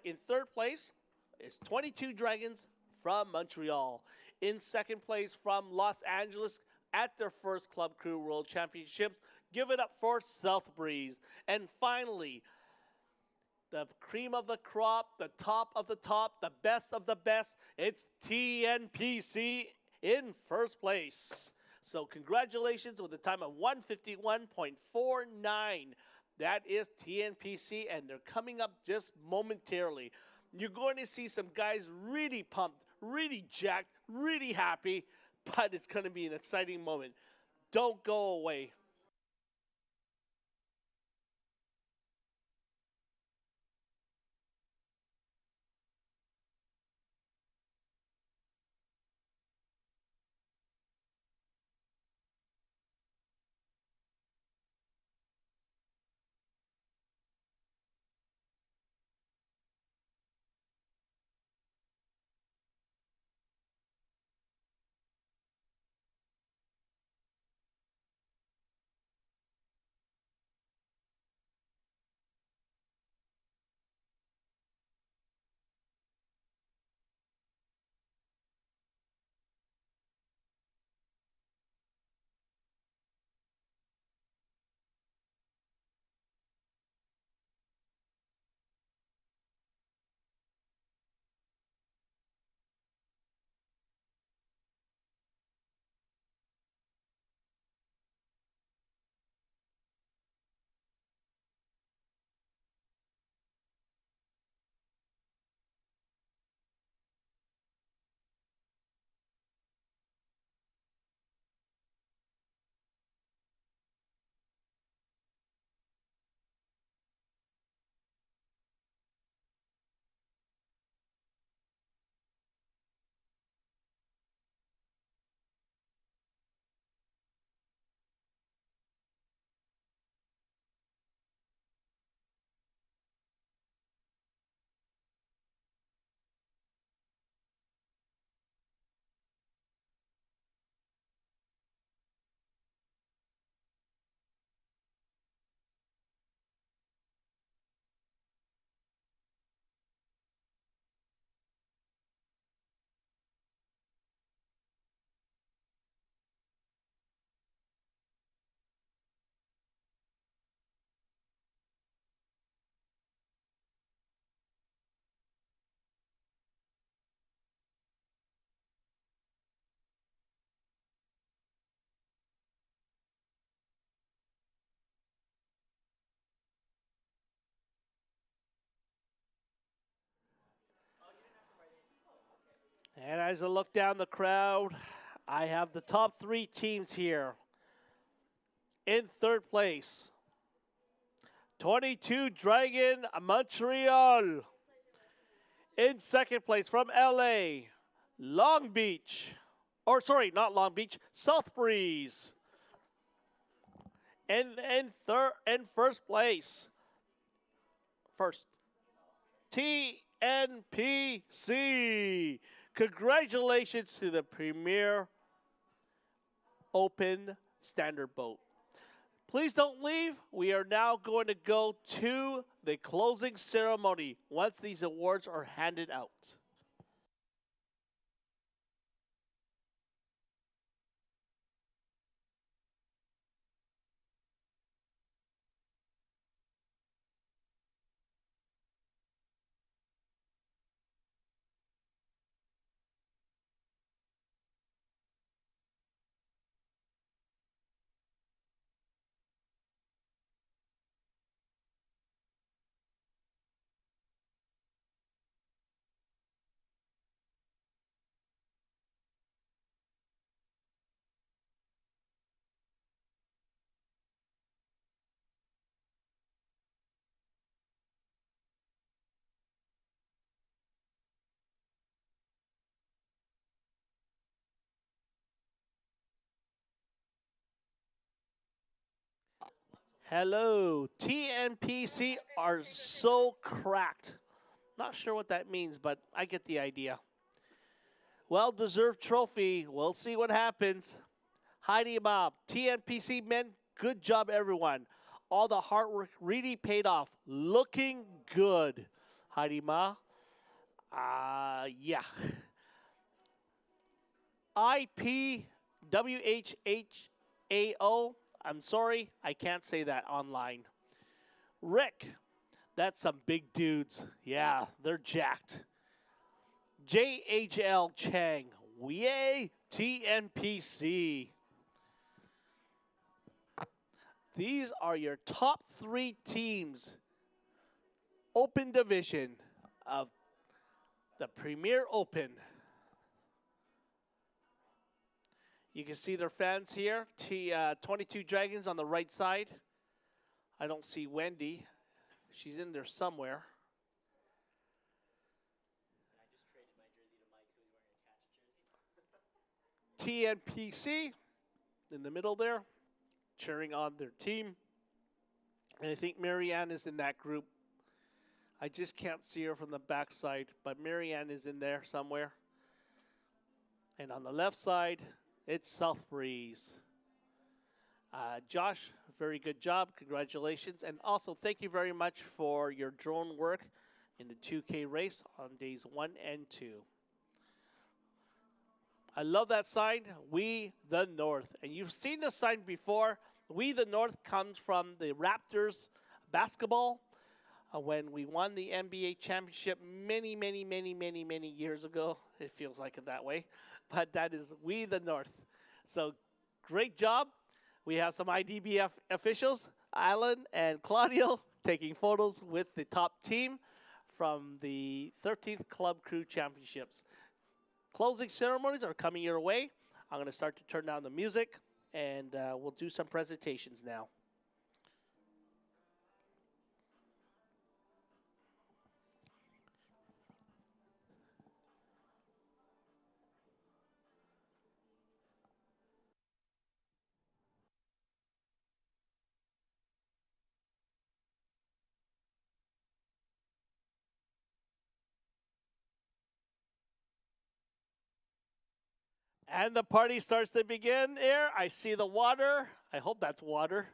in third place is 22 Dragons from Montreal. In second place from Los Angeles at their first Club Crew World Championships. Give it up for South Breeze. And finally, the cream of the crop, the top of the top, the best of the best, it's TNPC in first place. So congratulations with a time of 151.49. That is TNPC, and they're coming up just momentarily. You're going to see some guys really pumped, really jacked, really happy, but it's going to be an exciting moment. Don't go away. And as I look down the crowd, I have the top 3 teams here. In third place, 22 Dragon Montreal. In second place from LA, Long Beach. Or sorry, not Long Beach, South Breeze. And in first place, TNPC. Congratulations to the Premier Open Standard Boat. Please don't leave. We are now going to go to the closing ceremony once these awards are handed out. Hello. TNPC are so cracked. Not sure what that means, but I get the idea. Well-deserved trophy. We'll see what happens. Heidi Bob, TNPC men, good job, everyone. All the hard work really paid off. Looking good. Heidi Ma. Yeah. IPWHHAO. I'm sorry, I can't say that online. Rick, that's some big dudes. Yeah, they're jacked. JHL Chang. Yay, TNPC. These are your top 3 teams, Open Division of the Premier Open. You can see their fans here. 22 Dragons on the right side. I don't see Wendy. She's in there somewhere. TNPC in the middle there, cheering on their team. And I think Marianne is in that group. I just can't see her from the backside, but Marianne is in there somewhere. And on the left side, it's South Breeze. Josh, very good job. Congratulations. And also, thank you very much for your drone work in the 2K race on days 1 and 2. I love that sign, We the North. And you've seen this sign before. We the North comes from the Raptors basketball when we won the NBA championship many, many, many, many, many years ago. It feels like it that way. But that is We the North. So great job. We have some IDBF officials, Alan and Claudio, taking photos with the top team from the 13th Club Crew Championships. Closing ceremonies are coming your way. I'm going to start to turn down the music, and we'll do some presentations now. And the party starts to begin here. I see the water. I hope that's water.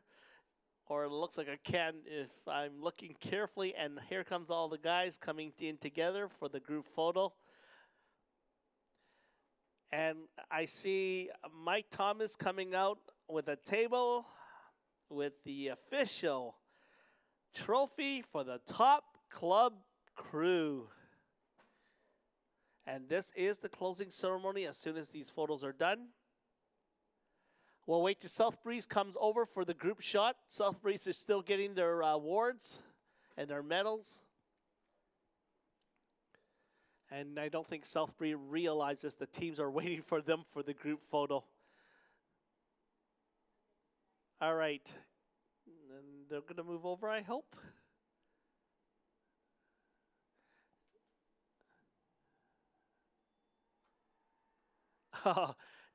Or it looks like a can if I'm looking carefully. And here comes all the guys coming in together for the group photo. And I see Mike Thomas coming out with a table with the official trophy for the top club crew. And this is the closing ceremony as soon as these photos are done. We'll wait till South Breeze comes over for the group shot. South Breeze is still getting their awards and their medals. And I don't think South Breeze realizes the teams are waiting for them for the group photo. All right. And they're going to move over, I hope.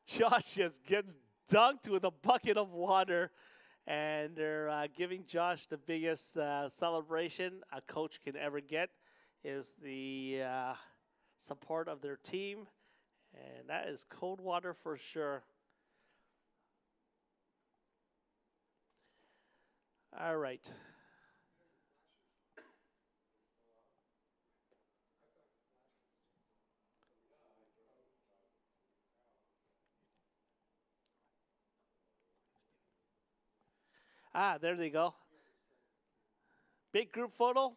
Josh just gets dunked with a bucket of water, and they're giving Josh the biggest celebration a coach can ever get is the support of their team, and that is cold water for sure. All right. There they go. Big group photo.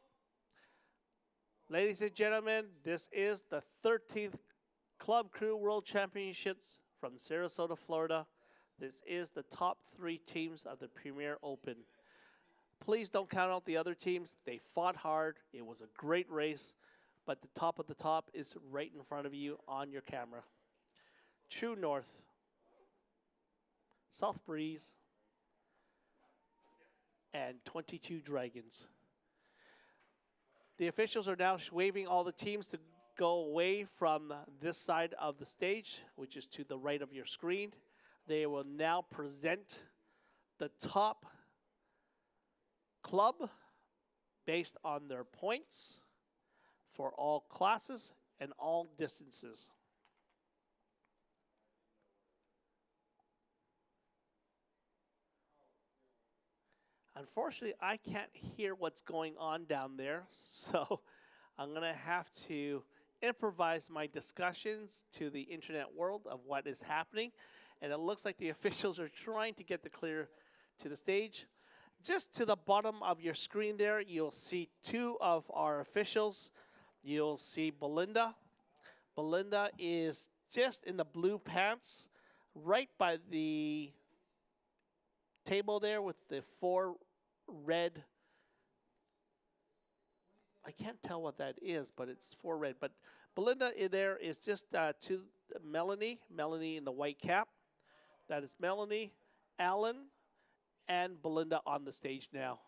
Ladies and gentlemen, this is the 13th Club Crew World Championships from Sarasota, Florida. This is the top 3 teams of the Premier Open. Please don't count out the other teams. They fought hard. It was a great race, but the top of the top is right in front of you on your camera. True North, South Breeze, and 22 Dragons. The officials are now waving all the teams to go away from this side of the stage, which is to the right of your screen. They will now present the top club based on their points for all classes and all distances. Unfortunately, I can't hear what's going on down there, so I'm going to have to improvise my discussions to the internet world of what is happening. And it looks like the officials are trying to get the clear to the stage. Just to the bottom of your screen there, you'll see two of our officials. You'll see Belinda. Belinda is just in the blue pants, right by the table there with the 4 red. I can't tell what that is, but it's 4 red. But Belinda in there is just to Melanie. Melanie in the white cap. That is Melanie, Alan, and Belinda on the stage now.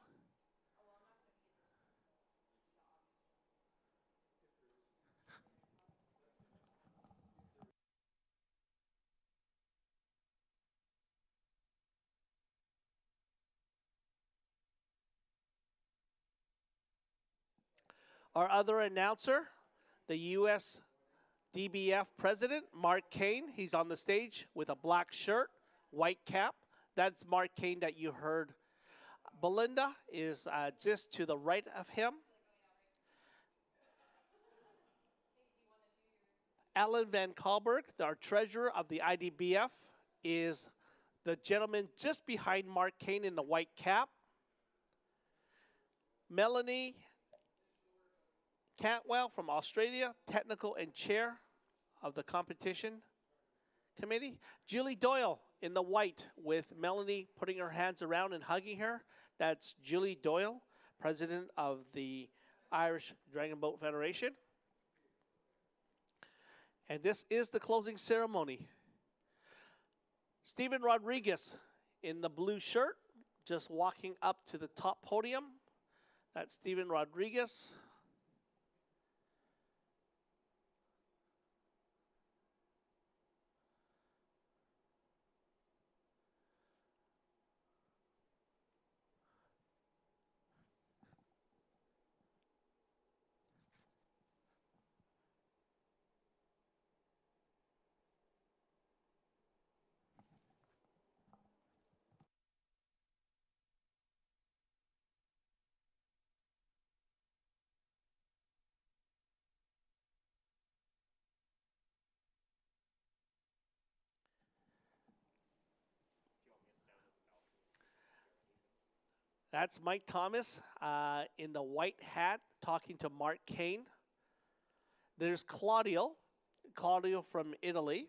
Our other announcer, the U.S. DBF president, Mark Kane. He's on the stage with a black shirt, white cap. That's Mark Kane that you heard. Belinda is just to the right of him. Alan Van Kalberg, our treasurer of the IDBF, is the gentleman just behind Mark Kane in the white cap. Melanie Cantwell from Australia, technical and chair of the competition committee. Julie Doyle in the white with Melanie putting her hands around and hugging her. That's Julie Doyle, president of the Irish Dragon Boat Federation. And this is the closing ceremony. Steven Rodriguez in the blue shirt, just walking up to the top podium. That's Steven Rodriguez. That's Mike Thomas in the white hat talking to Mark Kane. There's Claudio from Italy.